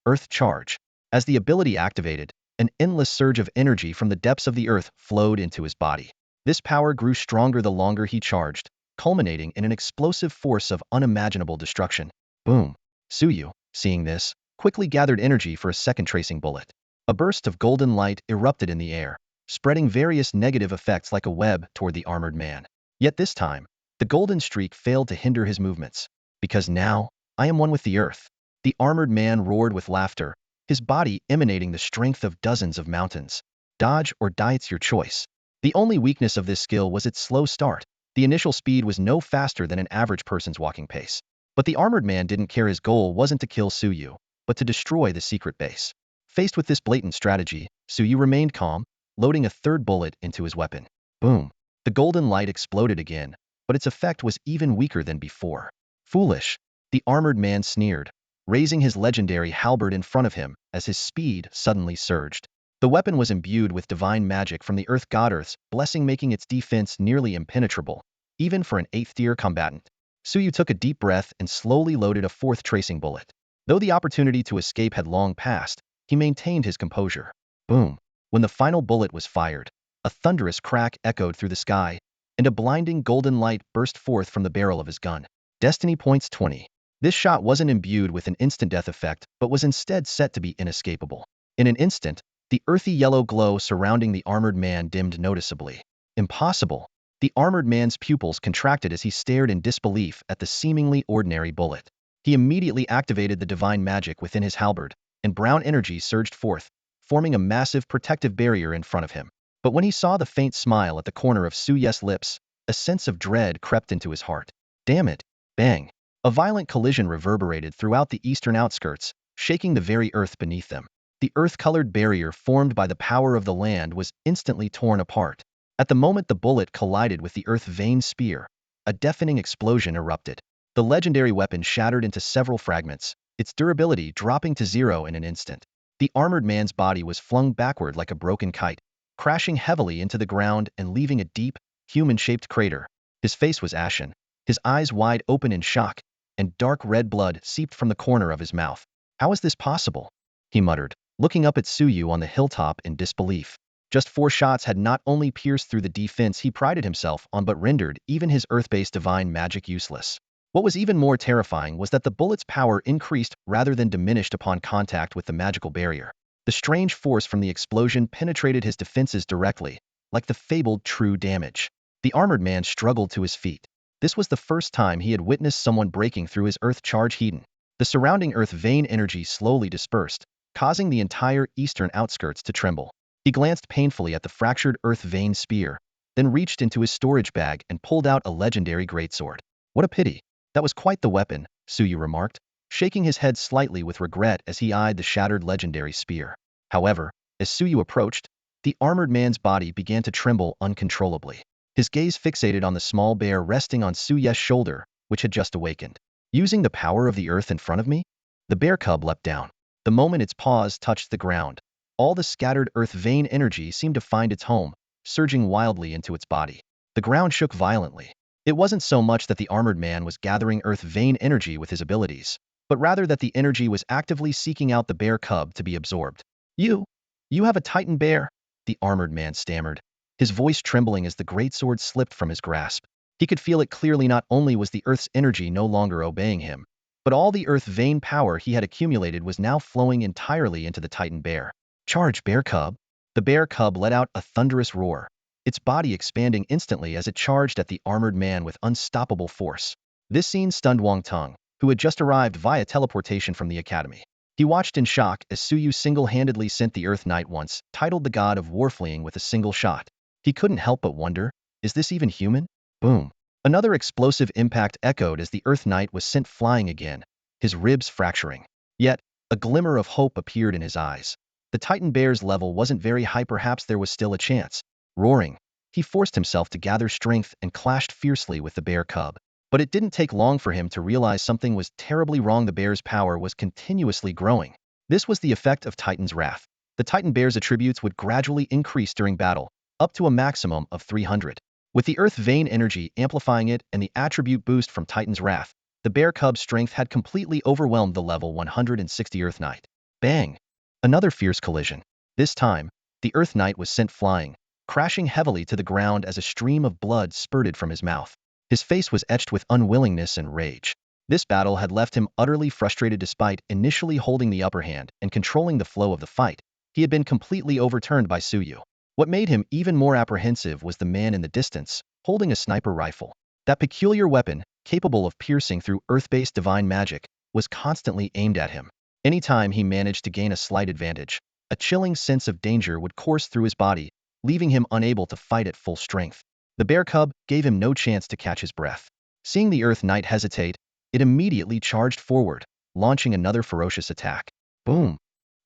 Earth Charge. As the ability activated, an endless surge of energy from the depths of the earth flowed into his body. This power grew stronger the longer he charged, culminating in an explosive force of unimaginable destruction. Boom! Suyu, seeing this, quickly gathered energy for a second tracing bullet. A burst of golden light erupted in the air, spreading various negative effects like a web toward the armored man. Yet this time, the golden streak failed to hinder his movements. Because now, I am one with the earth. The armored man roared with laughter, his body emanating the strength of dozens of mountains. Dodge or die, it's your choice. The only weakness of this skill was its slow start. The initial speed was no faster than an average person's walking pace. But the armored man didn't care. His goal wasn't to kill Suyu, but to destroy the secret base. Faced with this blatant strategy, Suyu remained calm, loading a third bullet into his weapon. Boom! The golden light exploded again, but its effect was even weaker than before. Foolish! The armored man sneered, raising his legendary halberd in front of him as his speed suddenly surged. The weapon was imbued with divine magic from the Earth God Earth's blessing, making its defense nearly impenetrable, even for an 8th tier combatant. Suyu took a deep breath and slowly loaded a 4th tracing bullet. Though the opportunity to escape had long passed, he maintained his composure. Boom! When the final bullet was fired, a thunderous crack echoed through the sky, and a blinding golden light burst forth from the barrel of his gun. Destiny points 20. This shot wasn't imbued with an instant death effect, but was instead set to be inescapable. In an instant, the earthy yellow glow surrounding the armored man dimmed noticeably. Impossible! The armored man's pupils contracted as he stared in disbelief at the seemingly ordinary bullet. He immediately activated the divine magic within his halberd, and brown energy surged forth, forming a massive protective barrier in front of him. But when he saw the faint smile at the corner of Suye's lips, a sense of dread crept into his heart. Damn it! Bang! A violent collision reverberated throughout the eastern outskirts, shaking the very earth beneath them. The earth-colored barrier formed by the power of the land was instantly torn apart. At the moment the bullet collided with the earth-veined spear, a deafening explosion erupted. The legendary weapon shattered into several fragments, its durability dropping to zero in an instant. The armored man's body was flung backward like a broken kite, crashing heavily into the ground and leaving a deep, human-shaped crater. His face was ashen, his eyes wide open in shock, and dark red blood seeped from the corner of his mouth. How is this possible? He muttered, looking up at Suyu on the hilltop in disbelief. Just 4 shots had not only pierced through the defense he prided himself on but rendered even his earth-based divine magic useless. What was even more terrifying was that the bullet's power increased rather than diminished upon contact with the magical barrier. The strange force from the explosion penetrated his defenses directly, like the fabled true damage. The armored man struggled to his feet. This was the first time he had witnessed someone breaking through his earth charge Hedon. The surrounding earth vein energy slowly dispersed, causing the entire eastern outskirts to tremble. He glanced painfully at the fractured earth vein spear, then reached into his storage bag and pulled out a legendary greatsword. What a pity. That was quite the weapon, Suyu remarked, shaking his head slightly with regret as he eyed the shattered legendary spear. However, as Suyu approached, the armored man's body began to tremble uncontrollably. His gaze fixated on the small bear resting on Suye's shoulder, which had just awakened. Using the power of the earth in front of me? The bear cub leapt down. The moment its paws touched the ground, all the scattered earth vein energy seemed to find its home, surging wildly into its body. The ground shook violently. It wasn't so much that the armored man was gathering earth vein energy with his abilities, but rather that the energy was actively seeking out the bear cub to be absorbed. You have a titan bear, the armored man stammered, his voice trembling as the greatsword slipped from his grasp. He could feel it clearly. Not only was the earth's energy no longer obeying him, but all the earth vein power he had accumulated was now flowing entirely into the titan bear. Charge, bear cub! The bear cub let out a thunderous roar, its body expanding instantly as it charged at the armored man with unstoppable force. This scene stunned Wang Teng, who had just arrived via teleportation from the academy. He watched in shock as Suyu single-handedly sent the Earth Knight once, titled the god of warfleeing, with a single shot. He couldn't help but wonder, is this even human? Boom. Another explosive impact echoed as the Earth Knight was sent flying again, his ribs fracturing. Yet, a glimmer of hope appeared in his eyes. The Titan Bear's level wasn't very high. Perhaps there was still a chance. Roaring, he forced himself to gather strength and clashed fiercely with the bear cub. But it didn't take long for him to realize something was terribly wrong. The bear's power was continuously growing. This was the effect of Titan's wrath. The Titan Bear's attributes would gradually increase during battle, up to a maximum of 300. With the earth vein energy amplifying it and the attribute boost from Titan's wrath, the bear cub's strength had completely overwhelmed the level 160 Earth Knight. Bang! Another fierce collision. This time, the Earth Knight was sent flying, crashing heavily to the ground as a stream of blood spurted from his mouth. His face was etched with unwillingness and rage. This battle had left him utterly frustrated. Despite initially holding the upper hand and controlling the flow of the fight, he had been completely overturned by Suyu. What made him even more apprehensive was the man in the distance, holding a sniper rifle. That peculiar weapon, capable of piercing through earth-based divine magic, was constantly aimed at him. Anytime he managed to gain a slight advantage, a chilling sense of danger would course through his body, leaving him unable to fight at full strength. The bear cub gave him no chance to catch his breath. Seeing the Earth Knight hesitate, it immediately charged forward, launching another ferocious attack. Boom!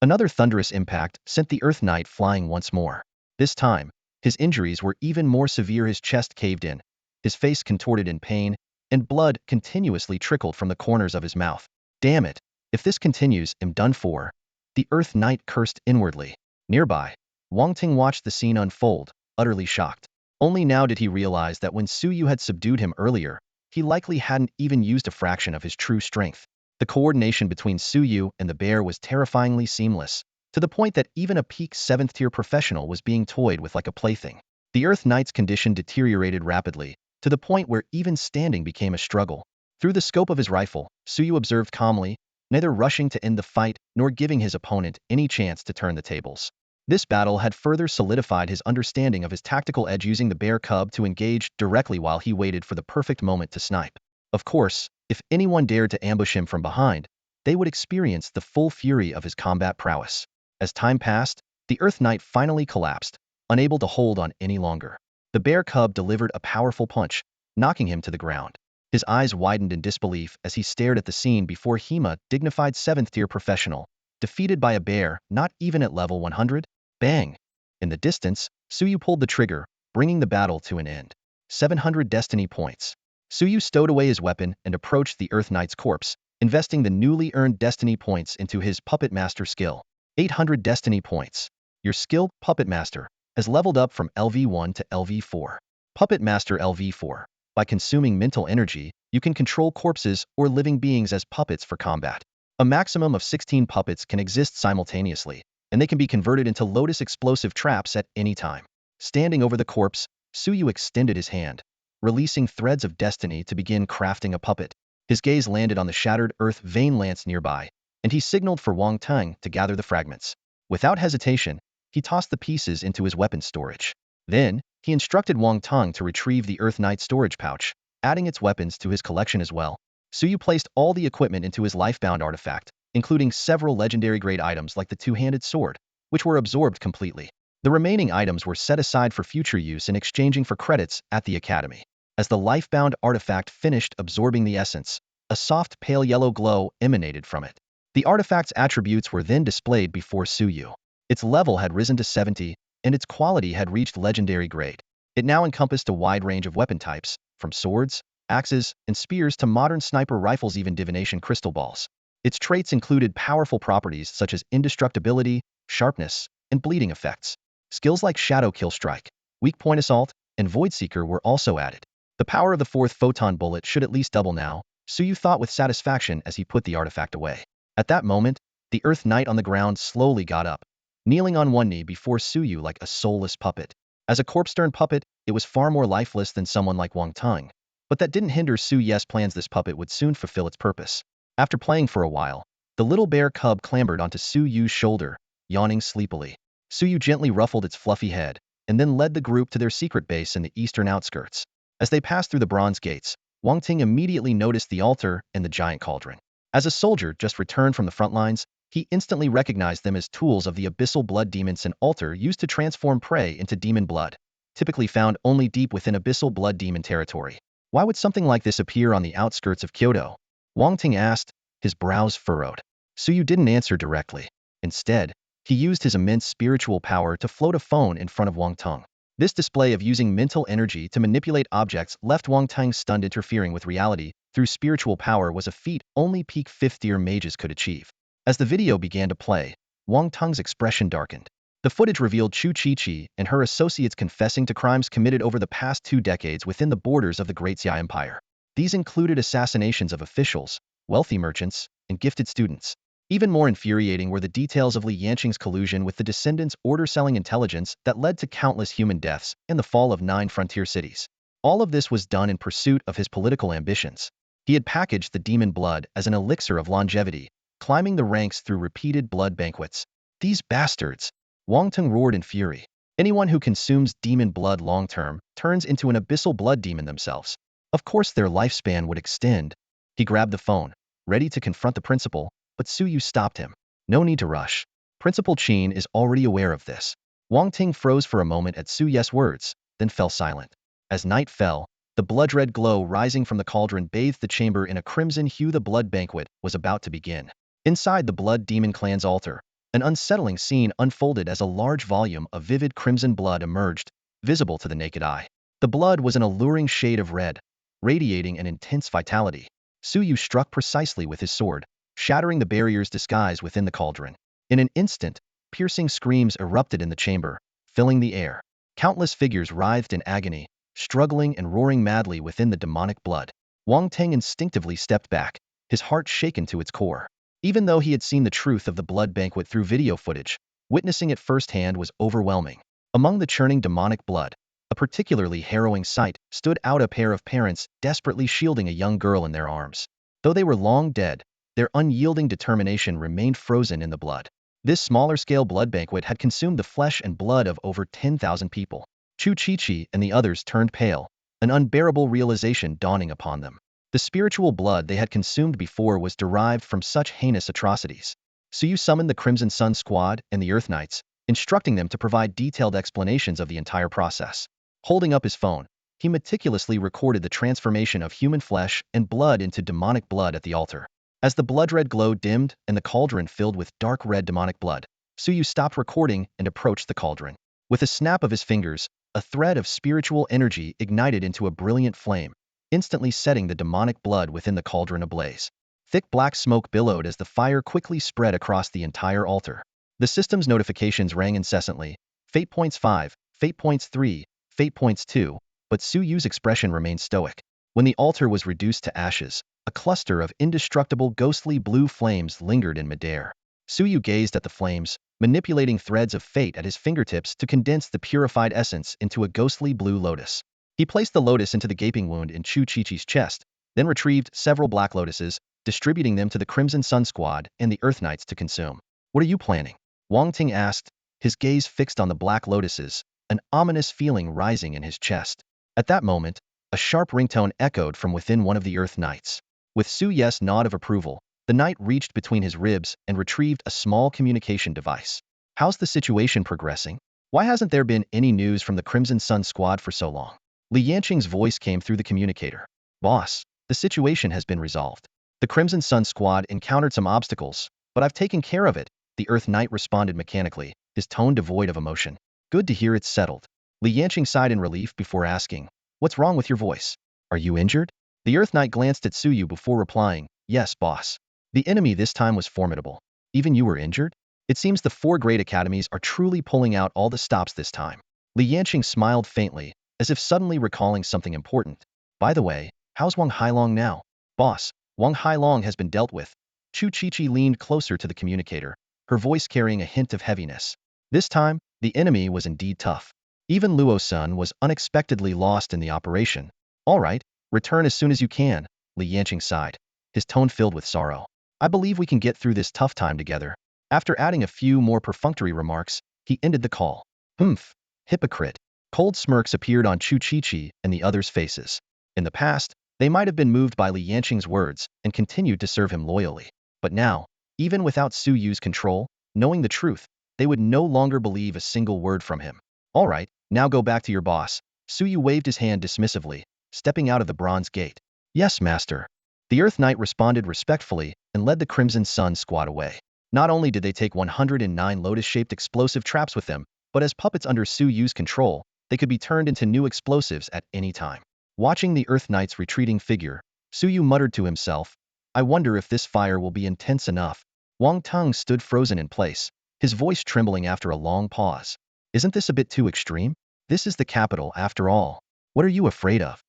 Another thunderous impact sent the Earth Knight flying once more. This time, his injuries were even more severe. His chest caved in, his face contorted in pain, and blood continuously trickled from the corners of his mouth. Damn it! If this continues, I'm done for. The Earth Knight cursed inwardly. Nearby, Wang Ting watched the scene unfold, utterly shocked. Only now did he realize that when Suyu had subdued him earlier, he likely hadn't even used a fraction of his true strength. The coordination between Suyu and the bear was terrifyingly seamless, to the point that even a peak 7th-tier professional was being toyed with like a plaything. The Earth Knight's condition deteriorated rapidly, to the point where even standing became a struggle. Through the scope of his rifle, Suyu observed calmly, neither rushing to end the fight nor giving his opponent any chance to turn the tables. This battle had further solidified his understanding of his tactical edge, using the bear cub to engage directly while he waited for the perfect moment to snipe. Of course, if anyone dared to ambush him from behind, they would experience the full fury of his combat prowess. As time passed, the Earth Knight finally collapsed, unable to hold on any longer. The bear cub delivered a powerful punch, knocking him to the ground. His eyes widened in disbelief as he stared at the scene before him, a dignified 7th-tier professional, defeated by a bear not even at level 100? Bang! In the distance, Suyu pulled the trigger, bringing the battle to an end. 700 destiny points. Suyu stowed away his weapon and approached the Earth Knight's corpse, investing the newly earned destiny points into his Puppet Master skill. 800 destiny points. Your skill, Puppet Master, has leveled up from LV1 to LV4. Puppet Master LV4. By consuming mental energy, you can control corpses or living beings as puppets for combat. A maximum of 16 puppets can exist simultaneously, and they can be converted into lotus explosive traps at any time. Standing over the corpse, Suyu extended his hand, releasing threads of destiny to begin crafting a puppet. His gaze landed on the shattered earth vein lance nearby, and he signaled for Wang Teng to gather the fragments. Without hesitation, he tossed the pieces into his weapon storage. Then, he instructed Wang Teng to retrieve the Earth Knight storage pouch, adding its weapons to his collection as well. Suyu placed all the equipment into his lifebound artifact, including several legendary-grade items like the two-handed sword, which were absorbed completely. The remaining items were set aside for future use in exchanging for credits at the academy. As the lifebound artifact finished absorbing the essence, a soft pale yellow glow emanated from it. The artifact's attributes were then displayed before Suyu. Its level had risen to 70, and its quality had reached legendary grade. It now encompassed a wide range of weapon types, from swords, axes, and spears to modern sniper rifles, even divination crystal balls. Its traits included powerful properties such as indestructibility, sharpness, and bleeding effects. Skills like Shadow Kill Strike, Weak Point Assault, and Void Seeker were also added. The power of the 4th photon bullet should at least double now, Suyu thought with satisfaction as he put the artifact away. At that moment, the Earth Knight on the ground slowly got up, kneeling on one knee before Suyu like a soulless puppet. As a corpse-turned puppet, it was far more lifeless than someone like Wang Teng, but that didn't hinder Suyu's plans. This puppet would soon fulfill its purpose. After playing for a while, the little bear cub clambered onto Suyu's shoulder, yawning sleepily. Suyu gently ruffled its fluffy head, and then led the group to their secret base in the eastern outskirts. As they passed through the bronze gates, Wang Ting immediately noticed the altar and the giant cauldron. As a soldier just returned from the front lines, he instantly recognized them as tools of the abyssal blood demons. An altar used to transform prey into demon blood, typically found only deep within abyssal blood demon territory. Why would something like this appear on the outskirts of Kyoto? Wang Ting asked, his brows furrowed. Suyu didn't answer directly. Instead, he used his immense spiritual power to float a phone in front of Wang Teng. This display of using mental energy to manipulate objects left Wang Teng stunned. Interfering with reality through spiritual power was a feat only peak 5th-tier mages could achieve. As the video began to play, Wang Teng's expression darkened. The footage revealed Chu Chi-Chi and her associates confessing to crimes committed over the past 2 decades within the borders of the Great Xia Empire. These included assassinations of officials, wealthy merchants, and gifted students. Even more infuriating were the details of Li Yanqing's collusion with the Descendants' order-selling intelligence that led to countless human deaths and the fall of 9 frontier cities. All of this was done in pursuit of his political ambitions. He had packaged the demon blood as an elixir of longevity, climbing the ranks through repeated blood banquets. These bastards! Wang Teng roared in fury. Anyone who consumes demon blood long-term turns into an abyssal blood demon themselves. Of course their lifespan would extend. He grabbed the phone, ready to confront the principal, but Suyu stopped him. No need to rush. Principal Qin is already aware of this. Wang Ting froze for a moment at Suyu's words, then fell silent. As night fell, the blood-red glow rising from the cauldron bathed the chamber in a crimson hue. The blood banquet was about to begin. Inside the Blood Demon Clan's altar, an unsettling scene unfolded as a large volume of vivid crimson blood emerged, visible to the naked eye. The blood was an alluring shade of red, radiating an intense vitality. Suyu struck precisely with his sword, shattering the barrier's disguise within the cauldron. In an instant, piercing screams erupted in the chamber, filling the air. Countless figures writhed in agony, struggling and roaring madly within the demonic blood. Wang Teng instinctively stepped back, his heart shaken to its core. Even though he had seen the truth of the blood banquet through video footage, witnessing it firsthand was overwhelming. Among the churning demonic blood, a particularly harrowing sight stood out: a pair of parents desperately shielding a young girl in their arms. Though they were long dead, their unyielding determination remained frozen in the blood. This smaller-scale blood banquet had consumed the flesh and blood of over 10,000 people. Chu-Chi-Chi and the others turned pale, an unbearable realization dawning upon them. The spiritual blood they had consumed before was derived from such heinous atrocities. Suyu summoned the Crimson Sun Squad and the Earth Knights, instructing them to provide detailed explanations of the entire process. Holding up his phone, he meticulously recorded the transformation of human flesh and blood into demonic blood at the altar. As the blood-red glow dimmed and the cauldron filled with dark red demonic blood, Suyu stopped recording and approached the cauldron. With a snap of his fingers, a thread of spiritual energy ignited into a brilliant flame, instantly setting the demonic blood within the cauldron ablaze. Thick black smoke billowed as the fire quickly spread across the entire altar. The system's notifications rang incessantly: Fate Points 5, Fate Points 3, Fate Points 2, but Suyu's expression remained stoic. When the altar was reduced to ashes, a cluster of indestructible ghostly blue flames lingered in midair. Suyu gazed at the flames, manipulating threads of fate at his fingertips to condense the purified essence into a ghostly blue lotus. He placed the lotus into the gaping wound in Chu-Chi-Chi's chest, then retrieved several black lotuses, distributing them to the Crimson Sun Squad and the Earth Knights to consume. "What are you planning?" Wang Ting asked, his gaze fixed on the black lotuses, an ominous feeling rising in his chest. At that moment, a sharp ringtone echoed from within one of the Earth Knights. With Suyu's nod of approval, the knight reached between his ribs and retrieved a small communication device. "How's the situation progressing? Why hasn't there been any news from the Crimson Sun Squad for so long?" Li Yanqing's voice came through the communicator. "Boss, the situation has been resolved. The Crimson Sun Squad encountered some obstacles, but I've taken care of it," the Earth Knight responded mechanically, his tone devoid of emotion. "Good to hear it's settled." Li Yanqing sighed in relief before asking, "What's wrong with your voice? Are you injured?" The Earth Knight glanced at Suyu before replying, "Yes, boss. The enemy this time was formidable. Even you were injured? It seems the 4 great academies are truly pulling out all the stops this time." Li Yanqing smiled faintly, as if suddenly recalling something important. "By the way, how's Wang Hailong now?" "Boss, Wang Hailong has been dealt with." Chu-Chi-Chi leaned closer to the communicator, her voice carrying a hint of heaviness. This time, the enemy was indeed tough. Even Luo-sun was unexpectedly lost in the operation. "All right, return as soon as you can," Li Yanqing sighed, his tone filled with sorrow. "I believe we can get through this tough time together." After adding a few more perfunctory remarks, he ended the call. "Humph, hypocrite." Cold smirks appeared on Chu-Chi-Chi and the others' faces. In the past, they might have been moved by Li Yanqing's words and continued to serve him loyally. But now, even without Suyu's control, knowing the truth, they would no longer believe a single word from him. "All right, now go back to your boss." Suyu waved his hand dismissively, stepping out of the bronze gate. "Yes, master." The Earth Knight responded respectfully and led the Crimson Sun Squad away. Not only did they take 109 lotus-shaped explosive traps with them, but as puppets under Suyu's control, they could be turned into new explosives at any time. Watching the Earth Knight's retreating figure, Suyu muttered to himself, "I wonder if this fire will be intense enough." Wang Tung stood frozen in place, his voice trembling after a long pause. "Isn't this a bit too extreme? This is the capital, after all. What are you afraid of?"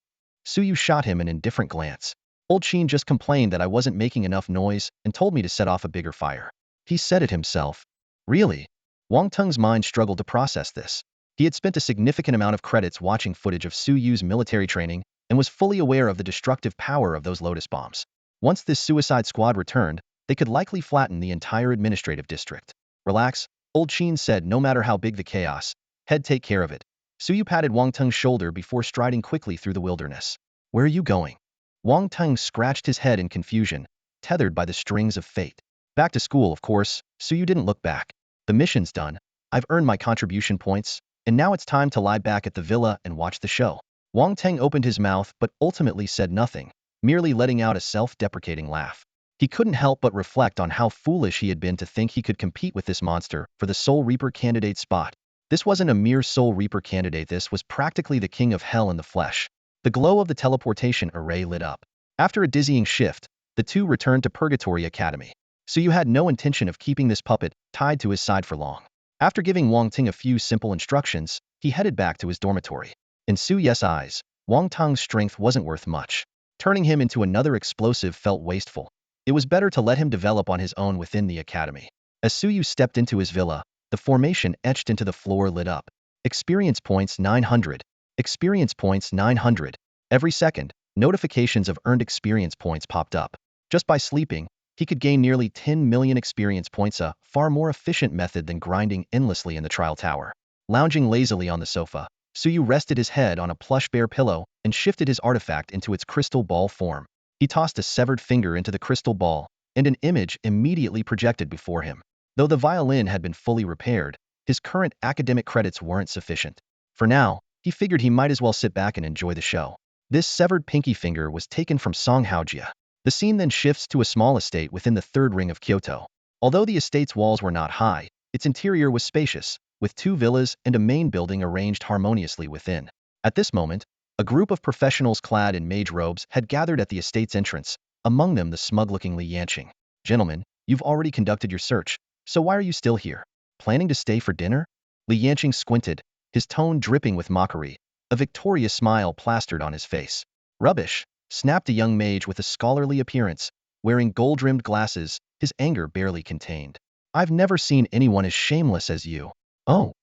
Suyu shot him an indifferent glance. "Old Qin just complained that I wasn't making enough noise and told me to set off a bigger fire. He said it himself." "Really?" Wang Tung's mind struggled to process this. He had spent a significant amount of credits watching footage of Suyu's military training and was fully aware of the destructive power of those lotus bombs. Once this suicide squad returned, they could likely flatten the entire administrative district. "Relax," Old Qin said, "no matter how big the chaos, head take care of it." Suyu patted Wang Tung's shoulder before striding quickly through the wilderness. "Where are you going?" Wang Tung scratched his head in confusion, tethered by the strings of fate. "Back to school, of course." Suyu didn't look back. "The mission's done. I've earned my contribution points, and now it's time to lie back at the villa and watch the show." Wang Teng opened his mouth but ultimately said nothing, merely letting out a self-deprecating laugh. He couldn't help but reflect on how foolish he had been to think he could compete with this monster for the Soul Reaper candidate spot. This wasn't a mere Soul Reaper candidate, this was practically the king of hell in the flesh. The glow of the teleportation array lit up. After a dizzying shift, the two returned to Purgatory Academy. So you had no intention of keeping this puppet tied to his side for long. After giving Wang Ting a few simple instructions, he headed back to his dormitory. In Su Ye's eyes, Wang Tang's strength wasn't worth much. Turning him into another explosive felt wasteful. It was better to let him develop on his own within the academy. As Suyu stepped into his villa, the formation etched into the floor lit up. Experience points 900. Experience points 900. Every second, notifications of earned experience points popped up. Just by sleeping, he could gain nearly 10 million experience points, a far more efficient method than grinding endlessly in the trial tower. Lounging lazily on the sofa, Suyu rested his head on a plush bear pillow and shifted his artifact into its crystal ball form. He tossed a severed finger into the crystal ball, and an image immediately projected before him. Though the violin had been fully repaired, his current academic credits weren't sufficient. For now, he figured he might as well sit back and enjoy the show. This severed pinky finger was taken from Songhaojia. The scene then shifts to a small estate within the third ring of Kyoto. Although the estate's walls were not high, its interior was spacious, with 2 villas and a main building arranged harmoniously within. At this moment, a group of professionals clad in mage robes had gathered at the estate's entrance, among them the smug-looking Li Yanqing. "Gentlemen, you've already conducted your search, so why are you still here? Planning to stay for dinner?" Li Yanqing squinted, his tone dripping with mockery, a victorious smile plastered on his face. "Rubbish," snapped a young mage with a scholarly appearance, wearing gold-rimmed glasses, his anger barely contained. "I've never seen anyone as shameless as you." "Oh."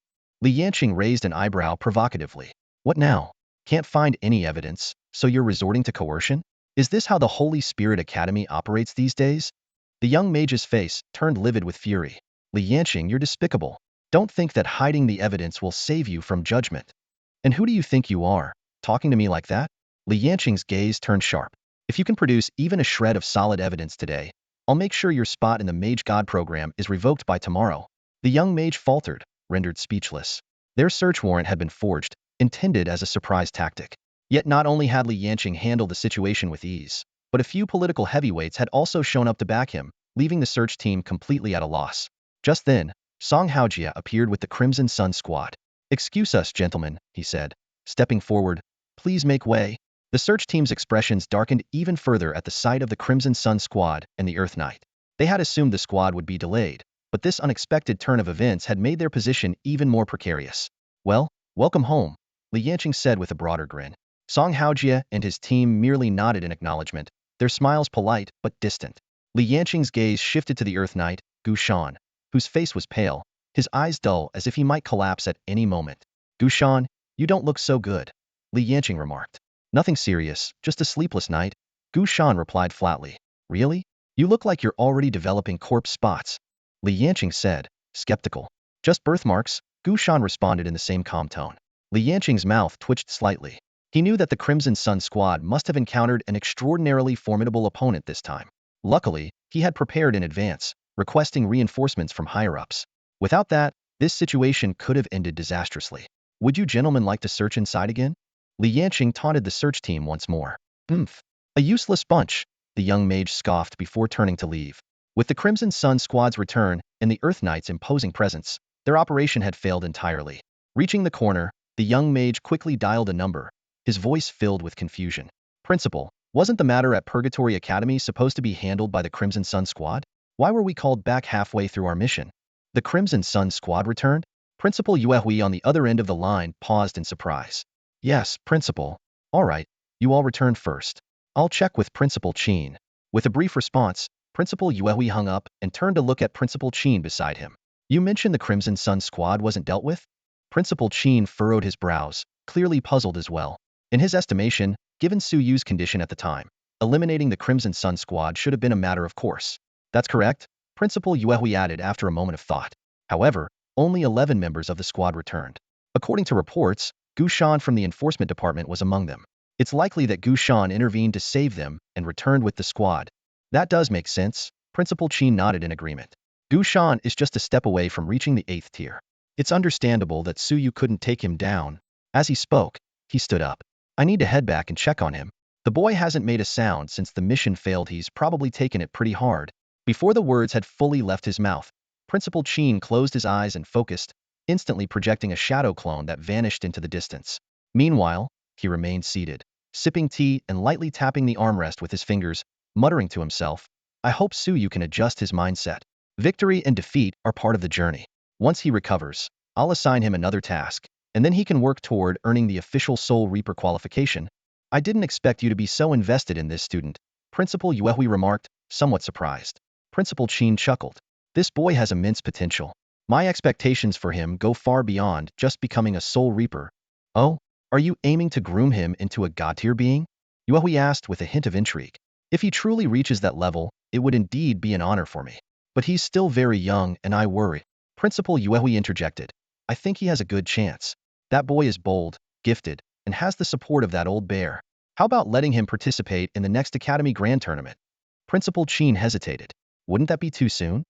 Li Yanqing raised an eyebrow provocatively. "What now? Can't find any evidence, so you're resorting to coercion? Is this how the Holy Spirit Academy operates these days?" The young mage's face turned livid with fury. "Li Yanqing, you're despicable. Don't think that hiding the evidence will save you from judgment. And who do you think you are, talking to me like that?" Li Yanqing's gaze turned sharp. "If you can produce even a shred of solid evidence today, I'll make sure your spot in the Mage God program is revoked by tomorrow." The young mage faltered, rendered speechless. Their search warrant had been forged, intended as a surprise tactic. Yet not only had Li Yanqing handled the situation with ease, but a few political heavyweights had also shown up to back him, leaving the search team completely at a loss. Just then, Song Haojia appeared with the Crimson Sun squad. "Excuse us, gentlemen," he said, stepping forward. "Please make way." The search team's expressions darkened even further at the sight of the Crimson Sun squad and the Earth Knight. They had assumed the squad would be delayed, but this unexpected turn of events had made their position even more precarious. "Well, welcome home," Li Yanqing said with a broader grin. Song Haojia and his team merely nodded in acknowledgement, their smiles polite but distant. Li Yanqing's gaze shifted to the Earth Knight, Gu Shan, whose face was pale, his eyes dull as if he might collapse at any moment. "Gu Shan, you don't look so good," Li Yanqing remarked. "Nothing serious, just a sleepless night," Gu Shan replied flatly. "Really? You look like you're already developing corpse spots," Li Yanqing said, skeptical. "Just birthmarks," Gu Shan responded in the same calm tone. Li Yanqing's mouth twitched slightly. He knew that the Crimson Sun squad must have encountered an extraordinarily formidable opponent this time. Luckily, he had prepared in advance, requesting reinforcements from higher-ups. Without that, this situation could have ended disastrously. "Would you gentlemen like to search inside again?" Li Yanqing taunted the search team once more. "Oomph. A useless bunch," the young mage scoffed before turning to leave. With the Crimson Sun squad's return and the Earth Knight's imposing presence, their operation had failed entirely. Reaching the corner, the young mage quickly dialed a number, his voice filled with confusion. "Principal, wasn't the matter at Purgatory Academy supposed to be handled by the Crimson Sun squad? Why were we called back halfway through our mission?" "The Crimson Sun squad returned?" Principal Yuehui on the other end of the line paused in surprise. "Yes, Principal. All right, you all return first. I'll check with Principal Qin." With a brief response, Principal Yuehui hung up and turned to look at Principal Qin beside him. "You mentioned the Crimson Sun squad wasn't dealt with?" Principal Qin furrowed his brows, clearly puzzled as well. In his estimation, given Su Yu's condition at the time, eliminating the Crimson Sun squad should have been a matter of course. "That's correct," Principal Yuehui added after a moment of thought. However, only 11 members of the squad returned. According to reports, Gu Shan from the enforcement department was among them. It's likely that Gu Shan intervened to save them and returned with the squad. "That does make sense," Principal Qin nodded in agreement. "Gu Shan is just a step away from reaching the 8th tier. It's understandable that Su Yu couldn't take him down." As he spoke, he stood up. "I need to head back and check on him. The boy hasn't made a sound since the mission failed. He's probably taken it pretty hard." Before the words had fully left his mouth, Principal Qin closed his eyes and focused, instantly projecting a shadow clone that vanished into the distance. Meanwhile, he remained seated, sipping tea and lightly tapping the armrest with his fingers, muttering to himself, "I hope Su Yu can adjust his mindset. Victory and defeat are part of the journey. Once he recovers, I'll assign him another task, and then he can work toward earning the official Soul Reaper qualification." "I didn't expect you to be so invested in this, student," Principal Yuehui remarked, somewhat surprised. Principal Chin chuckled. This boy has immense potential. My expectations for him go far beyond just becoming a soul reaper. Oh, are you aiming to groom him into a god-tier being? Yuehui asked with a hint of intrigue. If he truly reaches that level, it would indeed be an honor for me. But he's still very young and I worry. Principal Yuehui interjected. I think he has a good chance. That boy is bold, gifted, and has the support of that old bear. How about letting him participate in the next Academy Grand Tournament? Principal Chin hesitated. Wouldn't that be too soon?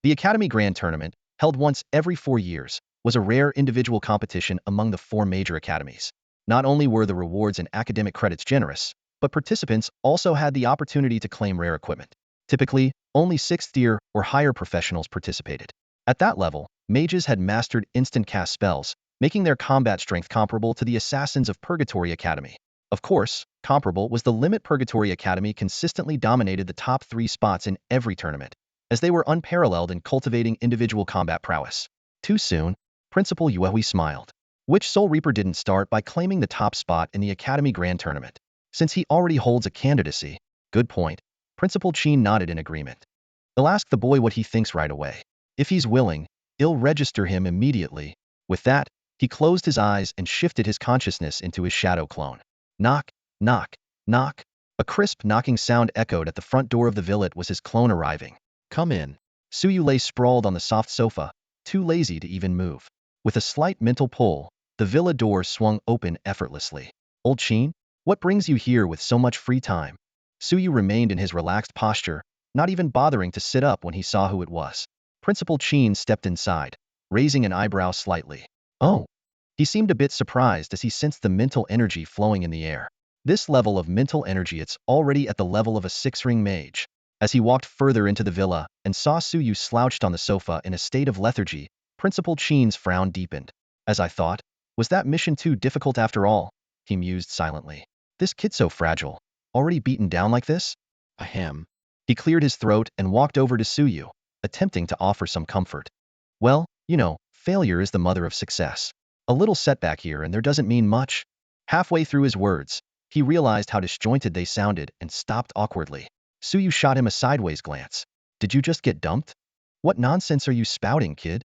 The Academy Grand Tournament, held once every 4 years, was a rare individual competition among the 4 major academies. Not only were the rewards and academic credits generous, but participants also had the opportunity to claim rare equipment. Typically, only 6th tier or higher professionals participated. At that level, mages had mastered instant cast spells, making their combat strength comparable to the assassins of Purgatory Academy. Of course, comparable was the limit. Purgatory Academy consistently dominated the top 3 spots in every tournament, as they were unparalleled in cultivating individual combat prowess. Too soon, Principal Yuehui smiled. Which Soul Reaper didn't start by claiming the top spot in the Academy Grand Tournament? Since he already holds a candidacy. Good point. Principal Chin nodded in agreement. I'll ask the boy what he thinks right away. If he's willing, I'll register him immediately. With that, he closed his eyes and shifted his consciousness into his shadow clone. Knock, knock, knock. A crisp knocking sound echoed at the front door of the villa. It was his clone arriving. Come in. Suyu lay sprawled on the soft sofa, too lazy to even move. With a slight mental pull, the villa door swung open effortlessly. Old Chin, what brings you here with so much free time? Suyu remained in his relaxed posture, not even bothering to sit up when he saw who it was. Principal Chin stepped inside, raising an eyebrow slightly. Oh. He seemed a bit surprised as he sensed the mental energy flowing in the air. This level of mental energy, it's already at the level of a 6-ring mage. As he walked further into the villa and saw Suyu slouched on the sofa in a state of lethargy, Principal Chin's frown deepened. As I thought, was that mission too difficult after all? He mused silently. This kid's so fragile. Already beaten down like this? Ahem. He cleared his throat and walked over to Suyu, attempting to offer some comfort. Well, failure is the mother of success. A little setback here and there doesn't mean much. Halfway through his words, he realized how disjointed they sounded and stopped awkwardly. Suyu shot him a sideways glance. Did you just get dumped? What nonsense are you spouting, kid?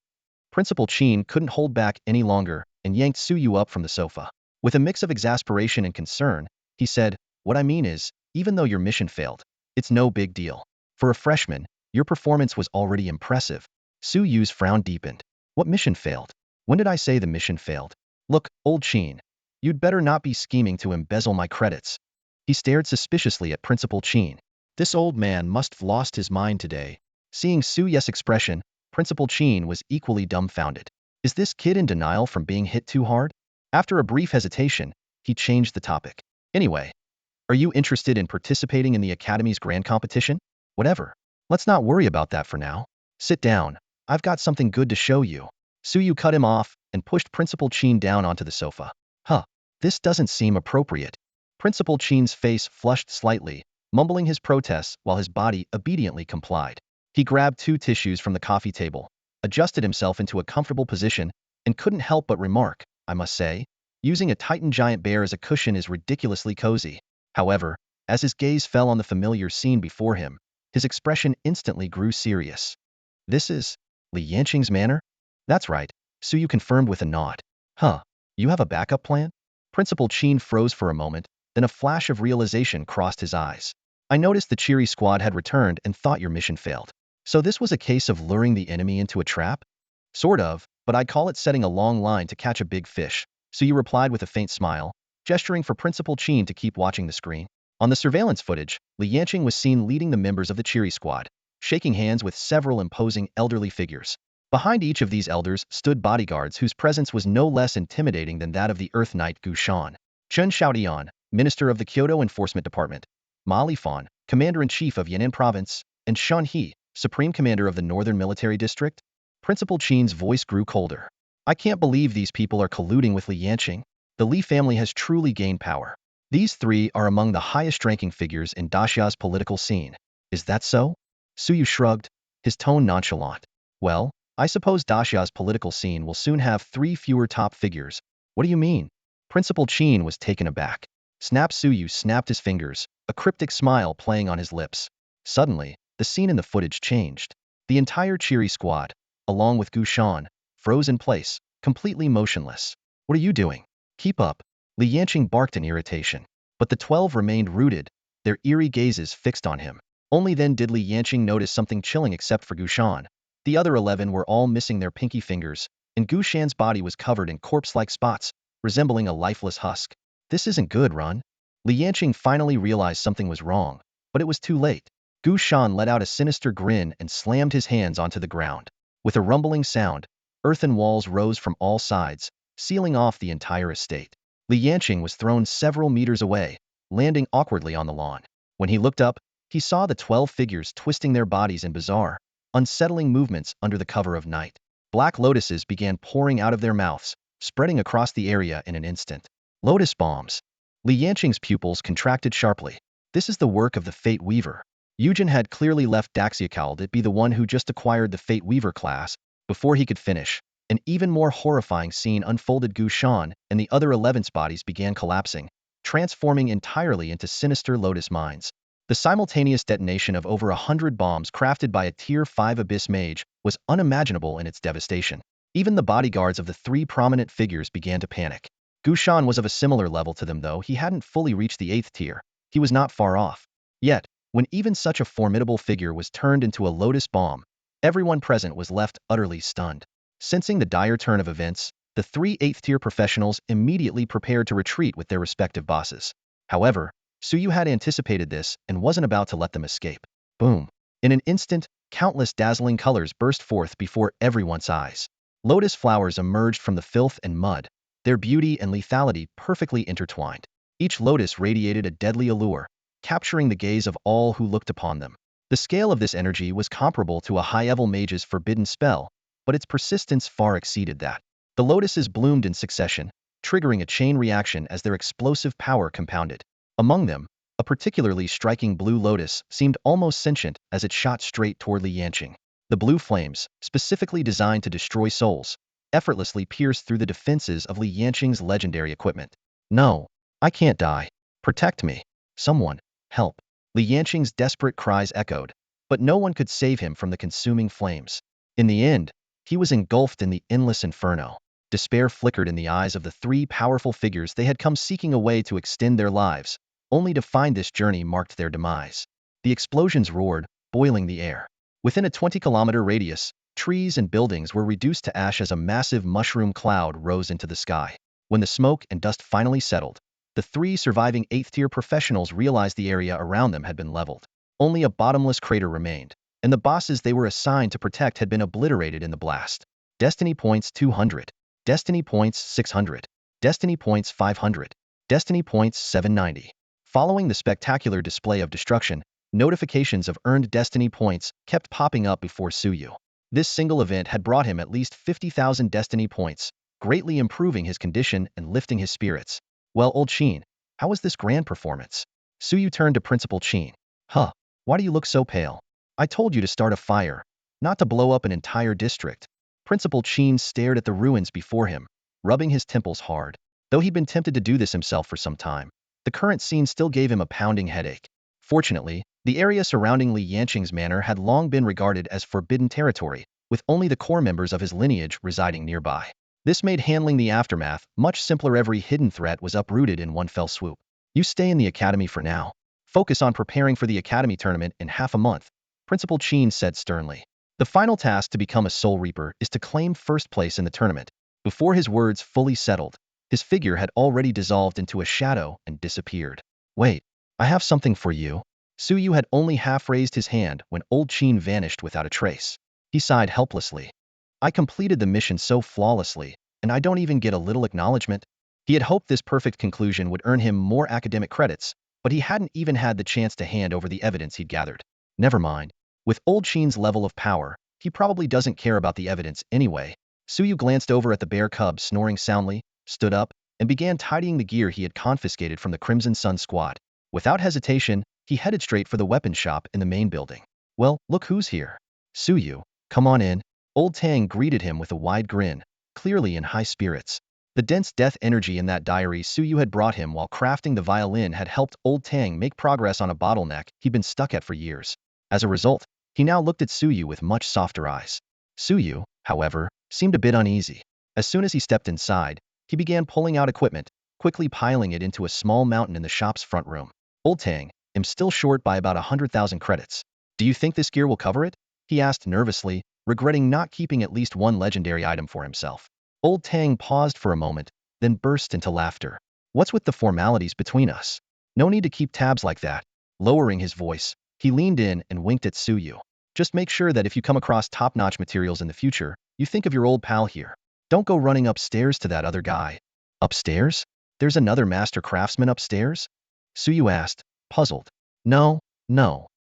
Principal Chin couldn't hold back any longer and yanked Suyu up from the sofa. With a mix of exasperation and concern, he said, what I mean is, even though your mission failed, it's no big deal. For a freshman, your performance was already impressive. Suyu's frown deepened. What mission failed? When did I say the mission failed? Look, old Chin, you'd better not be scheming to embezzle my credits. He stared suspiciously at Principal Chin. This old man must have lost his mind today. Seeing Suyu's expression, Principal Chin was equally dumbfounded. Is this kid in denial from being hit too hard? After a brief hesitation, he changed the topic. Anyway, are you interested in participating in the Academy's grand competition? Whatever. Let's not worry about that for now. Sit down. I've got something good to show you. Suyu cut him off and pushed Principal Chin down onto the sofa. Huh. This doesn't seem appropriate. Principal Chin's face flushed slightly, mumbling his protests while his body obediently complied. He grabbed 2 tissues from the coffee table, adjusted himself into a comfortable position, and couldn't help but remark, I must say, using a Titan giant bear as a cushion is ridiculously cozy. However, as his gaze fell on the familiar scene before him, his expression instantly grew serious. This is Li Yanqing's manor? That's right, Suyu confirmed with a nod. Huh, you have a backup plan? Principal Chin froze for a moment, then a flash of realization crossed his eyes. I noticed the cheery squad had returned and thought your mission failed. So this was a case of luring the enemy into a trap? Sort of, but I'd call it setting a long line to catch a big fish. Suyu replied with a faint smile, gesturing for Principal Chin to keep watching the screen. On the surveillance footage, Li Yanqing was seen leading the members of the cheery squad, shaking hands with several imposing elderly figures. Behind each of these elders stood bodyguards whose presence was no less intimidating than that of the Earth Knight Gu Shan. Chen Xiaodian, Minister of the Kyoto Enforcement Department, Ma Lifan, Commander-in-Chief of Yan'an Province, and Shan He, Supreme Commander of the Northern Military District. Principal Chin's voice grew colder. I can't believe these people are colluding with Li Yanqing. The Li family has truly gained power. These 3 are among the highest-ranking figures in Daxia's political scene. Is that so? Suyu shrugged, his tone nonchalant. Well, I suppose Daxia's political scene will soon have 3 fewer top figures. What do you mean? Principal Chin was taken aback. Suyu snapped his fingers, a cryptic smile playing on his lips. Suddenly, the scene in the footage changed. The entire cheery squad, along with Gu Shan, froze in place, completely motionless. What are you doing? Keep up. Li Yanqing barked in irritation. But the 12 remained rooted, their eerie gazes fixed on him. Only then did Li Yanqing notice something chilling except for Gu Shan. The other 11 were all missing their pinky fingers, and Gu Shan's body was covered in corpse-like spots, resembling a lifeless husk. This isn't good, Run. Li Yanqing finally realized something was wrong, but it was too late. Gu Shan let out a sinister grin and slammed his hands onto the ground. With a rumbling sound, earthen walls rose from all sides, sealing off the entire estate. Li Yanqing was thrown several meters away, landing awkwardly on the lawn. When he looked up, he saw the 12 figures twisting their bodies in bizarre, unsettling movements under the cover of night. Black lotuses began pouring out of their mouths, spreading across the area in an instant. Lotus bombs. Li Yanqing's pupils contracted sharply. This is the work of the Fate Weaver. Yujin had clearly left Daxiacal to be the one who just acquired the Fate Weaver class. Before he could finish, an even more horrifying scene unfolded. Gu Shan and the other 11's bodies began collapsing, transforming entirely into sinister lotus mines. The simultaneous detonation of over 100 bombs crafted by a Tier 5 Abyss Mage was unimaginable in its devastation. Even the bodyguards of the 3 prominent figures began to panic. Gu Shan was of a similar level to them, though he hadn't fully reached the 8th tier. He was not far off. Yet, when even such a formidable figure was turned into a lotus bomb, everyone present was left utterly stunned. Sensing the dire turn of events, the 3 8th-tier professionals immediately prepared to retreat with their respective bosses. However, Suyu had anticipated this and wasn't about to let them escape. Boom. In an instant, countless dazzling colors burst forth before everyone's eyes. Lotus flowers emerged from the filth and mud, their beauty and lethality perfectly intertwined. Each lotus radiated a deadly allure, capturing the gaze of all who looked upon them. The scale of this energy was comparable to a high-level mage's forbidden spell, but its persistence far exceeded that. The lotuses bloomed in succession, triggering a chain reaction as their explosive power compounded. Among them, a particularly striking blue lotus seemed almost sentient as it shot straight toward Li Yanqing. The blue flames, specifically designed to destroy souls, effortlessly pierced through the defenses of Li Yanqing's legendary equipment. No, I can't die. Protect me. Someone, help. Li Yanqing's desperate cries echoed, but no one could save him from the consuming flames. In the end, he was engulfed in the endless inferno. Despair flickered in the eyes of the 3 powerful figures. They had come seeking a way to extend their lives, only to find this journey marked their demise. The explosions roared, boiling the air. Within a 20-kilometer radius, trees and buildings were reduced to ash as a massive mushroom cloud rose into the sky. When the smoke and dust finally settled, the 3 surviving 8th-tier professionals realized the area around them had been leveled. Only a bottomless crater remained, and the bosses they were assigned to protect had been obliterated in the blast. Destiny points 200. Destiny points 600. Destiny points 500. Destiny points 790. Following the spectacular display of destruction, notifications of earned destiny points kept popping up before Suyu. This single event had brought him at least 50,000 destiny points, greatly improving his condition and lifting his spirits. Well, old Qin, how was this grand performance? Suyu turned to Principal Qin. Huh, why do you look so pale? I told you to start a fire, not to blow up an entire district. Principal Qin stared at the ruins before him, rubbing his temples hard. Though he'd been tempted to do this himself for some time, the current scene still gave him a pounding headache. Fortunately, the area surrounding Li Yanqing's manor had long been regarded as forbidden territory, with only the core members of his lineage residing nearby. This made handling the aftermath much simpler. Every hidden threat was uprooted in one fell swoop. You stay in the academy for now. Focus on preparing for the academy tournament in half a month, Principal Qin said sternly. The final task to become a Soul Reaper is to claim first place in the tournament. Before his words fully settled, his figure had already dissolved into a shadow and disappeared. Wait, I have something for you. Suyu had only half raised his hand when old Qin vanished without a trace. He sighed helplessly. I completed the mission so flawlessly, and I don't even get a little acknowledgement. He had hoped this perfect conclusion would earn him more academic credits, but he hadn't even had the chance to hand over the evidence he'd gathered. Never mind. With old Qin's level of power, he probably doesn't care about the evidence anyway. Suyu glanced over at the bear cub snoring soundly, stood up, and began tidying the gear he had confiscated from the Crimson Sun squad. Without hesitation, he headed straight for the weapon shop in the main building. Well, look who's here. Suyu, come on in. Old Tang greeted him with a wide grin, clearly in high spirits. The dense death energy in that diary Suyu had brought him while crafting the violin had helped Old Tang make progress on a bottleneck he'd been stuck at for years. As a result, He now looked at Suyu with much softer eyes. Suyu, however, seemed a bit uneasy. As soon as he stepped inside, he began pulling out equipment, quickly piling it into a small mountain in the shop's front room. Old Tang, I'm still short by about 100,000 credits. Do you think this gear will cover it? He asked nervously, regretting not keeping at least one legendary item for himself. Old Tang paused for a moment, then burst into laughter. What's with the formalities between us? No need to keep tabs like that. Lowering his voice, he leaned in and winked at Suyu. Just make sure that if you come across top-notch materials in the future, you think of your old pal here. Don't go running upstairs to that other guy. Upstairs? There's another master craftsman upstairs? Suyu asked, puzzled. No,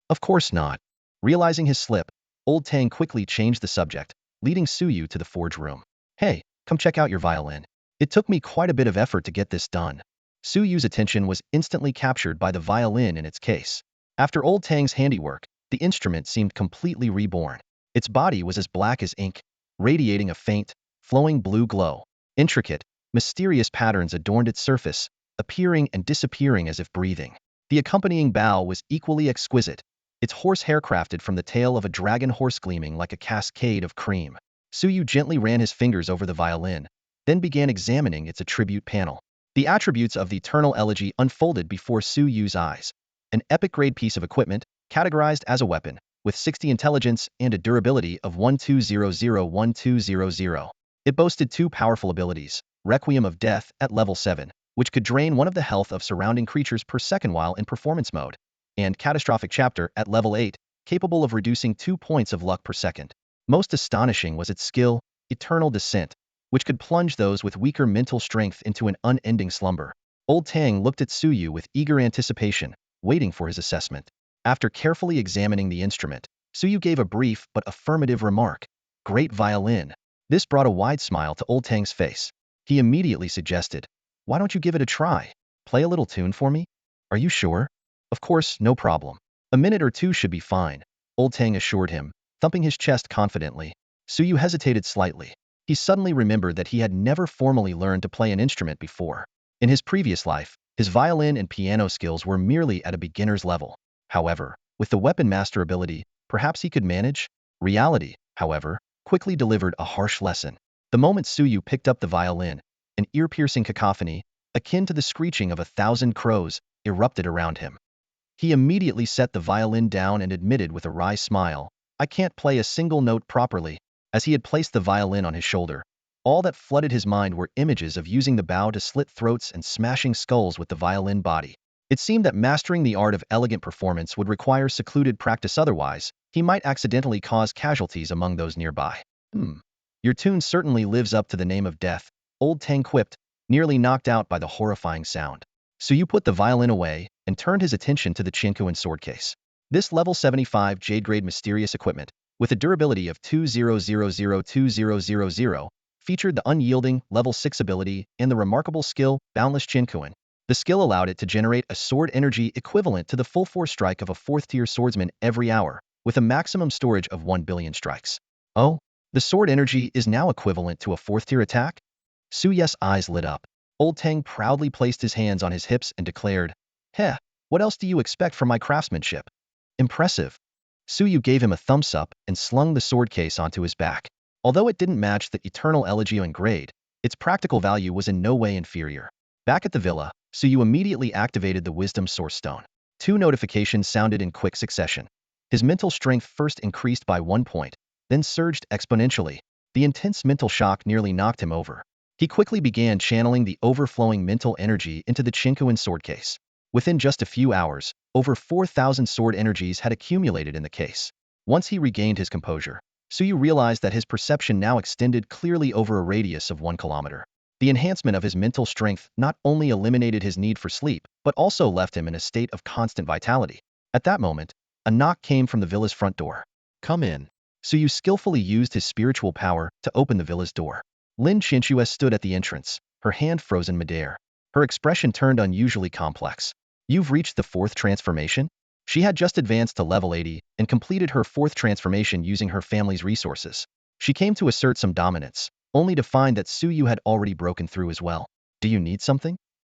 of course not. Realizing his slip, Old Tang quickly changed the subject, leading Suyu to the forge room. Hey, come check out your violin. It took me quite a bit of effort to get this done. Suyu's attention was instantly captured by the violin in its case. After Old Tang's handiwork, the instrument seemed completely reborn. Its body was as black as ink, radiating a faint, flowing blue glow. Intricate, mysterious patterns adorned its surface, appearing and disappearing as if breathing. The accompanying bow was equally exquisite, its horsehair crafted from the tail of a dragon horse gleaming like a cascade of cream. Suyu gently ran his fingers over the violin, then began examining its attribute panel. The attributes of the Eternal Elegy unfolded before Suyu's eyes. An epic-grade piece of equipment, categorized as a weapon, with 60 intelligence and a durability of 1200-1200. It boasted two powerful abilities, Requiem of Death at level 7, which could drain one of the health of surrounding creatures per second while in performance mode, and Catastrophic Chapter at level 8, capable of reducing 2 points of luck per second. Most astonishing was its skill, Eternal Descent, which could plunge those with weaker mental strength into an unending slumber. Old Tang looked at Suyu with eager anticipation, waiting for his assessment. After carefully examining the instrument, Suyu gave a brief but affirmative remark. Great violin. This brought a wide smile to Old Tang's face. He immediately suggested, why don't you give it a try? Play a little tune for me? Are you sure? Of course, no problem. A minute or two should be fine, Old Tang assured him, thumping his chest confidently. Suyu hesitated slightly. He suddenly remembered that he had never formally learned to play an instrument before. In his previous life, his violin and piano skills were merely at a beginner's level. However, with the weapon master ability, perhaps he could manage? Reality, however, quickly delivered a harsh lesson. The moment Suyu picked up the violin, an ear-piercing cacophony, akin to the screeching of 1,000 crows, erupted around him. He immediately set the violin down and admitted with a wry smile, I can't play a single note properly. As he had placed the violin on his shoulder, all that flooded his mind were images of using the bow to slit throats and smashing skulls with the violin body. It seemed that mastering the art of elegant performance would require secluded practice, otherwise, he might accidentally cause casualties among those nearby. Your tune certainly lives up to the name of death, Old Tang quipped, nearly knocked out by the horrifying sound. Suyu put the violin away and turned his attention to the Chinkuan sword case. This level 75 Jade-grade mysterious equipment, with a durability of 2000-2000, featured the unyielding level 6 ability and the remarkable skill Boundless Chinkuan. The skill allowed it to generate a sword energy equivalent to the full force strike of a 4th-tier swordsman every hour, with a maximum storage of 1 billion strikes. Oh, the sword energy is now equivalent to a 4th-tier attack? Suyu's eyes lit up. Old Tang proudly placed his hands on his hips and declared, Heh, what else do you expect from my craftsmanship? Impressive. Suyu gave him a thumbs up and slung the sword case onto his back. Although it didn't match the Eternal Elegy in grade, its practical value was in no way inferior. Back at the villa, Suyu immediately activated the Wisdom Source Stone. 2 notifications sounded in quick succession. His mental strength first increased by 1 point, then surged exponentially. The intense mental shock nearly knocked him over. He quickly began channeling the overflowing mental energy into the Chinkuan sword case. Within just a few hours, over 4,000 sword energies had accumulated in the case. Once he regained his composure, Suyu realized that his perception now extended clearly over a radius of 1 kilometer. The enhancement of his mental strength not only eliminated his need for sleep, but also left him in a state of constant vitality. At that moment, a knock came from the villa's front door. Come in. Suyu skillfully used his spiritual power to open the villa's door. Lin Chinchua stood at the entrance, her hand frozen midair. Her expression turned unusually complex. You've reached the 4th transformation? She had just advanced to level 80 and completed her 4th transformation using her family's resources. She came to assert some dominance, only to find that Suyu had already broken through as well. Do you need something?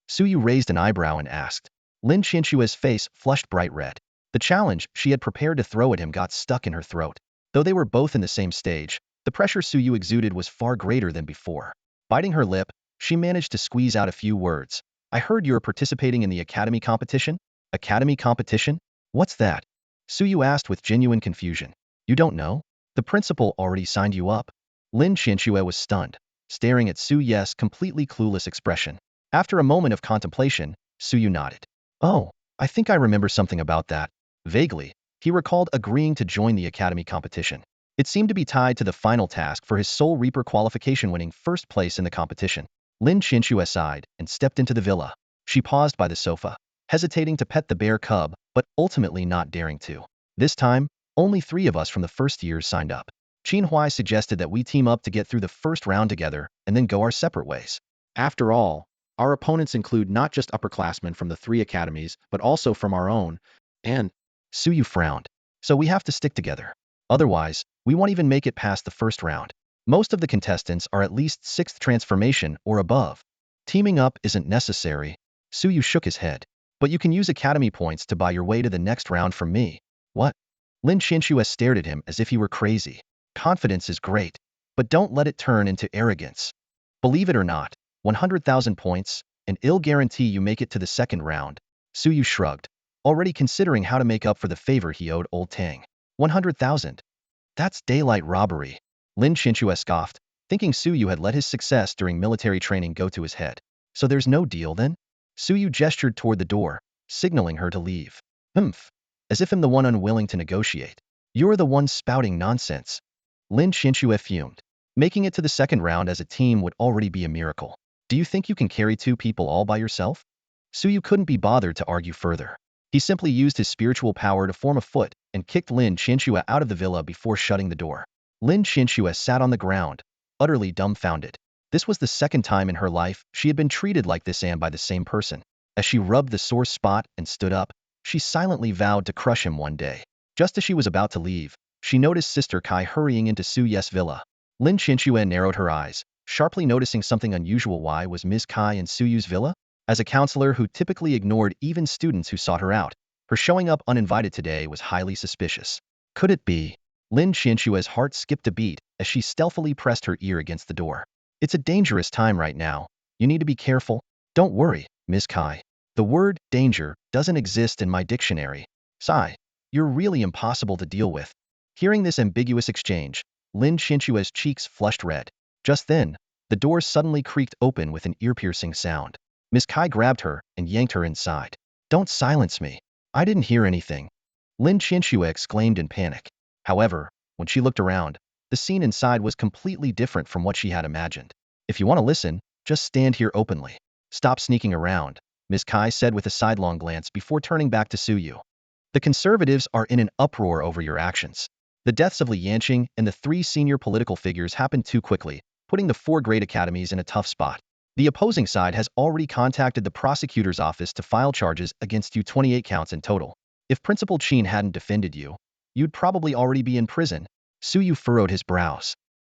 Suyu raised an eyebrow and asked. Lin Chinchua's face flushed bright red. The challenge she had prepared to throw at him got stuck in her throat. Though they were both in the same stage, the pressure Suyu exuded was far greater than before. Biting her lip, she managed to squeeze out a few words. I heard you're participating in the academy competition? Academy competition? What's that? Suyu asked with genuine confusion. You don't know? The principal already signed you up. Lin Qianxue was stunned, staring at Suyu's completely clueless expression. After a moment of contemplation, Suyu nodded. Oh, I think I remember something about that. Vaguely, he recalled agreeing to join the academy competition. It seemed to be tied to the final task for his Soul Reaper qualification, winning first place in the competition. Lin Qianxue sighed and stepped into the villa. She paused by the sofa, hesitating to pet the bear cub, but ultimately not daring to. This time, only 3 of us from the first years signed up. Qin Huai suggested that we team up to get through the first round together and then go our separate ways. After all, our opponents include not just upperclassmen from the 3 academies, but also from our own, and Suyu frowned. So we have to stick together. Otherwise, we won't even make it past the first round. Most of the contestants are at least 6th transformation or above. Teaming up isn't necessary. Suyu shook his head. But you can use academy points to buy your way to the next round from me. What? Lin Qianxue stared at him as if he were crazy. Confidence is great, but don't let it turn into arrogance. Believe it or not, 100,000 points, and it'll guarantee you make it to the second round. Suyu shrugged, already considering how to make up for the favor he owed old Tang. 100,000. That's daylight robbery. Lin Qianxue scoffed, thinking Suyu had let his success during military training go to his head. So there's no deal then? Suyu gestured toward the door, signaling her to leave. Humph. As if I'm the one unwilling to negotiate. You're the one spouting nonsense. Lin Qianxue fumed. Making it to the second round as a team would already be a miracle. Do you think you can carry 2 people all by yourself? Suyu couldn't be bothered to argue further. He simply used his spiritual power to form a foot and kicked Lin Qianxue out of the villa before shutting the door. Lin Qianxue sat on the ground, utterly dumbfounded. This was the second time in her life she had been treated like this and by the same person. As she rubbed the sore spot and stood up, she silently vowed to crush him one day. Just as she was about to leave, she noticed Sister Kai hurrying into Suyu's villa. Lin Qianxue narrowed her eyes, sharply noticing something unusual. Why was Ms. Kai in Suyu's villa? As a counselor who typically ignored even students who sought her out, her showing up uninvited today was highly suspicious. Could it be? Lin Qianxue's heart skipped a beat as she stealthily pressed her ear against the door. It's a dangerous time right now. You need to be careful. Don't worry, Ms. Kai. The word danger doesn't exist in my dictionary. Sigh. You're really impossible to deal with. Hearing this ambiguous exchange, Lin Qianxue's cheeks flushed red. Just then, the door suddenly creaked open with an ear-piercing sound. Ms. Kai grabbed her and yanked her inside. Don't silence me. I didn't hear anything. Lin Qianxue exclaimed in panic. However, when she looked around, the scene inside was completely different from what she had imagined. If you want to listen, just stand here openly. Stop sneaking around, Ms. Kai said with a sidelong glance before turning back to Suyu. The conservatives are in an uproar over your actions. The deaths of Li Yanqing and the 3 senior political figures happened too quickly, putting the 4 great academies in a tough spot. The opposing side has already contacted the prosecutor's office to file charges against you, 28 counts in total. If Principal Qin hadn't defended you, you'd probably already be in prison. Suyu furrowed his brows.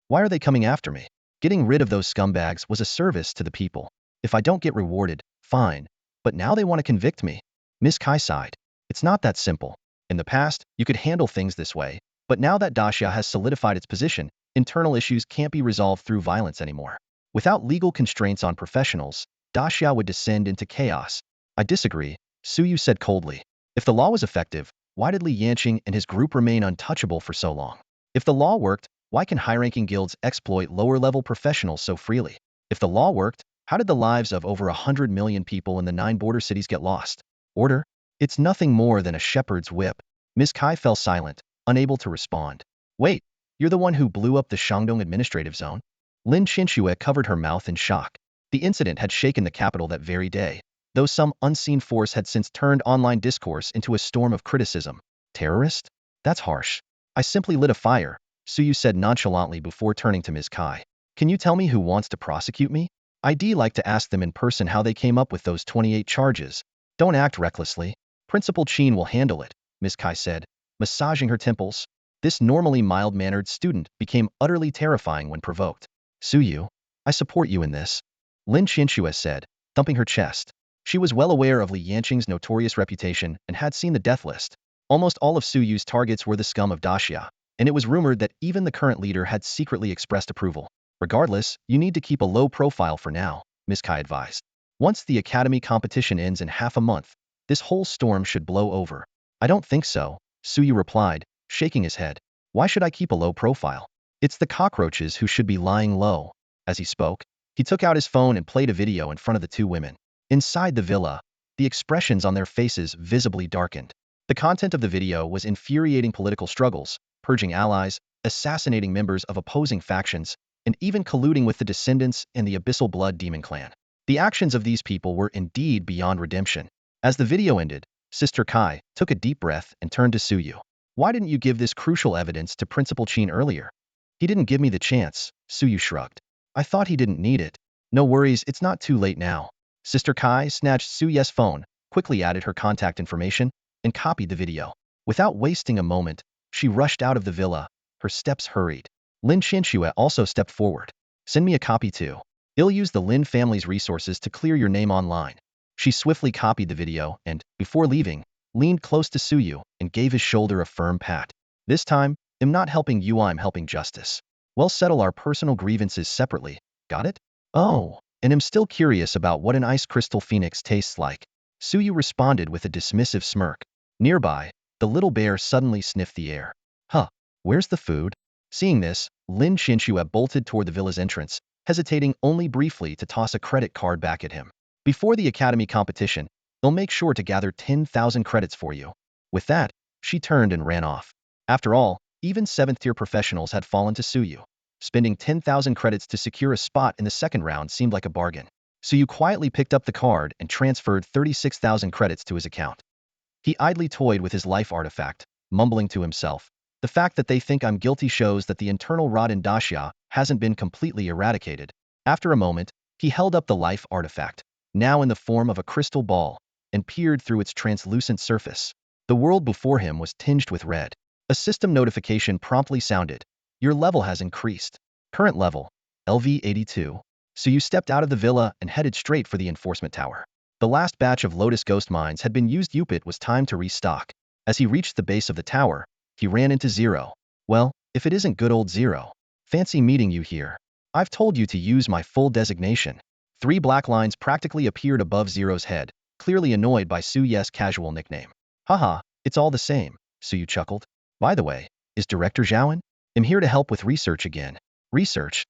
Why are they coming after me? Getting rid of those scumbags was a service to the people. If I don't get rewarded, fine. But now they want to convict me. Ms. Kai sighed. It's not that simple. In the past, you could handle things this way, but now that Daxia has solidified its position, internal issues can't be resolved through violence anymore. Without legal constraints on professionals, Daxia would descend into chaos. I disagree, Suyu said coldly. If the law was effective, why did Li Yanqing and his group remain untouchable for so long? If the law worked, why can high-ranking guilds exploit lower-level professionals so freely? If the law worked, how did the lives of over 100 million people in the 9 border cities get lost? Order? It's nothing more than a shepherd's whip. Ms. Kai fell silent, unable to respond. Wait, you're the one who blew up the Shandong administrative zone? Lin Qianxue covered her mouth in shock. The incident had shaken the capital that very day, though some unseen force had since turned online discourse into a storm of criticism. Terrorist? That's harsh. I simply lit a fire, Suyu said nonchalantly before turning to Ms. Kai. Can you tell me who wants to prosecute me? I'd like to ask them in person how they came up with those 28 charges. Don't act recklessly. Principal Qin will handle it, Ms. Kai said, massaging her temples. This normally mild-mannered student became utterly terrifying when provoked. Suyu, I support you in this, Lin Qianxue said, thumping her chest. She was well aware of Li Yanqing's notorious reputation and had seen the death list. Almost all of Suyu's targets were the scum of Daxia, and it was rumored that even the current leader had secretly expressed approval. Regardless, you need to keep a low profile for now, Ms. Kai advised. Once the academy competition ends in half a month, this whole storm should blow over. I don't think so, Suyu replied, shaking his head. Why should I keep a low profile? It's the cockroaches who should be lying low. As he spoke, he took out his phone and played a video in front of the two women. Inside the villa, the expressions on their faces visibly darkened. The content of the video was infuriating political struggles, purging allies, assassinating members of opposing factions, and even colluding with the descendants and the Abyssal Blood Demon clan. The actions of these people were indeed beyond redemption. As the video ended, Sister Kai took a deep breath and turned to Suyu. Why didn't you give this crucial evidence to Principal Qin earlier? He didn't give me the chance, Suyu shrugged. I thought he didn't need it. No worries, it's not too late now. Sister Kai snatched Suyu's phone, quickly added her contact information, and copied the video. Without wasting a moment, she rushed out of the villa, her steps hurried. Lin Qianxue also stepped forward. Send me a copy too. I'll use the Lin family's resources to clear your name online. She swiftly copied the video and, before leaving, leaned close to Suyu and gave his shoulder a firm pat. This time, I'm not helping you, I'm helping justice. We'll settle our personal grievances separately, got it? Oh, and I'm still curious about what an ice crystal phoenix tastes like. Suyu responded with a dismissive smirk. Nearby, the little bear suddenly sniffed the air. Huh, where's the food? Seeing this, Lin Qianxue bolted toward the villa's entrance, hesitating only briefly to toss a credit card back at him. Before the academy competition, they'll make sure to gather 10,000 credits for you. With that, she turned and ran off. After all, even 7th-tier professionals had fallen to Suyu. Spending 10,000 credits to secure a spot in the second round seemed like a bargain. Suyu quietly picked up the card and transferred 36,000 credits to his account. He idly toyed with his life artifact, mumbling to himself. The fact that they think I'm guilty shows that the internal rot in Daxia hasn't been completely eradicated. After a moment, he held up the life artifact, now in the form of a crystal ball, and peered through its translucent surface. The world before him was tinged with red. A system notification promptly sounded. Your level has increased. Current level, LV82. Suyu stepped out of the villa and headed straight for the enforcement tower. The last batch of Lotus Ghost Mines had been used. It was time to restock. As he reached the base of the tower, he ran into Zero. Well, if it isn't good old Zero. Fancy meeting you here. I've told you to use my full designation. 3 black lines practically appeared above Zero's head, clearly annoyed by Suyu's casual nickname. Haha, it's all the same, Suyu chuckled. By the way, is Director Zhao in? I'm here to help with research again. Research?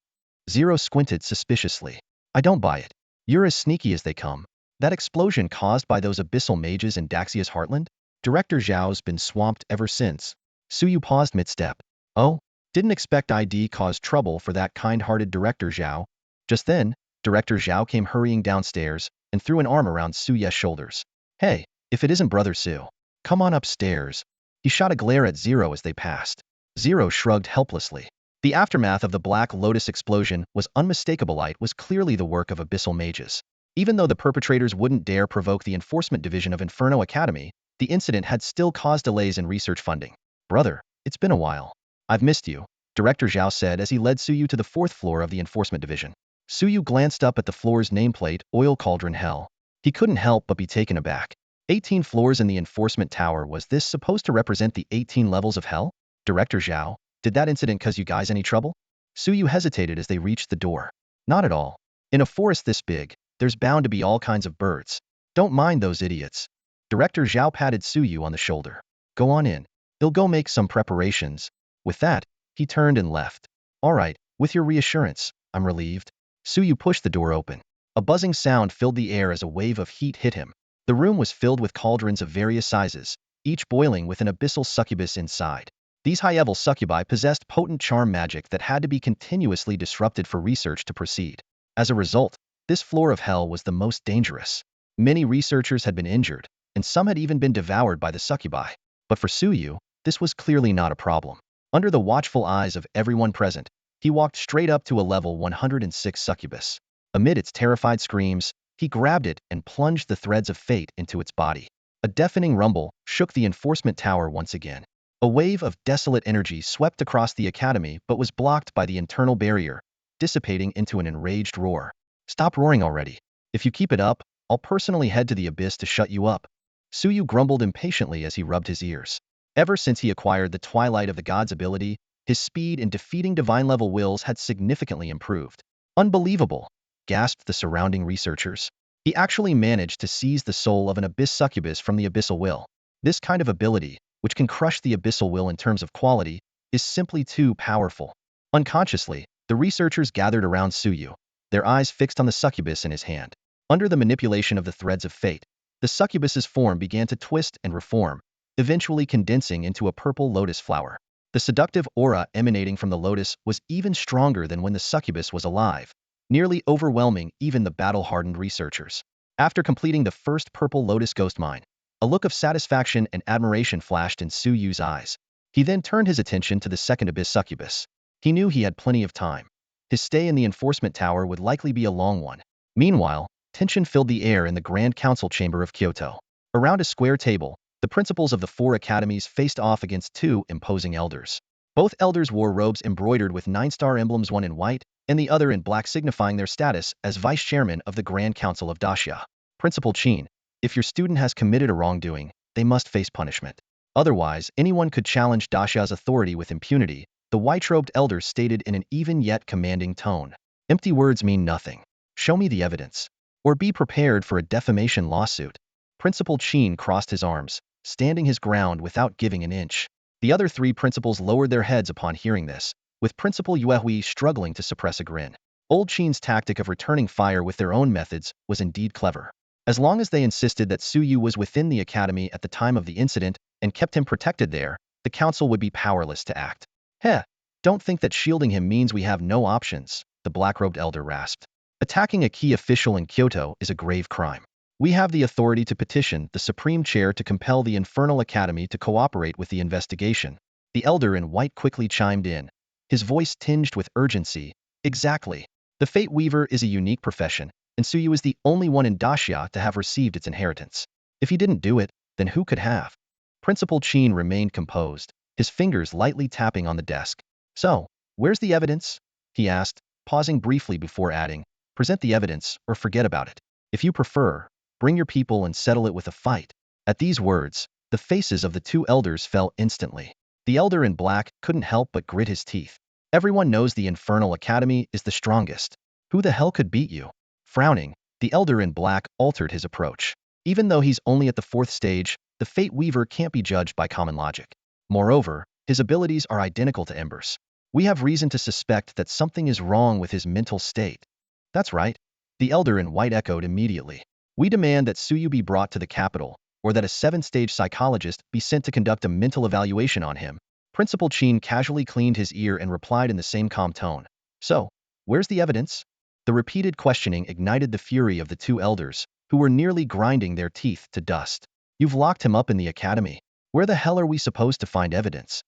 Zero squinted suspiciously. I don't buy it. You're as sneaky as they come. That explosion caused by those abyssal mages in Daxia's heartland? Director Zhao's been swamped ever since. Suyu paused mid-step. Oh, didn't expect ID caused trouble for that kind-hearted Director Zhao. Just then, Director Zhao came hurrying downstairs and threw an arm around Suyu's shoulders. Hey, if it isn't Brother Su, come on upstairs. He shot a glare at Zero as they passed. Zero shrugged helplessly. The aftermath of the Black Lotus explosion was unmistakable. It was clearly the work of abyssal mages. Even though the perpetrators wouldn't dare provoke the Enforcement Division of Inferno Academy, the incident had still caused delays in research funding. Brother, it's been a while. I've missed you, Director Zhao said as he led Suyu to the 4th floor of the Enforcement Division. Suyu glanced up at the floor's nameplate, Oil Cauldron Hell. He couldn't help but be taken aback. 18 floors in the Enforcement Tower. Was this supposed to represent the 18 levels of hell? Director Zhao, did that incident cause you guys any trouble? Suyu hesitated as they reached the door. Not at all. In a forest this big, there's bound to be all kinds of birds. Don't mind those idiots. Director Zhao patted Suyu on the shoulder. Go on in. He'll go make some preparations. With that, he turned and left. All right, with your reassurance, I'm relieved. Suyu pushed the door open. A buzzing sound filled the air as a wave of heat hit him. The room was filled with cauldrons of various sizes, each boiling with an abyssal succubus inside. These high-level succubi possessed potent charm magic that had to be continuously disrupted for research to proceed. As a result, this floor of hell was the most dangerous. Many researchers had been injured, and some had even been devoured by the succubi. But for Suyu, this was clearly not a problem. Under the watchful eyes of everyone present, he walked straight up to a level 106 succubus. Amid its terrified screams, he grabbed it and plunged the threads of fate into its body. A deafening rumble shook the enforcement tower once again. A wave of desolate energy swept across the academy but was blocked by the internal barrier, dissipating into an enraged roar. Stop roaring already. If you keep it up, I'll personally head to the abyss to shut you up. Suyu grumbled impatiently as he rubbed his ears. Ever since he acquired the Twilight of the Gods ability, his speed in defeating divine-level wills had significantly improved. Unbelievable, gasped the surrounding researchers. He actually managed to seize the soul of an abyss succubus from the abyssal will. This kind of ability, which can crush the abyssal will in terms of quality, is simply too powerful. Unconsciously, the researchers gathered around Suyu, their eyes fixed on the succubus in his hand. Under the manipulation of the threads of fate, the succubus's form began to twist and reform, eventually condensing into a purple lotus flower. The seductive aura emanating from the lotus was even stronger than when the succubus was alive, nearly overwhelming even the battle-hardened researchers. After completing the first purple lotus ghost mine, a look of satisfaction and admiration flashed in Suyu's eyes. He then turned his attention to the second abyss succubus. He knew he had plenty of time. His stay in the enforcement tower would likely be a long one. Meanwhile, tension filled the air in the Grand Council chamber of Kyoto. Around a square table, the principals of the 4 academies faced off against 2 imposing elders. Both elders wore robes embroidered with 9-star emblems, one in white and the other in black, signifying their status as vice chairman of the Grand Council of Dacia. Principal Chin, if your student has committed a wrongdoing, they must face punishment. Otherwise, anyone could challenge Dacia's authority with impunity, the white-robed elder stated in an even yet commanding tone. Empty words mean nothing. Show me the evidence. Or be prepared for a defamation lawsuit. Principal Chin crossed his arms, standing his ground without giving an inch. The other 3 principals lowered their heads upon hearing this, with Principal Yuehui struggling to suppress a grin. Old Chin's tactic of returning fire with their own methods was indeed clever. As long as they insisted that Suyu was within the academy at the time of the incident and kept him protected there, the council would be powerless to act. Heh, don't think that shielding him means we have no options, the black-robed elder rasped. Attacking a key official in Kyoto is a grave crime. We have the authority to petition the Supreme Chair to compel the Infernal Academy to cooperate with the investigation. The elder in white quickly chimed in, his voice tinged with urgency. Exactly. The Fate Weaver is a unique profession, and Suyu is the only one in Dacia to have received its inheritance. If he didn't do it, then who could have? Principal Chin remained composed, his fingers lightly tapping on the desk. So, where's the evidence? He asked, pausing briefly before adding, present the evidence or forget about it. If you prefer, bring your people and settle it with a fight. At these words, the faces of the 2 elders fell instantly. The elder in black couldn't help but grit his teeth. Everyone knows the Infernal Academy is the strongest. Who the hell could beat you? Frowning, the elder in black altered his approach. Even though he's only at the 4th stage, the Fate Weaver can't be judged by common logic. Moreover, his abilities are identical to Ember's. We have reason to suspect that something is wrong with his mental state. That's right, the elder in white echoed immediately. We demand that Suyu be brought to the capital, or that a 7th-stage psychologist be sent to conduct a mental evaluation on him. Principal Chin casually cleaned his ear and replied in the same calm tone. So, where's the evidence? The repeated questioning ignited the fury of the 2 elders, who were nearly grinding their teeth to dust. You've locked him up in the academy. Where the hell are we supposed to find evidence?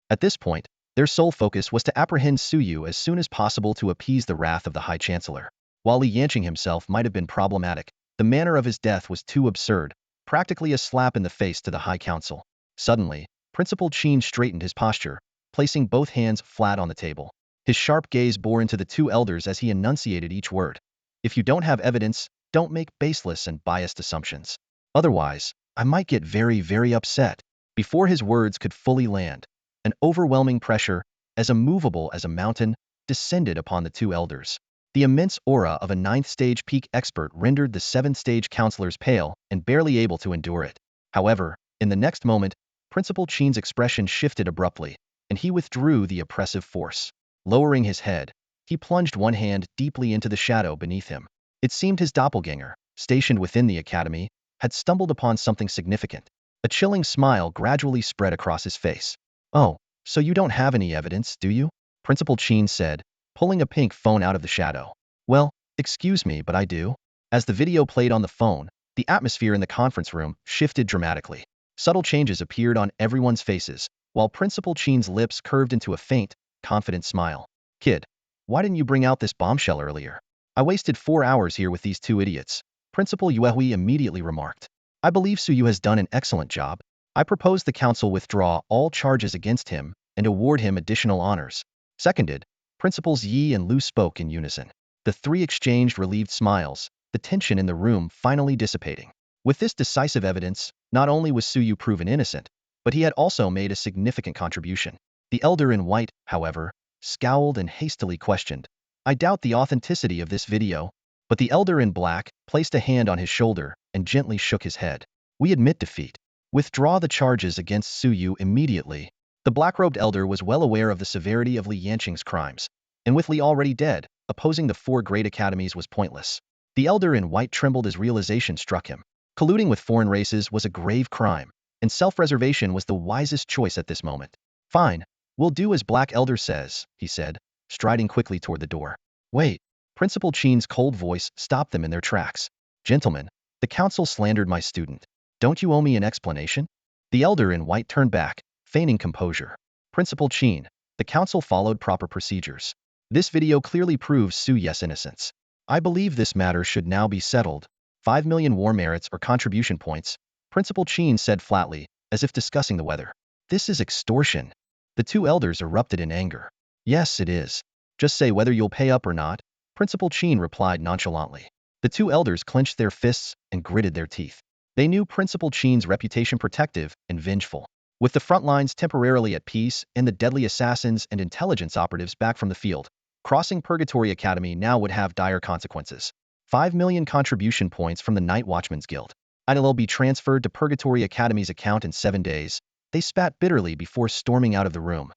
At this point, their sole focus was to apprehend Suyu as soon as possible to appease the wrath of the High Chancellor. While Li Yanqing himself might have been problematic, the manner of his death was too absurd, practically a slap in the face to the High Council. Suddenly, Principal Chin straightened his posture, placing both hands flat on the table. His sharp gaze bore into the 2 elders as he enunciated each word. If you don't have evidence, don't make baseless and biased assumptions. Otherwise, I might get very, very upset. Before his words could fully land, an overwhelming pressure, as immovable as a mountain, descended upon the 2 elders. The immense aura of a 9th-stage peak expert rendered the 7th-stage counselors pale and barely able to endure it. However, in the next moment, Principal Chin's expression shifted abruptly, and he withdrew the oppressive force. Lowering his head, he plunged one hand deeply into the shadow beneath him. It seemed his doppelganger, stationed within the academy, had stumbled upon something significant. A chilling smile gradually spread across his face. Oh, so you don't have any evidence, do you? Principal Chin said, pulling a pink phone out of the shadow. Well, excuse me, but I do. As the video played on the phone, the atmosphere in the conference room shifted dramatically. Subtle changes appeared on everyone's faces, while Principal Chin's lips curved into a faint, confident smile. Kid, why didn't you bring out this bombshell earlier? I wasted 4 hours here with these 2 idiots. Principal Yuehui immediately remarked. I believe Suyu has done an excellent job. I propose the council withdraw all charges against him and award him additional honors. Seconded, Principals Yi and Lu spoke in unison. The 3 exchanged relieved smiles, the tension in the room finally dissipating. With this decisive evidence, not only was Suyu proven innocent, but he had also made a significant contribution. The elder in white, however, scowled and hastily questioned, "I doubt the authenticity of this video." But the elder in black placed a hand on his shoulder and gently shook his head. "We admit defeat. Withdraw the charges against Su Yu immediately." The black-robed elder was well aware of the severity of Li Yanqing's crimes, and with Li already dead, opposing the four great academies was pointless. The elder in white trembled as realization struck him. Colluding with foreign races was a grave crime, and self-preservation was the wisest choice at this moment. "Fine, we'll do as Black Elder says," he said, striding quickly toward the door. "Wait." Principal Qin's cold voice stopped them in their tracks. "Gentlemen, the council slandered my student. Don't you owe me an explanation?" The elder in white turned back, feigning composure. "Principal Qin, the council followed proper procedures. This video clearly proves Su Yu's innocence. I believe this matter should now be settled. 5 million war merits or contribution points," Principal Qin said flatly, as if discussing the weather. "This is extortion." The two elders erupted in anger. "Yes, it is. Just say whether you'll pay up or not," Principal Qin replied nonchalantly. The two elders clenched their fists and gritted their teeth. They knew Principal Qin's reputation protective and vengeful. With the front lines temporarily at peace and the deadly assassins and intelligence operatives back from the field, crossing Purgatory Academy now would have dire consequences. 5 million contribution points from the Night Watchman's Guild. It'll be transferred to Purgatory Academy's account in 7 days. They spat bitterly before storming out of the room.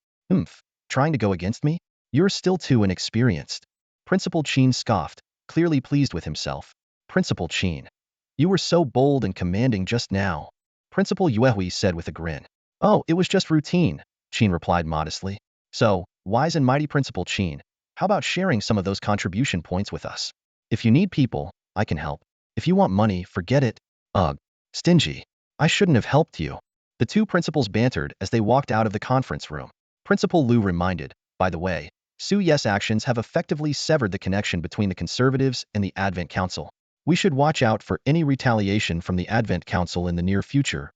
Trying to go against me? You're still too inexperienced." Principal Qin scoffed, clearly pleased with himself. "Principal Qin, you were so bold and commanding just now," Principal Yuehui said with a grin. "Oh, it was just routine," Qin replied modestly. "So, wise and mighty Principal Qin, how about sharing some of those contribution points with us? If you need people, I can help. If you want money, forget it." "Ugh, stingy. I shouldn't have helped you." The two principals bantered as they walked out of the conference room. Principal Lu reminded, "By the way, Su Yu's actions have effectively severed the connection between the Conservatives and the Advent Council. We should watch out for any retaliation from the Advent Council in the near future."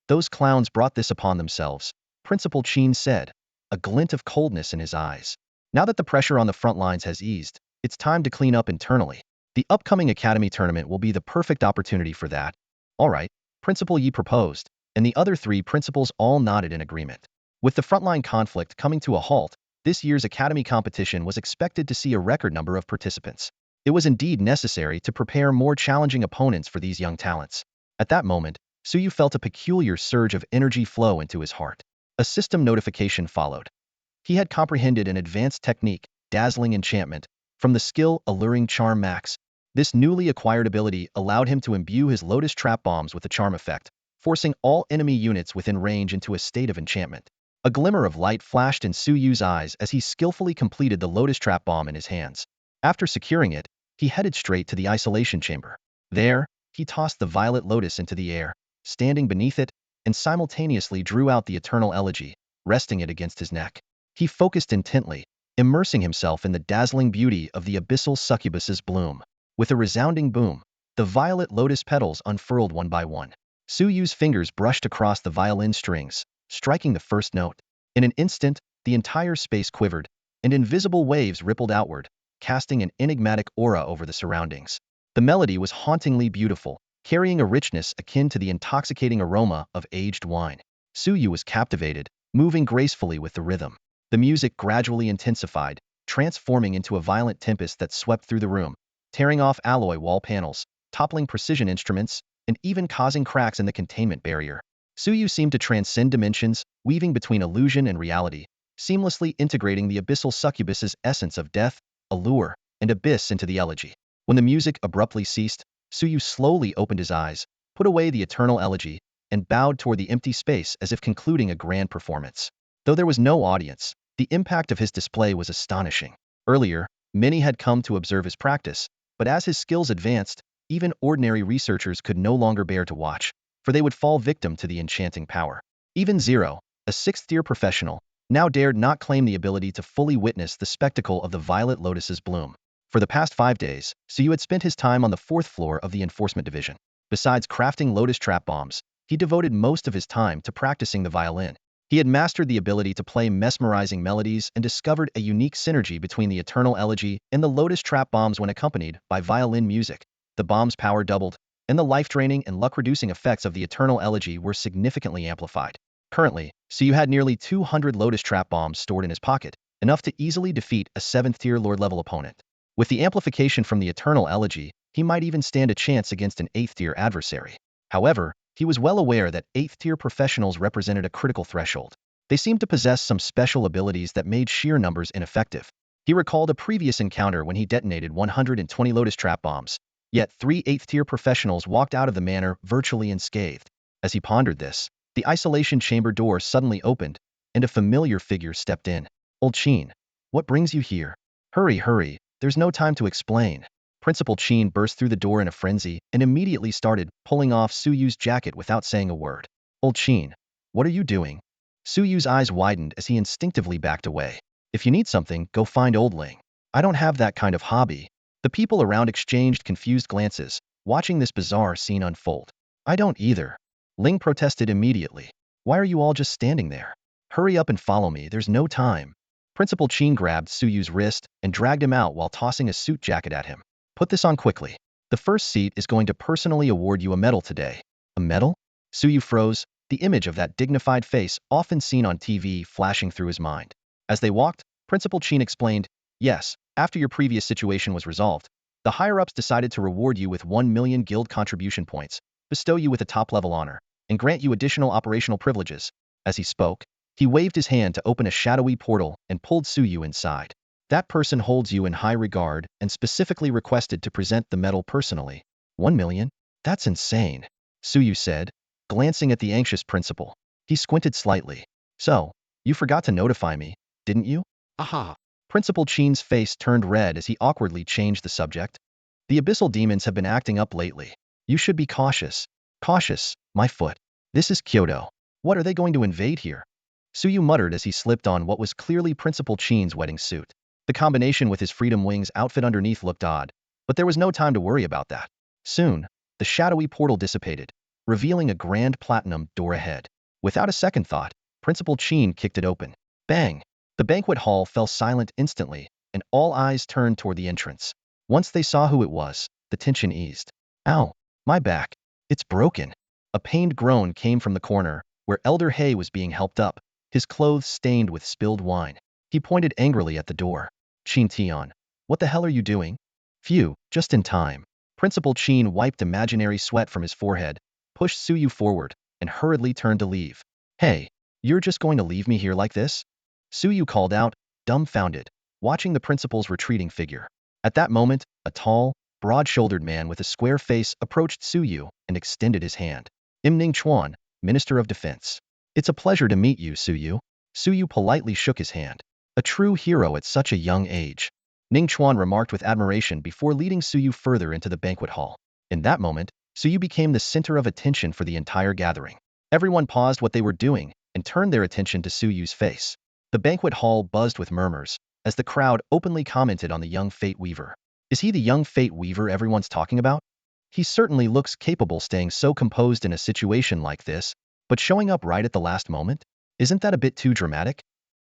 "Those clowns brought this upon themselves," Principal Qin said, a glint of coldness in his eyes. "Now that the pressure on the front lines has eased, it's time to clean up internally. The upcoming Academy tournament will be the perfect opportunity for that." "All right," Principal Yi proposed, and the other three principals all nodded in agreement. With the frontline conflict coming to a halt, this year's Academy competition was expected to see a record number of participants. It was indeed necessary to prepare more challenging opponents for these young talents. At that moment, Su Yu felt a peculiar surge of energy flow into his heart. A system notification followed. He had comprehended an advanced technique, Dazzling Enchantment, from the skill Alluring Charm Max. This newly acquired ability allowed him to imbue his Lotus Trap Bombs with the charm effect, forcing all enemy units within range into a state of enchantment. A glimmer of light flashed in Su Yu's eyes as he skillfully completed the Lotus Trap Bomb in his hands. After securing it, he headed straight to the isolation chamber. There, he tossed the Violet Lotus into the air, standing beneath it, and simultaneously drew out the Eternal Elegy, resting it against his neck. He focused intently, immersing himself in the dazzling beauty of the abyssal succubus's bloom. With a resounding boom, the Violet Lotus petals unfurled one by one. Su Yu's fingers brushed across the violin strings, striking the first note. In an instant, the entire space quivered, and invisible waves rippled outward, casting an enigmatic aura over the surroundings. The melody was hauntingly beautiful, carrying a richness akin to the intoxicating aroma of aged wine. Su Yu was captivated, moving gracefully with the rhythm. The music gradually intensified, transforming into a violent tempest that swept through the room, tearing off alloy wall panels, toppling precision instruments, and even causing cracks in the containment barrier. Su Yu seemed to transcend dimensions, weaving between illusion and reality, seamlessly integrating the abyssal succubus's essence of death, allure, and abyss into the elegy. When the music abruptly ceased, Su Yu slowly opened his eyes, put away the eternal elegy, and bowed toward the empty space as if concluding a grand performance. Though there was no audience, the impact of his display was astonishing. Earlier, many had come to observe his practice, but as his skills advanced, even ordinary researchers could no longer bear to watch, for they would fall victim to the enchanting power. Even Zero, a sixth-tier professional, now dared not claim the ability to fully witness the spectacle of the Violet Lotus's bloom. For the past 5 days, Su Yu had spent his time on the 4th floor of the Enforcement Division. Besides crafting Lotus Trap Bombs, he devoted most of his time to practicing the violin. He had mastered the ability to play mesmerizing melodies and discovered a unique synergy between the Eternal Elegy and the Lotus Trap Bombs when accompanied by violin music. The bomb's power doubled, and the life-draining and luck-reducing effects of the Eternal Elegy were significantly amplified. Currently, Suyu had nearly 200 Lotus Trap Bombs stored in his pocket, enough to easily defeat a 7th-tier Lord-level opponent. With the amplification from the Eternal Elegy, he might even stand a chance against an 8th-tier adversary. However, he was well aware that 8th-tier professionals represented a critical threshold. They seemed to possess some special abilities that made sheer numbers ineffective. He recalled a previous encounter when he detonated 120 Lotus Trap Bombs, yet 3 8th-tier professionals walked out of the manor virtually unscathed. As he pondered this, the isolation chamber door suddenly opened, and a familiar figure stepped in. Old Qin, what brings you here? Hurry, hurry, there's no time to explain. Principal Qin burst through the door in a frenzy and immediately started pulling off Suyu's jacket without saying a word. Old Qin, what are you doing? Suyu's eyes widened as he instinctively backed away. If you need something, go find Old Ling. I don't have that kind of hobby. The people around exchanged confused glances, watching this bizarre scene unfold. I don't either. Ling protested immediately. Why are you all just standing there? Hurry up and follow me, there's no time. Principal Qin grabbed Suyu's wrist and dragged him out while tossing a suit jacket at him. Put this on quickly. The first seat is going to personally award you a medal today. A medal? Suyu froze, the image of that dignified face often seen on TV flashing through his mind. As they walked, Principal Qin explained, yes, after your previous situation was resolved, the higher-ups decided to reward you with 1 million guild contribution points, bestow you with a top-level honor, and grant you additional operational privileges. As he spoke, he waved his hand to open a shadowy portal and pulled Suyu inside. That person holds you in high regard and specifically requested to present the medal personally. 1 million? That's insane, Suyu said, glancing at the anxious principal. He squinted slightly. So, you forgot to notify me, didn't you? Aha! Principal Qin's face turned red as he awkwardly changed the subject. The abyssal demons have been acting up lately. You should be cautious. Cautious, my foot. This is Kyoto. What are they going to invade here? Suyu muttered as he slipped on what was clearly Principal Qin's wedding suit. The combination with his Freedom Wings outfit underneath looked odd, but there was no time to worry about that. Soon, the shadowy portal dissipated, revealing a grand platinum door ahead. Without a second thought, Principal Qin kicked it open. Bang! The banquet hall fell silent instantly, and all eyes turned toward the entrance. Once they saw who it was, the tension eased. Ow! My back! It's broken! A pained groan came from the corner, where Elder Hay was being helped up, his clothes stained with spilled wine. He pointed angrily at the door. Qin Tian, what the hell are you doing? Phew, just in time. Principal Qin wiped imaginary sweat from his forehead, pushed Suyu forward, and hurriedly turned to leave. Hey, you're just going to leave me here like this? Suyu called out, dumbfounded, watching the principal's retreating figure. At that moment, a tall, broad-shouldered man with a square face approached Suyu and extended his hand. Ning Chuan, Minister of Defense. It's a pleasure to meet you, Suyu. Suyu politely shook his hand. A true hero at such a young age. Ning Chuan remarked with admiration before leading Suyu further into the banquet hall. In that moment, Suyu became the center of attention for the entire gathering. Everyone paused what they were doing and turned their attention to Suyu's face. The banquet hall buzzed with murmurs, as the crowd openly commented on the young Fate Weaver. Is he the young Fate Weaver everyone's talking about? He certainly looks capable staying so composed in a situation like this, but showing up right at the last moment? Isn't that a bit too dramatic?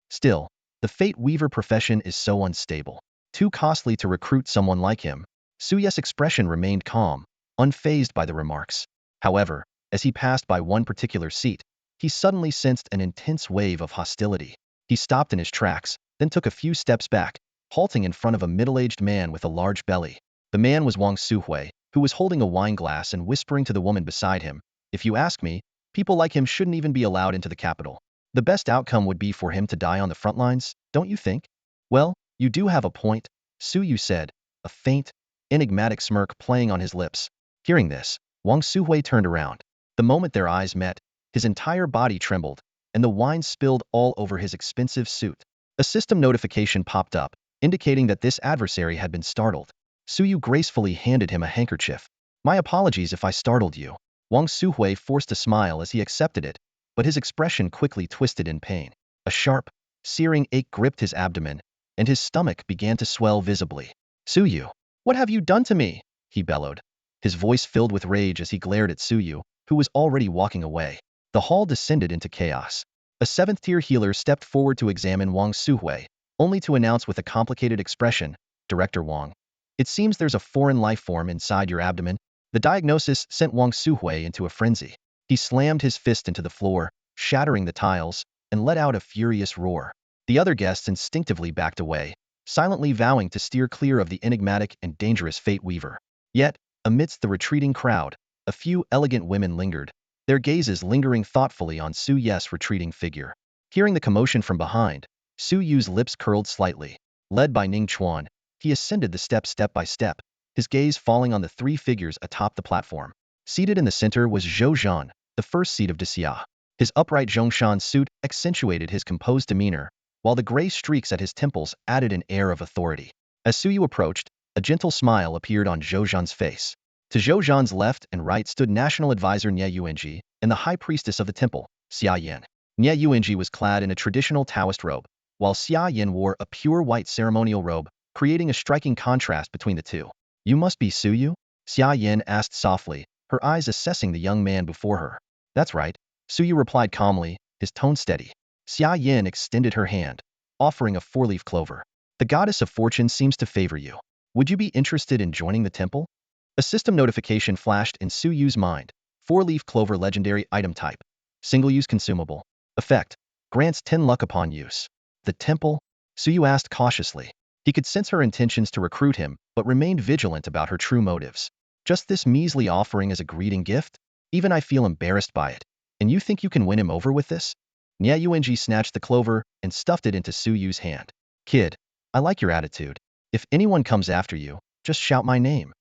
Still, the Fate Weaver profession is so unstable. Too costly to recruit someone like him. Suyu's expression remained calm, unfazed by the remarks. However, as he passed by one particular seat, he suddenly sensed an intense wave of hostility. He stopped in his tracks, then took a few steps back, halting in front of a middle-aged man with a large belly. The man was Wang Suhui, who was holding a wine glass and whispering to the woman beside him. If you ask me, people like him shouldn't even be allowed into the capital. The best outcome would be for him to die on the front lines, don't you think? Well, you do have a point, Suyu said, a faint, enigmatic smirk playing on his lips. Hearing this, Wang Suhui turned around. The moment their eyes met, his entire body trembled, and the wine spilled all over his expensive suit. A system notification popped up, indicating that this adversary had been startled. Suyu gracefully handed him a handkerchief. My apologies if I startled you. Wang Suhui forced a smile as he accepted it, but his expression quickly twisted in pain. A sharp, searing ache gripped his abdomen, and his stomach began to swell visibly. Suyu, what have you done to me? He bellowed. His voice filled with rage as he glared at Suyu, who was already walking away. The hall descended into chaos. A 7th-tier healer stepped forward to examine Wang Suhui, only to announce with a complicated expression, Director Wang, it seems there's a foreign life form inside your abdomen. The diagnosis sent Wang Suhui into a frenzy. He slammed his fist into the floor, shattering the tiles, and let out a furious roar. The other guests instinctively backed away, silently vowing to steer clear of the enigmatic and dangerous Fate Weaver. Yet, amidst the retreating crowd, a few elegant women lingered, their gazes lingering thoughtfully on Su Ye's retreating figure. Hearing the commotion from behind, Su Yu's lips curled slightly. Led by Ning Chuan, he ascended the steps step by step, his gaze falling on the three figures atop the platform. Seated in the center was Zhou Zhan, the first seat of Xia. His upright Zhongshan suit accentuated his composed demeanor, while the gray streaks at his temples added an air of authority. As Su Yu approached, a gentle smile appeared on Zhou Zhan's face. To Zhou Zhan's left and right stood National Advisor Nie Yuanji and the High Priestess of the Temple, Xia Yan. Nie Yuanji was clad in a traditional Taoist robe, while Xia Yan wore a pure white ceremonial robe, creating a striking contrast between the two. "You must be Su Yu?" Xia Yan asked softly, her eyes assessing the young man before her. "That's right," Su Yu replied calmly, his tone steady. Xia Yan extended her hand, offering a four-leaf clover. "The goddess of fortune seems to favor you. Would you be interested in joining the temple?" A system notification flashed in Su Yu's mind. Four-leaf clover legendary item type. Single-use consumable. Effect. Grants 10 luck upon use. The temple? Su Yu asked cautiously. He could sense her intentions to recruit him, but remained vigilant about her true motives. "Just this measly offering as a greeting gift? Even I feel embarrassed by it. And you think you can win him over with this?" Nie Yuanji snatched the clover and stuffed it into Su Yu's hand. "Kid, I like your attitude. If anyone comes after you, just shout my name."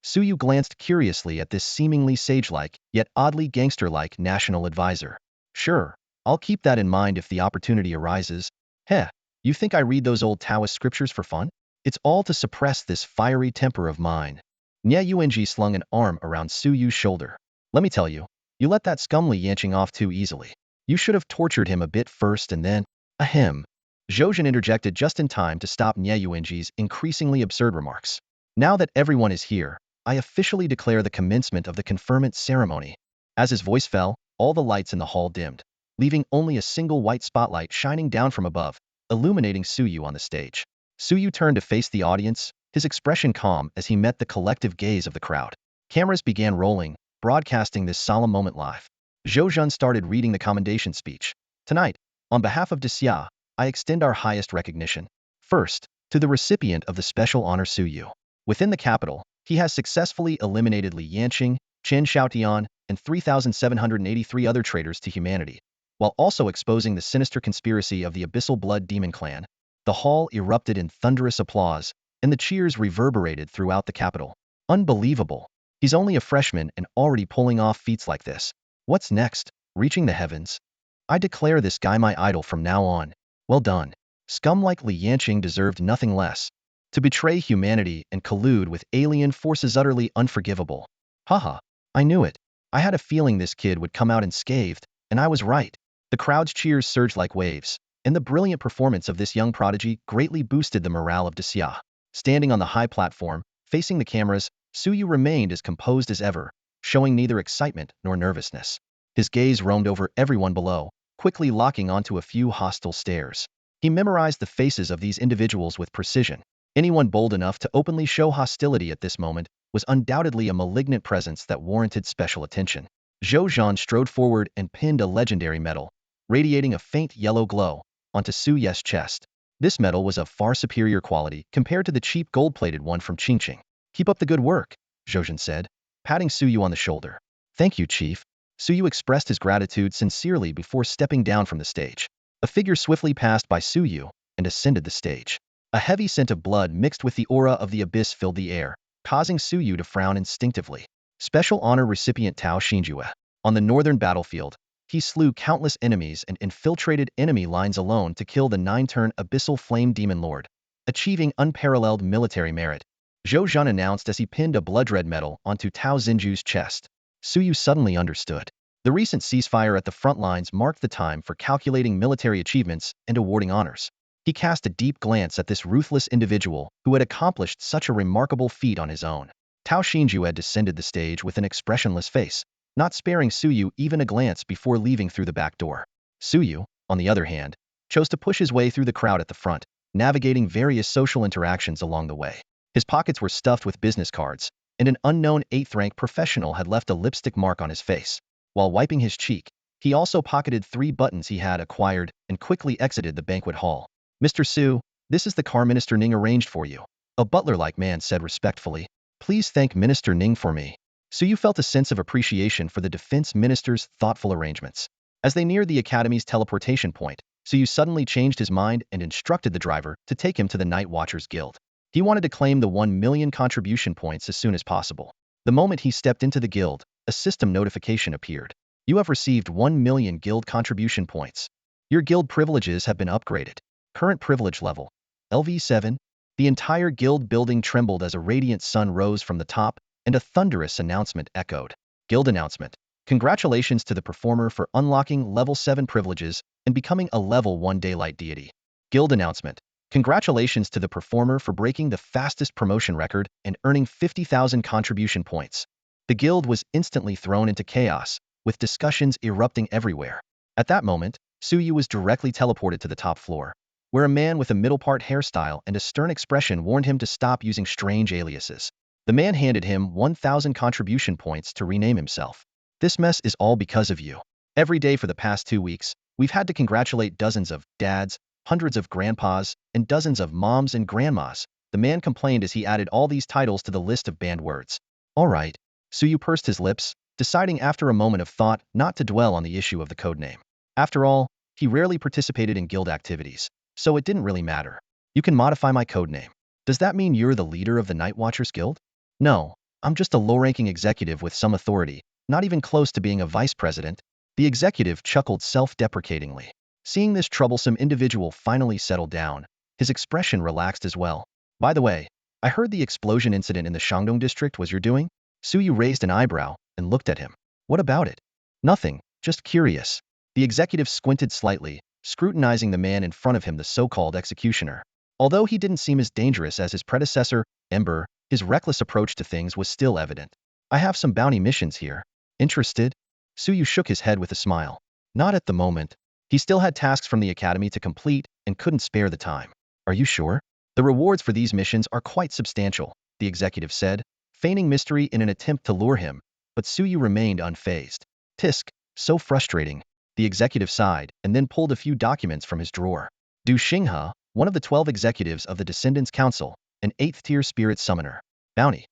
Su Yu glanced curiously at this seemingly sage-like, yet oddly gangster-like national advisor. "Sure, I'll keep that in mind if the opportunity arises. Heh, you think I read those old Taoist scriptures for fun? It's all to suppress this fiery temper of mine." Nie Yuanji slung an arm around Su Yu's shoulder. "Let me tell you, you let that scum Li Yanqing off too easily. You should have tortured him a bit first and then—" "Ahem." Zhouzhan interjected just in time to stop Nie Yuanji's increasingly absurd remarks. "Now that everyone is here, I officially declare the commencement of the conferment ceremony." As his voice fell, all the lights in the hall dimmed, leaving only a single white spotlight shining down from above, illuminating Su Yu on the stage. Su Yu turned to face the audience, his expression calm as he met the collective gaze of the crowd. Cameras began rolling, broadcasting this solemn moment live. Zhou Zhan started reading the commendation speech. "Tonight, on behalf of Xia, I extend our highest recognition. First, to the recipient of the special honor Su Yu. Within the capital, he has successfully eliminated Li Yanqing, Chen Xiaotian, and 3,783 other traitors to humanity, while also exposing the sinister conspiracy of the Abyssal Blood Demon Clan." The hall erupted in thunderous applause, and the cheers reverberated throughout the capital. "Unbelievable. He's only a freshman and already pulling off feats like this. What's next? Reaching the heavens? I declare this guy my idol from now on. Well done. Scum like Li Yanqing deserved nothing less. To betray humanity and collude with alien forces utterly unforgivable. Haha, I knew it. I had a feeling this kid would come out unscathed, and I was right." The crowd's cheers surged like waves, and the brilliant performance of this young prodigy greatly boosted the morale of Xia. Standing on the high platform, facing the cameras, Su Yu remained as composed as ever, showing neither excitement nor nervousness. His gaze roamed over everyone below, quickly locking onto a few hostile stares. He memorized the faces of these individuals with precision. Anyone bold enough to openly show hostility at this moment was undoubtedly a malignant presence that warranted special attention. Zhou Zhan strode forward and pinned a legendary medal, radiating a faint yellow glow, onto Su Ye's chest. This medal was of far superior quality compared to the cheap gold-plated one from Qingqing. "Keep up the good work," Zhou Zhan said, patting Su Yu on the shoulder. "Thank you, Chief." Su Yu expressed his gratitude sincerely before stepping down from the stage. A figure swiftly passed by Su Yu and ascended the stage. A heavy scent of blood mixed with the aura of the abyss filled the air, causing Su Yu to frown instinctively. Special honor recipient Tao Xinjue. On the northern battlefield, he slew countless enemies and infiltrated enemy lines alone to kill the 9-turn Abyssal Flame Demon Lord, achieving unparalleled military merit. Zhou Zhan announced as he pinned a blood-red medal onto Tao Xinjue's chest. Su Yu suddenly understood. The recent ceasefire at the front lines marked the time for calculating military achievements and awarding honors. He cast a deep glance at this ruthless individual who had accomplished such a remarkable feat on his own. Tao Xinjue had descended the stage with an expressionless face, not sparing Su Yu even a glance before leaving through the back door. Su Yu, on the other hand, chose to push his way through the crowd at the front, navigating various social interactions along the way. His pockets were stuffed with business cards, and an unknown 8th-rank professional had left a lipstick mark on his face. While wiping his cheek, he also pocketed 3 buttons he had acquired and quickly exited the banquet hall. Mr. Su, this is the car Minister Ning arranged for you. A butler-like man said respectfully. Please thank Minister Ning for me. Suyu felt a sense of appreciation for the defense minister's thoughtful arrangements. As they neared the academy's teleportation point, Suyu suddenly changed his mind and instructed the driver to take him to the Night Watchers Guild. He wanted to claim the 1 million contribution points as soon as possible. The moment he stepped into the guild, a system notification appeared. You have received 1 million guild contribution points. Your guild privileges have been upgraded. Current privilege level, LV7. The entire guild building trembled as a radiant sun rose from the top, and a thunderous announcement echoed. Guild announcement. Congratulations to the performer for unlocking level 7 privileges and becoming a level 1 daylight deity. Guild announcement. Congratulations to the performer for breaking the fastest promotion record and earning 50,000 contribution points. The guild was instantly thrown into chaos, with discussions erupting everywhere. At that moment, Suyu was directly teleported to the top floor, where a man with a middle-part hairstyle and a stern expression warned him to stop using strange aliases. The man handed him 1,000 contribution points to rename himself. This mess is all because of you. Every day for the past 2 weeks, we've had to congratulate dozens of dads, hundreds of grandpas, and dozens of moms and grandmas. The man complained as he added all these titles to the list of banned words. All right. Suyu pursed his lips, deciding after a moment of thought not to dwell on the issue of the codename. After all, he rarely participated in guild activities, so it didn't really matter. You can modify my codename. Does that mean you're the leader of the Night Watchers Guild? No, I'm just a low-ranking executive with some authority, not even close to being a vice president. The executive chuckled self-deprecatingly. Seeing this troublesome individual finally settle down, his expression relaxed as well. By the way, I heard the explosion incident in the Shandong district was your doing? Suyu raised an eyebrow and looked at him. What about it? Nothing, just curious. The executive squinted slightly, scrutinizing the man in front of him, the so-called executioner. Although he didn't seem as dangerous as his predecessor, Ember, his reckless approach to things was still evident. I have some bounty missions here. Interested? Suyu shook his head with a smile. Not at the moment. He still had tasks from the academy to complete and couldn't spare the time. Are you sure? The rewards for these missions are quite substantial, the executive said, feigning mystery in an attempt to lure him, but Suyu remained unfazed. Tisk, so frustrating. The executive sighed and then pulled a few documents from his drawer. Du Xinghe, one of the 12 executives of the Descendants Council, an 8th-tier spirit summoner. Bounty.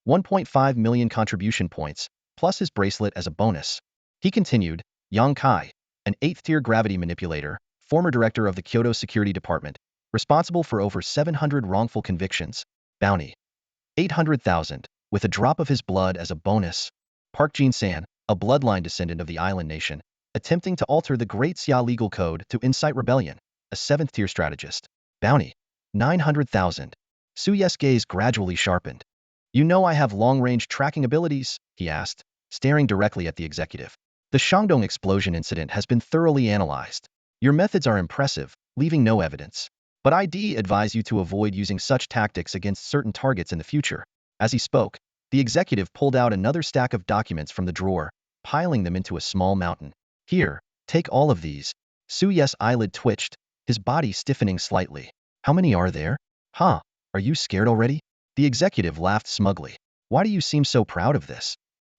1.5 million contribution points, plus his bracelet as a bonus. He continued, Yang Kai, an 8th-tier gravity manipulator, former director of the Kyoto Security Department, responsible for over 700 wrongful convictions. Bounty. 800,000, with a drop of his blood as a bonus. Park Jin-san, a bloodline descendant of the island nation, attempting to alter the Great Xia legal code to incite rebellion, a 7th-tier strategist. Bounty. 900,000. Suyu's gaze gradually sharpened. You know I have long-range tracking abilities? He asked, staring directly at the executive. The Shandong explosion incident has been thoroughly analyzed. Your methods are impressive, leaving no evidence. But I'd advise you to avoid using such tactics against certain targets in the future. As he spoke, the executive pulled out another stack of documents from the drawer, piling them into a small mountain. Here, take all of these. Suyu's eyelid twitched, his body stiffening slightly. How many are there? Huh, are you scared already? The executive laughed smugly. Why do you seem so proud of this?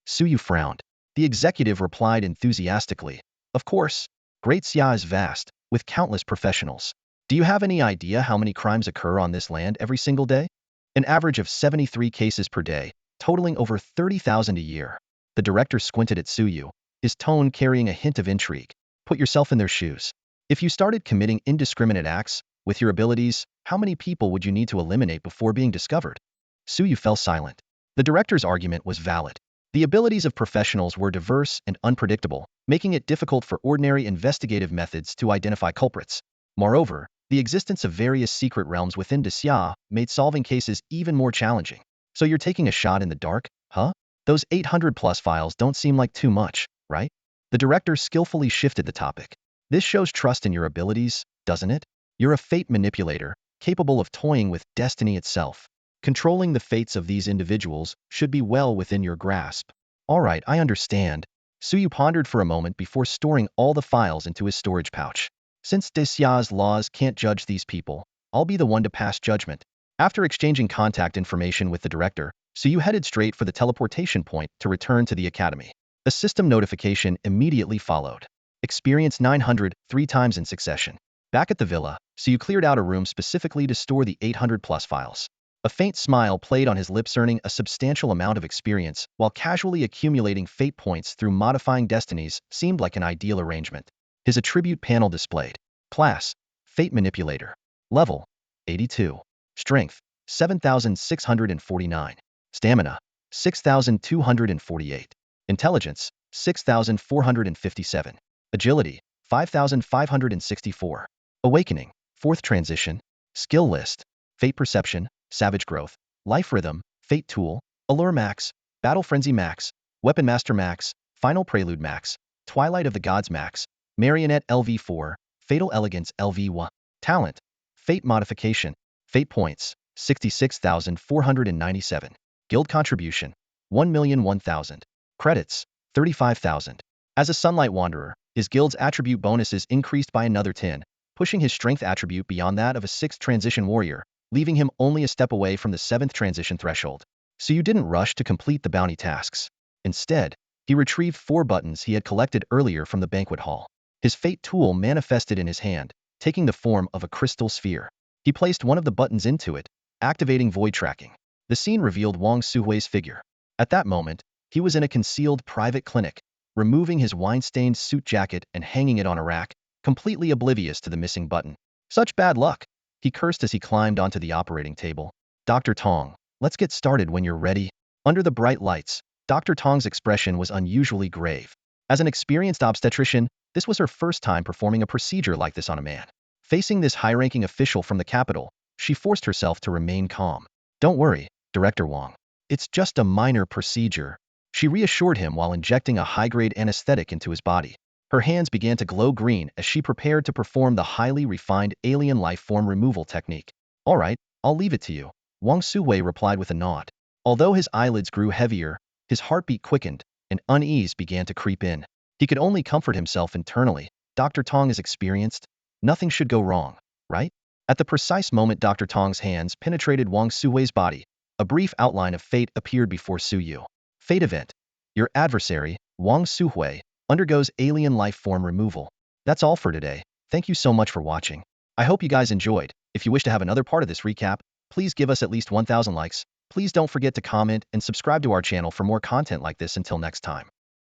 Suyu frowned. The executive replied enthusiastically. Of course, Great Xia is vast, with countless professionals. Do you have any idea how many crimes occur on this land every single day? An average of 73 cases per day, totaling over 30,000 a year. The director squinted at Suyu, his tone carrying a hint of intrigue. Put yourself in their shoes. If you started committing indiscriminate acts, with your abilities, how many people would you need to eliminate before being discovered? Suyu fell silent. The director's argument was valid. The abilities of professionals were diverse and unpredictable, making it difficult for ordinary investigative methods to identify culprits. Moreover, the existence of various secret realms within Xia made solving cases even more challenging. So you're taking a shot in the dark, huh? Those 800+ files don't seem like too much, right? The director skillfully shifted the topic. This shows trust in your abilities, doesn't it? You're a fate manipulator, capable of toying with destiny itself. Controlling the fates of these individuals should be well within your grasp. All right, I understand. Suyu pondered for a moment before storing all the files into his storage pouch. Since Xia's laws can't judge these people, I'll be the one to pass judgment. After exchanging contact information with the director, so you headed straight for the teleportation point to return to the academy. A system notification immediately followed. Experience 900 3 times in succession. Back at the villa, so you cleared out a room specifically to store the 800+ files. A faint smile played on his lips, earning a substantial amount of experience while casually accumulating fate points through modifying destinies seemed like an ideal arrangement. His attribute panel displayed. Class: Fate Manipulator. Level: 82. Strength: 7,649. Stamina: 6,248. Intelligence: 6,457. Agility: 5,564. Awakening: 4th transition. Skill list: Fate Perception, Savage Growth, Life Rhythm, Fate Tool, Allure Max, Battle Frenzy Max, Weapon Master Max, Final Prelude Max, Twilight of the Gods Max, Marionette LV4, Fatal Elegance LV1. Talent: Fate Modification. Fate Points: 66,497. Guild Contribution: 1,001,000. Credits: 35,000. As a Sunlight Wanderer, his guild's attribute bonuses increased by another 10, pushing his strength attribute beyond that of a 6th transition warrior, leaving him only a step away from the 7th transition threshold. So you didn't rush to complete the bounty tasks. Instead, he retrieved 4 buttons he had collected earlier from the banquet hall. His fate tool manifested in his hand, taking the form of a crystal sphere. He placed one of the buttons into it, activating void tracking. The scene revealed Wang Suhui's figure. At that moment, he was in a concealed private clinic, removing his wine-stained suit jacket and hanging it on a rack, completely oblivious to the missing button. Such bad luck! He cursed as he climbed onto the operating table. Dr. Tong, let's get started when you're ready. Under the bright lights, Dr. Tong's expression was unusually grave. As an experienced obstetrician, this was her first time performing a procedure like this on a man. Facing this high-ranking official from the capital, she forced herself to remain calm. Don't worry, Director Wang. It's just a minor procedure. She reassured him while injecting a high-grade anesthetic into his body. Her hands began to glow green as she prepared to perform the highly refined alien life form removal technique. All right, I'll leave it to you, Wang Suhui replied with a nod. Although his eyelids grew heavier, his heartbeat quickened, and unease began to creep in. He could only comfort himself internally. Dr. Tong is experienced. Nothing should go wrong, right? At the precise moment Dr. Tong's hands penetrated Wang Suhui's body, a brief outline of fate appeared before Su Yu. Fate event. Your adversary, Wang Suhui, undergoes alien life form removal. That's all for today. Thank you so much for watching. I hope you guys enjoyed. If you wish to have another part of this recap, please give us at least 1,000 likes. Please don't forget to comment and subscribe to our channel for more content like this. Until next time.